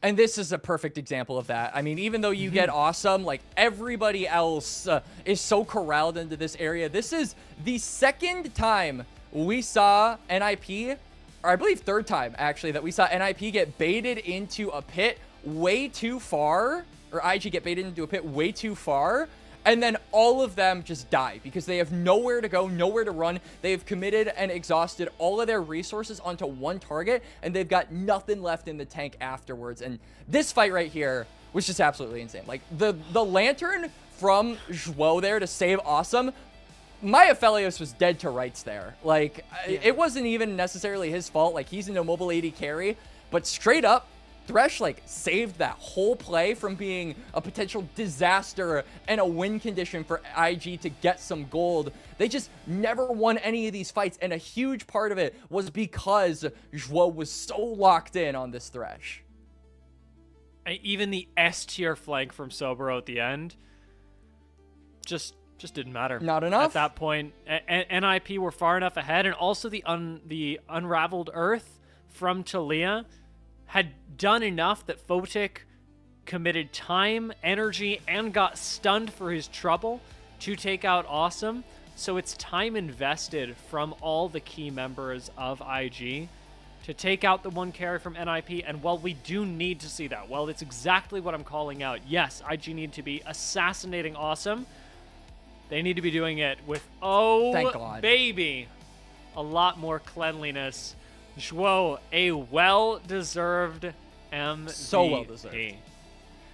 And this is a perfect example of that. I mean, even though you get Awesome, like everybody else is so corralled into this area. This is the second time we saw NiP, or I believe third time actually, that we saw NiP get baited into a pit way too far, or IG get baited into a pit way too far. And then all of them just die because they have nowhere to go, nowhere to run. They have committed and exhausted all of their resources onto one target, and they've got nothing left in the tank afterwards. And this fight right here was just absolutely insane. Like, the lantern from Zhuo there to save Awesome, my Aphelios was dead to rights there. Like, it wasn't even necessarily his fault. Like, he's an immobile AD carry, but straight up, Thresh, like, saved that whole play from being a potential disaster and a win condition for IG to get some gold. They just never won any of these fights, and a huge part of it was because Zhuo was so locked in on this Thresh. Even the S tier flank from Sobero at the end just didn't matter. Not enough? At that point, NiP were far enough ahead, and also the Unraveled Earth from Talia had done enough that Photic committed time, energy, and got stunned for his trouble to take out Awesome. So it's time invested from all the key members of IG to take out the one carry from NiP. And while we do need to see that, well, it's exactly what I'm calling out. Yes, IG need to be assassinating Awesome. They need to be doing it with, thank God, baby, a lot more cleanliness. Zhuo, a well-deserved MVP. So well-deserved.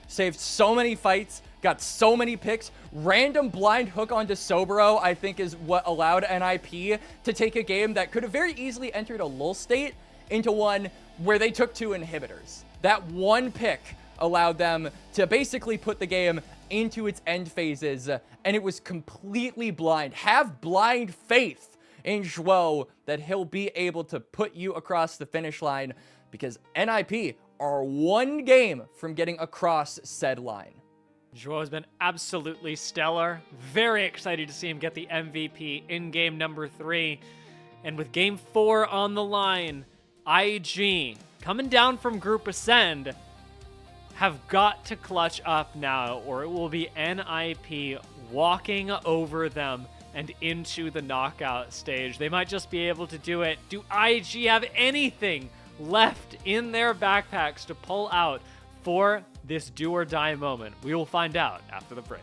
Saved so many fights, got so many picks. Random blind hook onto Sobero, I think, is what allowed NiP to take a game that could have very easily entered a lull state into one where they took 2 inhibitors. That one pick allowed them to basically put the game into its end phases, and it was completely blind. Have blind faith in Zhuo that he'll be able to put you across the finish line, because NiP are 1 game from getting across said line. Zhuo has been absolutely stellar. Very excited to see him get the MVP in game number 3. And with game 4 on the line, IG, coming down from Group Ascend, have got to clutch up now, or it will be NiP walking over them and into the knockout stage. They might just be able to do it. Do IG have anything left in their backpacks to pull out for this do or die moment? We will find out after the break.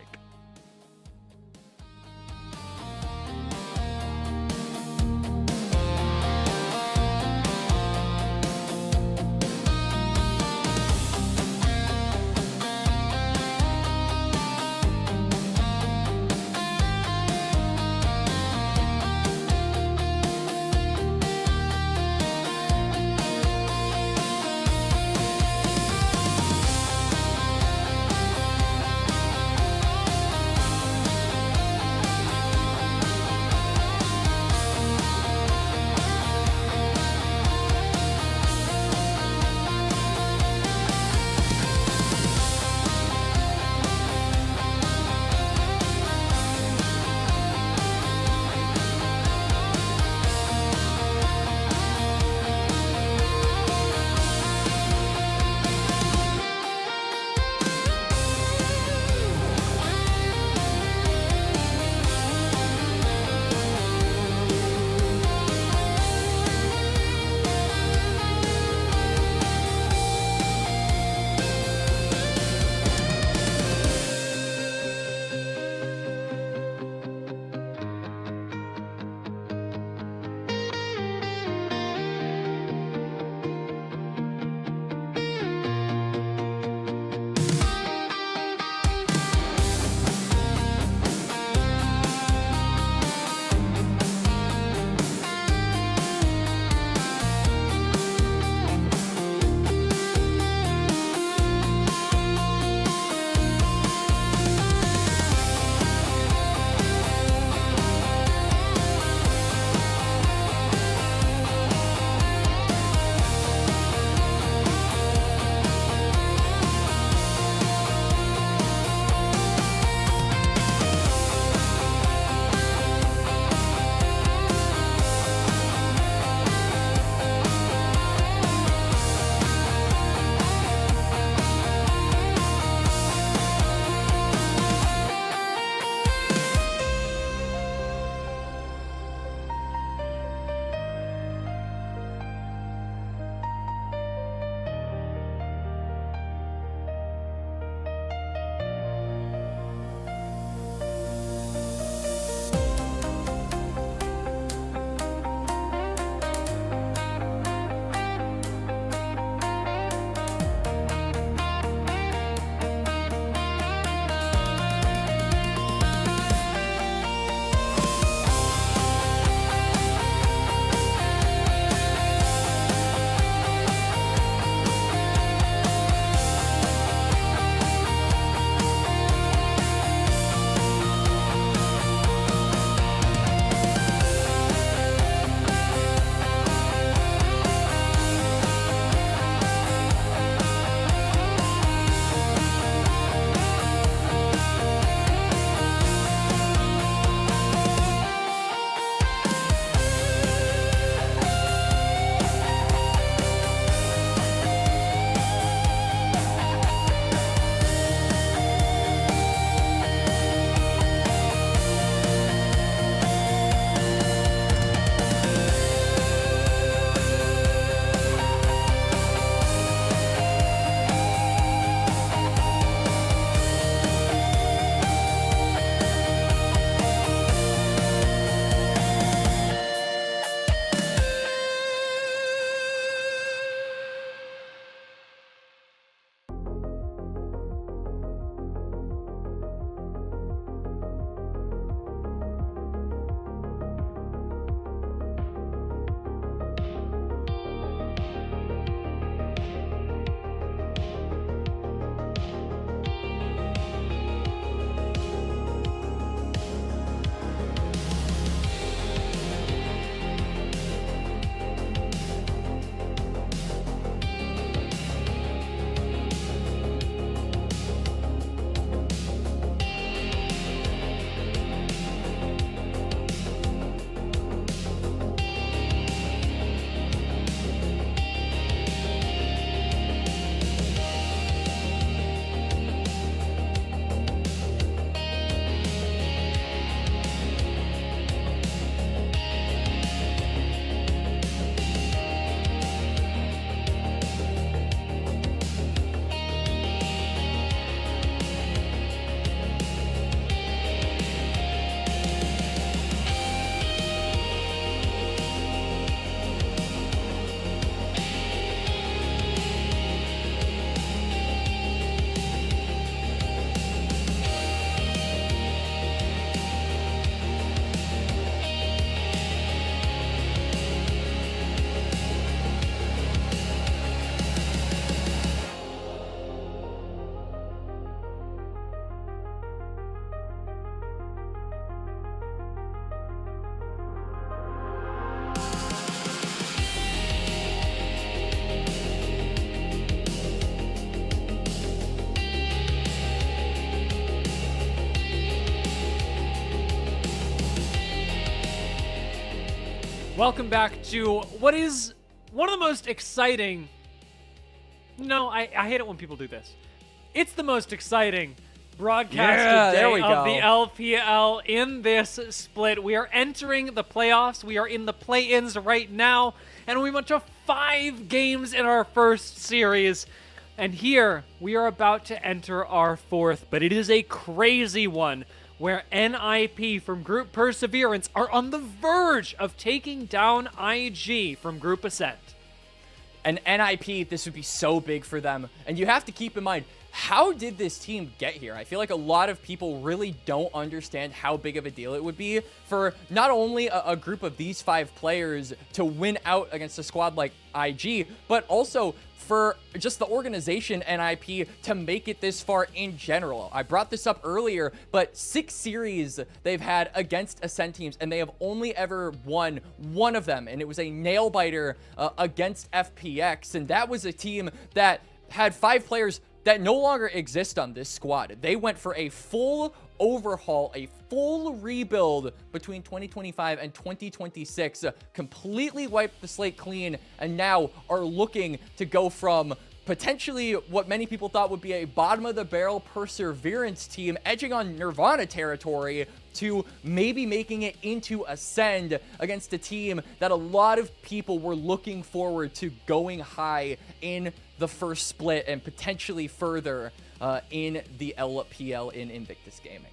Welcome back to what is one of the most exciting... No, I hate it when people do this. It's the most exciting broadcasted day of the LPL in this split. We are entering the playoffs. We are in the play-ins right now, and we went to 5 games in our first series. And here, we are about to enter our 4th, but it is a crazy one, where NiP from Group Perseverance are on the verge of taking down IG from Group Ascent. And NiP, this would be so big for them. And you have to keep in mind, how did this team get here? I feel like a lot of people really don't understand how big of a deal it would be for not only a group of these 5 players to win out against a squad like IG, but also for just the organization NiP to make it this far in general. I brought this up earlier, but 6 series they've had against Ascent teams, and they have only ever won 1 of them, and it was a nail-biter against FPX, and that was a team that had 5 players that no longer exist on this squad. They went for a full overhaul, a full rebuild between 2025 and 2026, completely wiped the slate clean, and now are looking to go from potentially what many people thought would be a bottom-of-the-barrel Perseverance team edging on Nirvana territory to maybe making it into Ascend against a team that a lot of people were looking forward to going high in the first split and potentially further in the LPL in Invictus Gaming.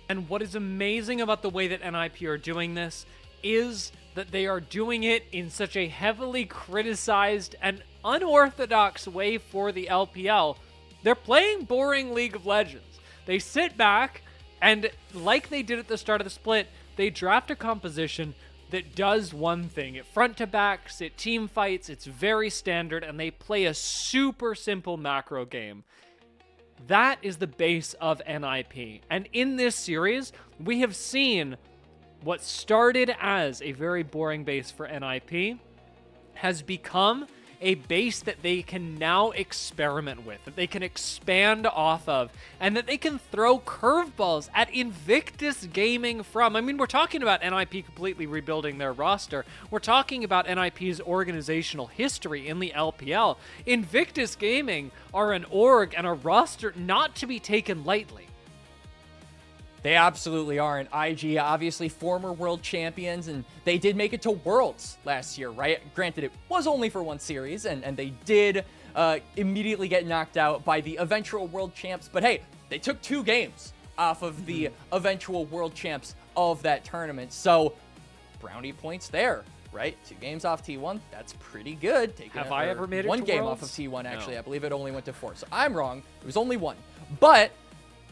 And what is amazing about the way that NiP are doing this is that they are doing it in such a heavily criticized and unorthodox way for the LPL. They're playing boring League of Legends. They sit back and, like they did at the start of the split, they draft a composition that does one thing. It front to backs, it team fights, it's very standard, and they play a super simple macro game. That is the base of NiP. And in this series, we have seen what started as a very boring base for NiP has become a base that they can now experiment with, that they can expand off of, and that they can throw curveballs at Invictus Gaming from. I mean, we're talking about NiP completely rebuilding their roster. We're talking about NiP's organizational history in the LPL. Invictus Gaming are an org and a roster not to be taken lightly. They absolutely aren't. IG, obviously former world champions, and they did make it to Worlds last year, right? Granted, it was only for 1 series, and they did immediately get knocked out by the eventual world champs. But hey, they took 2 games off of the eventual world champs of that tournament. So, brownie points there, right? 2 games off T1, that's pretty good. Have I ever made it to 1 game Worlds? off of T1, actually. No. I believe it only went to 4. So I'm wrong. It was only 1. But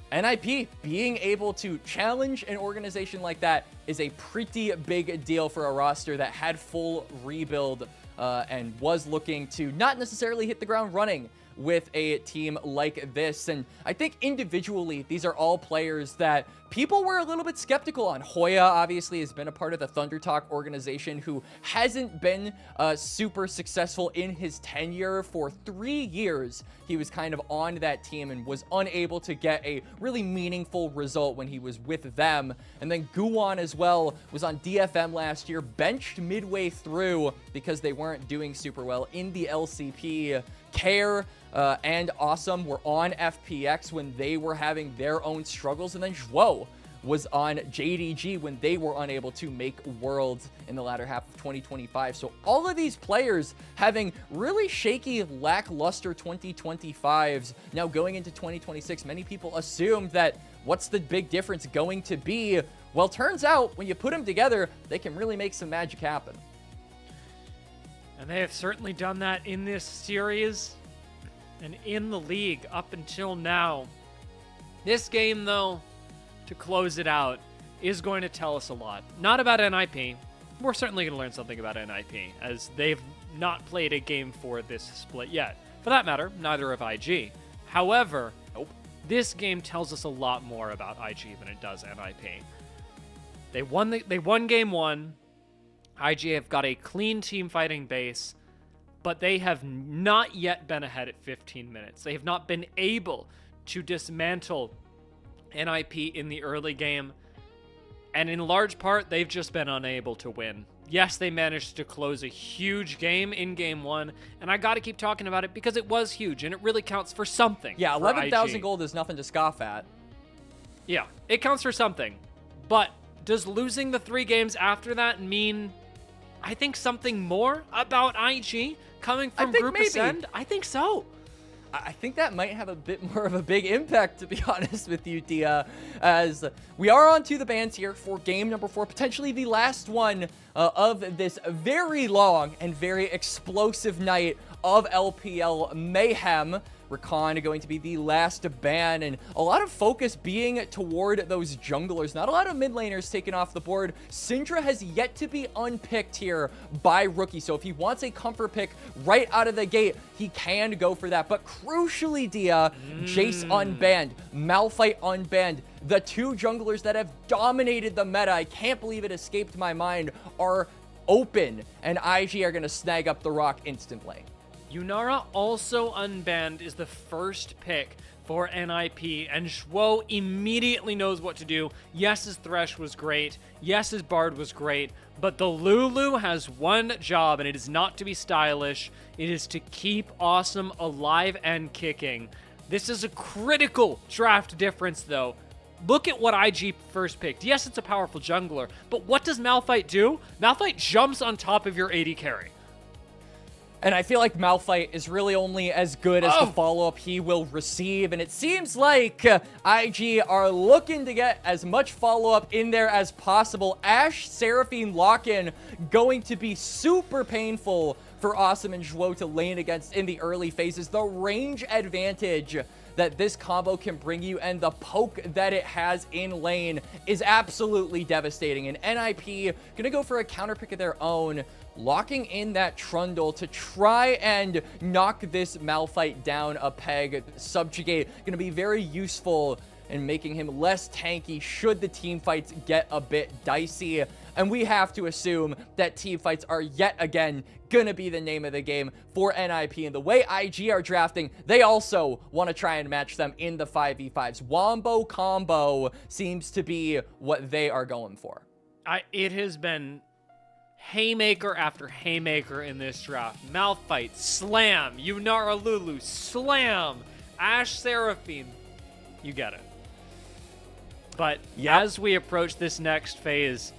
NiP being able to challenge an organization like that is a pretty big deal for a roster that had full rebuild and was looking to not necessarily hit the ground running with a team like this. And I think individually, these are all players that people were a little bit skeptical on. Hoya obviously has been a part of the Thunder Talk organization who hasn't been super successful in his tenure. For 3 years, he was kind of on that team and was unable to get a really meaningful result when he was with them. And then Guwon as well was on DFM last year, benched midway through because they weren't doing super well in the LCP. Care and Awesome were on FPX when they were having their own struggles, and then Zhuo was on JDG when they were unable to make Worlds in the latter half of 2025. So all of these players having really shaky, lackluster 2025s. Now going into 2026, many people assumed that what's the big difference going to be? Well, turns out when you put them together, they can really make some magic happen. And they have certainly done that in this series and in the league up until now. This game, though, to close it out, is going to tell us a lot. Not about NiP. We're certainly going to learn something about NiP, as they've not played a game for this split yet. For that matter, neither have IG. However, this game tells us a lot more about IG than it does NiP. They won game 1. IG have got a clean team fighting base, but they have not yet been ahead at 15 minutes. They have not been able to dismantle NiP in the early game, and in large part, they've just been unable to win. Yes, they managed to close a huge game in game 1, and I got to keep talking about it because it was huge, and it really counts for something. Yeah, for 11,000 IG. gold is nothing to scoff at. Yeah, it counts for something. But does losing the 3 games after that mean, I think, something more about IG coming from think Group maybe. Ascend? I think so. I think that might have a bit more of a big impact, to be honest with you, Dia, as we are on to the bans here for game number 4, potentially the last one of this very long and very explosive night of LPL Mayhem. Rakan going to be the last ban, and a lot of focus being toward those junglers. Not a lot of mid laners taken off the board. Syndra has yet to be unpicked here by Rookie, so if he wants a comfort pick right out of the gate, he can go for that. But crucially, Dia, Jace unbanned, Malphite unbanned. The 2 junglers that have dominated the meta, I can't believe it escaped my mind, are open, and IG are going to snag up the rock instantly. Yunara also unbanned is the first pick for NiP, and Zhuo immediately knows what to do. Yes, his Thresh was great. Yes, his Bard was great. But the Lulu has one job, and it is not to be stylish. It is to keep Awesome alive and kicking. This is a critical draft difference, though. Look at what IG first picked. Yes, it's a powerful jungler, but what does Malphite do? Malphite jumps on top of your AD carry. And I feel like Malphite is really only as good as the follow-up he will receive. And it seems like IG are looking to get as much follow-up in there as possible. Ashe, Seraphine lock-in going to be super painful for Awesome and Zhuo to lane against in the early phases. The range advantage that this combo can bring you and the poke that it has in lane is absolutely devastating. And NiP gonna go for a counter pick of their own, locking in that Trundle to try and knock this Malphite down a peg. Subjugate gonna be very useful in making him less tanky should the team fights get a bit dicey. And we have to assume that team fights are yet again gonna be the name of the game for NiP. And the way IG are drafting, they also want to try and match them in the 5v5s. Wombo combo seems to be what they are going for. It has been haymaker after haymaker in this draft. Malphite, slam. Yunara Lulu, slam. Ashe Seraphine, you get it. But as we approach this next phase,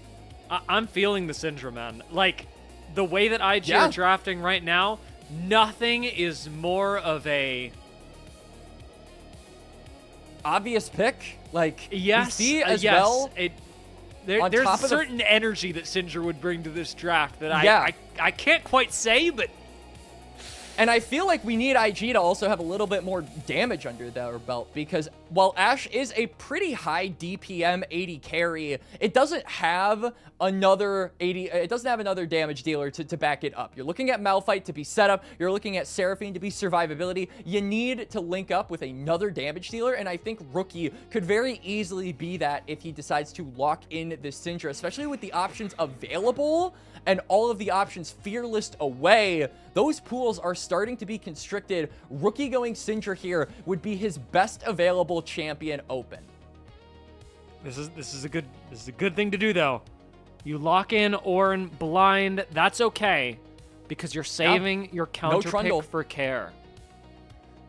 I'm feeling the Syndra, man. Like, the way that IG are drafting right now, nothing is more of a obvious pick. Like, yes, we see as well. There's a certain energy that Syndra would bring to this draft that I can't quite say, but... And I feel like we need IG to also have a little bit more damage under their belt, because while Ashe is a pretty high DPM 80 carry, it doesn't have another damage dealer to back it up. You're looking at Malphite to be setup, you're looking at Seraphine to be survivability. You need to link up with another damage dealer, and I think Rookie could very easily be that if he decides to lock in this Syndra, especially with the options available and all of the options fearless away. Those pools are starting to be constricted. Rookie going Syndra here would be his best available champion open. This is a good thing to do, though. You lock in Ornn blind, that's okay, because you're saving your counter pick for care.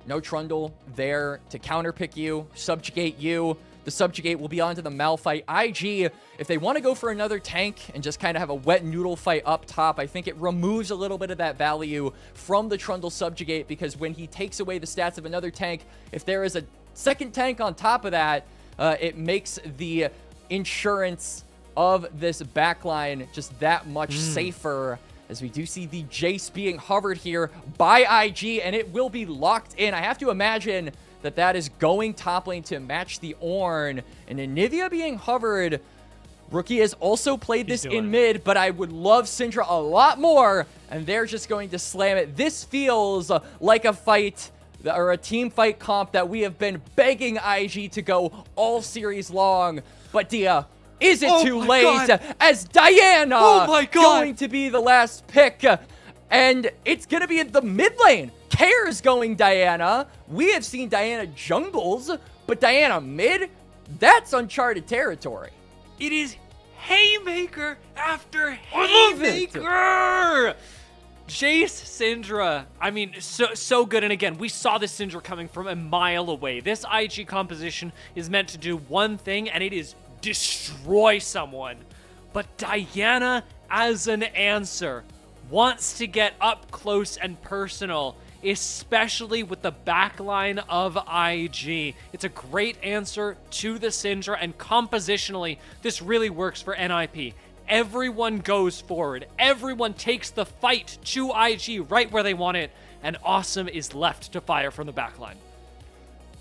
No Trundle there to counter pick you, subjugate you. The subjugate will be onto the Malphite. IG, if they want to go for another tank and just kind of have a wet noodle fight up top, I think it removes a little bit of that value from the Trundle subjugate, because when he takes away the stats of another tank, if there is a second tank on top of that, it makes the insurance of this backline just that much safer, as we do see the Jace being hovered here by IG, and it will be locked in. I have to imagine that is going top lane to match the Ornn, and Anivia being hovered. Rookie has also played this in mid, but I would love Syndra a lot more, and they're just going to slam it. This feels like a fight or a team fight comp that we have been begging IG to go all series long. But Dia, is it too late? As Diana going to be the last pick, and it's going to be in the mid lane. Cares going Diana. We have seen Diana jungles, but Diana mid, that's uncharted territory. It is haymaker after haymaker. Jace Syndra, I mean, so good. And again, we saw this Syndra coming from a mile away. This IG composition is meant to do one thing, and it is destroy someone. But Diana, as an answer, wants to get up close and personal, especially with the backline of IG. It's a great answer to the Syndra, and compositionally, this really works for NiP. Everyone goes forward. Everyone takes the fight to IG right where they want it, and Awesome is left to fire from the backline.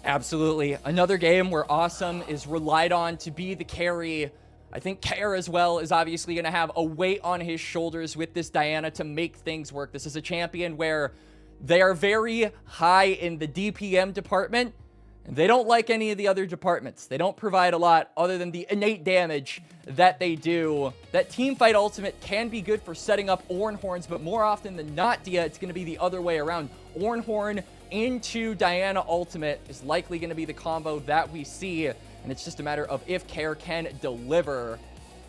Absolutely. Another game where Awesome is relied on to be the carry. I think Care as well is obviously going to have a weight on his shoulders with this Diana to make things work. This is a champion where they are very high in the DPM department, and they don't like any of the other departments. They don't provide a lot other than the innate damage that they do. That teamfight ultimate can be good for setting up Ornhorns, but more often than not, Dia, it's going to be the other way around. Ornhorn into Diana ultimate is likely going to be the combo that we see, and it's just a matter of if Care can deliver.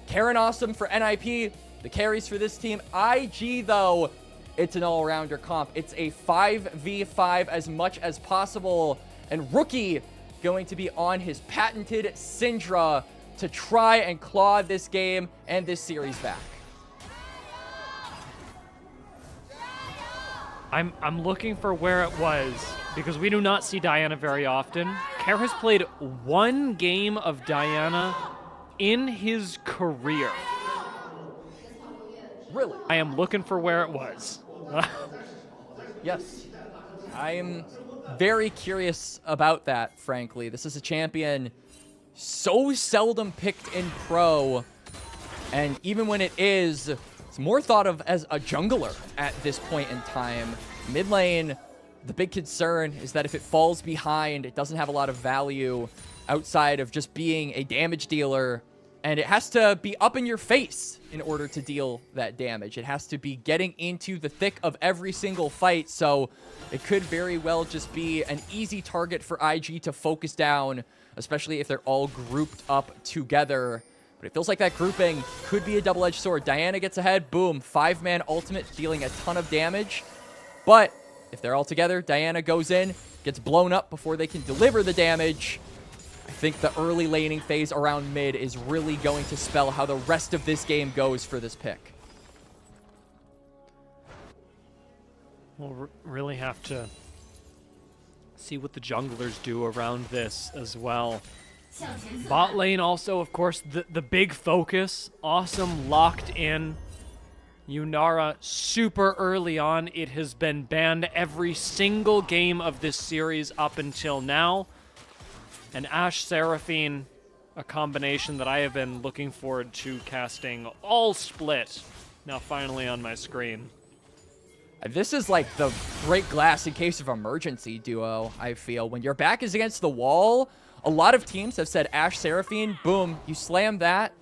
Care and Awesome for NiP, the carries for this team. IG, though, it's an all-rounder comp. It's a 5v5 as much as possible. And Rookie going to be on his patented Syndra to try and claw this game and this series back. I'm looking for where it was, because we do not see Diana very often. Care has played one game of Diana in his career. Really? I am looking for where it was. Yes. I'm very curious about that, frankly. This is a champion so seldom picked in pro, and even when it is, it's more thought of as a jungler at this point in time. Mid lane, the big concern is that if it falls behind, it doesn't have a lot of value outside of just being a damage dealer, and it has to be up in your face in order to deal that damage. It has to be getting into the thick of every single fight, so it could very well just be an easy target for IG to focus down, especially if they're all grouped up together. But it feels like that grouping could be a double-edged sword. Diana gets ahead, boom, 5-man ultimate, dealing a ton of damage. But if they're all together, Diana goes in, gets blown up before they can deliver the damage. I think the early laning phase around mid is really going to spell how the rest of this game goes for this pick. We'll really have to see what the junglers do around this as well. Bot lane also, of course, the big focus. Awesome locked in. Yunara super early on. It has been banned every single game of this series up until now. And Ashe Seraphine, a combination that I have been looking forward to casting all split, now finally on my screen. This is like the break glass in case of emergency duo, I feel. When your back is against the wall, a lot of teams have said Ashe Seraphine, boom, you slam that,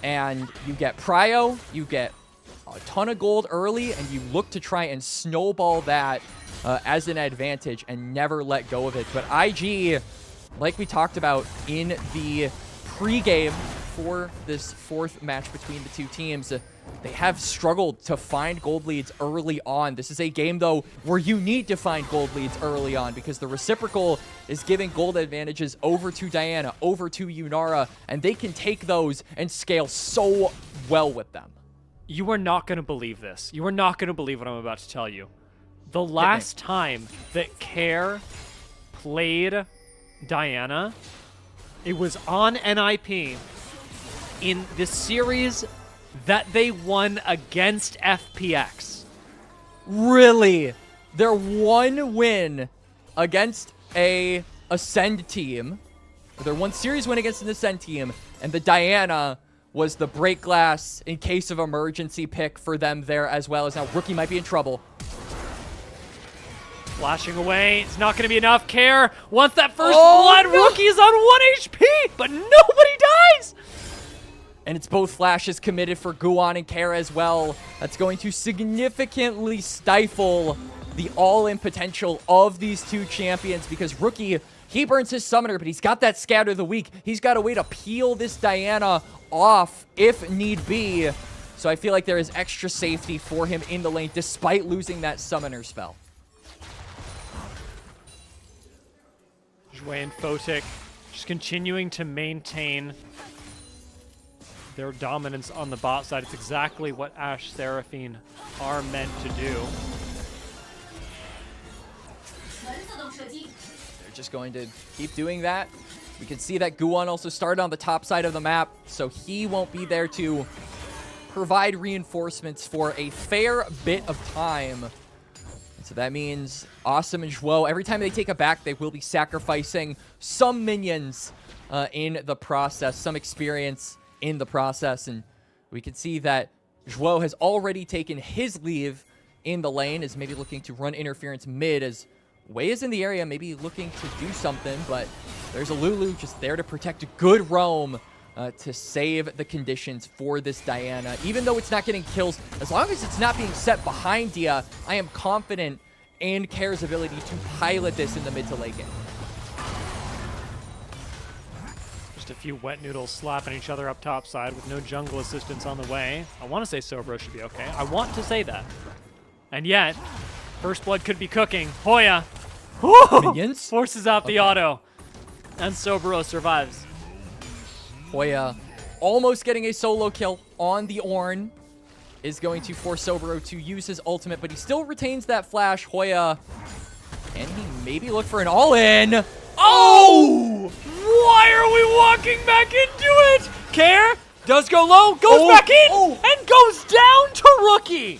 and you get prio, you get a ton of gold early, and you look to try and snowball that as an advantage and never let go of it. But IG, like we talked about in the pregame for this fourth match between the two teams, they have struggled to find gold leads early on. This is a game, though, where you need to find gold leads early on because the reciprocal is giving gold advantages over to Diana, over to Yunara, and they can take those and scale so well with them. You are not going to believe this. You are not going to believe what I'm about to tell you. The last time that Care played Diana, it was on NiP in the series that they won against FPX. Really? Their one win against a Ascend team, or their one series win against an Ascend team, and the Diana was the break glass in case of emergency pick for them there as well. As now Rookie might be in trouble. Flashing away. It's not going to be enough. Care wants that first blood. No. Rookie is on 1 HP, but nobody dies. And it's both flashes committed for Guan and Care as well. That's going to significantly stifle the all-in potential of these two champions, because Rookie, he burns his summoner, but he's got that Scatter the Weak. He's got a way to peel this Diana off if need be. So I feel like there is extra safety for him in the lane, despite losing that summoner spell. Zhui and Photic just continuing to maintain their dominance on the bot side. It's exactly what Ashe Seraphine are meant to do. They're just going to keep doing that. We can see that Guwon also started on the top side of the map, so he won't be there to provide reinforcements for a fair bit of time. And so that means Awesome and Zhuo, every time they take a back, they will be sacrificing some minions in the process, some experience in the process. And we can see that Zhuo has already taken his leave in the lane, is maybe looking to run interference mid, as Wei is in the area, maybe looking to do something, but there's a Lulu just there to protect a good roam to save the conditions for this Diana. Even though it's not getting kills, as long as it's not being set behind Dia, I am confident in Kair's ability to pilot this in the mid to late game. Just a few wet noodles slapping each other up top side with no jungle assistance on the way. I want to say Sobro should be okay. I want to say that. And yet, First Blood could be cooking. Hoya Minions? forces out the auto. And Sobro survives. Hoya almost getting a solo kill on the Ornn is going to force Sobro to use his ultimate, but he still retains that flash. Hoya, can he maybe look for an all-in? Oh! Why are we walking back into it? Kair does go low, goes back in, and goes down to Rookie.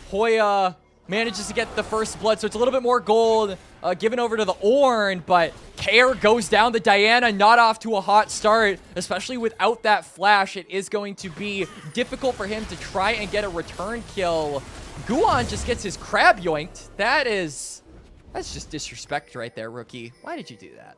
Hoya manages to get the first blood, so it's a little bit more gold given over to the Ornn, but Kair goes down. The Diana not off to a hot start, especially without that flash. It is going to be difficult for him to try and get a return kill. Guwon just gets his crab yoinked. That's just disrespect right there, Rookie. Why did you do that?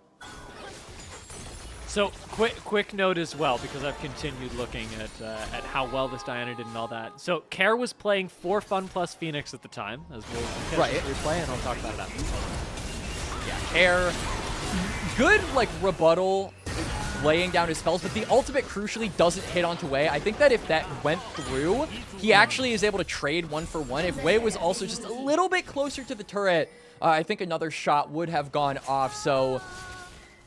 So quick note as well, because I've continued looking at how well this Diana did and all that. So Kair was playing for Fun plus Phoenix at the time, as we'll replay, and I'll talk about it after. Yeah, Kair, good like rebuttal, laying down his spells, but the ultimate crucially doesn't hit onto Wei. I think that if that went through, he actually is able to trade 1-for-1. If Wei was also just a little bit closer to the turret, I think another shot would have gone off. So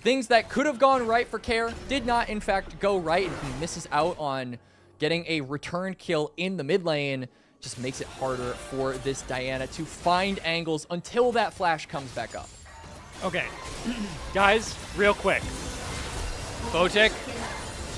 things that could have gone right for Kair did not, in fact, go right, and he misses out on getting a return kill in the mid lane. Just makes it harder for this Diana to find angles until that flash comes back up. Okay, guys, real quick. Photic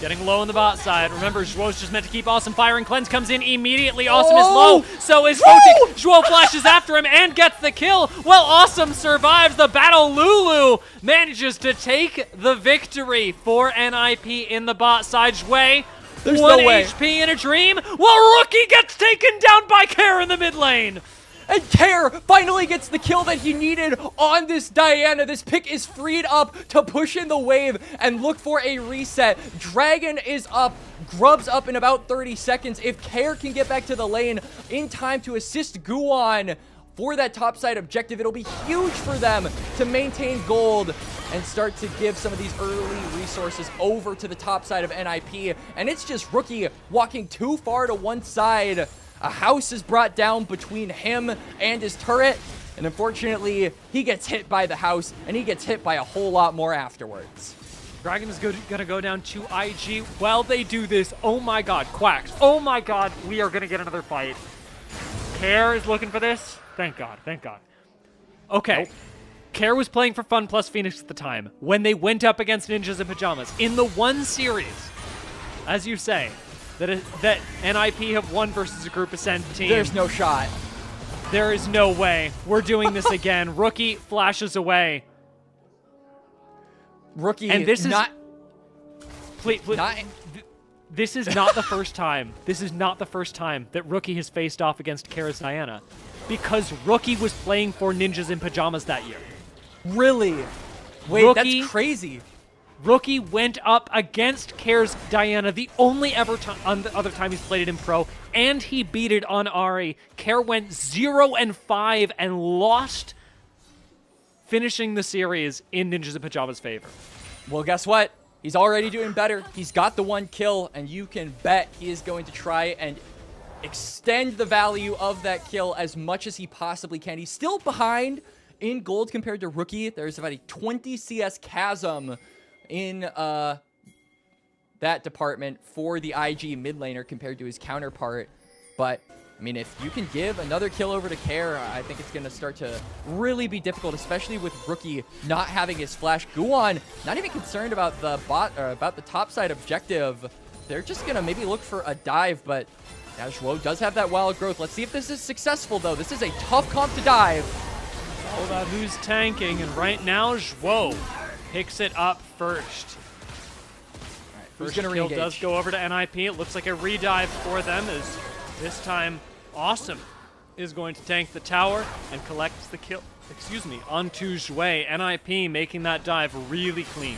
getting low on the bot side. Remember, Zhuo's just meant to keep Awesome firing. Cleanse comes in immediately. Awesome is low. So is Photic. Zhuo flashes after him and gets the kill. Well, Awesome survives the battle. Lulu manages to take the victory for NiP in the bot side. Zhui, There's 1 no way. HP in a dream. While Rookie gets taken down by Kair in the mid lane. And Kair finally gets the kill that he needed on this Diana. This pick is freed up to push in the wave and look for a reset. Dragon is up, Grub's up in about 30 seconds. If Kair can get back to the lane in time to assist Guwon for that topside objective, it'll be huge for them to maintain gold and start to give some of these early resources over to the top side of NiP. And it's just Rookie walking too far to one side. A house is brought down between him and his turret, and unfortunately, he gets hit by the house, and he gets hit by a whole lot more afterwards. Dragon is gonna go down to IG while they do this. Oh my god, Quacks. Oh my god, we are gonna get another fight. Kair is looking for this. Thank god, thank god. Okay. Nope. Kair was playing for Fun plus Phoenix at the time when they went up against Ninjas in Pajamas. In the one series, as you say, that NiP have won versus a Group Ascent team. There's no shot. There is no way. We're doing this again. Rookie flashes away. Rookie, and this not... Please, this is not the first time. This is not the first time that Rookie has faced off against Kair's Diana, because Rookie was playing for Ninjas in Pajamas that year. Really? Wait, Rookie, that's crazy. Rookie went up against Care's Diana, the only other time he's played it in pro, and he beat it on Ahri. Care went 0-5 and lost, finishing the series in Ninjas in Pajama's favor. Well, guess what? He's already doing better. He's got the 1 kill, and you can bet he is going to try and extend the value of that kill as much as he possibly can. He's still behind in gold compared to Rookie. There's about a 20 CS chasm in that department for the IG mid laner compared to his counterpart. But I mean, if you can give another kill over to Care, I think it's going to start to really be difficult, especially with Rookie not having his flash. Guwan not even concerned about the about the top side objective. They're just going to maybe look for a dive, but yeah, Zhuo does have that wild growth. Let's see if this is successful, though. This is a tough comp to dive. All about who's tanking, and right now Zhuo picks it up first. Right, First who's going to kill re-engage? does go over to NiP. It looks like a redive for them, as this time Awesome is going to tank the tower and collects the kill, onto Zhuo. NiP making that dive really clean.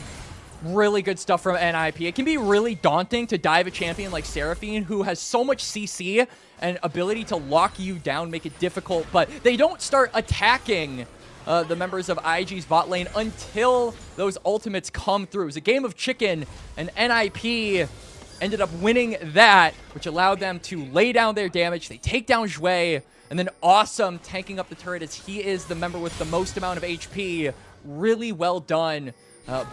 Really good stuff from NiP. It can be really daunting to dive a champion like Seraphine, who has so much CC and ability to lock you down, make it difficult, but they don't start attacking the members of IG's bot lane until those ultimates come through. It was a game of chicken, and NiP ended up winning that, which allowed them to lay down their damage. They take down Zhuo, and then Awesome tanking up the turret as he is the member with the most amount of HP. Really well done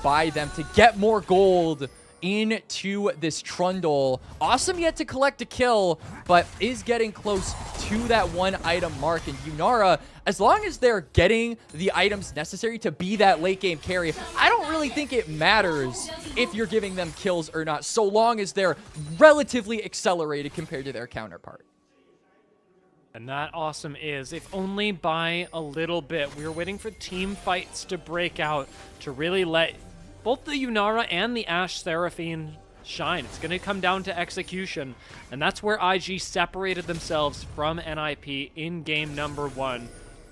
by them to get more gold into this Trundle. Awesome yet to collect a kill, but is getting close to that 1 item mark. And Yunara, as long as they're getting the items necessary to be that late game carry, I don't really think it matters if you're giving them kills or not, so long as they're relatively accelerated compared to their counterpart. And that Awesome is, if only by a little bit. We were waiting for team fights to break out to really let both the Yunara and the Ashe Seraphine shine. It's going to come down to execution, and that's where IG separated themselves from NiP in game number 1.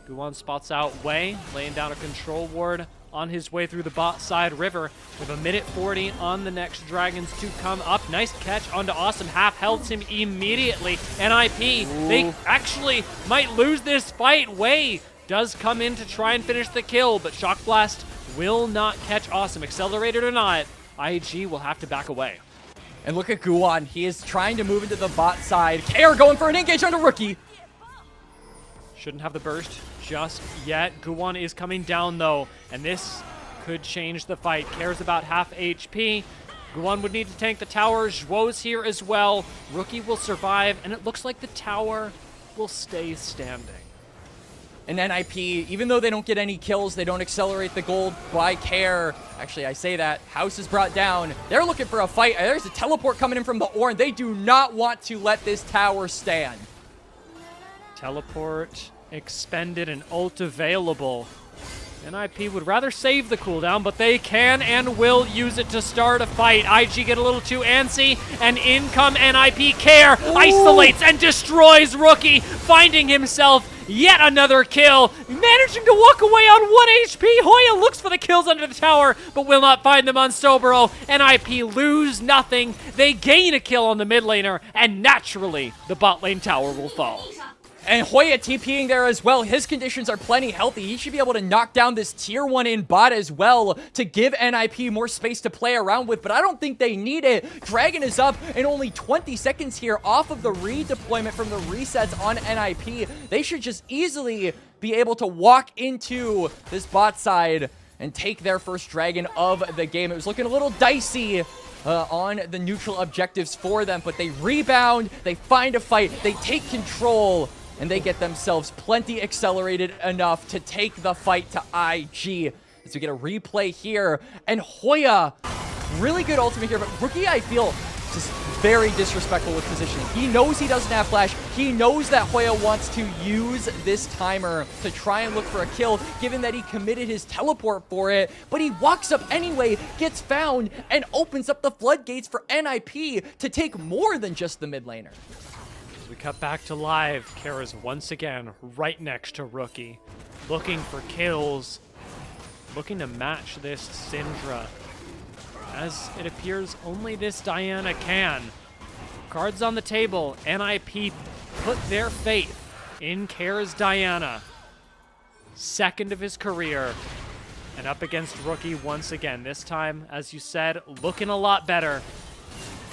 Guwan spots out Wei, laying down a control ward on his way through the bot side river. We have a minute 40 on the next dragons to come up. Nice catch onto Awesome. Half health him immediately. NiP, they actually might lose this fight. Wei does come in to try and finish the kill, but Shock Blast will not catch Awesome. Accelerated or not, IG will have to back away. And look at Guwan. He is trying to move into the bot side. Care going for an engage on a Rookie. Shouldn't have the burst just yet. Guwan is coming down, though, and this could change the fight. Care's about half HP. Guwan would need to tank the tower. Zhuo's here as well. Rookie will survive, and it looks like the tower will stay standing. And NiP, even though they don't get any kills, they don't accelerate the gold by Care. Actually, I say that. House is brought down. They're looking for a fight. There's a teleport coming in from the Ornn. They do not want to let this tower stand. Teleport expended and ult available. NiP would rather save the cooldown, but they can and will use it to start a fight. IG get a little too antsy, and in come NiP. Care isolates and destroys Rookie, finding himself yet another kill, managing to walk away on 1 HP. Hoya looks for the kills under the tower, but will not find them on Sobero. NiP lose nothing. They gain a kill on the mid laner, and naturally, the bot lane tower will fall. And Hoya TPing there as well. His conditions are plenty healthy. He should be able to knock down this tier 1 in bot as well to give NiP more space to play around with, but I don't think they need it. Dragon is up in only 20 seconds here off of the redeployment from the resets on NiP. They should just easily be able to walk into this bot side and take their first dragon of the game. It was looking a little dicey on the neutral objectives for them, but they rebound, they find a fight, they take control, and they get themselves plenty accelerated enough to take the fight to IG. As we get a replay here, and Hoya, really good ultimate here, but Rookie, I feel, just very disrespectful with positioning. He knows he doesn't have flash. He knows that Hoya wants to use this timer to try and look for a kill, given that he committed his teleport for it, but he walks up anyway, gets found, and opens up the floodgates for NiP to take more than just the mid laner. As we cut back to live, Kara's once again right next to Rookie, looking for kills, looking to match this Syndra. as it appears only this Diana can. Cards on the table, NiP put their faith in Care's Diana. Second of his career, and up against Rookie once again. This time, as you said, looking a lot better.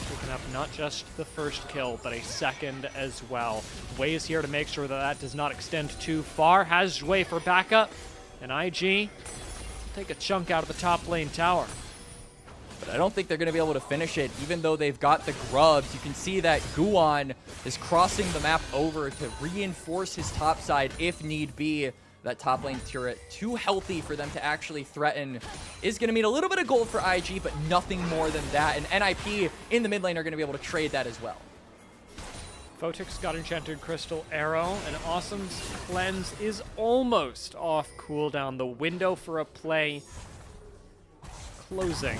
Picking up not just the first kill, but a second as well. Wei is here to make sure that that does not extend too far. Has Wei for backup, and IG will take a chunk out of the top lane tower. But I don't think they're going to be able to finish it, even though they've got the grubs. You can see that Guan is crossing the map over to reinforce his top side if need be. That top lane turret, too healthy for them to actually threaten, is going to mean a little bit of gold for IG, but nothing more than that. And NiP in the mid lane are going to be able to trade that as well. Photic's got Enchanted Crystal Arrow, and Awesome's Cleanse is almost off cooldown. The window for a play closing,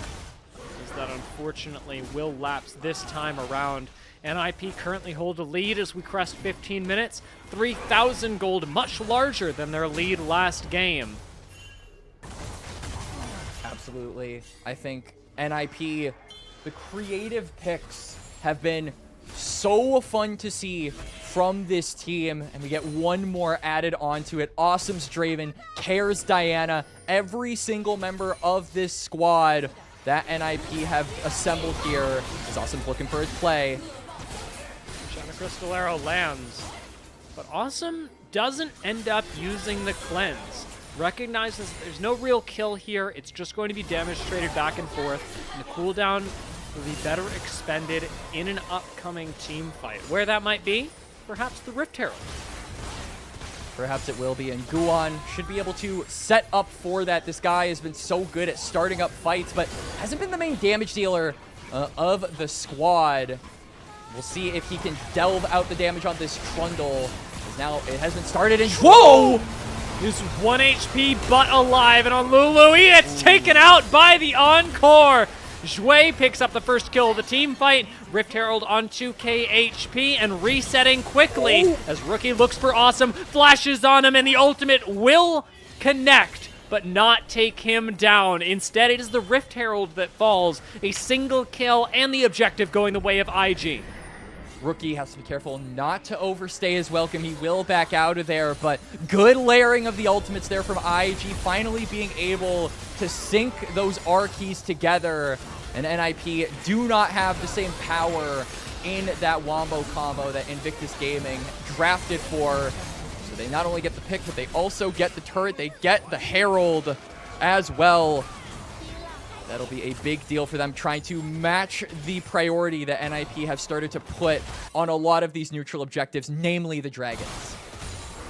as that unfortunately will lapse this time around. NiP currently hold a lead as we crest 15 minutes. 3,000 gold, much larger than their lead last game. Absolutely. I think NiP, the creative picks have been so fun to see from this team, and we get one more added onto it. Awesome's Draven, Care's Diana, every single member of this squad that NiP have assembled here. Is Awesome's looking for his play. Crystal Arrow lands, but Awesome doesn't end up using the cleanse. Recognizes there's no real kill here, it's just going to be damage traded back and forth, and the cooldown will be better expended in an upcoming team fight. Where that might be? Perhaps the Rift Herald. Perhaps it will be, and Guan should be able to set up for that. This guy has been so good at starting up fights, but hasn't been the main damage dealer of the squad. We'll see if he can delve out the damage on this Trundle. Because now it has been started, and whoa! He's 1 HP but alive, and on Lulu, he gets taken out by the Encore. Zhui picks up the first kill of the team fight. Rift Herald on 2k HP and resetting quickly as Rookie looks for Awesome, flashes on him, and the ultimate will connect, but not take him down. Instead, it is the Rift Herald that falls. A single kill and the objective going the way of IG. Rookie has to be careful not to overstay his welcome. He will back out of there, but good layering of the ultimates there from IG, finally being able to sync those R keys together. And NiP do not have the same power in that Wombo combo that Invictus Gaming drafted for. So they not only get the pick, but they also get the turret. They get the Herald as well. That'll be a big deal for them, trying to match the priority that NiP have started to put on a lot of these neutral objectives, namely the dragons.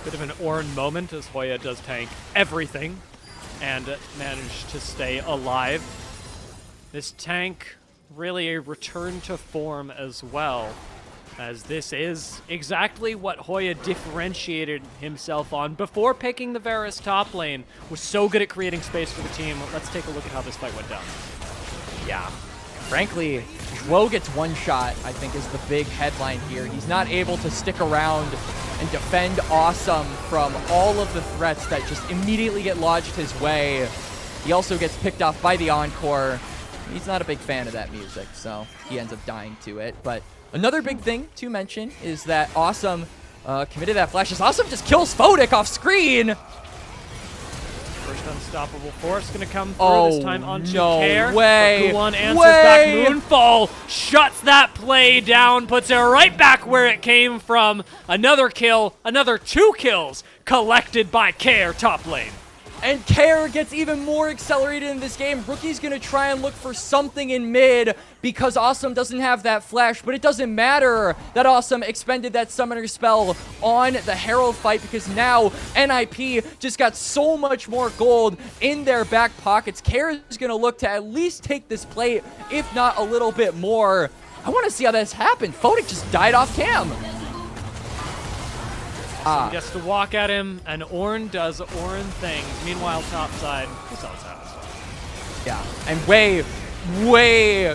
Bit of an Ornn moment as Hoya does tank everything and manage to stay alive. This tank really a return to form as well, as this is exactly what Hoya differentiated himself on before picking the Varus top lane. Was so good at creating space for the team. Let's take a look at how this fight went down. Yeah, frankly, Zhuo gets one shot, I think, is the big headline here. He's not able to stick around and defend Awesome from all of the threats that just immediately get lodged his way. He also gets picked off by the Encore. He's not a big fan of that music, so he ends up dying to it. But another big thing to mention is that Awesome committed that flash. Awesome just kills Photic off screen. First unstoppable force gonna come through, this time onto Care. Way. Guan answers back. Moonfall shuts that play down, puts it right back where it came from. Another kill, another 2 kills collected by Care top lane. And Care gets even more accelerated in this game. Rookie's going to try and look for something in mid because Awesome doesn't have that flash, but it doesn't matter that Awesome expended that summoner spell on the Herald fight because now NiP just got so much more gold in their back pockets. Care is going to look to at least take this plate, if not a little bit more. I want to see how this happened. Photic just died off cam. He gets to walk at him, and Ornn does Ornn things. Meanwhile, topside, he's all satisfied. Yeah, and way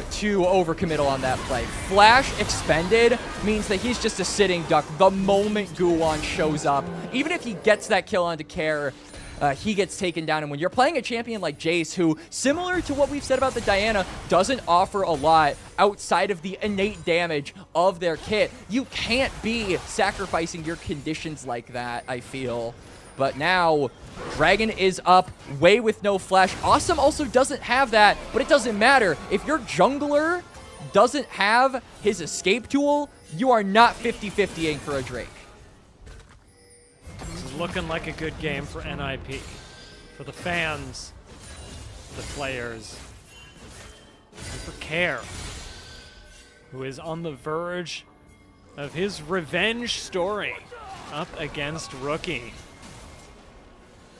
too overcommittal on that play. Flash expended means that he's just a sitting duck the moment Guan shows up. Even if he gets that kill onto Care, he gets taken down. And when you're playing a champion like Jace, who, similar to what we've said about the Diana, doesn't offer a lot outside of the innate damage of their kit, you can't be sacrificing your conditions like that, I feel. But now, Dragon is up, Way with no flash. Awesome also doesn't have that, but it doesn't matter. If your jungler doesn't have his escape tool, you are not 50-50ing for a Drake. This is looking like a good game for NiP. For the fans, the players, and for Care, who is on the verge of his revenge story up against Rookie.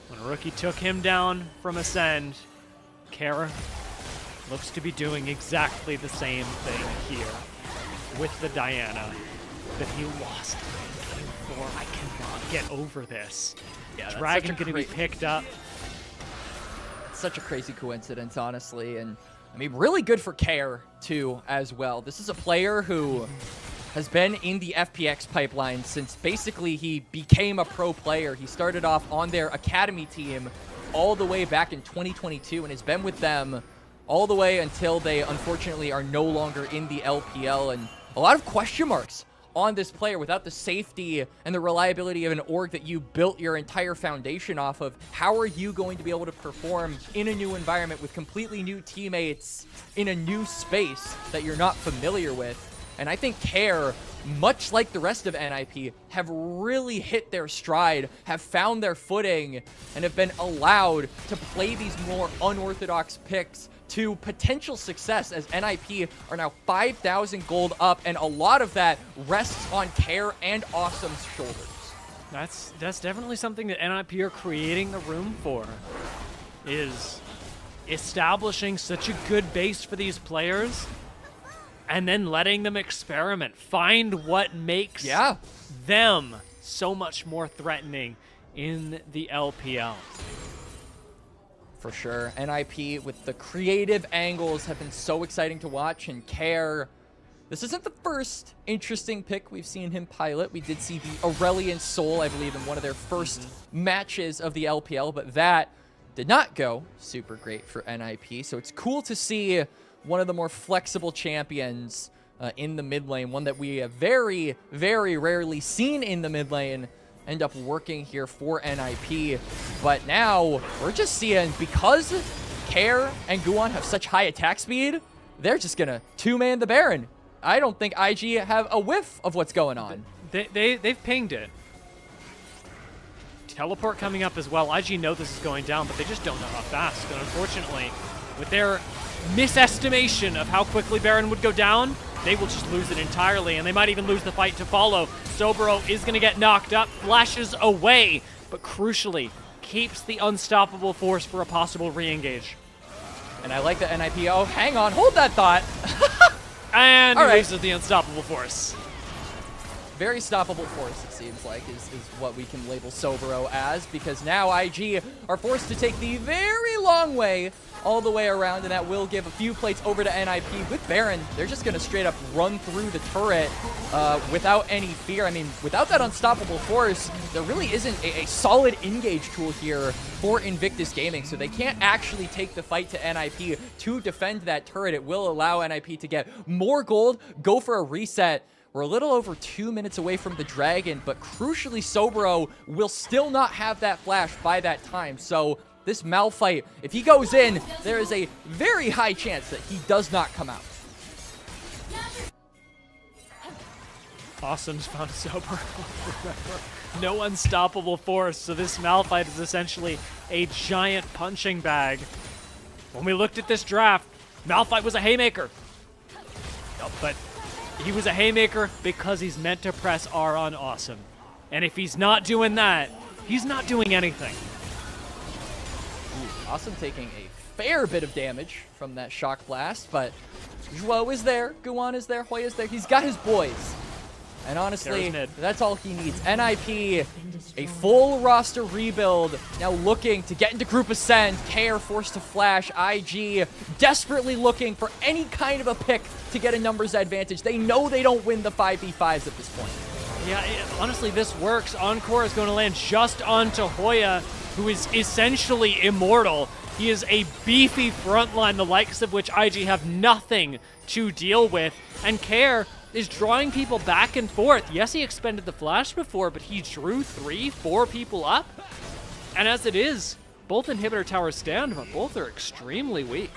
When Rookie took him down from Ascend, Care looks to be doing exactly the same thing here with the Diana that he lost in Game 4. I cannot get over this. Yeah, Dragon going to be picked up. It's such a crazy coincidence, honestly. And, I mean, really good for Care, too, as well. This is a player who has been in the FPX pipeline since basically he became a pro player. He started off on their academy team all the way back in 2022 and has been with them all the way until they unfortunately are no longer in the LPL. And a lot of question marks on this player without the safety and the reliability of an org that you built your entire foundation off of. How are you going to be able to perform in a new environment with completely new teammates in a new space that you're not familiar with? And I think Care, much like the rest of NiP, have really hit their stride, have found their footing, and have been allowed to play these more unorthodox picks to potential success, as NiP are now 5,000 gold up, and a lot of that rests on Care and Awesome's shoulders. That's definitely something that NiP are creating the room for, is establishing such a good base for these players and then letting them experiment, find what makes them so much more threatening in the LPL. For sure. NiP with the creative angles have been so exciting to watch, and Care, this isn't the first interesting pick we've seen him pilot. We did see the Aurelian Soul, I believe, in one of their first matches of the LPL, but that did not go super great for NiP. So it's cool to see one of the more flexible champions in the mid lane, one that we have very, very rarely seen in the mid lane, end up working here for NiP. But now we're just seeing, because Care and Guwon have such high attack speed, they're just gonna two-man the Baron. I don't think IG have a whiff of what's going on. They've pinged it. Teleport coming up as well. IG know this is going down, but they just don't know how fast. And unfortunately, with their misestimation of how quickly Baron would go down, they will just lose it entirely, and they might even lose the fight to follow. Sobro is going to get knocked up, flashes away, but crucially keeps the unstoppable force for a possible re-engage. And I like the NiP. Oh, hang on, hold that thought. And he loses the unstoppable force. Very stoppable force, it seems like, is what we can label Sobro as, because now IG are forced to take the very long way all the way around, and that will give a few plates over to NiP. With Baron, they're just going to straight up run through the turret without any fear. I mean, without that unstoppable force, there really isn't a solid engage tool here for Invictus Gaming, so they can't actually take the fight to NiP to defend that turret. It will allow NiP to get more gold, go for a reset. We're a little over 2 minutes away from the Dragon, but crucially, Sobro will still not have that flash by that time. So this Malphite, if he goes in, there is a very high chance that he does not come out. Awesome's found Sobro. No unstoppable force, so this Malphite is essentially a giant punching bag. When we looked at this draft, Malphite was a haymaker. But he was a haymaker because he's meant to press R on Awesome. And if he's not doing that, he's not doing anything. Ooh, Awesome taking a fair bit of damage from that shock blast, but Zhuo is there, Guwon is there, Hoi is there. He's got his boys. And honestly, that's all he needs. NiP, a full roster rebuild, now looking to get into Group Ascend. Care forced to flash. IG desperately looking for any kind of a pick to get a numbers advantage. They know they don't win the 5v5s at this point. Yeah, honestly, this works. Encore is going to land just onto Hoya. who is essentially immortal. He is a beefy frontline, the likes of which IG have nothing to deal with. And Care is drawing people back and forth. Yes, he expended the flash before, but he drew 3-4 people up. And as it is, both inhibitor towers stand, but both are extremely weak.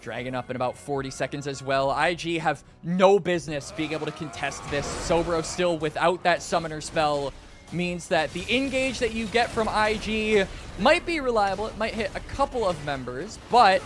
Dragon up in about 40 seconds as well. IG have no business being able to contest this. Sobro still without that summoner spell means that the engage that you get from IG might be reliable. It might hit a couple of members, but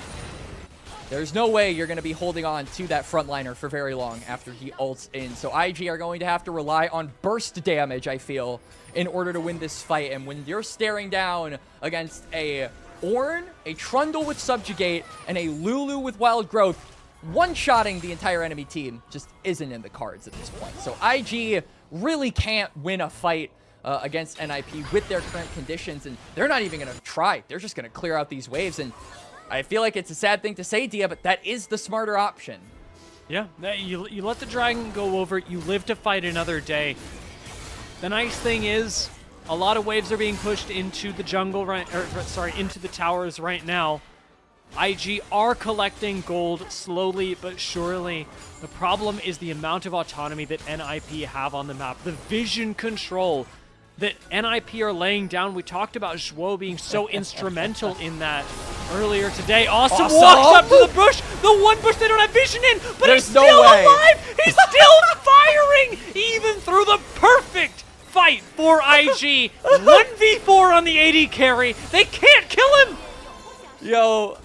there's no way you're going to be holding on to that frontliner for very long after he ults in. So IG are going to have to rely on burst damage, I feel, in order to win this fight. And when you're staring down against a Ornn, a Trundle with Subjugate, and a Lulu with Wild Growth, one-shotting the entire enemy team just isn't in the cards at this point. So IG really can't win a fight against NiP with their current conditions, and they're not even going to try. They're just going to clear out these waves, and I feel like it's a sad thing to say, Dia, but that is the smarter option. Yeah, you let the dragon go over, you live to fight another day. The nice thing is, a lot of waves are being pushed into the jungle into the towers right now. IG are collecting gold slowly but surely. The problem is the amount of autonomy that NiP have on the map, the vision control that NiP are laying down. We talked about Zhuo being so instrumental in that earlier today. Awesome walks up to the bush, the one bush they don't have vision in, but he's still alive! He's still firing, even through the perfect fight for IG. 1v4 on the AD carry. They can't kill him! Yo,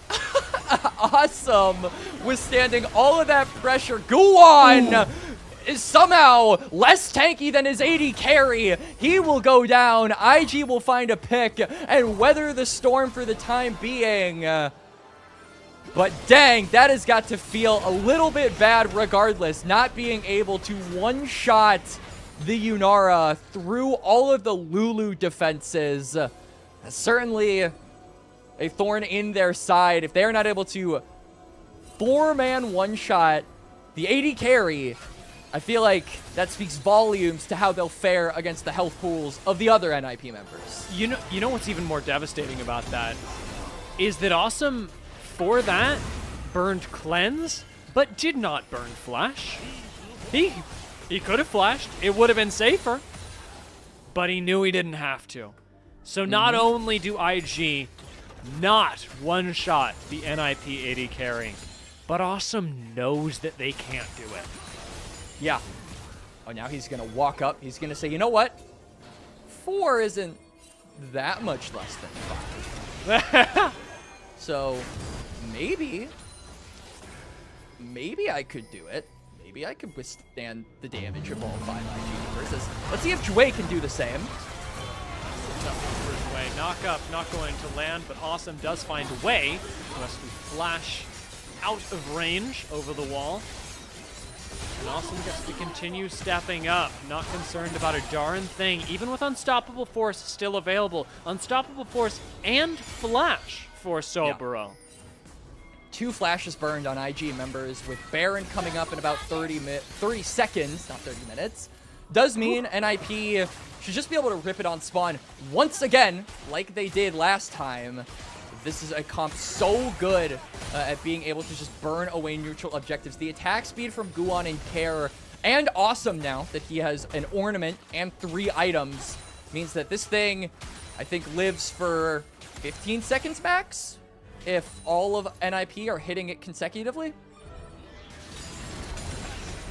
awesome. Withstanding all of that pressure. Guan is somehow less tanky than his AD carry. He will go down. IG will find a pick and weather the storm for the time being. But dang, that has got to feel a little bit bad regardless, not being able to one-shot the Yunara through all of the Lulu defenses. Certainly a thorn in their side. If they're not able to 4-man one-shot the AD carry, I feel like that speaks volumes to how they'll fare against the health pools of the other NiP members. You know what's even more devastating about that is that Awesome, for that, burned Cleanse, but did not burn Flash. He could have flashed. It would have been safer, but he knew he didn't have to. So not only do IG not one-shot the NiP AD carry, but Awesome knows that they can't do it. Yeah. Oh, now he's going to walk up. He's going to say, you know what? 4 isn't that much less than 5. So maybe I could do it. Maybe I could withstand the damage of all 5 IG versus. Let's see if Jue can do the same. Way. Knock up, not going to land, but Awesome does find a way. Must be Flash out of range over the wall. And Awesome gets to continue stepping up, not concerned about a darn thing, even with Unstoppable Force still available. Unstoppable Force and Flash for Sobro. Yeah. 2 flashes burned on IG members, with Baron coming up in about 30 seconds, not 30 minutes. Does mean NiP should just be able to rip it on spawn once again, like they did last time. This is a comp so good at being able to just burn away neutral objectives. The attack speed from Guan and Care, and Awesome now that he has an ornament and 3 items, means that this thing, I think, lives for 15 seconds max, if all of NiP are hitting it consecutively.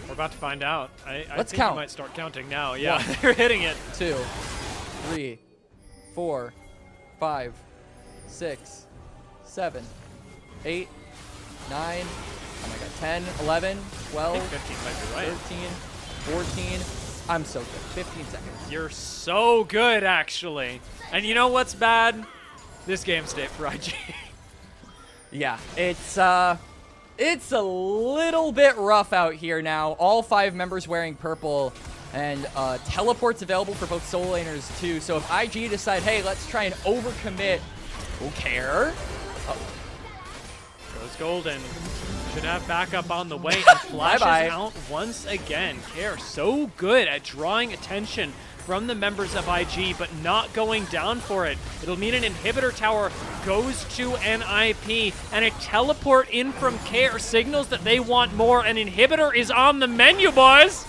We're about to find out. I Let's think count. you might start counting now. Yeah, they're hitting it. 2, 3, 4, 5, 6, 7, 8, 9, oh my god, 10, 11, 12, I think 15 might be right. 13, 14. I'm so good. 15 seconds. You're so good, actually. And you know what's bad? This game state for IG. Yeah, it's a little bit rough out here now. All 5 members wearing purple, and teleports available for both solo laners too. So if IG decide, hey, let's try and overcommit, who care? Goes Golden. Should have backup on the way and flashes Bye-bye. out once again. Care so good at drawing attention from the members of IG, but not going down for it. It'll mean an inhibitor tower goes to NiP, and a teleport in from Care signals that they want more. An inhibitor is on the menu, boys!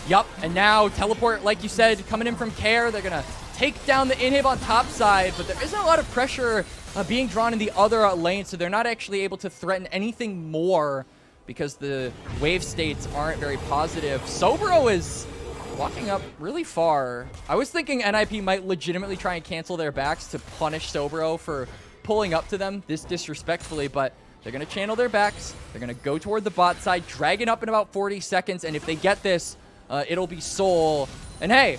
Yup, and now teleport, like you said, coming in from Care. They're gonna take down the inhib on top side, but there isn't a lot of pressure being drawn in the other lane, so they're not actually able to threaten anything more because the wave states aren't very positive. Sobro is walking up really far. I was thinking NiP might legitimately try and cancel their backs to punish Sobro for pulling up to them this disrespectfully, but they're going to channel their backs. They're going to go toward the bot side, dragging up in about 40 seconds, and if they get this, it'll be Soul. And hey,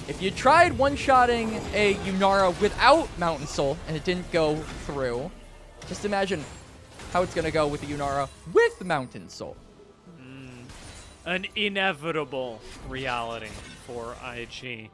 if you tried one-shotting a Yunara without Mountain Soul and it didn't go through, just imagine how it's going to go with the Yunara with Mountain Soul. An inevitable reality for IG.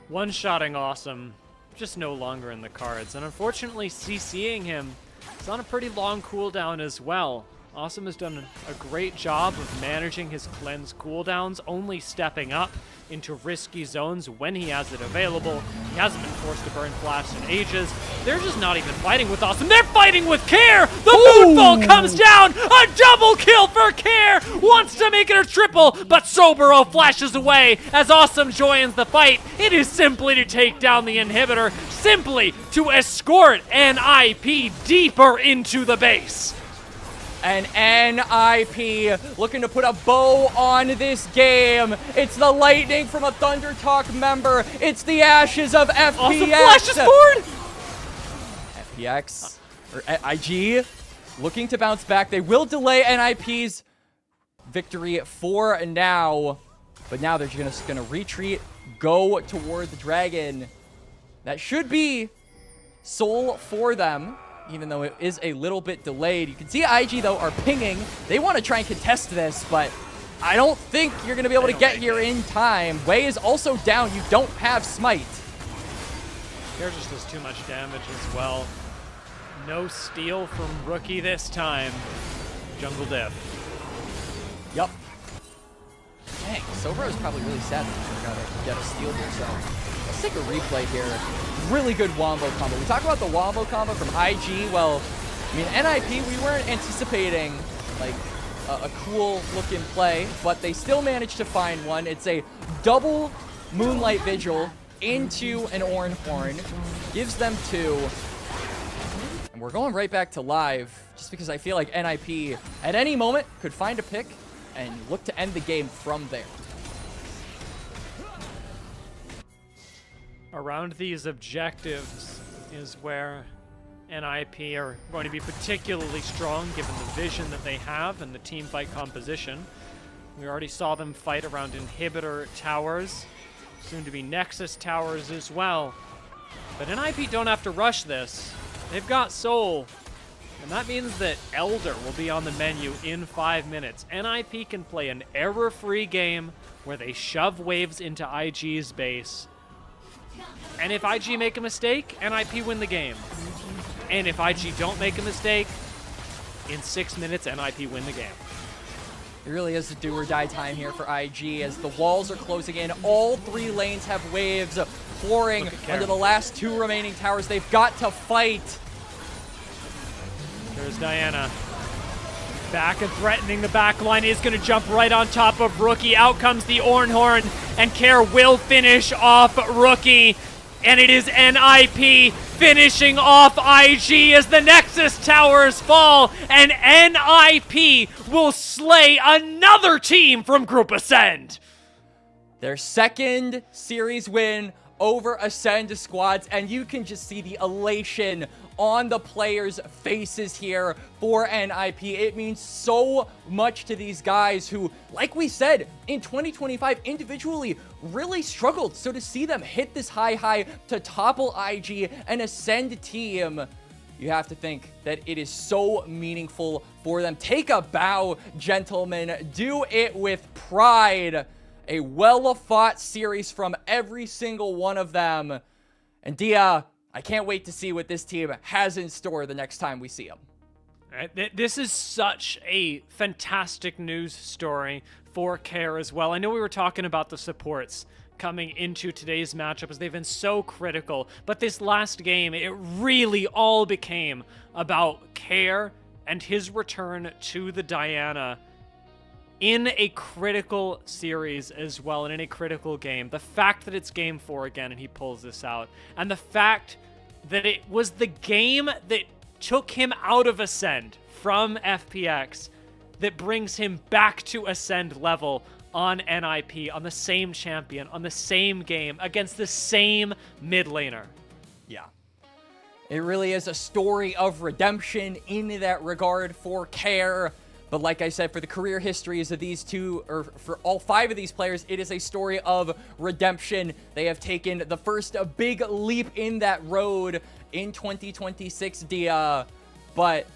One-shotting Awesome, just no longer in the cards. And unfortunately, CCing him is on a pretty long cooldown as well. Awesome has done a great job of managing his cleanse cooldowns, only stepping up into risky zones when he has it available. He hasn't been forced to burn flash in ages. They're just not even fighting with Awesome. They're fighting with Care! The Moonfall comes down! A double kill for Care! Wants to make it a triple, but Sobero flashes away as Awesome joins the fight. It is simply to take down the inhibitor, simply to escort NiP deeper into the base. And NiP looking to put a bow on this game. It's the lightning from a Thunder Talk member. It's the ashes of FPX. Awesome flashes forward! FPX, or IG, looking to bounce back. They will delay NiP's victory for now. But now they're just going to retreat, go toward the dragon. That should be Soul for them, even though it is a little bit delayed. You can see IG, though, are pinging. They want to try and contest this, but I don't think you're going to be able to get here in time. Wei is also down. You don't have Smite. Care just does too much damage as well. No steal from Rookie this time. Jungle diff. Yup. Dang, Sobro is probably really sad that he's going to get a steal here, so let's take a replay here. Really good wombo combo. We talk about the wombo combo from IG. Well, I mean, NiP, we weren't anticipating like a cool looking play, but they still managed to find one. It's a double Moonlight Vigil into an Orin Horn. Gives them two. And we're going right back to live just because I feel like NiP at any moment could find a pick and look to end the game from there. Around these objectives is where NiP are going to be particularly strong given the vision that they have and the team fight composition. We already saw them fight around inhibitor towers, soon to be Nexus towers as well. But NiP don't have to rush this. They've got Soul, and that means that Elder will be on the menu in 5 minutes. NiP can play an error-free game where they shove waves into IG's base. And if IG make a mistake, NiP win the game. And if IG don't make a mistake, in 6 minutes, NiP win the game. It really is a do-or-die time here for IG as the walls are closing in. All 3 lanes have waves pouring under the last 2 remaining towers. They've got to fight. There's Diana. Back and threatening the back line, is going to jump right on top of Rookie. Out comes the Ornhorn, and Care will finish off Rookie. And it is NiP finishing off IG as the Nexus towers fall, and NiP will slay another team from Group Ascend. Their second series win over Ascend squads, and you can just see the elation on the players' faces here for NiP. It means so much to these guys who, like we said, in 2025 individually really struggled. So to see them hit this high to topple IG and Ascend team, you have to think that it is so meaningful for them. Take a bow, gentlemen. Do it with pride. A well-fought series from every single one of them. And Dia, I can't wait to see what this team has in store the next time we see them. This is such a fantastic news story for Care as well. I know we were talking about the supports coming into today's matchup, as they've been so critical. But this last game, it really all became about Care and his return to the Diana in a critical series as well, and in a critical game. The fact that it's game 4 again and he pulls this out, and the fact that it was the game that took him out of Ascend from FPX that brings him back to Ascend level on NiP, on the same champion, on the same game, against the same mid laner. Yeah. It really is a story of redemption in that regard for Care. But like I said, for the career histories of these two, or for all 5 of these players, it is a story of redemption. They have taken the first big leap in that road in 2026, Dia. But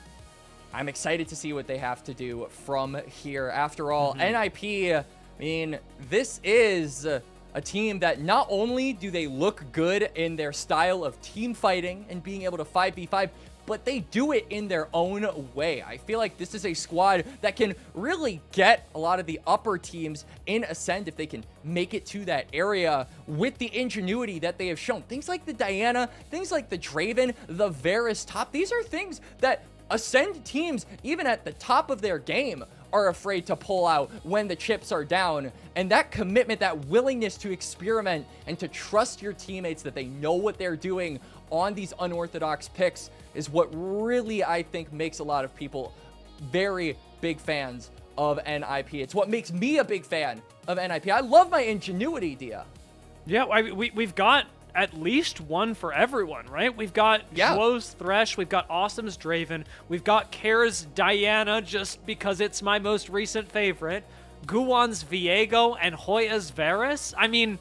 I'm excited to see what they have to do from here. After all, NiP, I mean, this is a team that not only do they look good in their style of team fighting and being able to 5v5, but they do it in their own way. I feel like this is a squad that can really get a lot of the upper teams in Ascend if they can make it to that area with the ingenuity that they have shown. Things like the Diana, things like the Draven, the Varus top, these are things that Ascend teams, even at the top of their game, are afraid to pull out when the chips are down. And that commitment, that willingness to experiment and to trust your teammates that they know what they're doing on these unorthodox picks is what really, I think, makes a lot of people very big fans of NiP. It's what makes me a big fan of NiP. I love my ingenuity, Dia. Yeah, we've got at least one for everyone, right? We've got Zhuo's Thresh, we've got Awesome's Draven, we've got Care's Diana, just because it's my most recent favorite, Guwan's Viego, and Hoya's Varus. I mean,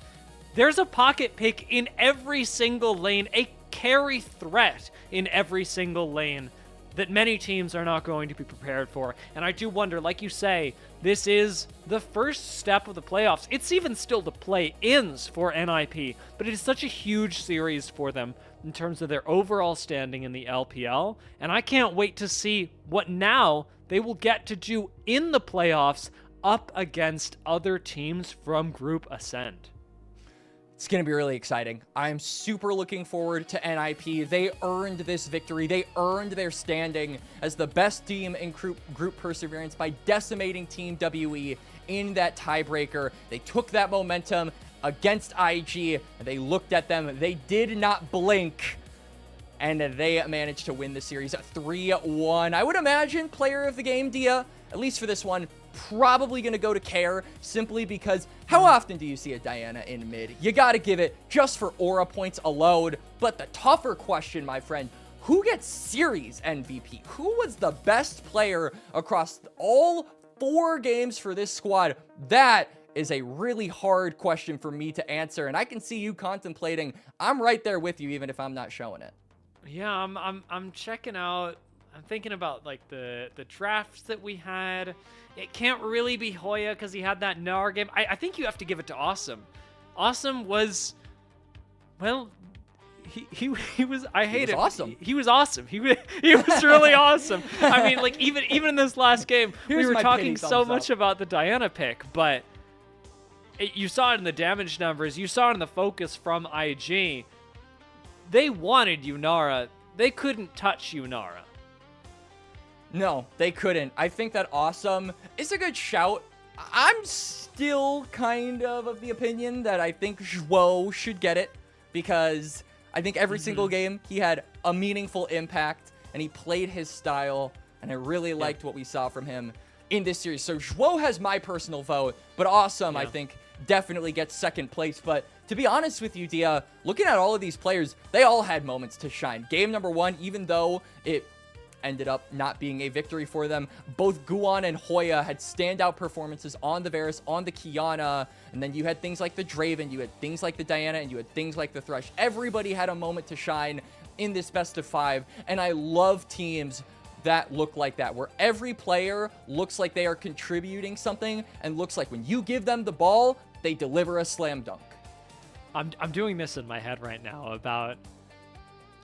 there's a pocket pick in every single lane, a carry threat in every single lane that many teams are not going to be prepared for. And I do wonder, like you say, this is the first step of the playoffs. It's even still the play-ins for NiP, but it is such a huge series for them in terms of their overall standing in the LPL. And I can't wait to see what now they will get to do in the playoffs up against other teams from Group Ascend. It's going to be really exciting. I'm super looking forward to NiP. They earned this victory. They earned their standing as the best team in group perseverance by decimating Team WE in that tiebreaker. They took that momentum against IG, and they looked at them. They did not blink, and they managed to win the series 3-1. I would imagine player of the game, Dia, at least for this one, probably going to go to Care, simply because how often do you see a Diana in mid? You got to give it just for aura points alone. But the tougher question, my friend, who gets series MVP? Who was the best player across all 4 games for this squad? That is a really hard question for me to answer, and I can see you contemplating. I'm right there with you, even if I'm not showing it. Yeah, I'm checking out. I'm thinking about like the drafts that we had. It can't really be Hoya because he had that Gnar game. I think you have to give it to Awesome. Awesome was, well, he was. I hate it. Awesome. He was awesome. He was really awesome. I mean, like even in this last game, we were talking so much about the Diana pick, but you saw it in the damage numbers. You saw it in the focus from IG. They wanted Yunara. They couldn't touch Yunara. No, they couldn't. I think that Awesome is a good shout. I'm still kind of the opinion that I think Zhuo should get it, because I think every single game he had a meaningful impact and he played his style, and I really liked what we saw from him in this series. So Zhuo has my personal vote, but Awesome, I think, definitely gets second place. But to be honest with you, Dia, looking at all of these players, they all had moments to shine. Game number 1, even though it ended up not being a victory for them, both Guwan and Hoya had standout performances on the Varus, on the Kiana, and then you had things like the Draven, you had things like the Diana, and you had things like the Thresh. Everybody had a moment to shine in this best of 5, and I love teams that look like that, where every player looks like they are contributing something and looks like when you give them the ball, they deliver a slam dunk. I'm doing this in my head right now about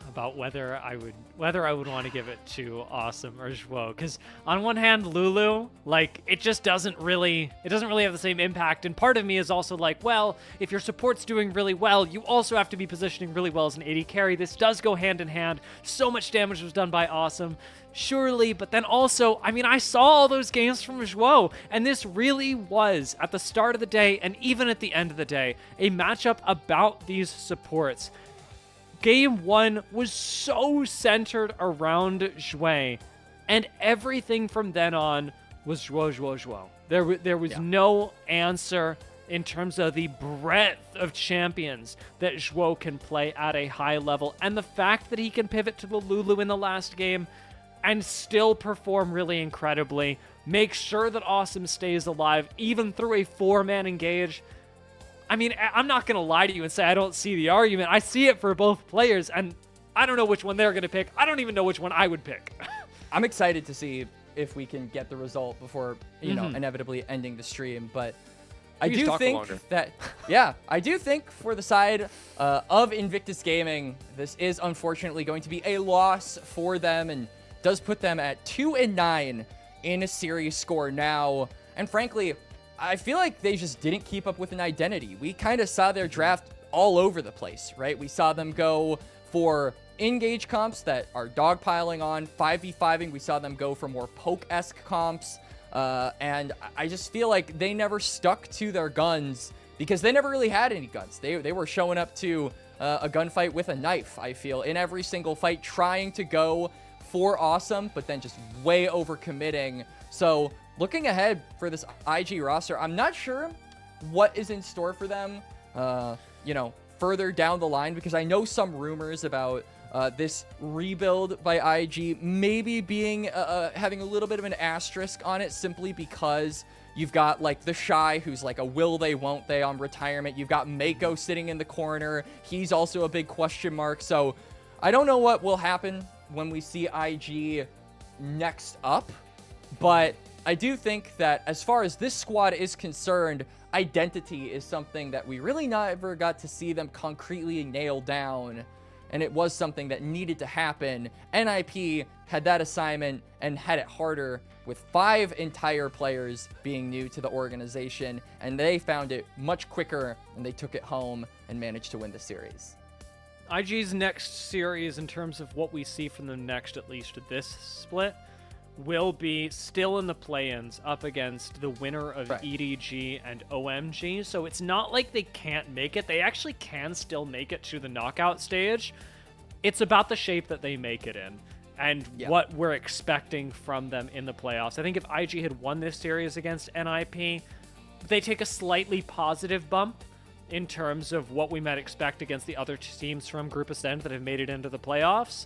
about whether I would want to give it to Awesome or Zhuo, because on one hand, Lulu, like, it doesn't really have the same impact, and part of me is also like, well, if your support's doing really well, you also have to be positioning really well as an AD carry. This does go hand in hand. So much damage was done by Awesome, surely, but then also, I mean, I saw all those games from Zhuo, and this really was, at the start of the day and even at the end of the day, a matchup about these supports. Game 1 was so centered around Zhuo, and everything from then on was Zhuo. There was no answer in terms of the breadth of champions that Zhuo can play at a high level, and the fact that he can pivot to the Lulu in the last game and still perform really incredibly, make sure that Awesome stays alive even through a 4-man engage. I mean, I'm not going to lie to you and say I don't see the argument. I see it for both players, and I don't know which one they're going to pick. I don't even know which one I would pick. I'm excited to see if we can get the result before, you know, inevitably ending the stream. But I do think that, I do think for the side of Invictus Gaming, this is unfortunately going to be a loss for them and does put them at 2-9 in a series score now. And frankly, I feel like they just didn't keep up with an identity. We kind of saw their draft all over the place, right? We saw them go for engage comps that are dogpiling on, 5v5ing. We saw them go for more poke-esque comps. And I just feel like they never stuck to their guns because they never really had any guns. They were showing up to a gunfight with a knife, I feel, in every single fight, trying to go for Awesome, but then just way overcommitting. So looking ahead for this IG roster, I'm not sure what is in store for them, you know, further down the line, because I know some rumors about this rebuild by IG maybe being having a little bit of an asterisk on it, simply because you've got like the Shy, who's like a will they won't they on retirement. You've got Mako sitting in the corner. He's also a big question mark. So I don't know what will happen when we see IG next up, but I do think that as far as this squad is concerned, identity is something that we really never got to see them concretely nail down, and it was something that needed to happen. NiP had that assignment and had it harder with 5 entire players being new to the organization, and they found it much quicker, and they took it home and managed to win the series. IG's next series, in terms of what we see from them next, at least this split, will be still in the play-ins up against the winner of EDG and OMG. So it's not like they can't make it. They actually can still make it to the knockout stage. It's about the shape that they make it in and what we're expecting from them in the playoffs. I think if IG had won this series against NiP, they take a slightly positive bump in terms of what we might expect against the other teams from Group Ascend that have made it into the playoffs.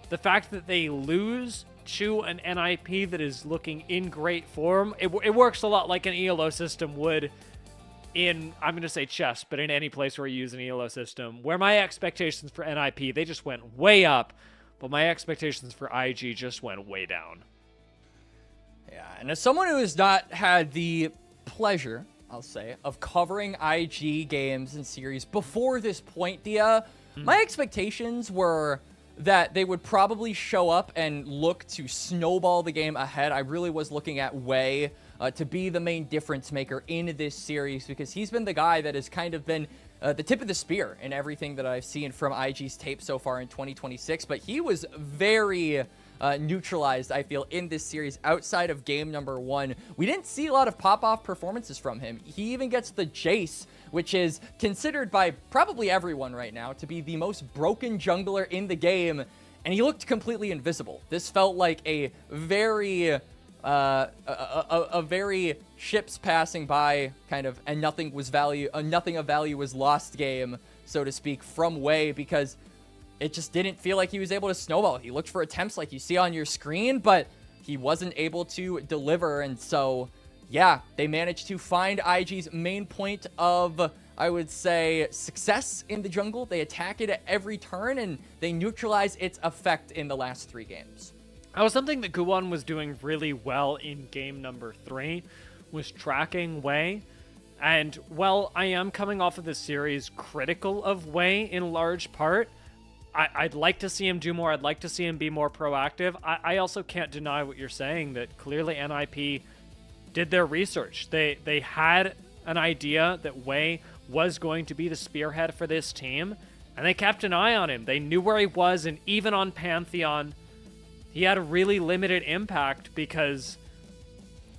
The fact that they lose to an NiP that is looking in great form, it works a lot like an ELO system would in, I'm going to say chess, but in any place where you use an ELO system, where my expectations for NiP, they just went way up, but my expectations for IG just went way down. Yeah, and as someone who has not had the pleasure, I'll say, of covering IG games and series before this point, Dia, my expectations were that they would probably show up and look to snowball the game ahead. I really was looking at Wei to be the main difference maker in this series, because he's been the guy that has kind of been the tip of the spear in everything that I've seen from IG's tape so far in 2026. But he was very neutralized, I feel, in this series. Outside of game number 1, we didn't see a lot of pop-off performances from him. He even gets the Jace, which is considered by probably everyone right now to be the most broken jungler in the game, and he looked completely invisible. This felt like a very ships passing by kind of, and nothing of value was lost game, so to speak, from Wei, because it just didn't feel like he was able to snowball. He looked for attempts like you see on your screen, but he wasn't able to deliver. And so, yeah, they managed to find IG's main point of, I would say, success in the jungle. They attack it at every turn, and they neutralize its effect in the last 3 games. That was something that Guwon was doing really well in game number 3, was tracking Wei. And while I am coming off of this series critical of Wei in large part, I'd like to see him do more. I'd like to see him be more proactive. I also can't deny what you're saying, that clearly NiP did their research. They had an idea that Wei was going to be the spearhead for this team, and they kept an eye on him. They knew where he was, and even on Pantheon, he had a really limited impact because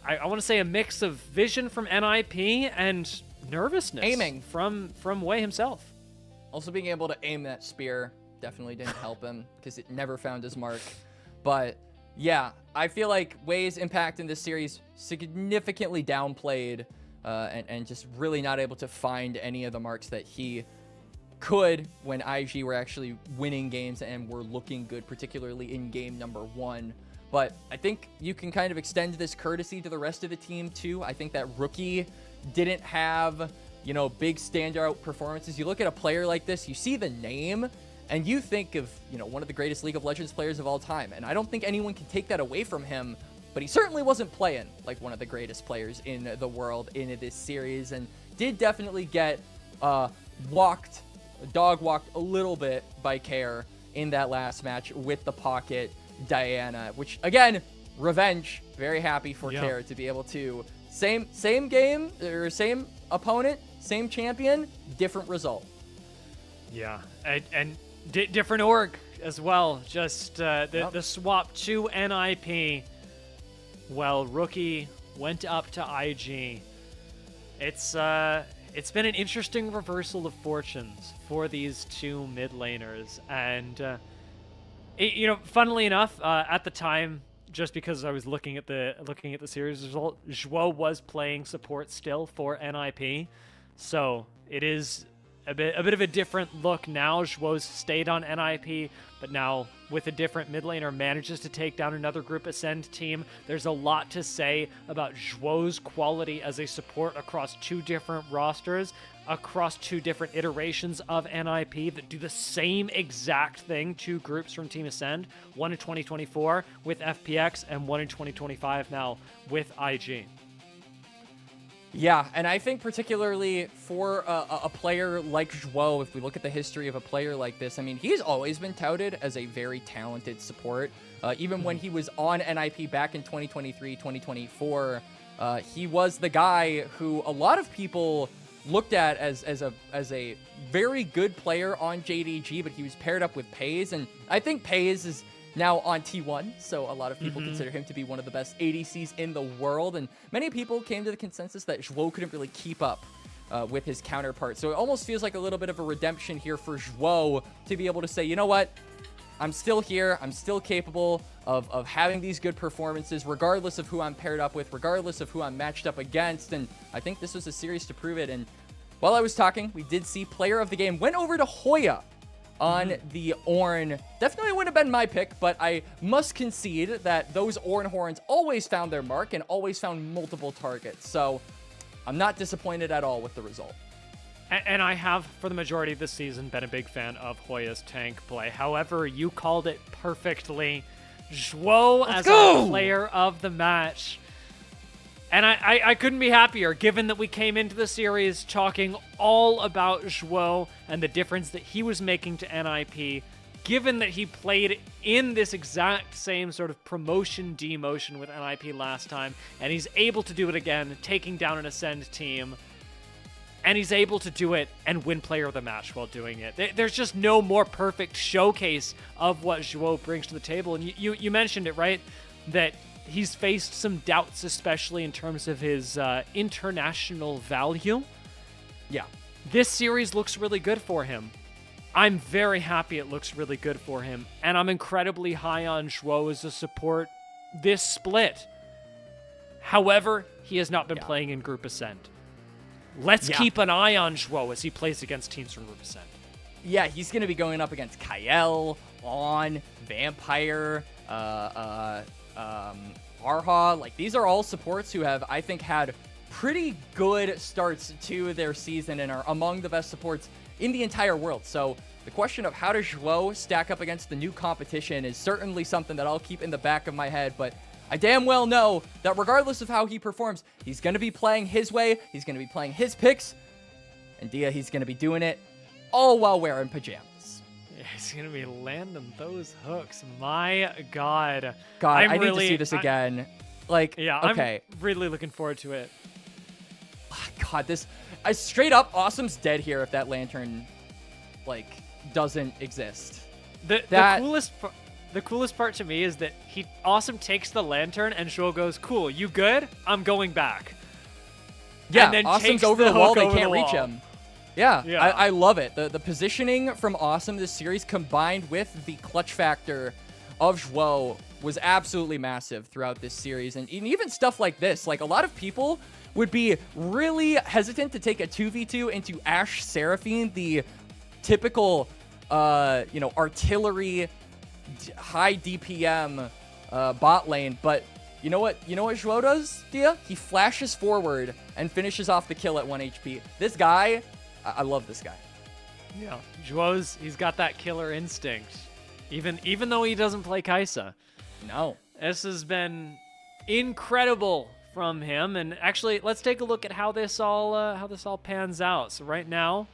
I want to say a mix of vision from NiP and nervousness Aiming from Wei himself. Also being able to aim that spear definitely didn't help him because it never found his mark. But yeah, I feel like Wei's impact in this series significantly downplayed and just really not able to find any of the marks that he could when IG were actually winning games and were looking good, particularly in game number 1. But I think you can kind of extend this courtesy to the rest of the team too. I think that Rookie didn't have, you know, big standout performances. You look at a player like this, you see the name, and you think of, you know, one of the greatest League of Legends players of all time. And I don't think anyone can take that away from him, but he certainly wasn't playing like one of the greatest players in the world in this series, and did definitely get dog walked a little bit by Care in that last match with the Pocket Diana, which again, revenge. Very happy for Care to be able to same game or same opponent, same champion, different result. Yeah, and different org as well. Just the swap to NiP. Well, Rookie went up to IG. It's been an interesting reversal of fortunes for these two mid laners, and you know, funnily enough, at the time, just because I was looking at the series result, Zhuo was playing support still for NiP, so it is a bit of a different look now. Zhuo's stayed on NiP, but now with a different mid laner manages to take down another group Ascend team. There's a lot to say about Zhuo's quality as a support across two different rosters, across two different iterations of NiP that do the same exact thing. Two groups from Team Ascend, one in 2024 with FPX and one in 2025 now with IG. Yeah, and I think particularly for a player like Zhuo, if we look at the history of a player like this, I mean, he's always been touted as a very talented support. Even when he was on NiP back in 2023, 2024, he was the guy who a lot of people looked at as a very good player on JDG, but he was paired up with Pays, and I think Pays is now on T1, so a lot of people consider him to be one of the best ADCs in the world, and many people came to the consensus that Zhuo couldn't really keep up with his counterpart. So it almost feels like a little bit of a redemption here for Zhuo to be able to say, you know what, I'm still here, I'm still capable of having these good performances, regardless of who I'm paired up with, regardless of who I'm matched up against, and I think this was a series to prove it. And while I was talking, we did see player of the game went over to Hoya on the Ornn. Definitely would have been my pick, but I must concede that those Ornn horns always found their mark and always found multiple targets. So I'm not disappointed at all with the result. And I have, for the majority of this season, been a big fan of Hoya's tank play. However, you called it perfectly. Zhuo as our player of the match. And I couldn't be happier, given that we came into the series talking all about Zhuo and the difference that he was making to NiP, given that he played in this exact same sort of promotion-demotion with NiP last time, and he's able to do it again, taking down an Ascend team, and he's able to do it and win player of the match while doing it. There's just no more perfect showcase of what Zhuo brings to the table. And you mentioned it, right? That he's faced some doubts, especially in terms of his international value. Yeah. This series looks really good for him. I'm very happy it looks really good for him, and I'm incredibly high on Zhuo as a support this split. However, he has not been playing in Group Ascent. Let's keep an eye on Zhuo as he plays against teams from Group Ascent. Yeah, he's going to be going up against Kael, On, Vampire, Arha. Like, these are all supports who have, I think, had pretty good starts to their season and are among the best supports in the entire world. So the question of how does Zhuo stack up against the new competition is certainly something that I'll keep in the back of my head, but I damn well know that regardless of how he performs, he's going to be playing his way, he's going to be playing his picks, and Dia, he's going to be doing it all while wearing pajamas. He's gonna be landing those hooks. My God. God, I need to see this again. Like, Yeah, okay. I'm really looking forward to it. God, this... straight up, Awesome's dead here if that lantern, like, doesn't exist. The coolest part to me is that Awesome takes the lantern and Joel goes, "Cool, you good? I'm going back." Yeah, and then Awesome's takes over the hook wall. They over the can't reach wall. him. Yeah, Yeah. I love it. The positioning from Awesome this series combined with the clutch factor of Zhuo was absolutely massive throughout this series. And even stuff like this, like a lot of people would be really hesitant to take a 2v2 into Ashe Seraphine, the typical, artillery, high DPM bot lane. But you know what Zhuo does, Dia? He flashes forward and finishes off the kill at 1 HP. This guy, I love this guy. Yeah, he's got that killer instinct, even though he doesn't play Kai'Sa. No. This has been incredible from him, and actually, let's take a look at how this all pans out. So right now,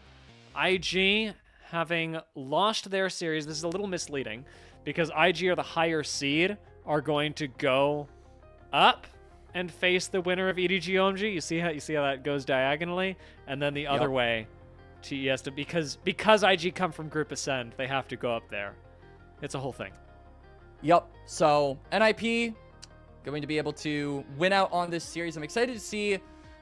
IG having lost their series. This is a little misleading because IG are the higher seed, are going to go up and face the winner of EDG OMG. You see how that goes diagonally, and then the other way, TES to because IG come from Group Ascend, they have to go up there. It's a whole thing. Yep. So NiP going to be able to win out on this series. I'm excited to see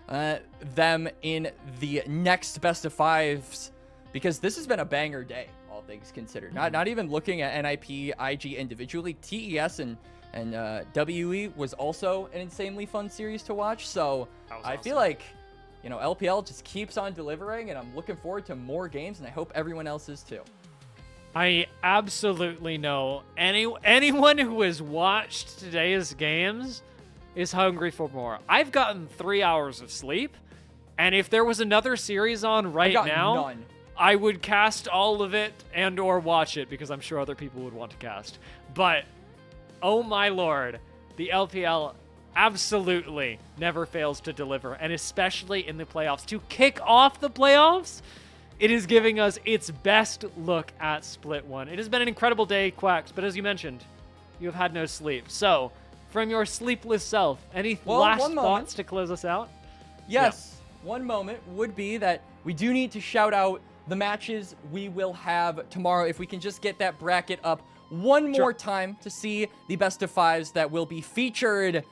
them in the next best of fives because this has been a banger day, all things considered. Not even looking at NiP, IG individually. TES and WE was also an insanely fun series to watch. So I feel like, LPL just keeps on delivering, and I'm looking forward to more games, and I hope everyone else is too. I absolutely know anyone who has watched today's games is hungry for more. I've gotten 3 hours of sleep, and if there was another series on right now, none. I would cast all of it and or watch it because I'm sure other people would want to cast. But, oh my lord, the LPL absolutely never fails to deliver, and especially in the playoffs. To kick off the playoffs, it is giving us its best look at Split 1. It has been an incredible day, Quacks, but as you mentioned, you have had no sleep. So, from your sleepless self, any last thoughts to close us out? Yes, one moment would be that we do need to shout out the matches we will have tomorrow. If we can just get that bracket up one more time to see the best of fives that will be featured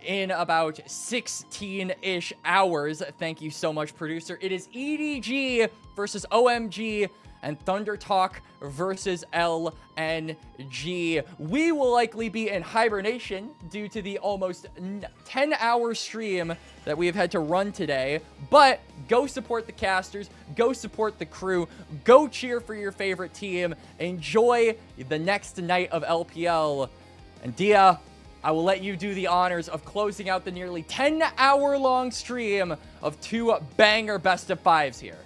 in about 16-ish hours. Thank you so much, producer. It is EDG versus OMG and Thunder Talk versus LNG. We will likely be in hibernation due to the almost 10-hour stream that we have had to run today. But go support the casters, go support the crew, go cheer for your favorite team, enjoy the next night of LPL. And Dia, I will let you do the honors of closing out the nearly 10-hour-long stream of two banger best of fives here.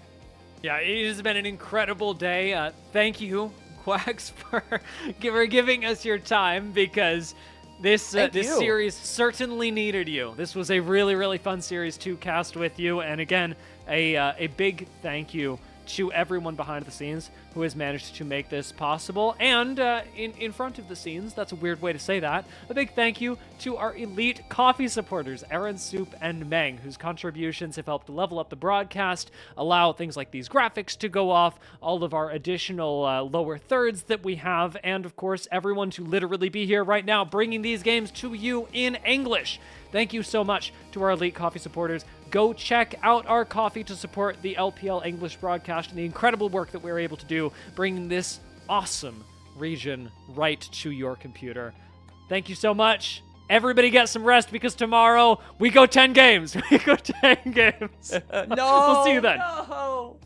Yeah, it has been an incredible day. Thank you, Quacks, for giving us your time because this series certainly needed you. This was a really, really fun series to cast with you. And again, a big thank you to everyone behind the scenes who has managed to make this possible. And in front of the scenes, that's a weird way to say that, a big thank you to our elite coffee supporters, Aaron, Soup, and Meng, whose contributions have helped level up the broadcast, allow things like these graphics to go off, all of our additional lower thirds that we have, and of course, everyone to literally be here right now, bringing these games to you in English. Thank you so much to our elite coffee supporters. Go check out our coffee to support the LPL English broadcast and the incredible work that we're able to do, bringing this awesome region right to your computer. Thank you so much. Everybody get some rest because tomorrow we go 10 games. We go 10 games. No, we'll see you then. No.